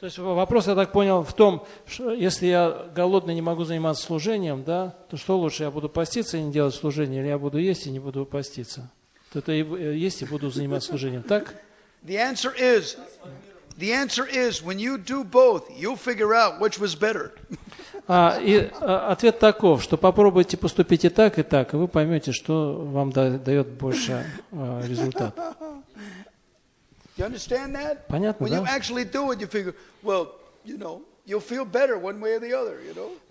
То есть вопрос, я так понял, в том, что если я голодный, не могу заниматься служением, да, то что лучше, я буду поститься и не делать служение, или я буду есть и не буду поститься? То это есть и буду заниматься служением, так? The answer is, when you do both, you'll figure out which was better. Ответ таков, что попробуйте поступить и вы поймете, что вам дает больше результат. You understand that? Понятно, when да? you actually do it, you figure, well, you'll feel better one way or the other,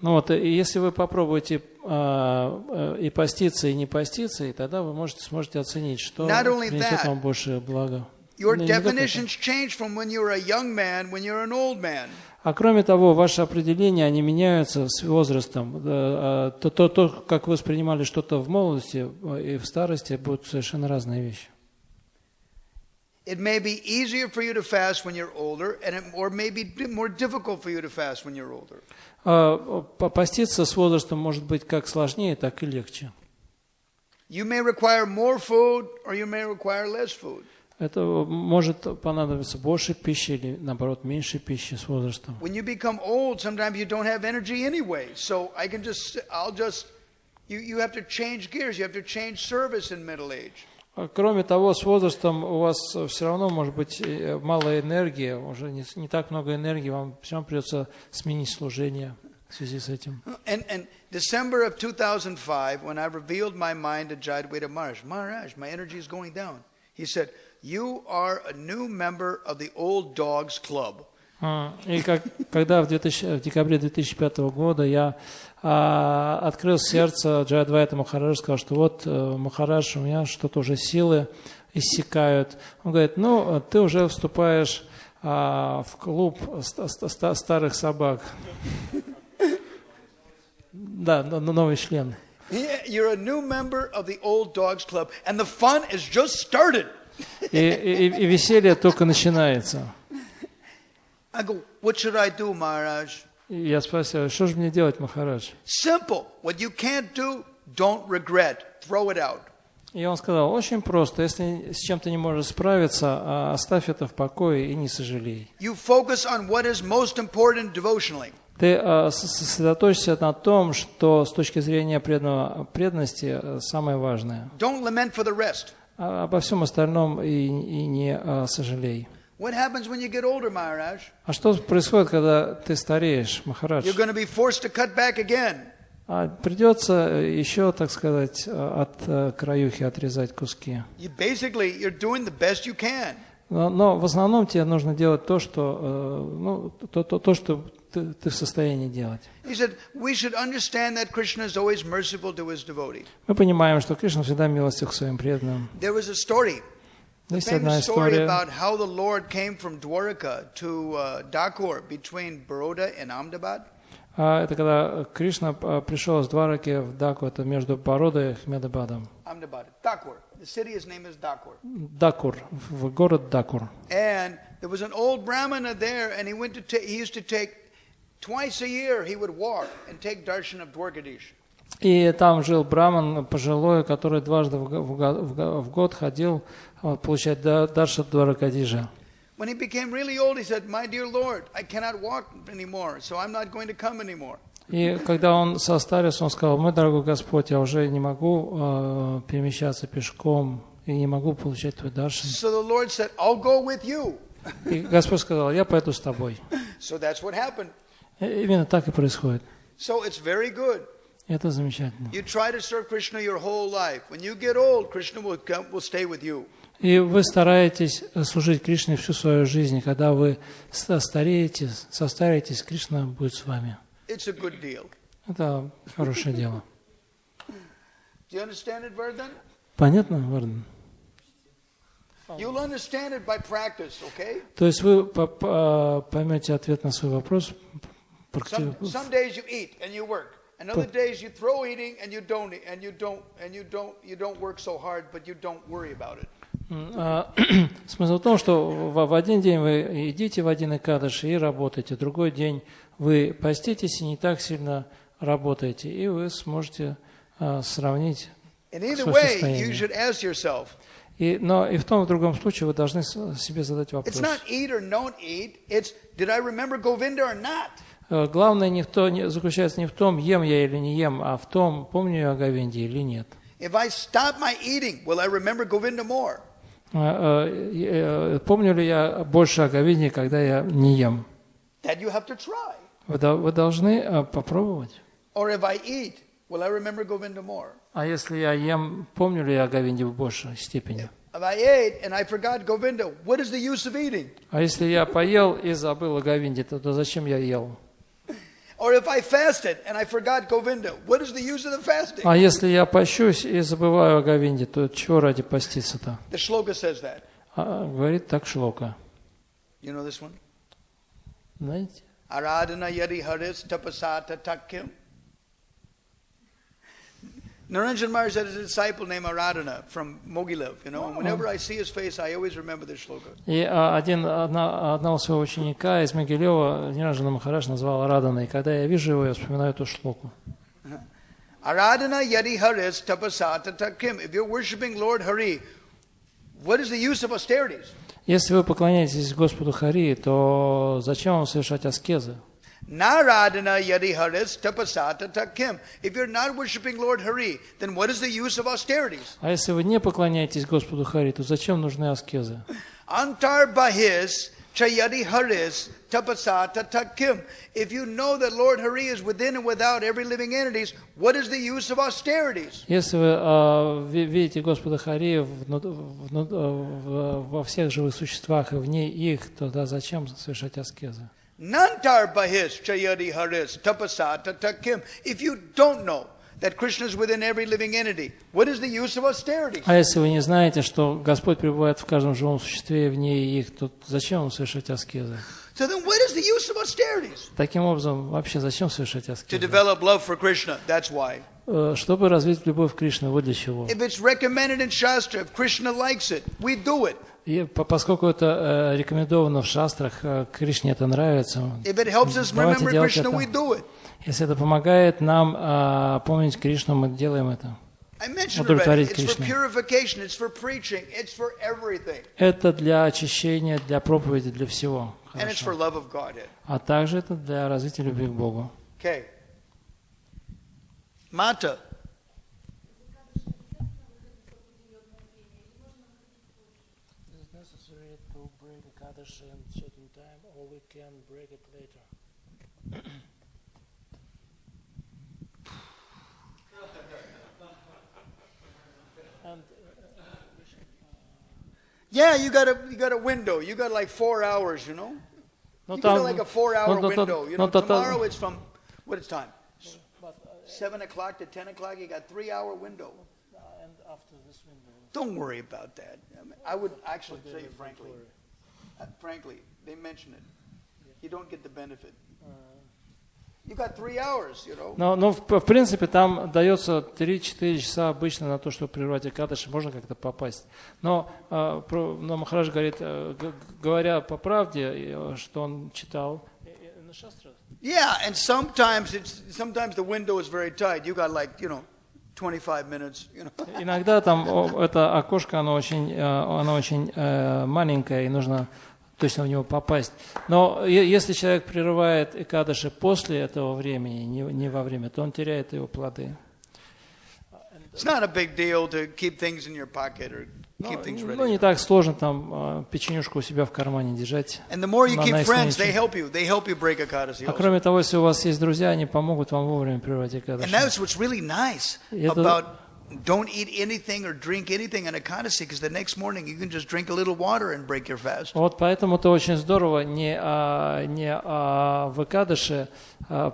Ну вот, и если вы попробуете и поститься, и не поститься, и тогда вы сможете оценить, что принесет вам больше блага. Your definitions change from when you're a young man, when you're an old man. А кроме того, ваши определения, они меняются с возрастом. То, как вы воспринимали что-то в молодости и в старости, будут совершенно разные вещи. It may be easier for you to fast when you're older, or may be more difficult for you to fast when you're older. Поститься с возрастом может быть как сложнее, так и легче. You may require more food, or you may require less food. Это может понадобиться больше пищи или, наоборот, меньше пищи с возрастом. When you become old, sometimes you don't have energy anyway. So you have to change gears. You have to change service in middle age. Кроме того, с возрастом у вас все равно может быть мало энергии, уже не так много энергии, вам все равно придется сменить служение в связи с этим. And December of 2005, when I revealed my mind to Jayadvaita Maharaj, my energy is going down. He said, "You are a new member of the old dogs club." И когда в декабре 2005 года я открыл сердце Джайадвайта Махараджа, сказал, что вот, Махарадж, у меня что-то уже силы иссякают. Он говорит, ну, ты уже вступаешь в клуб старых собак. Да, новый член. You're a new member of the old dogs club, and the fun has just started. И веселье только начинается. I go, what should I do, Maharaj? Я спросил, что же мне делать, Махарадж? Simple. What you can't do, don't regret. Throw it out. И он сказал, очень просто. Если с чем-то не можешь справиться, оставь это в покое и не сожалей. You focus on what is most important devotionally. Ты сосредоточься на том, что с точки зрения преданности самое важное. Don't lament for the rest. Обо всем остальном и не сожалей. What happens when you get older, Maharaj? А что происходит, когда ты стареешь, Махарадж? You're going to be forced to cut back again. Придется еще, так сказать, от краюхи отрезать куски. Basically, you're doing the best you can. Но в основном тебе нужно делать то, что, что ты в состоянии делать. He said, we should understand that Krishna is always merciful to his devotee. Мы понимаем, что Кришна всегда милостив к своим преданным. There was a story. Есть The одна famous story история. about how the Lord came from Dwarka to Dakur between Baroda and Ahmedabad. Это когда Кришна пришел с Двараки в Даку, это между Бародой и Ахмедабадом. Dakur. The city's name is Dakur. Дакур, в город Дакур. And there was an old brahmana there, and he used to take twice a year. He would walk and take darshan of Dwarkadish. И там жил браман пожилой, который дважды в год ходил получать даршан Дваракадиша. When he became really old, he said, "My dear Lord, I cannot walk anymore, so I'm not going to come anymore." И когда он состарился, он сказал: мой дорогой Господь, я уже не могу перемещаться пешком и не могу получать твой даршан. So the Lord said, "I'll go with you." И Господь сказал: я пойду с тобой. So that's what happened. Именно так и происходит. So it's very good. Это замечательно. You try to serve Krishna your whole life. When you get old, Krishna will stay with you. И вы стараетесь служить Кришне всю свою жизнь. Когда вы состареетесь, Кришна будет с вами. It's a good deal. Это хорошее дело. Do you understand it, Vardhan? Понятно, Вардhan? You'll understand it by practice, okay? То есть вы поймете ответ на свой вопрос. Some days you eat and you work. And other days you throw eating and you don't work so hard, but you don't worry about it. Смысл в том, что в один день вы едите в один экадаш и работаете, в другой день вы поститесь и не так сильно работаете, и вы сможете сравнить свое состояние. Но и в том и в другом случае вы должны себе задать вопрос. Главное заключается не в том, ем я или не ем, а в том, помню я о Говинде или нет. Помню ли я больше о Говинде, когда я не ем? Вы должны попробовать. А если я ем, помню ли я о Говинде в большей степени? А если я поел и забыл о Говинде, то зачем я ел? А если я пощусь и забываю о Говинде, то чего ради поститься-то? Говорит так шлока. Знаете? Naranjan Maharaj had a disciple named Aradhana from Mogilev, and whenever I see his face, I always remember this shloka. И одного своего ученика из Могилева Наранджана Махарадж назвал Арадхана, и когда я вижу его, я вспоминаю эту шлоку. Aradhana yadi haris tapasata takim. If you're worshiping Lord Hari, what is the use of austerities? Если вы поклоняетесь Господу Хари, то зачем вам совершать аскезы? Naradana yadi haris tapasata takim. If you're not worshiping Lord Hari, then what is the use of austerities? А если вы не поклоняетесь Господу Хари, то зачем нужны аскезы? Antar bahis chayadi haris tapasata takim. If you know that Lord Hari is within and without every living entities, what is the use of austerities? Если вы видите Господа Хари во всех живых существах и вне их, то зачем совершать аскезы? Nantar bahis chayadi haris tapasata takim. If you don't know that Krishna is within every living entity, what is the use of austerities? А если вы не знаете, что Господь пребывает в каждом живом существе и вне их, то зачем вам совершать аскезы? So then what is the use of austerities? Таким образом, вообще зачем совершать To аскезы? develop love for Krishna, that's why. Чтобы развить любовь к Кришне, вот для чего. If it's recommended in Shastra, if Krishna likes it, we do it. И поскольку это рекомендовано в шастрах, Кришне это нравится, давайте делать это. Если это помогает нам помнить Кришну, мы делаем это. Удовлетворить Кришну. Это для очищения, для проповеди, для всего. А также это для развития любви к Богу. Mata. Yeah, you got a window. You got like 4 hours, you know. You got like a 4-hour window. You know, tomorrow it's from what is time? 7 o'clock to 10 o'clock. You got 3-hour window. And after this window. Don't worry about that. I would actually say frankly, they mention it. You don't get the benefit. You got 3 hours, you know. Но в принципе там дается 3-4 часа обычно на то, чтобы прервать Экадаши, можно как-то попасть. Но Махарадж говорит, говоря по правде, что он читал на шастрах. Yeah, and sometimes the window is very tight. You got 25 minutes, you know. Иногда там это окошко, оно очень маленькое, и нужно точно в него попасть. Но если человек прерывает Экадаши после этого времени, не во время, то он теряет его плоды. It's not a big deal to keep things in your pocket or keep things ready. Ну, не так сложно там печенюшку у себя в кармане держать. And the more you keep friends, they help you. They help you break Ekadashi. А кроме того, если у вас есть друзья, они помогут вам вовремя прервать Экадаши. And that's what's really nice about don't eat anything or drink anything on Ekadashi, because the next morning you can just drink a little water and break your fast. Вот поэтому-то очень здорово не в Экадаши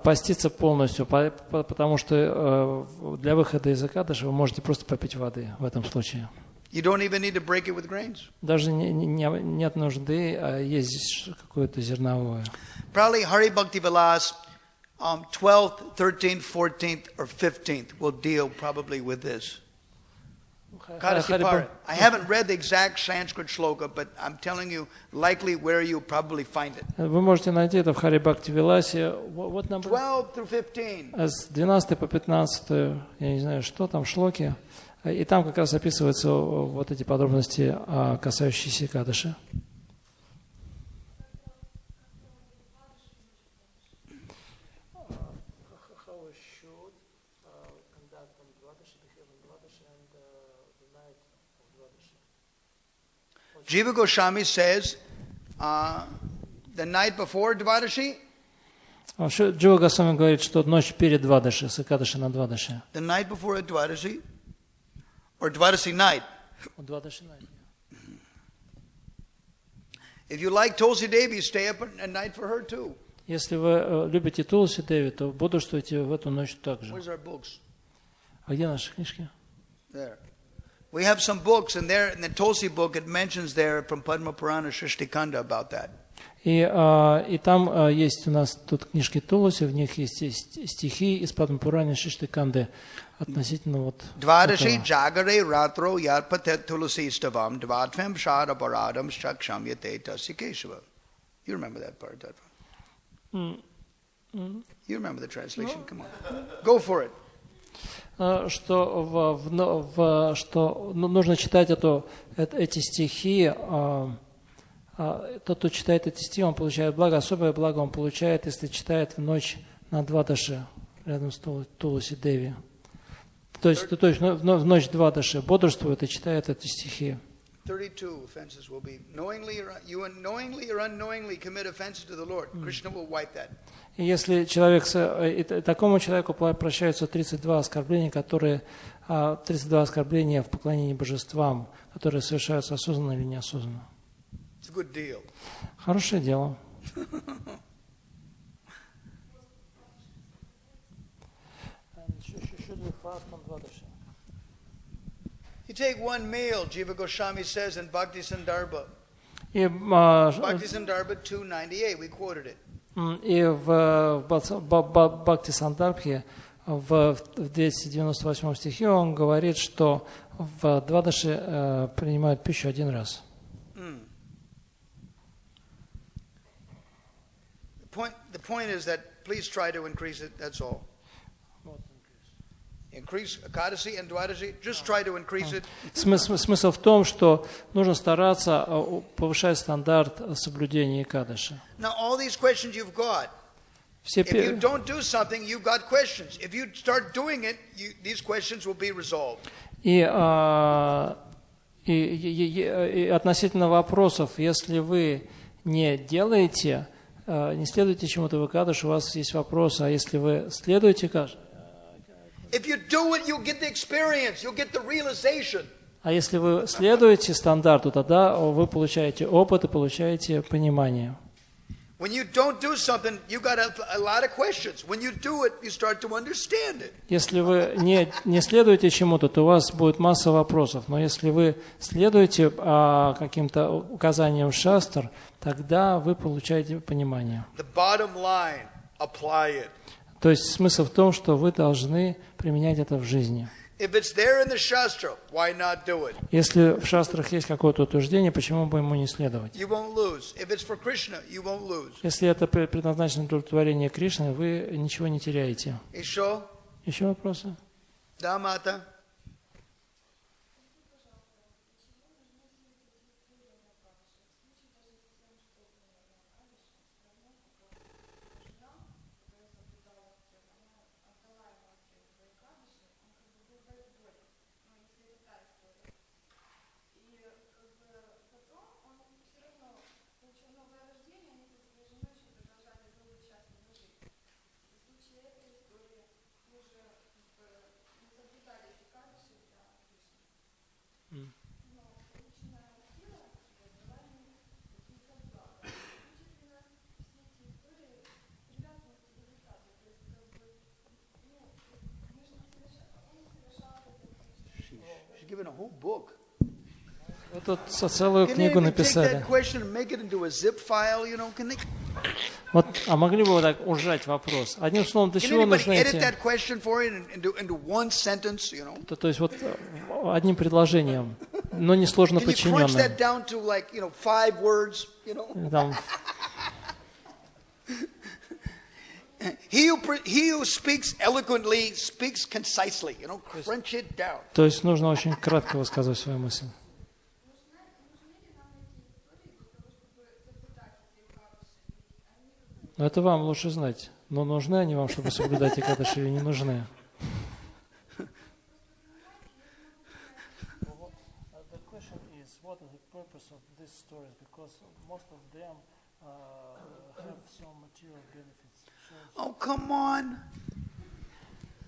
поститься полностью, потому что для выхода из Экадаши вы можете просто попить воды в этом случае. You don't even need to break it with grains. Даже нет нужды есть какое-то зерновое. Probably Hari Bhakti Vilas 12th, 13th, 14th, or 15th will deal probably with this. I haven't read the exact Sanskrit shloka, but I'm telling you, likely where you probably find it. Вы можете найти это в Харе Бхакти Виласе. What number? 12 through 15. С 12 по 15, я не знаю, что там, шлоки. И там как раз описываются вот эти подробности, касающиеся Экадаши. Jiva Goswami says the night before Dvadashi. Джива Госвами говорит, что ночь перед Двадаши, с Экадаши на Двадаши. The night before Dvadashi, or Dvadashi night. Двадаши night. If you like Tulsi Devi, stay up at night for her too. Если вы любите Тулси Деви, то бодрствуйте в эту ночь также. Where's our books? А где наши книжки? There. We have some books, and there in the Tulsi book it mentions there from Padma Purana Shrishtikanda about that. И там есть у нас тут книжки Тулси, в них есть стихи из Падма Пурани Шриштиканды относительно вот Dvadashi jagare ratro yatpatet tulasi stavam dvatvam shara paradam shaksham yate tasikeshava. You remember that part, that one? You remember the translation? Come on. Go for it. Что нужно читать эти стихи. Тот, кто читает эти стихи, он получает благо. Особое благо он получает, если читает в ночь на Двадаши, рядом с Туласи Деви. То есть в ночь Двадаши бодрствует и читает эти стихи. 32 offenses will be knowingly or unknowingly commit offenses to the Lord. Krishna will wipe that. И если такому человеку прощаются 32 оскорбления, 32 оскорбления в поклонении божествам, которые совершаются осознанно или неосознанно. It's a good deal. Хорошее дело. You take one meal, Jiva Goswami says in Bhakti Sandarbha. Bhakti Sandarbha 298, we quoted it. И в Бхакти Сандарбхе в 298 стихе он говорит, что в Двадаши принимают пищу один раз. The point is that please try to increase it, that's all. Increase Ekadashi and Dwadashi, just try to increase it. Смысл в том, что нужно стараться повышать стандарт соблюдения Экадаши. Now all these questions you've got. If you don't do something, you've got questions. If you start doing it, these questions will be resolved. И относительно вопросов, если вы не делаете, не следуете чему-то в Экадаши, у вас есть вопросы, а если вы следуете Экадаши, if you do it, you'll get the experience, you'll get the realization. А если вы следуете стандарту, тогда вы получаете опыт и получаете понимание. When you don't do something, you got a lot of questions. When you do it, you start to understand it. Если вы не следуете чему-то, то у вас будет масса вопросов. Но если вы следуете каким-то указаниям шастр, тогда вы получаете понимание. The bottom line, apply it. То есть смысл в том, что вы должны применять это в жизни. If it's there in the Shastra, why not do it? Если в шастрах есть какое-то утверждение, почему бы ему не следовать? You won't lose. If it's for Krishna, you won't lose. Если это предназначено для удовлетворения Кришны, вы ничего не теряете. Еще? Еще вопросы? Да, Мата? Given a whole book. Вот тут целую книгу написали. Вот, а могли бы вы так ужать вопрос? Одним словом, для чего нужны эти... То есть вот одним предложением, но несложно подчиненным. Там... He who speaks eloquently speaks concisely. Crunch it down. То есть нужно очень кратко высказывать свою мысль. Но это вам лучше знать. Но нужны они вам, чтобы соблюдать Экадаши, или не нужны? Oh, come on.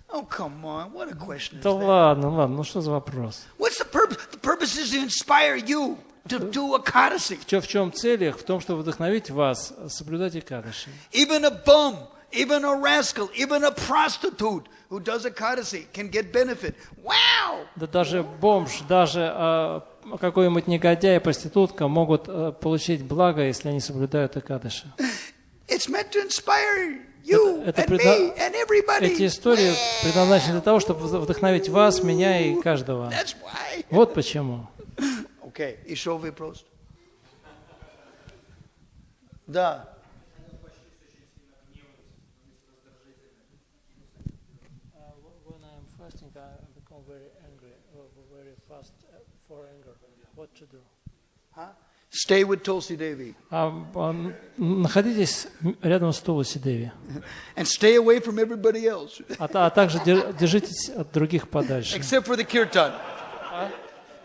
Oh, come on. What a question is Да that? ладно, ну что за вопрос? What's the purpose? The purpose is to inspire you to do Ekadasi. В чем цель их? В том, чтобы вдохновить вас соблюдать Экадаши. Even a bum, even a rascal, even a prostitute who does Ekadasi can get benefit. Wow! Да даже бомж, даже какой-нибудь негодяй, проститутка могут получить благо, если они соблюдают Экадаши. It's meant to inspire you and me and everybody. Эти истории предназначены для того, чтобы вдохновить вас, меня и каждого. That's why. Вот почему. Okay, еще вопрос? Да. When I'm fasting, I become very angry, very fast for anger. What to do? Huh? Stay with Tulsi Devi. Находитесь рядом с Тулси Деви. And stay away from everybody else. А также держитесь от других подальше. Except for the kirtan.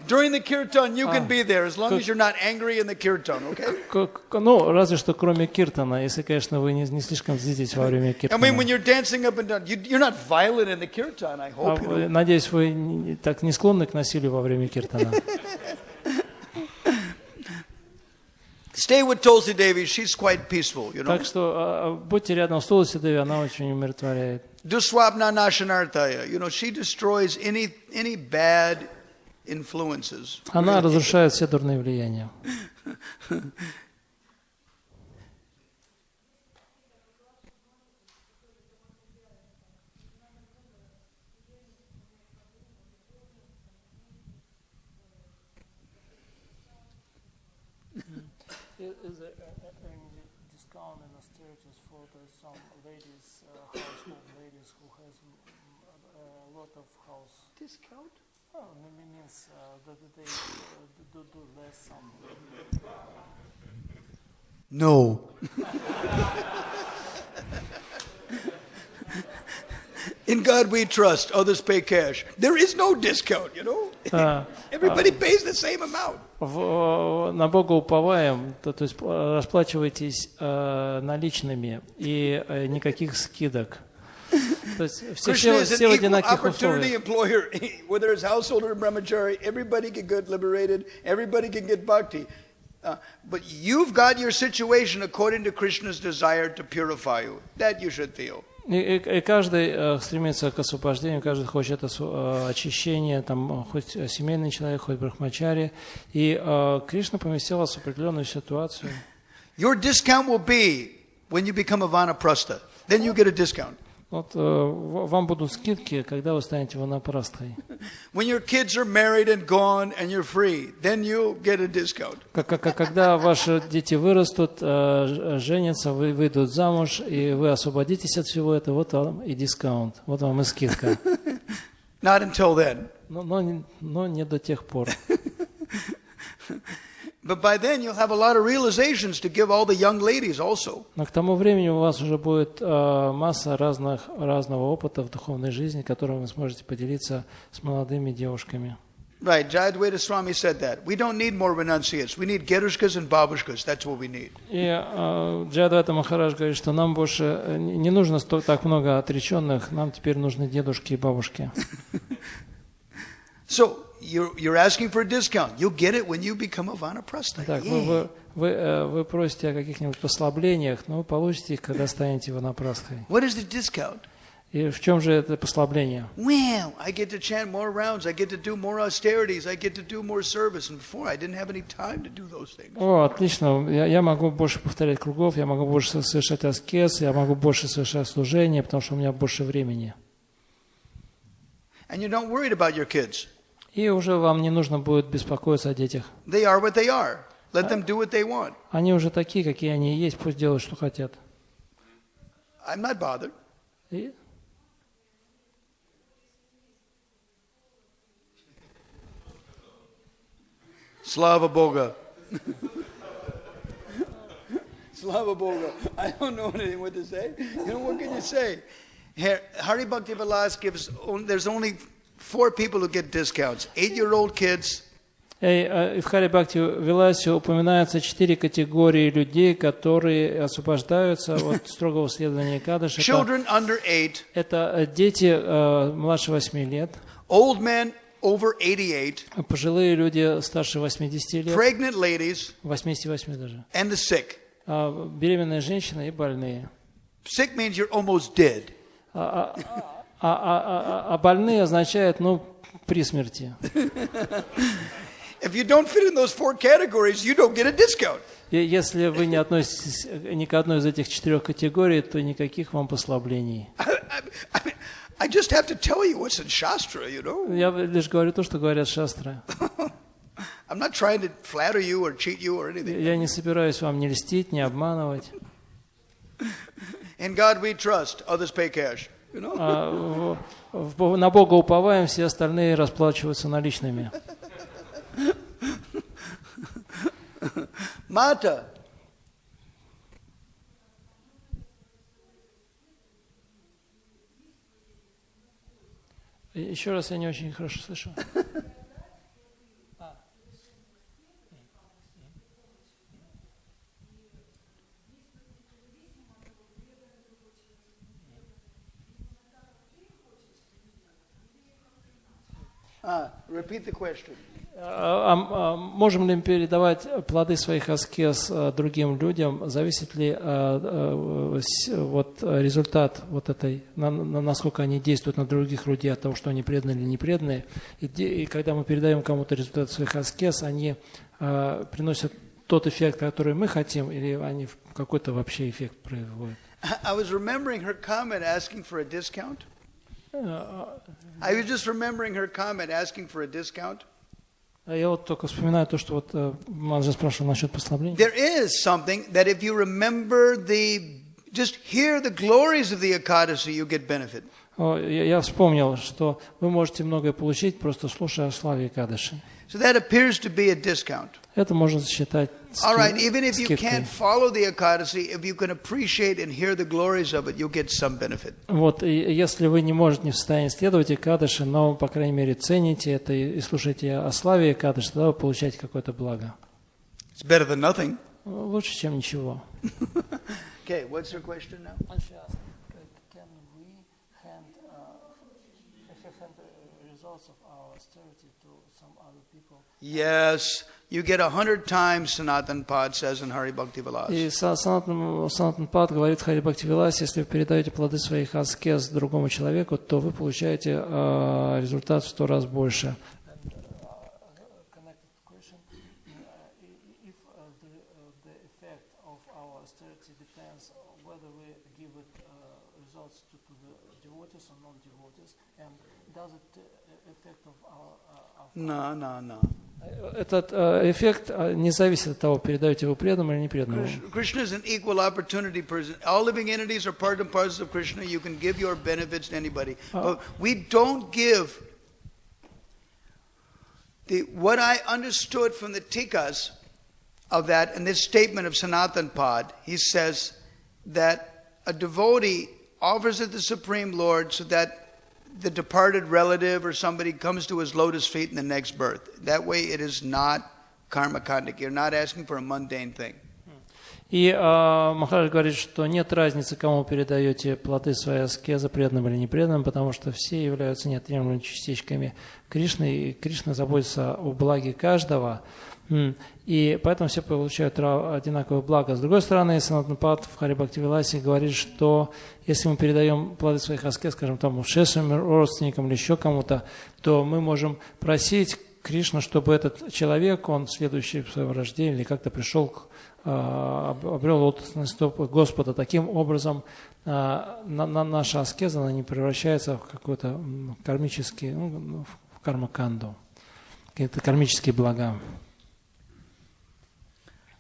During the kirtan, you can be there as long as you're not angry in the kirtan, okay? Ну, разве что кроме киртана, если, конечно, вы не слишком злитесь во время киртана. I mean, when you're dancing up and down, you're not violent in the kirtan, I hope. Надеюсь, вы так не склонны к насилию во время киртана. Stay with Tulsi Devi, she's quite peaceful, you know. Так что будьте рядом с Тулси Деви, она очень умиротворяет. Duswapna nashanarthaya, you know, she destroys any bad influences. Она разрушает все дурные влияния. Is there any discount in austerities for some ladies, household ladies who has a lot of house? Discount? Oh, means that they do less some. No. In God we trust, others pay cash. There is no discount, you know. Everybody pays the same amount. На Бога уповаем, то есть расплачивайтесь наличными и никаких скидок. То есть все в одинаковых условиях. Whether it's household or brahmachari, everybody can get liberated, everybody can get bhakti. But you've got your situation according to Krishna's desire to purify you. That you should feel. И каждый стремится к освобождению, каждый хочет очищения, там, хоть семейный человек, хоть брахмачари. И Кришна поместил вас в определенную ситуацию. Your discount will be when you become a vanaprastha. Then you get a discount. Вот вам будут скидки, когда вы станете ванапрастхой. When your kids are married and gone and you're free, then you get a discount. Когда ваши дети вырастут, женятся, выйдут замуж, и вы освободитесь от всего этого, вот вам и дискаунт, вот вам и скидка. Not until then. Но не до тех пор. But by then you'll have a lot of realizations to give all the young ladies also. Но к тому времени у вас уже будет масса разного опыта в духовной жизни, которым вы сможете поделиться с молодыми девушками. Right, Jayadvaita Swami said that. We don't need more renunciates. We need Gerushkas and Babushkas. That's what we need. И Джайадвайта Махарадж говорит, что нам больше не нужно так много отреченных, нам теперь нужны дедушки и бабушки. So, you're asking for a discount. You'll get it when you become a vanaprastha. Так, вы просите о каких-нибудь послаблениях, но вы получите их, когда станете ванапрастхой. What is the discount? И в чем же это послабление? Well, I get to chant more rounds. I get to do more austerities. I get to do more service. And before, I didn't have any time to do those things. О, отлично. Я могу больше повторять кругов, я могу больше совершать аскез, я могу больше совершать служение, потому что у меня больше времени. And you're not worried about your kids. И уже вам не нужно будет беспокоиться о детях. They are what they are. Let them do what they want. Они уже такие, какие они есть, пусть делают, что хотят. I'm not bothered. И Slava Boga. Slava Boga. I don't know anything what to say. You know, what can you say? Hari Bhakti Vilas gives, there's only 4 people who get discounts. 8-year-old kids. в Харе Бхакти Виласе упоминаются 4 категории людей, которые освобождаются от строгого следования Экадаши. Children under 8. Это дети младше 8 лет. Old men over 88. Пожилые люди старше 80 лет. Pregnant ladies. 88 даже. And the sick. Беременные женщины и больные. Sick means you're almost dead. Больные означает, при смерти. If you don't fit in those 4 categories, you don't get a discount. Если вы не относитесь ни к одной из этих 4 категорий, то никаких вам послаблений. I just have to tell you what's in Shastra, you know. Я лишь говорю то, что говорят шастры. I'm not trying to flatter you or cheat you or anything. Я не собираюсь вам ни льстить, ни обманывать. In God we trust, others pay cash. You know? На Бога уповаем, все остальные расплачиваются наличными. Mata. Еще раз, я не очень хорошо слышу. Repeat the question. Можем ли передавать плоды своих аскез другим людям? Зависит ли результат этой, насколько они действуют на других людей от того, что они преданные или не преданные? И когда мы передаем кому-то результат своих аскез, они приносят тот эффект, который мы хотим, или они какой-то вообще эффект производят? I was remembering her comment asking for a discount. I was just remembering her comment asking for a discount. Я только вспоминаю то, что Манджа спрашивал насчет послабления. There is something that if you remember just hear the glories of the Ekadasi, you get benefit. Я вспомнил, что вы можете многое получить, просто слушая о славе Экадаши. So that appears to be a discount. Это можно считать All right, even if you can't follow the Ekadasi, if you can appreciate and hear the glories of it, you'll get some benefit. Вот, и если вы не можете не в состоянии следовать Экадаши, но, по крайней мере, цените это и слушаете о славе Экадаши, тогда вы получаете какое-то благо. It's better than nothing. Лучше, чем ничего. Okay, what's your question now? Can we hand results of our austerity to some other people? Yes, you get 100 times Sanatan Pad says in Hari Bhakti Vilas. И Санатан Пад говорит в Харе Бхакти Виласе, если вы передаете плоды своих аскез другому человеку, то вы получаете результат в 100 раз больше. Connected question: if the effect of our austerity depends whether we give it results to the does it effect of our No. Этот эффект не зависит от того, передаете вы преданному или не преданному. Krishna is an equal opportunity person. All living entities are part and parcel of Krishna. You can give your benefits to anybody. But we don't give. What I understood from the tikas of that, in this statement of Sanatan Pad, he says that a devotee offers it the Supreme Lord so that the departed relative or somebody comes to his lotus feet in the next birth. That way it is not karma kandik. You're not asking for a mundane thing. И Махарадж говорит, что нет разницы, кому передаете плоды своей аскезы, преданным или непреданным, потому что все являются неотъемлемыми частичками Кришны, и Кришна заботится о благе каждого, и поэтому все получают одинаковое благо. С другой стороны, Санатан Пад в Харе Бхакти Виласе говорит, что если мы передаем плоды своих аскез, скажем, там, ушедшим родственникам или еще кому-то, то мы можем просить Кришну, чтобы этот человек, он следующий в своем рождении или как-то пришел, обрел лотосные стопы Господа. Таким образом, наша аскеза, она не превращается в какой-то кармический, в кармаканду, какие-то кармические блага.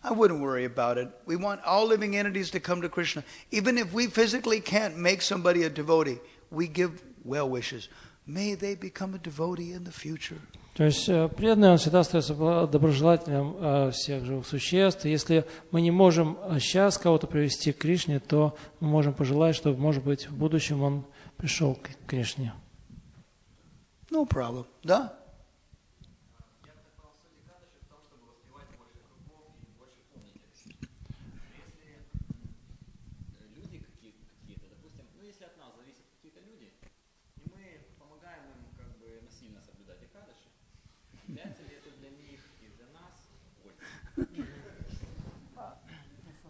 I wouldn't worry about it. We want all living entities to come to Krishna. Even if we physically can't make somebody a devotee, we give well wishes. May they become a devotee in the future. То есть преданный, он всегда остается доброжелателем всех живых существ. Если мы не можем сейчас кого-то привести к Кришне, то мы можем пожелать, чтобы, может быть, в будущем он пришел к Кришне. No problem. Да?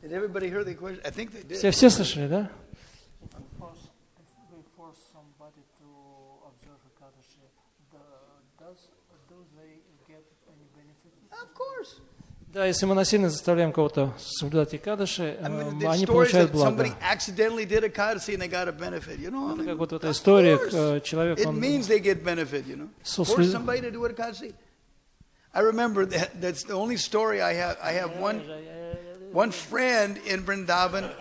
Did everybody hear the question? I think they did. Все слышали, да? If we force somebody to observe Ekadashi, do they get any benefit? Of course. Да, если мы насильно заставляем кого-то соблюдать Экадаши, они There's stories получают that благо. somebody accidentally did Ekadashi and they got a benefit. You know, Это как вот в этой истории человек, it он means they get benefit. You know, force somebody to do Ekadashi. I remember that's the only story I have. I have one friend in Vrindavan.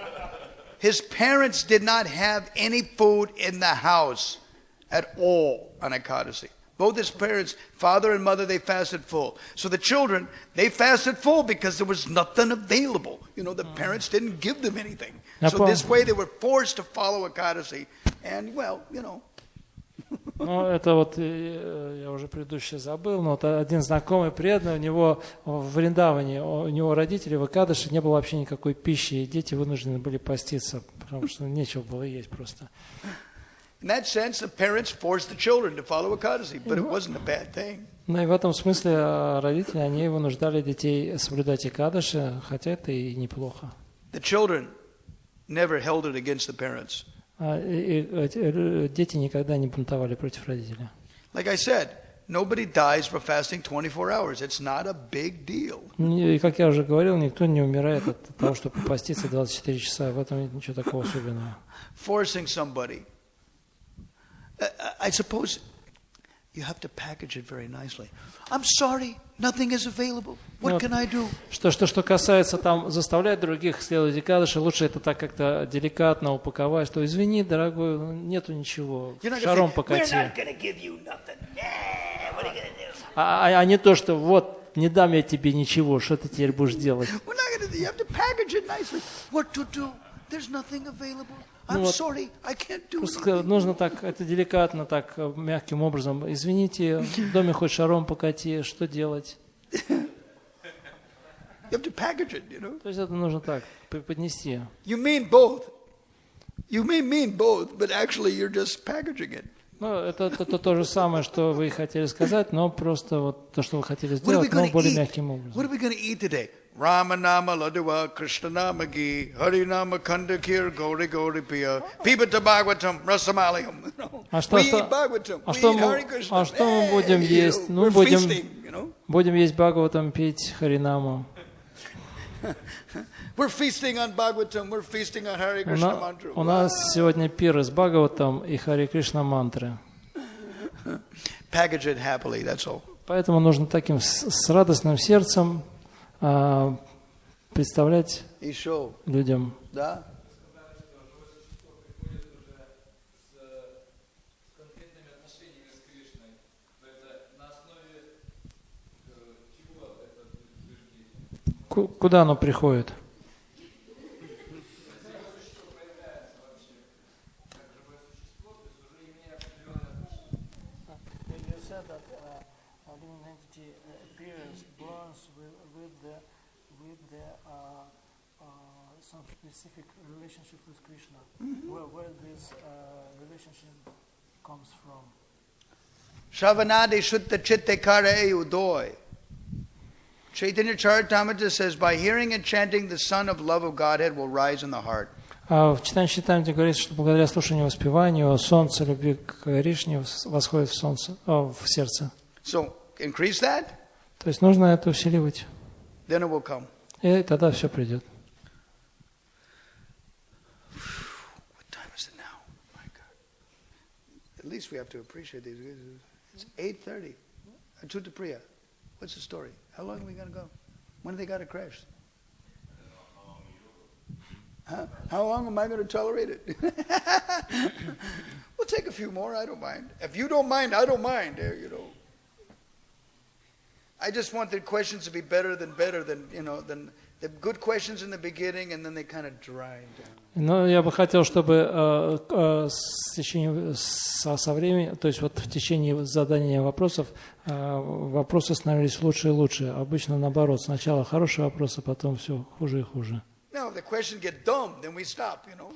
His parents did not have any food in the house at all on Ekadashi. Both his parents, father and mother, they fasted full. So the children, they fasted full because there was nothing available. You know, the parents didn't give them anything. So this way they were forced to follow Ekadashi. And, well, you know. Ну, это вот, я уже предыдущее забыл, но вот один знакомый преданный, у него в Вриндаване, у него родители в Экадаши, не было вообще никакой пищи, и дети вынуждены были поститься, потому что нечего было есть просто. In that sense, the parents forced the children to follow Ekadashi, but it wasn't a bad thing. Ну и в этом смысле родители, они вынуждали детей соблюдать Экадаши, хотя это и неплохо. The children never held it against the parents. Дети никогда не бунтовали против родителей. Like I said, nobody dies for fasting 24 hours. It's not a big deal. И, как я уже говорил, никто не умирает от того, чтобы поститься 24 часа. В этом нет ничего такого особенного. Forcing somebody. I suppose you have to package it very nicely. I'm sorry, nothing is available. What can I do? Что касается там заставлять других следовать Экадаши, лучше это так как-то деликатно упаковать, что извини, дорогой, нету ничего, шаром покати. А не то, что вот, не дам я тебе ничего, что ты теперь будешь делать. You have to package it nicely. What to do? There's nothing available. I'm sorry, I can't do it. Нужно так, это деликатно, так мягким образом. Извините, в доме хоть шаром покати, что делать? You have to package it, you know. То есть это нужно так преподнести. You mean both. You may mean both, but actually you're just packaging it. Ну, это то же самое, что вы хотели сказать, но просто вот то, что вы хотели сделать, но более мягким образом. What are we going to eat today? Rama nama laduva, Krishna nama ghee, Hari nama khandakir, Gauri Gauri piya, Pibata Bhagavatam, Rasamalayam. We eat Bhagavatam, we eat Hare Krishna. А что мы будем есть? Ну, будем есть Бхагаватам, пить Харинаму. We're feasting on Bhagavatam, we're feasting on Hare Krishna mantra. У нас сегодня пир с Бхагаватам и Харе Кришна мантры. package it happily, that's all. Поэтому нужно таким с радостным сердцем представлять людям. Да? Куда оно приходит? Some specific relationship with Krishna, where this relationship comes from. Shravanade Shutta Chitte Kare Udoy. Chaitanya Charitamrita says, by hearing and chanting, the sun of love of Godhead will rise in the heart. В читании Чайтамрити говорится, что благодаря слушанию и воспеванию солнце любви к Кришне восходит в сердце. So, increase that. То есть нужно это усиливать. Then it will come. И тогда все придет. What time is it now? My God. At least we have to appreciate these. It's 8:30. Achuta Priya. What's the story? How long are we going to go? When they got to crash? Huh? How long am I going to tolerate it? We'll take a few more. I don't mind. If you don't mind, I don't mind. You know. I just want the questions to be better than than the good questions in the beginning, and then they kind of dry down. Но я бы хотел, чтобы со временем, то есть вот в течение задания вопросов, вопросы становились лучше и лучше. Обычно наоборот, сначала хорошие вопросы, потом все хуже и хуже. No, if the questions get dumb, then we stop, you know.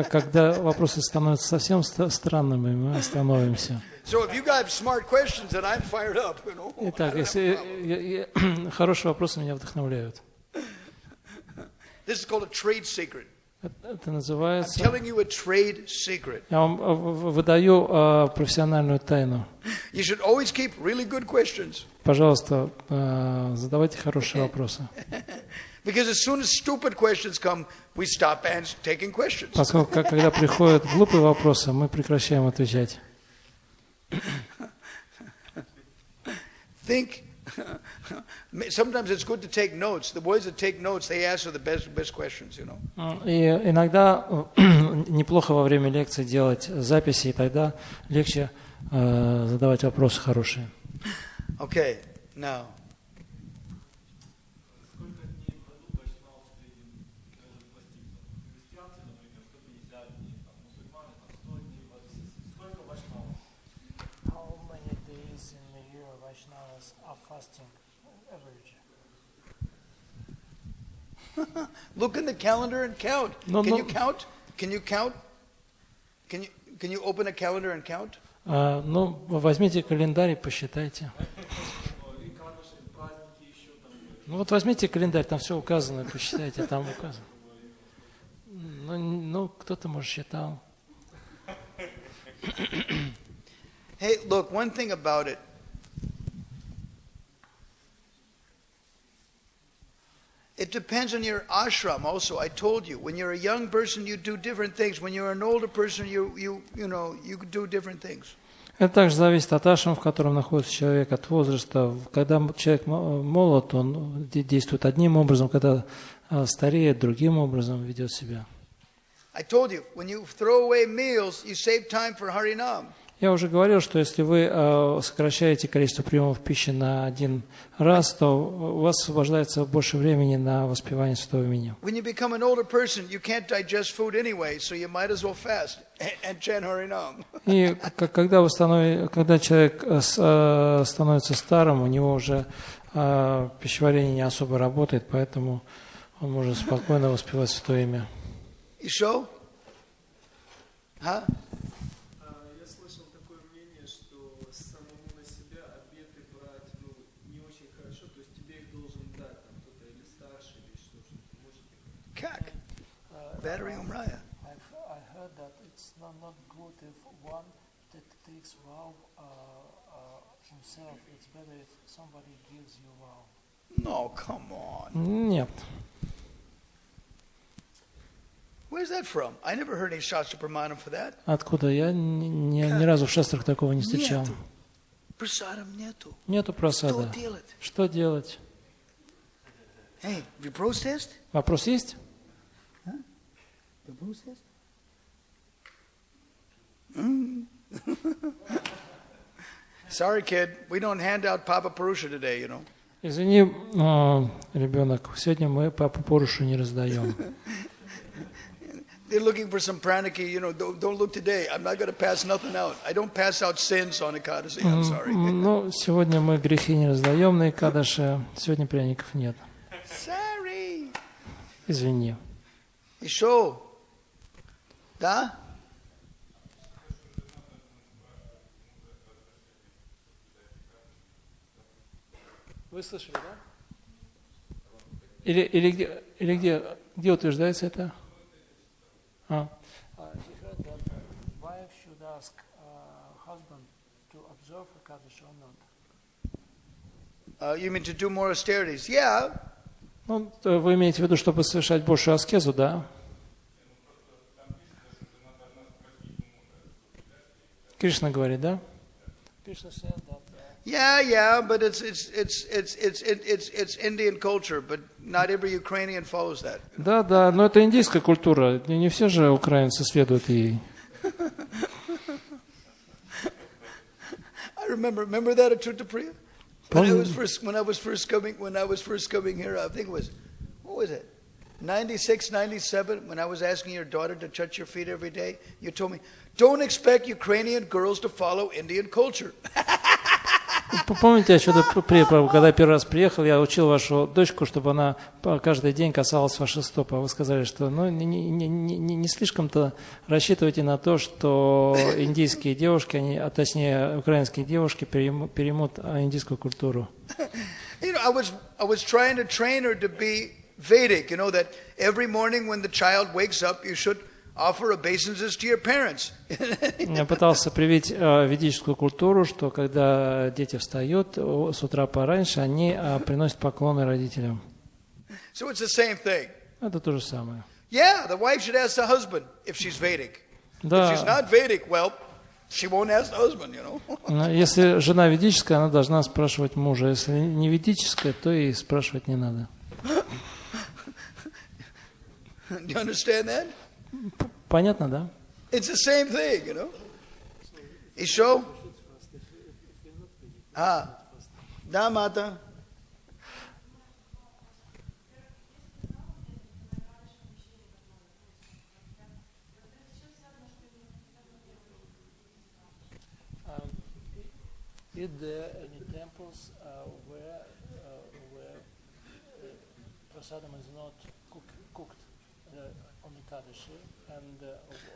Когда вопросы становятся совсем странными, мы остановимся. So if you got smart questions, then I'm fired up, you know. Итак, если хорошие вопросы меня вдохновляют. This is called a trade secret. Это называется. I'm telling you a trade secret. Я вам выдаю профессиональную тайну. You should always keep really good questions. Пожалуйста, задавайте хорошие вопросы. Because as soon as stupid questions come, we stop taking questions. Поскольку когда приходят глупые вопросы, мы прекращаем отвечать. Think. Sometimes it's good to take notes. The boys that take notes, they answer the best questions, you know. И иногда неплохо во время лекции делать записи, и тогда легче задавать вопросы хорошие. Okay, now. Look in the calendar and count. Can you count? Can you count? Can you open a calendar and count? Ну, возьмите календарь и посчитайте. Ну вот возьмите календарь, там все указано, посчитайте, там указано. Ну кто-то, может, считал. Hey, look, one thing about it. It depends on your ashram also. I told you, when you're a young person, you do different things. When you're an older person, you do different things. Это также зависит от ашрама, в котором находится человек, от возраста. Когда человек молод, он действует одним образом, когда стареет, другим образом ведет себя. I told you, when you throw away meals, you save time for Harinam. Я уже говорил, что если вы сокращаете количество приемов пищи на один раз, то у вас освобождается больше времени на воспевание святого имени. When you become an older person, you can't digest food anyway, so you might as well fast and chant Harinam. И когда человек становится старым, у него уже пищеварение не особо работает, поэтому он может спокойно воспевать святое имя. You show? Huh? Battery Umraya. I heard that it's not good if one that takes vow himself. It's better if somebody gives you vow. No, come on. Нет. Where's that from? I never heard any Shastra Pramanam for that. Откуда? Я ни разу в шастрах такого не встречал. Прасадам нету. Нету прасада. Что делать? Что делать? Hey, вопрос есть? Вопрос есть? Вопрос есть? Sorry, kid. We don't hand out Papa Purusha today, you know. Извини, ребенок, сегодня мы Папу Пурушу не раздаем. They're looking for some praniki, you know, don't look today. I'm not going to pass nothing out. I don't pass out sins on Ekadasi. I'm sorry. Ну, сегодня мы грехи не раздаем на Экадаши. Сегодня пряников нет. Sorry. Извини. Еще? Да? Вы слышали, да? Или где утверждается это? He heard that wife should ask husband to observe Ekadashi or not. You mean to do more austerities? Yeah. Ну, вы имеете в виду, чтобы совершать большую аскезу, да? Кришна говорит, да? Krishna said that. Yeah, but it's Indian culture, but not every Ukrainian follows that. Да, но это индийская культура. Не все же украинцы следуют ей. I remember that at Chuttapriya? When I was first coming here, I think it was, what was it? 96, 97, when I was asking your daughter to touch your feet every day, you told me, don't expect Ukrainian girls to follow Indian culture. Помните, когда я первый раз приехал, я учил вашу дочку, чтобы она каждый день касалась ваших стоп, а вы сказали, что не слишком-то рассчитывайте на то, что индийские девушки, а точнее украинские девушки переймут индийскую культуру. You know, I was trying to train her to be Vedic, you know, that every morning when the child wakes up, you should offer obeisances to your parents. Я пытался привить ведическую культуру, что когда дети встают с утра пораньше, они приносят поклоны родителям. So it's the same thing. Это то же самое. Yeah, the wife should ask the husband if she's Vedic. Да. If she's not Vedic, well, she won't ask the husband, you know. Если жена ведическая, она должна спрашивать мужа. Если не ведическая, то и спрашивать не надо. Do you understand that? Понятно, да? It's the same thing, you know. Еще? Да, Мата. Is there any temples where prasadam is not cooked on Ekadashi?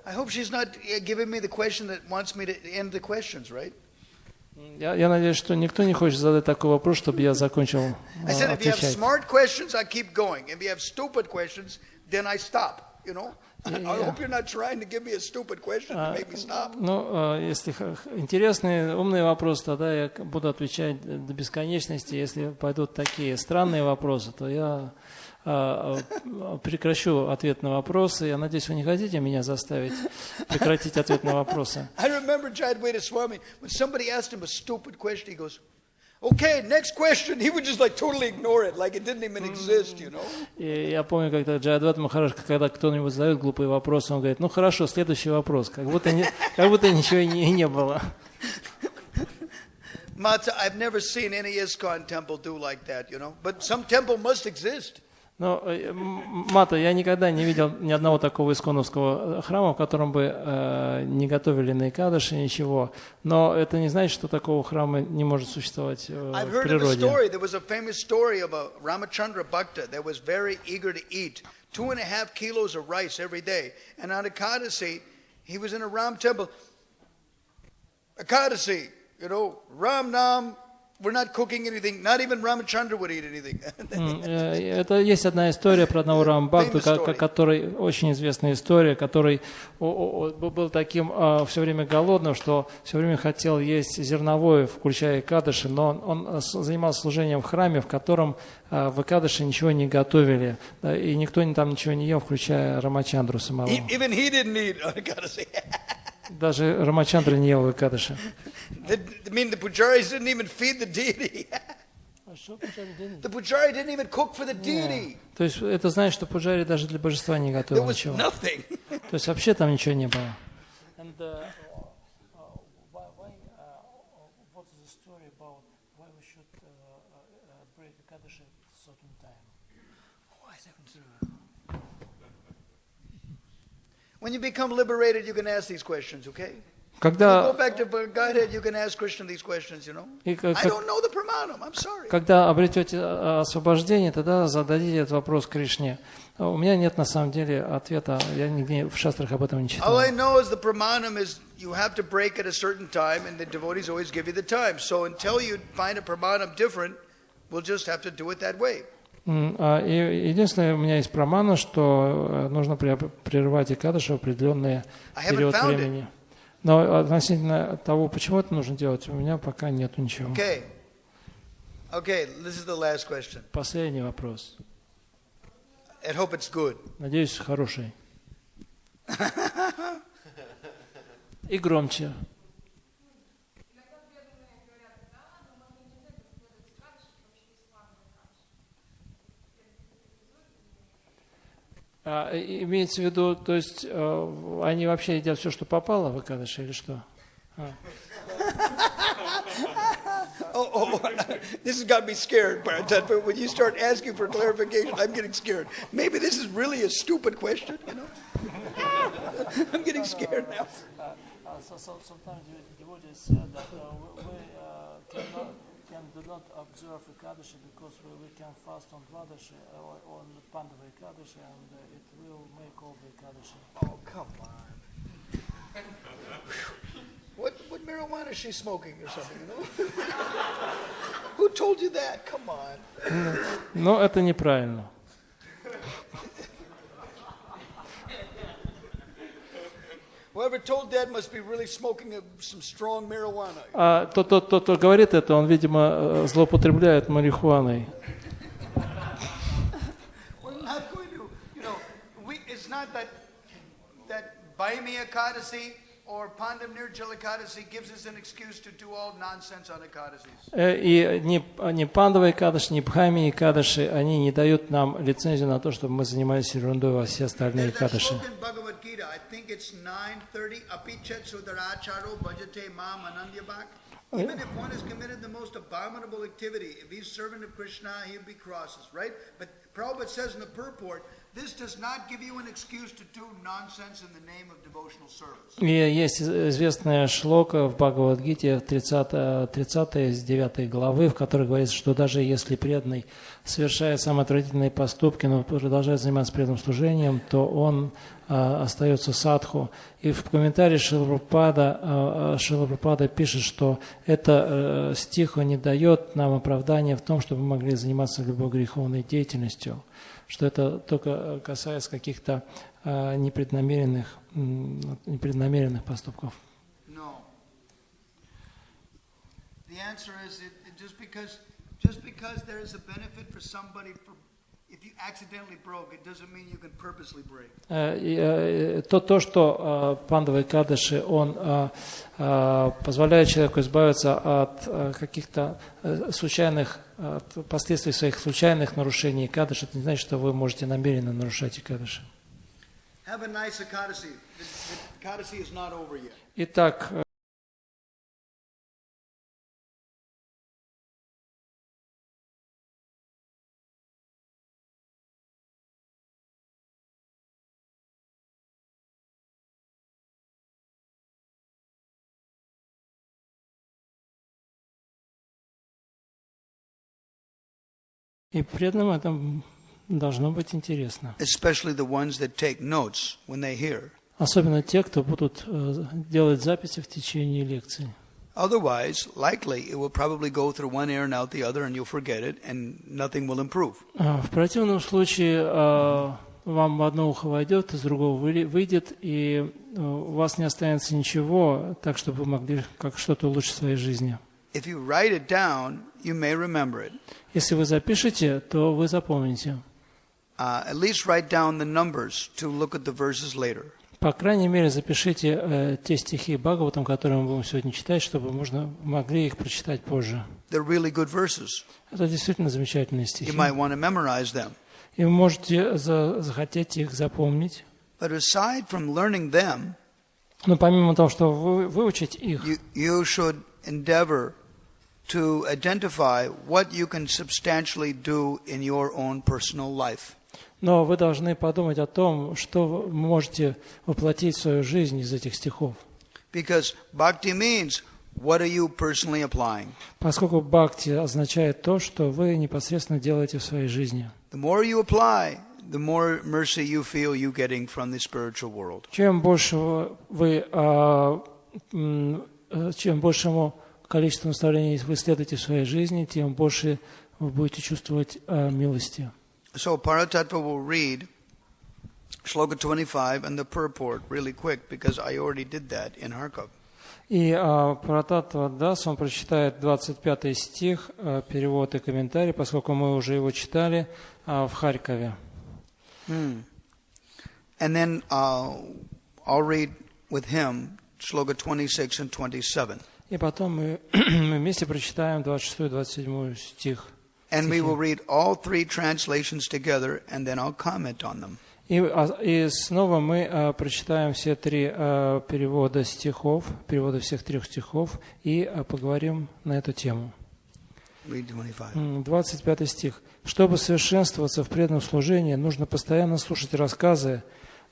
I hope she's not giving me the question that wants me to end the questions, right? Я надеюсь, что никто не хочет задать такой вопрос, чтобы я закончил I said, if you have отвечать. smart questions, I keep going. If you have stupid questions, then I stop, you know? I hope you're not trying to give me a stupid question to make me stop. Ну, если интересные, умные вопросы, тогда я буду отвечать до бесконечности. Если пойдут такие странные вопросы, то я прекращу ответ на вопросы. Я надеюсь, вы не хотите меня заставить прекратить ответ на вопросы. I remember Jayadvaita Swami, when somebody asked him a stupid question, he goes, okay, next question. He would just like totally ignore it, like it didn't even exist, you know. И я помню, когда Джайадвайта Махарадж, когда кто-нибудь задает глупые вопросы, он говорит, ну хорошо, следующий вопрос, как будто ничего и не было. Mata, I've never seen any ISKCON temple do like that, you know. But some temple must exist. Но, Мата, я никогда не видел ни одного такого исконовского храма, в котором бы не готовили на Экадаши, ничего. Но это не значит, что такого храма не может существовать в природе. There was a famous story of a Ramachandra Bhakta that was very eager to eat 2.5 kilos of rice every day. And on Ekadasi, he was in a Ram temple. Ekadasi, you know, Ram Nam, we're not cooking anything. Not even Ramachandra would eat anything. Это есть одна история про одного Рамбхакту, который очень известная история, который был таким все время голодным, что все время хотел есть зерновое, включая Экадаши, но он занимался служением в храме, в котором в Экадаши ничего не готовили, и никто там ничего не ел, включая Рамачандру самого. Even he didn't eat on Ekadasi. Даже Рамачандра не ел экадаши. I mean, the pujaris didn't even feed the deity. The pujari didn't even cook for the deity. То есть это значит, что пуджари даже для божества не готовил ничего. Nothing. То есть вообще там ничего не было. And what is the story about why we should break Ekadashi at certain time? When you become liberated, you can ask these questions, okay? Когда, Go back to Bhagavad, you can ask Krishna these questions, you know. I don't know the pramanam, I'm sorry. Когда обретете освобождение, тогда зададите этот вопрос Кришне. У меня нет на самом деле ответа, я нигде в шастрах об этом не читал. All I know is the pramanam is you have to break at a certain time, and the devotees always give you the time. So until you find a pramanam different, we'll just have to do it that way. И единственное, у меня есть прамана, что нужно прерывать экадаши в определенный период времени. Но относительно того, почему это нужно делать, у меня пока нету ничего. Okay, this is the last question. Последний вопрос. I hope it's good. Надеюсь, хороший. И громче. Имеется в виду, то есть они вообще едят все, что попало в экадаши, или что? This has got me scared, but when you start asking for clarification, I'm getting scared. Maybe this is really a stupid question, you know? I'm getting scared now. Sometimes devotees said that we do not observe Ekadashi because we can fast on Dvadashi or on Pandava Ekadashi, and it will make all the Ekadashi. Oh, come on. What marijuana is she smoking or something, you know? Who told you that? Come on. Но это неправильно. Whoever told that must be really smoking some strong marijuana. Тот, кто говорит это, он, видимо, злоупотребляет марихуаной. We're not going to, you know, it's not that Bhaimi Ekadasi or Pandam Nirjal Ekadasi gives us an excuse to do all nonsense on Ekadasis. И ни Пандава Экадаши, ни Бхайми Экадаши, они не дают нам лицензию на то, чтобы мы занимались ерундой во все остальные Экадаши. I think it's 9:30. Apichet sudaracharo bhajate mam anandyabhak. Even if one has committed the most abominable activity, if he's servant of Krishna, he'll be crosses, right? But Prabhupada says in the purport, this does not give you an excuse to do nonsense in the name of devotional service. И есть известная шлока в Бхагавад Гите, 30 из 9 главы, в которой говорится, что даже если преданный совершает самые отвратительные поступки, но продолжает заниматься преданным служением, то он остается садху. И в комментарии Шрила Прабхупада пишет, что это стих не дает нам оправдания в том, чтобы мы могли заниматься любой греховной деятельностью, что это только касается каких-то непреднамеренных поступков. No. The answer is just because there is a benefit for somebody if you accidentally broke, it doesn't mean you can purposely break. То, что Пандава Экадаши, он позволяет человеку избавиться от каких-то случайных последствий своих случайных нарушений Экадаши, это не значит, что вы можете намеренно нарушать Экадаши. Have a nice Ekadasi. The Ekadasi is not over yet. Итак, и преданным это должно быть интересно. Especially the ones that take notes when they hear. Особенно те, кто будут делать записи в течение лекции. Otherwise, likely it will probably go through one ear and out the other, and you'll forget it, and nothing will improve. В противном случае вам в одно ухо войдет, из другого выйдет, и у вас не останется ничего, так чтобы вы могли как что-то улучшить в своей жизни. If you write it down, you may remember it. Если вы запишете, то вы запомните. At least write down the numbers to look at the verses later. По крайней мере, запишите те стихи Бхагаватам, которые мы будем сегодня читать, чтобы могли их прочитать позже. They're really good verses. Это действительно замечательные стихи. You might want to memorize them. И вы можете захотеть их запомнить. But aside from learning them, но помимо того, что выучить их, you should endeavor to identify what you can substantially do in your own personal life. Но вы должны подумать о том, что вы можете воплотить в свою жизнь из этих стихов. Because bhakti means what are you personally applying? Поскольку бхакти означает то, что вы непосредственно делаете в своей жизни. The more you apply, the more mercy you feel you getting from the spiritual world. Чем большему количеству наставлений вы следуете в своей жизни, тем больше вы будете чувствовать милости. So Paratattva will read Shloka 25 and the purport really quick because I already did that in Kharkov. И Парататтва Дас, он прочитает 25 стих, перевод и комментарий, поскольку мы уже его читали в Харькове. And then I'll read with him Shloka 26 and 27. И потом мы вместе прочитаем 26 и 27 стих. And we will read all three translations together, and then I'll comment on them. И снова мы прочитаем все три перевода всех трех стихов, и поговорим на эту тему. 25 стих. Чтобы совершенствоваться в преданном служении, нужно постоянно слушать рассказы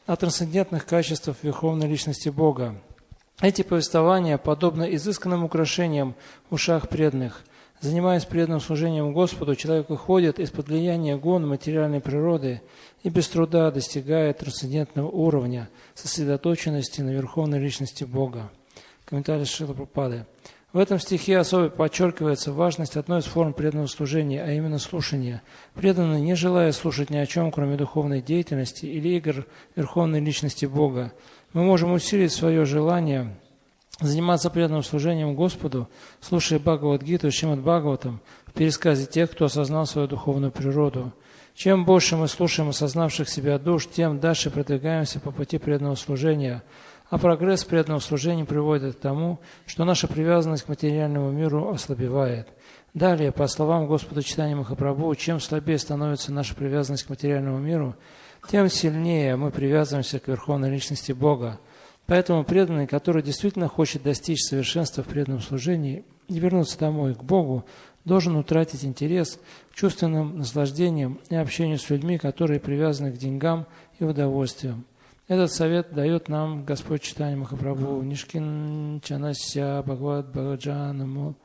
о трансцендентных качествах Верховной Личности Бога. Эти повествования подобны изысканным украшениям в ушах преданных. Занимаясь преданным служением Господу, человек выходит из-под влияния гон материальной природы и без труда достигает трансцендентного уровня сосредоточенности на Верховной Личности Бога. Комментарий Шрилы Прабхупады. В этом стихе особо подчеркивается важность одной из форм преданного служения, а именно слушания. Преданный, не желая слушать ни о чем, кроме духовной деятельности или игр Верховной Личности Бога, мы можем усилить свое желание заниматься преданным служением Господу, слушая Бхагавад Гиту и Шримад Бхагаватам в пересказе тех, кто осознал свою духовную природу. Чем больше мы слушаем осознавших себя душ, тем дальше продвигаемся по пути преданного служения, а прогресс преданного служения приводит к тому, что наша привязанность к материальному миру ослабевает. Далее, по словам Господа Чайтаньи Махапрабху, чем слабее становится наша привязанность к материальному миру, тем сильнее мы привязываемся к Верховной Личности Бога. Поэтому преданный, который действительно хочет достичь совершенства в преданном служении и вернуться домой к Богу, должен утратить интерес к чувственным наслаждениям и общению с людьми, которые привязаны к деньгам и удовольствиям. Этот совет дает нам Господь Чайтанья Махапрабху. Нишкин чанася бхагават бхаджанам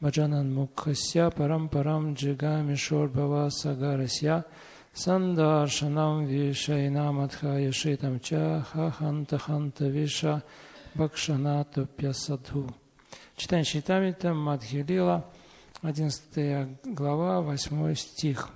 баджанан мукхася парам парам джига мишор бхава сагарасья сандаршанам вишайнам адхая шитам ча хаханта ханта виша бхакшанату пьясадху. Читание Чайтамрита Мадхи-лила, 11 глава, 8 стих.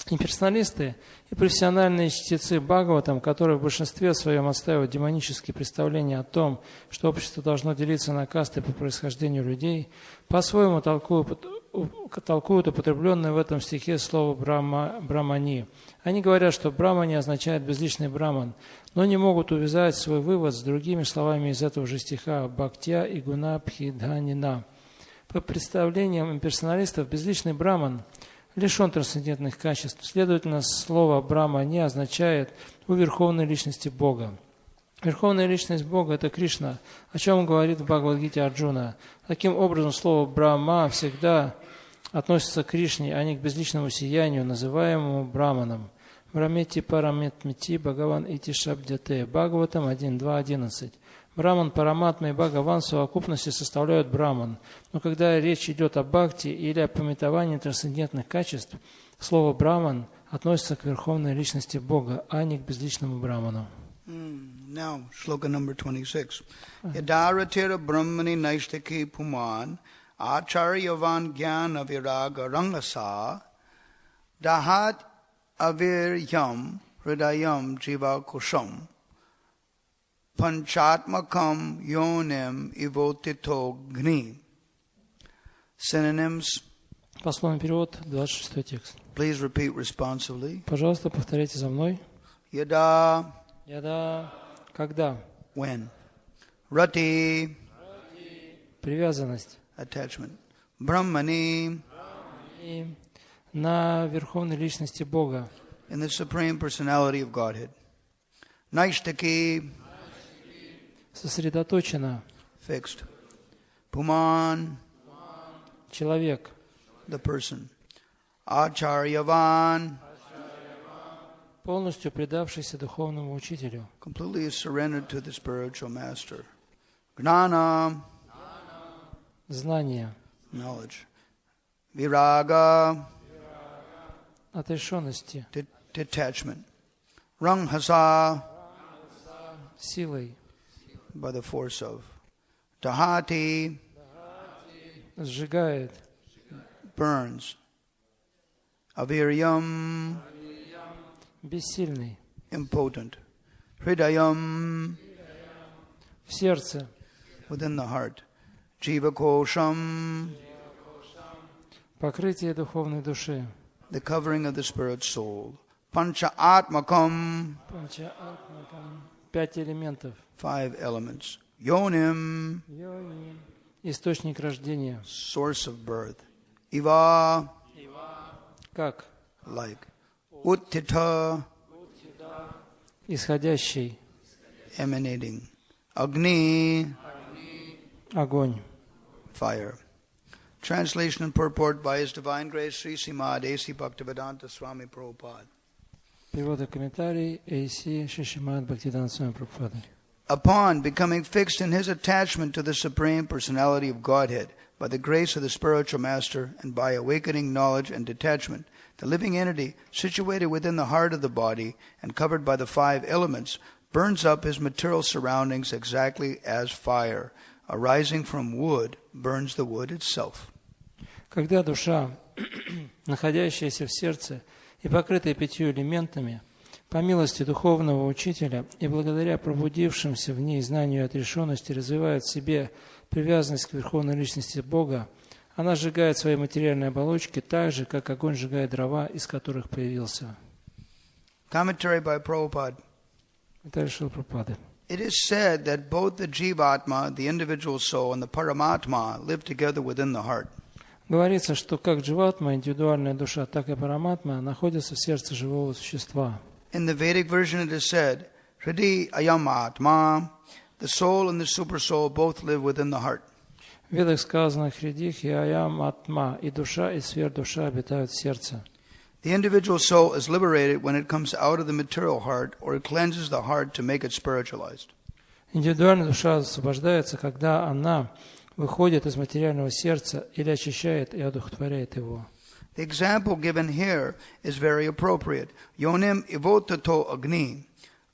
Имперсоналисты и профессиональные чтецы Бхагаватам, которые в большинстве своем отстаивают демонические представления о том, что общество должно делиться на касты по происхождению людей, по-своему толкуют употребленное в этом стихе слово «брамани». Они говорят, что «брамани» означает «безличный браман», но не могут увязать свой вывод с другими словами из этого же стиха «бхактя и гуна пхидханина». По представлениям имперсоналистов, безличный браман лишен трансцендентных качеств. Следовательно, слово «брахма» не означает «у Верховной Личности Бога». Верховная Личность Бога – это Кришна, о чем говорит в Бхагавад-гите Арджуна. Таким образом, слово «брахма» всегда относится к Кришне, а не к безличному сиянию, называемому Браманом. Брамити параметмити Бхагаван ити шабдяте. Бхагаватам 1.2.11. Браман, Параматма и Бхагаван в совокупности составляют Браман. Но когда речь идет о бхакти или о памятовании трансцендентных качеств, слово Браман относится к Верховной Личности Бога, а не к безличному Браману. Now, shloka number 26. Yadaratira brahmani naishtaki puman acharyavan jnana viraga rangasa dahat aviryam hridayam jiva kusham panchatmakam yonim ivotito gni. Synonyms. Пословный перевод, 26 текст. Please repeat responsively. Пожалуйста, повторяйте за мной. Yada Когда? When? Rati, Привязанность. attachment. Brahmani, И на Верховной Личности Бога. in the Supreme Personality of Godhead. Naishtaki, Сосредоточена. fixed. Puman, Человек. the person. Acharyavan, Полностью предавшийся духовному учителю. completely surrendered to the spiritual master. Gnana, Знание. knowledge. Viraga, Отрешенности. detachment. Ranghasa, Силой. by the force of. Dahati, Сжигает. burns. Aviryam, Бессильный. impotent. Hridayam, В сердце. within the heart. Jivakosham, Покрытие духовной души. the covering of the spirit soul. Pancha Atmakam, Панча-атмакам. 5 элементов. 5 elements. Yonim, Йони. Источник рождения. source of birth. Iva, Как? like. Uttita, Исходящий. emanating. Agni, Огонь. fire. Translation and purport by His Divine Grace Sri Srimad A.C. Bhaktivedanta Swami Prabhupada. Перевод и комментарий A.C. Шримад Бхактивиданта Свами Прабхупады. Upon becoming fixed in his attachment to the Supreme Personality of Godhead, by the grace of the spiritual master and by awakening knowledge and detachment, the living entity, situated within the heart of the body and covered by the 5 elements, burns up his material surroundings exactly as fire, arising from wood, burns the wood itself. Когда душа, находящаяся в сердце и покрытая 5 элементами, по милости духовного учителя и благодаря пробудившимся в ней знанию и отрешенности развивает в себе привязанность к Верховной Личности Бога, она сжигает свои материальные оболочки так же, как огонь сжигает дрова, из которых появился. Commentary by Prabhupada. Это решил Прабхупады. It is said that both the Jivatma, the individual soul, and the Paramatma live together within the heart. Говорится, что как дживатма, индивидуальная душа, так и параматма находятся в сердце живого существа. In the Vedic version it is said, Hridi ayam atma, the soul and the supersoul both live within the heart. В Ведах сказано «Хридих и аям атма», и душа, и сверхдуша обитают в сердце. The individual soul is liberated when it comes out of the material heart or it cleanses the heart to make it spiritualized. Индивидуальная душа освобождается, когда она выходит из материального сердца или очищает и одухотворяет его. The example given here is very appropriate. Yonim ivotato agni.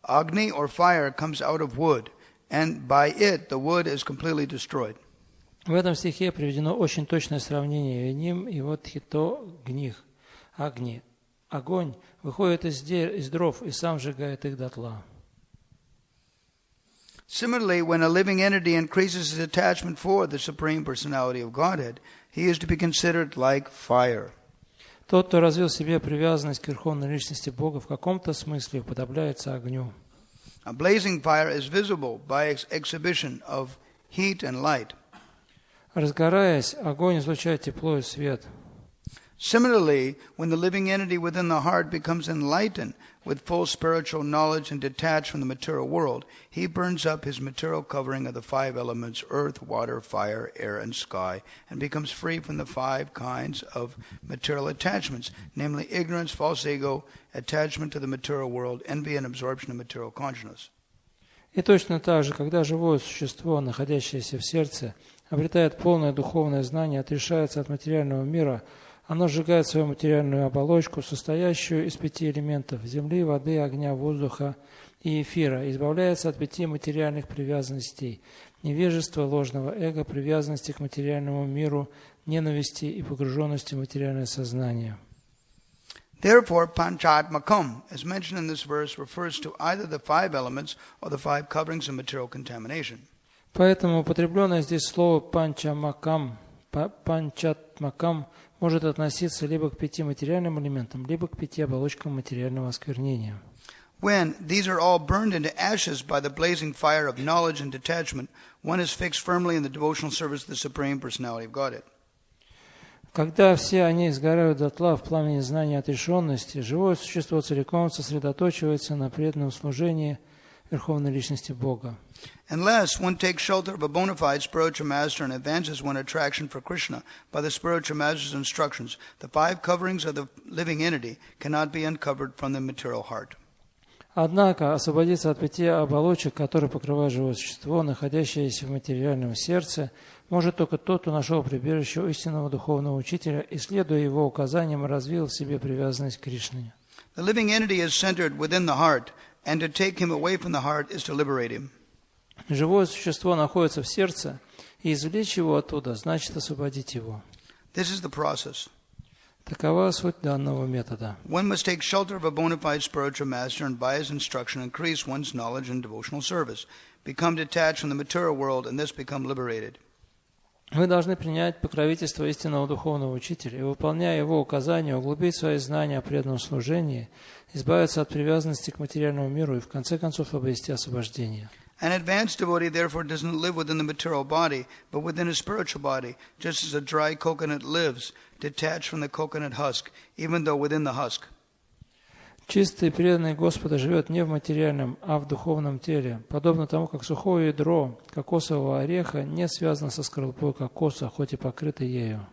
Agni or fire comes out of wood, and by it the wood is completely destroyed. В этом стихе приведено очень точное сравнение. Виним и вот хито гних, огни. Огонь выходит из дров и сам сжигает их дотла. Similarly, when a living entity increases his attachment for the Supreme Personality of Godhead, he is to be considered like fire. Тот, кто развил в себе привязанность к Верховной Личности Бога, в каком-то смысле уподобляется огню. A blazing fire is visible by exhibition of heat and light. Разгораясь, огонь излучает тепло и свет. Similarly, when the living entity within the heart becomes enlightened with full spiritual knowledge and detached from the material world, he burns up his material covering of the 5 elements, earth, water, fire, air, and sky, and becomes free from the 5 kinds of material attachments, namely ignorance, false ego, attachment to the material world, envy, and absorption of material consciousness. И точно так же, когда живое существо, находящееся в сердце, обретает полное духовное знание, отрешается от материального мира, оно сжигает свою материальную оболочку, состоящую из 5 элементов – земли, воды, огня, воздуха и эфира, избавляется от 5 материальных привязанностей – невежества, ложного эго, привязанности к материальному миру, ненависти и погруженности в материальное сознание. Therefore, Panchatmakam, as mentioned in this verse, refers to either the 5 elements or the 5 coverings of material contamination. Поэтому употребленное здесь слово «панчамакам», «панчатмакам» может относиться либо к 5 материальным элементам, либо к 5 оболочкам материального осквернения. When these are all burned into ashes by the blazing fire of knowledge and detachment, one is fixed firmly in the devotional service of the Supreme Personality of Godhead. Когда все они сгорают дотла в пламени знания отрешенности, живое существо целиком сосредоточивается на преданном служении Верховной Личности Бога. Unless one takes shelter of a bona fide spiritual master and advances one attraction for Krishna by the spiritual master's instructions, the 5 coverings of the living entity cannot be uncovered from the material heart. Однако освободиться от 5 оболочек, которые покрывают живое существо, находящееся в материальном сердце, может только тот, кто нашел прибежище у истинного духовного учителя и, следуя его указаниям, развил в себе привязанность к Кришне. The living entity is centered within the heart, and to take him away from the heart is to liberate him. Живое существо находится в сердце, и извлечь его оттуда значит освободить его. This is the process. Такова суть данного метода. One must take shelter of a bona fide spiritual master and by his instruction increase one's knowledge and devotional service, become detached from the material world and thus become liberated. Вы должны принять покровительство истинного духовного учителя и, выполняя его указания, углубить свои знания о преданном служении, избавиться от привязанности к материальному миру и, в конце концов, обрести освобождение. An advanced devotee, therefore, doesn't live within the material body, but within a spiritual body, just as a dry coconut lives, detached from the coconut husk, even though within the husk. Чистый и преданный Господа живет не в материальном, а в духовном теле, подобно тому, как сухое ядро кокосового ореха не связано со скорлупой кокоса, хоть и покрыто ею.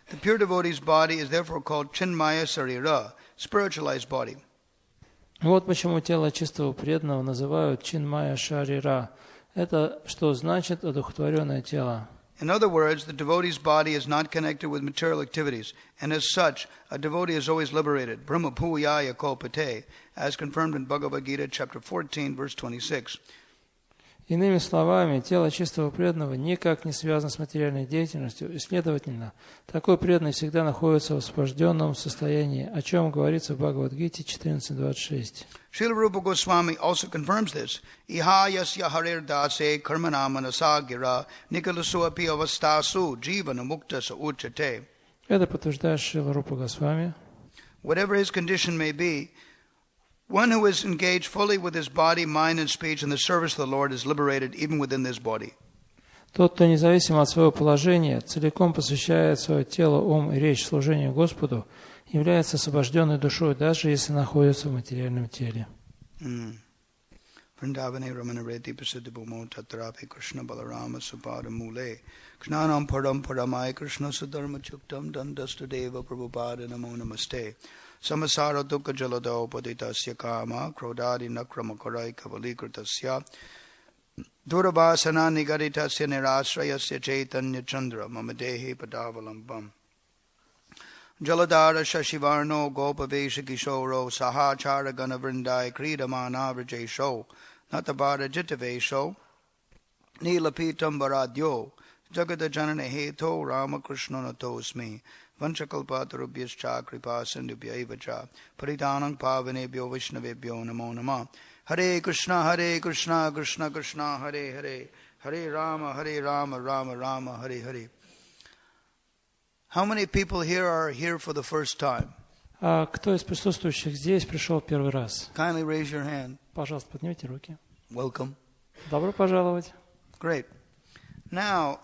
The pure devotee's body is therefore called Chinmaya Sarira, spiritualized body. Вот почему тело чистого преданного называют Чинмая Шарира. Это что значит одухотворенное тело. In other words, the devotee's body is not connected with material activities, and as such, a devotee is always liberated, Brahma Puyaya Kolpate, as confirmed in Bhagavad Gita, chapter 14, verse 26. Иными словами, тело чистого преданного никак не связано с материальной деятельностью, и, следовательно, такой преданный всегда находится в освобожденном состоянии, о чем говорится в Бхагавад-гите 14.26. Srila Rupa Goswami also confirms this. Iha yasya harir dase karmanamanasa gira nikalasu api avastasu jivana mukta sa uchate. Это подтверждает Шрила Рупа Госвами. Whatever his condition may be, one who is engaged fully with his body, mind, and speech in the service of the Lord is liberated even within this body. Тот, кто независимо от своего положения, целиком посвящает свое тело, ум и речь служению Господу, является освобожденной душой, даже если находится в материальном теле. Vrindavane Ramana Reti Prasiddhi Bhumo Tatrapi Krishna Balarama Supada Mule Krishnanam Param Paramai Krishna Sudharma Chuktam Dandastadeva Prabhupada Namo Namaste Samasara Dukha Jalado Paditasya Kama Krodadi Nakramakorai Kavalikritasya Durabhasana Nigaritasya Nirasrayasya Chaitanya Chandra Mamadehi Padavalambam Jaladara Shashivarno Gopavesha Kishoro Sahachara Ganavrindai Kridamana Vrajesho Natabara Jitavesho Nilapitam Baradyo Jagada Janana Heto Ramakrishna Natosmi Vanchakalpatarubhyascha Kripa Sindhubhyaevacha Paridanang Pavanebhyo Vishnavebhyo Namo Namah Hare Krishna Krishna Krishna Hare Hare Hare Rama Rama Rama Hare Hare. How many people here are here for the first time? Кто из присутствующих здесь пришел первый раз? Kindly raise your hand. Пожалуйста, поднимите руки. Welcome. Добро пожаловать. Great. Now,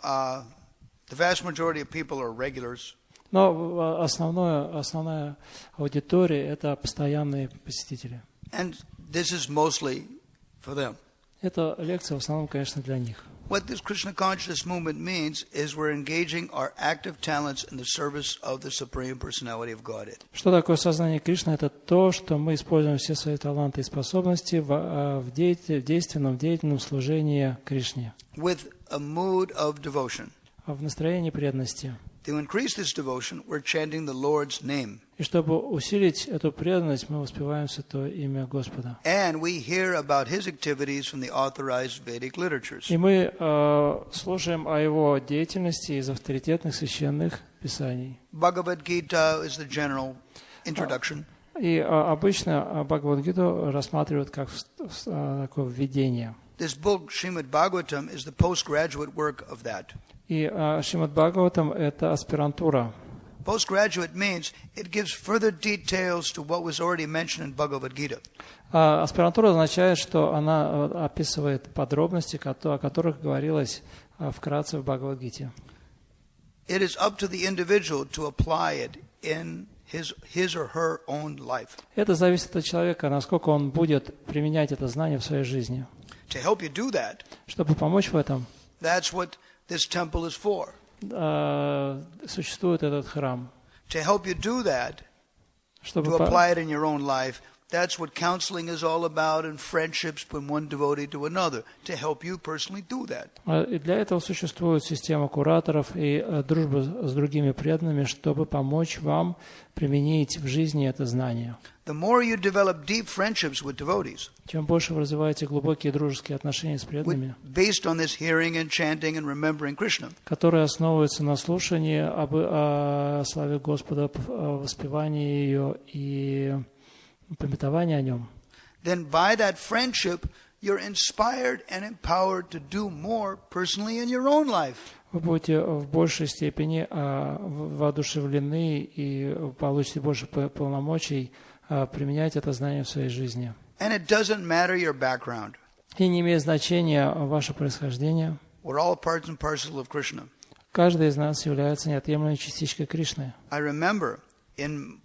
the vast majority of people are regulars. Но основная аудитория – это постоянные посетители. And this is mostly for them. Эта лекция в основном, конечно, для них. What this Krishna consciousness movement means is we're engaging our active talents in the service of the Supreme Personality of Godhead. Что такое сознание Кришны? Это то, что мы используем все свои таланты и способности в деятельном служении Кришне. With a mood of devotion. В настроении преданности. To increase this devotion, we're chanting the Lord's name. И чтобы усилить эту преданность, мы воспеваем святое имя Господа. And we hear about His activities from the authorized Vedic literatures. И мы слушаем о его деятельности из авторитетных священных писаний. Bhagavad Gita is the general introduction. И обычно Бхагавад-гиту рассматривают как такое введение. This book, Shrimad Bhagavatam, is the postgraduate work of that. И Шримад Бхагаватам – это аспирантура Postgraduate means it gives further details to what was already mentioned in Bhagavad Gita. Аспирантура означает, что она описывает подробности, о которых говорилось вкратце в Бхагавад-гите. It is up to the individual to apply it in his or her own life. Это зависит от человека, насколько он будет применять это знание в своей жизни. To help you do that, чтобы помочь в этом, that's what this temple is for. Существует этот храм. To help you do that, чтобы to apply it in your own life, that's what counseling is all about, and friendships from one devotee to another, to help you personally do that. И для этого существует система кураторов и дружба с другими преданными, чтобы помочь вам применить в жизни это знание. The more you develop deep friendships with devotees, чем больше вы развиваете глубокие дружеские отношения с преданными, based on this hearing and chanting and remembering Krishna, которые основываются на слушании о славе Господа, воспевании ее и памятовании о нем, then by that friendship you're inspired and empowered to do more personally in your own life. Вы будете в большей степени воодушевлены и получите больше полномочий применять это знание в своей жизни. And it doesn't matter your background. И не имеет значения ваше происхождение. We're all parts and parcel of Krishna. Каждый из нас является неотъемлемой частичкой Кришны. I remember in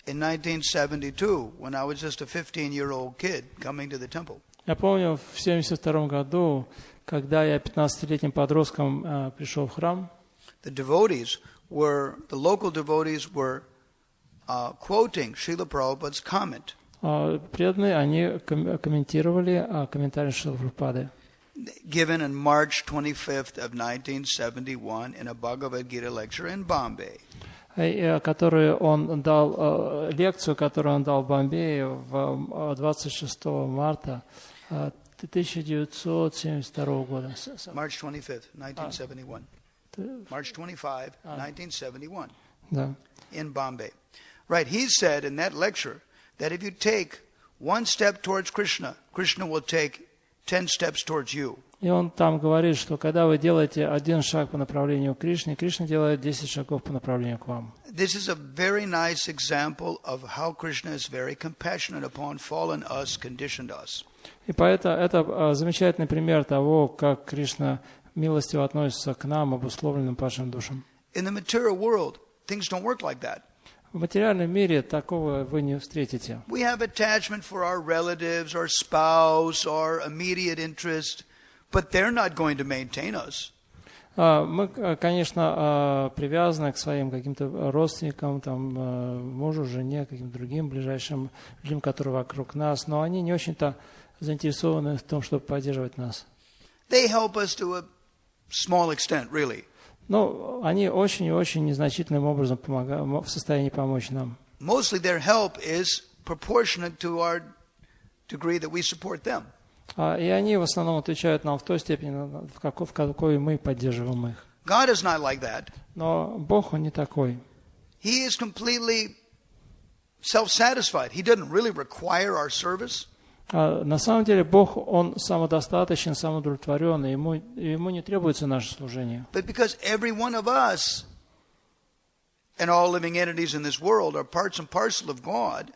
1972, when I was just a 15-year-old kid coming to the temple. Я помню, в 1972 году, когда я 15-летним подростком пришел в храм, the local devotees were quoting Srila Prabhupada's comment. Преданные, они комментировали комментарий Шрилы Прабхупады, given on March 25th of 1971 in a Bhagavad Gita lecture in Bombay. Которую он дал, лекцию, которую он дал в Бомбее 26 марта 1972 года. March 25th, 1971. March 25, 1971. Да. In Bombay. Right, he said in that lecture that if you take one step towards Krishna, Krishna will take 10 steps towards you. И он там говорит, что когда вы делаете один шаг по направлению к Кришне, Кришна делает 10 шагов по направлению к вам. This is a very nice example of how Krishna is very compassionate upon fallen us, conditioned us. И поэтому это замечательный пример того, как Кришна милостиво относится к нам, обусловленным падшим душам. In the material world, things don't work like that. В материальном мире такого вы не встретите. We have attachment for our relatives, our spouse, our immediate interest, but they're not going to maintain us. Мы, конечно, привязаны к своим каким-то родственникам, там, мужу, жене, каким-то другим ближайшим людям, которые вокруг нас, но они не очень-то заинтересованы в том, чтобы поддерживать нас. They help us to a small extent, really. Но они очень и очень незначительным образом в состоянии помочь нам. Mostly their help is proportionate to our degree that we support them. И они в основном отвечают нам в той степени, в какой мы поддерживаем их. God is not like that. Но Бог, Он не такой. He is completely self-satisfied. He doesn't really require our service. На самом деле Бог, Он самодостаточен, самоудовлетворен, и ему не требуется наше служение. But because every one of us and all living entities in this world are parts and parcel of God,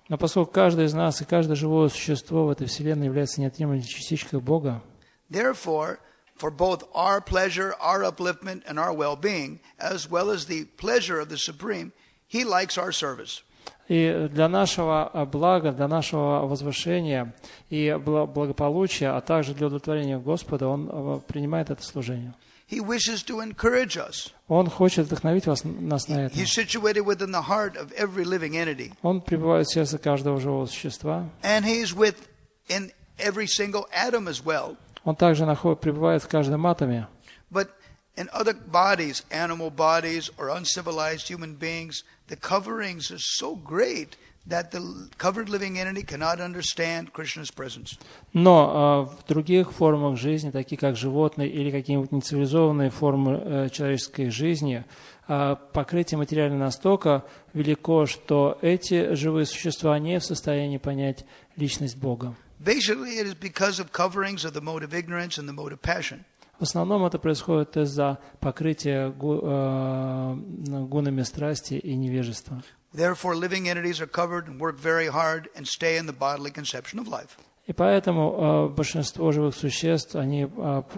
но поскольку каждый из нас и каждое живое существо в этой вселенной является неотъемлемой частичкой Бога, therefore, for both our pleasure, our upliftment, and our well-being, as well as the pleasure of the Supreme, He likes our service. И для нашего блага, для нашего возвышения и благополучия, а также для удовлетворения Господа, Он принимает это служение. He wishes to encourage us. Он хочет вдохновить нас на это. He's situated within the heart of every living entity. Он пребывает в сердце каждого живого существа. And He's within every single atom as well. Он также пребывает в каждом атоме. But in other bodies, animal bodies or uncivilized human beings, the coverings are so great that the covered living entity cannot understand Krishna's presence. Но в других формах жизни, такие как животные или какие-нибудь нецивилизованные формы человеческой жизни, покрытие материально настолько велико, что эти живые существа не в состоянии понять личность Бога. Basically, it is because of coverings of the mode of ignorance and the mode of passion. В основном это происходит из-за покрытия гунами страсти и невежества. Therefore, living entities are covered and work very hard and stay in the bodily conception of life. И поэтому большинство живых существ, они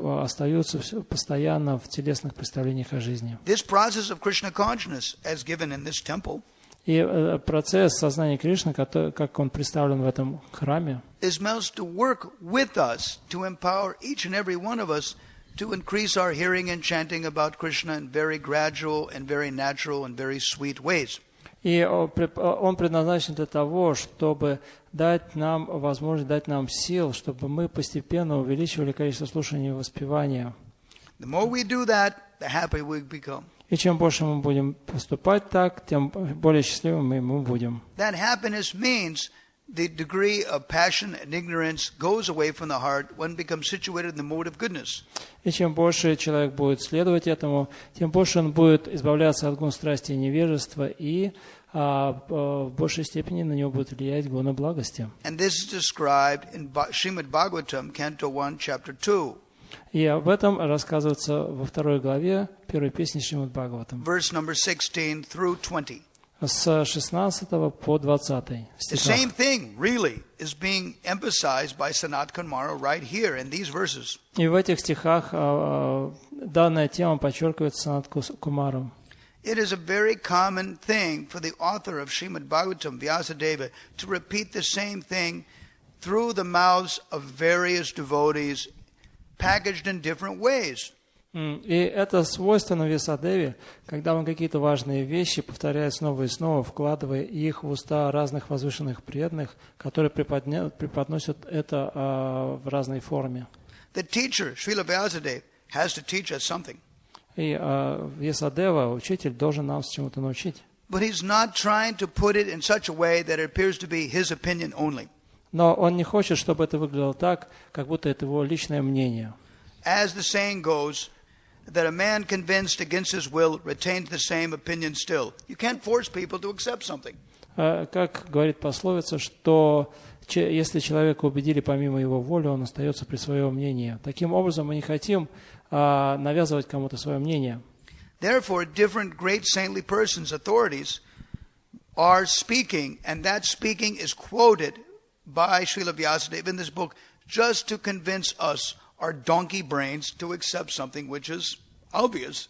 остаются постоянно в телесных представлениях о жизни. This process of Krishna consciousness, as given in this temple, И процесс сознания Кришны, как он представлен в этом храме, is meant to work with us to empower each and every one of us to increase our hearing and chanting about Krishna in very gradual and very natural and very sweet ways. И он предназначен для того, чтобы дать нам возможность, дать нам сил, чтобы мы постепенно увеличивали количество слушания и воспевания. The more we do that, the happier we become. И чем больше мы будем поступать так, тем более счастливыми мы будем. That happiness means the degree of passion and ignorance goes away from the heart when it becomes situated in the mode of goodness. И чем больше человек будет следовать этому, тем больше он будет избавляться от гун страсти и невежества, и в большей степени на него будет влиять гуна благости. And this is described in Shrimad Bhagavatam, Canto 1, Chapter 2. И об этом рассказывается во 2 главе первой песни Шримад Бхагаватам. Verse number 16 through 20. С 16 по 20 The стихах. same thing, really, is being emphasized by Sanat Kumara right here in these verses. И в этих стихах данная тема подчеркивается Санат Кумаром. It is a very common thing for the author of Srimad Bhagavatam, Vyasadeva, to repeat the same thing through the mouths of various devotees, packaged in different ways. И это свойственно Вьясадеве, когда он какие-то важные вещи повторяет снова и снова, вкладывая их в уста разных возвышенных преданных, которые преподносят это в разной форме. The teacher, Srila Vyasadeva, has to teach us something. И Вьясадева, учитель, должен нас чему-то научить. But he's not trying to put it in such a way that it appears to be his opinion only. Но он не хочет, чтобы это выглядело так, как будто это его личное мнение. As the saying goes, that a man convinced against his will retains the same opinion still. You can't force people to accept something. Как говорит пословица, что если человека убедили помимо его воли, он остается при своем мнении. Таким образом, мы не хотим навязывать кому-то свое мнение. Therefore, different great saintly persons, authorities, are speaking, and that speaking is quoted by Srila Vyasadeva in this book just to convince us, our donkey brains, to accept something which is obvious.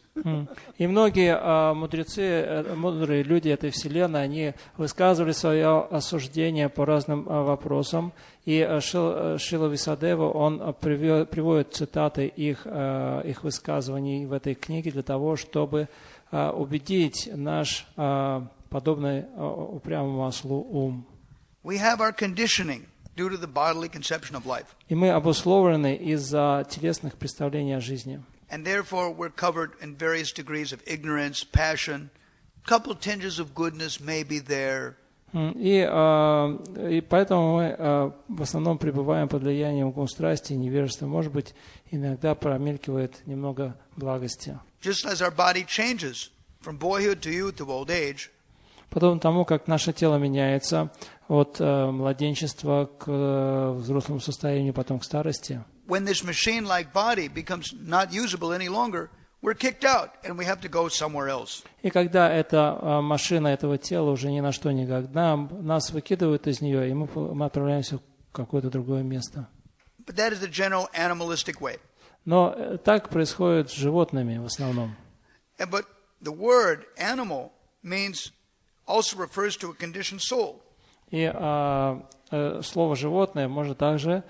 И многие мудрецы, мудрые люди этой вселенной, они высказывали свое осуждение по разным вопросам. И Шрила Вьясадева, он приводит цитаты их высказываний в этой книге для того, чтобы убедить наш подобный упрямому ослу ум. We have our conditioning due to the bodily conception of life. И мы обусловлены из-за телесных представлений о жизни. And therefore we're covered in various degrees of ignorance, passion, a couple tinges of goodness may be there. И поэтому мы в основном пребываем под влиянием гун страсти и невежества. Может быть, иногда промелькивает немного благости. Just as our body changes from boyhood to youth to old age, подобно тому, как наше тело меняется от младенчества к взрослому состоянию, потом к старости. When this machine-like body becomes not usable any longer, we're kicked out and we have to go somewhere else. И когда эта машина этого тела уже ни на что не годна, нас выкидывают из нее, и мы отправляемся в какое-то другое место. But that is the general animalistic way. Но так происходит с животными в основном. But the word animal means also refers to a conditioned soul. И слово «животное» может также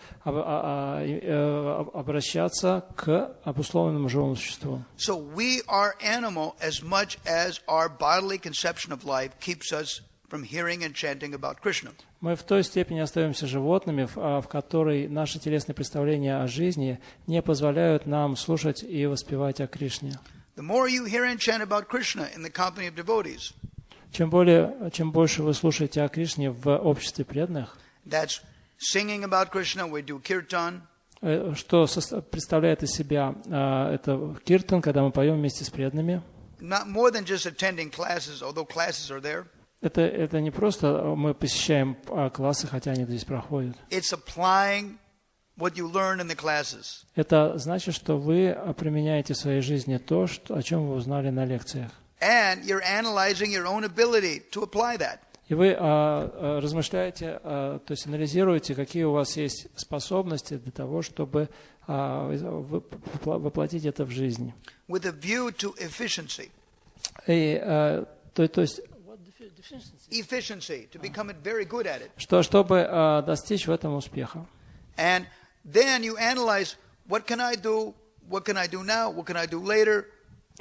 обращаться к обусловленному живому существу. So we are animal as much as our bodily conception of life keeps us from hearing and chanting about Krishna. Мы в той степени остаемся животными, в которой наши телесные представления о жизни не позволяют нам слушать и воспевать о Кришне. The more you hear and chant about Krishna in the company of devotees, чем больше вы слушаете о Кришне в обществе преданных, that's singing about Krishna, we do kirtan. Что представляет из себя это киртан, когда мы поем вместе с преданными. Not more than just attending classes, although classes are there. Это не просто мы посещаем классы, хотя они здесь проходят. It's applying what you learn in the classes. Это значит, что вы применяете в своей жизни то, о чем вы узнали на лекциях. And you're analyzing your own ability to apply that. И вы размышляете, то есть анализируете, какие у вас есть способности для того, чтобы воплотить это в жизнь. With a view to efficiency. И, то есть efficiency, to become very good at it. Чтобы достичь в этом успеха. And then you analyze, what can I do now, what can I do later,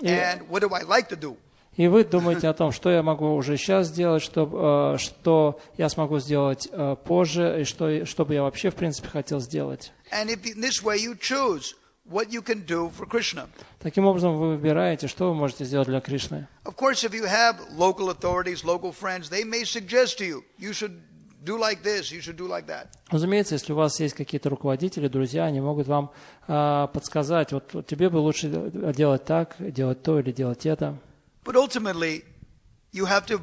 and what do I like to do? И вы думаете о том, что я могу уже сейчас сделать, что я смогу сделать позже, и что бы я вообще, в принципе, хотел сделать. And if in this way you choose what you can do for Krishna. Таким образом, вы выбираете, что вы можете сделать для Кришны. Of course, if you have local authorities, local friends, they may suggest to you, you should do like this, you should do like that. Разумеется, если у вас есть какие-то руководители, друзья, они могут вам подсказать, вот тебе бы лучше делать так, делать то или делать это. But ultimately, you have to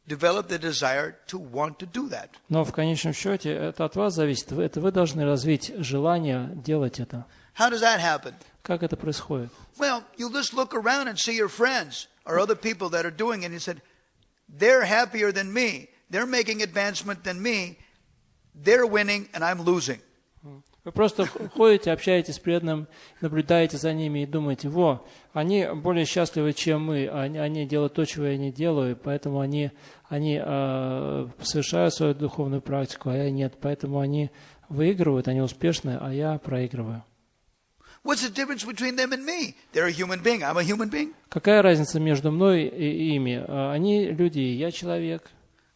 develop the desire to want to do that. Но в конечном счете это от вас зависит. Вы должны развить желание делать это. How does that happen? Как это происходит? Well, you'll just look around and see your friends or other people that are doing it, and you said, they're happier than me, they're making advancement than me, they're winning and I'm losing. Вы просто ходите, общаетесь с преданным, наблюдаете за ними и думаете, они более счастливы, чем мы, они делают то, чего я не делаю, поэтому они совершают свою духовную практику, а я нет, поэтому они выигрывают, они успешны, а я проигрываю. What's the difference between them and me? They're a human being, I'm a human being. Какая разница между мной и ими? Они люди, я человек.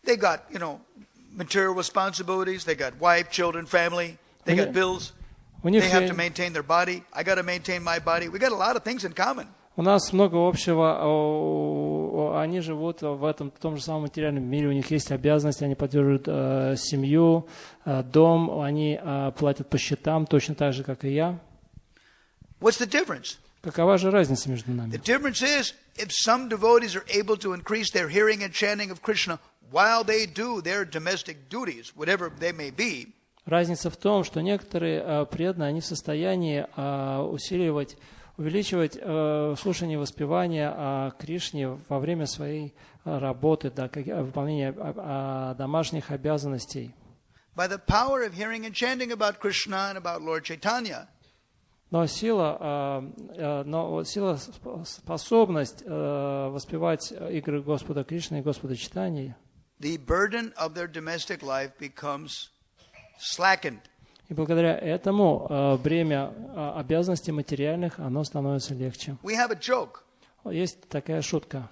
They got, material responsibilities, they got wife, children, family. They got bills. They have to maintain their body. I got to maintain my body. We got a lot of things in common. У нас много общего. Они живут в том же самом материальном мире. У них есть обязанности. Они поддерживают семью, дом. Они платят по счетам точно так же, как и я. What's the difference? Какова же разница между нами? The difference is if some devotees are able to increase their hearing and chanting of Krishna while they do their domestic duties, whatever they may be. Разница в том, что некоторые преданные, они в состоянии увеличивать слушание и воспевание о Кришне во время своей работы, выполнения домашних обязанностей. By the power of hearing and chanting about Krishna and about Lord Chaitanya. Но способность воспевать игры Господа Кришны и Господа Чайтаньи, the burden of their domestic life becomes slackened. И благодаря этому бремя обязанностей материальных, оно становится легче. We have a joke. Есть такая шутка.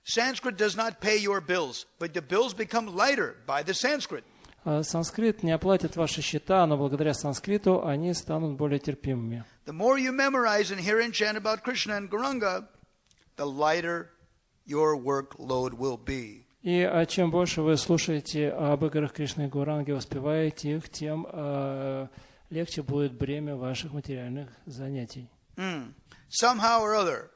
Sanskrit does not pay your bills, but the bills become lighter by the Sanskrit. Санскрит не оплатит ваши счета, но благодаря санскриту они станут более терпимыми. The more you memorize and hear and chant about Krishna and Gauranga, the lighter your workload will be. И чем больше вы слушаете об играх Кришны и Гауранги, воспеваете их, тем легче будет бремя ваших материальных занятий. Somehow or other,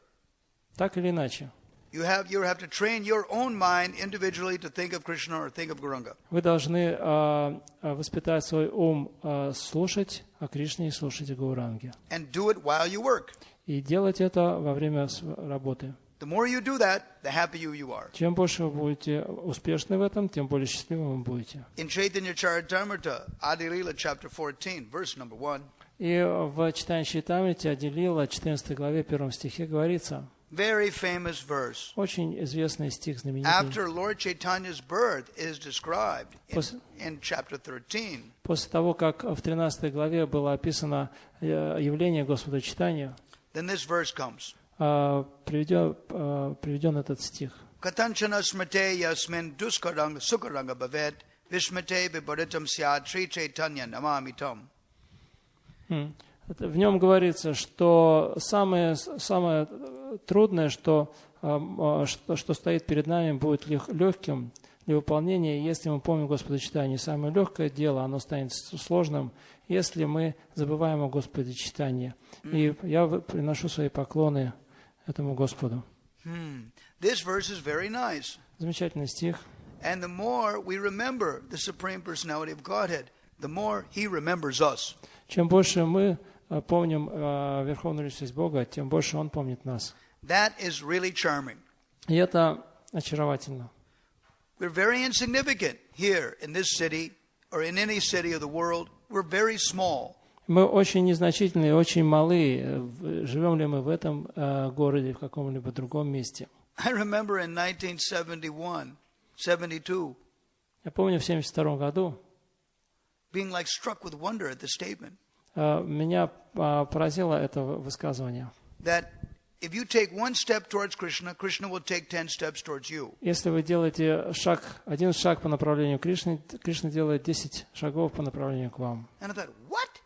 так или иначе. You have to train your own mind individually to think of Krishna or think of Gauranga. Вы должны воспитать свой ум слушать о Кришне и слушать о Гауранге. And do it while you work. И делать это во время работы. The more you do that, the happier you are. Чем больше вы будете успешны в этом, тем более счастливым вы будете. In Chaitanya Charitamrita, Adi Lila, chapter 14, verse number 1. И в читании Чайтамрити Ади Лила, 14 главе, 1 стихе говорится. Very famous verse. Очень известный стих, знаменитый. After Lord Chaitanya's birth is described in chapter 13. После того, как в 13 главе было описано явление Господа Чайтаньи, then this verse comes. Приведен этот стих. Katanchana smrite yasmin duskaranga sukaranga bhaved vishmate vibharitam syad Sri Chaitanya namami tam. В нем говорится, что самое трудное, что стоит перед нами, будет легким для выполнения, если мы помним Господа Чайтаньи. Самое легкое дело, оно станет сложным, если мы забываем о Господе Чайтаньи. И я приношу свои поклоны этому Господу. This verse is very nice. Замечательный стих. And the more we remember the Supreme Personality of Godhead, the more He remembers us. Чем больше мы помним Верховную Личность Бога, тем больше Он помнит нас. That is really charming. И это очаровательно. We're very insignificant here in this city or in any city of the world. We're very small. Мы очень незначительные, очень малы. Живем ли мы в этом городе, в каком-либо другом месте? I remember in 1971, 72, Я помню в 1972 году, being like struck with wonder at the statement меня поразило это высказывание. that if you take one step towards Krishna, Krishna will take 10 steps towards you. Если вы делаете один шаг по направлению Кришны, Кришна делает 10 шагов по направлению к вам. And I thought, what?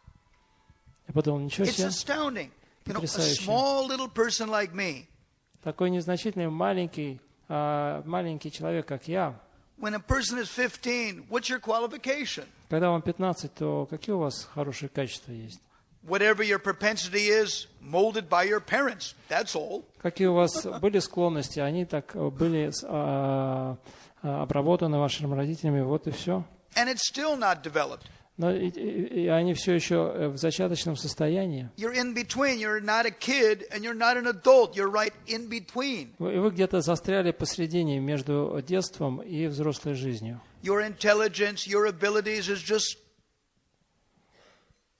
Я подумал, ничего It's себе. astounding. You know, a Потрясающе. small little person like me, Такой незначительный, маленький человек, как я. when a person is 15, what's your qualification? Когда вам 15, то какие у вас хорошие качества есть? Whatever your propensity is, molded by your parents. That's all. Какие у вас были склонности, они так были обработаны вашими родителями, вот и все. And it's still not developed. Но и они все еще в зачаточном состоянии. You're in between. You're not a kid and you're not an adult. You're right in between. Вы где-то застряли посредине между детством и взрослой жизнью. Your intelligence, your abilities is just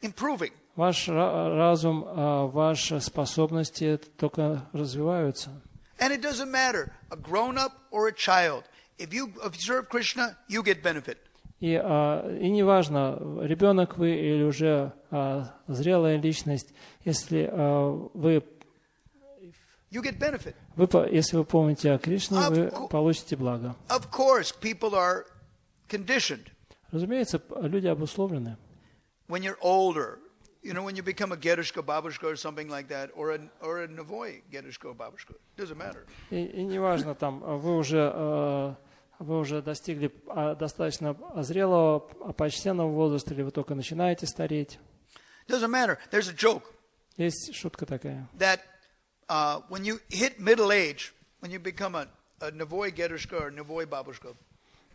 improving. Ваш разум, ваши способности только развиваются. And it doesn't matter, a grown-up or a child. If you observe Krishna, you get benefit. И не важно, ребенок вы или уже зрелая личность, если вы если вы помните о Кришне, вы получите благо. Of course, people are conditioned. Разумеется, люди обусловлены. When you're older, you know, when you become a Gerushka, Babushka or something like that, or a Navoy Gerushka, Babushka, doesn't matter. И не важно, там, вы уже достигли достаточно зрелого, почтенного возраста, или вы только начинаете стареть. Doesn't matter. There's a joke. Есть шутка такая. That when you hit middle age, when you become a Navoy Gerushka or Navoy Babushka.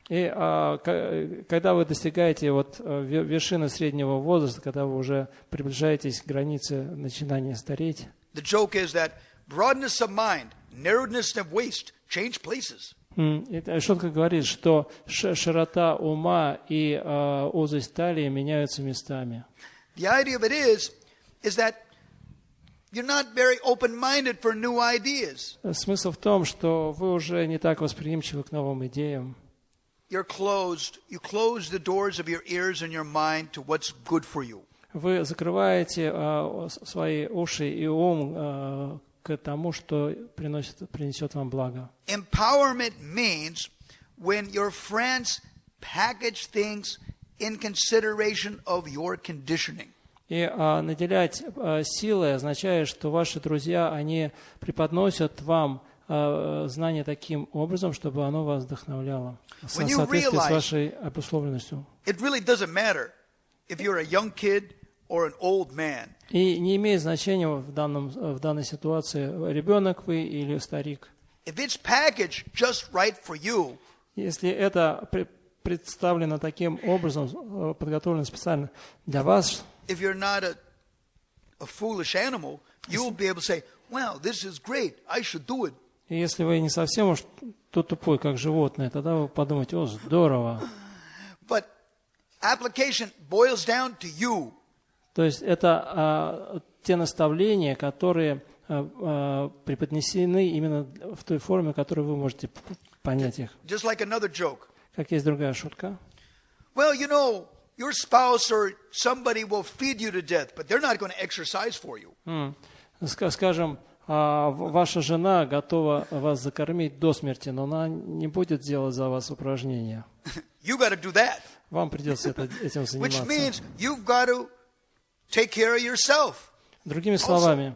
И когда вы достигаете вершины среднего возраста, когда вы уже приближаетесь к границе начинания стареть. The joke is that broadness of mind, narrowness of waist change places. Шутка говорит, что широта ума и узость талии меняются местами. The idea of it is that you're not very open-minded for new ideas. Смысл в том, что вы уже не так восприимчивы к новым идеям. You're closed. You close the doors of your ears and your mind to what's good for you. Вы закрываете свои уши и ум к тому, что принесет вам благо. Empowerment means when your friends package things in consideration of your conditioning. И наделять силой означает, что ваши друзья, они преподносят вам знание таким образом, чтобы оно вас вдохновляло в соответствии с вашей обусловленностью. It really doesn't matter if you're a young kid or an old man. И не имеет значения в данной ситуации, ребенок вы или старик. If it's packaged just right for you, если это представлено таким образом, подготовлено специально для вас, if you're not a foolish animal, you'll be able to say, "Wow, this is great. I should do it." И если вы не совсем уж тупой, как животное, тогда вы подумаете: о, здорово. But application boils down to you. То есть это те наставления, которые преподнесены именно в той форме, в которой вы можете понять их. Just like another joke. Как есть другая шутка. Well, you know, your spouse or somebody will feed you to death, but they're not going to exercise for you. Скажем, ваша жена готова вас закормить до смерти, но она не будет делать за вас упражнения. You got to do that. Вам придется этим заниматься. Which means you've got to take care of yourself. Другими словами,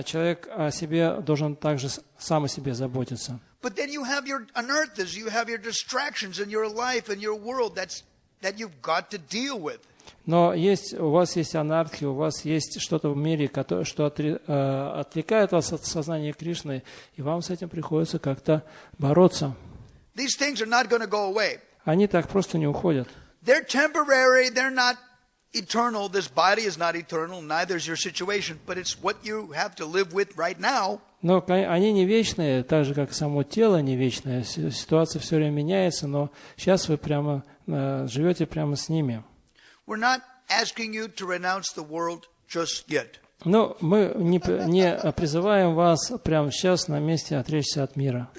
человек о себе должен также сам о себе заботиться. But then you have your anarthas, you have your distractions in your life and your world that you've got to deal with. Но у вас есть анархия, у вас есть что-то в мире, что отвлекает вас от сознания Кришны, и вам с этим приходится как-то бороться. These things are not going to go away. Они так просто не уходят. They're temporary, they're not eternal. This body is not eternal, neither is your situation, but it's what you have to live with right now. Но они не вечные, так же, как само тело не вечное. Ситуация все время меняется, но сейчас вы прямо живете прямо с ними. We're not asking you to renounce the world just yet. Но мы не призываем вас прямо сейчас на месте отречься от мира.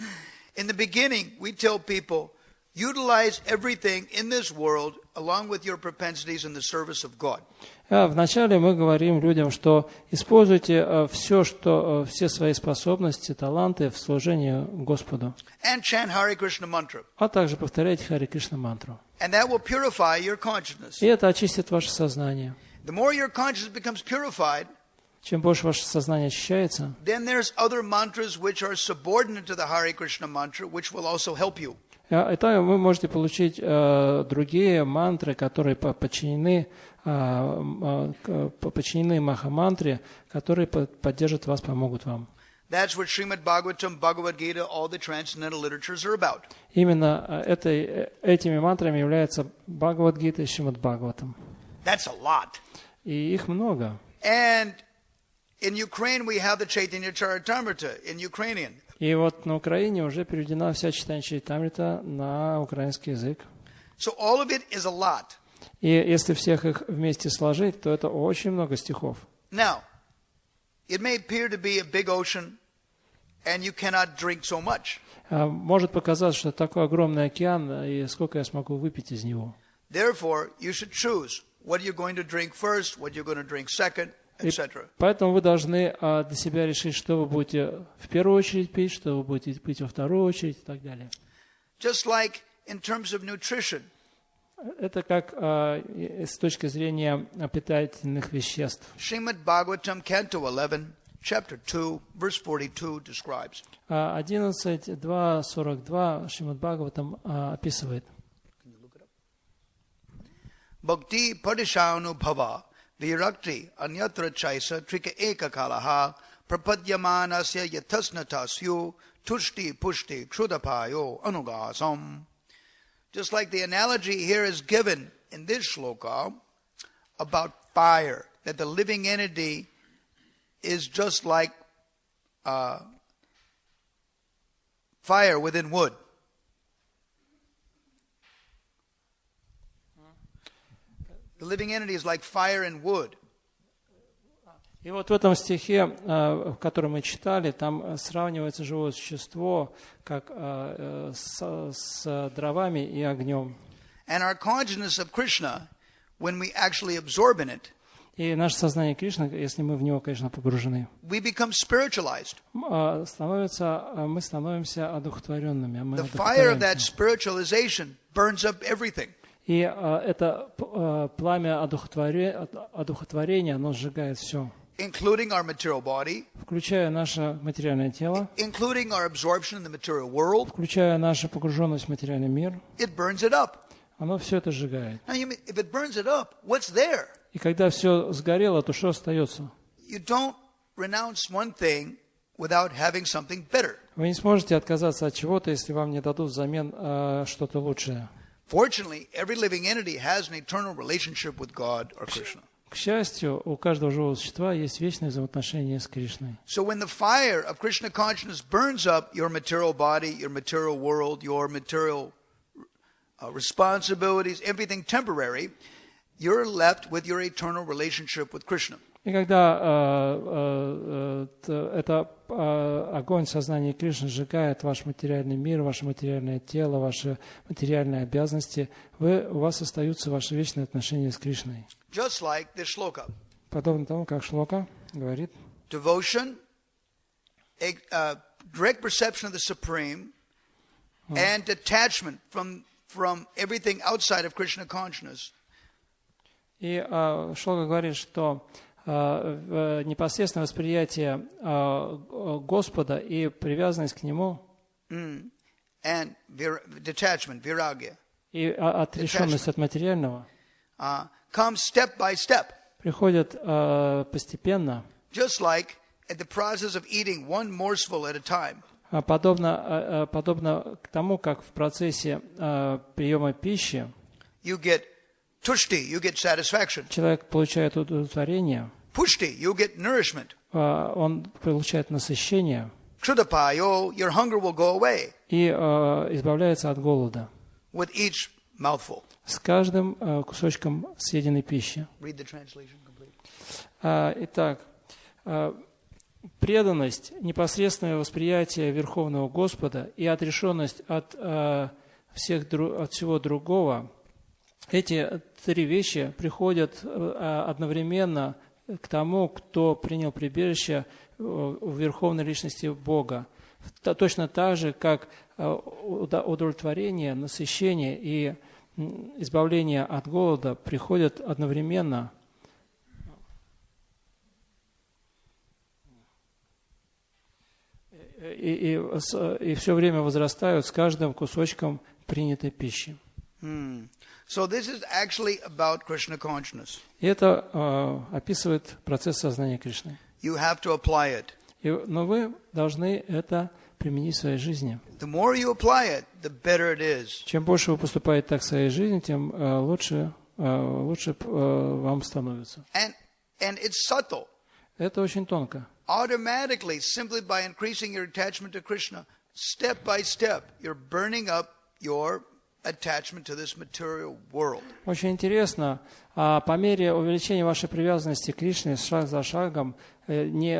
In the beginning, we tell people, utilize everything in this world along with your propensities in the service of God. Вначале мы говорим людям, что используйте все свои способности, таланты в служении Господу. And chant Hare Krishna mantra. А также повторяйте Харе Кришна мантру. And that will purify your consciousness. И это очистит ваше сознание. The more your consciousness becomes purified, чем больше ваше сознание очищается, then there's other mantras which are subordinate to the Hare Krishna mantra, which will also help you. Это вы можете получить другие мантры, которые подчинены Махамантре, которые поддержат вас, помогут вам. That's what Shrimad Bhagavatam, Bhagavad Gita, all the transcendental literatures are about. Именно этими мантрами являются Бхагавад-гита и Шримад Бхагаватам. That's a lot. И их много. And in Ukraine we have the Chaitanya Charitamrita in Ukrainian. И вот на Украине уже переведена вся читание Чайтамрита на украинский язык. So all of it is a lot. И если всех их вместе сложить, то это очень много стихов. Now, it may appear to be a big ocean, and you cannot drink so much. Может показаться, что такой огромный океан, и сколько я смогу выпить из него. Therefore, you should choose what you're going to drink first, what you're going to drink second, etc. Поэтому вы должны для себя решить, что вы будете в первую очередь пить, что вы будете пить во вторую очередь и так далее. Just like in terms of nutrition. Это как с точки зрения питательных веществ. Shrimad Bhagavatam, Canto 11, Chapter 2, Verse 42 describes. 11.2.42 Шримад Бхагаватам описывает. Bhakti Padishanu Bhava Virakti Anyatra Chaisa Trika Eka Kalaha Prapadyamanasya Yatasnatasyu Tushti Pushti Krudapayo Anugasam. Just like the analogy here is given in this shloka about fire, that the living entity is just like fire within wood. The living entity is like fire and wood. И вот в этом стихе, который мы читали, там сравнивается живое существо как с дровами и огнем. And our consciousness of Krishna, when we actually absorb in it, и наше сознание Кришны, если мы в него, конечно, погружены, we become spiritualized. Мы становимся одухотворенными. The fire of that spiritualization burns up everything. И это пламя одухотворения, оно сжигает все. Including our material body, включая наше материальное тело, including our absorption in the material world, включая нашу погруженность в материальный мир, it burns it up. Оно все это сжигает. Now, if it burns it up, what's there? И когда все сгорело, то что остается? You don't renounce one thing without having something better. Вы не сможете отказаться от чего-то, если вам не дадут взамен что-то лучшее. Fortunately, every living entity has an eternal relationship with God or Krishna. К счастью, у каждого живого существа есть вечное взаимоотношение с Кришной. So when the fire of Krishna consciousness burns up your material body, your material world, your material responsibilities, everything temporary, you're left with your eternal relationship with Krishna. И когда это огонь сознания Кришны сжигает ваш материальный мир, ваше материальное тело, ваши материальные обязанности, у вас остаются ваши вечные отношения с Кришной. Just like this shloka. Подобно тому, как шлока говорит. Devotion, direct perception of the Supreme, and detachment from everything outside of Krishna consciousness. И шлока говорит, что непосредственное восприятие Господа и привязанность к Нему, and detachment, viragya, и отрешенность от материального comes step by step. Приходят постепенно. Just like at the process of eating one morsel at a time. Подобно к тому, как в процессе приема пищи you get Tushti, you get satisfaction. человек получает удовлетворение, Pushti, you get nourishment. он получает насыщение Kshutapayo, your hunger will go away и избавляется от голода with each mouthful. с каждым кусочком съеденной пищи. Read the translation complete. Итак, преданность, непосредственное восприятие Верховного Господа и отрешенность от всего другого, эти три вещи приходят одновременно к тому, кто принял прибежище в Верховной Личности Бога. Точно так же, как удовлетворение, насыщение и избавление от голода приходят одновременно. И все время возрастают с каждым кусочком принятой пищи. So this is actually about Krishna consciousness. И это описывает процесс сознания Кришны. You have to apply it. Но вы должны это применить в своей жизни. The more you apply it, the better it is. Чем больше вы поступаете так в своей жизни, тем лучше вам становится. And it's subtle. Это очень тонко. Automatically, simply by increasing your attachment to Krishna, step by step, you're burning up your attachment to this material world. Очень интересно, по мере увеличения вашей привязанности к Кришне, шаг за шагом, не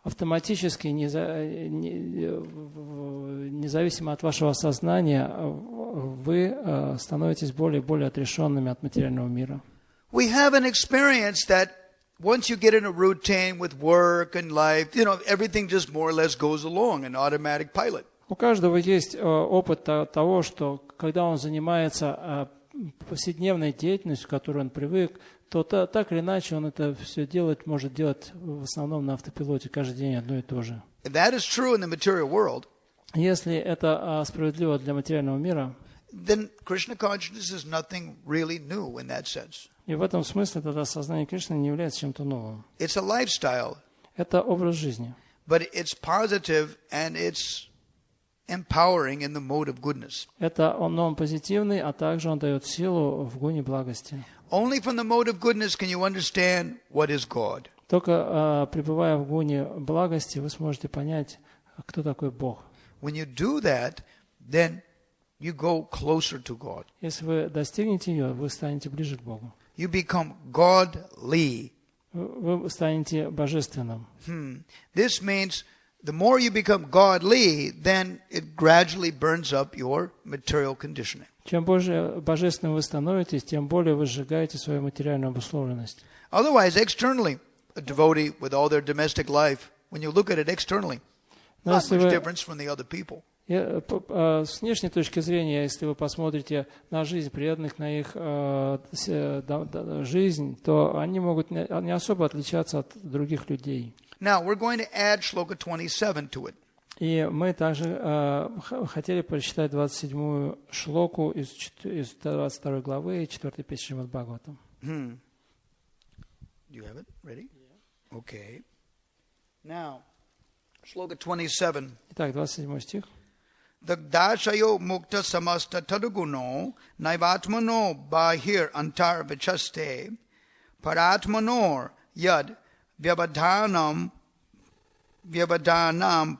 автоматически, независимо от вашего сознания, вы становитесь более и более отрешенными от материального мира. We have an experience that once you get in a routine with work and life, everything just more or less goes along, an automatic pilot. У каждого есть опыт того, что когда он занимается повседневной деятельностью, к которой он привык, то так или иначе он это все может делать в основном на автопилоте, каждый день одно и то же. If that is true in the material world, если это справедливо для материального мира, then Krishna consciousness is nothing really new in that sense. И в этом смысле тогда сознание Кришны не является чем-то новым. It's a lifestyle. Это образ жизни. But it's positive and it's empowering in the mode of goodness. Он позитивный, а также он дает силу в гуне благости. Only from the mode of goodness can you understand what is God. Только пребывая в гуне благости, вы сможете понять, кто такой Бог. When you do that, then you go closer to God. Если вы достигнете ее, вы станете ближе к Богу. You become godly. Вы станете божественным. This means the more you become godly, then it gradually burns up your material conditioning. Чем больше божественным вы становитесь, тем более вы сжигаете свою материальную обусловленность. Otherwise, externally, a devotee with all their domestic life, when you look at it externally, not much difference from the other people. С внешней точки зрения, если вы посмотрите на жизнь преданных, на их жизнь, то они могут не особо отличаться от других людей. Now, we're going to add shloka 27 to it. И мы также хотели прочитать 27-ю шлоку из 22 главы 4 песни Шримад Бхагаватам. Do you have it ready? Yeah. Okay. Now, shloka 27. Итак, 27 стих. Dagdashayo mukta samasta taduguno naivatmano bahir antar vichaste paratmanor yad vyabadhanam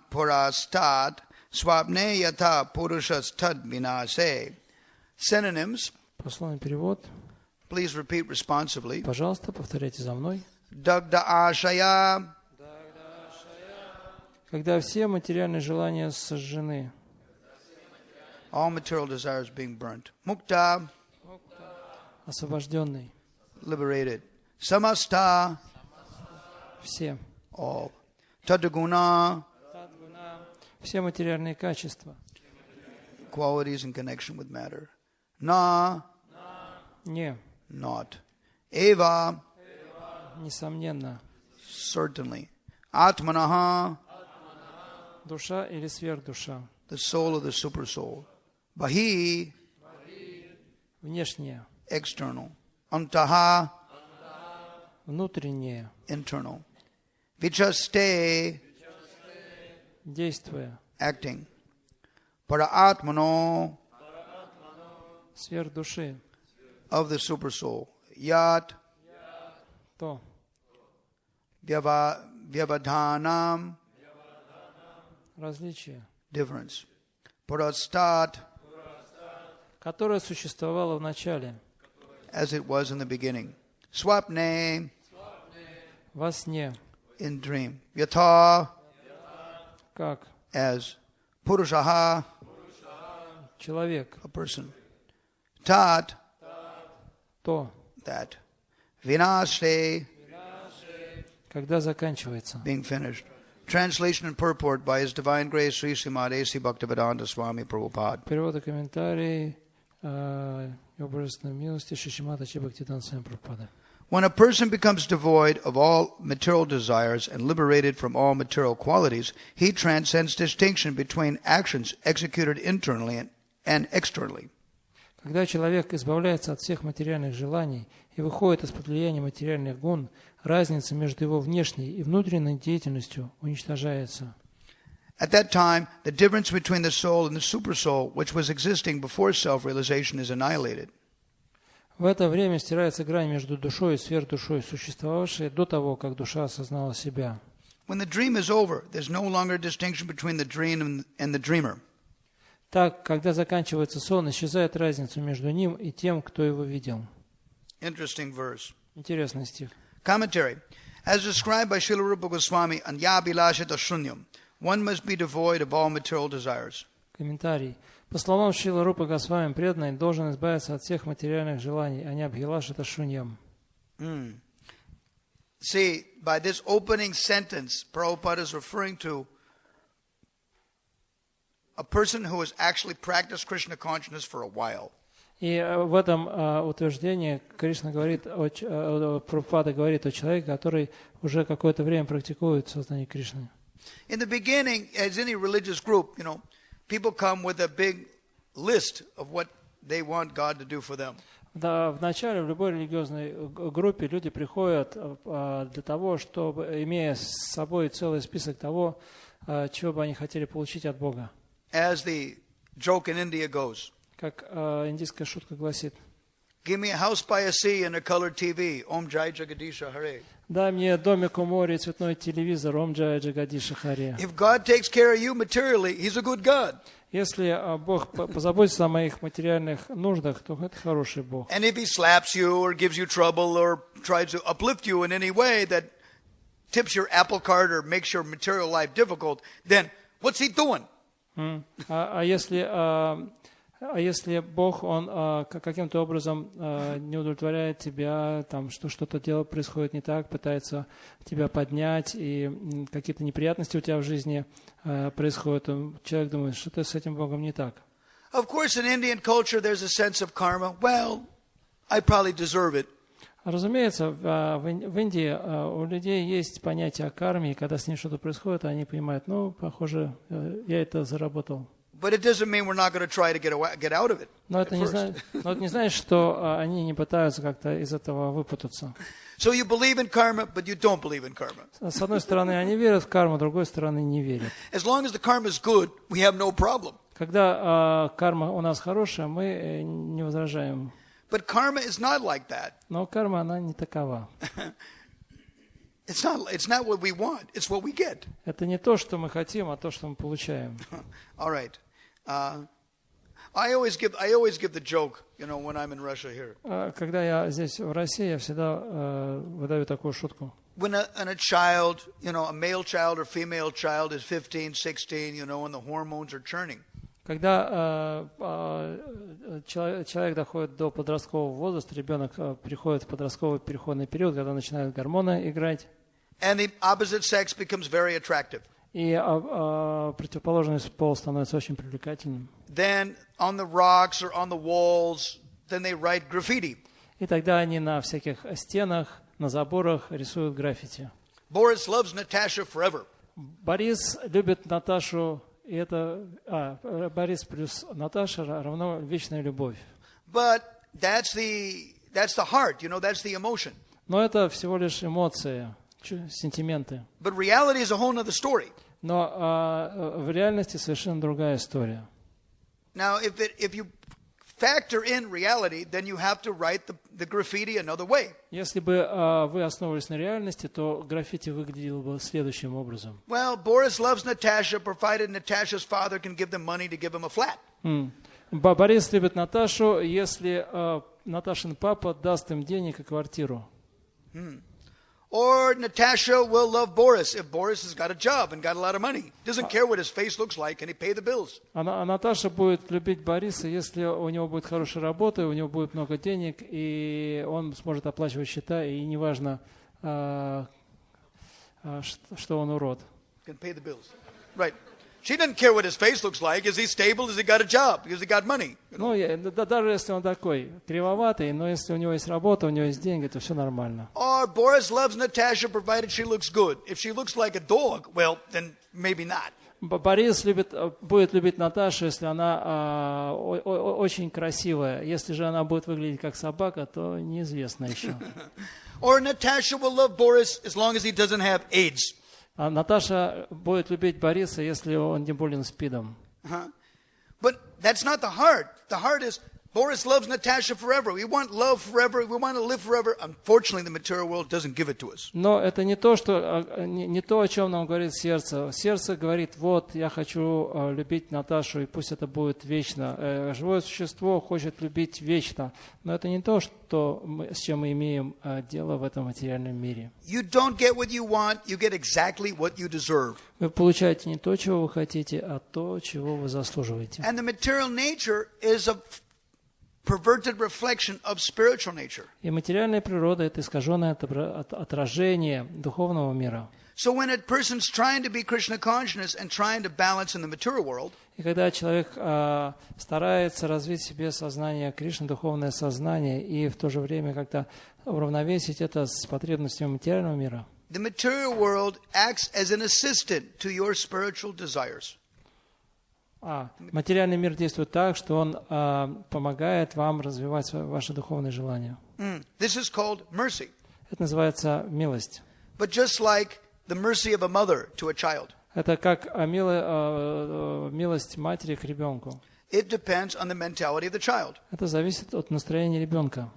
purastat swapne yatha purushas tad vinase. Synonyms. Пословный перевод. Please repeat responsively. Пожалуйста, повторяйте за мной. Dagdashaya. Когда все материальные желания сожжены. All material desires being burnt. Mukta. Освобожденный. Liberated. Samasta. Все. All. Tadaguna. Все материальные качества. Qualities in connection with matter. Na. Не. Not. Eva. Несомненно. Certainly. Atmanaha. Душа или сверхдуша. The soul of the super soul. Bahi. Внешнее. External. Antaha. Внутреннее. Internal. Vichaste. Действуя. Acting. Paraatmano. Сверхдуши. Of the super soul. Yat. То. Vyavadhanam. Различие. Difference. Purastat. Которое существовало в начале. As it was in the beginning. Swapne. Во сне. In dream. Yatha. Как? As Purushaha. Человек. A person. Tat. То. That. Vinashe. Когда заканчивается. Being finished. Translation and purport by His Divine Grace Sri Srimad A.C. Bhakti Swami Prabhupada. Перевод и комментарий Его Божественной милости Шримад Бхакти Свами Прабхупады. When a person becomes devoid of all material desires and liberated from all material qualities, he transcends distinction between actions executed internally and externally. Когда человек избавляется от всех материальных желаний и выходит из-под влияния материальных гун, разница между его внешней и внутренней деятельностью уничтожается. At that time, the difference between the soul and the supersoul, which was existing before self-realization, is annihilated. В это время стирается грань между душой и сверхдушой, существовавшей до того, как душа осознала себя. When the dream is over, there's no longer a distinction between the dream and the dreamer. Так, когда заканчивается сон, исчезает разница между ним и тем, кто его видел. Interesting verse. Интересный стих. Commentary. As described by Srila Rupa Goswami, Anyabhilashita Shunyam, one must be devoid of all material desires. Комментарий. По словам Шрила Рупы Госвами, преданный должен избавиться от всех материальных желаний, а не абхилашита шуньям. See, by this opening sentence, Prabhupada is referring to a person who has actually practiced Krishna consciousness for a while. И в этом утверждении Кришна говорит, Прабхупада говорит о человеке, который уже какое-то время практикует сознание Кришны. In the beginning, as any religious group, people come with a big list of what they want God to do for them. Да, в начале в любой религиозной группе люди приходят для того, чтобы, имея с собой целый список того, чего бы они хотели получить от Бога. As the joke in India goes. Как индийская шутка гласит. Give me a house by a sea and a colored TV. Om Jai Jagadisha Hare. Дай мне домик у моря и цветной телевизор. Om Jai Jagadisha Hare. If God takes care of you materially, He's a good God. Если Бог позаботится о моих материальных нуждах, то это хороший Бог. And if He slaps you or gives you trouble or tries to uplift you in any way that tips your apple cart or makes your material life difficult, then what's He doing? А если Бог, Он каким-то образом не удовлетворяет тебя, там, что что-то дело происходит не так, пытается тебя поднять, и какие-то неприятности у тебя в жизни происходят, то человек думает, что-то с этим Богом не так. Of course, in Indian culture, there's a sense of karma. Well, I probably deserve it. Разумеется, в Индии у людей есть понятие о карме, и когда с ним что-то происходит, они понимают, похоже, я это заработал. But it doesn't mean we're not going to try to get out of it. Но это не значит, что они не пытаются как-то из этого выпутаться. So you believe in karma, but you don't believe in karma. С одной стороны, они верят в карму, с другой стороны, не верят. As long as the karma is good, we have no problem. Когда карма у нас хорошая, мы не возражаем. But karma is not like that. Но карма, она не такова. It's not what we want. It's what we get. Это не то, что мы хотим, а то, что мы получаем. All right. I always give the joke, when I'm in Russia here. Когда я здесь в России, я всегда выдаю такую шутку. When a child, a male child or female child is 15, 16, and the hormones are churning. Когда человек доходит до подросткового возраста, ребенок приходит в подростковый переходный период, когда начинают гормоны играть. And the opposite sex becomes very attractive. И противоположный пол становится очень привлекательным. Then on the rocks or on the walls, then they write graffiti. И тогда они на всяких стенах, на заборах рисуют граффити. Boris loves Natasha forever. Борис любит Наташу, и это Борис плюс Наташа равно вечная любовь. But that's the heart, that's the emotion. Но это всего лишь эмоции, сентименты. But reality is a whole other story. Но в реальности совершенно другая история. Now, if you factor in reality, then you have to write the graffiti another way. Если бы вы основывались на реальности, то граффити выглядело бы следующим образом. Well, Boris loves Natasha, provided Natasha's father can give them money to give him a flat. Борис любит Наташу, если Наташин папа даст им денег и квартиру. Or Natasha will love Boris if Boris has got a job and got a lot of money. Doesn't care what his face looks like, and he pay the bills. А Наташа будет любить Бориса, если у него будет хорошая работа, у него будет много денег, и он сможет оплачивать счета, и неважно, что он урод. Can pay the bills. Right. She doesn't care what his face looks like. Is he stable? Has he got a job? Has he got money? Ну, даже если он такой кривоватый, но если у него есть работа, у него есть деньги, то все нормально. Or Boris loves Natasha provided she looks good. If she looks like a dog, well, then maybe not. Борис будет любить Наташу, если она очень красивая. Если же она будет выглядеть как собака, то неизвестно еще. Or Natasha will love Boris as long as he doesn't have AIDS. А Наташа будет любить Бориса, если он не болен СПИДом. But that's not the heart. The heart is Boris loves Natasha forever. We want love forever. We want to live forever. Unfortunately, the material world doesn't give it to us. Но это не то, о чем нам говорит сердце. Сердце говорит: вот, я хочу любить Наташу, и пусть это будет вечно. Живое существо хочет любить вечно. Но это не то, с чем мы имеем дело в этом материальном мире. You don't get what you want. You get exactly what you deserve. Вы получаете не то, чего вы хотите, а то, чего вы заслуживаете. And the material nature is a perverted reflection of spiritual nature. И материальная природа — это искаженное отражение духовного мира. So when a person's trying to be Krishna conscious and trying to balance in the material world, и когда человек старается развить в себе сознание Кришны, духовное сознание, и в то же время как-то уравновесить это с потребностями материального мира, the material world acts as an assistant to your spiritual desires. Материальный мир действует так, что он помогает вам развивать ваши духовные желания. This is called mercy. Это называется милость. But just like the mercy of a mother to a child, это как милость матери к ребенку. It depends on the mentality of the child. Это зависит от настроения ребенка.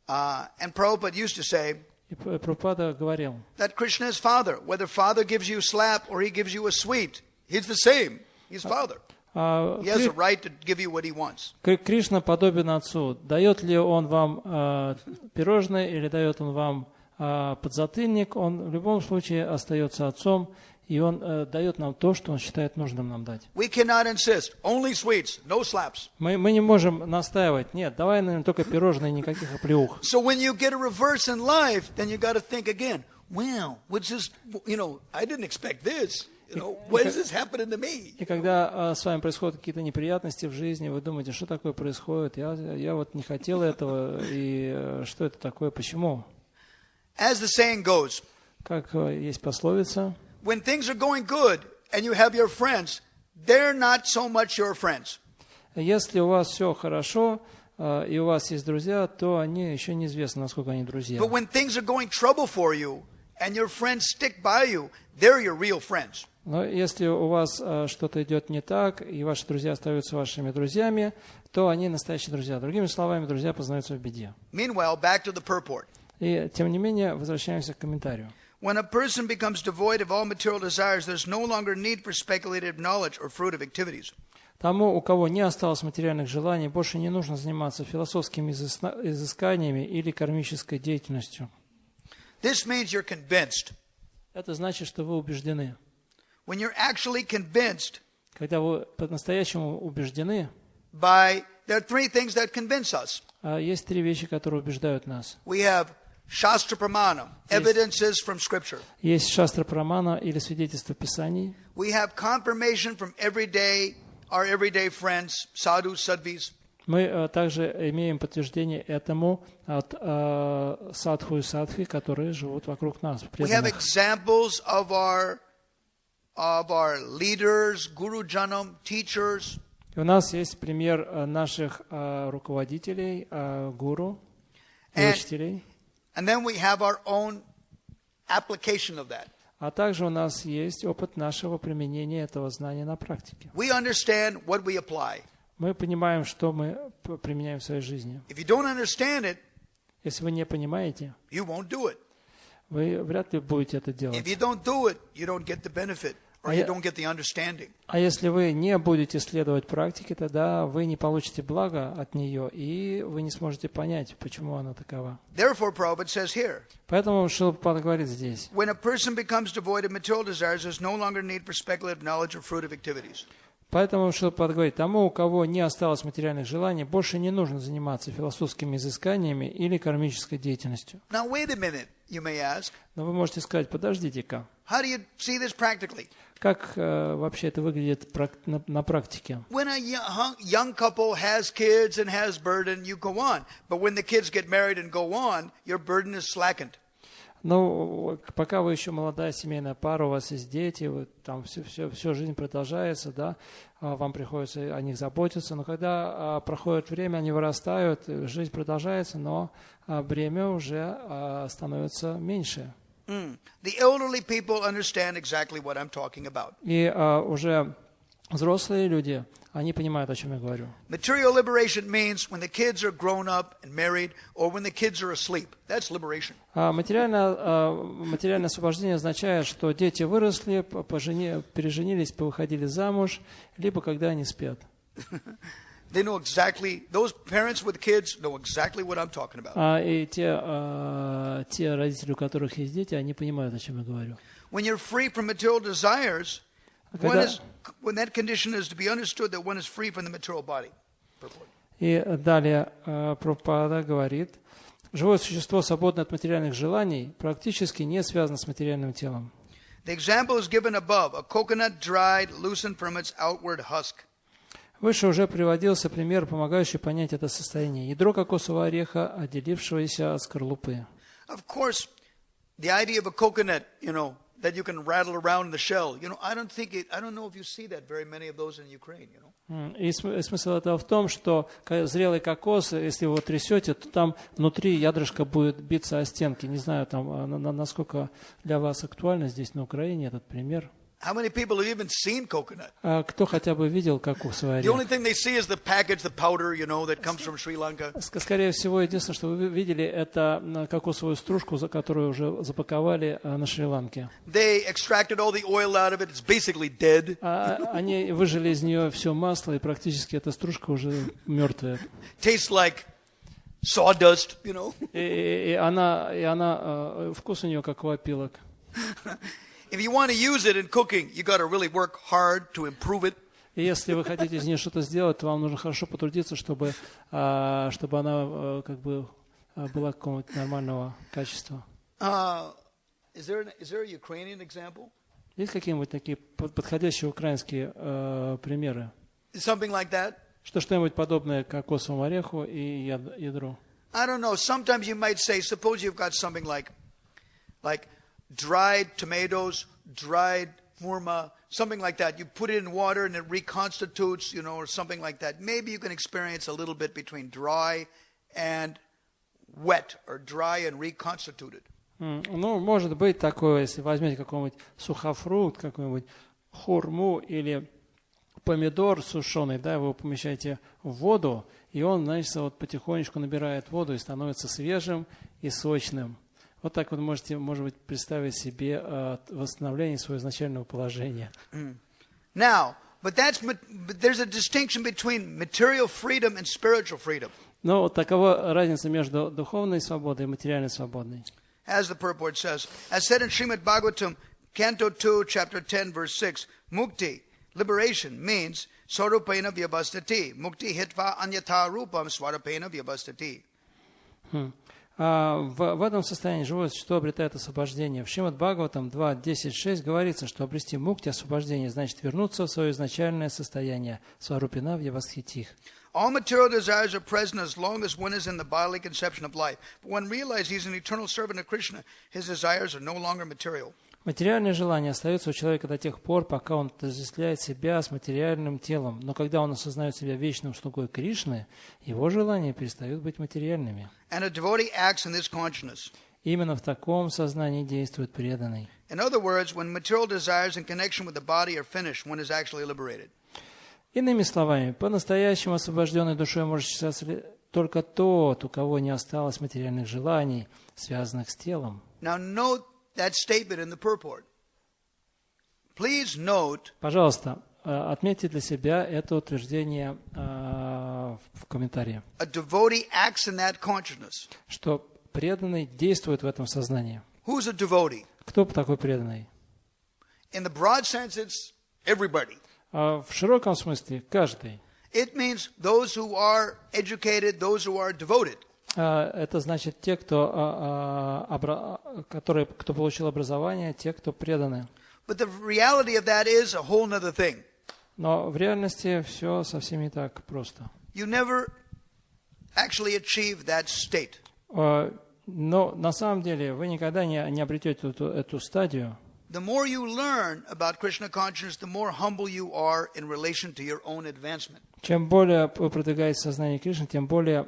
And Prabhupada used to say, и Прабхупада говорил, that Krishna is father. Whether father gives you a slap or he gives you a sweet, he's the same. He's father. He has a right to give you what he wants. Кришна подобен отцу. Дает ли он вам пирожное или дает он вам подзатыльник, он в любом случае остается отцом, и он дает нам то, что он считает нужным нам дать. We cannot insist. Only sweets, no slaps. Мы не можем настаивать. Нет, давай, наверное, только пирожные, никаких оплеух. So when you get a reverse in life, then you got to think again. Well, what's this? I didn't expect this. When is this happening to me? И когда с вами происходят какие-то неприятности в жизни, вы думаете, что такое происходит? Я вот не хотел этого, и что это такое, почему? As the saying goes, как есть пословица, when things are going good and you have your friends, they're not so much your friends. Если у вас все хорошо и у вас есть друзья, то они еще неизвестно, насколько они друзья. But when things are going trouble for you and your friends stick by you, they're your real friends. Но если у вас что-то идет не так, и ваши друзья остаются вашими друзьями, то они настоящие друзья. Другими словами, друзья познаются в беде. Meanwhile, back to the purport. И тем не менее, возвращаемся к комментарию. When a person becomes devoid of all material desires, there's no longer need for speculative knowledge or fruitive activities. Тому, у кого не осталось материальных желаний, больше не нужно заниматься философскими изысканиями или кармической деятельностью. This means you're convinced. Это значит, что вы убеждены. When you're actually convinced, когда вы по-настоящему убеждены, there are three things that convince us. Есть три вещи, которые убеждают нас. We have Shastra Pramana, evidences from Scripture. Есть Шастра Прамана или свидетельство Писаний. We have confirmation from our everyday friends, sadhus, sadhvis. Мы также имеем подтверждение этому от садху и садхви, которые живут вокруг нас. We have examples of our leaders, guru janam, teachers. И у нас есть пример наших руководителей, гуру, учителей. And then we have our own application of that. А также у нас есть опыт нашего применения этого знания на практике. We understand what we apply. Мы понимаем, что мы применяем в своей жизни. If you don't understand it, Если вы не понимаете, you won't do it. вы вряд ли будете это If делать. you don't do it, you don't get the benefit, or you don't get the understanding. А если вы не будете следовать практике, тогда вы не получите благо от нее, и вы не сможете понять, почему она такова. Therefore, Prabhupada says here, Поэтому Шрила Прабхупада говорит здесь. when a person becomes devoid of material desires, there's no longer need for speculative knowledge or fruitive activities. Поэтому Шрила Прабхупада говорит, тому, у кого не осталось материальных желаний, больше не нужно заниматься философскими изысканиями или кармической деятельностью. Now, wait a minute, you may ask. Но вы можете сказать, подождите-ка, How do you see this practically? как вообще это выглядит на практике? When a young couple has kids and has burden, you go on. But when the kids get married and go on, your burden is slackened. Ну, пока вы еще молодая семейная пара, у вас есть дети, вы, там всю жизнь продолжается, да, вам приходится о них заботиться, но когда проходит время, они вырастают, жизнь продолжается, но бремя уже становится меньше. The elderly people understand exactly what I'm talking about. И уже взрослые люди, они понимают, о чем я говорю. Material liberation means when the kids are grown up and married, or when the kids are asleep. That's liberation. Материальное освобождение означает, что дети выросли, переженились, повыходили замуж, либо когда они спят. They know exactly, those parents with kids know exactly what I'm talking about. И те родители, у которых есть дети, они понимают, о чем я говорю. When you're free from material desires, when that condition is to be understood that one is free from the material body. И далее Прабхупада говорит, живое существо, свободное от материальных желаний, практически не связано с материальным телом. The example is given above. A coconut dried, loosened from its outward husk. Выше уже приводился пример, помогающий понять это состояние. Ядро кокосового ореха, отделившегося от скорлупы. Of course, the idea of a coconut, that you can rattle around in the shell. I don't know if you see that very many of those in Ukraine, И смысл этого в том, что зрелый кокос, если его трясете, то там внутри ядрышко будет биться о стенки. Не знаю, насколько для вас актуально здесь на Украине этот пример. How many people have even seen coconut? Кто хотя бы видел кокосовый орех? The only thing they see is the package, the powder, that comes from Sri Lanka. Скорее всего, единственное, что вы видели, это кокосовую стружку, которую уже запаковали на Шри-Ланке. They extracted all the oil out of it. It's basically dead. Они выжали из нее все масло, и практически эта стружка уже мертвая. Tastes like sawdust, И она вкус у нее как у опилок. If you want to use it in cooking, you got to really work hard to improve it. И если вы хотите из нее что-то сделать, то вам нужно хорошо потрудиться, чтобы она была какого-то нормального качества. Is there a Ukrainian example? Есть какие-нибудь такие подходящие украинские примеры? Something like that? Что-нибудь подобное кокосовому ореху и ядру? I don't know. Sometimes you might say, suppose you've got something like dried tomatoes, dried hurma, something like that. You put it in water and it reconstitutes, or something like that. Maybe you can experience a little bit between dry and wet, or dry and reconstituted. Ну, может быть такое, если возьмете какой-нибудь сухофрукт, какой-нибудь хурму или помидор сушеный, да, вы его помещаете в воду, и он, значит, потихонечку набирает воду и становится свежим и сочным. Вот так вот можете, может быть, представить себе восстановление своего изначального положения. Now, but there's a distinction between material freedom and spiritual freedom. Но вот такова разница между духовной свободой и материальной свободой. As the purport says, as said in Shrimad Bhagavatam, Canto 2, Chapter 10, Verse 6, Mukti, liberation, means Swarupena Vyabhastati. Mukti hitva anyatha rupam Swarupena Vyabhastati. В этом состоянии живое существо обретает освобождение. В Шримад Бхагаватам 2.10.6 говорится, что обрести мукти, освобождение, значит вернуться в свое изначальное состояние. Сварупина Вьявастхитих. All material desires are present as long as one is in the bodily conception of life. But when realized he is an eternal servant of Krishna, his desires are no longer material. Материальные желания остаются у человека до тех пор, пока он отождествляет себя с материальным телом. Но когда он осознает себя вечным слугой Кришны, его желания перестают быть материальными. And a devotee acts in this consciousness. Именно в таком сознании действует преданный. In other words, when material desires in connection with the body are finished, one is actually liberated. Иными словами, по-настоящему освобожденной душой может считаться только тот, у кого не осталось материальных желаний, связанных с телом. Now note that statement in the purport. Please note. Пожалуйста, отметьте для себя это утверждение в комментарии. A devotee acts in that consciousness. Что преданный действует в этом сознании. Who's a devotee? Кто такой преданный? In the broad sense, it's everybody. В широком смысле каждый. It means those who are educated, those who are devoted. Это значит те, кто получил образование, те, кто преданы. But the reality of that is a whole other thing. Но в реальности все совсем не так просто. You never actually achieve that state. Но на самом деле вы никогда не обретете эту стадию. The more you learn about Krishna consciousness, the more humble you are in relation to your own advancement. Чем более вы продвигаете сознание Кришны, тем более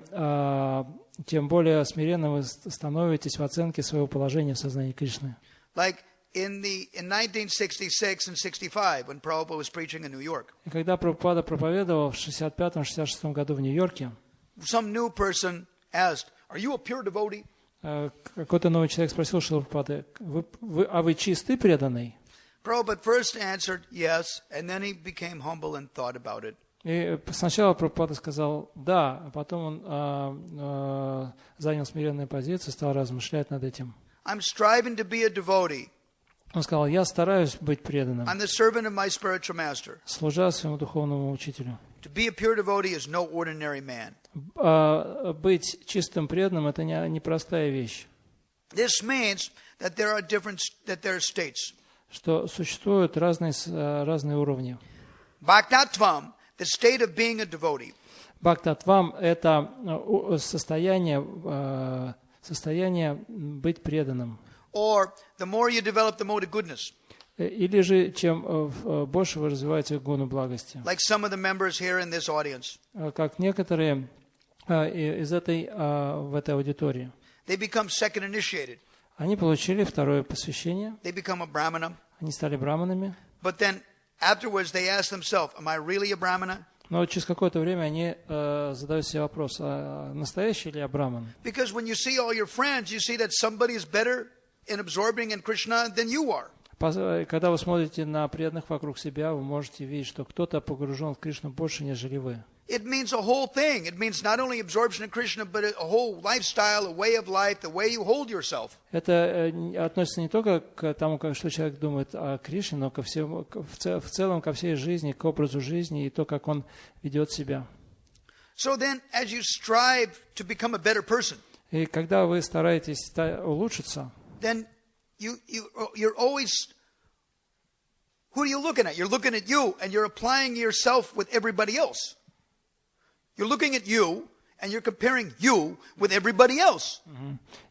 смиренно вы становитесь в оценке своего положения в сознании Кришны. Like in 1966 and 65, when Prabhupada was preaching in New York. И когда Прабхупада проповедовал в 65-66 году в Нью-Йорке, some new person asked, "Are you a pure devotee?" Какой-то новый человек спросил Прабхупады: а вы чистый преданный? Prabhupada first answered yes, and then he became humble and thought about it. И сначала Прабхупада сказал да, а потом он занял смиренную позицию, стал размышлять над этим. I'm striving to be a devotee. Он сказал: я стараюсь быть преданным, I'm the servant of my spiritual master. служа своему духовному учителю. To be a pure devotee is no ordinary man. Быть чистым преданным — это не простая вещь. This means that there are states. Что существуют разные уровни. Bhaktatvam, the state of being a devotee. Бхактатвам — это состояние быть преданным. Or the more you develop the mode of goodness. Или же чем больше вы развиваете гуну благости. Like some of the members here in this audience. Как некоторые в этой аудитории. They become second initiated. Они получили второе посвящение. They become a brahmana. Они стали браманами. But then afterwards they ask themselves, am I really a brahmana? Но через какое-то время они задают себе вопрос: а настоящий ли я браман? Because when you see all your friends, you see that somebody is better in absorbing in Krishna than you are. Когда вы смотрите на преданных вокруг себя, вы можете видеть, что кто-то погружен в Кришну больше, нежели вы. It means a whole thing. It means not only absorption in Krishna, but a whole lifestyle, a way of life, the way you hold yourself. Это относится не только к тому, что человек думает о Кришне, но в целом ко всей жизни, к образу жизни и то, как он ведет себя. So then, as you strive to become a better person, и когда вы стараетесь улучшиться, then you're always, who are you looking at? You're looking at you, and you're applying yourself with everybody else. You're looking at you, and you're comparing you with everybody else.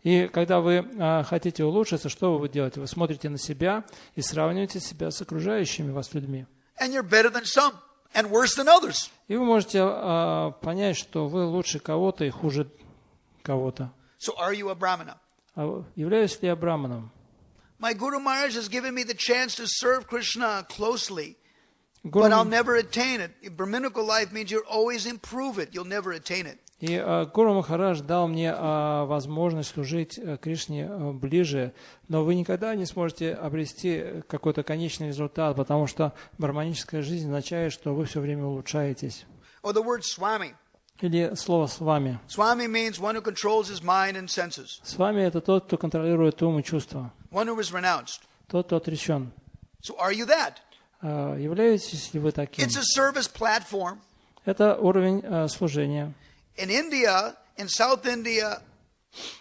И когда вы хотите улучшиться, что вы делаете? Вы смотрите на себя и сравниваете себя с окружающими вас людьми. And you're better than some, and worse than others. И вы можете понять, что вы лучше кого-то и хуже кого-то. So are you a brahmana? Являюсь ли я браманом? My Guru Maharaj has given me the chance to serve Krishna closely, but I'll never attain it. Brahminical life means you'll always improve it. You'll never attain it. И Гуру Махарадж дал мне возможность служить Кришне ближе, но вы никогда не сможете обрести какой-то конечный результат, потому что браманическая жизнь означает, что вы все время улучшаетесь. Or the word Swami. Или слово «свами». Swami means one who controls his mind and senses. Свами — это тот, кто контролирует ум и чувства. One who is renounced. Тот, кто отречен. So are you that? Являетесь ли вы таким? It's a service platform. Это уровень служения. In India, in South India,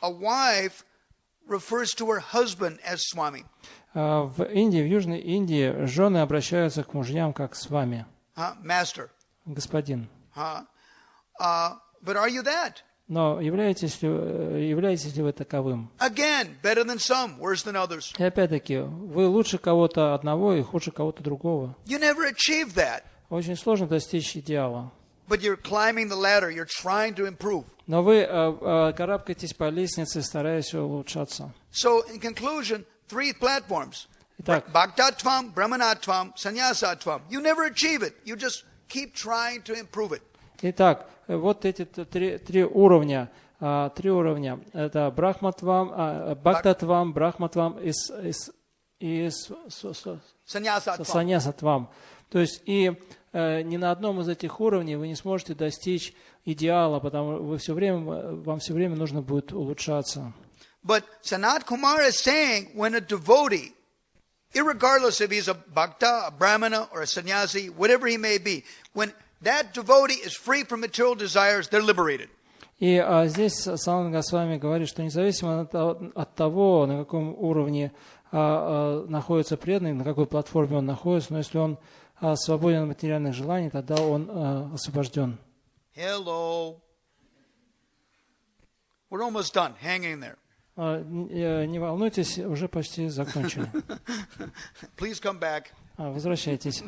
a wife refers to her husband as Swami. В Индии, в Южной Индии, жены обращаются к мужьям как «свами». Master. Господин. But are you that? Но являетесь ли вы таковым? Again, better than some, worse than others. И опять-таки, вы лучше кого-то одного и хуже кого-то другого. You never achieve that. Очень сложно достичь идеала. But you're climbing the ladder, you're trying to improve. Но вы карабкаетесь по лестнице, стараясь улучшаться. So, in conclusion, 3 platforms. Итак, Bhaktatvam, Brahmanatvam, Sannyasatvam. You never achieve it. You just keep trying to improve it. Итак, вот эти три уровня. Три уровня. Это Брахматвам, Бхактатвам, Брахматвам и Саньясатвам. То есть и ни на одном из этих уровней вы не сможете достичь идеала, потому что вам все время нужно будет улучшаться. But Sanat Kumar is saying when a devotee, irregardless if he's a bhakta, a brahmana, or a sannyasi, whatever he may be, when that devotee is free from material desires, they're liberated. И здесь Санат Госвами говорит, что независимо от того, на каком уровне находится преданный, на какой платформе он находится, но если он свободен от материальных желаний, тогда он освобожден. Hello. We're almost done. Hang in there. Не волнуйтесь, уже почти закончили. Please come back. Возвращайтесь.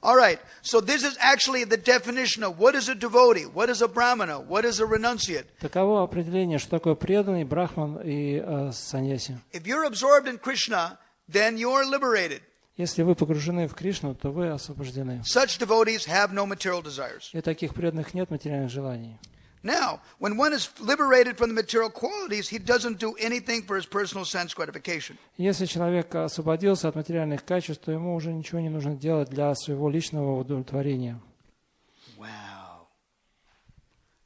All right. So this is actually the definition of what is a devotee, what is a brahmana, what is a renunciate. Таково определение, что такое преданный, брахман и саньяси. If you're absorbed in Krishna, then you're liberated. Если вы погружены в Кришну, то вы освобождены. Such devotees have no material desires. И таких преданных нет материальных желаний. Now, when one is liberated from the material qualities, he doesn't do anything for his personal sense gratification. Если человек освободился от материальных качеств, то ему уже ничего не нужно делать для своего личного удовлетворения. Wow.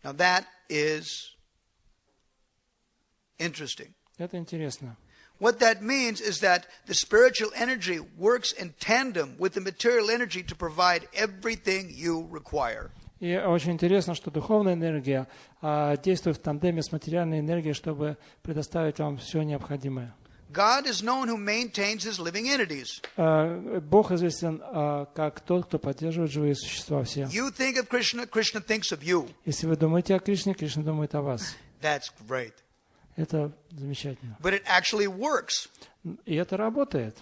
Now that is interesting. Это интересно. What that means is that the spiritual energy works in tandem with the material energy to provide everything you require. И очень интересно, что духовная энергия действует в тандеме с материальной энергией, чтобы предоставить вам все необходимое. God is known who maintains his living entities. Бог известен как тот, кто поддерживает живые существа все. You think of Krishna, Krishna thinks of you. Если вы думаете о Кришне, Кришна думает о вас. That's great. Это замечательно. But it actually works. И это работает.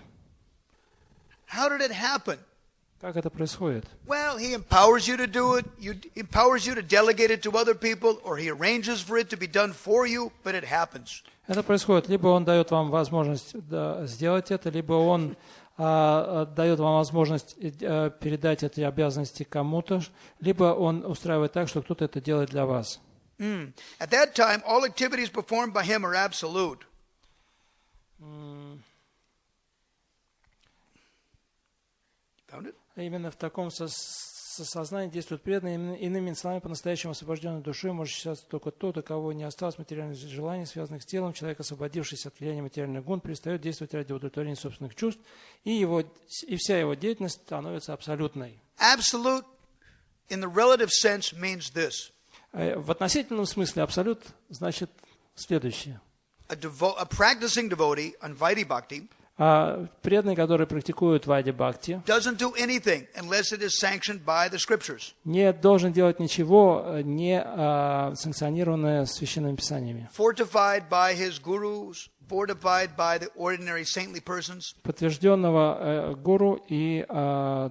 How did it happen? Как это происходит? Well, he empowers you to do it. He empowers you to delegate it to other people, or he arranges for it to be done for you, but it happens. Это происходит, либо он дает вам возможность сделать это, либо он дает вам возможность передать эти обязанности кому-то, либо он устраивает так, что кто-то это делает для вас. At that time, all activities performed by him are absolute. Found it? Именно в таком сознании действует преданный, иными словами, по-настоящему освобожденной душой может считаться только тот, у кого не осталось материальных желаний, связанных с телом. Человек, освободившийся от влияния материальных гун, перестает действовать ради удовлетворения собственных чувств, и вся его деятельность становится абсолютной. Absolute, in the relative sense, means this. В относительном смысле абсолют значит следующее. A practicing devotee on Vaidhi Bhakti преданный, который практикует Вайди Бхакти, doesn't do anything unless it is sanctioned by the scriptures. Не должен делать ничего, не санкционированное священными писаниями. Fortified by his gurus, fortified by the ordinary saintly persons. Подтвержденного гуру и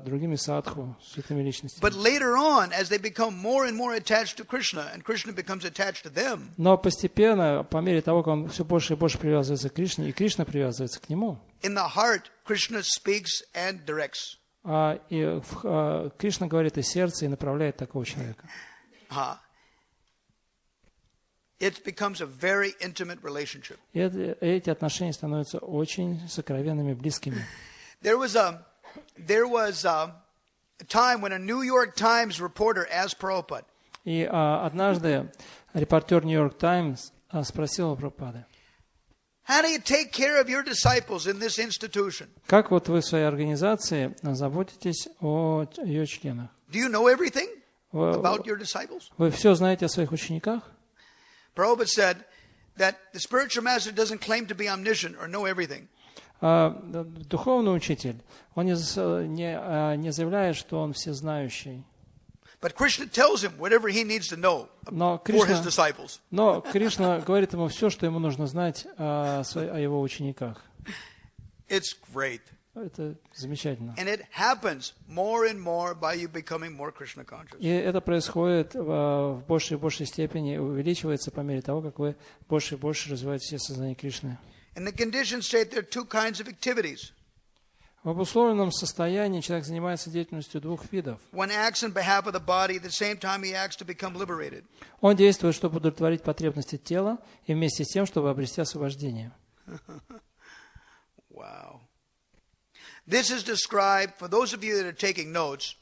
другими садху, святыми личностями. But later on, as they become more and more attached to Krishna, and Krishna becomes attached to them. Но постепенно, по мере того, как он все больше и больше привязывается к Кришне, и Кришна привязывается к нему. In the heart, Krishna speaks and directs. И Кришна говорит из сердца и направляет такого человека. It becomes a very intimate relationship. И эти отношения становятся очень сокровенными, близкими. There was a time when a New York Times reporter asked Prabhupada. И однажды репортер Нью-Йорк Таймс спросил у Прабхупады: How do you take care of your disciples in this institution? Как вот вы в своей организации заботитесь о ее членах? Do you know everything about your disciples? Вы все знаете о своих учениках? Prabhupada said that the spiritual master doesn't claim to be omniscient or know everything. Духовный учитель, он не заявляет, что он всезнающий. But Krishna tells him whatever he needs to know for his disciples. Но Кришна говорит ему все, что ему нужно знать о его учениках. It's great. Это замечательно. And it happens more and more by you becoming more Krishna conscious. И это происходит в большей и большей степени, увеличивается по мере того, как вы больше и больше развиваете все сознание Кришны. In the conditioned state, there are two kinds of activities. В обусловленном состоянии человек занимается деятельностью двух видов. One acts on behalf of the body, at the same time he acts to become liberated. Он действует, чтобы удовлетворить потребности тела, и вместе с тем, чтобы обрести освобождение. Wow. This is described, for those of you that are taking notes,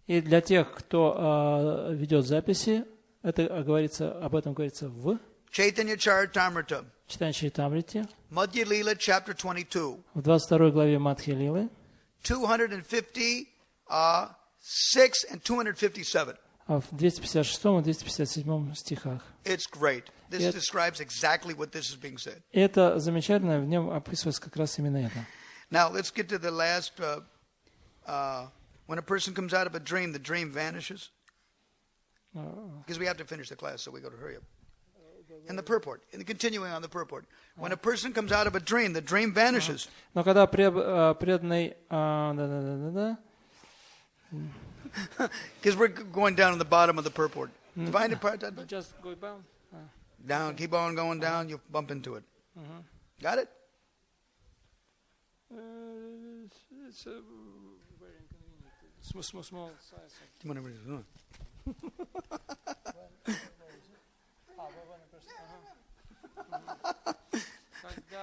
И для тех, кто ведет записи, об этом говорится в Chaitanya Charitamrita, Читание Чаритамрите, Madhya Lila, chapter 22, в 22 главе Мадхи Лилы, 256 and 257. в 256 и 257 стихах. It's great. This describes exactly what this is being said. Это замечательно, в нем описывается как раз именно это. Now, let's get to the last. When a person comes out of a dream, the dream vanishes. Because we have to finish the class, so we got to hurry up. And the purport, and continuing on the purport. When a person comes out of a dream, the dream vanishes. Но когда преданный... Because we're going down to the bottom of the purport. Find it, part Just go down. down, keep on going down, you bump into it. Got it? It's a very inconvenient. Small size. Whatever it is.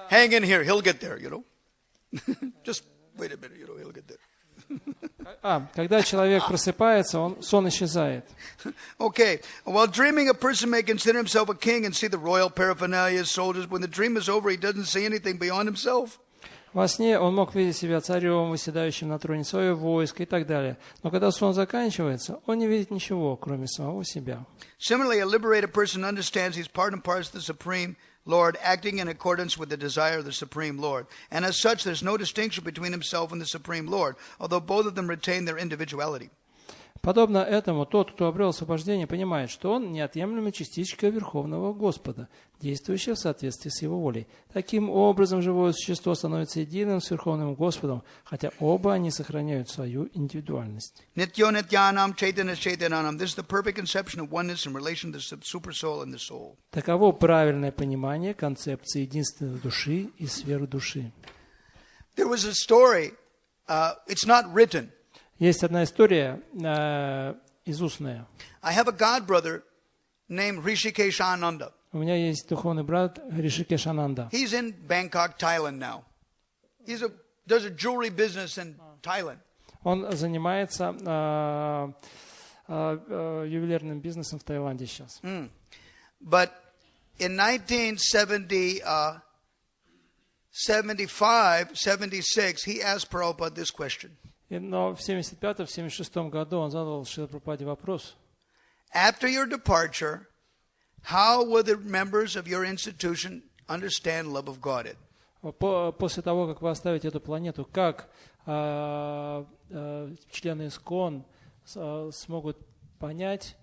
Hang in here, he'll get there, you know. Just wait a minute, you know, he'll get there. Когда человек просыпается, сон исчезает. Okay. While dreaming, a person may consider himself a king and see the royal paraphernalia, soldiers. When the dream is over, he doesn't see anything beyond himself. Во сне он мог видеть себя царем, восседающим на троне свое войско и так далее. Но когда сон заканчивается, он не видит ничего, кроме самого себя. Similarly, a liberated person understands he's part and parcel of the Supreme Lord, acting in accordance with the desire of the Supreme Lord. And as such, there's no distinction between himself and the Supreme Lord, although both of them retain their individuality. Подобно этому, тот, кто обрел освобождение, понимает, что он неотъемлемая частичка Верховного Господа, действующая в соответствии с Его волей. Таким образом, живое существо становится единым с Верховным Господом, хотя оба они сохраняют свою индивидуальность. Nityo nityanam chaitanya chaitananam. This is the perfect conception of oneness in relation to the super soul and the soul. Таково правильное понимание концепции единственной души и сферы души. There was a story, it's not written. Есть одна история изустная. I have a god brother named Rishikeshananda. У меня есть духовный брат Ришикешананда. He's in Bangkok, Thailand now. Does a jewelry business in Thailand. Он занимается ювелирным бизнесом в Таиланде сейчас. But in 1975-76, he asked Prabhupada this question. Но в 75-76 году он задал Шриле Прабхупаде вопрос. After your departure, how will the members of your institution understand love of God? После того, как вы оставите эту планету, как члены ИСККОН смогут понять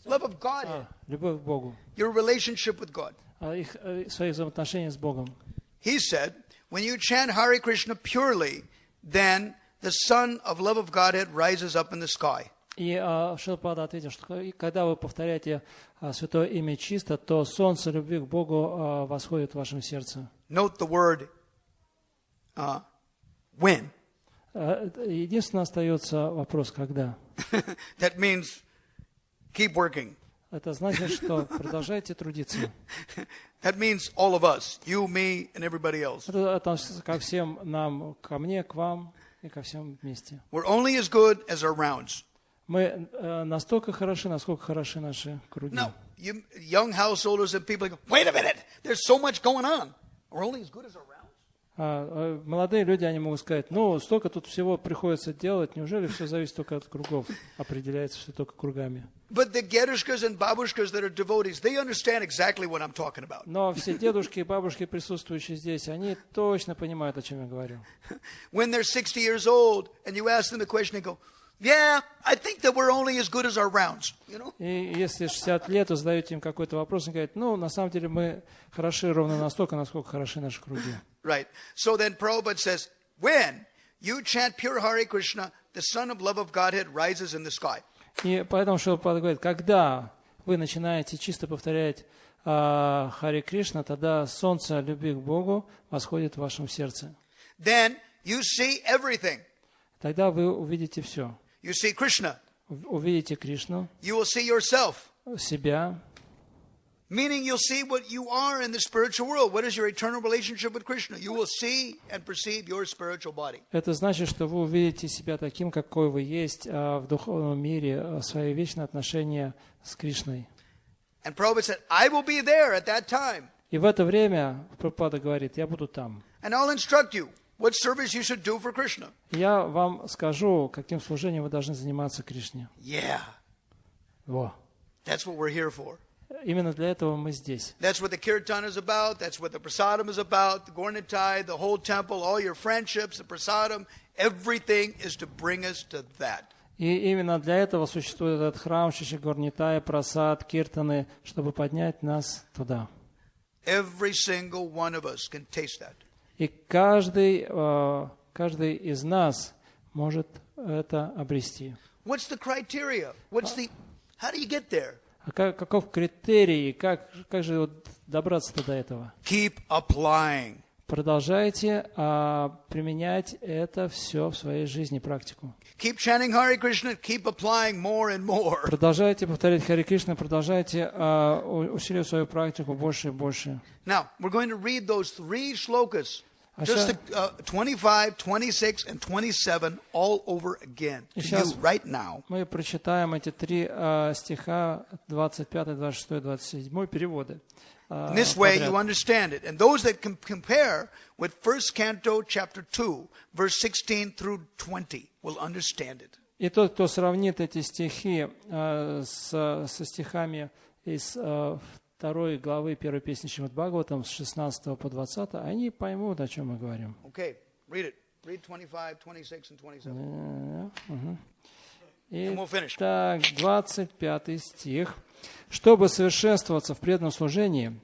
love of God, любовь к Богу, your relationship with God? Свои взаимоотношения с Богом. He said, when you chant Hare Krishna purely, then the sun of love of Godhead rises up in the sky. И Шрила Прабхупада ответил, что когда вы повторяете святое имя чисто, то солнце любви к Богу восходит в вашем сердце. Note the word when. Единственное остается вопрос, когда. That means keep working. Это значит, что продолжайте трудиться. That means all of us, you, me, and everybody else. Это относится ко всем нам, ко мне, к вам и ко всем вместе. We're only as good as our rounds. Мы настолько хороши, насколько хороши наши круги. No, you young householders and people go, wait a minute, there's so much going on. We're only as good as our rounds. Молодые люди, они могут сказать, столько тут всего приходится делать, неужели все зависит только от кругов, определяется все только кругами. But the Gerushkas and Babushkas that are devotees, they understand exactly what I'm talking about. Но все дедушки и бабушки, присутствующие здесь, они точно понимают, о чем я говорю. When they're 60 years old, and you ask them the question, they go, yeah, I think that we're only as good as our rounds, you know? И если 60 лет, вы задаете им какой-то вопрос, они говорят, на самом деле мы хороши ровно настолько, насколько хороши наши круги. Right. So then Prabhupada says, when you chant pure Hare Krishna, the sun of love of Godhead rises in the sky. И поэтому Шрила Прабхупада говорит, когда вы начинаете чисто повторять Харе Кришна, тогда солнце любви к Богу восходит в вашем сердце. Then you see everything. Тогда вы увидите все. You see Krishna. Увидите Кришну, You will see yourself. себя. Meaning you'll see what you are in the spiritual world. What is your eternal relationship with Krishna? You will see and perceive your spiritual body. Это значит, что вы увидите себя таким, какой вы есть в духовном мире, свои вечные отношения с Кришной. And Prabhupada said, I will be there at that time. И в это время Прабхупада говорит, я буду там. And I'll instruct you what service you should do for Krishna. Я вам скажу, каким служением вы должны заниматься Кришне. Yeah. Во. That's what we're here for. Именно для этого мы здесь. That's what the kirtan is about. That's what the prasadam is about. The Gornitai, the whole temple, all your friendships, the prasadam, everything is to bring us to that. И именно для этого существует этот храм, Шишигорнитая, прасад, киртаны, чтобы поднять нас туда. Every single one of us can taste that. И каждый из нас может это обрести. What's the criteria? How do you get there? А каков критерий, как же вот добраться до этого? Keep applying. Продолжайте применять это все в своей жизни, практику. Keep chanting Hare Krishna, keep applying more and more. Продолжайте повторять Харе Кришна, продолжайте усиливать свою практику больше и больше. Now, we're going to read those 3 shlokas. Just 25, 26, and 27 all over again to you right now. Мы прочитаем эти 3 стиха, 25, 26, 27 переводы. In this way, you understand it. And those that can compare with 1 Canto, chapter 2, verse 16 through 20, will understand it. И тот, кто сравнит эти стихи со стихами из 2 главы 1 песни Шримад Бхагаватам с 16 по 20, они поймут, о чем мы говорим. Okay, read it. Read 25, 26, and 27. And we'll finish. Итак, 25 стих. Чтобы совершенствоваться в преданном служении,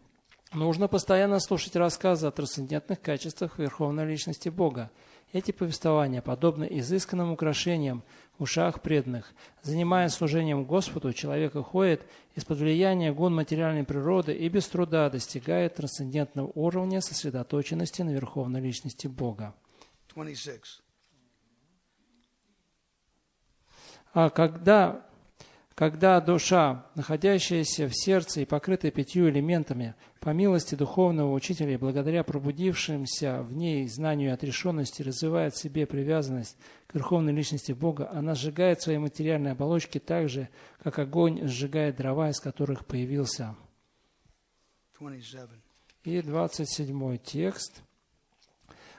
нужно постоянно слушать рассказы о трансцендентных качествах Верховной Личности Бога. Эти повествования подобны изысканным украшениям в ушах преданных. Занимаясь служением Господу, человек уходит из-под влияния гун материальной природы и без труда достигает трансцендентного уровня сосредоточенности на Верховной Личности Бога. 26. А когда душа, находящаяся в сердце и покрытая 5 элементами, по милости духовного учителя и благодаря пробудившимся в ней знанию и отрешенности, развивает в себе привязанность к Верховной Личности Бога, она сжигает свои материальные оболочки так же, как огонь сжигает дрова, из которых появился. 27. И 27 текст.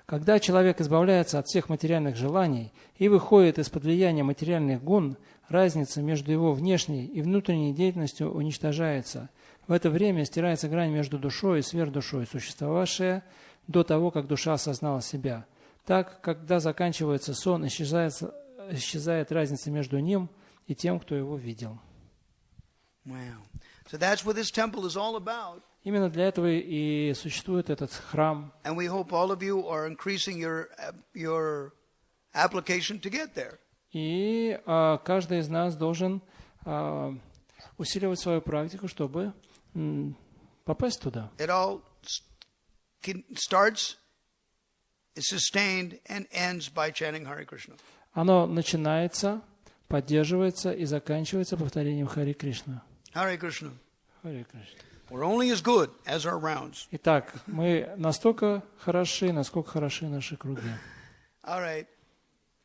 Когда человек избавляется от всех материальных желаний и выходит из-под влияния материальных гун, разница между его внешней и внутренней деятельностью уничтожается. В это время стирается грань между душой и сверхдушой, существовавшая до того, как душа осознала себя. Так, когда заканчивается сон, исчезает разница между ним и тем, кто его видел. Wow. So that's what this temple is all about. Именно для этого и существует этот храм. And we hope all of you are increasing your application to get there. И каждый из нас должен усиливать свою практику, чтобы попасть туда. It all starts, is sustained, and ends by chanting Hare Krishna. Оно начинается, поддерживается и заканчивается повторением Харе Кришна. Hare Krishna. Харе Кришна. We're only as good as our rounds. Итак, мы настолько хороши, насколько хороши наши круги. All right,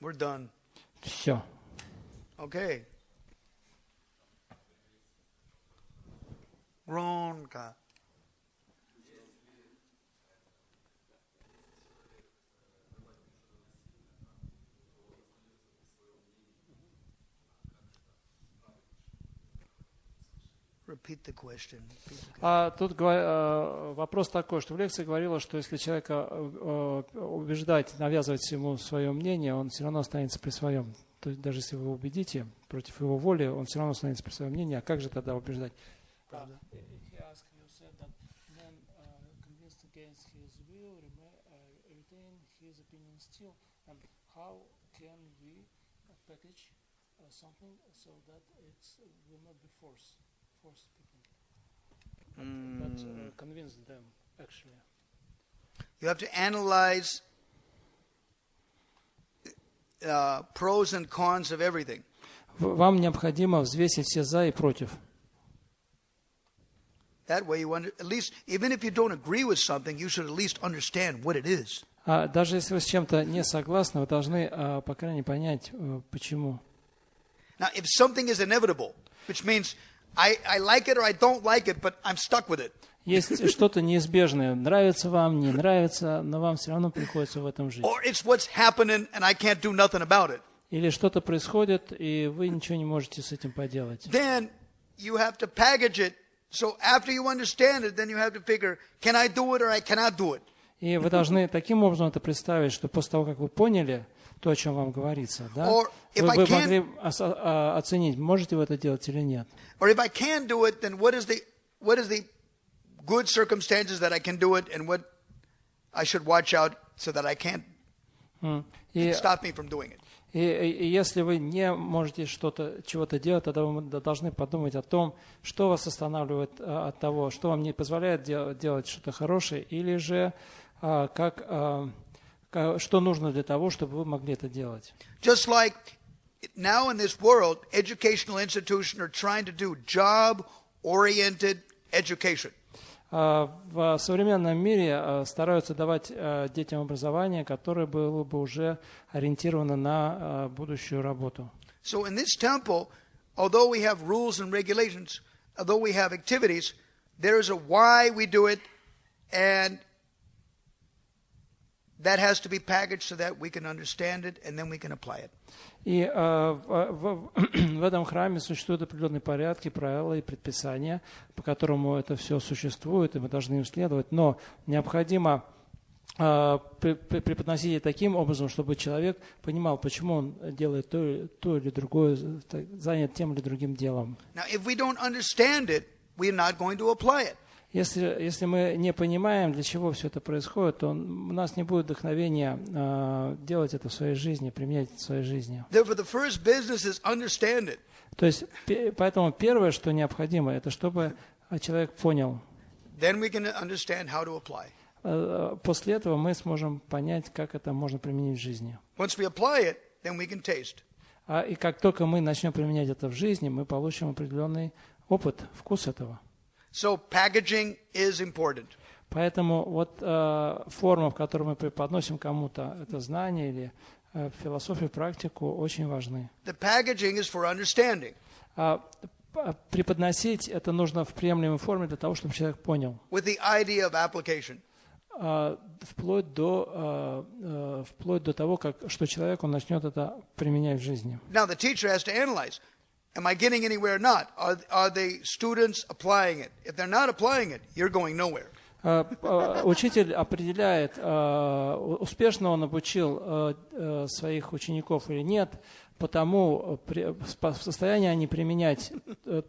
we're done. Все. Okay. Ronka. Repeat the question. Тут вопрос такой, что в лекции говорилось, что если человека убеждать, навязывать ему свое мнение, он все равно останется при своем. То есть даже если вы его убедите против его воли, он все равно останется при своем мнении. А как же тогда убеждать? Правда? Force people, but convince them actually. You have to analyze pros and cons of everything. Вам необходимо взвесить все за и против. That way, at least, even if you don't agree with something, you should at least understand what it is. Даже если вы с чем-то не согласны, вы должны, по крайней мере, понять, почему. Now, if something is inevitable, which means I like it or I don't like it, but I'm stuck with it. Есть что-то неизбежное, нравится вам, не нравится, но вам все равно приходится в этом жить. Or it's what's happening and I can't do nothing about it. Или что-то происходит, и вы ничего не можете с этим поделать. Then you have to package it. So after you understand it, then you have to figure, can I do it or I cannot do it? И вы должны таким образом это представить, что после того, как вы поняли то, о чем вам говорится, да, вы могли оценить, можете вы это делать или нет. Or if I can do it, then what is the good circumstances that I can do it, and what I should watch out so that I can't stop me from doing it. И если вы не можете чего-то делать, тогда вы должны подумать о том, что вас останавливает от того, что вам не позволяет делать что-то хорошее, или же что нужно для того, чтобы вы могли это делать. Just like now in this world, educational institutions are trying to do job-oriented education. В современном мире стараются давать детям образование, которое было бы уже ориентировано на будущую работу. So in this temple, although we have rules and regulations, although we have activities, there is a why we do it, and that has to be packaged so that we can understand it and then we can apply it. И в этом храме существуют определенные порядки, правила и предписания, по которому это все существует, и мы должны им следовать. Но необходимо преподносить это таким образом, чтобы человек понимал, почему он делает то или другое, занят тем или другим делом. Now, if we don't understand it, we are not going to apply it. Если мы не понимаем, для чего все это происходит, то у нас не будет вдохновения делать это в своей жизни, применять это в своей жизни. То есть, поэтому первое, что необходимо, это чтобы человек понял. После этого мы сможем понять, как это можно применить в жизни. И как только мы начнем применять это в жизни, мы получим определенный опыт, вкус этого. So packaging is important. Поэтому вот форма, в которой мы преподносим кому-то это знание или философию, практику, очень важны. The packaging is for understanding. Преподносить это нужно в приемлемой форме для того, чтобы человек понял. With the idea of application. Вплоть до того, что человек он начнет это применять в жизни. Now the teacher has to analyze. Am I getting anywhere or not? Are the students applying it? If they're not applying it, you're going nowhere. Учитель определяет, успешно он обучил своих учеников или нет, потому в состоянии они применять то,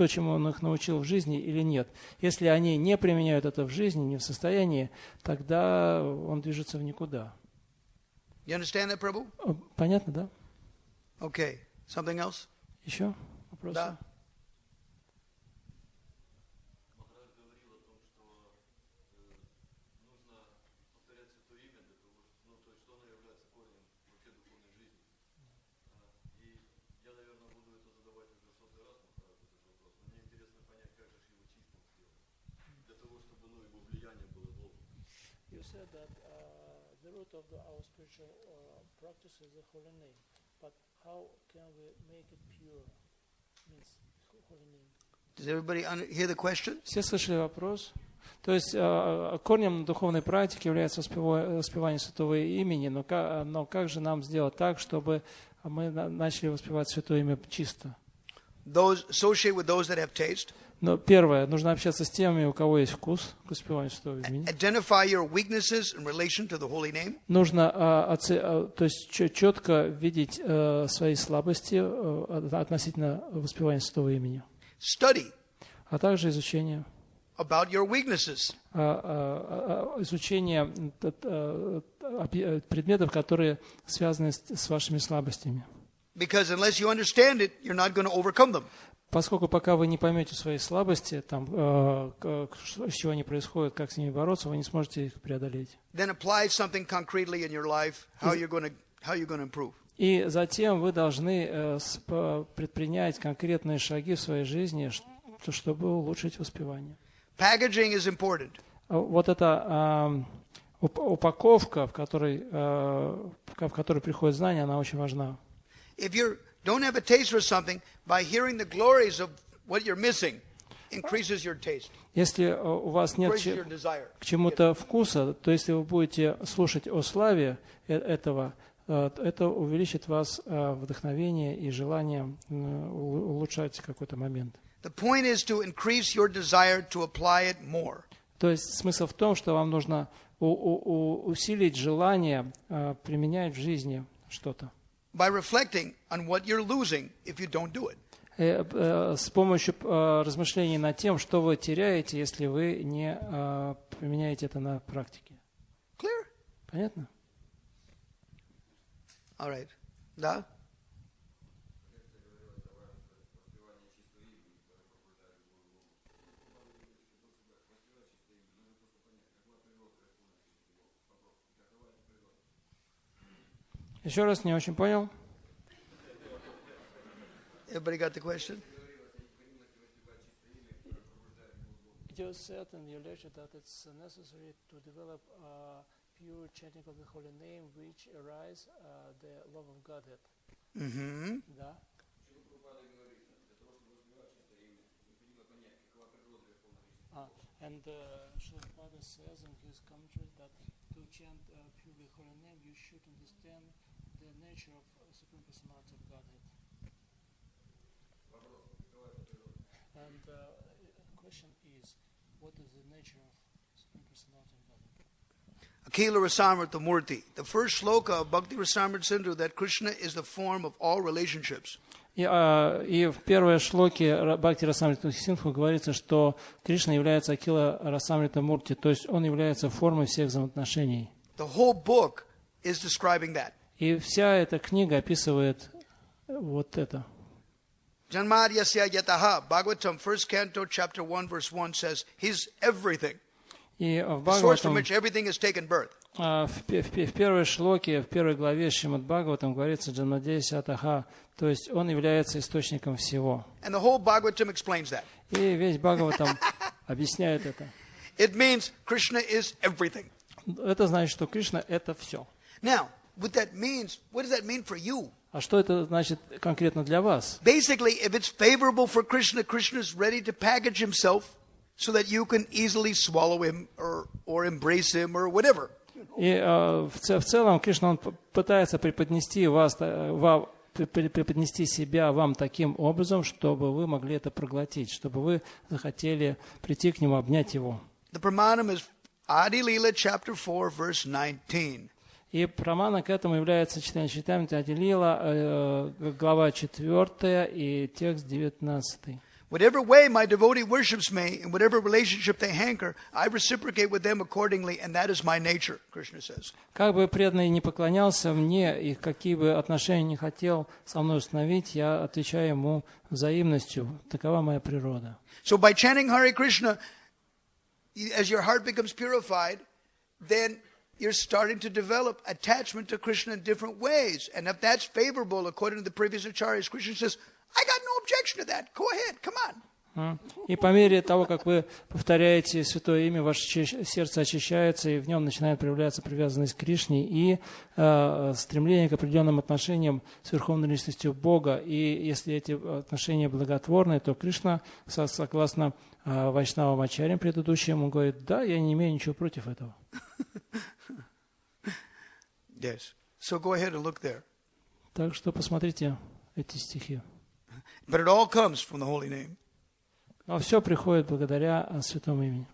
чему он их научил в жизни или нет. Если они не применяют это в жизни, не в состоянии, тогда он движется в никуда. You understand that, Prabhu? Понятно, да? Okay. Something else? Еще вопросы? Да. You said that the root of our spiritual practice is the holy name, but how can we make it pure? Means holy name. Does everybody hear the question? Все слышали вопрос? То есть корнем духовной практики является воспевание святого имени, но как же нам сделать так, чтобы мы начали воспевать святое имя чисто? Associate with those that have taste. Но первое, нужно общаться с теми, у кого есть вкус к воспеванию святого имени. Identify your weaknesses in relation to the holy name. Нужно то есть четко видеть свои слабости относительно воспевания святого имени. Study. А также изучение. About your weaknesses. Изучение предметов, которые связаны с вашими слабостями. Because unless you understand it, you're not going to overcome them. Поскольку пока вы не поймете свои слабости, там, с чего они происходят, как с ними бороться, вы не сможете их преодолеть. Then apply something concretely in your life, how you're going to how you're going to improve. И затем вы должны предпринять конкретные шаги в своей жизни, чтобы улучшить воспевание. Packaging is important. Вот эта упаковка, в которой приходит знание, она очень важна. If you don't have a taste for something, by hearing the glories of what you're missing, increases your taste. Если у вас нет к чему-то вкуса, то если вы будете слушать о славе этого, это увеличит вас вдохновение и желание улучшать какой-то момент. The point is to increase your desire to apply it more. То есть смысл в том, что вам нужно усилить желание применять в жизни что-то. By reflecting on what you're losing if you don't do it. С помощью размышлений над тем, что вы теряете, если вы не применяете это на практике. Clear? Понятно? All right. Да? Еще раз, не очень понял. Everybody got the question? You said in your lecture that it's necessary to develop pure chanting of the holy name, which arise the love of Godhead. Mm-hmm. Да. And Prabhupada says in his commentary that to chant purely holy name, you should understand the nature of Supreme Personality of Godhead. And the question is, what is the nature of Supreme Personality of Godhead? Akila Rasamrita Murti. The first shloka of Bhakti Rasamrita Sindhu that Krishna is the form of all relationships. И в первой шлоке Бхакти Расамрита Синдху говорится, что Кришна является Акила Расамрита Мурти, то есть он является формой всех взаимоотношений. The whole book is describing that. И вся эта книга описывает вот это. Janmadyasya yataha. Bhagavatam, 1st canto, chapter 1, verse 1 says, He's everything. И в The source from Бхагаватам, which everything has taken birth. в первой шлоке, в первой главе Шримад Бхагаватам говорится Джанмадьясya Атаха, то есть он является источником всего. And the whole Bhagavatam explains that. И весь Бхагаватам объясняет это. It means Krishna is everything. Это значит, что Кришна — это все. Now, what does that mean for you? А что это значит конкретно для вас? Basically, if it's favorable for Krishna, Krishna is ready to package himself so that you can easily swallow him or embrace him or whatever. И в целом Кришна, он пытается преподнести себя вам таким образом, чтобы вы могли это проглотить, чтобы вы захотели прийти к нему, обнять его. The pramanam is Adi Lila, chapter 4, verse 19. И прамана к этому является читание Чайтамриты Ади Лила, глава 4 и текст 19. Whatever way my devotee worships me, in whatever relationship they hanker, I reciprocate with them accordingly, and that is my nature, Krishna says. Как бы преданный не поклонялся мне, и какие бы отношения не хотел со мной установить, я отвечаю ему взаимностью. Такова моя природа. So by chanting Hare Krishna, as your heart becomes purified, then you're starting to develop attachment to Krishna in different ways. And if that's favorable, according to the previous acharyas, Krishna says, I got no objection to that. Go ahead, come on. И по мере того, как вы повторяете Святое Имя, ваше сердце очищается, и в нем начинает проявляться привязанность к Кришне и стремление к определенным отношениям с Верховной Личностью Бога. И если эти отношения благотворные, то Кришна, согласно Вайшнавам ачарьям предыдущим, он говорит, да, я не имею ничего против этого. Yes. So go ahead and look there. Так что посмотрите эти стихи. But it all comes from the holy name. Но все приходит благодаря Святому Имени.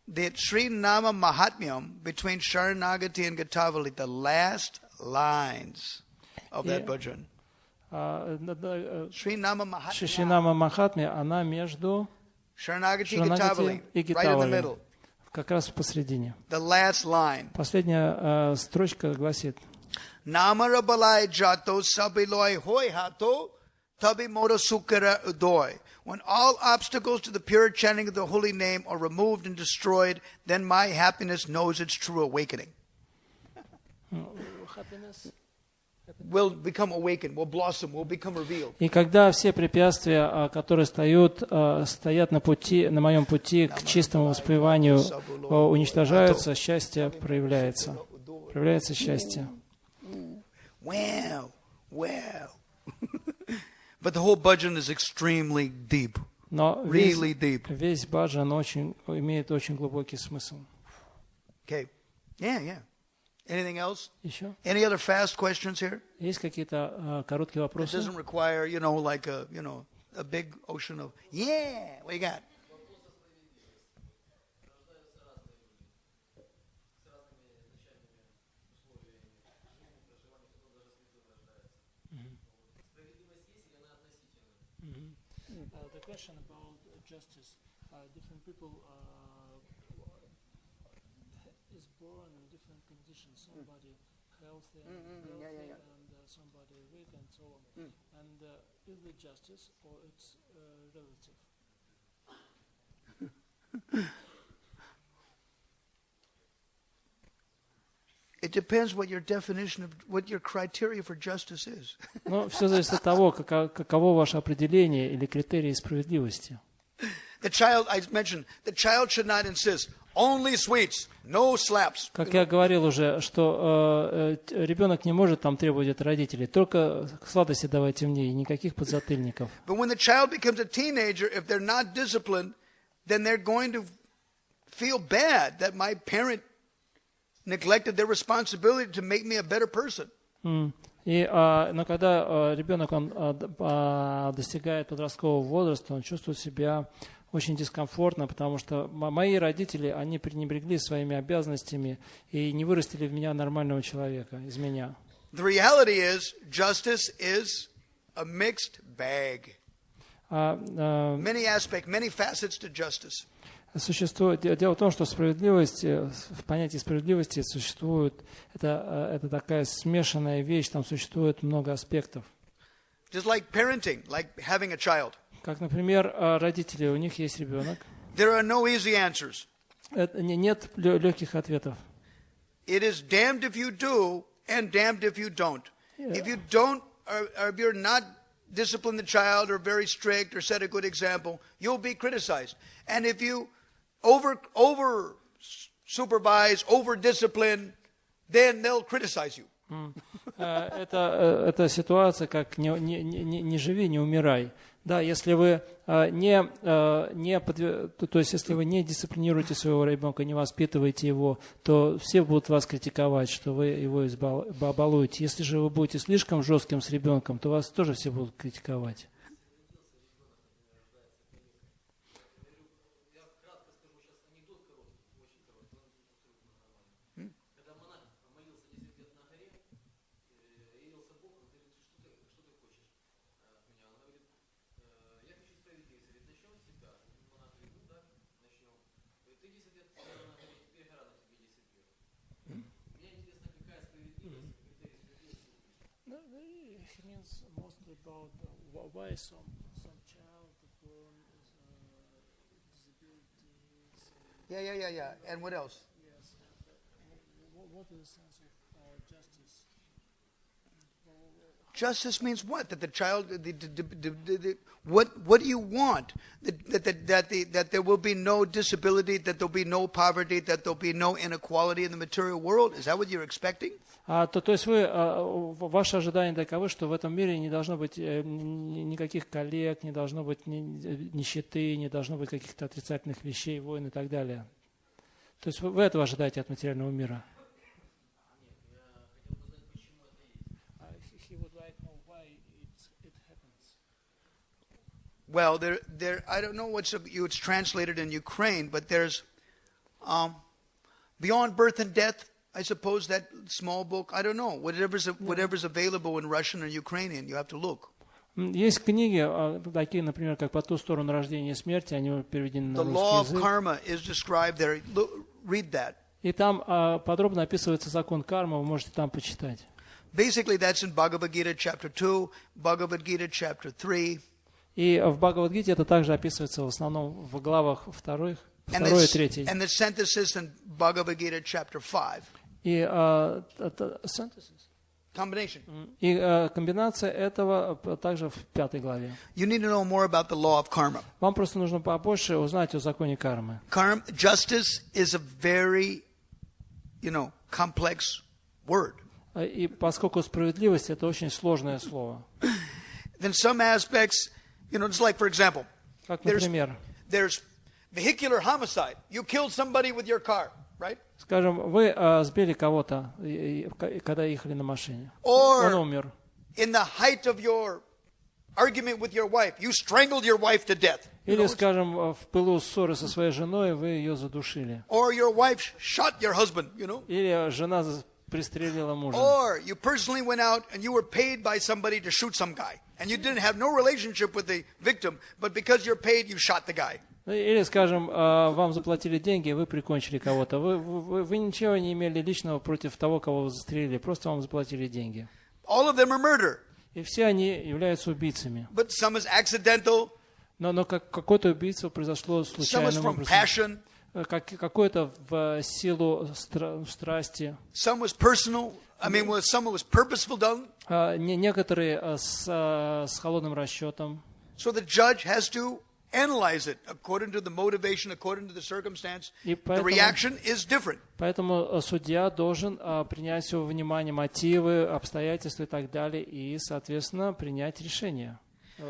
The Sri Nama Mahatmyam between Sharanagati and Gatavali, the last lines of that bhajan. Sri Nama Махатмя, она между Sharanagati и Шаранагати и Gatavali, right in the Гитавали, middle. как раз посередине. The last line. Последняя строчка гласит: Namara balai jato sabiloi hoi hato tabi moda sukara udoy. When all obstacles to the pure chanting of the holy name are removed and destroyed, then my happiness knows its true awakening. Will become awakened, will blossom, will become revealed. И когда все препятствия, которые стоят на пути, на моем пути к чистому воспеванию, уничтожаются, счастье проявляется. Проявляется счастье. Wow. But the whole bhajan is extremely deep. Но really deep. Весь баджан имеет очень глубокий смысл. Okay. Yeah. Anything else? Еще? Any other fast questions here? Есть какие-то короткие It вопросы? doesn't require, like a big ocean of, yeah, what you got? The question about justice. Different people is born in different conditions. Somebody healthy and somebody weak and so on. And is it justice or it's relative? It depends what your definition of what your criteria for justice is. Но все зависит от того, каково ваше определение или критерии справедливости. The child should not insist. Only sweets, no slaps. Как я говорил уже, что ребенок не может там требовать от родителей, только сладости давайте мне, и никаких подзатыльников. But when the child becomes a teenager, if they're not disciplined, then they're going to feel bad that my parent neglected their responsibility to make me a better person. Но когда ребенок достигает подросткового возраста, он чувствует себя очень дискомфортно, потому что мои родители, они пренебрегли своими обязанностями и не вырастили в меня нормального человека, из меня. The reality is, justice is a mixed bag. Many aspects, many facets to justice. Дело в том, что справедливость, в понятии справедливости существует, это такая смешанная вещь, там существует много аспектов. Just like parenting, like having a child. Как, например, родители, у них есть ребенок. There are no easy answers. Нет легких ответов. It is damned if you do and damned if you don't. If you don't, or if you're not discipline the child or very strict or set a good example, you'll be criticized. And if you over supervise, over discipline, then they'll criticize you. Это ситуация, как не живи, не умирай. Да, если вы если вы не дисциплинируете своего ребенка, не воспитываете его, то все будут вас критиковать, что вы его балуете. Если же вы будете слишком жестким с ребенком, то вас тоже все будут критиковать. He means mostly about why some child born disabilities. Yeah. And what else? Yes. What is the sense of justice? Justice means what? That the child, what do you want? That there will be no disability, that there will be no poverty, that there will be no inequality in the material world? Is that what you're expecting? То есть ваши ожидания таковы, что в этом мире не должно быть никаких коллег, не должно быть нищеты, не должно быть каких-то отрицательных вещей, войн и так далее. То есть вы этого ожидаете от материального мира? Well, I don't know it's translated in Ukraine, but there's Beyond Birth and Death. I suppose that small book. I don't know. Whatever's available in Russian or Ukrainian, you have to look. Есть книги, такие, например, как «По ту сторону рождения и смерти», они переведены на русский язык. The law of язык. karma is described there. Read that. И там подробно описывается закон кармы, вы можете там почитать. Basically, that's in Bhagavad Gita chapter 2, Bhagavad Gita chapter 3. И в Бхагавад-гите это также описывается в основном в главах 2 и 3. And the synthesis in Bhagavad Gita chapter 5. И это Combination. И комбинация этого также в 5 главе. You need to know more about the law of karma. Вам просто нужно побольше узнать о законе кармы. Justice is a very, complex word. И поскольку справедливость это очень сложное слово. Then some aspects, it's like, for example, как, например, there's vehicular homicide. You killed somebody with your car, right? Скажем, вы сбили кого-то, когда ехали на машине. Он умер. In the height of your argument with your wife, you strangled your wife to death. Или, скажем, в пылу ссоры со своей женой вы ее задушили. Or your wife shot your husband, Или жена пристрелила мужа. Or you personally went out and you were paid by somebody to shoot some guy. And you didn't have no relationship with the victim, but because you're paid, you shot the guy. Или, скажем, вам заплатили деньги, вы прикончили кого-то. Вы ничего не имели личного против того, кого вы застрелили, просто вам заплатили деньги. All of them are murder. И все они являются убийцами. But some is accidental. Но какое-то убийство произошло случайным образом. Какое-то в силу страсти. Some was personal. Some was purposeful done. Некоторые с холодным расчетом. So the judge has to analyze it according to the motivation, according to the circumstance. The reaction is different. Поэтому судья должен принять все во внимание, мотивы, обстоятельства и так далее, и, соответственно, принять решение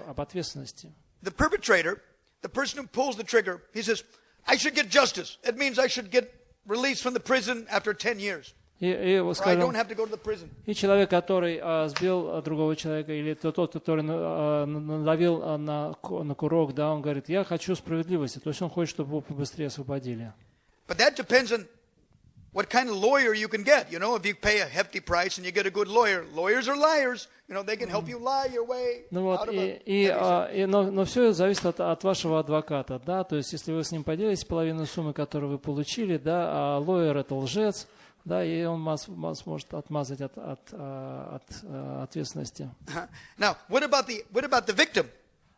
об ответственности. The perpetrator, the person who pulls the trigger, he says, I should get justice. It means I should get released from the prison after 10 years. Скажем, и человек, который сбил другого человека, или тот, который надавил на курок, да, он говорит, я хочу справедливости, то есть он хочет, чтобы его побыстрее освободили. But that depends on what kind of lawyer you can get. If you pay a hefty price and you get a good lawyer, lawyers are liars. They can help you lie your way out of a... Но все зависит от вашего адвоката, да, то есть если вы с ним поделитесь половину суммы, которую вы получили, да, а лawyer это лжец, да, и он сможет отмазать от ответственности. Now, what about the victim?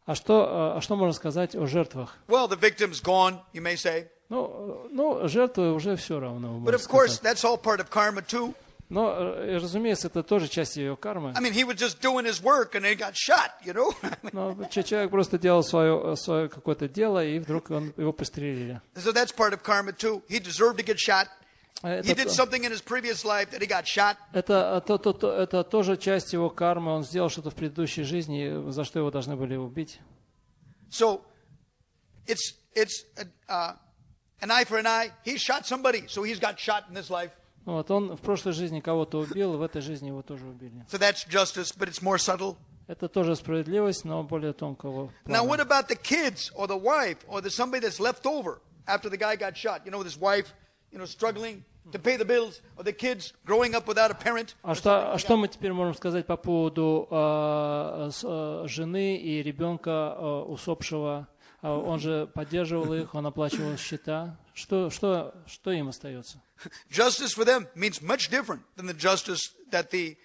А что можно сказать о жертвах? Well, the victim's gone, you may say. Ну, жертвы уже все равно. But of course, that's all part of karma too. Но, разумеется, это тоже часть ее кармы. He was just doing his work and he got shot, Но человек просто делал свое какое-то дело, и вдруг его пристрелили. So that's part of karma too. He deserved to get shot. He did something in his previous life that he got shot. Это тоже часть его кармы. Он сделал что-то в предыдущей жизни, за что его должны были убить. So it's an eye for an eye. He shot somebody, so he's got shot in this life. Вот он в прошлой жизни кого-то убил, в этой жизни его тоже убили. So that's justice, but it's more subtle. Это тоже справедливость, но более тонкого плана. Now what about the kids or the wife or the somebody that's left over after the guy got shot? This wife, struggling to pay the bills, or the kids growing up without a parent. А что мы теперь можем сказать по поводу жены и ребенка усопшего? Он же поддерживал их, он оплачивал счета. Что им остается? Justice for them means much different than the justice that the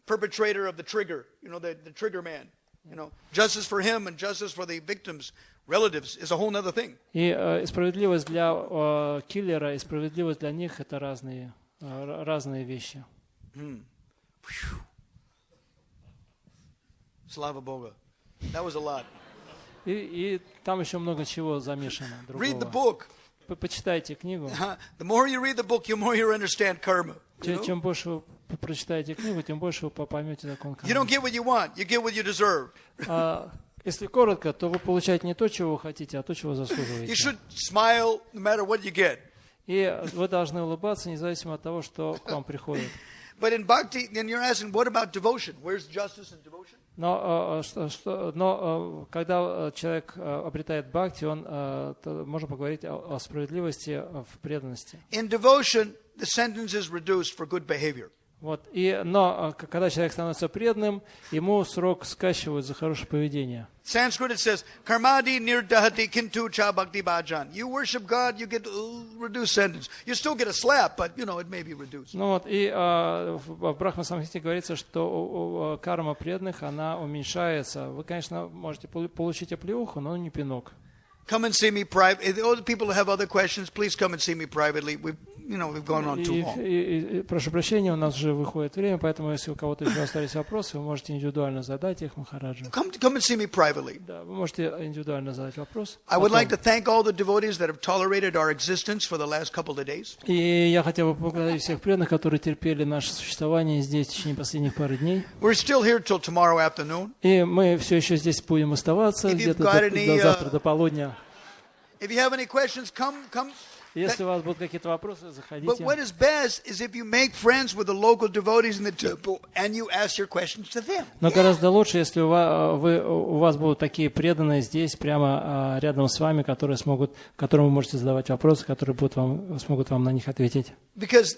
perpetrator of the trigger, the trigger man. Justice for him and justice for the victims' relatives is a whole other thing. И справедливость для киллера и справедливость для них это разные вещи. Слава Богу. That was a lot. И там еще много чего замешано. Read the book. Почитайте книгу. The more you read the book, the more you understand karma. Чем больше вы прочитаете книгу, тем больше вы поймете закон кармы. You don't get what you want, you get what you deserve. Если коротко, то вы получаете не то, чего вы хотите, а то, чего заслуживаете. You should smile no matter what you get. И вы должны улыбаться, независимо от того, что к вам приходит. But in bhakti, then you're asking, what about devotion? Where's justice and devotion? Но когда человек обретает бхакти, можно поговорить о справедливости в преданности. In devotion, the sentence is reduced for good behavior. Вот. Но когда человек становится преданным, ему срок скачивают за хорошее поведение. Sanskrit it says, Karmadi nirdahati kintu cha bhakti bhajan. You worship God, you get reduced sentence. You still get a slap, but it may be reduced. Ну вот, и в Брахма-самхите говорится, что карма преданных, она уменьшается. Вы, конечно, можете получить оплеуху, но не пинок. Come and see me privately. All the people who have other questions, please come and see me privately. We've gone on too long. Прошу прощения, у нас уже выходит время, поэтому если у кого-то еще остались вопросы, вы можете индивидуально задать их Махараджу. Come and see me privately. Да, вы можете индивидуально задать вопрос. I would like to thank all the devotees that have tolerated our existence for the last couple of days. И я хотел бы поблагодарить всех преданных, которые терпели наше существование здесь в течение последних пары дней. We're still here till tomorrow afternoon. И мы все еще здесь будем оставаться где-то до завтра, до полудня. If you have any questions, come. Если у вас будут какие-то вопросы, заходите. But what is best is if you make friends with the local devotees in the temple and you ask your questions to them. Но гораздо лучше, если у вас будут такие преданные здесь, прямо рядом с вами, которым вы можете задавать вопросы, которые смогут вам на них ответить. Because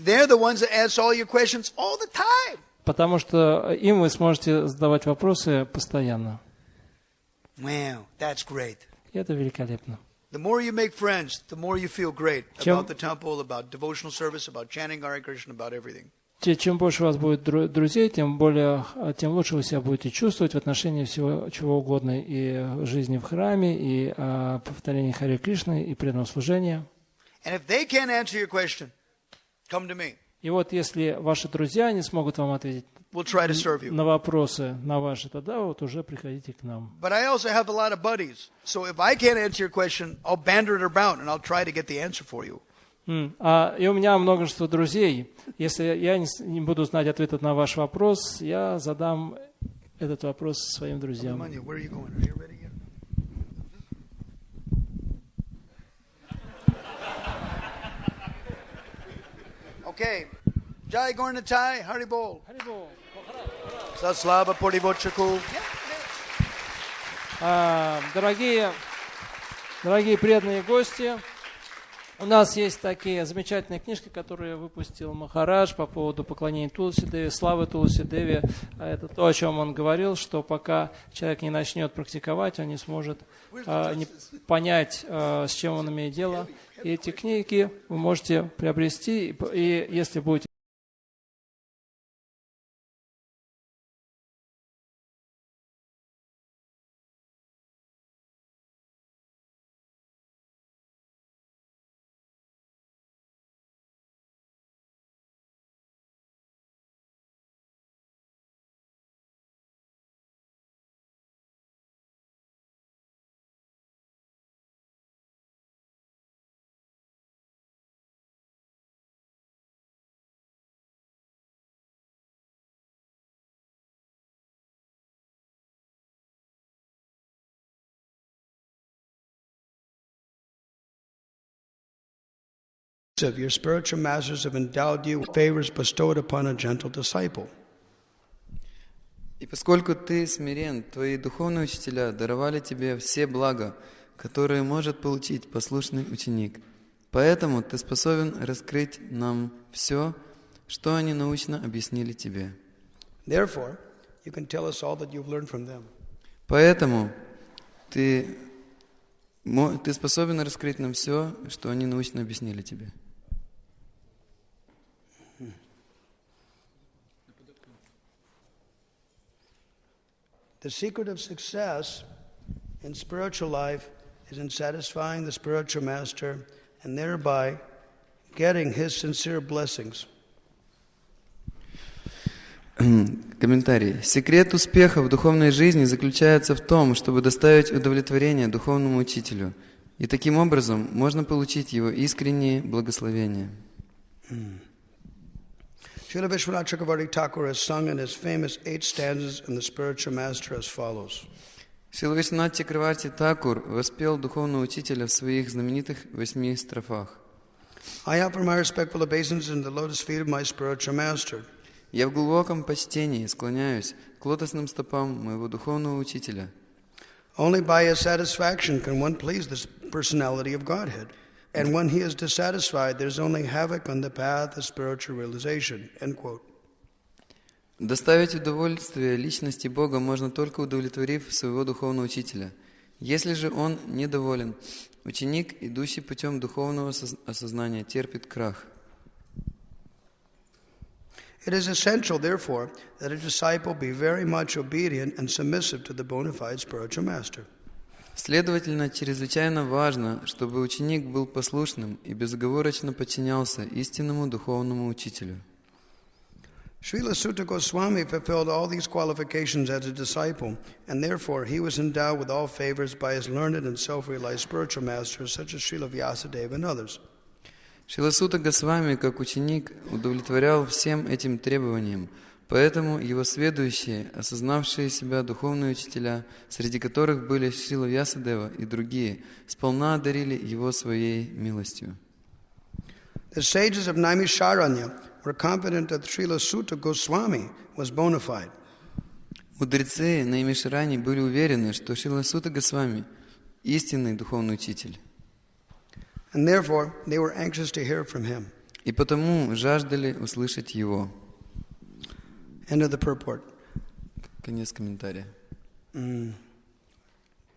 they're the ones that answer all your questions all the time. Потому что им вы сможете задавать вопросы постоянно. Wow, that's great. И это великолепно. The more you make friends, the more you feel great about the temple, about devotional service, about chanting Hare Krishna, about everything. Чем больше у вас будет друзей, тем лучше вы себя будете чувствовать в отношении всего чего угодно, и жизни в храме, и повторения Харе Кришны, и преданного служения. And if they can't answer your question, come to me. И вот если ваши друзья не смогут вам ответить на вопросы на ваши, тогда вот уже приходите к нам. But I also have a lot of buddies, so if I can't answer your question, I'll banter it around and I'll try to get the answer for you. И у меня множество друзей. Если я не буду знать ответа на ваш вопрос, я задам этот вопрос своим друзьям. Okay. Jai Gornatai, Haribol. Слава Поривочаку. Дорогие преданные гости, у нас есть такие замечательные книжки, которые выпустил Махарадж по поводу поклонения Тулси Деви, славы Тулси Деви. Это то, о чем он говорил, что пока человек не начнет практиковать, он не сможет понять, с чем он имеет дело. И эти книги вы можете приобрести, и если будете Your spiritual masters have endowed you with favors bestowed upon a gentle disciple. И поскольку ты смирен, твои духовные учителя даровали тебе все блага, которые может получить послушный ученик. Поэтому ты способен раскрыть нам все, что они научно объяснили тебе. Therefore, you can tell us all that you've learned from them. Поэтому ты способен раскрыть нам все, что они научно объяснили тебе. The secret of success in spiritual life is in satisfying the spiritual master and thereby getting his sincere blessings. Комментарий. Секрет успеха в духовной жизни заключается в том, чтобы доставить удовлетворение духовному учителю. И таким образом можно получить его искренние благословения. Srila Vishwanath Chakravarti Thakur has sung in his famous 8 stanzas in the spiritual master as follows. Шрила Вишванат Чакраварти Такур воспел духовного учителя в своих знаменитых 8 строфах. I offer my respectful obeisance in the lotus feet of my spiritual master. Я в глубоком почтении склоняюсь к лотосным стопам моего духовного учителя. Only by his satisfaction can one please this personality of Godhead. And when he is dissatisfied, there's only havoc on the path of spiritual realization. End quote. Доставить удовольствие личности Бога можно только удовлетворив своего духовного учителя. Если же он недоволен, ученик, идущий путем духовного осознания, терпит крах. It is essential, therefore, that a disciple be very much obedient and submissive to the bona fide spiritual master. Следовательно, чрезвычайно важно, чтобы ученик был послушным и безоговорочно подчинялся истинному духовному учителю. Srila Sutta Goswami fulfilled all these qualifications as a disciple, and therefore he was endowed with all favors by his learned and self-realized spiritual masters such as Srila Vyasadeva and others. Шрила Сутта Госвами, как ученик, удовлетворял всем этим требованиям, поэтому его следующие, осознавшие себя духовные учителя, среди которых были Шрила Вьясадева и другие, сполна одарили его своей милостью. The sages of Naimisharanya were confident that Srila Sutta Goswami was bona fide. Мудрецы Наймишарани были уверены, что Шрила Сутта Госвами – истинный духовный учитель. And therefore, they were anxious to hear from him. И потому жаждали услышать его. End of the purport. Конец комментария.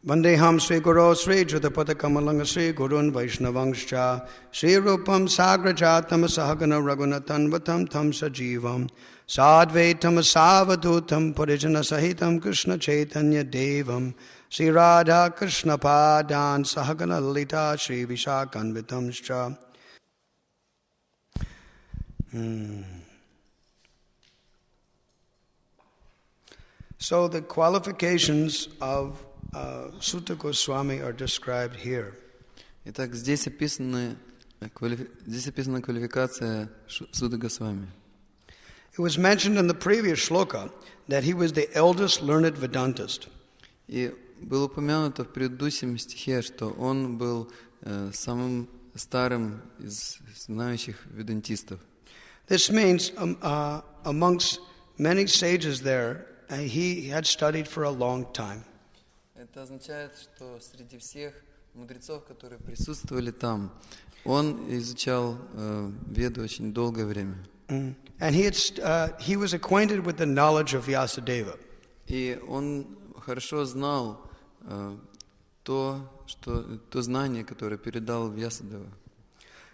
Vandeham Sri Guru Sri Judapata Kamalanga Sri Gurun Vaishnavangscha Sri Rupam Sagrajatam Sahagana Raghunathan Vatam Tam Sajivam Sadvaitam Savadutam Parijana Sahitam Krishna Chaitanya Devam Sri Radha Krishna Padan Sahagana Lalita Sri Vishakanvitamscha. So the qualifications of Sutta Goswami are described here. Итак, здесь описана квалификация Сутты Госвами. It was mentioned in the previous shloka that he was the eldest learned Vedantist. И было упомянуто в предыдущем стихе, что он был самым старым из знающих ведантистов. This means amongst many sages there, he had studied for a long time. Это означает, что среди всех мудрецов, которые присутствовали там, он изучал Веды очень долгое время. And he was acquainted with the knowledge of Vyasadeva. И он хорошо знал то знание, которое передал Вьясадева.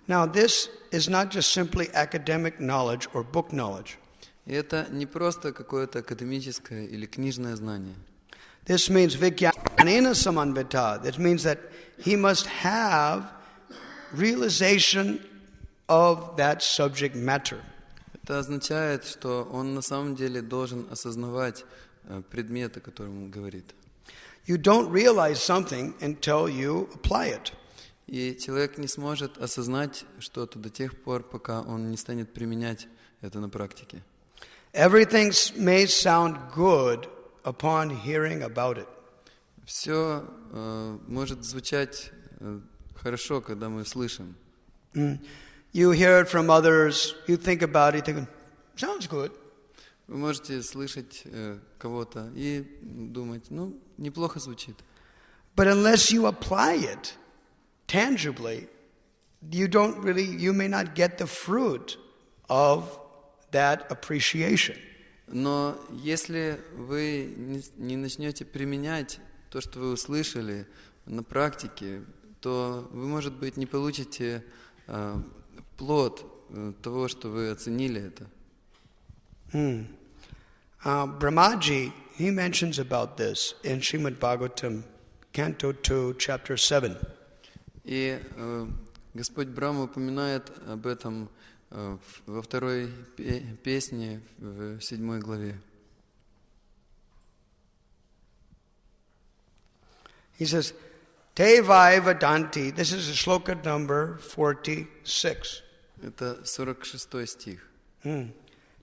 Now this is not just simply academic knowledge or book knowledge. И это не просто какое-то академическое или книжное знание. This means vijnanena samanvita. That means that he must have realization of that subject matter. Это означает, что он на самом деле должен осознавать предмет, о котором он говорит. You don't realize something until you apply it. И человек не сможет осознать что-то до тех пор, пока он не станет применять это на практике. Everything may sound good upon hearing about it. Все может звучать хорошо, когда мы слышим. You hear it from others, you think about it, think, sounds good. Вы можете слышать кого-то и думать, ну, неплохо звучит. But unless you apply it tangibly, you may not get the fruit of that appreciation. Но если вы не начнете применять то, что вы услышали на практике, то вы, может быть, не получите плод того, что вы оценили это. Brahmaji, he mentions about this in Srimad Bhagavatam, Canto 2, Chapter 7. И Господь Брахма упоминает об этом во второй песне, в 7 главе. He says, Te vai vadanti, this is shloka number 46. Это 46 стих.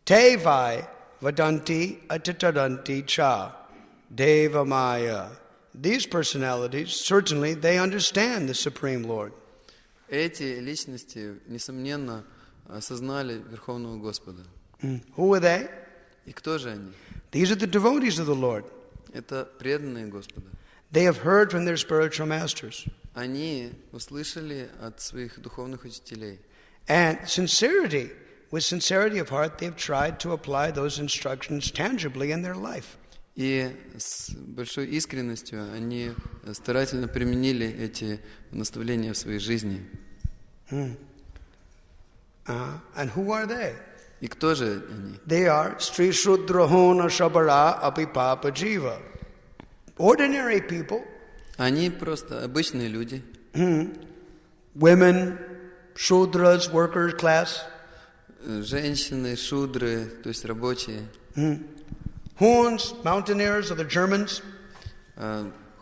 Te vai vadanti atitadanti cha deva maya. These personalities, certainly they understand the Supreme Lord. Эти личности, несомненно, осознали Верховного Господа. Who are they? И кто же они? These are the devotees of the Lord. Это преданные Господа. They have heard from their spiritual masters. Они услышали от своих духовных учителей. And sincerity, with sincerity of heart, they've tried to apply those instructions tangibly in their life. И с большой искренностью они старательно применили эти наставления в своей жизни. And who are they? И кто же они? They are Sri Shudrahona Shabara Apipapa Jiva. Ordinary people. Они просто обычные люди. Women, Shudras, workers class. Женщины, шудры, то есть рабочие. Huns, mountaineers of the Germans.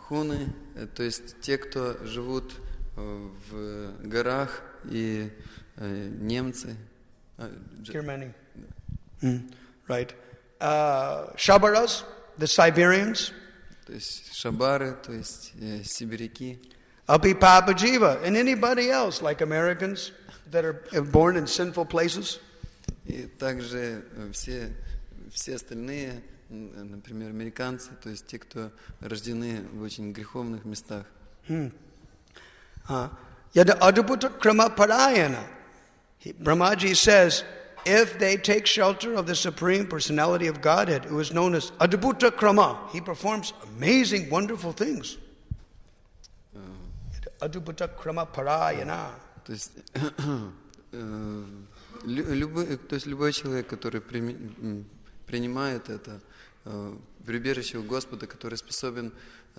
Хуны, то есть те, кто живут в горах, и немцы. Germany. Right. Shabaras, the Siberians. То есть шабары, то есть сибиряки. Apipapa Jiva, and anybody else, like Americans that are born in sinful places. И также все остальные, например, американцы, то есть те, кто рождены в очень греховных местах. Yada adubhuta krama parayana. Brahmaji says, if they take shelter of the Supreme Personality of Godhead, who is known as adubhuta krama, he performs amazing, wonderful things. Adubhuta krama parayana. То есть любой человек, который принимает это прибежище у Господа, который способен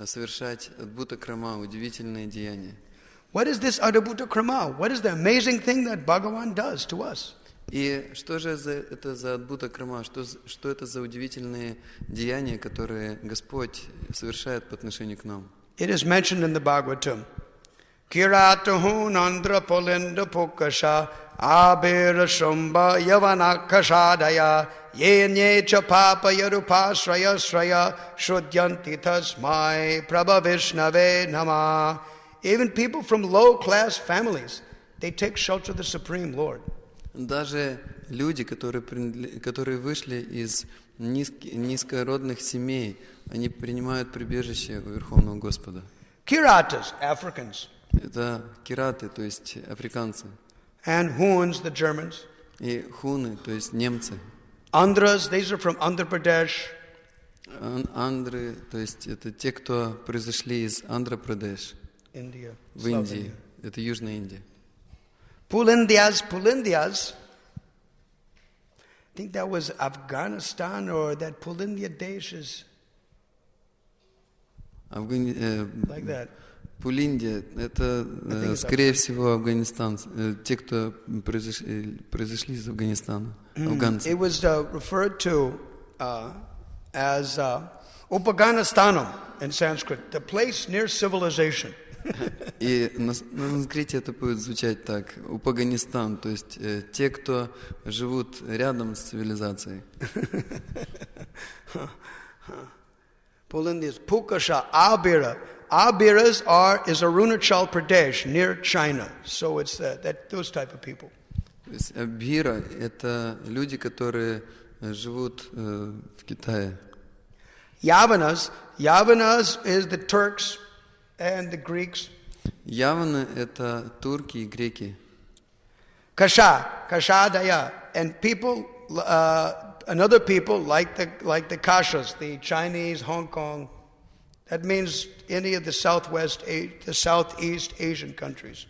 совершать адбута крама, удивительные деяния. What is this adubhuta krama? What is the amazing thing that Bhagavan does to us? И что же это за адбута крама? Что это за удивительные деяния, которые Господь совершает по отношению к нам? It is mentioned in the Bhagavatam. Kiratahu nandra polinda pokasha abira shumba yavanakashadaya yenye cha papa yarupasraya sraya shrudyanti tasmai prabha vishnave nama. Even people from low-class families, they take shelter of the Supreme Lord. Даже люди, которые вышли из низкородных семей, они принимают прибежище у Верховного Господа. Kiratas, Africans. Это кираты, то есть африканцы. And Huns, the Germans. И хуны, то есть немцы. Andhras, these are from Andhra Pradesh. Андры, то есть это те, кто произошли из Андхра-Прадеш. India. В Индии. Это Южная Индия. Pulindias. I think that was Afghanistan, or that Pulindia Desh is like that. Пулиндия, это, скорее всего, Афганистан. Те, кто произошли из Афганистана. Афганцы. It was referred to as Upaganastanam in Sanskrit, the place near civilization. И на санскрите это будет звучать так: Упаганистан, то есть те, кто живут рядом с цивилизацией. Pulindias, Pukasha, Abira. Abiras is Arunachal Pradesh, near China. So it's those type of people. То есть Абхира — это люди, которые живут в Китае. Yavanas is the Turks and the Greeks. Яваны — это турки и греки. Kashadaya, and people, another people like the Kashas, the Chinese, Hong Kong. That means any of the Southeast Asian countries.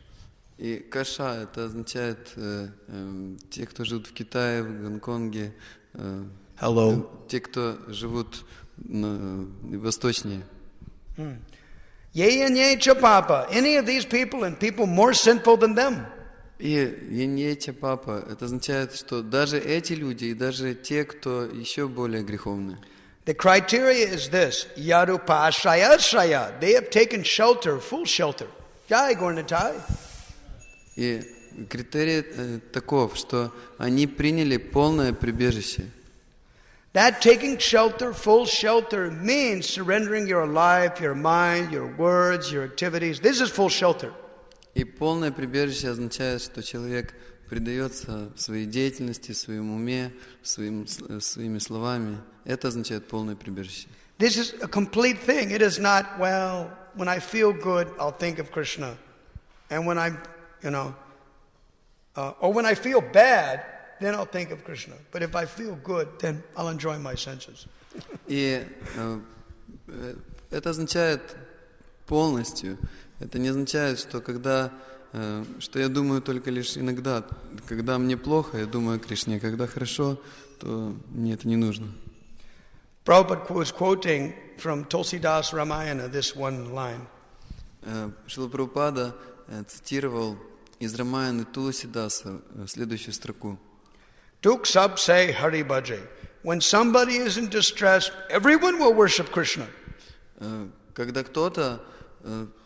И Каша — это означает те, кто живут в Китае, в Гонконге. Hello. Те, кто живут восточнее. Yenye Chapapa, any of these people and people more sinful than them. И Еньеча Папа, это означает, что даже эти люди и даже те, кто еще более греховны. The criteria is this: Yarupashraya. They have taken shelter, full shelter. Jai Gornatai. И критерий таков, что они приняли полное прибежище. That taking shelter, full shelter, means surrendering your life, your mind, your words, your activities. This is full shelter. И полное прибежище означает, что человек предается своей деятельности, своему уме, своими словами. Это означает полное прибежище. This is a complete thing. It is not, well, when I feel good, I'll think of Krishna. And when I'm, or when I feel bad, then I'll think of Krishna. But if I feel good, then I'll enjoy my senses. И это означает полностью. Это не означает, что что я думаю только лишь иногда. Когда мне плохо, я думаю о Кришне. Когда хорошо, то мне это не нужно. Prabhupada was quoting from Tulsidas Ramayana this one line. Шрила Прабхупада цитировал из Рамаяны Тулсидаса следующую строку. Duk sab say Hari Bhaje. When somebody is in distress, everyone will worship Krishna. Когда кто-то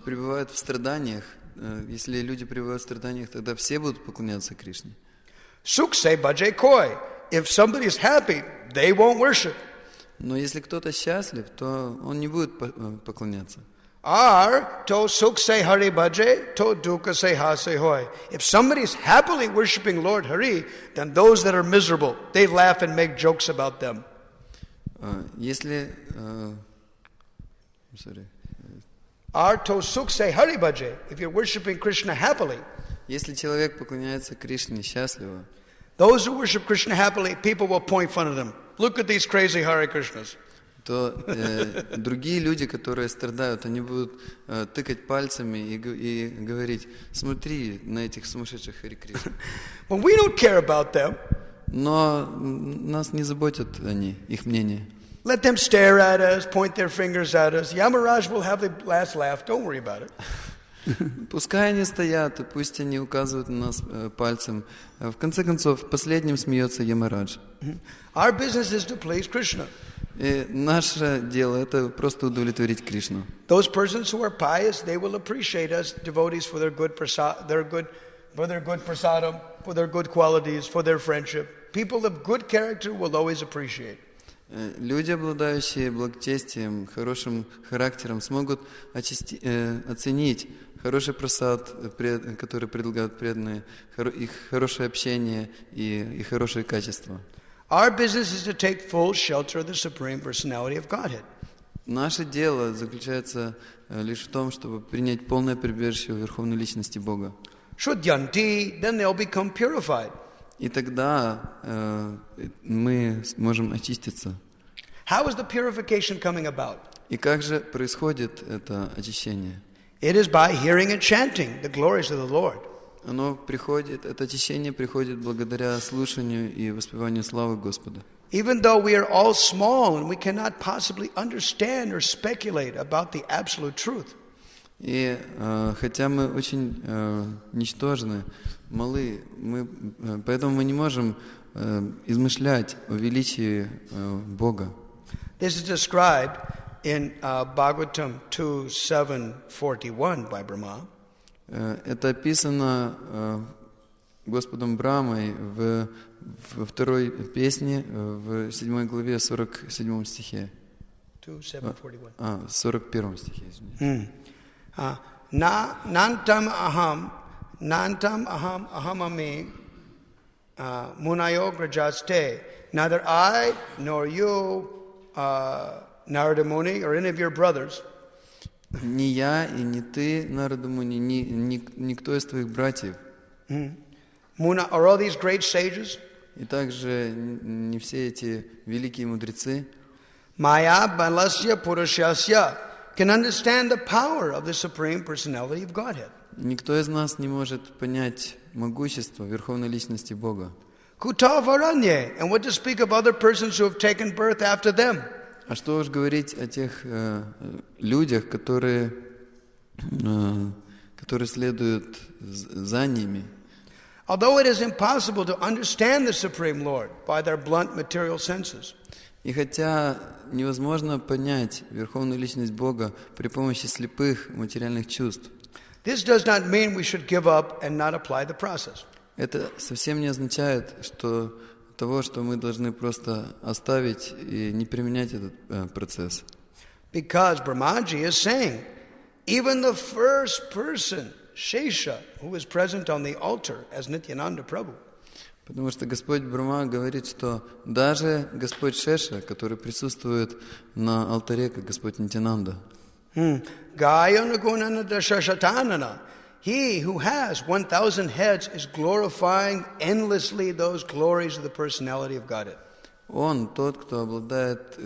пребывает в страданиях, если люди пребывают в страданиях, тогда все будут поклоняться Кришне. Sukh say Bhaje Koi. If somebody is happy, they won't worship. Но если кто-то счастлив, то он не будет поклоняться. To sukh say Hari Bhaje, to dukkha say hase hoy. If somebody is happily worshiping Lord Hari, then those that are miserable, they laugh and make jokes about them. Если to sukh say Hari Bhaje. If you're worshiping Krishna happily, если человек поклоняется Кришне счастливо, those who worship Krishna happily, people will point fun at them. Look at these crazy Hare Krishnas. То другие люди, которые страдают, они будут тыкать пальцами и говорить: смотри на этих сумасшедших Харе Кришна. But we don't care about them. Но нас не заботят они, их мнение. Let them stare at us, point their fingers at us. Yamaraj will have the last laugh. Don't worry about it. Пускай они стоят, и пусть они указывают на нас пальцем. В конце концов, последним смеется Ямарадж. Our business is to please Krishna. И наше дело это просто удовлетворить Кришну. Those persons who are pious, they will appreciate us devotees for their good prasadam, for their good qualities, for their friendship. People of good character will always appreciate. Люди, обладающие благочестием, хорошим характером, смогут оценить хороший прасад, который предлагают преданные, их хорошее общение и хорошие качества. Our business is to take full shelter of the Supreme Personality of Godhead. Наше дело заключается лишь в том, чтобы принять полное прибежище в Верховной Личности Бога. Shuddhyanti, then they'll become purified. И тогда мы сможем очиститься. How is the purification coming about? И как же происходит это очищение? It is by hearing and chanting the glories of the Lord. Это очищение приходит благодаря слушанию и воспеванию славы Господа. Even though we are all small and we cannot possibly understand or speculate about the absolute truth. И хотя мы очень ничтожны, малы, поэтому мы не можем измышлять о величии Бога. This is described in Bhagavatam 2:7-41 by Brahma. Это описано Господом Брамой во второй песне, в 7 главе, 47 стихе. 41 стихе, извините. Нантам ахам ахамами munayo grajaste. Neither I nor you, Narada Muni, or any of your brothers, ни я и ни ты, Нарада Муни, никто из твоих братьев. Muna, are all these great sages? И также не все эти великие мудрецы. Maya balasya purushasya can understand the power of the Supreme Personality of Godhead. Никто из нас не может понять могущество Верховной Личности Бога. Kutavaranye, and what to speak of other persons who have taken birth after them. А что уж говорить о тех людях, которые следуют за ними. Although it is impossible to understand the Supreme Lord by their blunt material senses. И хотя невозможно понять Верховную Личность Бога при помощи слепых материальных чувств. This does not mean we should give up and not apply the process. Это совсем не означает, что мы должны просто оставить и не применять этот процесс. Because Brahmaji is saying, even the first person, Shesha, who is present on the altar as Nityananda Prabhu. Потому что Господь Брахма говорит, что даже Господь Шеша, который присутствует на алтаре, как Господь Нитянанда, he who has 1,000 heads is glorifying endlessly those glories of the personality of Godhead. Он, тот, кто обладает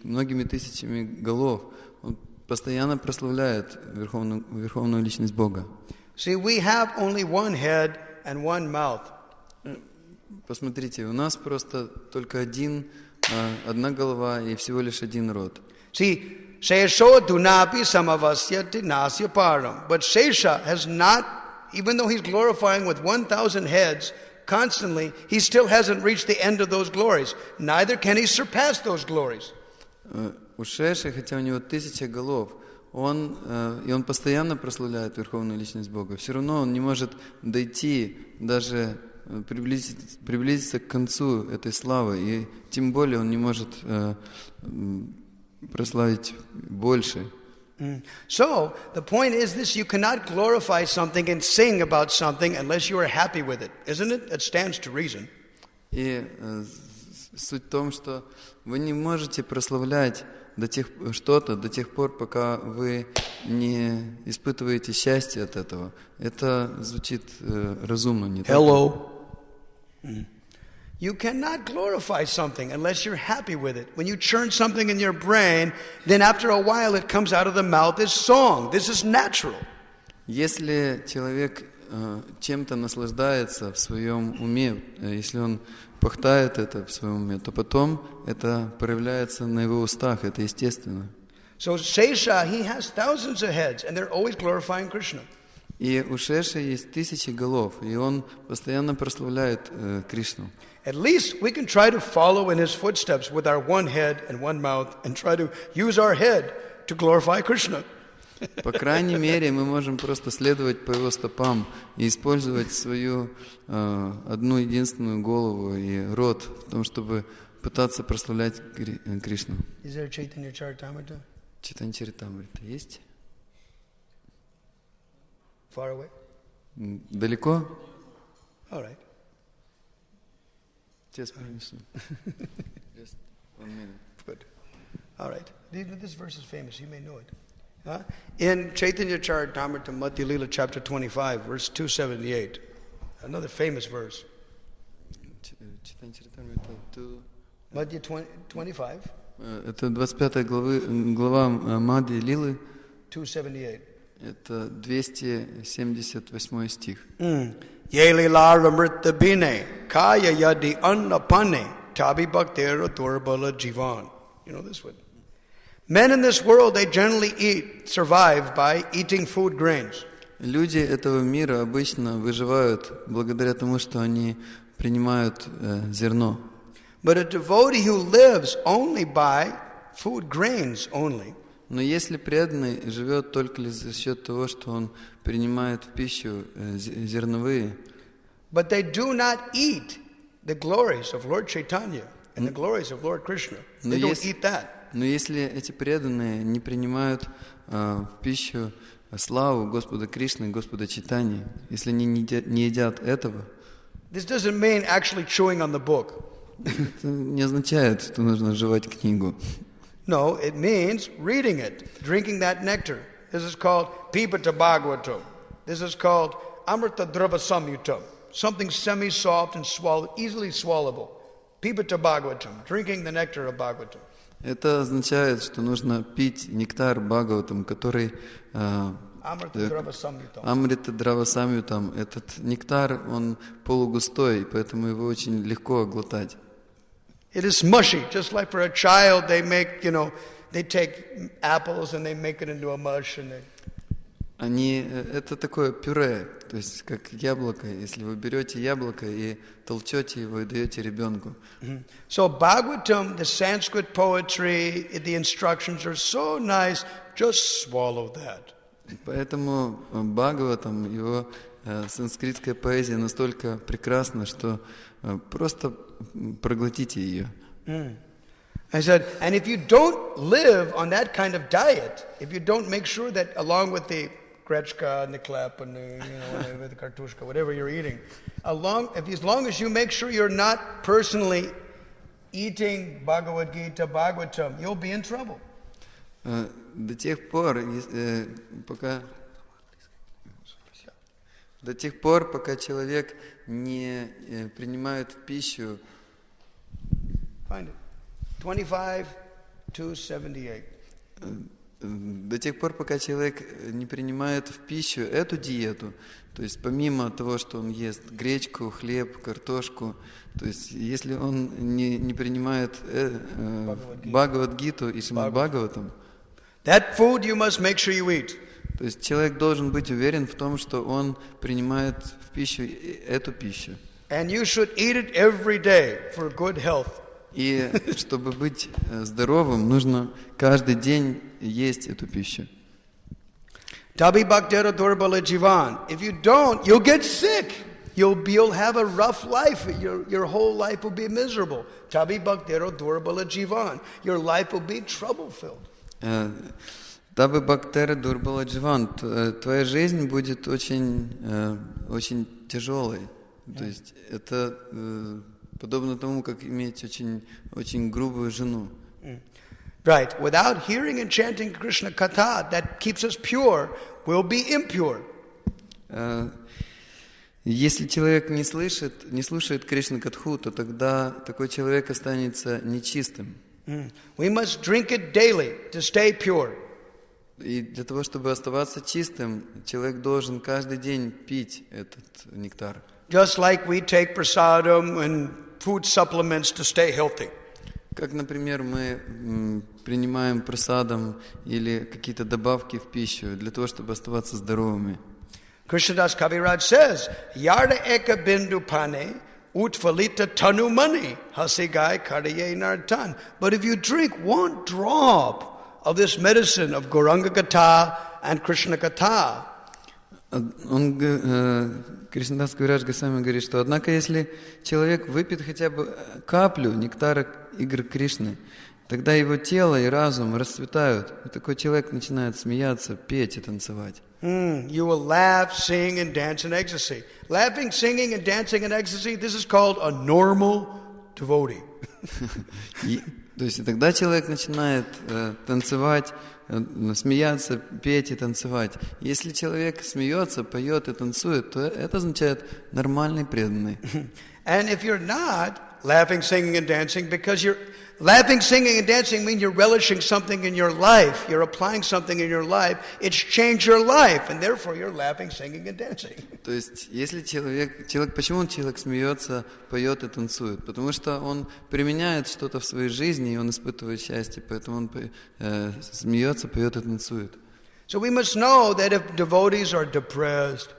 многими тысячами голов, он постоянно прославляет Верховную Личность Бога. See, we have only one head and one mouth. Посмотрите, у нас просто только одна голова и всего лишь один рот. See, Shesho dunapi samavasya tinasya param. But Shesha has not, even though he's glorifying with 1,000 heads constantly, he still hasn't reached the end of those glories. Neither can he surpass those glories. У Шеши, хотя у него 1000 голов, он постоянно прославляет Верховную Личность Бога. Все равно он не может дойти, даже приблизиться к концу этой славы, и тем более он не может прославить больше. So, the point is this, you cannot glorify something and sing about something unless you are happy with it, isn't it? It stands to reason. И суть в том, что вы не можете прославлять что-то до тех пор, пока вы не испытываете счастье от этого. Это звучит разумно, не так? Hello. You cannot glorify something unless you're happy with it. When you churn something in your brain, then after a while it comes out of the mouth as song. This is natural. Если человек чем-то наслаждается в своем уме, если он пахтает это в своем уме, то потом это проявляется на его устах, это естественно. So Shesha, he has thousands of heads, and they're always glorifying Krishna. И у Шеши есть 1000 голов, и он постоянно прославляет Кришну. At least we can try to follow in his footsteps with our one head and one mouth and try to use our head to glorify Krishna. По крайней мере, мы можем просто следовать по его стопам и использовать свою одну единственную голову и рот в том, чтобы пытаться прославлять Кришну. Is there Chaitanya Charitamrita? Чайтанья Чаритамрита есть? Far away? Далеко? All right. Just Just 1 minute. Good. All right. This verse is famous. You may know it. In Chaitanya Charitamrita Madhya Lila chapter 25, verse 278, another famous verse. Madhya 25. Это 25 глава Мадхи Лилы. 278. Это 278 стих. Ye lila ramrita bine, kaya yadi annapane, tabi bhaktera durbala jivan. You know this one. Men in this world, they generally survive by eating food grains. Люди этого мира обычно выживают благодаря тому, что они принимают зерно. But a devotee who lives only by food grains only, но если преданный живет только лишь за счет того, что он принимает в пищу зерновые, but they do not eat the glories of Lord Chaitanya and the glories of Lord Krishna. They don't eat that. Но если эти преданные не принимают в пищу славу Господа Кришны, Господа Чайтаньи, если они не едят этого, this doesn't mean actually chewing on the book. Это не означает, что нужно жевать книгу. No, it means reading it, drinking that nectar. This is called Pipata Bhagavatam. This is called Amrita Drava Samyutam. Something semi-soft and easily swallowable. Pipata Bhagavatam, drinking the nectar of Bhagavatam. Это означает, что нужно пить нектар Бхагаватам, который Амрита Драва Самьютам. Этот нектар, он полугустой, поэтому его очень легко глотать. It is mushy, just like for a child they make, they take apples and they make it into a mush and это такое пюре, то есть как яблоко. Если вы берете яблоко и толчете его и даете ребенку. So Bhagavatam, the Sanskrit poetry, the instructions are so nice, just swallow that. Поэтому Бхагаватам, его санскритская поэзия настолько прекрасна, что просто проглотите ее. I said, and if you don't live on that kind of diet, if you don't make sure that along with the gretchka and the klep and the kartushka, whatever you're eating. As long as you make sure you're not personally eating Bhagavad Gita, Bhagavatam, you'll be in trouble. До тех пор, пока человек не принимает в пищу. Find it. 25:278. До тех пор, пока человек не принимает в пищу эту диету, то есть помимо того, что он ест гречку, хлеб, картошку, то есть если он не принимает Бхагавад-гиту и Шримад Бхагаватам, that food you must make sure you eat. То есть человек должен быть уверен в том, что он принимает в пищу эту пищу. And you should eat it every day for good health. И чтобы быть здоровым, нужно каждый день есть эту пищу. Tabi bhaktera durbala jivan. If you don't, you'll get sick. You'll have a rough life. Your whole life will be miserable. Tabi bhaktera durbala jivan. Your life will be trouble-filled. Табы бхактера дурбала дживан. Твоя жизнь будет очень тяжелой. То есть это подобно тому, как иметь очень грубую жену. Right. Without hearing and chanting Krishna Katha that keeps us pure, we'll be impure. Если человек не слушает Кришна Катху, то тогда такой человек останется нечистым. We must drink it daily to stay pure. И для того, чтобы оставаться чистым, человек должен каждый день пить этот нектар. Just like we take prasadam and food supplements to stay healthy. Как, например, мы принимаем прасадам или какие-то добавки в пищу для того, чтобы оставаться здоровыми. Krishnadas Kaviraj says, Yarda eka bindu pane utvalita tanu mani hasigai karaye nartan. But if you drink one drop of this medicine of Gauranga Katha and Krishna Katha, Кришнадас Кавирадж Госвами говорит, что однако если человек выпьет хотя бы каплю нектара игр Кришны, тогда его тело и разум расцветают, и такой человек начинает смеяться, петь и танцевать. You will laugh, sing, and dance in ecstasy. Laughing, singing, and dancing in ecstasy, this is called a normal devotee. То есть и тогда человек начинает танцевать, смеяться, петь и танцевать. Если человек смеется, поет и танцует, то это означает нормальный преданный. And if you're not laughing, singing, and dancing, because you're laughing, singing, and dancing mean you're relishing something in your life, you're applying something in your life, it's changed your life, and therefore you're laughing, singing, and dancing. То есть, если почему человек смеется, поет и танцует? Потому что он применяет что-то в своей жизни, и он испытывает счастье, поэтому он смеется, поет и танцует. So we must know that if devotees are depressed,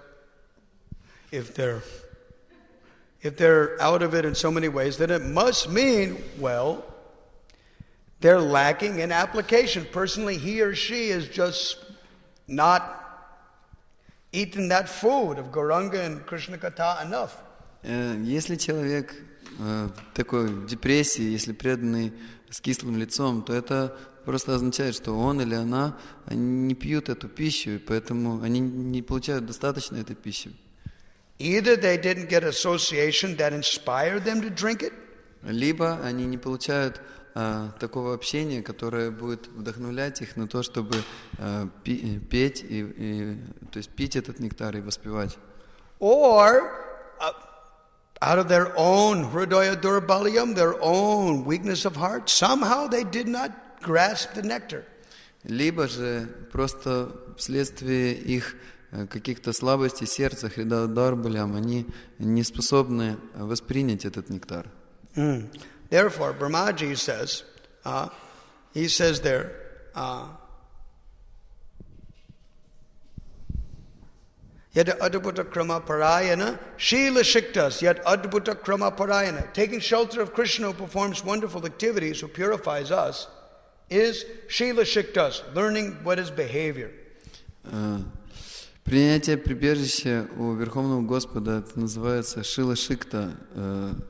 if they're out of it in so many ways, then it must mean, well, they're lacking in application. Personally, he or she is just not eating that food of Gauranga and Krishna Katha enough. Если человек такой в депрессии, если преданный с кислым лицом, то это просто означает, что он или она не пьют эту пищу, и поэтому они не получают достаточно этой пищи. Either they didn't get association that inspired them to drink it, либо они не получают такого общения, которое будет вдохновлять их на то, чтобы петь, то есть пить этот нектар и воспевать. Or out of their own hridaya durbalyam, their own weakness of heart, somehow they did not grasp the nectar. Либо же просто вследствие их каких-то слабостей сердца, хридая дарбалям, они не способны воспринять этот нектар. Therefore, Brahmaji says, he says there, Yad adbhuta krama parayana, shila shiktas, yad adbhuta krama parayana. Taking shelter of Krishna who performs wonderful activities, who purifies us, is shila shiktas, learning what is behavior. Принятие прибежища у Верховного Господа, это называется шила шикта,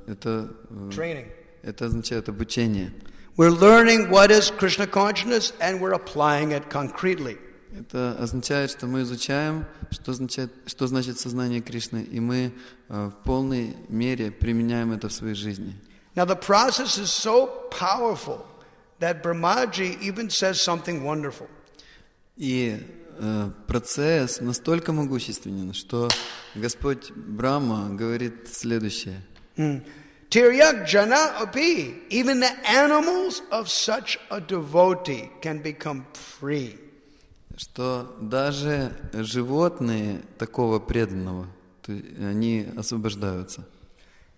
это означает обучение. We're learning what is Krishna consciousness and we're applying it concretely. Это означает, что мы изучаем, что значит сознание Кришны, и мы в полной мере применяем это в своей жизни. Now the process is so powerful that Brahmaji even says something wonderful. И процесс настолько могущественен, что Господь Брахма говорит следующее. Tiryak jana api, even the animals of such a devotee can become free. Что даже животные такого преданного, они освобождаются.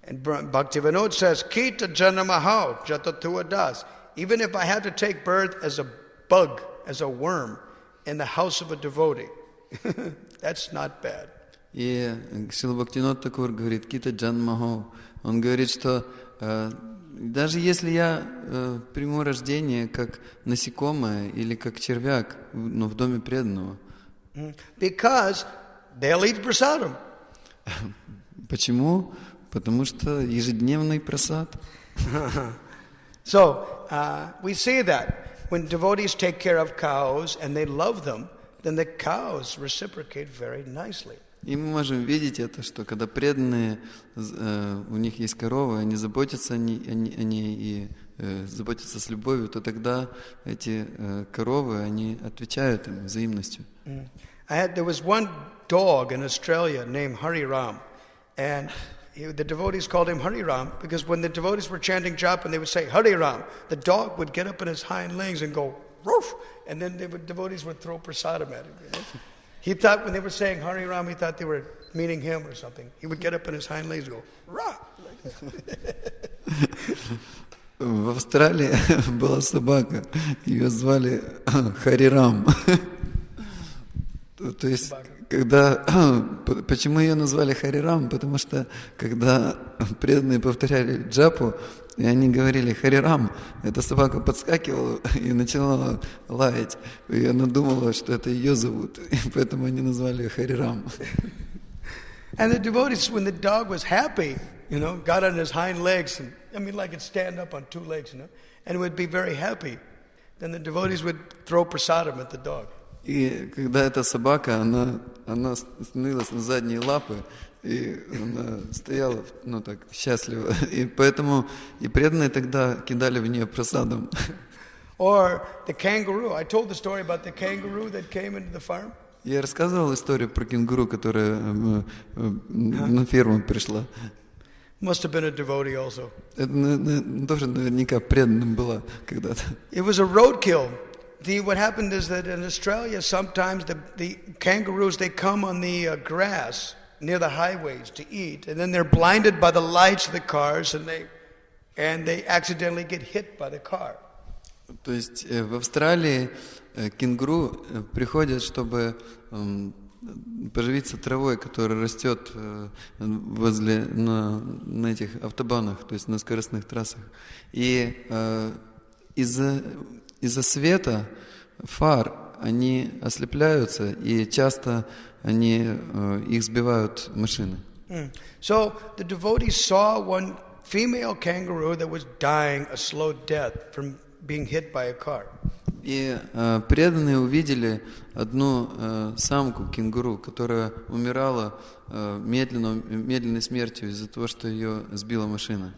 And Bhakti Vinod says, Kita janamahau jatatua das. Even if I had to take birth as a bug, as a worm, in the house of a devotee, that's not bad. И Шрила Бхактивинод Такур говорит, Кита Джанмахо. Он говорит, что даже если я приму рождение как насекомое или как червяк, но в доме преданного. Because they'll eat prasadam. Почему? Потому что ежедневный прасад. So we see that when devotees take care of cows and they love them, then the cows reciprocate very nicely. И мы можем видеть это, что когда преданные, у них есть коровы, они заботятся о ней и заботятся с любовью, то тогда эти коровы, они отвечают им взаимностью. There was one dog in Australia named Hari Ram, and the devotees called him Hari Ram because when the devotees were chanting japa and they would say Hari Ram, the dog would get up on his hind legs and go roof, and then the devotees would throw prasadam at him. You know? He thought when they were saying Hari Ram, he thought they were meaning him or something. He would get up on his hind legs and go rah. В Австралии была собака, ее звали Харирам. То есть, почему ее назвали Харирам? Потому что, когда преданные повторяли джапу, и они говорили Харирам, эта собака подскакивала и начинала лаять. И она думала, что это ее зовут, и поэтому они назвали Харирам. And the devotees, when the dog was happy, got on his hind legs, and like it'd stand up on two legs, and would be very happy, then the devotees would throw prasadam at the dog. И когда эта собака, она становилась на задние лапы, и она стояла, так, счастливо. И поэтому и преданные тогда кидали в нее прасадом. Or the kangaroo. I told the story about the kangaroo that came into the farm. Я рассказывал историю про кенгуру, которая на ферму пришла. Must have been a devotee also. Это тоже наверняка преданным была когда-то. It was a roadkill. What happened is that in Australia, sometimes the kangaroos, they come on the grass near the highways to eat, and then they're blinded by the lights of the cars, and they accidentally get hit by the car. То есть в Австралии кенгуру приходят, чтобы поживиться травой, которая растет возле на этих автобанах, то есть на скоростных трассах. И из-за света фар они ослепляются, и часто их сбивают машины. So the devotees saw one female kangaroo that was dying a slow death from being hit by a car. И преданные увидели одну самку кенгуру, которая умирала медленной смертью из-за того, что ее сбила машина.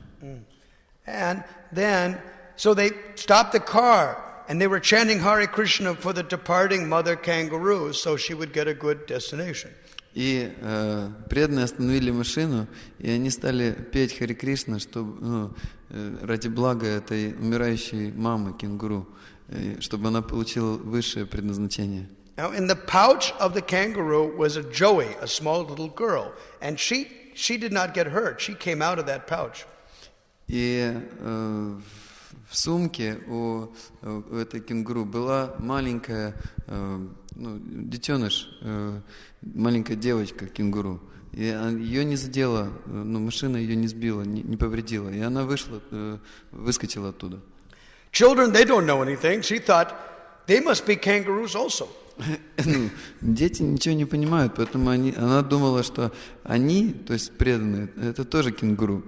And then, so they stopped the car, and they were chanting Hare Krishna for the departing mother kangaroo, so she would get a good destination. И преданные остановили машину, и они стали петь Харе Кришна, чтобы ради блага этой умирающей мамы кенгуру, чтобы она получила высшее предназначение. Now, in the pouch of the kangaroo was a joey, a small little girl, and she did not get hurt. She came out of that pouch. И в сумке у этой кенгуру была маленькая, детеныш, маленькая девочка кенгуру. И ее не задела, машина ее не сбила, не повредила. И она выскочила оттуда. Children, they don't know anything. She thought they must be kangaroos also. Дети ничего не понимают, поэтому она думала, что они, то есть преданные, это тоже кенгуру.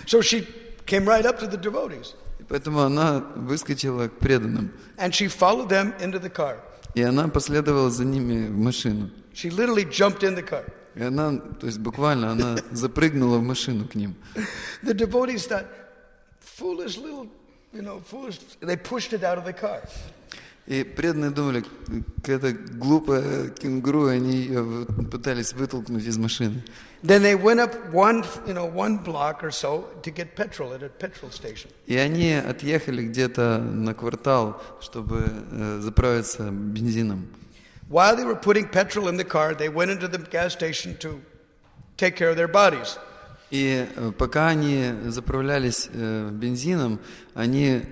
So she came right up to the devotees. И поэтому она выскочила к преданным. And she followed them into the car. И она последовала за ними в машину. She literally jumped in the car. И она, то есть буквально, она запрыгнула в машину к ним. The devotees thought, foolish little, foolish. They pushed it out of the car. И преданные думали, какая-то глупая кенгуру, они ее пытались вытолкнуть из машины. Then they went up one block or so to get petrol at a petrol station. И они отъехали где-то на квартал, чтобы заправиться бензином. While they were putting petrol in the car, they went into the gas station to take care of their bodies. И пока они заправлялись бензином, они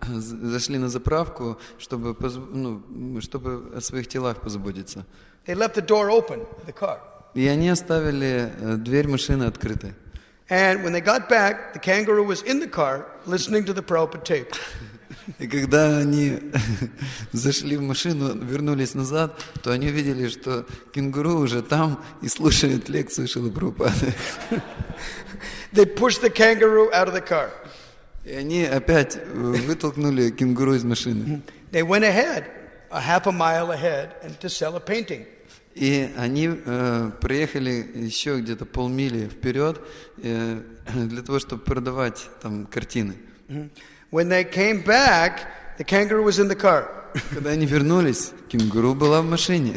зашли на заправку, чтобы о своих телах позаботиться. They left the door open of the car. И они оставили дверь машины открытой. And when they got back, the kangaroo was in the car listening to the Prabhupada tape. И когда они зашли в машину, вернулись назад, то они увидели, что кенгуру уже там и слушает лекцию Шрилы Прабхупады. They pushed the kangaroo out of the car. И они опять вытолкнули кенгуру из машины. They went ahead, a half a mile ahead, and to sell a painting. И они проехали еще где-то полмили вперед для того, чтобы продавать там картины. When they came back, the kangaroo was in the car. Когда они вернулись, кенгуру была в машине.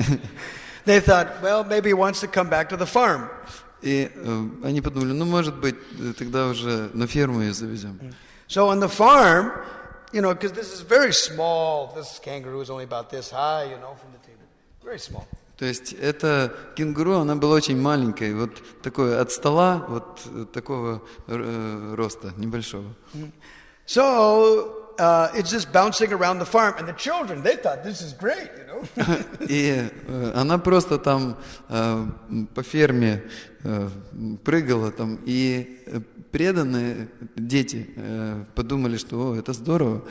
They thought, well, maybe he wants to come back to the farm. И они подумали, может быть, тогда уже на ферму ее завезем. So on the farm, because this is very small, this kangaroo is only about this high, from the table. Very small. То есть эта кенгуру, она была очень маленькой, вот такой от стола, вот такого роста, небольшого. So it's just bouncing around the farm, and the children, they thought this is great, И она просто там по ферме прыгала там, и преданные дети подумали, что это здорово.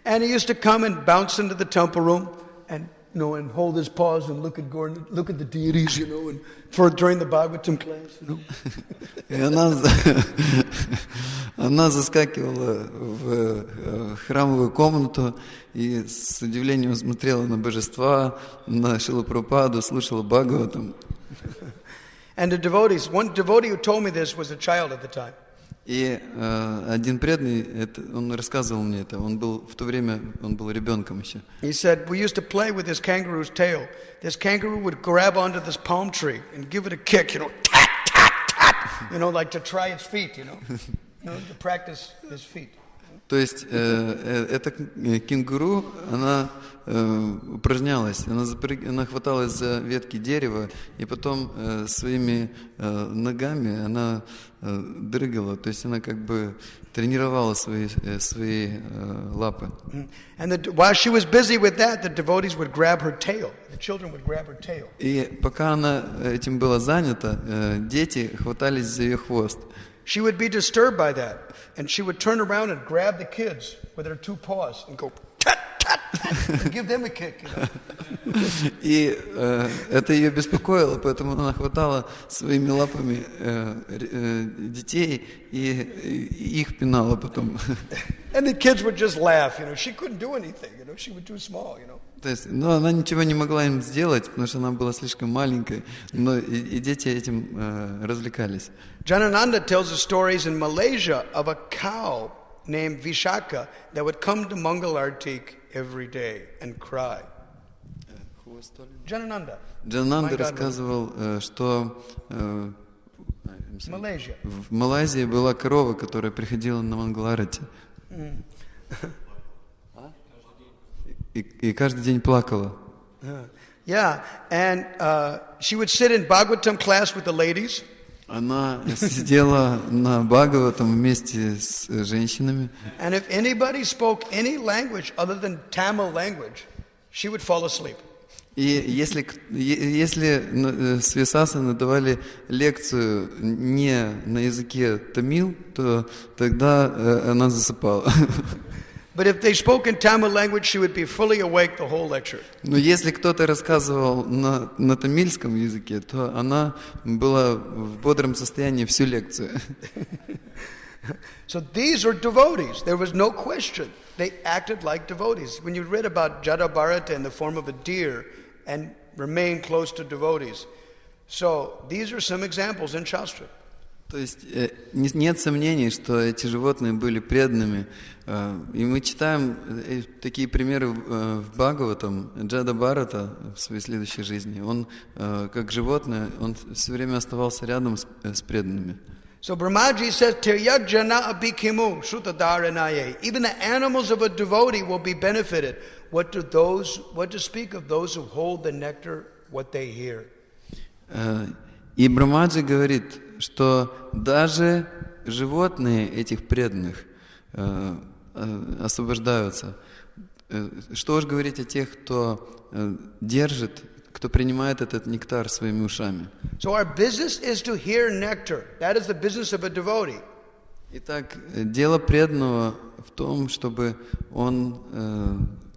And he used to come and bounce into the temple room and hold his paws and look at the deities, and during the Bhagavatam class, И она заскакивала в храмовую комнату и с удивлением смотрела на божества, на Шрилу Прабхупаду, слушала Бхагаватам. And the devotees, one devotee who told me this was a child at the time. И один преданный, он рассказывал мне это, в то время он был ребенком еще. He said, we used to play with this kangaroo's tail. This kangaroo would grab onto this palm tree and give it a kick, tat, tat, tat, like to try its feet, to practice his feet. То есть эта кенгуру, она упражнялась, она хваталась за ветки дерева, и потом своими ногами она дрыгала, то есть она как бы тренировала свои лапы. And while she was busy with that, the devotees would grab her tail. The children would grab her tail. И пока она этим была занята, дети хватались за ее хвост. She would be disturbed by that, and she would turn around and grab the kids with her two paws and go tat tat tat and give them a kick. И это ее беспокоило, поэтому она хватала своими лапами детей и их пинала потом. And the kids would just laugh, she couldn't do anything, she was too small, То есть, она ничего не могла им сделать, потому что она была слишком маленькой, но и дети этим развлекались. Janananda tells us stories in Malaysia of a cow named Vishaka that would come to Mangal Artik every day and cry. Janananda. Janananda рассказывал, что Malaysia. В Малайзии была корова, которая приходила на Мангаларати. И каждый день плакала. Yeah, and she would sit in Bhagavatam class with the ladies. Она сидела на Бхагаватам вместе с женщинами. And if anybody spoke any language other than Tamil language, she would fall asleep. И если свисасаны давали лекцию не на языке тамил, то тогда она засыпала. But if they spoke in Tamil language, she would be fully awake the whole lecture. Но если кто-то рассказывал на тамильском языке, то она была в бодром состоянии всю лекцию. So these are devotees. There was no question. They acted like devotees. When you read about Jadabharata in the form of a deer and remain close to devotees. So these are some examples in Shastra. То есть нет сомнений, что эти животные были преданными. И мы читаем такие примеры в Бхагаватам. Джадабхарата в своей следующей жизни, он как животное, он все время оставался рядом с преданными. So Brahmaji says, Tiryag jana abhikimu sutadharanaye. Even the animals of a devotee will be benefited. What to speak of those who hold the nectar, what they hear. И Брахмаджи говорит, что даже животные этих преданных освобождаются. Что уж говорить о тех, кто держит, кто принимает этот нектар своими ушами. So our business is to hear nectar. That is the business of a devotee. Итак, дело преданного в том, чтобы он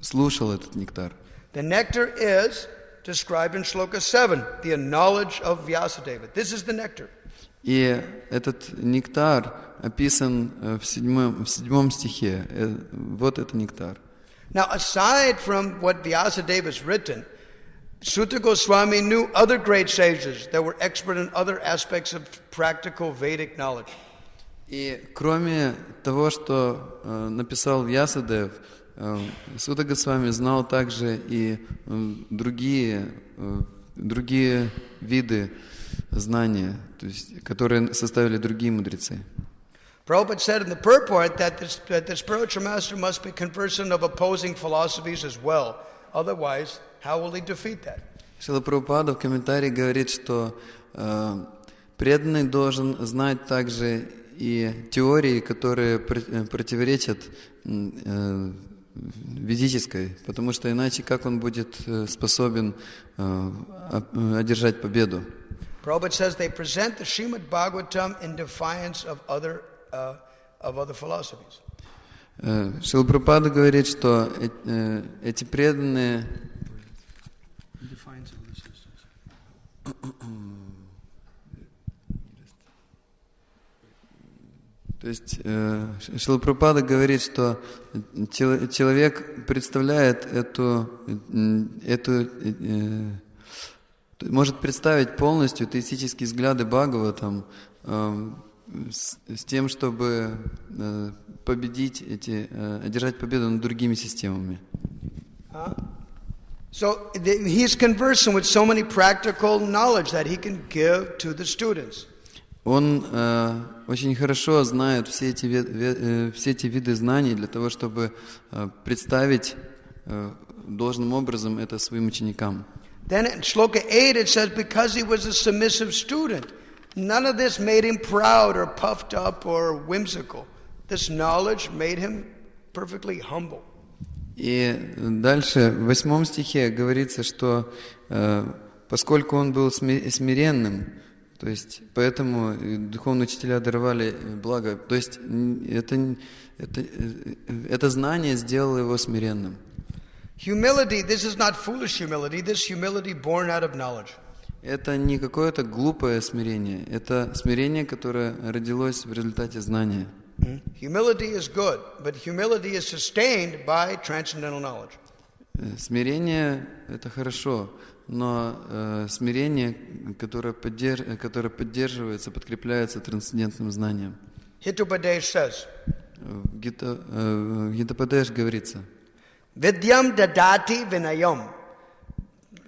слушал этот нектар. The nectar is described in Shloka 7, the knowledge of Vyasadeva. This is the nectar. И этот нектар описан в седьмом стихе. Вот это нектар. Now, aside from what Vyasadeva has written, Sutta Goswami knew other great sages that were expert in other aspects of practical Vedic knowledge. И кроме того, что написал Вьясадев, Сутта Госвами знал также и другие виды знания, то есть, которые составили другие мудрецы. Prabhupada said in the purport that the spiritual master must be conversant of opposing philosophies as well. Otherwise, how will he defeat that? Шрила Прабхупада в комментарии говорит, что преданный должен знать также и теории, которые противоречат ведической, потому что иначе как он будет способен одержать победу? Prabhupada says they present the Shrimad Bhagavatam in defiance of other philosophies. Шрила Прабхупада говорит, что эти преданные То есть Шрила Прабхупада говорит, что человек представляет может представить полностью теистические взгляды Бхагаватам с тем, чтобы победить одержать победу над другими системами. So he's conversant with so many practical knowledge that he can give to the students. Он очень хорошо знает все эти виды знаний для того, чтобы представить должным образом это своим ученикам. Then in Shloka 8 it says, because he was a submissive student, none of this made him proud or puffed up or whimsical. This knowledge made him perfectly humble. И дальше в 8 стихе говорится, что поскольку он был смиренным, то есть поэтому духовные учителя даровали благо, то есть это знание сделало его смиренным. Humility, this is not foolish humility, this humility born out of knowledge. Это не какое-то глупое смирение, это смирение, которое родилось в результате знания. Humility is good, but humility is sustained by transcendental knowledge. Смирение – это хорошо, но смирение, которое поддерживается, подкрепляется трансцендентным знанием. Hitopadesh says, В Гитападеш говорится, Vidyam dadati vinayam.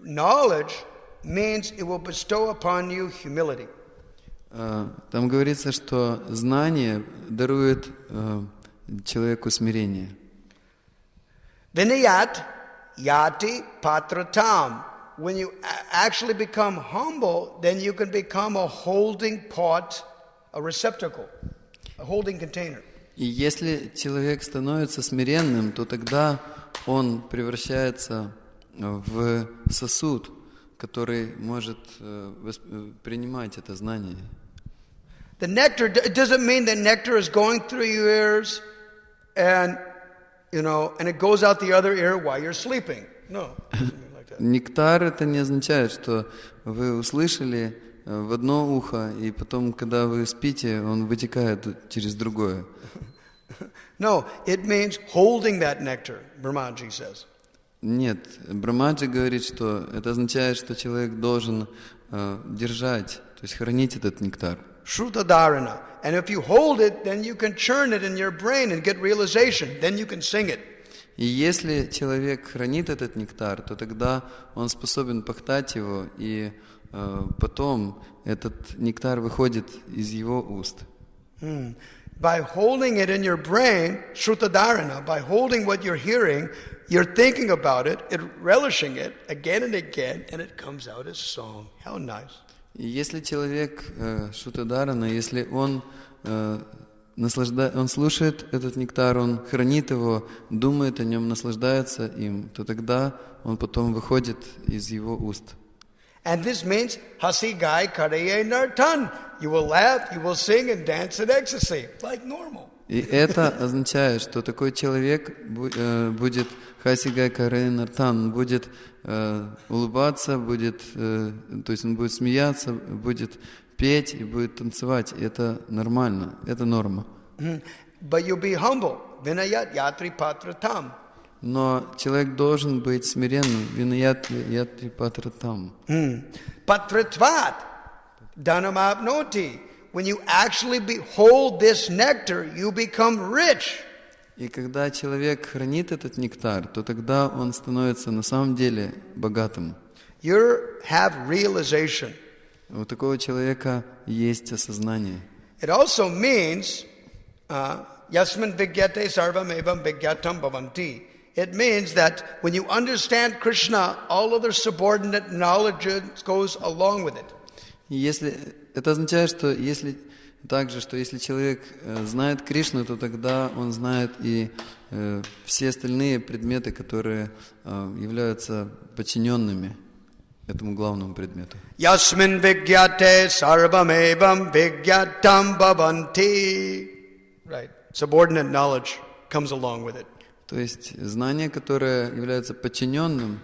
Knowledge means it will bestow upon you humility. Там говорится, что знание дарует человеку смирение. Vinayat yati patratam. When you actually become humble, then you can become a holding pot, a receptacle, a holding container. И если человек становится смиренным, то тогда он превращается в сосуд, который может принимать это знание. The nectar, it doesn't mean that nectar is going through your ears and it goes out the other ear while you're sleeping. No. Нектар это не означает, что вы услышали в одно ухо, и потом, когда вы спите, он вытекает через другое. No, it means holding that nectar, Brahmaji says. Нет, Брахмаджи говорит, что это означает, что человек должен держать, то есть хранить этот нектар. Shrutadharana. And if you hold it, then you can churn it in your brain and get realization. Then you can sing it. И если человек хранит этот нектар, то тогда он способен пахтать его, и потом этот нектар выходит из его уст. By holding it in your brain, Shrutadharana, by holding what you're hearing, you're thinking about it, relishing it again and again, and it comes out as song. How nice. И если человек Шрутадарана, если он слушает этот нектар, он хранит его, думает о нем, наслаждается им, то тогда он потом выходит из его уст. And this means hasi gai karaye nartan. You will laugh, you will sing and dance in ecstasy, like normal. И это означает, что такой человек будет хаси гай карае нартан, будет улыбаться, будет, то есть он будет смеяться, будет петь и будет танцевать. Это нормально, это норма. But you be humble. Vinayat yatri patratam. Но человек должен быть смиренным. Винayat yatri patratam. Patratvat dhanam apnoti. When you actually hold this nectar, you become rich. И когда человек хранит этот нектар, то тогда он становится на самом деле богатым. You have realization. У такого человека есть осознание. It also means yasmin vigyate sarvam evam vigyatam bhavanti. It means that when you understand Krishna, all other subordinate knowledge goes along with it. Это означает, что если человек знает Кришну, то тогда он знает и все остальные предметы, которые являются подчиненными этому главному предмету. Yasmin vigyate sarvam evam vigyatam bhavanti. Right. Subordinate knowledge comes along with it. То есть знание, которое является подчиненным,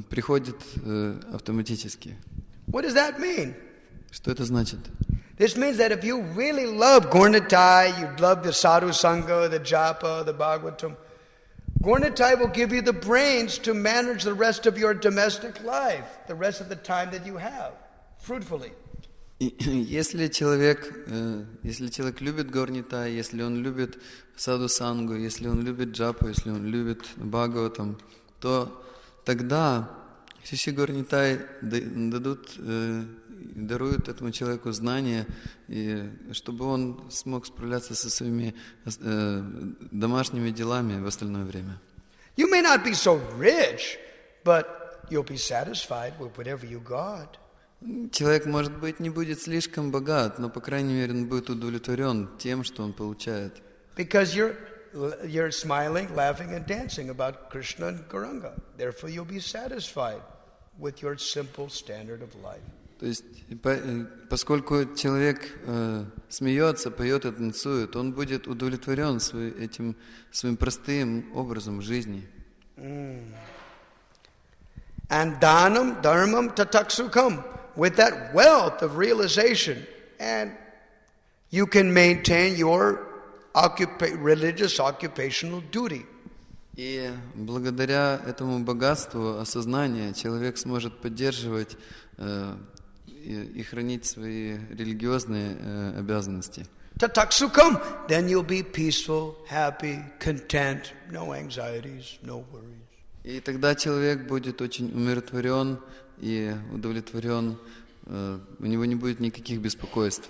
приходит автоматически. What does that mean? Что это значит? This means that if you really love Gaurnitai, you love the Sadhu Sangha, the Japa, the Bhagavatam, Gaurnitai will give you the brains to manage the rest of your domestic life, the rest of the time that you have, fruitfully. Если человек любит Gaurnitai, если он любит Саду Сангу, если он любит Джапу, если он любит Бхагаватам, то тогда Шиши Gaurnitai даруют этому человеку знания, и чтобы он смог справляться со своими домашними делами в остальное время. You may not be so rich, but you'll be satisfied with whatever you got. Человек, может быть, не будет слишком богат, но, по крайней мере, он будет удовлетворен тем, что он получает. Because you're smiling, laughing, and dancing about Krishna and Gauranga. Therefore, you'll be satisfied with your simple standard of life. То есть, поскольку человек смеется, поет и танцует, он будет удовлетворен этим своим простым образом жизни. And dhanam, dharmam, tataksukam. With that wealth of realization, and you can maintain your religious occupational duty. И благодаря этому богатству осознания человек сможет поддерживать и хранить свои религиозные обязанности. Tataksukam, then you'll be peaceful, happy, content, no anxieties, no worries. И тогда человек будет очень умиротворен и удовлетворен, у него не будет никаких беспокойств.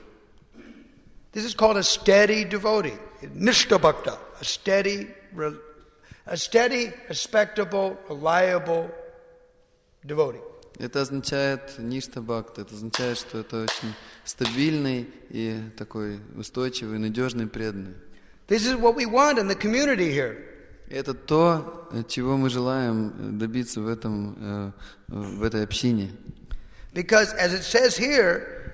This is called a steady devotee, nishta bhakta, a steady, respectable, reliable devotee. Это означает ништа бхакта, это означает, что это очень стабильный и такой устойчивый, надежный, преданный. This is what we want in the community here. Это то, чего мы желаем добиться в этой общине. Because as it says here,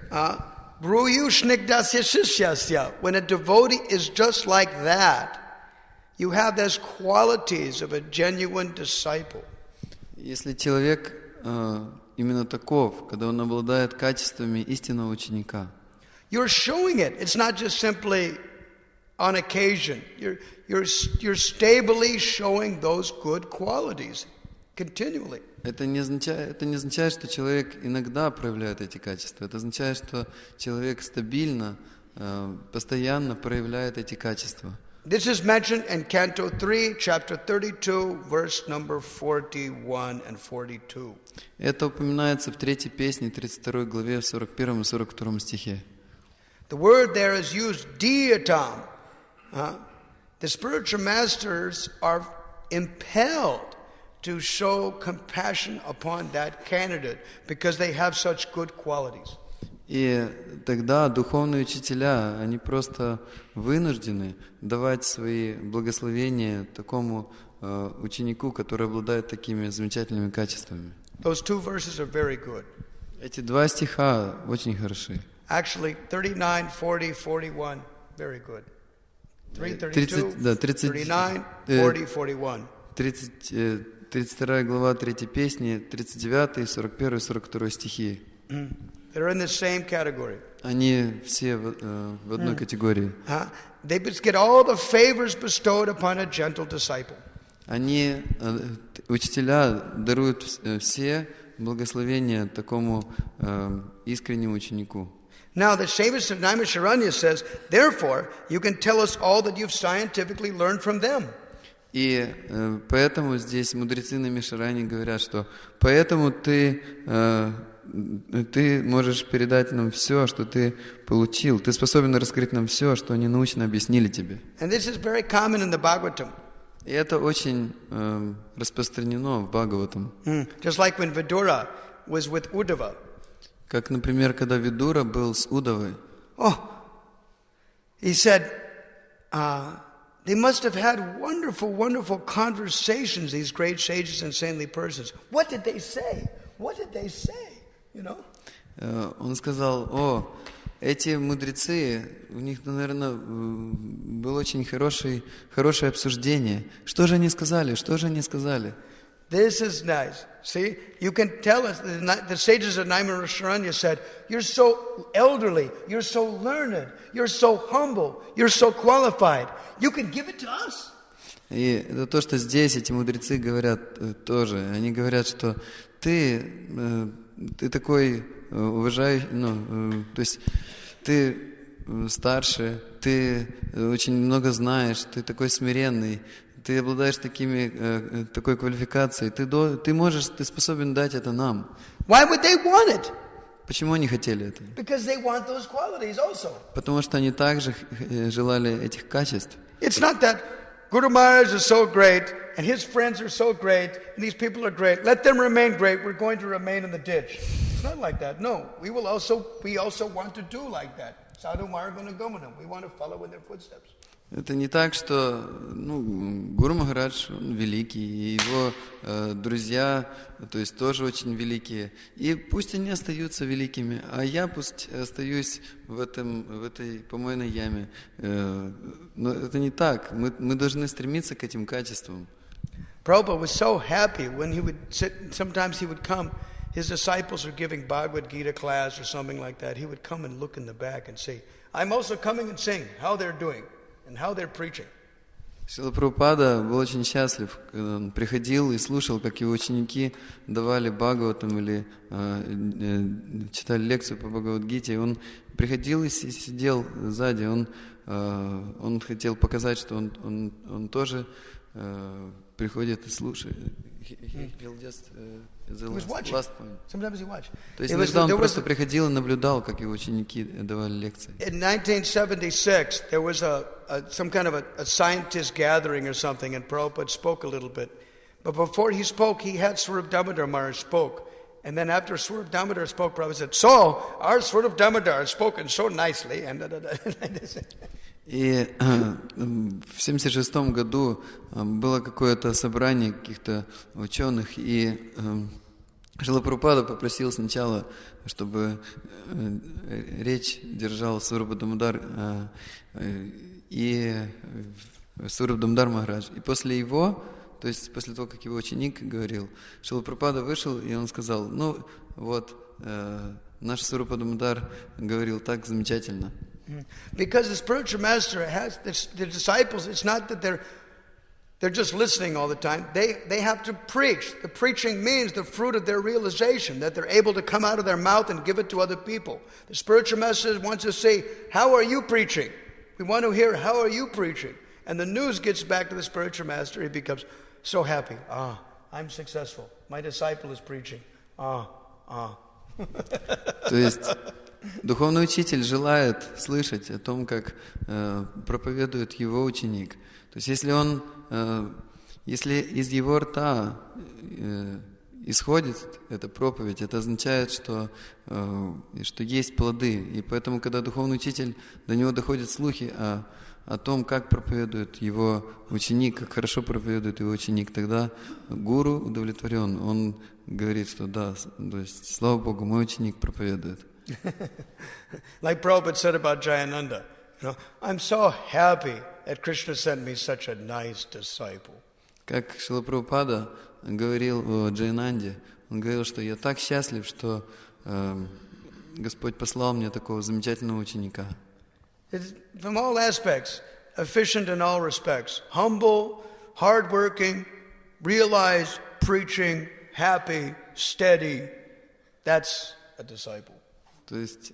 Bruyu snigdasya shishyasya, when a devotee is just like that, you have those qualities of a genuine disciple. Если человек именно таков, когда он обладает качествами истинного ученика. You're showing it. It's not just simply on occasion. You're stably showing those good qualities continually. Это не означает, что человек иногда проявляет эти качества. Это означает, что человек стабильно, постоянно проявляет эти качества. This is mentioned in Canto 3, chapter 32, verse number 41 and 42. Это упоминается в 3-й песне, 32 главе, в 41 и 42 стихе. The word there is used, diatam. The spiritual masters are impelled to show compassion upon that candidate because they have such good qualities. И тогда духовные учителя, они просто вынуждены давать свои благословения такому ученику, который обладает такими замечательными качествами. Those two verses are very good. Эти 2 стиха очень хороши. Actually, 39, 40, 41, very good. 3:32, 39, 40, 41. 32 глава 3 песни, 39, 41 и 42 стихи. They're in the same category. Они все в одной категории. They get all the favors bestowed upon a gentle disciple. Они, учителя, даруют все благословения такому искреннему ученику. Now, the Sevis of Naimisharanya says, therefore, you can tell us all that you've scientifically learned from them. И поэтому здесь мудрецы Наймишарани говорят, что поэтому ты можешь передать нам все, что ты получил. Ты способен раскрыть нам все, что они научно объяснили тебе. And this is very common in the Bhagavatam. И это очень распространено в Бхагаватам. Just like when Vidura was with Uddhava. Как, например, когда Видура был с Удавой. He said, they must have had wonderful, wonderful conversations, these great sages and saintly persons. What did they say? What did they say? You know? Он сказал, эти мудрецы, у них, наверное, было очень хорошее обсуждение. Что же они сказали? Что же они сказали? This is nice. See, you can tell us, the sages of Naimisharanya said, you're so elderly, you're so learned, you're so humble, you're so qualified. You can give it to us. И это то, что здесь эти мудрецы говорят тоже. Они говорят, что ты такой уважающий, то есть ты старше, ты очень много знаешь, ты такой смиренный, ты обладаешь такой квалификацией, ты способен дать это нам. Why would they want it? Почему они хотели это? Because they want those qualities also. Потому что они также желали этих качеств. It's not that Guru Maharaj is so great, and his friends are so great, and these people are great. Let them remain great. We're going to remain in the ditch. It's not like that. No, we also want to do like that. Sadhu Margana Gamanam. We want to follow in their footsteps. Это не так, что Гуру Махарадж, он великий, и его друзья, то есть тоже очень великие. И пусть они остаются великими, а я пусть остаюсь в этой помойной яме. Но это не так. Мы должны стремиться к этим качествам. Prabhupada was so happy when he would sit, sometimes he would come, his disciples were giving Bhagavad Gita class or something like that. He would come and look in the back and say, I'm also coming and seeing how they're doing. And how they're preaching. Шрила Прабхупада был очень счастлив, когда он приходил и слушал, как его ученики давали Бхагаватам или читали лекцию по Бхагавад-гите. Он приходил и сидел сзади. Он хотел показать, что он тоже приходит и слушает. Sometimes he watched. То есть иногда он просто приходил и наблюдал, как его ученики давали лекции. In 1976, there was some kind of a scientist gathering or something, and Prabhupada spoke a little bit. But before he spoke, he had Swarup Damodar Maharaj spoke. And then after Swarup Damodar spoke, Prabhupada said, so, our Swarup Damodar has spoken so nicely. And И в 1976 году было какое-то собрание каких-то ученых, и Шрила Прабхупада попросил сначала, чтобы речь держал Сварупа Дамодар и Сваруп Дамодар Махарадж. И после его то есть после того, как его ученик говорил, Шрила Прабхупада вышел, и он сказал, ну вот, наш Сварупа Дамодар говорил так замечательно. Because the spiritual master has the disciples, it's not that they're just listening all the time. They have to preach. The preaching means the fruit of their realization, that they're able to come out of their mouth and give it to other people. The spiritual master wants to say, how are you preaching? We want to hear, how are you preaching? And the news gets back to the spiritual master. He becomes so happy. I'm successful. My disciple is preaching. То есть духовный учитель желает слышать о том, как проповедует его ученик. То есть если из его рта исходит эта проповедь, это означает, что есть плоды. И поэтому, когда духовный учитель, до него доходят слухи о том, как проповедует его ученик, как хорошо проповедует его ученик, тогда гуру удовлетворен. Он говорит, что да, то есть, слава Богу, мой ученик проповедует. Like Prabhupada said about Jayananda, I'm so happy that Krishna sent me such a nice disciple. Как Шрила Прабхупада говорил о Джаянанде, он говорил, что я так счастлив, что Господь послал мне такого замечательного ученика. From all aspects, efficient in all respects, humble, hardworking, realized, preaching, happy, steady. That's a disciple. То есть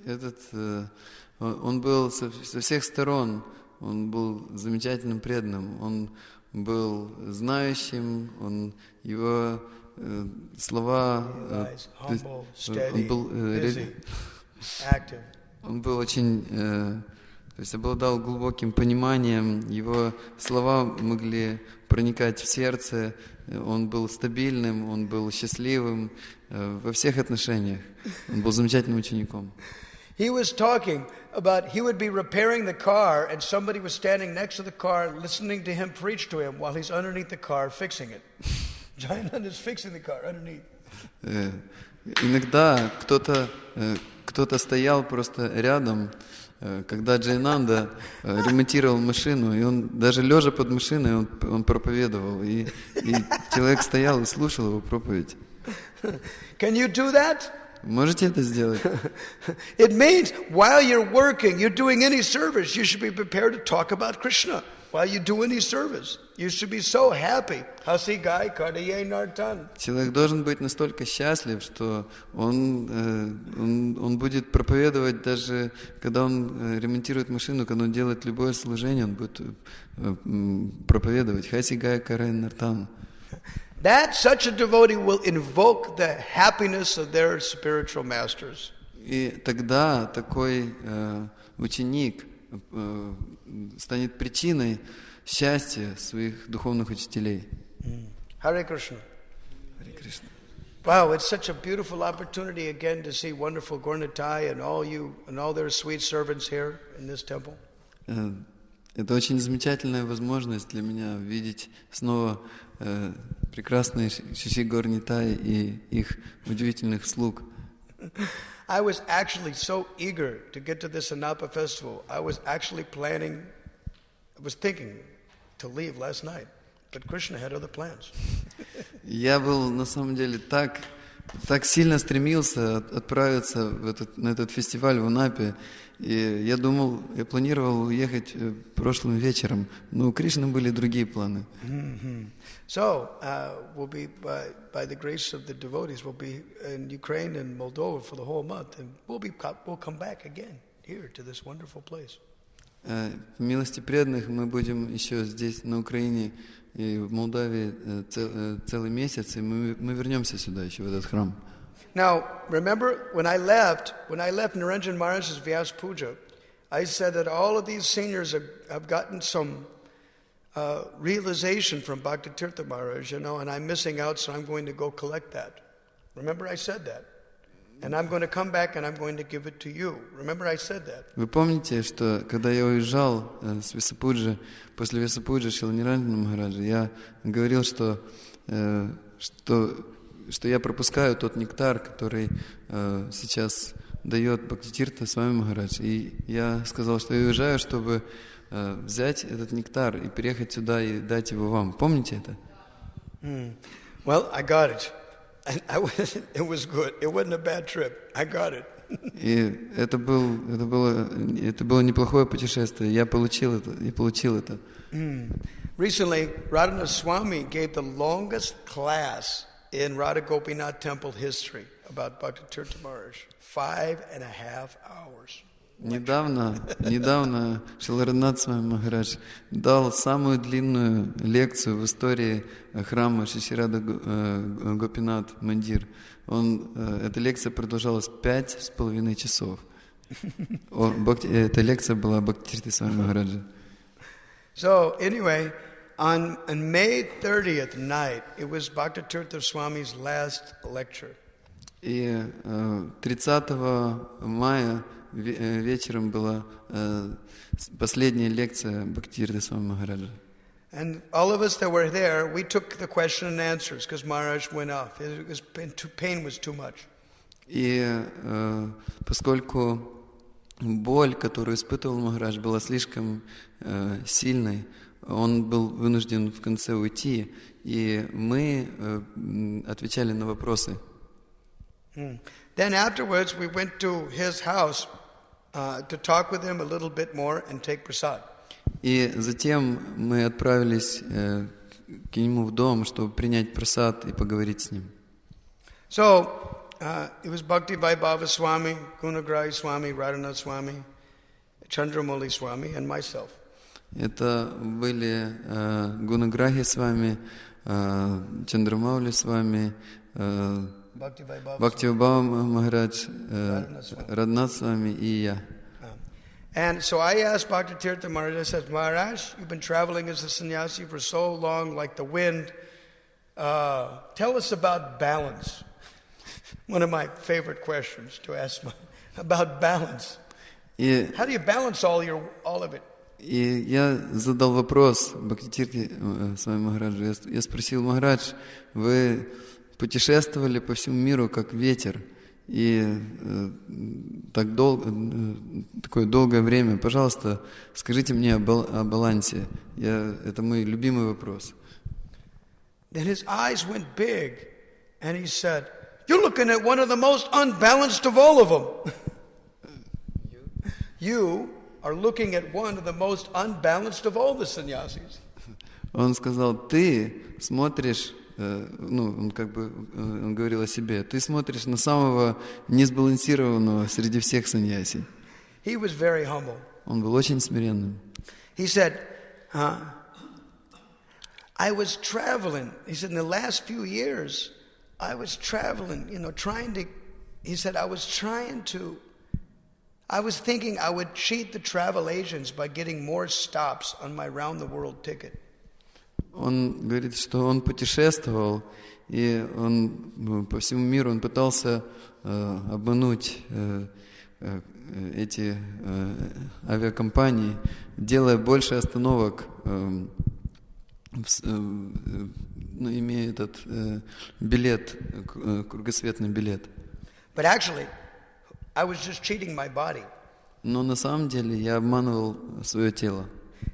он был со всех сторон, он был замечательным преданным, он был знающим, его слова, он был очень, то есть обладал глубоким пониманием, его слова могли проникать в сердце, он был стабильным, он был счастливым во всех отношениях, он был замечательным учеником. He was talking about he would be repairing the car and somebody was standing next to the car listening to him preach to him while he's underneath the car fixing it. Jayananda is fixing the car underneath. Иногда кто-то стоял просто рядом, когда Джаянанда ремонтировал машину, и он даже лежа под машиной он проповедовал, и человек стоял и слушал его проповедь. Can you do that? Можете это сделать? It means while you're working, you're doing any service, you should be prepared to talk about Krishna. While you do any service, you should be so happy. Hasi gai kardaye nartan. Человек должен быть настолько счастлив, что он будет проповедовать даже, когда он ремонтирует машину, когда он делает любое служение, он будет проповедовать. Хаси gai кардаye нарtan. That such a devotee will invoke the happiness of their spiritual masters. И тогда такой ученик станет причиной счастья своих духовных учителей. Харе Кришна. Харе Кришна. Wow, it's such a beautiful opportunity again to see wonderful Gaurnitai and all their sweet servants here in this temple. Это очень замечательная возможность для меня видеть снова прекрасные Шиши Горнитай и их удивительных слуг. I was actually so eager to get to this Anapa festival. I was thinking to leave last night, but Krishna had other plans. Я был на самом деле так сильно стремился отправиться на этот фестиваль в Анапе, и я планировал уехать прошлым вечером, но у Кришны были другие планы. So, we'll be by the grace of the devotees, we'll be in Ukraine and Moldova for the whole month, and we'll come back again here to this wonderful place. По милости преданных мы будем еще здесь на Украине и в Молдавии целый месяц, и мы вернемся сюда еще в этот храм. Now, remember when I left Niranjan Maharaj's Vyas Puja, I said that all of these seniors have gotten some realization from Bhakti Tirtha Maharaj, and I'm missing out, so I'm going to go collect that. Remember I said that? And I'm going to come back and I'm going to give it to you. Remember I said that? Вы помните, что когда я уезжал с Висапуджи, после Висапуджи Шрила Ниранджана Махараджа, я говорил, что я пропускаю тот нектар, который сейчас дает Бхакти Тиртха Свами Махарадж. И я сказал, что я уезжаю, чтобы взять этот нектар и переехать сюда и дать его вам. Помните это? Well, I got it. And it was good. It wasn't a bad trip. I got it. И это было неплохое путешествие. Я получил это. Recently, Radhanath Swami gave the longest class in Radha Gopinath temple history about Bhakti Tirtha Maharaj. 5.5 hours. Недавно Шрила Радханаth Свами Махарадж дал самую длинную лекцию в истории храма Шри Рада Гопинат Мандир. Эта лекция продолжалась 5,5 часов. Эта лекция была Бхакти Тиртха Свами Махараджа. So anyway, on May 30th night, it was Bhakti Tirtha Swami's last lecture. И 30 мая вечером была последняя лекция Бхакти Тиртха Свами Махараджа. And all of us that were there, we took the question and answers because Maharaj went off. Pain was too much. И поскольку боль, которую испытывал Махарадж, была слишком сильной, он был вынужден в конце уйти, и мы отвечали на вопросы. Then afterwards, we went to his house to talk with him a little bit more and take prasad. И затем мы отправились к нему в дом, чтобы принять прасад и поговорить с ним. So it was Bhakti Vaibhava Swami, Gunagrahi Swami, Radhanath Swami, Chandramoli Swami, and myself. Это были Гунаграхи Свами, Чандрамаули Свами, Бхакти Вайбхава Махарадж, Радханаth Свами и я. And so I asked Bhakti Tirtha Maharaj, I said, Maharaj, you've been traveling as a sannyasi for so long, like the wind. Tell us about balance. One of my favorite questions to ask about balance. How do you balance all of it? И я задал вопрос Бхакти Тиртхе Свами Махараджу. Я спросил: Махарадж, вы путешествовали по всему миру как ветер, и такое долгое время. Пожалуйста, скажите мне о балансе. Это мой любимый вопрос. Then his eyes went big, and he said, "You're looking at one of the most unbalanced of all of them. You are looking at one of the most unbalanced of all the sannyasis." Он сказал: ты смотришь, он говорил о себе, ты смотришь на самого несбалансированного среди всех саньяси. He was very humble. Он был очень смиренным. He said, I was traveling. He said, in the last few years, I was traveling, I was thinking I would cheat the travel agents by getting more stops on my round-the-world ticket. Он говорит, что он путешествовал, и он по всему миру он пытался обмануть эти авиакомпании, делая больше остановок, имея этот билет, кругосветный билет. But actually, I was just cheating my body. Но на самом деле я обманывал свое тело.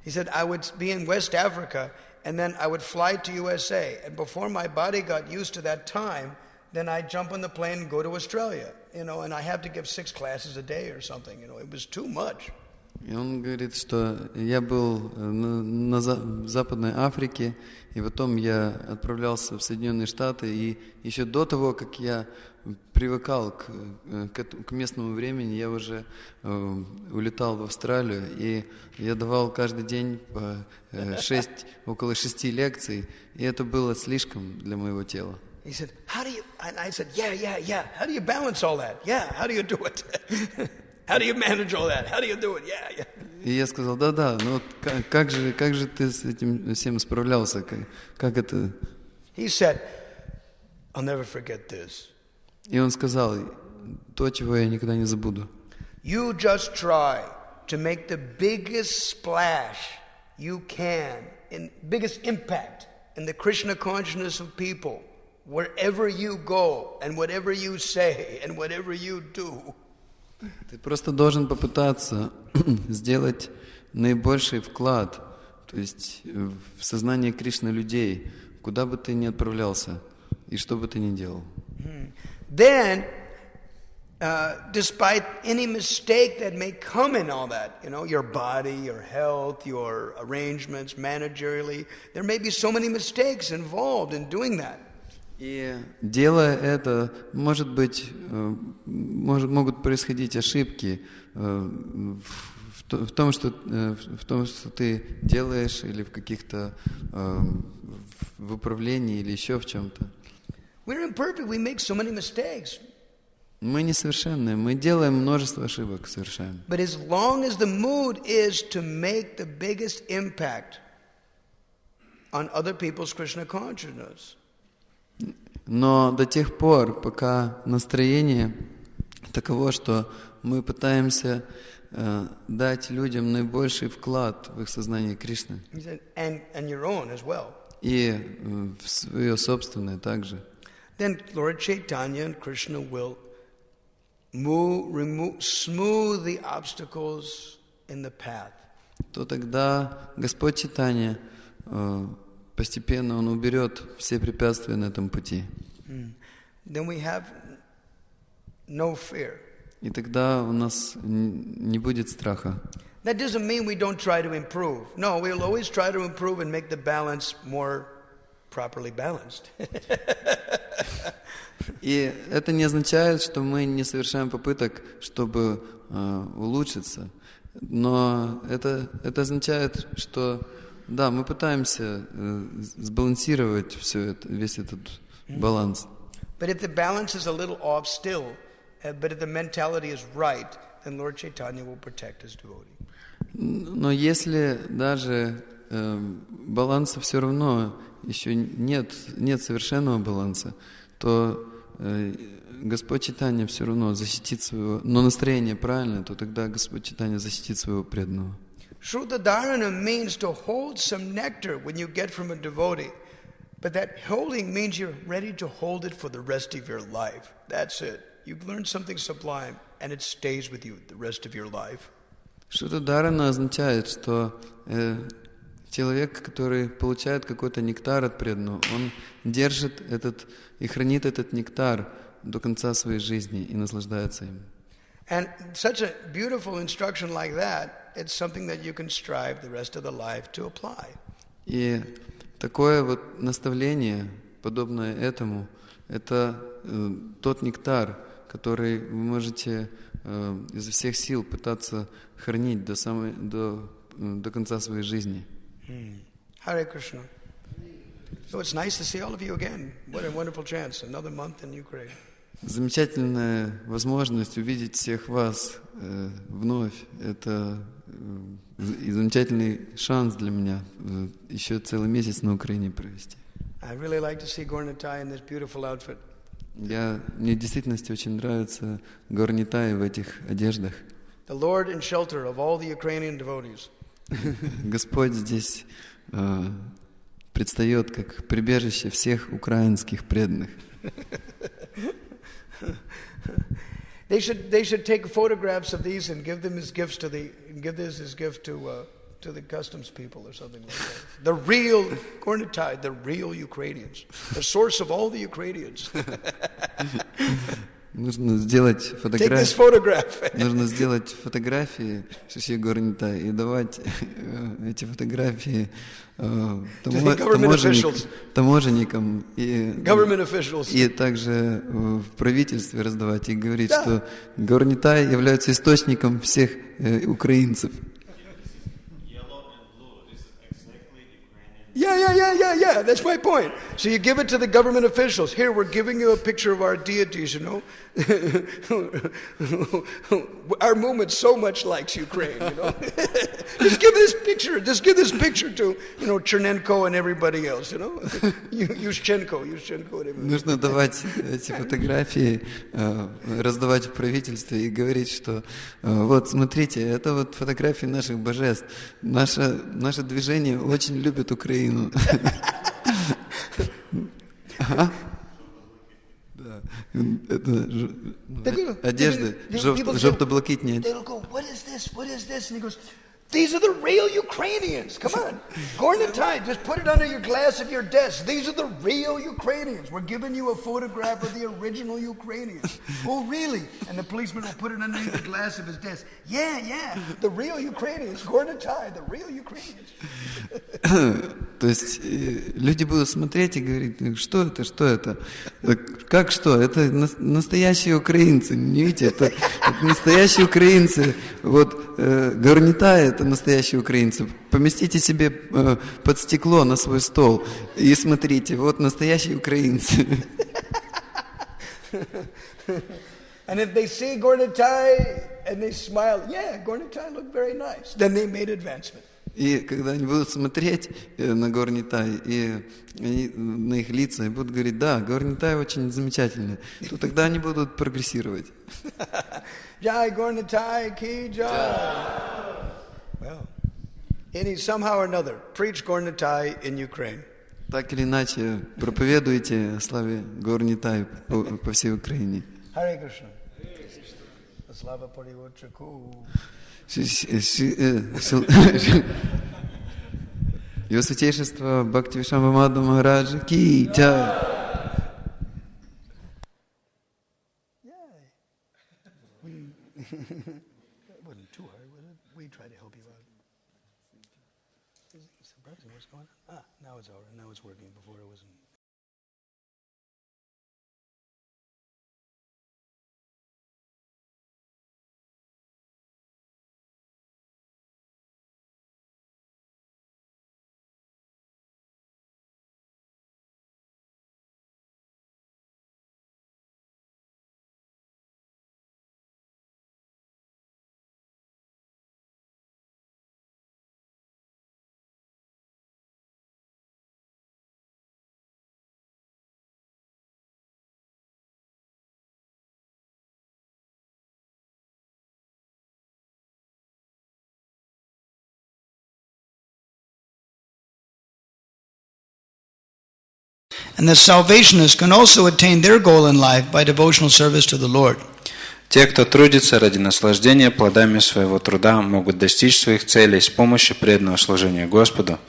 He said, I would be in West Africa, and then I would fly to USA. And before my body got used to that time, then I'd jump on the plane and go to Australia. And I have to give 6 classes a day or something. It was too much. И он говорит, что я был в Западной Африке, и потом я отправлялся в Соединенные Штаты, и еще до того, как я привыкал к местному времени, я уже улетал в Австралию, и я давал каждый день около 6 лекций, и это было слишком для моего тела. He said, and I said, yeah. How do you balance all that? Yeah, how do you do it? How do you manage all that? How do you do it? Yeah. И я сказал, да, но как же ты с этим всем справлялся? Как это? He said, I'll never forget this. И он сказал то, чего я никогда не забуду. You just try to make the biggest splash you can, biggest impact in the Krishna consciousness of people, wherever you go, and whatever you say, and whatever you do. Ты просто должен попытаться сделать наибольший вклад, то есть в сознание Кришны людей куда бы ты ни отправлялся и что бы ты ни делал. Then, despite any mistake that may come in all that, your body, your health, your arrangements, managerially, there may be so many mistakes involved in doing that. И делая это, может быть, могут происходить ошибки в том, что ты делаешь, или в каких-то в управлении, или еще в чем-то. We're imperfect. We make so many mistakes. Мы несовершенны, мы делаем множество ошибок, совершаем. But as long as the mood is to make the biggest impact on other people's Krishna consciousness. Но до тех пор, пока настроение таково, что мы пытаемся дать людям наибольший вклад в их сознание Кришны. And your own as well. И в свое собственное также. Then Lord Chaitanya and Krishna will smooth the obstacles in the path. То тогда Господь Чайтанья постепенно Он уберет все препятствия на этом пути. Then we have no fear. И тогда у нас не будет страха. That doesn't mean we don't try to improve. No, we'll always try to improve and make the balance more properly balanced. И это не означает, что мы не совершаем попыток, чтобы улучшиться. Но это означает, что да, мы пытаемся сбалансировать все это, весь этот баланс. But if the balance is a little off still, but if the mentality is right, then Lord Chaitanya will protect his devotee. Но если даже баланса все равно еще нет совершенного баланса, то Господь Чайтанья все равно защитит своего, но настроение правильное, то тогда Господь Чайтанья защитит своего преданного. Shrutadharana means to hold some nectar when you get from a devotee, but that holding means you're ready to hold it for the rest of your life. That's it. You've learned something sublime, and it stays with you the rest of your life. Shrutadharana означает, что человек, который получает какой-то нектар от преданного, он держит этот и хранит этот нектар до конца своей жизни и наслаждается им. And such a beautiful instruction like that, it's something that you can strive the rest of the life to apply. И такое вот наставление, подобное этому, это тот нектар, который вы можете изо всех сил пытаться хранить до конца своей жизни. Харе Кришна. So it's nice to see all of you again. What a wonderful chance. Another month in Ukraine. Замечательная возможность увидеть всех вас вновь. Это замечательный шанс для меня еще целый месяц на Украине провести. I really like to see Gaura-Nitai in this beautiful outfit. Мне в действительности очень нравится Gaura-Nitai в этих одеждах. The Lord and shelter of all the Ukrainian devotees. Господь здесь предстает как прибежище всех украинских преданных. They should take photographs of these and give them as gifts give this as gift to the customs people or something like that. The real Gaura-Nitai, the real Ukrainians, the source of all the Ukrainians. Нужно сделать фотографии Шиши Gaura-Nitai и давать эти фотографии таможенникам и также в правительстве раздавать и говорить, что Gaura-Nitai является источником всех украинцев. Yeah. That's my point. So you give it to the government officials. Here, we're giving you a picture of our deities, Our movement so much likes Ukraine, Just give this picture to, Chernenko and everybody else, Yushchenko and everybody. Нужно давать эти фотографии, раздавать в правительстве и говорить, что вот, смотрите, это вот фотографии наших божеств. Наше движение очень любит Украину. Это одежды, жовто-блакитні. They'll go, what is this? And he goes, These are the real Ukrainians. Come on. Gornatai, just put it under your glass of your desk. These are the real Ukrainians. We're giving you a photograph of the original Ukrainians. Oh, really? And the policeman will put it underneath the glass of his desk. Yeah. The real Ukrainians. Gornatai, the real Ukrainians. То есть люди будут смотреть и говорить, что это? Как что? Это настоящие украинцы. Не видите, это настоящие украинцы. Вот Горнитай — это настоящие украинцы. Поместите себе под стекло на свой стол и смотрите, вот настоящие украинцы. And if they see Gornitai and they smile, yeah, Gornitai looked very nice, then they made advancement. И когда они будут смотреть на Горнитай, и они на их лица, и будут говорить, да, Горнитай очень замечательный, то тогда они будут прогрессировать. Jai Gornitai ki jai. Well, somehow or another, preach Gornitai in Ukraine. Так или иначе, проповедуйте о славе Горнитай по всей Украине. Харе Кришна. Слава Паривочаку. Его святейшество Бхакти Вишрамбха Мадхава Махараджа ки джай. It wasn't too hard, was it? We tried to help you out. It's surprising what's going on. Now it's all right. Now it's working. Before it wasn't. And the salvationists can also attain their goal in life by devotional service to the Lord. Те, кто трудится ради наслаждения плодами своего труда, могут достичь своих целей с помощью преданного служения Господу.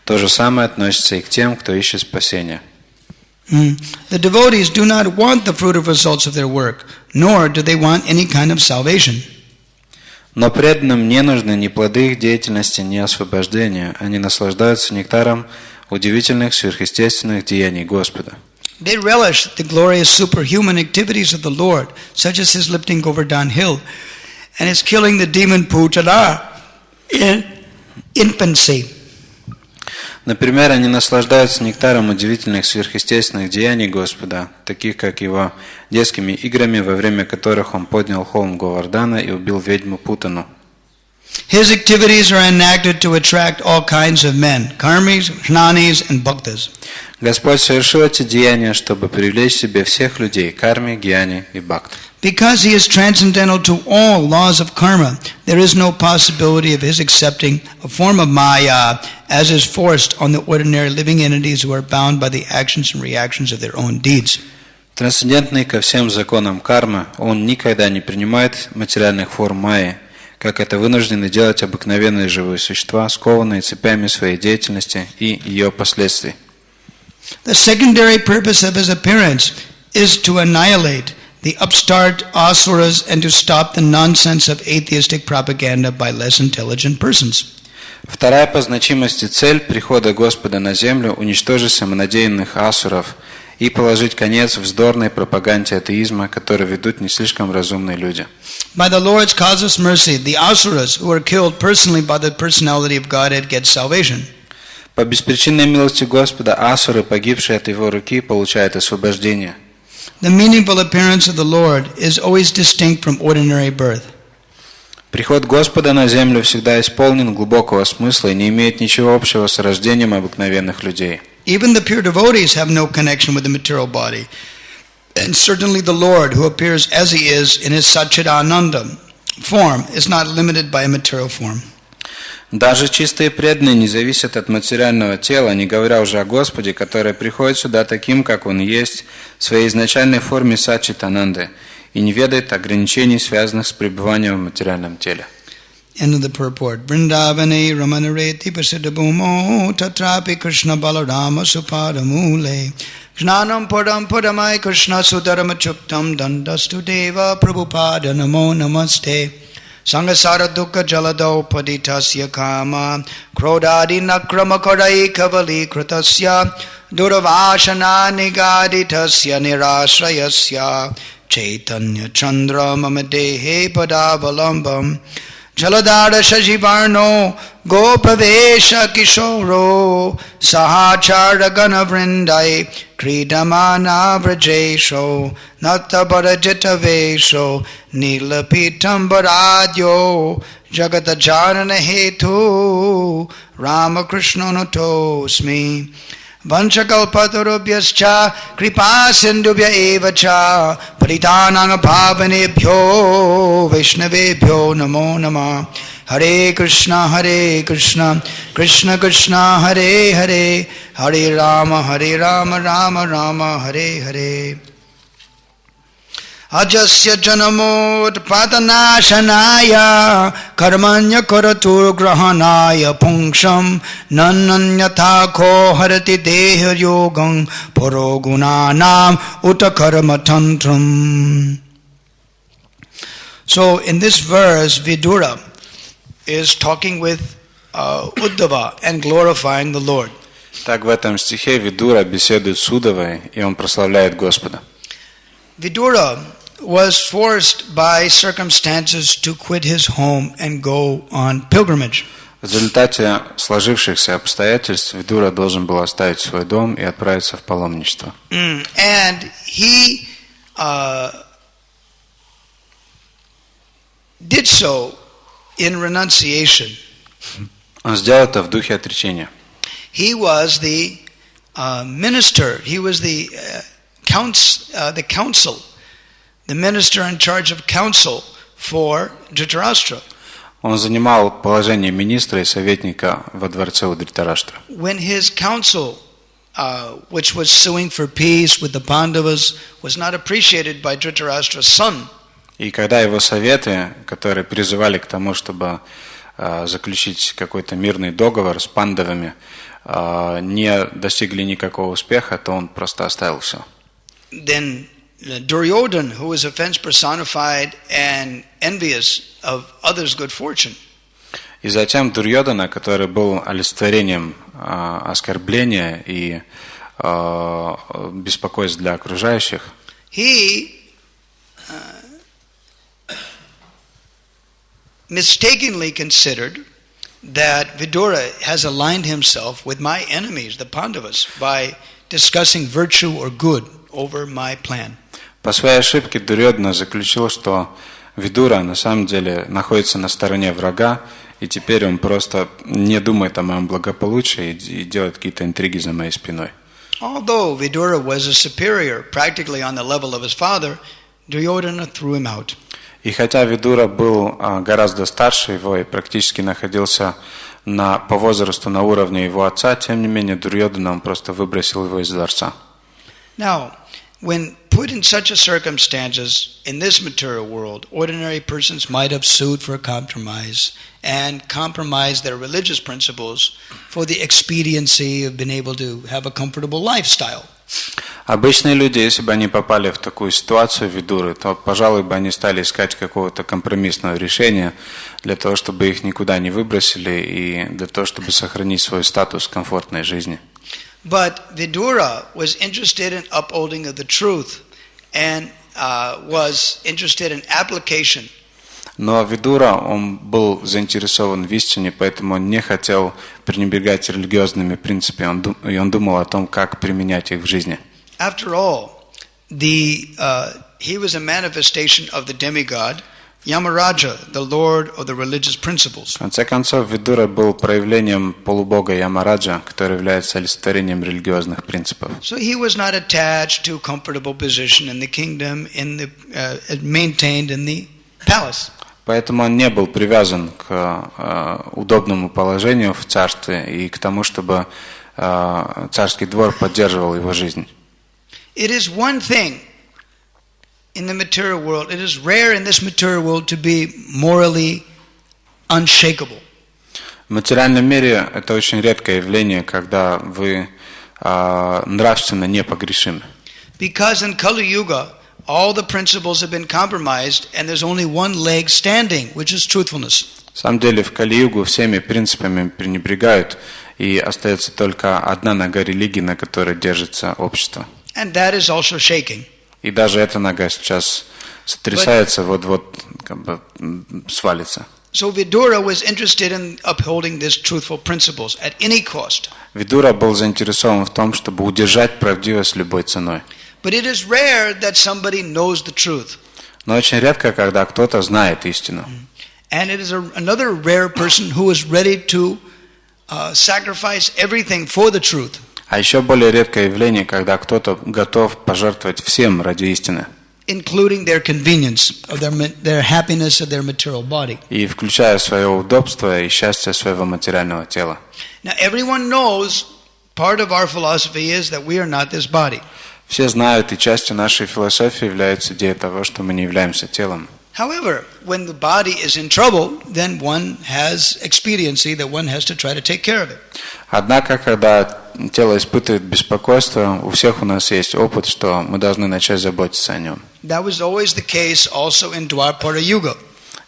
То же самое относится и к тем, кто ищет спасения. The devotees do not want the fruit of results of their work, nor do they want any kind of salvation. Но преданным не нужны ни плоды их деятельности, ни освобождения. Они наслаждаются нектаром удивительных сверхъестественных деяний Господа. They relish the glorious superhuman activities of the Lord, such as his lifting Govardhan hill and his killing the demon Putana in infancy. Например, они наслаждаются нектаром удивительных сверхъестественных деяний Господа, таких как его детскими играми, во время которых он поднял холм Говардана и убил ведьму Путану. His activities are enacted to attract all kinds of men, karmis, jnanis, and bhaktas. Господь совершил эти деяния, чтобы привлечь к себе всех людей, карми, гьяни и бхакт. Because he is transcendental to all laws of karma, there is no possibility of his accepting a form of maya as is forced on the ordinary living entities who are bound by the actions and reactions of their own deeds. Трансцендентный ко всем законам кармы, он никогда не принимает материальных форм майи, как это вынуждены делать обыкновенные живые существа, скованные цепями своей деятельности и ее последствий. The secondary purpose of his appearance is to annihilate the upstart asuras and to stop the nonsense of atheistic propaganda by less intelligent persons. Вторая по значимости цель прихода Господа на землю – уничтожить самонадеянных асуров и положить конец вздорной пропаганде атеизма, которую ведут не слишком разумные люди. By the Lord's causeless mercy, the asuras who are killed personally by the personality of Godhead get salvation. По беспричинной милости Господа асуры, погибшие от Его руки, получают освобождение. The meaningful appearance of the Lord is always distinct from ordinary birth. Приход Господа на землю всегда исполнен глубокого смысла и не имеет ничего общего с рождением обыкновенных людей. Even the pure devotees have no connection with the material body. And certainly the Lord, who appears as he is in his Satchidananda form, is not limited by a material form. Даже чистые преданные не зависят от материального тела, не говоря уже о Господе, который приходит сюда таким, как Он есть, в своей изначальной форме Саччитананды, и не ведает ограничений, связанных с пребыванием в материальном теле. End of the purport. Vrindavane Ramanareti Pasidabhumo Tatrapi Krishna Balarama Supadamule Jnanam Padam Padamai Krishna Sudarama Chuktam Dandastu Deva Prabhupada Namo Namaste Sangasara Dukkha Jalado Paditasya Kama Krodadi Nakrama Kodai Kavali Kritasya Duravashana Nigaditasya Nirashrayasya Chaitanya Chandra Mamadehe Padavalambam Jaladara Shajivarno Gopavesha Kishoro Sahachara Gana Vrindai Kridamana Vrajesho Natabharajita Vesho Nilapitam Baradyo Jagatajarana Hetu Ramakrishna Natosmi Vanchakalpatarubhyascha kripa sindubhya evacha paritanang bhavanebhyo vaishnavebhyo namo namah Hare Krishna Krishna Krishna Hare Hare Hare Rama Rama Rama Hare Hare Ajasya janamod patanashanaya karmanya karatur grahanaya pungsham nananyatha ko harati deha yogam parogunanam utakarma tantram. So in this verse, Vidura is talking with Uddhava and glorifying the Lord. Так в этом стихе Видура беседует с Уддавой, и он прославляет Господа. Vidura was forced by circumstances to quit his home and go on pilgrimage. В результате сложившихся обстоятельств Видура должен был оставить свой дом и отправиться в паломничество. And he did so in renunciation. Он сделал это в духе отречения. He was the minister. He was the council, the minister in charge of council for Dhritarashtra. Он занимал положение министра и советника во дворце у Dhritarashtra. When his council, which was suing for peace with the Pandavas, was not appreciated by Dhritarashtra's son, И когда его советы, которые призывали к тому, чтобы заключить какой-то мирный договор с пандавами, не достигли никакого успеха, то он просто оставил все. Then Duryodhan, who was offense personified and envious of others' good fortune, И затем Дурьодана, который был олицетворением оскорбления и беспокойств для окружающих, he mistakenly considered that Vidura has aligned himself with my enemies, the Pandavas, by discussing virtue or good over my plan. По своей ошибке Дурьодана заключил, что Видура на самом деле находится на стороне врага, и теперь он просто не думает о моем благополучии и делает какие-то интриги за моей спиной. Although Vidura was a superior, practically on the level of his father, Duryodhana threw him out. И хотя Видура был гораздо старше его и практически находился по возрасту на уровне его отца, тем не менее Дурьодана он просто выбросил его из дворца. Now, when put in such a circumstances in this material world, ordinary persons might have sued for a compromise and compromised their religious principles for the expediency of being able to have a comfortable lifestyle. Обычные люди, если бы они попали в такую ситуацию Видуры, то, пожалуй, бы они стали искать какого-то компромиссного решения для того, чтобы их никуда не выбросили и для того, чтобы сохранить свой статус комфортной жизни. But Vidura was interested in upholding of the truth and was interested in application. Но Видура, он был заинтересован в истине, поэтому он не хотел пренебрегать религиозными принципами, и он думал о том, как применять их в жизни. After all, he was a manifestation of the demigod, Yamaraja, the lord of the religious principles. В конце концов, Видура был проявлением полубога Ямараджа, который является олицетворением религиозных принципов. So he was not attached to a comfortable position in the kingdom, maintained in the palace. Поэтому он не был привязан к удобному положению в царстве и к тому, чтобы царский двор поддерживал его жизнь. It is one thing in the material world. It is rare in this material world to be morally unshakable. В материальном мире это очень редкое явление, когда вы нравственно непогрешимы. Because in Kali Yuga, all the principles have been compromised, and there's only one leg standing, which is truthfulness. На самом деле в Кали-югу всеми принципами пренебрегают, и остается только одна нога религии, на которой держится общество. And that is also shaking. И даже эта нога сейчас сотрясается, вот-вот как бы свалится. So Vidura was interested in upholding these truthful principles at any cost. Видура был заинтересован в том, чтобы удержать правдивость любой ценой. But it is rare that somebody knows the truth. Но очень редко, когда кто-то знает истину. And it is another rare person who is ready to sacrifice everything for the truth. А еще более редкое явление, когда кто-то готов пожертвовать всем ради истины. Including their convenience, of their happiness of their material body. И включая свое удобство и счастье своего материального тела. Now everyone knows part of our philosophy is that we are not this body. Все знают, и частью нашей философии является идея того, что мы не являемся телом. However, when the body is in trouble, then one has expediency that one has to try to take care of it. Однако, когда тело испытывает беспокойство, у всех у нас есть опыт, что мы должны начать заботиться о нем. That was always the case also in Dwapara Yuga.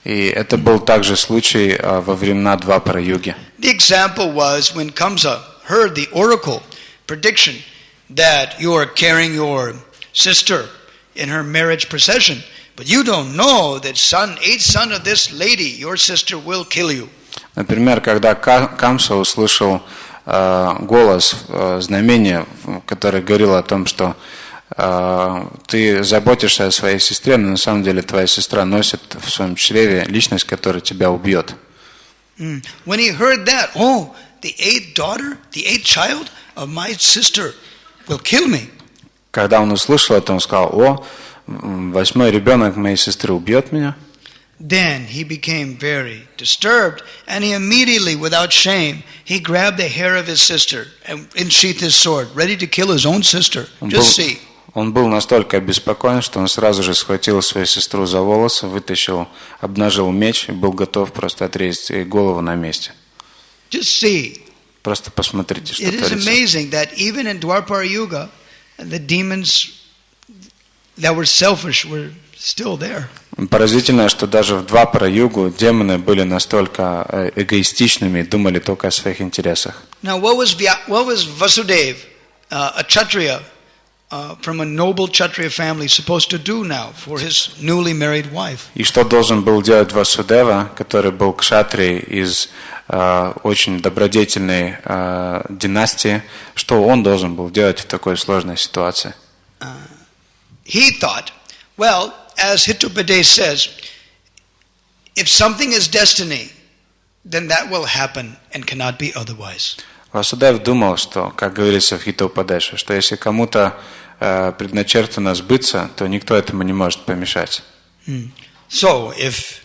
И это был также случай во времена Двапара-юги. The example was when Kamsa heard the oracle prediction that you are carrying your sister in her marriage procession, but you don't know that eighth son of this lady, your sister, will kill you. Например, когда Камса услышал голос знамения, который говорил о том, что ты заботишься о своей сестре, но на самом деле твоя сестра носит в своем чреве личность, которая тебя убьет. When he heard that, oh, the eighth child of my sister will kill me. Когда он услышал это, он сказал: о, 8-й ребенок моей сестры убьет меня. Then he became very disturbed, and he immediately, without shame, he grabbed the hair of his sister and sheathed his sword, ready to kill his own sister. Just see. Он был настолько обеспокоен, что он сразу же схватил свою сестру за волосы, обнажил меч и был готов просто отрезать ей голову на месте. Just see. Просто посмотрите, что творится. It is amazing that even in Dwapara Yuga, the demons that were selfish were still there. Поразительно, что даже в Двапара-югу демоны были настолько эгоистичными и думали только о своих интересах. Now, what was Vasudeva, a Kshatriya from a noble Kshatriya family, supposed to do now for his newly married wife? И что должен был делать Васудева, который был кшатрией из очень добродетельной династии, что он должен был делать в такой сложной ситуации? He thought, well, as Hitopadesa says, if something is destiny, then that will happen and cannot be otherwise. Васудев думал, что, как говорится в Хитопадеше, что если кому-то предначертано сбыться, то никто этому не может помешать. So, if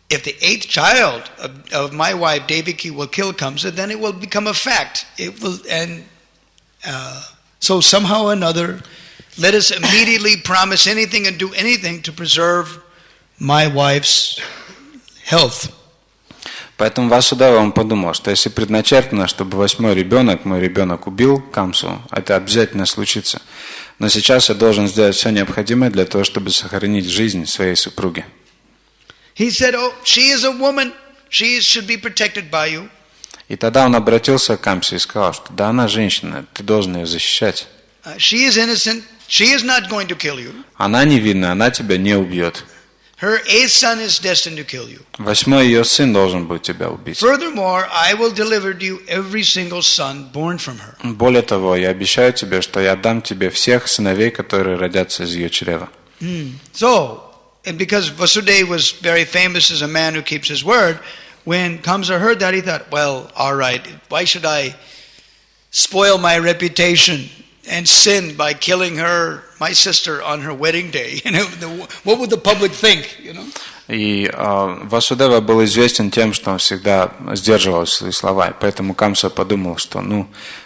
the eighth child of my wife Devaki will kill Kamsa, then it will become a fact. It will, and so somehow or another, let us immediately promise anything and do anything to preserve my wife's health. Поэтому Васудева он подумал, что если предначертано, чтобы 8-й ребенок, мой ребенок, убил Камсу, это обязательно случится. Но сейчас я должен сделать все необходимое для того, чтобы сохранить жизнь своей супруги. He said, "Oh, she is a woman. She should be protected by you." И тогда он обратился к Камсе и сказал, что да, она женщина, ты должен ее защищать. She is innocent. She is not going to kill you. Она невинна, она тебя не убьет. Her eighth son is destined to kill you. 8-й ее сын должен будет тебя убить. Furthermore, I will deliver to you every single son born from her. Более того, я обещаю тебе, что я дам тебе всех сыновей, которые родятся из ее чрева. So, and because Vasudeva was very famous as a man who keeps his word, when Kamsa heard that, he thought, well, all right, why should I spoil my reputation and sin by killing her, my sister, on her wedding day? You know, what would the public think? You know. И Васудева был известен тем, что он всегда сдерживал свои слова. Поэтому Камса подумал, что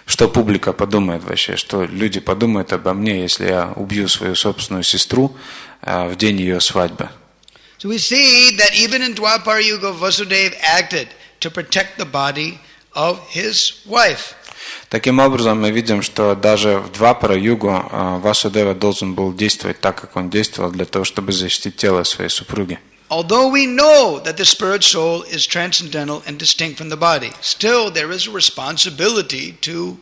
что публика подумает вообще, что люди подумают обо мне, если я убью свою собственную сестру в день ее свадьбы. So we see that even in Dwapara Yuga, Vasudeva acted to protect the body of his wife. Таким образом, мы видим, что даже в Двапара-югу Васудева должен был действовать так, как он действовал, для того, чтобы защитить тело своей супруги. Although we know that the spirit soul is transcendental and distinct from the body, still there is a responsibility to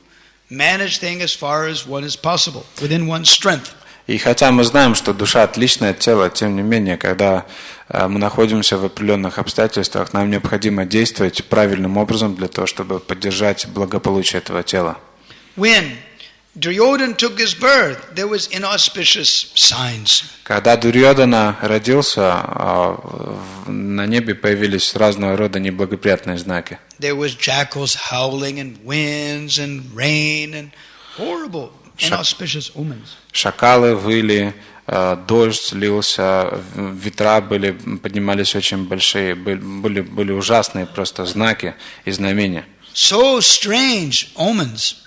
manage things as far as one is possible, within one's strength. И хотя мы знаем, что душа отличная от тела, тем не менее, когда мы находимся в определенных обстоятельствах, нам необходимо действовать правильным образом для того, чтобы поддержать благополучие этого тела. When Duryodhana took his birth, there was inauspicious signs. Когда Дурьодана родился, на небе появились разного рода неблагоприятные знаки. There was jackals howling and winds and rain and horrible inauspicious omens. Шакалы выли, дождь лился, ветра поднимались очень большие, были ужасные просто знаки и знамения. So strange omens.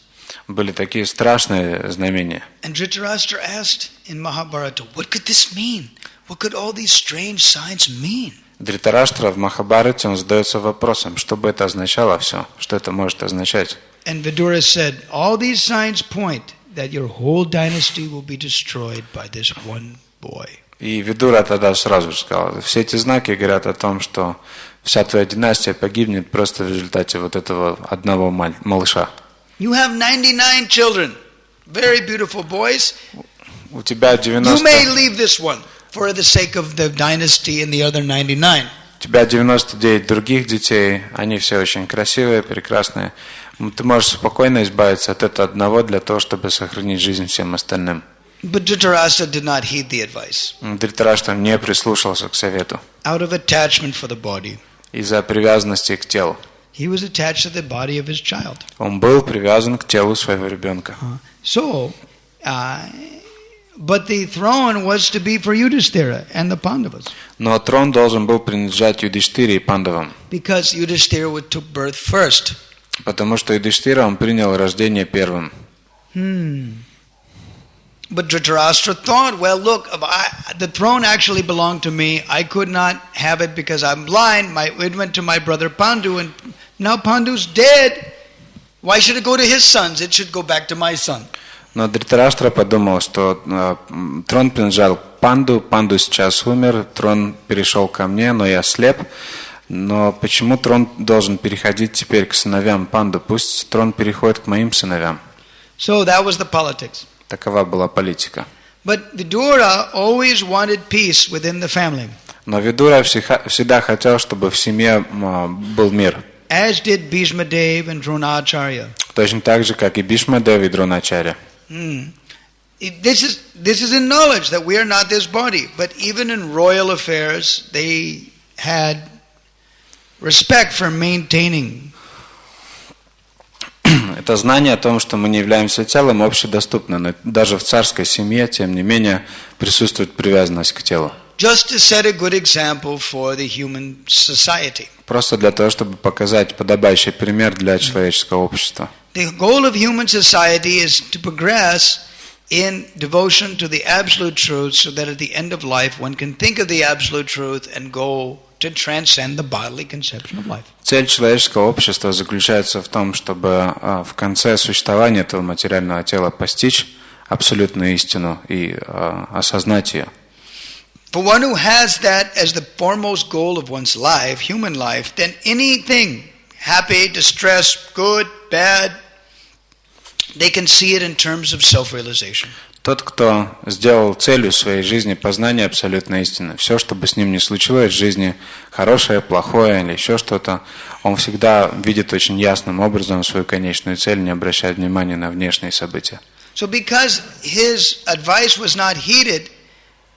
Были такие страшные знамения. And Dhritarashtra asked in Mahabharata, what could this mean? What could all these strange signs mean? Дритараштра в Махабхарате он задается вопросом, что бы это означало все, что это может означать. And Vidura said, all these signs point that your whole dynasty will be destroyed by this one boy. И Видура тогда сразу же сказал, все эти знаки говорят о том, что вся твоя династия погибнет просто в результате вот этого одного малыша. You have 99 children, very beautiful boys. У тебя 90... You may leave this one for the sake of the dynasty and the other 99. У тебя 99 других детей, они все очень красивые, прекрасные. Ты можешь спокойно избавиться от этого одного для того, чтобы сохранить жизнь всем остальным. But Dhritarashtra did not heed the advice. Дритараштра не прислушался к совету. Out of attachment for the body. Из-за привязанности к телу. He was attached to the body of his child. Он был привязан к телу своего ребенка. So, but the throne was to be for Yudhishthira and the Pandavas. Но трон должен был принадлежать Юдхиштире и Пандавам. Because Yudhishthira took birth first. Потому что Юдхиштира он принял рождение первым. But Dhritarashtra thought, well, look, the throne actually belonged to me. I could not have it because I'm blind. It went to my brother Pandu, and now Pandu's dead. Why should it go to his sons? It should go back to my son. Но Дритараштра подумал, что трон принадлежал Панду, Панду сейчас умер, трон перешел ко мне, но я слеп. Но почему трон должен переходить теперь к сыновьям Панду? Пусть трон переходит к моим сыновьям. So that was the politics. Такова была политика. But Vidura always wanted peace within the family. Но Видура всегда хотел, чтобы в семье был мир. As did Bhishmadev and Dronacharya. Точно так же, как и Бхишмадев и Дроначарья. This is in knowledge that we are not this body. But even in royal affairs, they had respect for maintaining. Это знание о том, что мы не являемся телом, общедоступно. Но даже в царской семье, тем не менее, присутствует привязанность к телу. Just to set a good example for the human society. Просто для того, чтобы показать подобающий пример для человеческого общества. The goal of human society is to progress in devotion to the absolute truth, so that at the end of life one can think of the absolute truth and go to transcend the bodily conception of life. Цель человеческого общества заключается в том, чтобы в конце существования этого материального тела постичь абсолютную истину и осознать ее. For one who has that as the foremost goal of one's life, human life, then anything, happy, distress, good, bad, they can see it in terms of self-realization. Тот, кто сделал целью своей жизни познание абсолютной истины, все, что бы с ним ни случилось в жизни, хорошее, плохое или еще что-то, он всегда видит очень ясным образом свою конечную цель, не обращая внимания на внешние события. So because his advice was not heeded,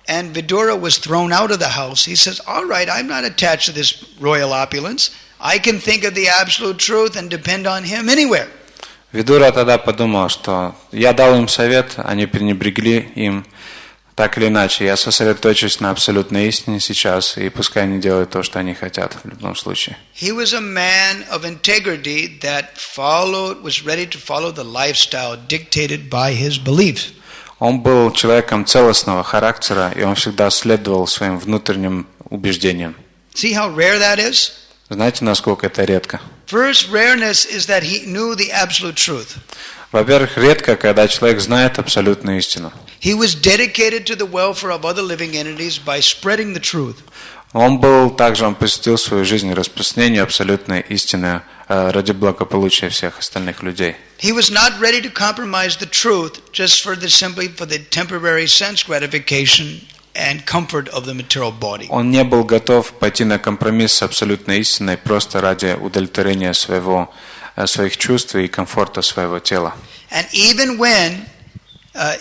and Vidura was thrown out of the house, he says, all right, I'm not attached to this royal opulence. I can think of the absolute truth and depend on him anywhere. Видура тогда подумал, что я дал им совет, они пренебрегли им. Так или иначе, я сосредоточусь на абсолютной истине сейчас, и пускай они делают то, что они хотят в любом случае. He was a man of integrity that was ready to follow the lifestyle dictated by his beliefs. Он был человеком целостного характера, и он всегда следовал своим внутренним убеждениям. See how rare that is? Знаете, насколько это редко? First rareness is that he knew the absolute truth. Во-первых, редко, когда человек знает абсолютную истину. He was dedicated to the welfare of other living entities by spreading the truth. Он посвятил свою жизнь распространению абсолютной истины ради благополучия всех остальных людей. He was not ready to compromise the truth just for the temporary sense gratification and comfort of the material body. Он не был готов пойти на компромисс с абсолютной истиной просто ради удовлетворения своих чувств и комфорта своего тела. And even when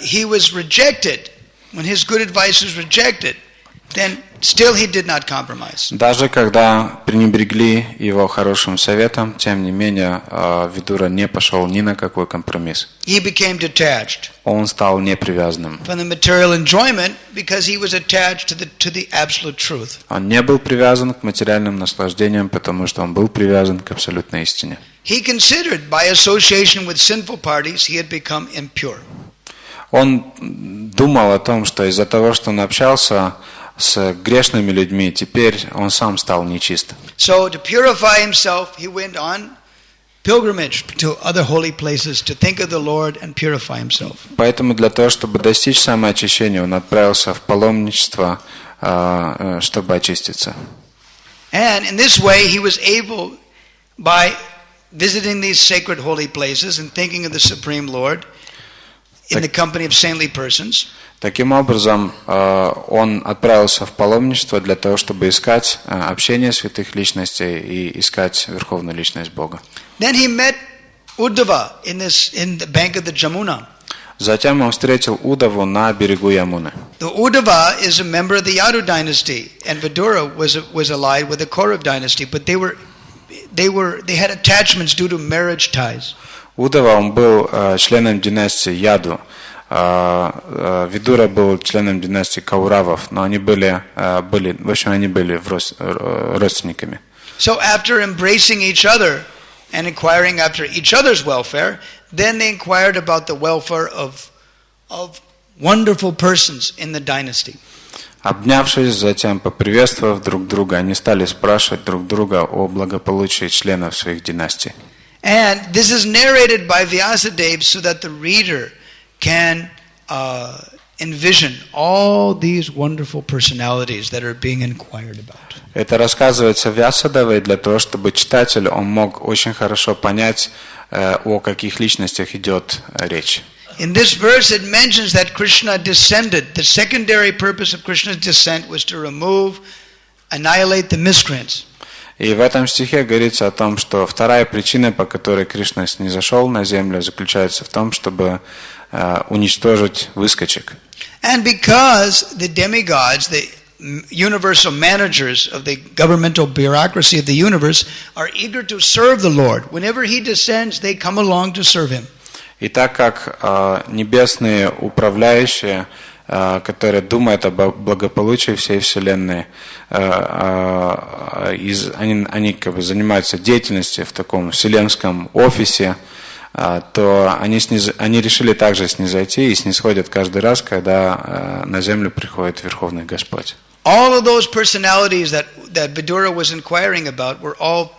he was rejected, when his good advice was rejected, then still he did not compromise. Даже когда пренебрегли его хорошим советом, тем не менее Видура не пошел ни на какой компромисс. He became detached. Он стал непривязанным. From the material enjoyment because he was attached to the absolute truth. Он не был привязан к материальным наслаждениям, потому что он был привязан к абсолютной истине. He considered by association with sinful parties he had become impure. Он думал о том, что из-за того, что он общался с грешными людьми, теперь он сам стал нечист. So to purify himself, he went on pilgrimage to other holy places to think of the Lord and purify himself. Поэтому для того, чтобы достичь самоочищения, он отправился в паломничество, чтобы очиститься. And in this way he was able, by visiting these sacred holy places and thinking of the Supreme Lord in the company of saintly persons, таким образом, он отправился в паломничество для того, чтобы искать общение святых личностей и искать верховную личность Бога. Then he met Uddhava in the bank of the Jamuna. Затем он встретил Удаву на берегу Ямуны. The Uddhava is a member of the Yadu dynasty, and Vidura was allied with the Kaurav dynasty, but they had attachments due to marriage ties. Удава, он был членом династии Яду. Видура был членом династии Кауравов, но они были родственниками. So after embracing each other and inquiring after each other's welfare, then they inquired about the welfare of wonderful persons in the dynasty. Обнявшись, затем поприветствовав друг друга, они стали спрашивать друг друга о благополучии членов своих династий. And this is narrated by Vyasadeva so that the reader can envision all these wonderful personalities that are being inquired about. Это рассказывается Вьясадевой для того, чтобы читатель он мог очень хорошо понять, о каких личностях идет речь. In this verse it mentions that Krishna descended. The secondary purpose of Krishna's descent was to annihilate the miscreants. И в этом стихе говорится о том, что вторая причина, по которой Кришна снизошел на землю, заключается в том, чтобы уничтожить выскочек. And because the demigods, the universal managers of the governmental bureaucracy of the universe, are eager to serve the Lord. Whenever he descends, they come along to serve him. И так как небесные управляющие, которые думают об благополучии всей Вселенной, они как бы занимаются деятельностью в таком вселенском офисе, то они решили также снизойти и снисходят каждый раз, когда на землю приходит Верховный Господь. All of those personalities that Vidura was inquiring about were all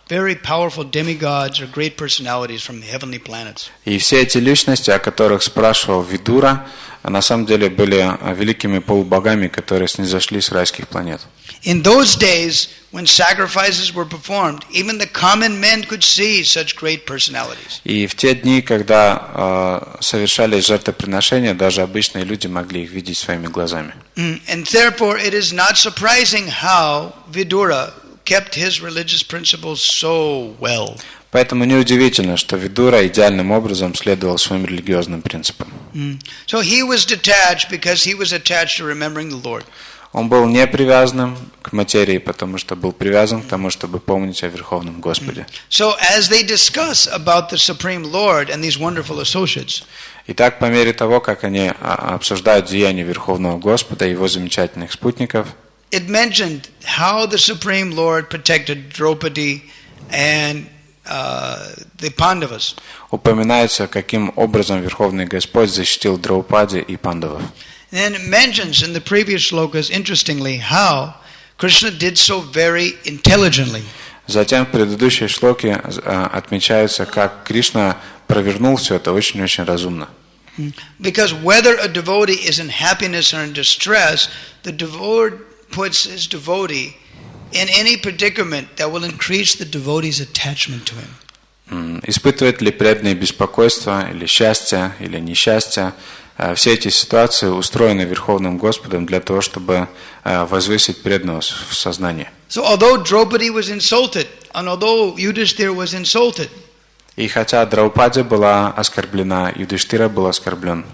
very powerful demigods or great personalities from the heavenly planets. И все эти личности, о которых спрашивал Видура, на самом деле были великими полубогами, которые снизошли с райских планет. In those days, when sacrifices were performed, even the common men could see such great personalities. И в те дни, когда совершались жертвоприношения, даже обычные люди могли их видеть своими глазами. And therefore, it is not surprising how Vidura kept his religious principles so well. Поэтому неудивительно, что Видура идеальным образом следовал своим религиозным принципам. So he was detached because he was attached to remembering the Lord. Он был не привязанным к материи, потому что был привязан к тому, чтобы помнить о Верховном Господе. So as they discuss about the Supreme Lord and these wonderful associates, Итак, по мере того, как они обсуждают деяния Верховного Господа и его замечательных спутников, it mentioned how the Supreme Lord protected Draupadi and the Pandavas. упоминается, каким образом Верховный Господь защитил Драупади и Пандавов. And then it mentions in the previous shlokas, interestingly, how Krishna did so very intelligently. Затем в предыдущей шлоке отмечается, как Кришна провернул все это очень-очень разумно. Because whether a devotee is in happiness or in distress, the devotee puts his devotee in any predicament that will increase the devotee's attachment to him. Испытывает ли преданный беспокойство, или счастье, или несчастье, все эти ситуации устроены Верховным Господом для того, чтобы возвысить преданного в сознании. So although Draupadi was insulted, and although Yudhishthira was insulted, И хотя Драупади была оскорблена, Юдхиштира был оскорблен,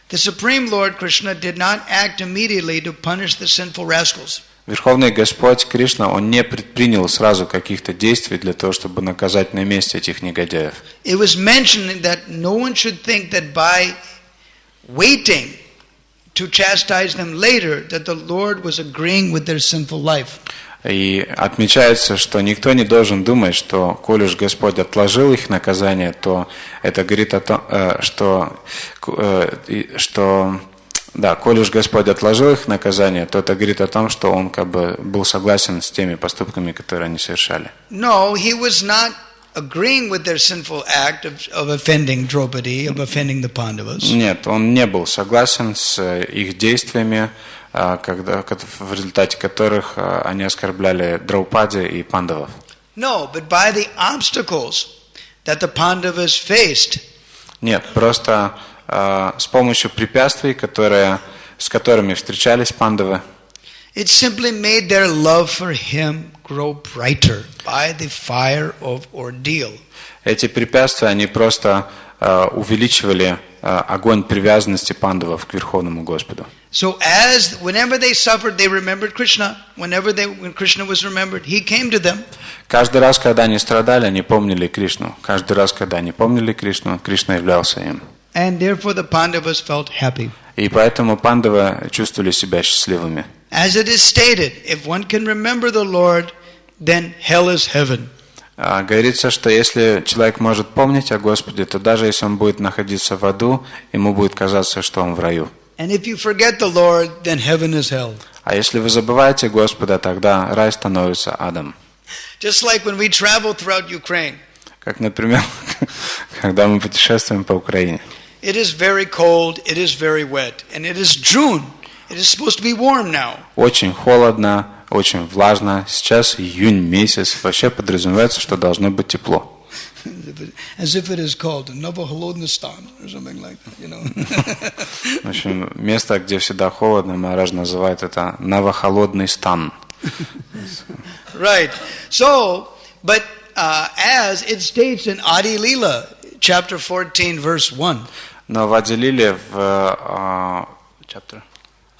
the Supreme Lord Krishna did not act immediately to punish the sinful rascals. Верховный Господь Кришна, Он не предпринял сразу каких-то действий для того, чтобы наказать на месте этих негодяев. It was mentioned that no one should think that by waiting to chastise them later, that the Lord was agreeing with their sinful life. И отмечается, что никто не должен думать, что, коль уж Господь отложил их наказание, то это говорит о том, коль уж Господь отложил их наказание, то это говорит о том, что Он как бы был согласен с теми поступками, которые они совершали. No, he was not agreeing with their sinful act of offending Draupadi, of offending the Pandavas. Нет, Он не был согласен с их действиями, в результате которых они оскорбляли Драупади и Пандавов. No, but by the obstacles that the Pandavas faced. Нет, просто с помощью препятствий, с которыми встречались Пандавы. It simply made their love for him grow brighter by the fire of ordeal. Эти препятствия, они просто увеличивали огонь привязанности Пандавов к Верховному Господу. So whenever they suffered, they remembered Krishna. When Krishna was remembered, he came to them. Каждый раз, когда они страдали, они помнили Кришну. Каждый раз, когда они помнили Кришну, Кришна являлся им. And therefore the Pandavas felt happy. И поэтому Пандавы чувствовали себя счастливыми. As it is stated, if one can remember the Lord, then hell is heaven. Говорится, что если человек может помнить о Господе, то даже если он будет находиться в аду, ему будет казаться, что он в раю. And if you forget the Lord, then heaven is hell. А если вы забываете Господа, тогда рай становится адом. Just like when we travel throughout Ukraine. Как, например, когда мы путешествуем по Украине. It is very cold, it is very wet, and it is June. It is supposed to be warm now. Очень холодно, очень влажно. Сейчас июнь месяц. Вообще подразумевается, что должно быть тепло. As if it is called Новохолоднистан or something like that, you know. В общем, место, где всегда холодно, Махарадж называет это Новохолодный стан. Right. So, but as it states in Adi Lila, chapter 14, verse 1. Но в Ади Лиле в chapter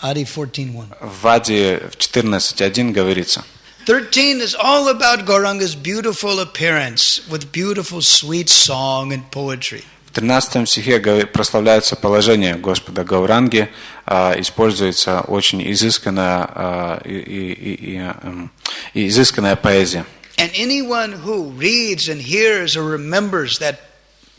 Adi 14:1. В Ади в 14:1 говорится. 13 is all about Gauranga's beautiful appearance with beautiful sweet song and poetry. В 13 стихе прославляется положение Господа Гауранги, используется очень изысканная поэзия. And anyone who reads and hears or remembers that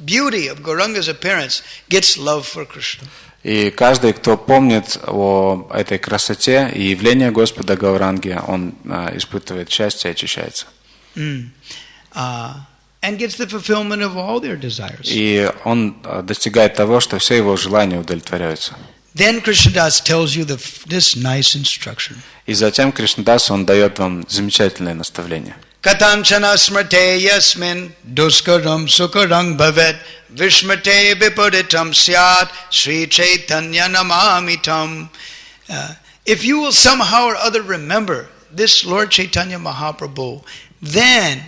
beauty of Gauranga's appearance gets love for Krishna. И каждый, кто помнит о этой красоте и явлении Господа Гауранги, он испытывает счастье и очищается. And gets the fulfillment of all their desires. И он достигает того, что все его желания удовлетворяются. Then Krishnadas tells you this nice instruction. И затем Кришнадас, он дает вам замечательное наставление. Katanchana smrte yasmin duskaram sukarang bhavet vishmate viparitam syat Sri Chaitanya namamitam. If you will somehow or other remember this Lord Chaitanya Mahaprabhu, then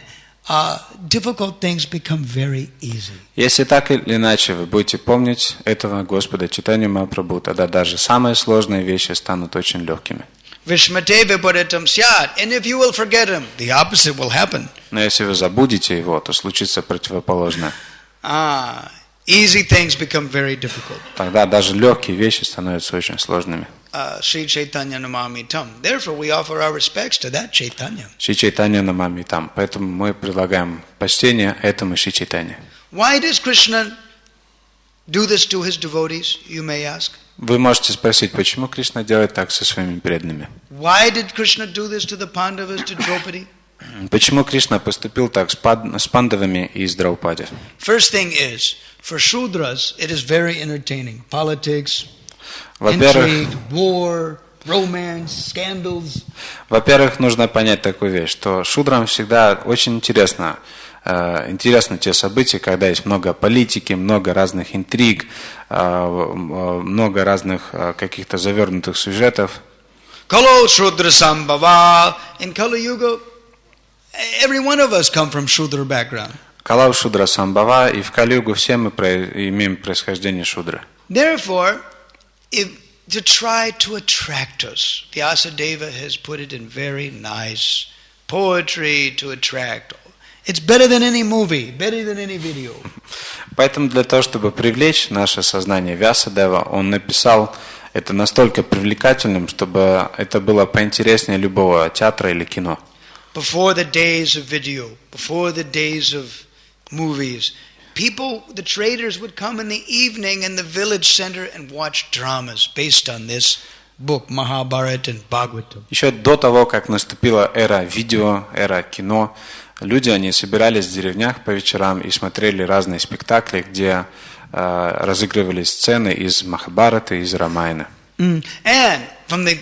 difficult things become very easy. Если так или иначе вы будете помнить этого Господа Чайтанью Махапрабху, тогда даже самые сложные вещи станут очень легкими. Vishmate viparitam syat. And if you will forget him, the opposite will happen. Но если вы забудете его, то случится противоположное. Easy things become very difficult. Тогда даже легкие вещи становятся очень сложными. Sri Chaitanya Namamitam. Therefore, we offer our respects to that Chaitanya. Шри Чайтанья Намамитам. Поэтому мы предлагаем почтение этому Шри Чайтанье. Why does Krishna do this to his devotees, you may ask? Вы можете спросить, почему Кришна делает так со своими преданными? Why did Krishna do this to the Pandavas, to Draupadi? Почему Кришна поступил так с Пандавами и с Драупади? First thing is, for Shudras, it is very entertaining. Politics, intrigue, war, romance, scandals. Во-первых, нужно понять такую вещь, что шудрам всегда очень интересны те события, когда есть много политики, много разных интриг, много разных каких-то завернутых сюжетов. Kalo Shudra Sambhava. In Kali Yuga, every one of us come from Shudra background. Калау Шудра Самбхава, и в Кали-югу все мы имеем происхождение шудры. Therefore, to try to attract us, Vyasadeva has put it in very nice poetry to attract. It's better than any movie, better than any video. Поэтому для того, чтобы привлечь наше сознание Вясадева, он написал это настолько привлекательным, чтобы это было поинтереснее любого театра или кино. Before the days of video, before the days of movies, people, the traders would come in the evening in the village center and watch dramas based on this book, Mahabharata and Bhagavatam. Еще до того, как наступила эра видео, эра кино, люди, они собирались в деревнях по вечерам и смотрели разные спектакли, где разыгрывались сцены из Махабхараты, из Рамаяна. And from the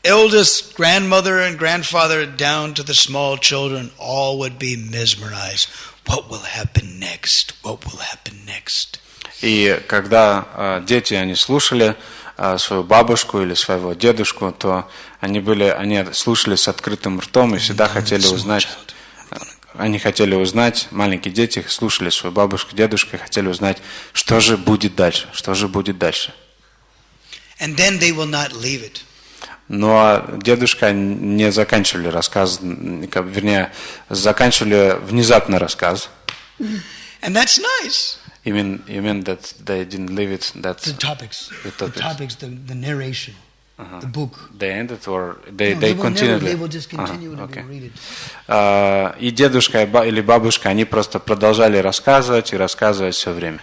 eldest grandmother and grandfather down to the small children, all would be mesmerized. What will happen next? What will happen next? И когда дети, они слушали свою бабушку или своего дедушку, то они слушали с открытым ртом и всегда хотели узнать. Они хотели узнать, маленькие дети слушали свою бабушку, дедушку и хотели узнать, что же будет дальше, что же будет дальше. And then they will not leave it. Но дедушка не заканчивали рассказ, вернее, заканчивали внезапно рассказ. And that's nice. You mean that they didn't leave it? That the topics, the narration, the book. They ended or they continued? They will just continue to read it. И дедушка или бабушка, они просто продолжали рассказывать и рассказывать все время.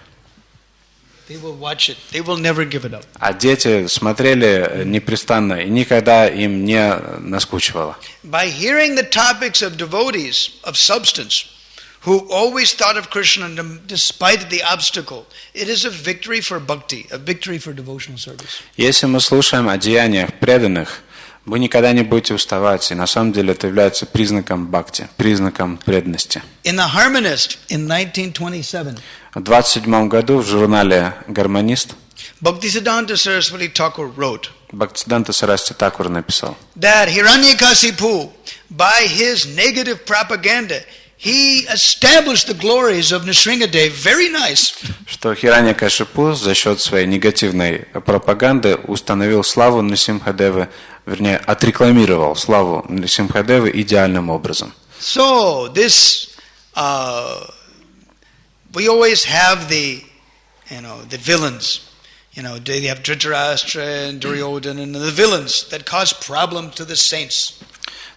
They will watch it. They will never give it up. А дети смотрели непрестанно и никогда им не наскучивало. By hearing the topics of devotees of substance, who always thought of Krishna despite the obstacle, it is a victory for bhakti, a victory for devotional service. Если мы слушаем о деяниях преданных, вы никогда не будете уставать, и на самом деле это является признаком бхакти, признаком преданности. In the Harmonist in 1927, в 1927 году в журнале «Гармонист» Bhaktisiddhanta Saraswati Thakur wrote, Бхактисиддханта Сарасвати Такур написал, that Hiranyakasipu, by his negative propaganda, he established the glories of Nrsimhadev. Very nice. Что Хираньякашипу за счет своей негативной пропаганды установил славу Нрсимхадевы, вернее, отрекламировал славу Нрсимхадевы идеальным образом. So this, we always have the villains. They have Dhritarashtra and Duryodhana and the villains that cause problem to the saints.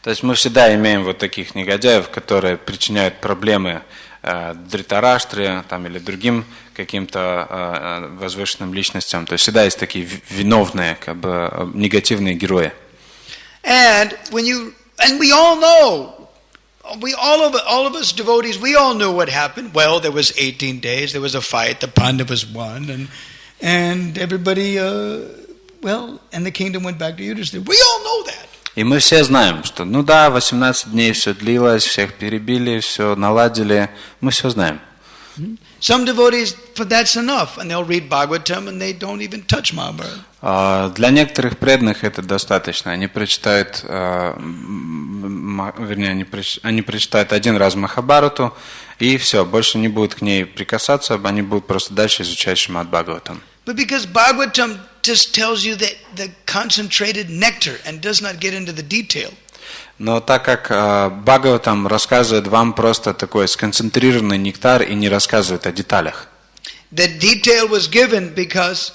То есть мы всегда имеем вот таких негодяев, которые причиняют проблемы Дритараштре там, или другим каким-то возвышенным личностям. То есть всегда есть такие виновные, как бы негативные герои. And we all know, all of us devotees, we all knew what happened. Well, there was 18 days, there was a fight, the Pandavas won, and everybody, and the kingdom went back to Yudhishthira. We all know that. И мы все знаем, что, 18 дней все длилось, всех перебили, все наладили, мы все знаем. Some devotees, that's enough, and they'll read Bhagavatam, and they don't even touch Mahabharata. Для некоторых преданных это достаточно. Они прочитают, они прочитают один раз Махабхарату, и все, больше не будут к ней прикасаться, они будут просто дальше изучать Шримад Бхагаватам. But because Bhagavatam just tells you the concentrated nectar and does not get into the detail. Но так как Бхагаватам рассказывает вам просто такой сконцентрированный нектар и не рассказывает о деталях. The detail was given because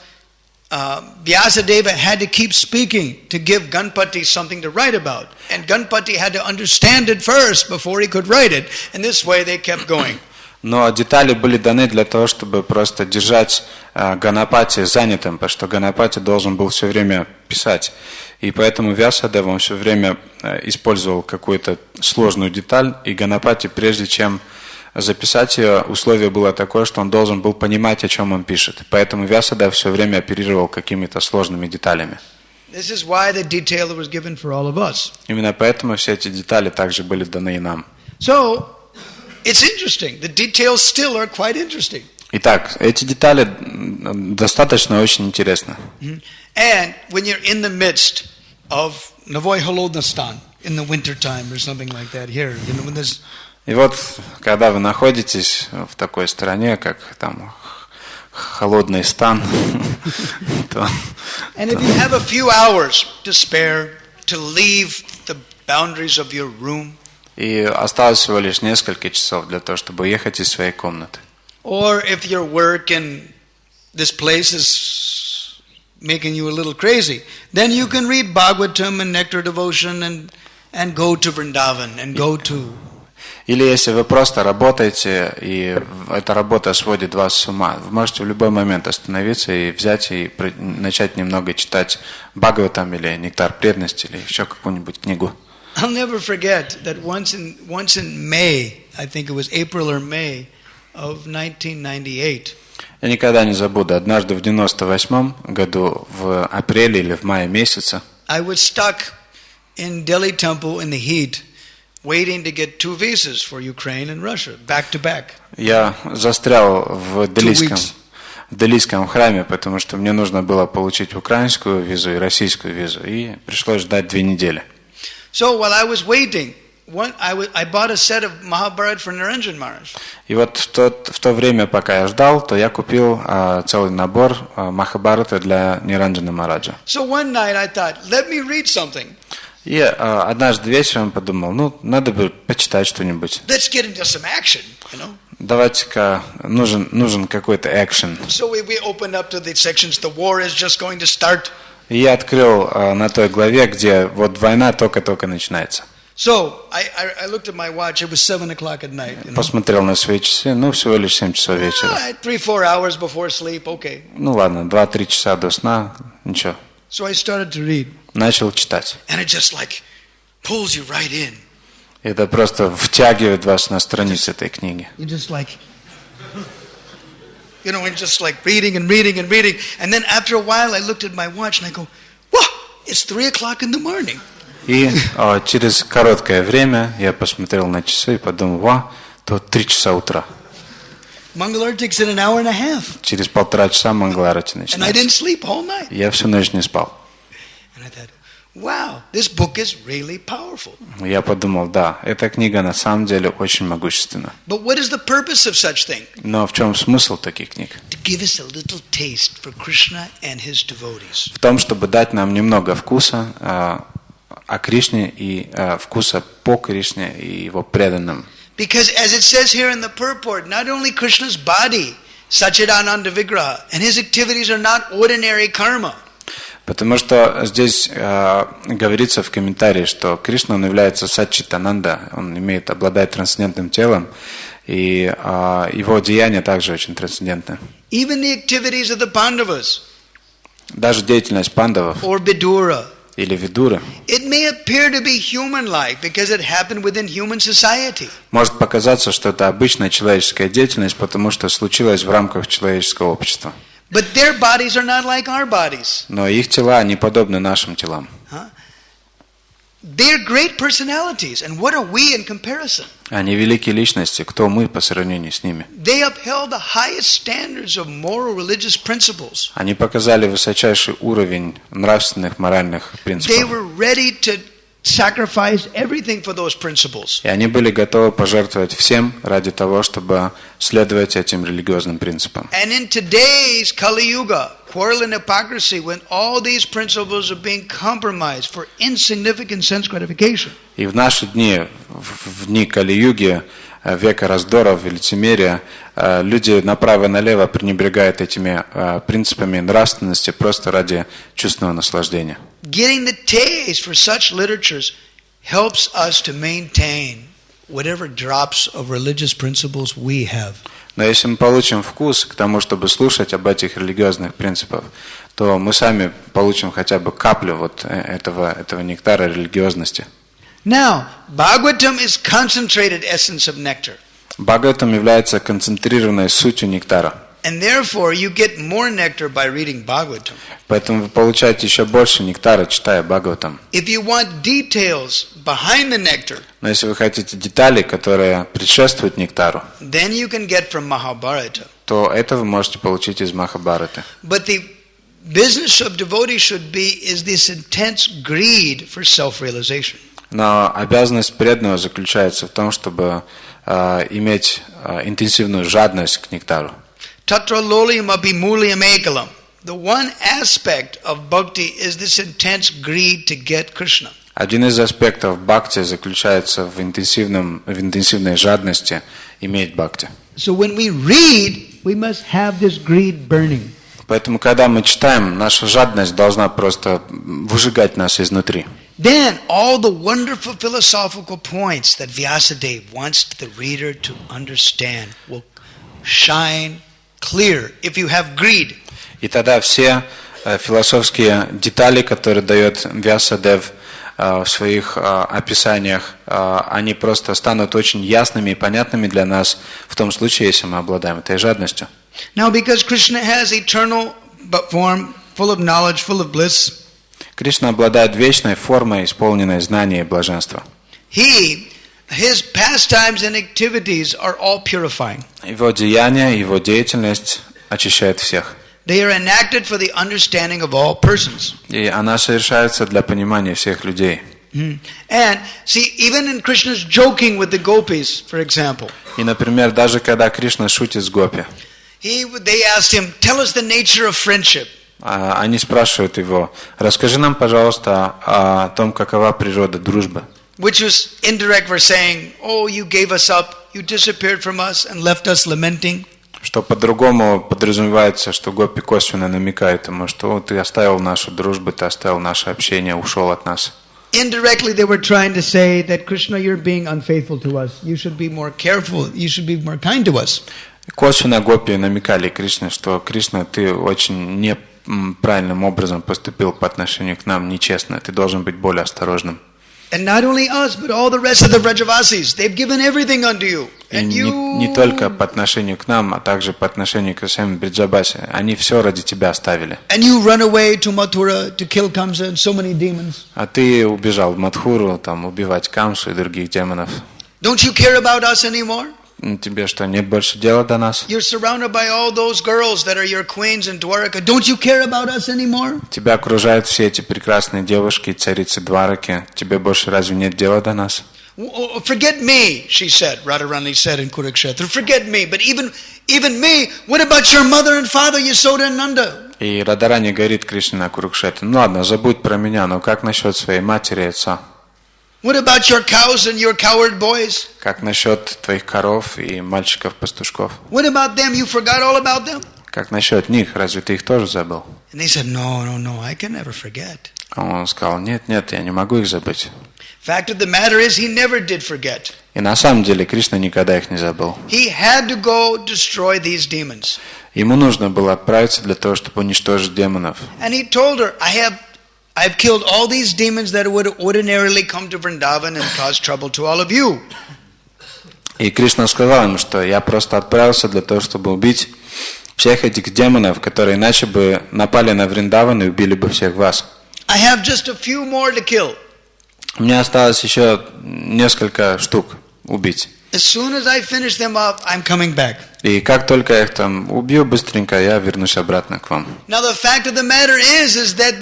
Vyasadeva had to keep speaking to give Ganpati something to write about. And Ganpati had to understand it first before he could write it. And this way they kept going. Но детали были даны для того, чтобы просто держать Ганапати занятым, потому что Ганапати должен был все время писать. И поэтому Вьясадева он все время использовал какую-то сложную деталь, и Ганапати, прежде чем записать ее, условие было такое, что он должен был понимать, о чем он пишет. Поэтому Вьясадева все время оперировал какими-то сложными деталями. This is why the detail was given for all of us. Именно поэтому все эти детали также были даны и нам. So, it's interesting. The details still are quite interesting. Итак, эти детали достаточно очень интересны. And when you're in the midst of Novy Holodnastan in the winter time or something like that here, you know, when there's... И вот, когда вы находитесь в такой стране, как там холодный стан, то... And if you have a few hours to spare to leave the boundaries of your room, и осталось всего лишь несколько часов для того, чтобы уехать из своей комнаты. or if your work in this place is making you a little crazy, then you can read Bhagavatam and Nectar Devotion and go to Vrindavan and go to... Или если вы просто работаете, и эта работа сводит вас с ума, вы можете в любой момент остановиться и взять и начать немного читать Бхагаватам или Нектар преданности или еще какую-нибудь книгу. I'll never forget that once in May, I think it was April or May of 1998. Я никогда не забуду, однажды в 98 году, в апреле или в мае месяце, I was stuck in Delhi temple in the heat, waiting to get 2 visas for Ukraine and Russia, back to back. я застрял в Делийском храме, потому что мне нужно было получить украинскую визу и российскую визу, и пришлось ждать 2 недели. So while I was waiting, I bought a set of Mahabharata for Niranjan Maharaj. И вот в то время, пока я ждал, то я купил целый набор Махабхараты для Ниранджана Махараджа. So one night I thought, let me read something. И однажды вечером подумал, надо бы почитать что-нибудь. Let's get into some action, you know. Давайте-ка, нужен какой-то экшен. So we opened up to the sections, the war is just going to start. И я открыл на той главе, где вот война только-только начинается. So I looked at my watch, it was 7 o'clock at night. You know? Посмотрел на свои часы, всего лишь 7 часов вечера. 3-4 hours before sleep, okay. Ладно, 2-3 часа до сна, ничего. So I started to read. Начал читать. And it just like pulls you right in. Это просто втягивает вас на страницы этой книги. You just like, you know, and just like reading and reading and reading. And then after a while I looked at my watch and I go, whoa, it's 3 o'clock in the morning. И через короткое время я посмотрел на часы и подумал, то 3 часа утра. Mangalartik's in an hour and a half. Через 1,5 часа Мангаларати And I didn't начинается. sleep all night. Я всю ночь не спал. And I thought, wow, this book is really powerful. Я подумал, да, эта книга на самом деле очень могущественна. But what is the purpose of such thing? Но в чем смысл таких книг? To give us a little taste for Krishna and his devotees. В том, чтобы дать нам немного вкуса о Кришне и вкуса по Кришне и его преданным. Because as it says here in the purport, not only Krishna's body, Sachidananda Vigraha, and his activities are not ordinary karma. Потому что здесь говорится в комментарии, что Кришна, он является Саччитананда, он обладает трансцендентным телом, и его деяния также очень трансцендентны. Even the activities of the Pandavas, Даже деятельность пандавов or Vidura, или Видуры it may appear to be human-like because it happened within human society. может показаться, что это обычная человеческая деятельность, потому что случилось в рамках человеческого общества. But their bodies are not like our bodies. Но их тела не подобны нашим телам. They're great personalities, and what are we in comparison? Они великие личности, кто мы по сравнению с ними? They upheld the highest standards of moral religious principles. Они показали высочайший уровень нравственных, моральных They принципов. were ready to sacrifice everything for those principles. И они были готовы пожертвовать всем ради того, чтобы следовать этим религиозным принципам. And in today's Kali Yuga, quarrel and hypocrisy, when all these principles are being compromised for insignificant sense gratification. И в наши дни, в дни Кали-юги, века раздоров и лицемерия, люди направо и налево пренебрегают этими принципами нравственности просто ради чувственного наслаждения. Getting the taste for such literatures helps us to maintain whatever drops of religious principles we have. Но если мы получим вкус к тому, чтобы слушать об этих религиозных принципах, то мы сами получим хотя бы каплю вот этого нектара религиозности. Now, Bhagavatam is concentrated essence of nectar. Бхагаватам является концентрированной сутью нектара. And therefore, you get more nectar by reading Bhagavatam. Поэтому вы получаете еще больше нектара, читая Бхагаватам. If you want details behind the nectar, Но если вы хотите детали, которые предшествуют нектару, then you can get from Mahabharata. то это вы можете получить из Махабхараты. But the business of devotee should be is this intense greed for self-realization. Но обязанность преданного заключается в том, чтобы иметь интенсивную жадность к нектару. Tatra loliam abhimulyam ekalam. The one aspect of bhakti is this intense greed to get Krishna. Один из аспектов бхакти заключается в интенсивной жадности иметь бхакти. So when we read, we must have this greed burning. Поэтому, когда мы читаем, наша жадность должна просто выжигать нас изнутри. Then all the wonderful philosophical points that Vyasadeva wants the reader to understand will shine clear if you have greed. И тогда все философские детали, которые дает Вьясадев в своих описаниях, они просто станут очень ясными и понятными для нас в том случае, если мы обладаем этой жадностью. Now, because Krishna has eternal form, full of knowledge, full of bliss, Кришна обладает вечной формой, исполненной знания и блаженства. His pastimes and activities are all purifying. Его деяния, его деятельность очищает всех. They are enacted for the understanding of all persons. И она совершается для понимания всех людей. And see, even in Krishna's joking with the gopis, for example. И, например, даже когда Кришна шутит с гопи, they asked him, "Tell us the nature of friendship." Они спрашивают его: расскажи нам, пожалуйста, о том, какова природа дружбы. Which was indirect for saying, "Oh, you gave us up, you disappeared from us and left us lamenting." Что по-другому подразумевается, что гопи косвенно намекают ему, что ты оставил нашу дружбу, ты оставил наше общение, ушел от нас. Indirectly, they were trying to say that Krishna, you're being unfaithful to us. You should be more careful. You should be more kind to us. Косвенно гопи намекали Кришне, что Кришна, ты очень неправильным образом поступил по отношению к нам, нечестно. Ты должен быть более осторожным. And not only us, but all the rest of the Vrajavasis, they've given everything unto you. And you... Не только по отношению к нам, а также по отношению к самим Бриджабасе. Они все ради тебя оставили. And you run away to Mathura to kill Kamsa and so many demons. А ты убежал в Мадхуру, там, убивать Камсу и других демонов. Don't you care about us anymore? Тебе что, нет больше дела до нас? You're surrounded by all those girls that are your queens in Dwaraka. Don't you care about us anymore? Тебя окружают все эти прекрасные девушки, царицы Двараки. Тебе больше разве нет дела до нас? Forget me, she said. Radharani said in Kurukshetra. Forget me, but even me. What about your mother and father, Yasoda and Nanda? И Радharani говорит Кришне на Курукшетре: ну ладно, забудь про меня, но как насчет своей матери и отца? What about your cows and your cowherd boys? Как насчет твоих коров и мальчиков-пастушков? What about them? You forgot all about them? Как насчет них? Разве ты их тоже забыл? And they said, no, I can never forget. Он сказал: нет, я не могу их забыть. Fact of the matter is, he never did forget. И на самом деле Кришна никогда их не забыл. He had to go destroy these demons. Ему нужно было отправиться для того, чтобы уничтожить демонов. And he told her, I've killed all these demons that would ordinarily come to Vrindavan and cause trouble to all of you. И Кришна сказал ему, что я просто отправился для того, чтобы убить всех этих демонов, которые иначе бы напали на Вриндаван и убили бы всех вас. I have just a few more to kill. У меня осталось еще несколько штук убить. As soon as I finish them up, I'm coming back. И как только я их там убью быстренько, я вернусь обратно к вам. Now the fact of the matter is that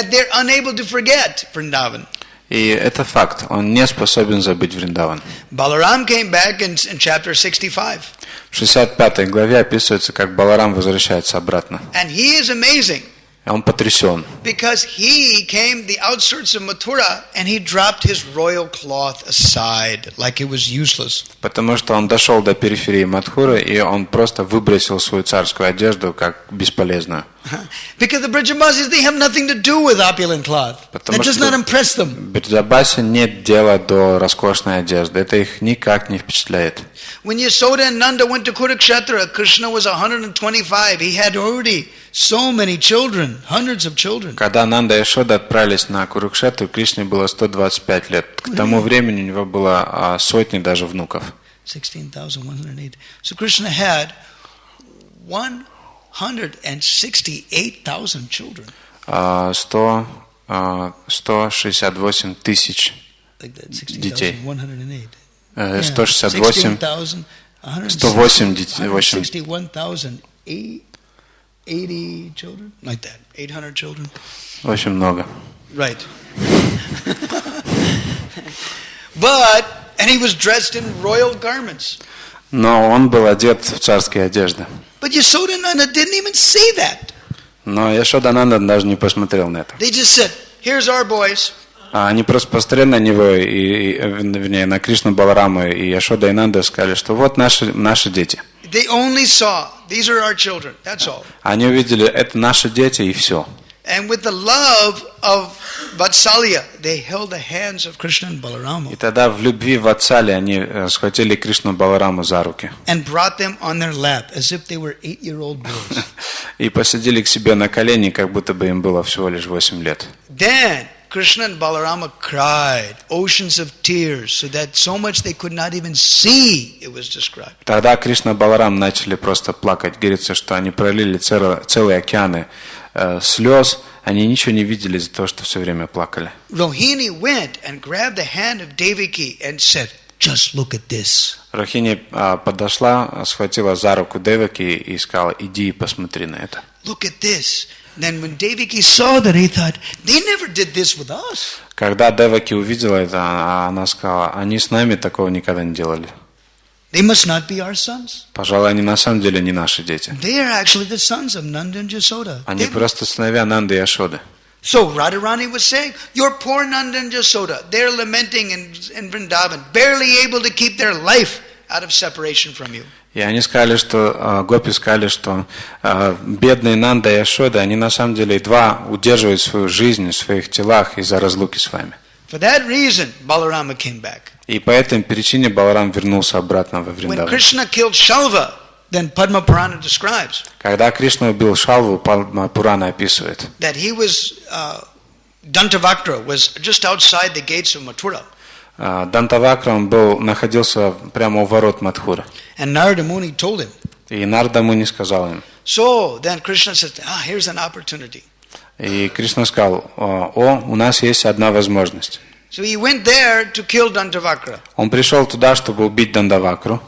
they're unable to forget Vrindavan. И это факт. Он не способен забыть Вриндаван. Balaram came back in chapter 65. В 65 главе описывается, как Баларам возвращается обратно. And he is amazing. Он потрясен. Because he came the outskirts of Mathura and he dropped his royal cloth aside like it was useless. Потому что он дошел до периферии Мадхуры, и он просто выбросил свою царскую одежду как бесполезную. Because the Brajavasis, they have nothing to do with opulent cloth. That does not impress them. В Бриджабасе нет дела до роскошной одежды. Это их никак не впечатляет. When Yasoda and Nanda went to Kurukshetra, Krishna was 125. He had already so many children, hundreds of children. Когда Нанда и Яшода отправились на Курукшетру, Кришне было 125 лет. К тому времени у него было сотни даже внуков. 16,108. So Krishna had 168,000 children. 168 тысяч детей. 168, 108 детей. 61,080 children, like that. 800 children. Очень много. Right. And he was dressed in royal garments. Но он был одет в царские одежды. But Yasoda and Nanda didn't even see that. Но Яшода Нанда даже не посмотрел на это. They just said, "Here's our boys." Они просто посмотрели на него, вернее, на Кришну Балараму, и Яшода и Нанда сказали, что вот наши дети. They only saw, these are our children, that's all. Они увидели, это наши дети, и все. And with the love of Vatsalya, they held the hands of Krishna and Balarama. И тогда в любви Ватсали они схватили Кришну Балараму за руки. And brought them on their lap, as if they were 8-year-old boys. И посадили к себе на колени, как будто бы им было всего лишь 8 лет. Then Krishna and Balarama cried oceans of tears, so that so much they could not even see it was described. Тогда Кришна и Баларам начали просто плакать. Говорится, что они пролили целые океаны слез, они ничего не видели из-за того, что все время плакали. Rohini went and grabbed the hand of Devaki and said, "Just look at this." Рохини подошла, схватила за руку Деваки и сказала, иди и посмотри на это. Look at this. Then when Devaki saw that, he thought, they never did this with us. Когда Деваки увидела это, она сказала, они с нами такого никогда не делали. They must not be our sons. Pожалуй, они на самом деле не наши дети. They are actually the sons of Nanda and Yasoda. Они просто сыновья Нанды и Яшоды. So Radharani was saying, your poor Nanda and Yasoda, they're lamenting in Vrindavan, barely able to keep their life out of separation from you. И они сказали, что гопи сказали, что бедные Нанда и Яшода, они на самом деле едва удерживают свою жизнь в своих телах из-за разлуки с вами. For that reason, Balarama came back. И по этой причине Баларам вернулся обратно во Вриндаван. When Krishna killed Shalva, then Padma Purana describes. Когда Кришна убил Шалву, Падма Пурана описывает. That he was Dantavakra was just outside the gates of Mathura. Дантавакра он находился прямо у ворот Мадхуры. And Narada Muni told him. И Нарада Муни сказал им. So then Krishna said, here's an opportunity. И Кришна сказал, у нас есть одна возможность. So he went there to kill Dantavakra. Он пришел туда, чтобы убить Дантавакру.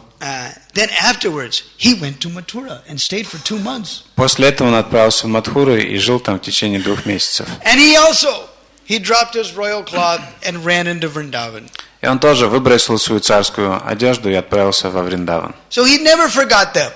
Then afterwards, he went to Mathura and stayed for 2 months. После этого он отправился в Мадхуру и жил там в течение 2 месяцев. And he dropped his royal cloth and ran into Vrindavan. И он тоже выбросил свою царскую одежду и отправился во Вриндаван. So he never forgot them.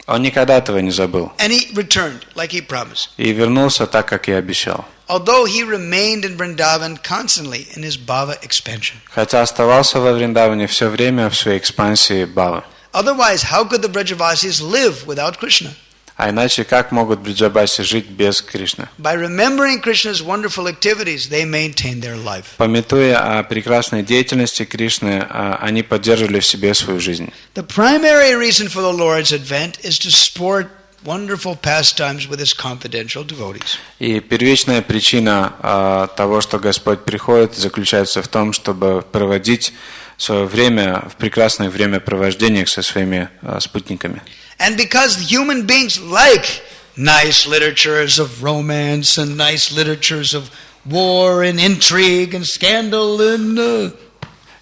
Он никогда этого не забыл. And he returned like he promised. И вернулся так, как и обещал. Although he remained in Vrindavan constantly in his bhava expansion. Хотя оставался во Вриндаване все время в своей экспансии бхавы. Otherwise, how could the Brajavasis live without Krishna? А иначе как могут бриджабаси жить без Кришны? By remembering Krishna's wonderful activities, they maintain their life. Памятуя о прекрасной деятельности Кришны, они поддерживали в себе свою жизнь. The primary reason for the Lord's advent is to sport wonderful pastimes with his confidential devotees. И первичная причина того, что Господь приходит, заключается в том, чтобы проводить свое время в прекрасных времяпровождениях со своими спутниками. And because human beings like nice literatures of romance and nice literatures of war and intrigue and scandal and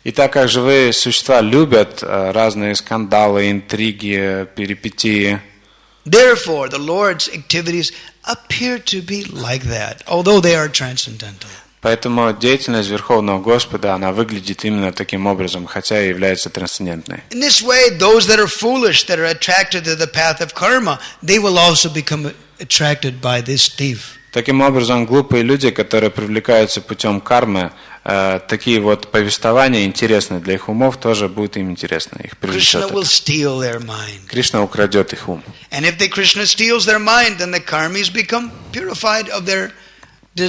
И так как живые существа любят разные скандалы, интриги, перипетии, therefore the Lord's activities appear to be like that, although they are transcendental. Поэтому деятельность Верховного Господа, она выглядит именно таким образом, хотя и является трансцендентной. In this way, those that are foolish, that are attracted to the path of karma, they will also become attracted by this thief. Таким образом, глупые люди, которые привлекаются путем кармы, такие вот повествования интересны для их умов, тоже будет им интересно. Их привлечет Krishna will это. steal their mind. Кришна украдет их ум. And if Krishna steals their mind, then the karmis become purified of their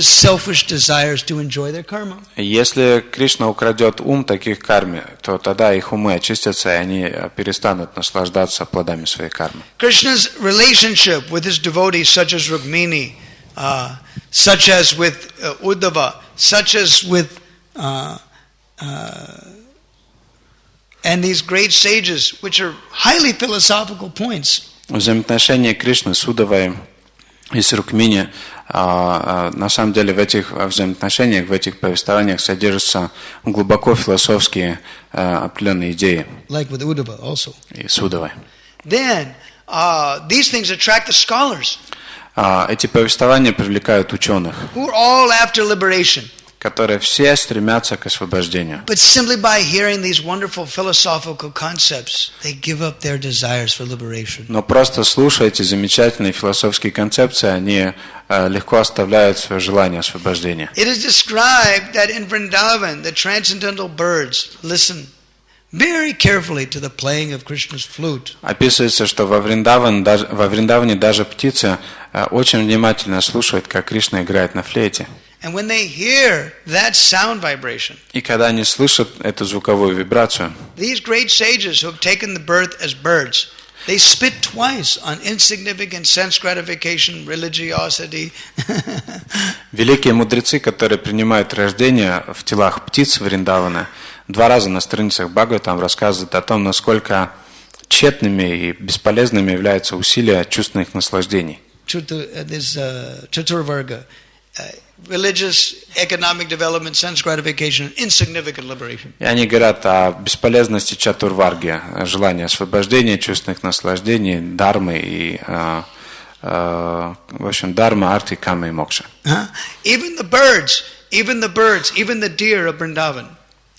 selfish desires to enjoy their karma. Если Кришна украдет ум таких карме, то тогда их умы очистятся, и они перестанут наслаждаться плодами своей кармы. Krishna's relationship with his devotees, such as Rukmini, such as with Uddhava, such as with and these great sages, which are highly philosophical points. Взаимоотношения Кришны с Уддавой и с Рукмини, на самом деле в этих взаимоотношениях, в этих повествованиях содержатся глубоко философские определенные идеи. Like with Uddhava also. И с Уддавой. Then these things attract the scholars. Эти повествования привлекают ученых, Who are all after liberation. которые все стремятся к освобождению. But simply by hearing these wonderful philosophical concepts, they give up their desires for liberation. Но просто слушая эти замечательные философские концепции, они легко оставляют свое желание освобождения. It is described that in Vrindavan, the transcendental birds listen very carefully to the playing of Krishna's flute. Описывается, что во Вриндаване даже птицы очень внимательно слушают, как Кришна играет на флейте. And when they hear that sound vibration, И когда они слышат эту звуковую вибрацию, these great sages who have taken the birth as birds, they spit twice on insignificant sense gratification, religiosity. великие мудрецы, которые принимают рождение в телах птиц Вриндавана, 2 раза на страницах Бхагаватам рассказывают о том, насколько тщетными и бесполезными являются усилия чувственных наслаждений. This Chaturvarga, religious, economic development, sense gratification, insignificant liberation. И они говорят о бесполезности чатурварги, желания освобождения, чувственных наслаждений, дармы и, в общем, дарма, арти, кама и мокша. Even the birds, even the deer of Vrindavan.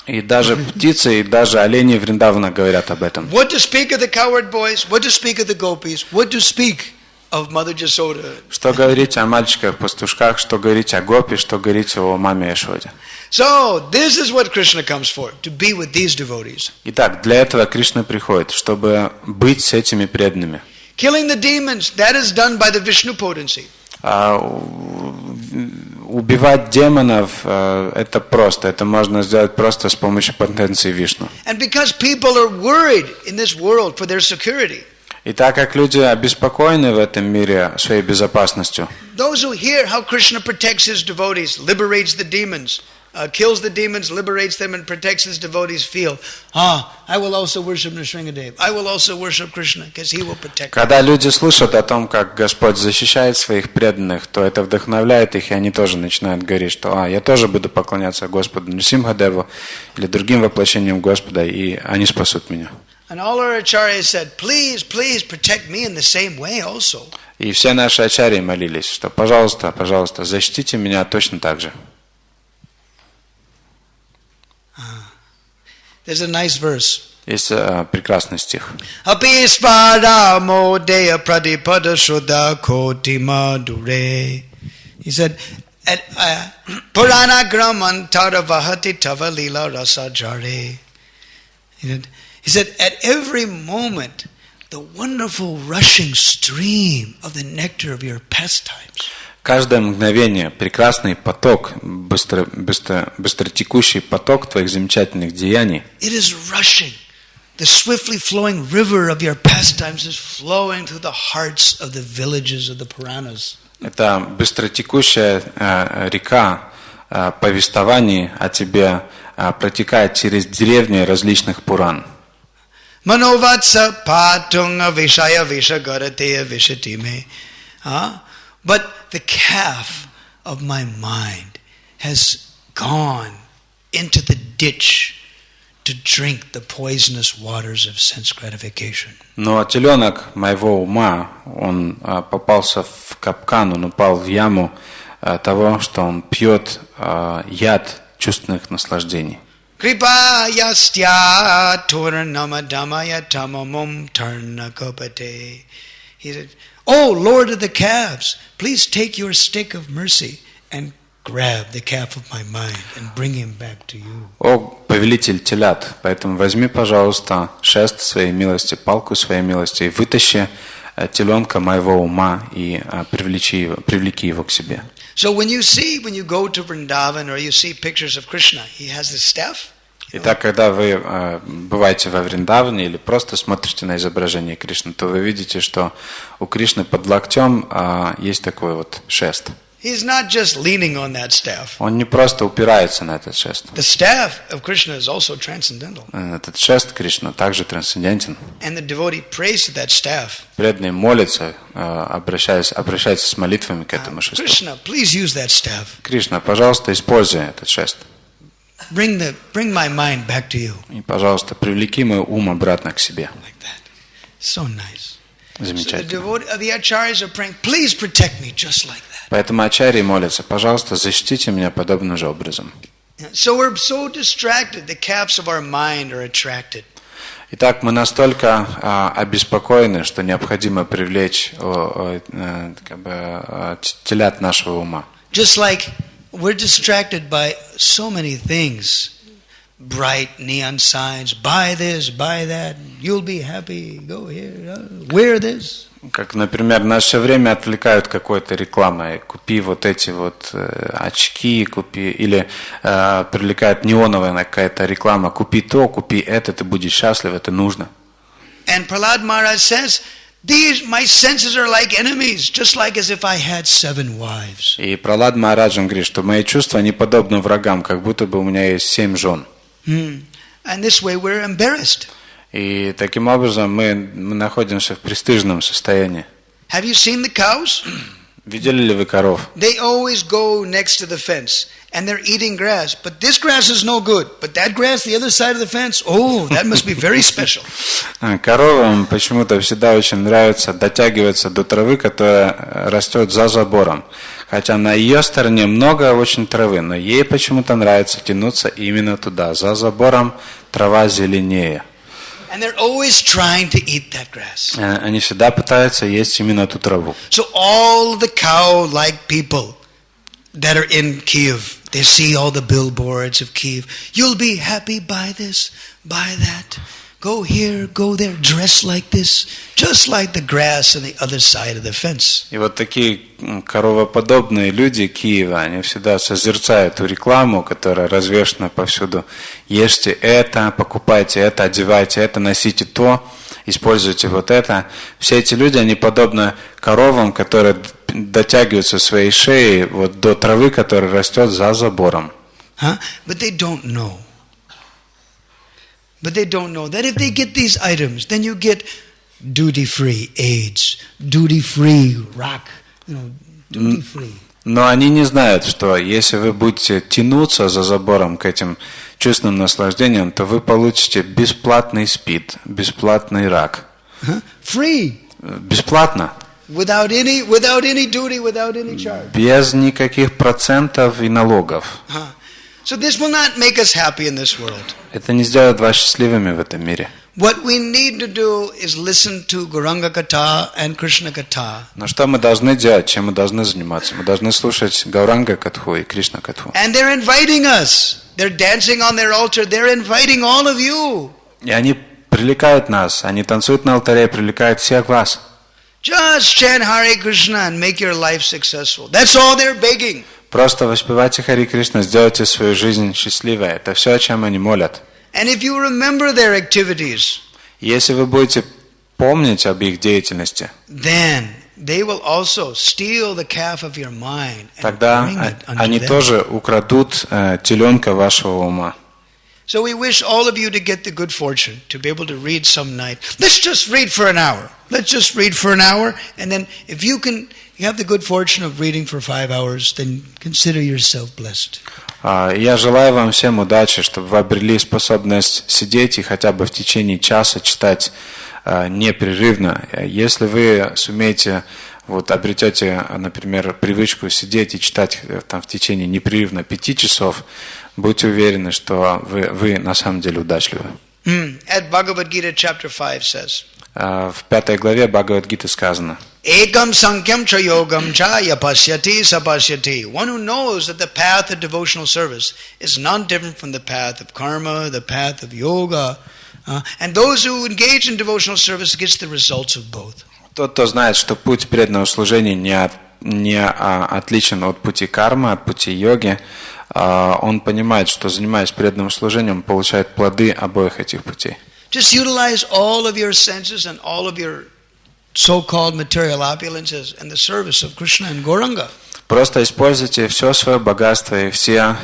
И даже птицы, и даже олени Вриндавана говорят об этом. What to speak of the cowherd boys, what to speak of the gopis, what to speak of Mother Jasoda. Что говорить о мальчиках-пастушках, что говорить о гопи, что говорить о маме Яшоде. So, this is what Krishna comes for, to be with these devotees. Итак, для этого Кришна приходит, чтобы быть с этими преданными. Killing the demons, that is done by the Vishnu potency. Убивать демонов это просто, это можно сделать просто с помощью потенции Вишну. And because people are worried in this world for their security. И так как люди обеспокоены в этом мире своей безопасностью, those who hear how Krishna protects his devotees, liberates the demons, kills the demons, liberates them, and protects his devotees, feel, I will also worship Nrsingadev. I will also worship Krishna, because he will protect them. Когда люди слышат о том, как Господь защищает своих преданных, то это вдохновляет их, и они тоже начинают говорить, что я тоже буду поклоняться Господу Нрсимхадеву или другим воплощениям Господа, и они спасут меня. And all our acharyas said, please, please protect me in the same way also. И все наши ачарьи молились, что пожалуйста, пожалуйста, защитите меня точно так же. There's a nice verse. Есть прекрасный стих. Apisvara modeya pradipada shuddha koti madure. He said, Purana gramantara vahati tava lila rasa jare. He said, at every moment, the wonderful rushing stream of the nectar of your pastimes. Каждое мгновение прекрасный поток, быстротекущий поток твоих замечательных деяний. It is rushing. The swiftly flowing river of your pastimes is flowing through the hearts of the villages of the Puranas. Это быстротекущая река повествований о тебе протекает через деревни различных Пуран. Manovatsa patunga vishaya vishagarateya vishatime. But the calf of my mind has gone into the ditch to drink the poisonous waters of sense gratification. Но теленок моего ума, он попался в капкан, он упал в яму того, что он пьет яд чувственных наслаждений. Kripa yastya tornamadamaya tamamum tarnakopate. He said, Oh, Lord of the calves, please take your stick of mercy and grab the calf of my mind and bring him back to you. О, повелитель телят, поэтому возьми, пожалуйста, шест своей милости, палку своей милости и вытащи теленка моего ума и привлеки его к себе. So when you go to Vrindavan or you see pictures of Krishna, he has this staff. Итак, когда вы бываете во Вриндаване или просто смотрите на изображение Кришны, то вы видите, что у Кришны под локтем есть такой вот шест. He's not just leaning on that staff. Он не просто упирается на этот шест. The staff of Krishna is also transcendental. Этот шест Кришны также трансцендентен. And the devotee prays to that staff. Преданные молятся, обращаются с молитвами к этому шесту. Krishna, please use that staff. Кришна, пожалуйста, используй этот шест. Bring my mind back to you. И, пожалуйста, привлеки мой ум обратно к себе. Like that. So nice. Замечательно. So the acharyas are praying, please protect me just like that. Поэтому ачарьи молятся, пожалуйста, защитите меня подобным же образом. So we're so distracted, the calves of our mind are attracted. Итак, мы настолько обеспокоены, что необходимо привлечь телят нашего ума. Just like we're distracted by so many things. Bright neon signs, buy this, buy that, you'll be happy, go here, wear this. Как, например, нас все время отвлекают какой-то рекламой. Купи вот эти вот очки, купи, или привлекает неоновая какая-то реклама. Купи то, купи это, ты будешь счастлив, это нужно. And Prahlad Maharaj says, these my senses are like enemies, just like as if I had 7 wives. И Пралад Махарадж говорит, что мои чувства не подобны врагам, как будто бы у меня есть 7 жен. And this way we're embarrassed. И таким образом мы находимся в престижном состоянии. Have you seen the cows? Видели ли вы коров? They always go next to the fence and they're eating grass. But this grass is no good. But that grass, the other side of the fence, oh, that must be very special. Коровам почему-то всегда очень нравится дотягиваться до травы, которая растет за забором. Хотя на ее стороне много очень травы, но ей почему-то нравится тянуться именно туда. За забором трава зеленее. And they're always trying to eat that grass. Они всегда пытаются есть именно эту траву. So all the cow-like people that are in Kiev, they see all the billboards of Kiev. You'll be happy, buy this, buy that. Go here, go there, dress like this, just like the grass on the other side of the fence. И вот такие коровоподобные люди Киева, они всегда созерцают ту рекламу, которая развешена повсюду. Ешьте это, покупайте это, одевайте это, носите то, используйте вот это. Все эти люди, они подобны коровам, которые дотягиваются своей шеей вот до травы, которая растет за забором. But they don't know. But they don't know that if they get these items, then you get duty-free AIDS, duty-free rock, duty-free. Но они не знают, что если вы будете тянуться за забором к этим чувственным наслаждениям, то вы получите бесплатный СПИД, бесплатный рак. Free. Бесплатно. Without any duty, without any charge. Без никаких процентов и налогов. So this will not make us happy in this world. Это не сделает вас счастливыми в этом мире. What we need to do is listen to Gauranga Katha and Krishna Katha. Но что мы должны делать, чем мы должны заниматься? Мы должны слушать Гауранга Катху и Кришна Катху. And they're inviting us. They're dancing on their altar. They're inviting all of you. И они привлекают нас, они танцуют на алтаре, привлекают всех вас. Just chant Hare Krishna and make your life successful. That's all they're begging. Просто воспевайте Харе Кришна, сделайте свою жизнь счастливой. Это все, о чем они молят. And if you remember their activities, если вы будете помнить об их деятельности, then they will also steal the calf of your mind and тогда bring it unto они them. тоже украдут теленка вашего ума. So we wish all of you to get the good fortune to be able to read some night. Let's just read for an hour. Let's just read for an hour, and then if you have the good fortune of reading for 5 hours, then consider yourself blessed. Я желаю вам всем удачи, чтобы вы обрели способность сидеть и хотя бы в течение часа читать непрерывно. Если вы сумеете, обретете, например, привычку сидеть и читать в течение непрерывно 5 часов, будьте уверены, что вы на самом деле удачливы. At Bhagavad Gita chapter 5 says, В 5 главе Бхагавад-гиты сказано: Ekam sankyam cha yogam cha yapasyati sapasyati. One who knows that the path of devotional service is not different from the path of karma, the path of yoga. And those who engage in devotional service gets the results of both. Тот, кто знает, что путь преданного служения не отличен от пути кармы, от пути йоги, он понимает, что, занимаясь преданным служением, он получает плоды обоих этих путей. Just utilize all of your senses and all of your so-called material opulences in the service of Krishna and Gauranga. Просто используйте все свое богатство и все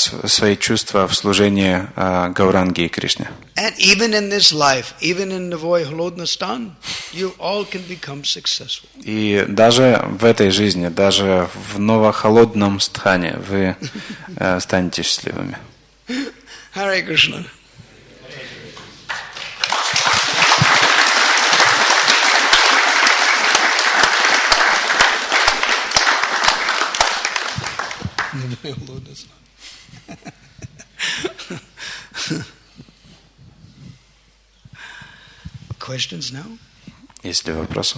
свои чувства в служении Гауранги и Кришне. And even in this life, even in Navoy Holodna Stan, you all can become successful. И даже в этой жизни, даже в новохолодном стхане вы станете счастливыми. Харе Кришна. Questions now? Есть ли вопросы?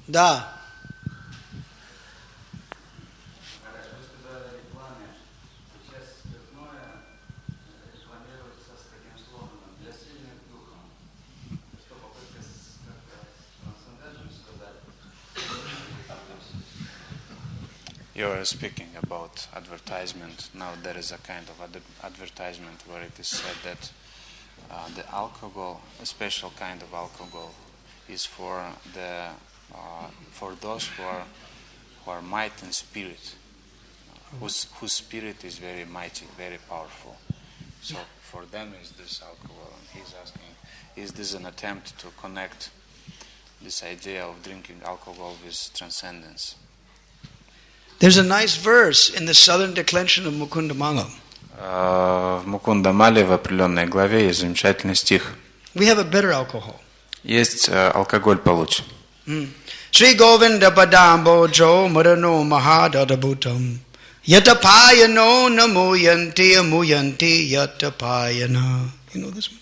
Да. You are speaking about advertisement. Now there is a kind of advertisement where it is said that the alcohol, a special kind of alcohol, is for those who are might and spirit, whose spirit is very mighty, very powerful. So for them is this alcohol, and he's asking, is this an attempt to connect this idea of drinking alcohol with transcendence? There's a nice verse in the southern declension of Mukunda Mala. В Мукунда-мале в определенной главе есть замечательный стих. We have a better alcohol. Есть алкоголь получше. Sri Govinda Padambo Jo Murano Mahadadabutam Yatapayano Namuyanti Amuyanti Yatapayana. You know this one?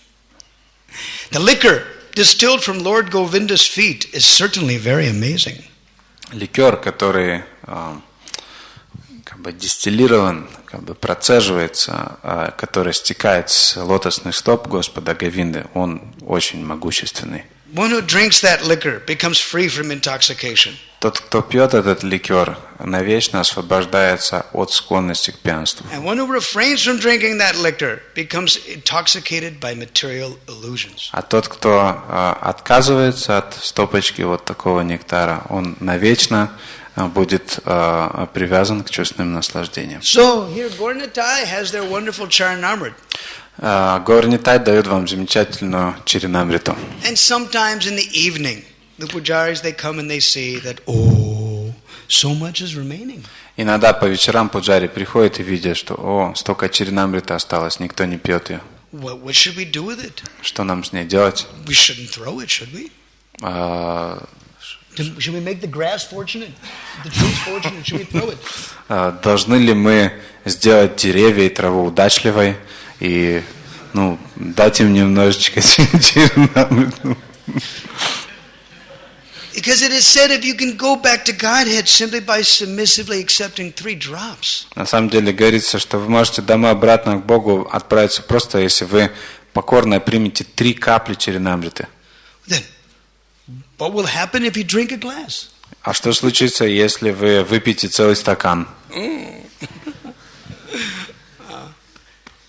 The liquor distilled from Lord Govinda's feet is certainly very amazing. Ликер, который дистиллирован, процеживается, который стекает с лотосных стоп Господа Говинды, он очень могущественный. One who drinks that liquor becomes free from intoxication. Тот, кто пьет этот ликер, навечно освобождается от склонности к пьянству. And one who refrains from drinking that liquor becomes intoxicated by material illusions. А тот, кто отказывается от стопочки вот такого нектара, он навечно будет привязан к чувственным наслаждениям. So here Gaur-Nitai has their wonderful Charanamrit. Gaur-Nitai дает вам замечательную Чаринамриту. And sometimes in the evening, the pujaris they come and they see that so much is remaining. Иногда по вечерам пуджари приходят и видят, что столько Чаринамрита осталось, никто не пьет ее. What should we do with it? Что нам с ней делать? We shouldn't throw it, should we? Should we make the grass fortunate? The trees fortunate? Should we throw it? Должны ли мы сделать деревья и траву удачливой и, дать им немножечко Чаринамриту? Because it is said if you can go back to Godhead simply by submissively accepting 3 drops. На самом деле говорится, что вы можете домой обратно к Богу отправиться просто, если вы покорно примете 3 капли Чаринамриты. Then, what will happen if you drink a glass? А что случится, если вы выпьете целый стакан?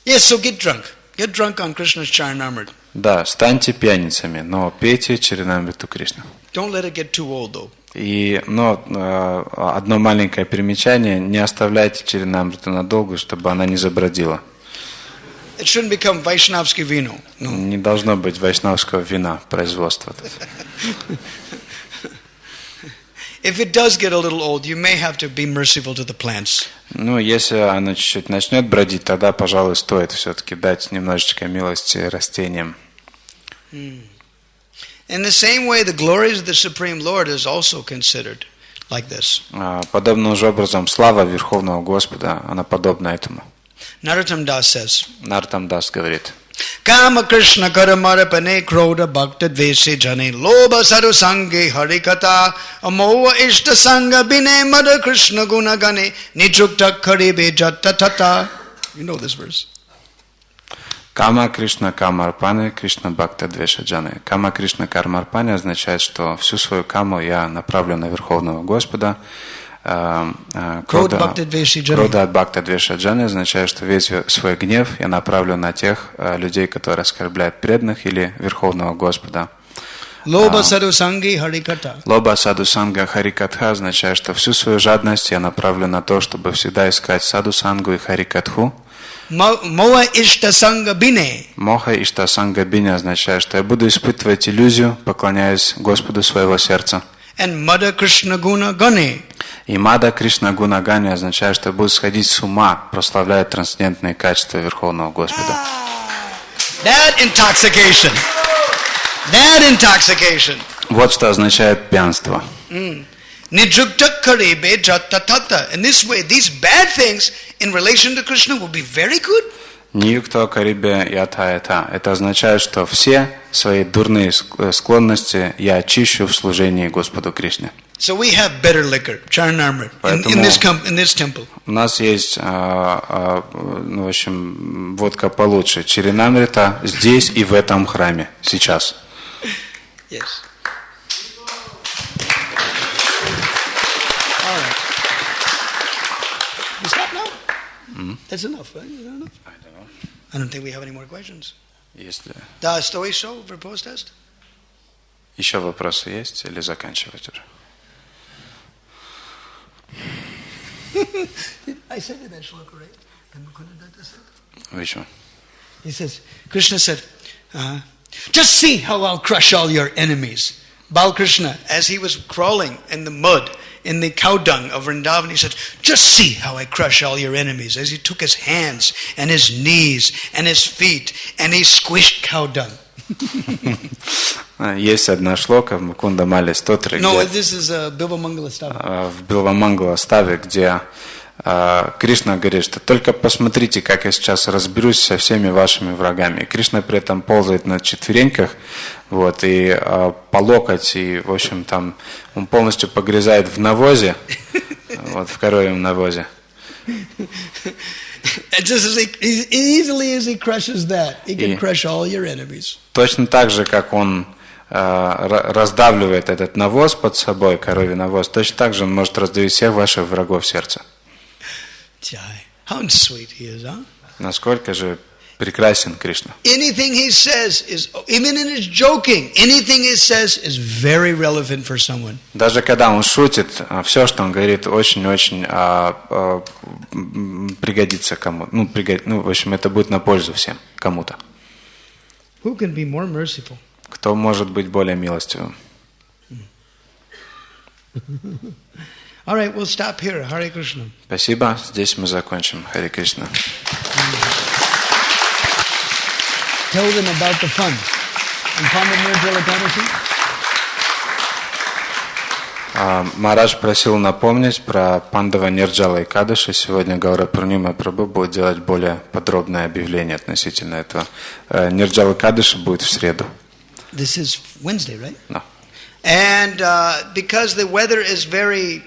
Yes, so get drunk. Get drunk on Krishna's Charanamrita. Да, станьте пьяницами, но пейте Чаринамриту Кришны. Don't let it get too old, though. Одно маленькое примечание: не оставляйте Чаринамриту надолго, чтобы она не забродила. It shouldn't become Vaishnavsky vino. No. Не должно быть вайшнавского вина производства. if it does get a little old, you may have to be merciful to the plants. Ну, если она чуть-чуть начнет бродить, тогда, пожалуй, стоит все-таки дать немножечко милости растениям. In the same way, the glories of the Supreme Lord is also considered like this. Подобным же образом слава Верховного Господа, она подобна этому. Narottam Das says, Наротам Дас говорит: Kama Krishna Karamarapane Kroda Bhakta Dvesi Jane Loba Sadhu Sange Harikata Amoa Ishta Sangha Bine Mada Krishna Gunagane Nijukta Karibe Jatta Tata. You know this verse. Кама Кришна Камарпане Кришна Бхакта Двеша Джане. Кама Кришна Кармарпане означает, что всю свою каму я направлю на Верховного Господа. Крода от Бхакта Двеша Джане означает, что весь свой гнев я направлю на тех людей, которые оскорбляют преданных или Верховного Господа. Лоба Саду Санги Хариката. Лоба Саду Санга Харикатха означает, что всю свою жадность я направлю на то, чтобы всегда искать Саду Сангу и Харикатху. Моха Ишта Санга Бине. Моха Ишта Санга Бине означает, что я буду испытывать иллюзию, поклоняясь Господу своего сердца. And Mada Krishna Guna Gane. И Мада Кришна Гуна Гани означает, что я буду сходить с ума, прославляя трансцендентные качества Верховного Господа. That intoxication. That intoxication. Вот что означает пьянство. Nijukta Karibe Jatta Tata. In this way, these bad things in relation to Krishna will be very good. Ниюкто Карибе Ята. Это означает, что все свои дурные склонности я очищу в служении Господу Кришне. So we have better liquor, Charanamrit, in this temple. У нас есть, в общем, водка получше, Чаринамрита, здесь и в этом храме, сейчас. Yes. All right. You stop now? That's enough, right? Is that enough? I don't know. I don't think we have any more questions. Если... Да, что еще в пост-тест? Еще вопросы есть или заканчивать уже? I said that shloka, right? Which one? He says, Krishna said, just see how I'll crush all your enemies. Balkrishna, as he was crawling in the mud, in the cow dung of Vrindavan, he said, just see how I crush all your enemies. As he took his hands and his knees and his feet and he squished cow dung. Есть одна шлока в Мукунда Мали Стотре, в Билвамангала Ставе, где Кришна говорит, что только посмотрите, как я сейчас разберусь со всеми вашими врагами. И Кришна при этом ползает на четвереньках, вот, и по локоть, и, в общем, там он полностью погрязает в навозе, вот, в коровьем навозе. Just as easily as he crushes that, he can crush all your enemies. Точно так же, как он раздавливает этот навоз под собой, коровий навоз, точно так же он может раздавить всех ваших врагов сердца. How sweet he is, huh? Насколько же прекрасен Кришна. Anything he says is, even in his joking, anything he says is very relevant for someone. Даже когда он шутит, все, что он говорит, очень-очень пригодится кому-то. В общем, это будет на пользу всем, кому-то. Who can be more merciful? Кто может быть более милостивым? All right, we'll stop here. Hare Krishna. Спасибо. Здесь мы закончим. Харе Кришна. Tell them about the fun. And Марадж просил напомнить про Пандава Нирджала Экадаши. Сегодня Гаура Пурнима Прабху будет делать более подробное объявление относительно этого. Нирджала Экадаши будет в среду. This is Wednesday, right? No. And because the weather is very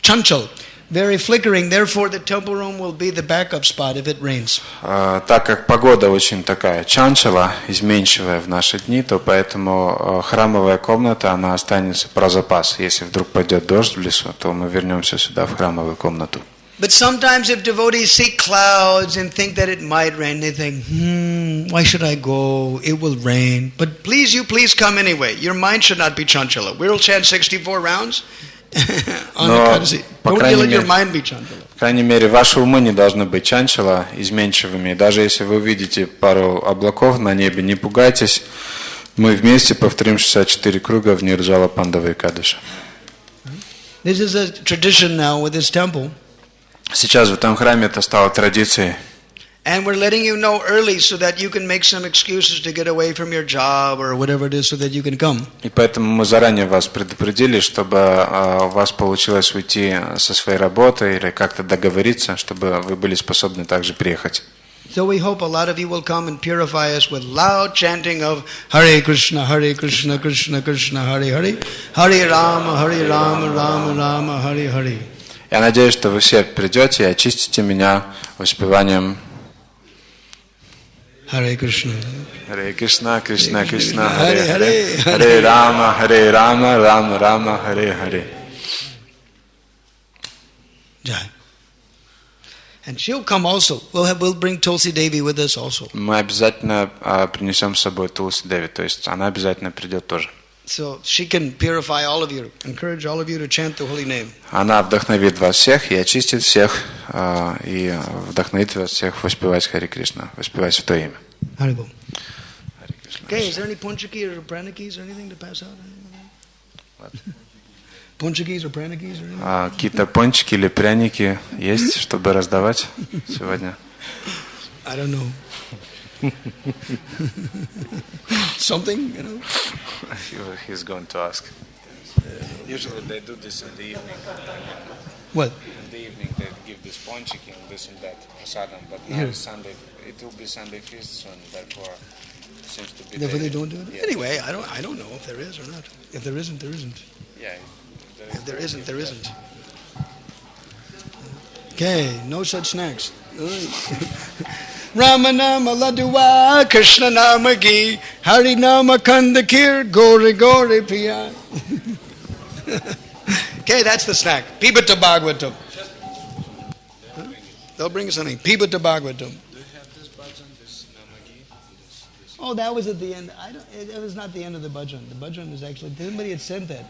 chanchal, very flickering, therefore the temple room will be the backup spot if it rains. Так как погода очень такая чанчала, изменчивая в наши дни, то поэтому храмовая комната, она останется про запас. Если вдруг пойдет дождь в лесу, то мы вернемся сюда, в храмовую комнату. But sometimes if devotees see clouds and think that it might rain, they think, why should I go? It will rain. But please come anyway. Your mind should not be chanchala. We'll chant 64 rounds on Ekadasi. Don't let your mind be chanchala. По крайней мере, ваши умы не должны быть чанчала, изменчивыми. И даже если вы увидите пару облаков на небе, не пугайтесь. Мы вместе повторим 64 круга в Нирджала Пандава Экадаши. This is a tradition now with this temple. Сейчас в этом храме это стало традицией. And we're letting you know early so that you can make some excuses to get away from your job or whatever it is so that you can come. И поэтому мы заранее вас предупредили, чтобы у вас получилось уйти со своей работы или как-то договориться, чтобы вы были способны также приехать. So we hope a lot of you will come and purify us with loud chanting of Hare Krishna, Krishna Krishna, Hare Hare, Hare Rama, Rama Rama, Hare Hare. Я надеюсь, что вы все придете и очистите меня воспеванием Hare Krishna. Харе Кришна, Кришна Кришна, Харе Харе, Харе Рама, Рама Рама, Харе Харе. Jai. And she'll come also. We'll bring Tulsi Devi with us also. Мы обязательно принесем с собой Тулси Деви, то есть она обязательно придет тоже. So she can purify all of you, encourage all of you to chant the holy name. Она вдохновит вас всех и очистит всех, и вдохновит вас всех воспевать Харе Кришна, воспевать Святое имя. Haribol. Okay, is there any punchaki or pranikis or anything to pass out? What? Punchakis or pranikis or anything? Какие-то пончики или пряники есть, чтобы раздавать сегодня? I don't know. Something, you know? He's going to ask. Usually they do this in the evening. What? In the evening they give this ponchiki and this and that prasadam, but now it's Sunday. It will be Sunday feast soon, therefore it seems to be. Therefore they don't do it. Yeah. Anyway, I don't know if there is or not. If there isn't, there isn't. Yeah. If there isn't, there isn't. Okay, no such snacks. Rama Nama Laduwa, Krishna Nama Gi, Hari Nama Kandakir, Gori Gori Piya. Okay, that's the snack. Pibata Bhagavatam. Huh? They'll bring us something. Pibata Bhagavatam. Do you have this bhajan, this namagi? Oh, that was at the end. It was not the end of the bhajan. The bhajan was actually, somebody had sent that.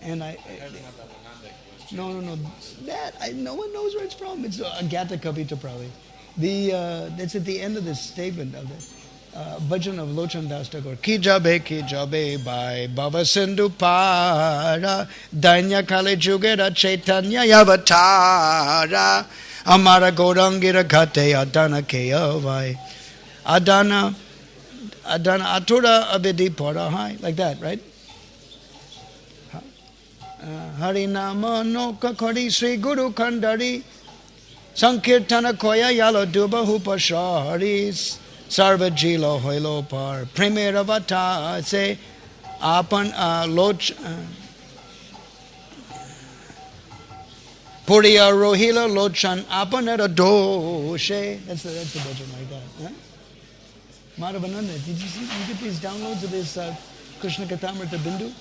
And no. That, no one knows where it's from. It's Agata Kapita probably. That's at the end of the statement of the bhajan of Lochan Das Thakur. Ki jabe by Bhava Sindhu Para Danya Kali Jugera Chaitanya Yavatara Amara Gaurangira Gate Adana Keyavai Adana Atura Abidi Parahai. Like that, right? Harinama no kakari Sri Guru Kandari Sankirtana Koya Yalo Duba Hupasharis Sarva Jilo Hoilo Par Primera Vata Se Apan Loch Puriya Rohila Lochan Apanera Doshe. That's the bhajan like that. Huh? Madhavananda, did you get these downloads of this Krishna Kathamrita Bindu?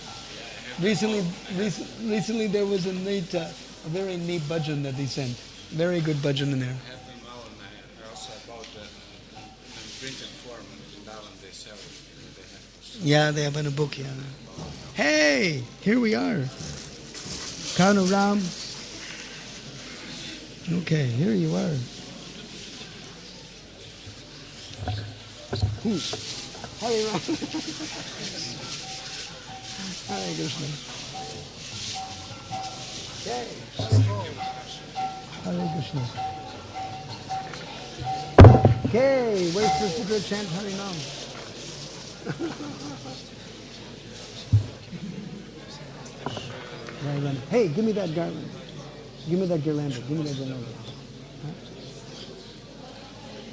Recently there was a very neat bhajan that they sent. Very good bhajan in there. I have them all, and I also bought them in printed form, and now they sell it. Yeah, they have in a book, yeah. Hey, here we are. Kanu Ram. Okay, here you are. Hare Ram. Hare Krishna. Okay. Hare Krishna. Okay, where's the secret chant Hare Nam? Hey, give me that garland. Give me that girlanda. Give me that girlanda.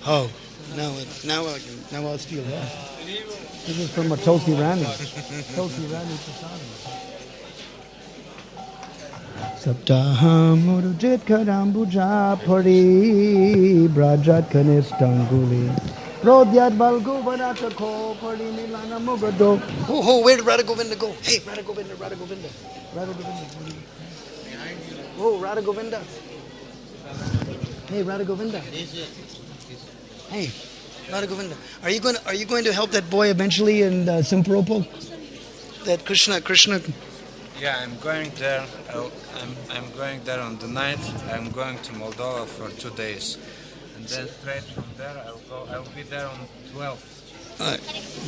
Huh? Oh, now I'll steal that. This is from a Tulsi Rani. Tulsi Rani Prasadam. Saptaham Murujit Kadambuja Pari Brajat Kanistanguli Rodyat Balgu Vanata Ko Pari Milana Mugado. Oh, where did Radha Govinda go? Hey, Radha Govinda. Oh, Radha Govinda. Hey, Radha Govinda. Hey, Radha Govinda. Are you going to help that boy eventually in Simferopol? That Krishna. Yeah, I'm going there. I'm going there on the 9th. I'm going to Moldova for 2 days, and then straight from there I will be there on 12th.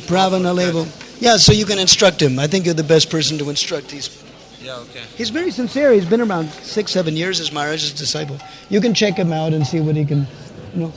Pravana label. Yeah, so you can instruct him. I think you're the best person to instruct these Yeah, okay. He's very sincere. He's been around 6-7 years as Maharaj's disciple. You can check him out and see what he can, you know.